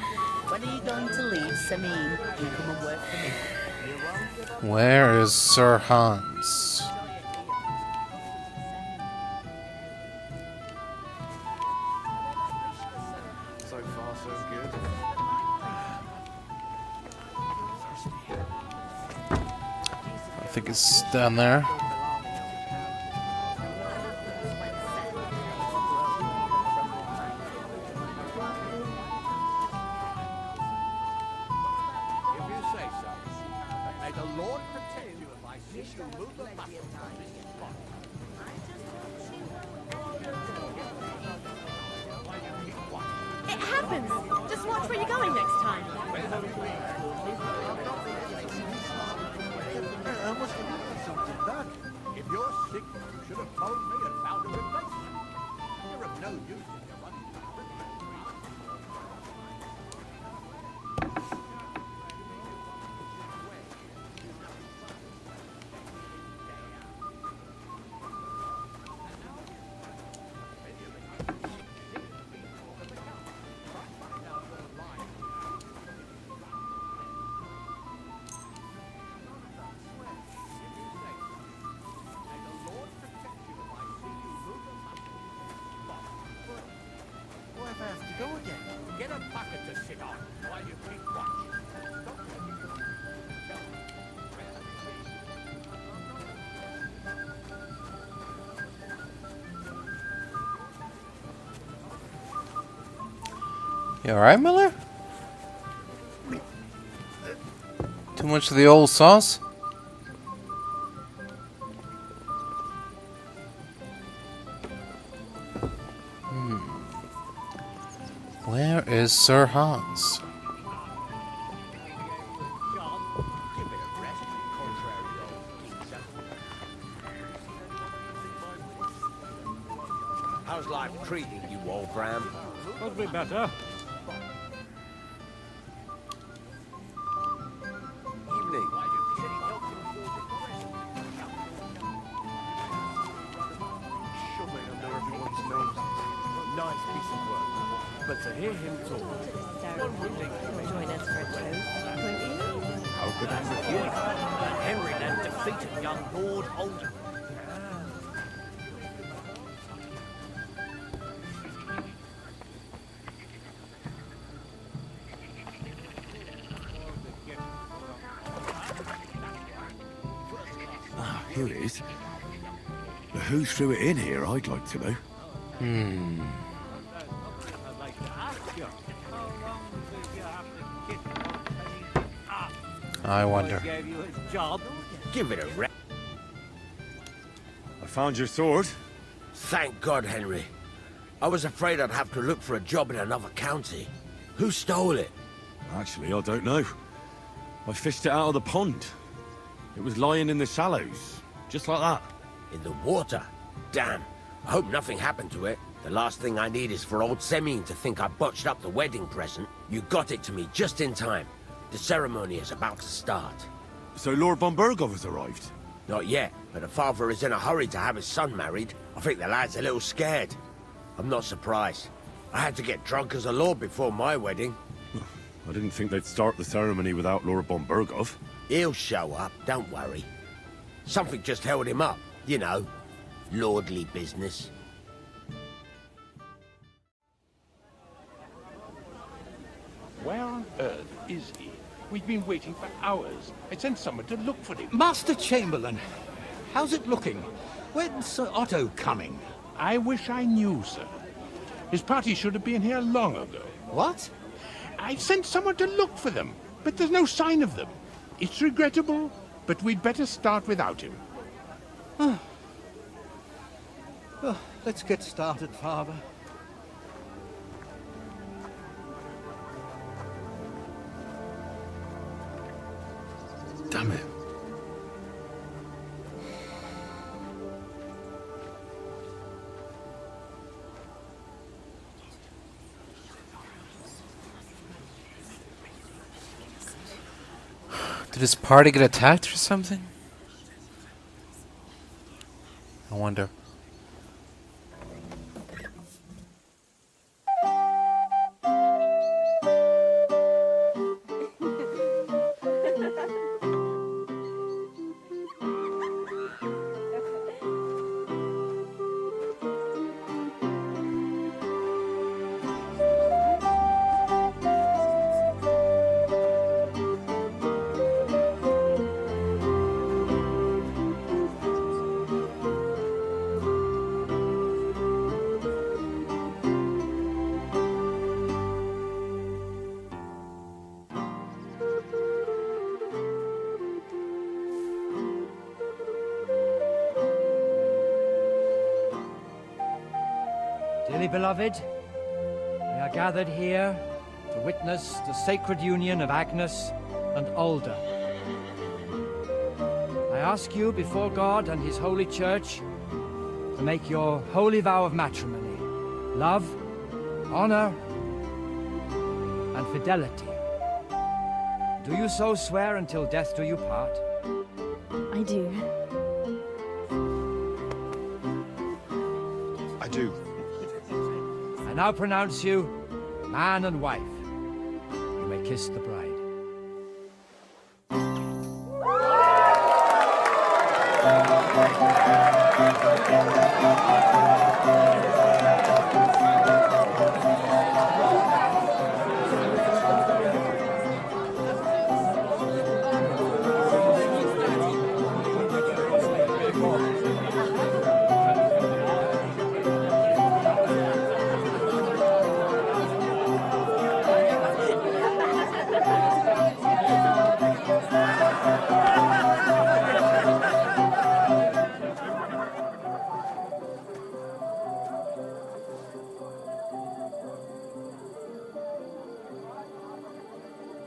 when are you going to leave, Semine? You come and work for me. You won't give up. Where is Sir Hans? So far, so good. I think it's down there. If you say so. May the Lord protect you if I see you move the muscle from this spot. It happens. Just watch where you're going next time. I must have given something back. If you're sick, you should have told me and found a replacement. You're of no use if you're running. Where have I to go again? Get a bucket to sit on while you keep watch. You alright, Miller? Too much of the old sauce? Where is Sir Hans? How's life treating you, old Bram? Could be better. Evening. Shoving under everyone's nose. Nice piece of work. But to hear him talk, Join us for a toast, won't you? how could I refuse? Henry then defeated young Lord Otto. Here it is. But who threw it in here, I'd like to know. I wonder. Gave you a job. Give it a rest. I found your sword. Thank God, Henry. I was afraid I'd have to look for a job in another county. Who stole it? Actually, I don't know. I fished it out of the pond. It was lying in the shallows, just like that. In the water? Damn. I hope nothing happened to it. The last thing I need is for old Semine to think I botched up the wedding present. You got it to me just in time. The ceremony is about to start. So Lord von Burgov has arrived? Not yet, but the father is in a hurry to have his son married. I think the lad's a little scared. I'm not surprised. I had to get drunk as a lord before my wedding. I didn't think they'd start the ceremony without Lord von Burgov. He'll show up, don't worry. Something just held him up, you know. Lordly business. Where on earth is he? We've been waiting for hours. I sent someone to look for him. Master Chamberlain, how's it looking? When's Sir Otto coming? I wish I knew, sir. His party should have been here long ago. What? I sent someone to look for them, but there's no sign of them. It's regrettable, but we'd better start without him. Oh, let's get started, Father. Damn it. Did his party get attacked or something? I wonder. Dearly beloved, we are gathered here to witness the sacred union of Agnes and Alda. I ask you before God and his holy church to make your holy vow of matrimony, love, honor, and fidelity. Do you so swear until death do you part? I do. I do. I now pronounce you man and wife. You may kiss the bride.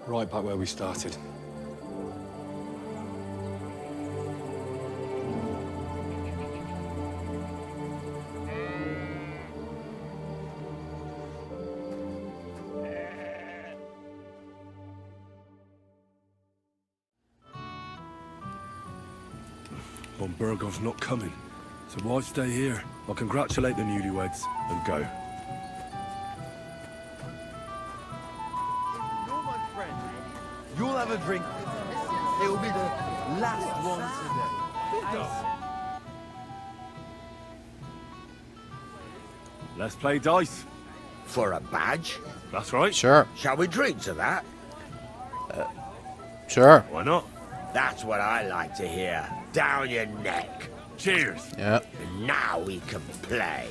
Right back where we started. Von Burgov's not coming, so why stay here? I'll congratulate the newlyweds and go. You're my friend. You'll have a drink. It will be the last one today. Let's play dice. For a badge? That's right. Sure. Shall we drink to that? Sure. Why not? That's what I like to hear. Down your neck. Cheers. Yeah. And now we can play.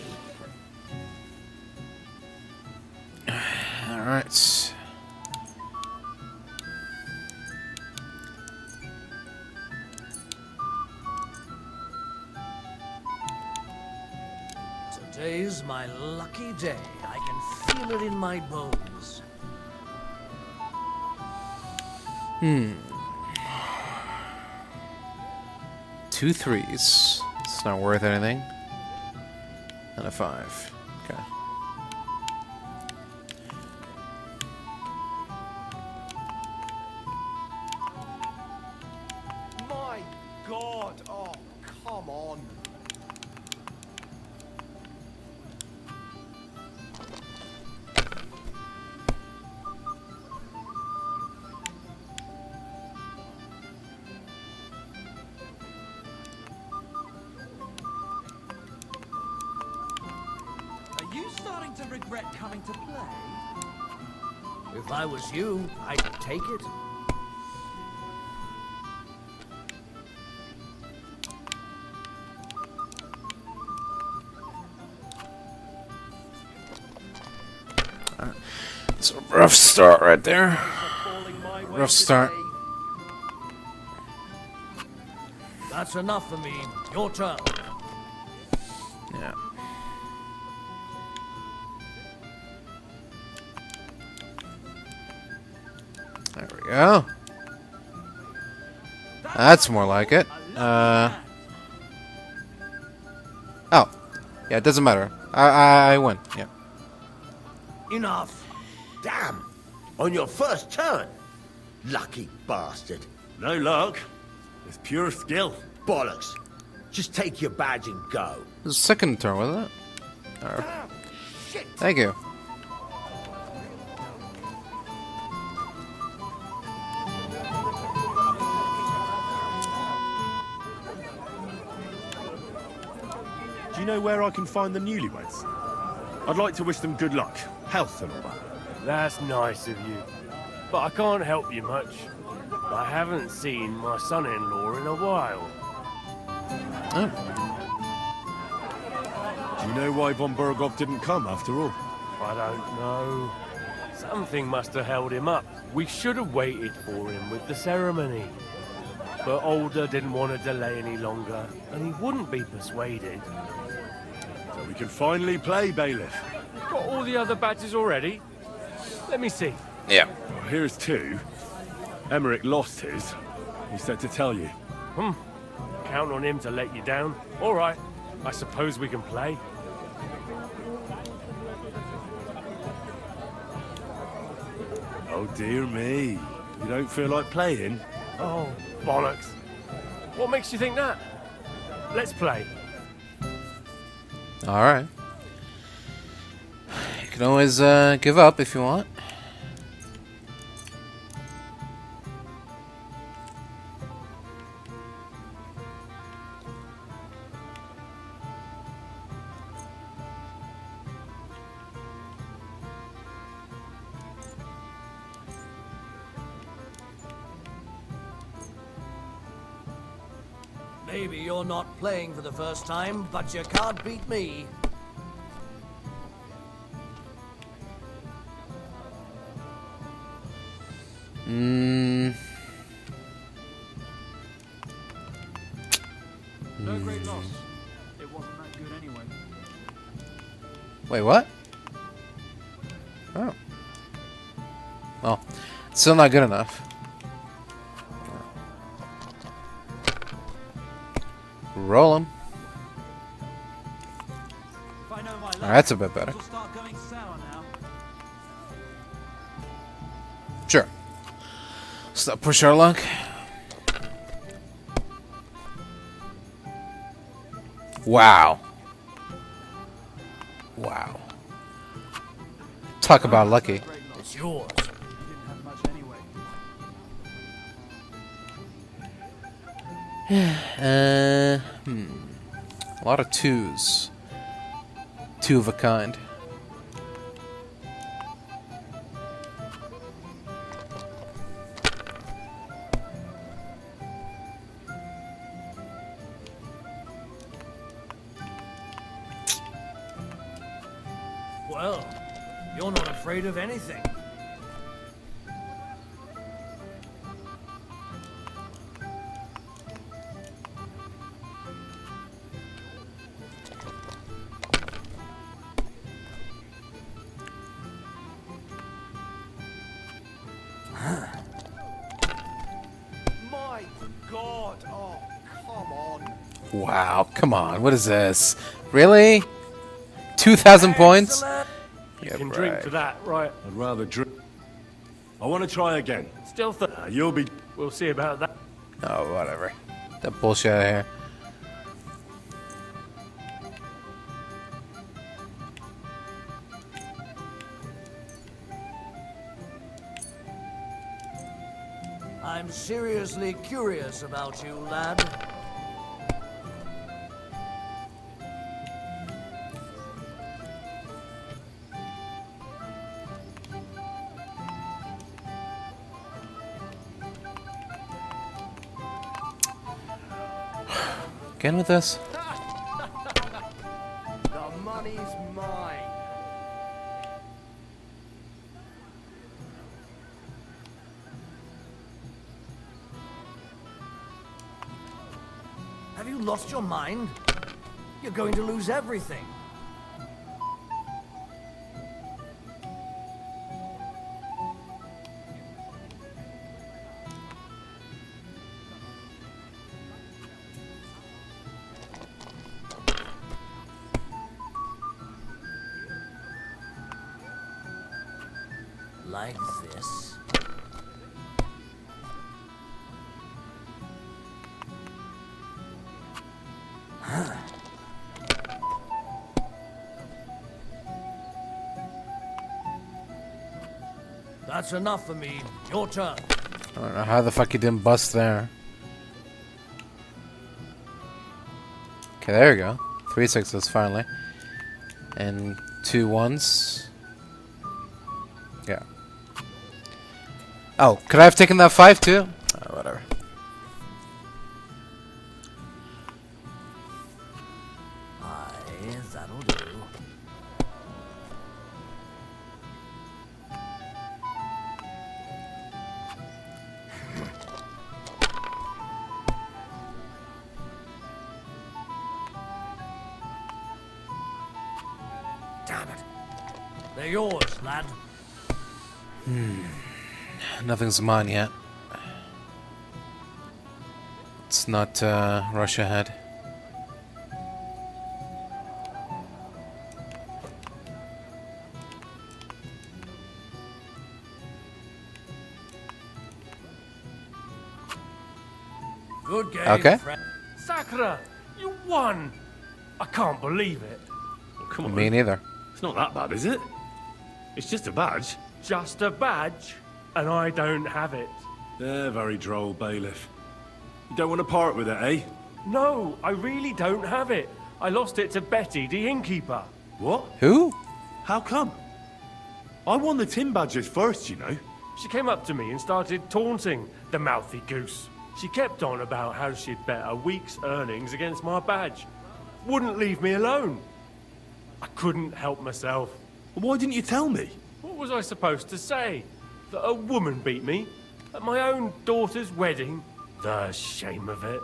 All right. Today's my lucky day. I can feel it in my bones. 2 3s. It's not worth anything. And a 5. Okay. My God! Oh, come on. Are you starting to regret coming to play? If I was you, I'd take it. It's a rough start right there. Rough start. That's enough for me. Your turn. Yeah. There we go. That's more like it. Oh. Yeah, it doesn't matter. I win. Yeah. Enough. Damn. On your first turn. Lucky bastard. No luck. It's pure skill. Bollocks. Just take your badge and go. It was the second turn, wasn't it? Alright. Thank you. Do you know where I can find the newlyweds? I'd like to wish them good luck, health and all that. That's nice of you. But I can't help you much. I haven't seen my son-in-law in a while. Oh. Do you know why von Burgov didn't come after all? I don't know. Something must have held him up. We should have waited for him with the ceremony. But Older didn't want to delay any longer, and he wouldn't be persuaded. So we can finally play, Bailiff. Got all the other badges already? Let me see. Yeah. Well, here's 2. Emmerich lost his. He said to tell you. Count on him to let you down. All right. I suppose we can play. Oh, dear me. You don't feel like playing? Oh, bollocks. What makes you think that? Let's play. Alright. You can always give up if you want. Maybe you're not playing for the first time, but you can't beat me. No great loss. It wasn't that good anyway. Wait, what? Oh. Well, Still not good enough. Roll him. Alright, that's a bit better. Sure. Stop push our luck. Wow. Wow. Talk about lucky. It's yours. A lot of twos. Two of a kind. Well, you're not afraid of anything. My God! Oh, come on! Wow, come on. What is this? Really? 2,000 points? You can drink to that, right? I'd rather drink. I want to try again. Still you'll be... We'll see about that. Oh, whatever. That bullshit out of here. I'm seriously curious about you, lad. Again with this? The money's mine. Have you lost your mind? You're going to lose everything. Like this. That's enough for me. Your turn. I don't know how the fuck you didn't bust there. Okay, there we go. 3 sixes finally. And 2 ones. Yeah. Oh, could I have taken that 5 too? Oh, whatever. Aye, that'll do. Damn it. They're yours, lad. Nothing's mine yet. Let's not rush ahead. Good game, Okay. friend. Sakura, you won! I can't believe it. Come on. Me neither. It's not that bad, is it? It's just a badge. Just a badge, and I don't have it. They're very droll, bailiff. You don't want to part with it, eh? No, I really don't have it. I lost it to Betty, the innkeeper. What? Who? How come? I won the tin badges first, you know. She came up to me and started taunting, the mouthy goose. She kept on about how she'd bet a week's earnings against my badge. Wouldn't leave me alone. I couldn't help myself. Why didn't you tell me? What was I supposed to say? That a woman beat me? At my own daughter's wedding? The shame of it.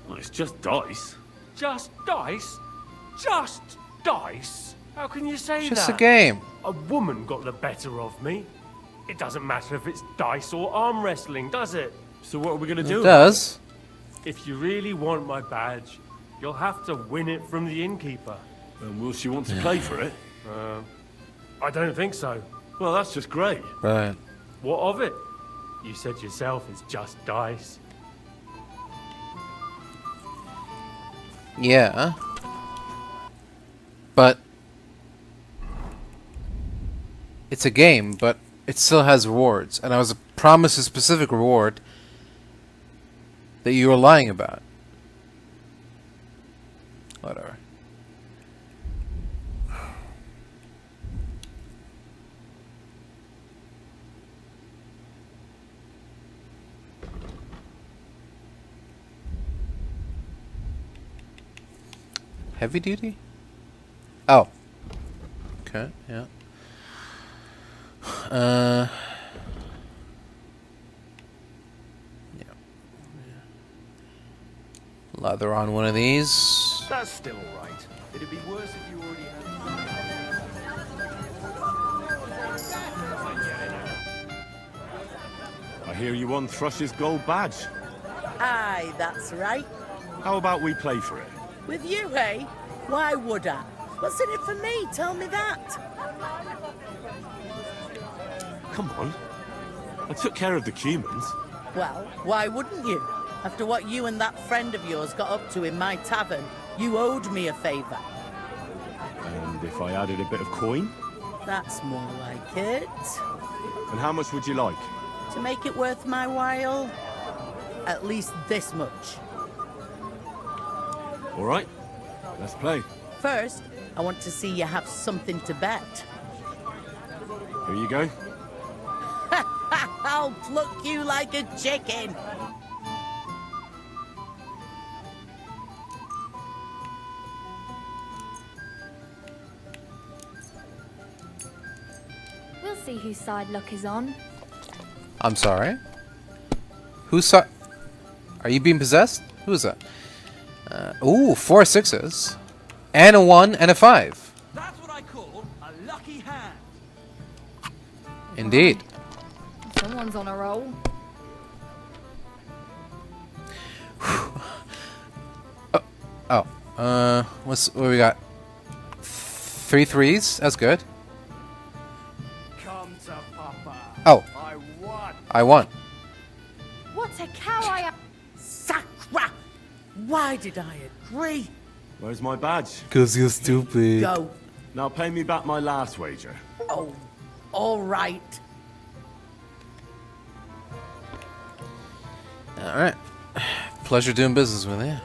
Well, it's just dice. Just dice? Just dice? How can you say It's just that? a game. A woman got the better of me. It doesn't matter if it's dice or arm wrestling, does it? So what are we gonna do? It does. If you really want my badge, you'll have to win it from the innkeeper. And will she want to play for it? I don't think so. Well, that's just great. Right. What of it? You said yourself it's just dice. Yeah. But it's a game, but it still has rewards. And I was promised a specific reward that you were lying about. Whatever. Heavy duty? Oh. Okay, yeah. Yeah. Lather on one of these. That's still alright. It'd be worse if you already had. I hear you won Thrush's gold badge. Aye, that's right. How about we play for it? With you, hey? Why would I? What's in it for me? Tell me that. Come on. I took care of the humans. Well, why wouldn't you? After what you and that friend of yours got up to in my tavern, you owed me a favour. And if I added a bit of coin? That's more like it. And how much would you like? To make it worth my while, at least this much. All right, let's play. First, I want to see you have something to bet. Here you go. I'll pluck you like a chicken. We'll see whose side luck is on. I'm sorry. Whose side? Are you being possessed? Who is that? Ooh, 4 6s. And a 1 and a 5. That's what I call a lucky hand. Indeed. Someone's on a roll. What we got? 3 3s. That's good. Come to Papa. Oh. I won. I won. What a cow I am! Sacra! Why did I agree? Where's my badge? 'Cause you're stupid. Go. Now pay me back my last wager. Oh, all right. Alright. Pleasure doing business with you.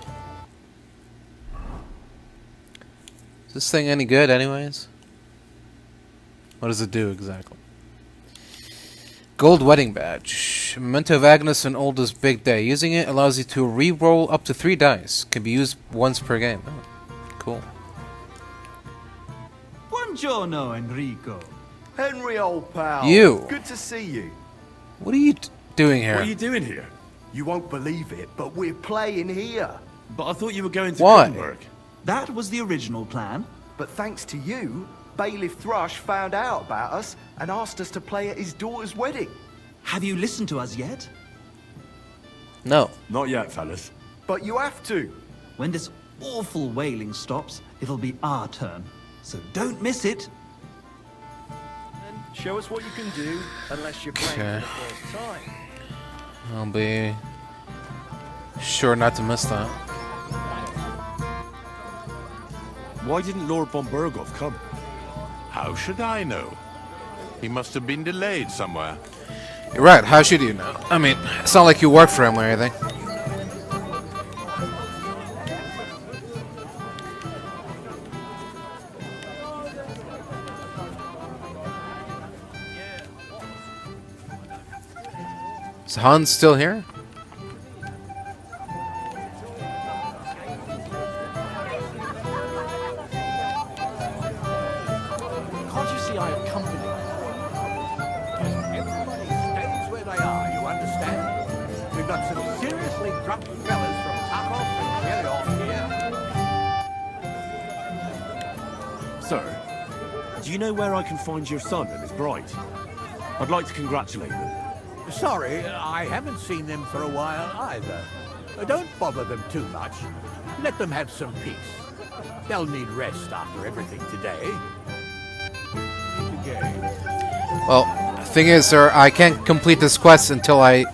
Is this thing any good anyways? What does it do exactly? Gold wedding badge. Memento of Agnes and Oldest Big Day. Using it allows you to re-roll up to 3 dice. Can be used once per game. Oh, cool. Buongiorno, Enrico. Henry, old pal. You. Good to see you. What are you doing here? What are you doing here? You won't believe it, but we're playing here. But I thought you were going to Why? Gothenburg. That was the original plan. But thanks to you, Bailiff Thrush found out about us and asked us to play at his daughter's wedding. Have you listened to us yet? No. Not yet, fellas. But you have to. When this awful wailing stops, it'll be our turn. So don't miss it. Show us what you can do, unless you're playing Okay. for the first time. I'll be sure not to miss that. Why didn't Lord von Berghoff come? How should I know? He must have been delayed somewhere. You're right. How should you know? I mean, it's not like you work for him or anything. Is Hans still here? Can't you see I have company? Everybody stays where they are, you understand? We've got some seriously drunk fellas from Tarkov and Chelyov here. Sir, Do you know where I can find your son and his bride? I'd like to congratulate them. Sorry, I haven't seen them for a while either. Don't bother them too much. Let them have some peace. They'll need rest after everything today. Well, the thing is, sir, I can't complete this quest until I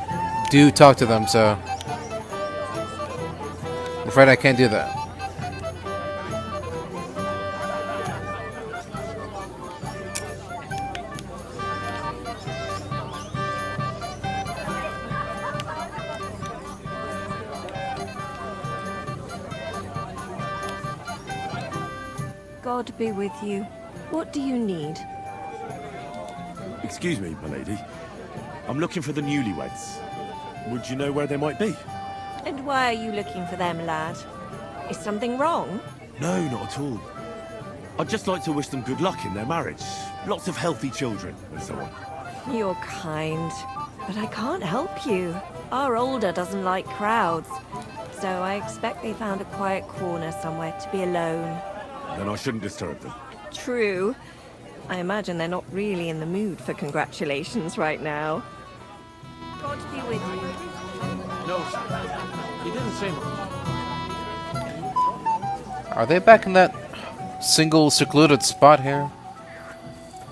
do talk to them, so I'm afraid I can't do that. God be with you. What do you need? Excuse me, my lady. I'm looking for the newlyweds. Would you know where they might be? And why are you looking for them, lad? Is something wrong? No, not at all. I'd just like to wish them good luck in their marriage. Lots of healthy children, and so on. You're kind, but I can't help you. Our older doesn't like crowds, so I expect they found a quiet corner somewhere to be alone. Then I shouldn't disturb them. True. I imagine they're not really in the mood for congratulations right now. God be with you. No, sir. He didn't say much. Are they back in that single secluded spot here?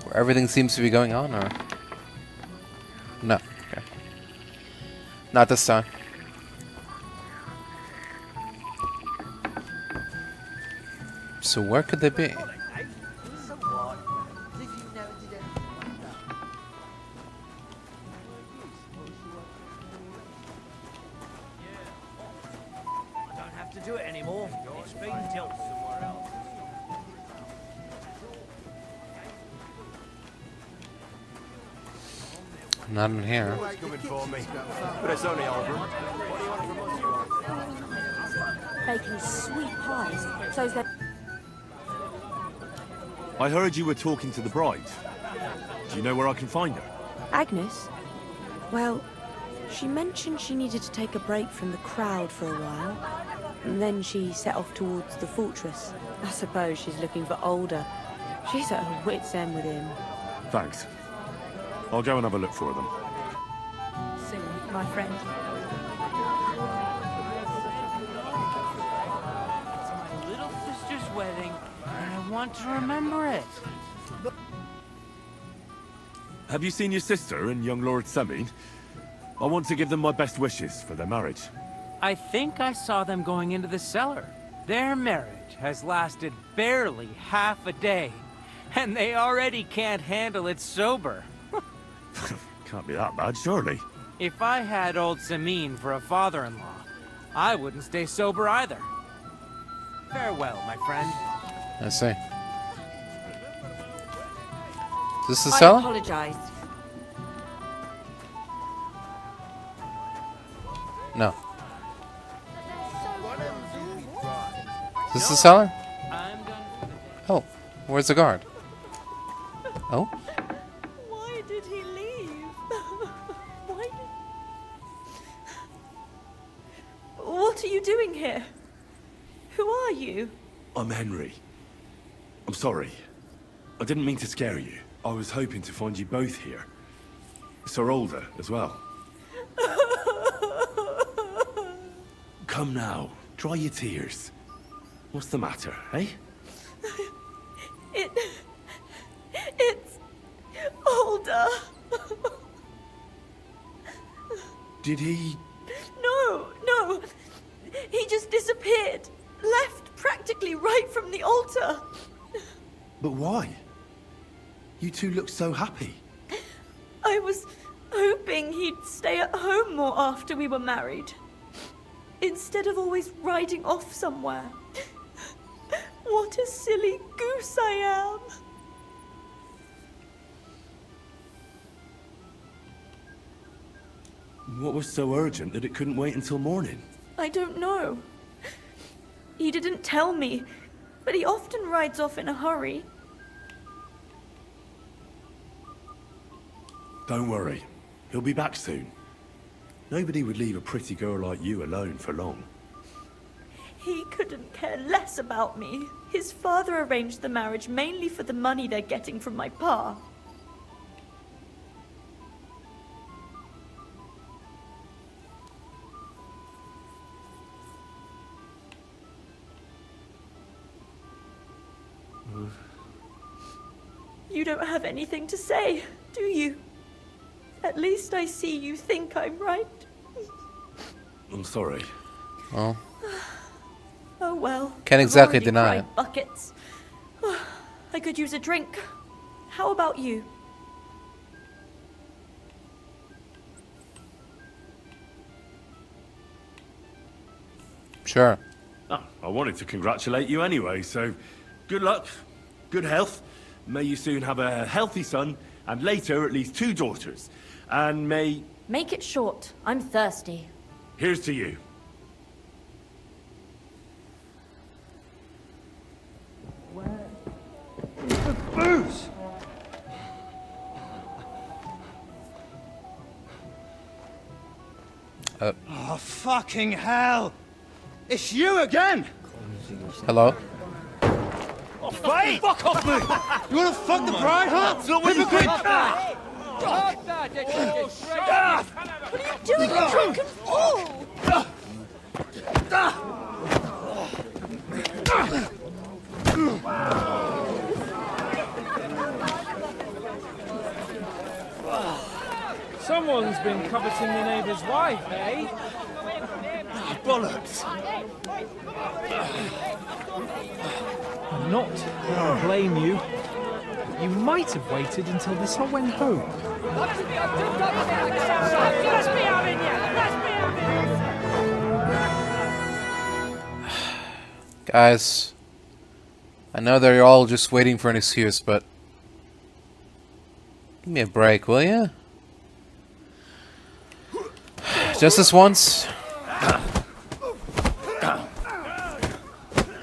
Where everything seems to be going on, or? No. Okay. Not this time. So where could they be? Do it anymore. It's been dealt somewhere else. Not in here. Coming for me, but it's only Aldrin. What do you want from us? Baking sweet pies. So's that. I heard you were talking to the bride. Do you know where I can find her? Agnes? Well, she mentioned she needed to take a break from the crowd for a while. And then she set off towards the fortress. I suppose she's looking for Older. She's at her wit's end with him. Thanks. I'll go and have a look for them. Soon, my friend. It's my little sister's wedding, and I want to remember it. Have you seen your sister and young Lord Semine? I want to give them my best wishes for their marriage. I think I saw them going into the cellar. Their marriage has lasted barely half a day, and they already can't handle it sober. Can't be that bad, surely. If I had old Semine for a father-in-law, I wouldn't stay sober either. Farewell, my friend. I see. Is this the I cellar? apologize. No. Is this the cellar? Oh, where's the guard? Oh? Why did he leave? Why did... What are you doing here? Who are you? I'm Henry. I'm sorry. I didn't mean to scare you. I was hoping to find you both here. Sir Older as well. Come now, dry your tears. What's the matter, eh? It's Older. Did he... No. He just disappeared. Left practically right from the altar. But why? You two look so happy. I was hoping he'd stay at home more after we were married. Instead of always riding off somewhere. What a silly goose I am. What was so urgent that it couldn't wait until morning? I don't know. He didn't tell me, but he often rides off in a hurry. Don't worry. He'll be back soon. Nobody would leave a pretty girl like you alone for long. He couldn't care less about me. His father arranged the marriage mainly for the money they're getting from my pa. You don't have anything to say, do you? At least I see you think I'm right. I'm sorry. Well, Oh well. Can't I've exactly already deny cried it. Buckets. I could use a drink. How about you? Sure. Oh, I wanted to congratulate you anyway, so good luck, good health. May you soon have a healthy son, and later at least 2 daughters. And may... Make it short. I'm thirsty. Here's to you. The booze! Oh, fucking hell! It's you again! Hello? Oh, fuck off me! You wanna fuck the bride, huh? Hypocrite! What are you doing, you drunken fool? Someone's been coveting the neighbour's wife, eh? Bollocks! I'm not going to blame you. You might have waited until this all went home. Guys, I know they're all just waiting for an excuse, but give me a break, will ya? Just this once.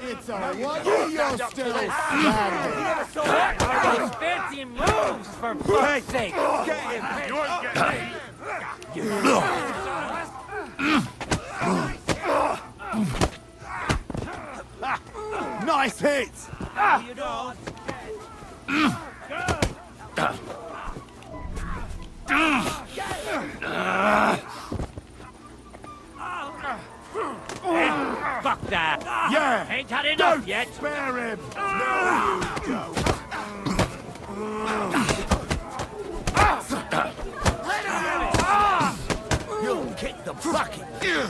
It's a wonder you're still standing. Fancy moves, for fuck's sake! Nice hit! You don't. Fuck that! Yeah! Ain't had enough Don't yet! spare him! No, you don't! You'll kick the bucket! Good!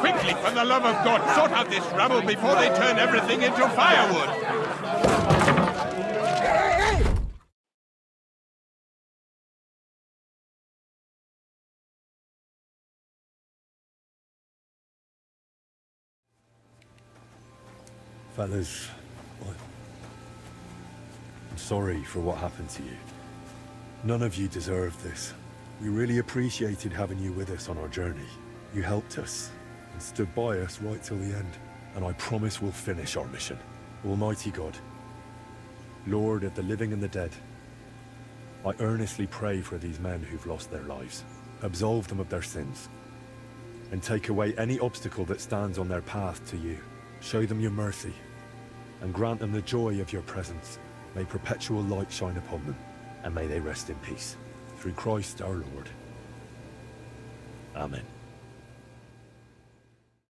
Quickly, for the love of God, sort out this rabble before they turn everything into firewood! Fellas, I'm sorry for what happened to you. None of you deserved this. We really appreciated having you with us on our journey. You helped us and stood by us right till the end. And I promise we'll finish our mission. Almighty God, Lord of the living and the dead, I earnestly pray for these men who've lost their lives. Absolve them of their sins and take away any obstacle that stands on their path to you. Show them your mercy and grant them the joy of your presence. May perpetual light shine upon them, and may they rest in peace. Through Christ our Lord. Amen.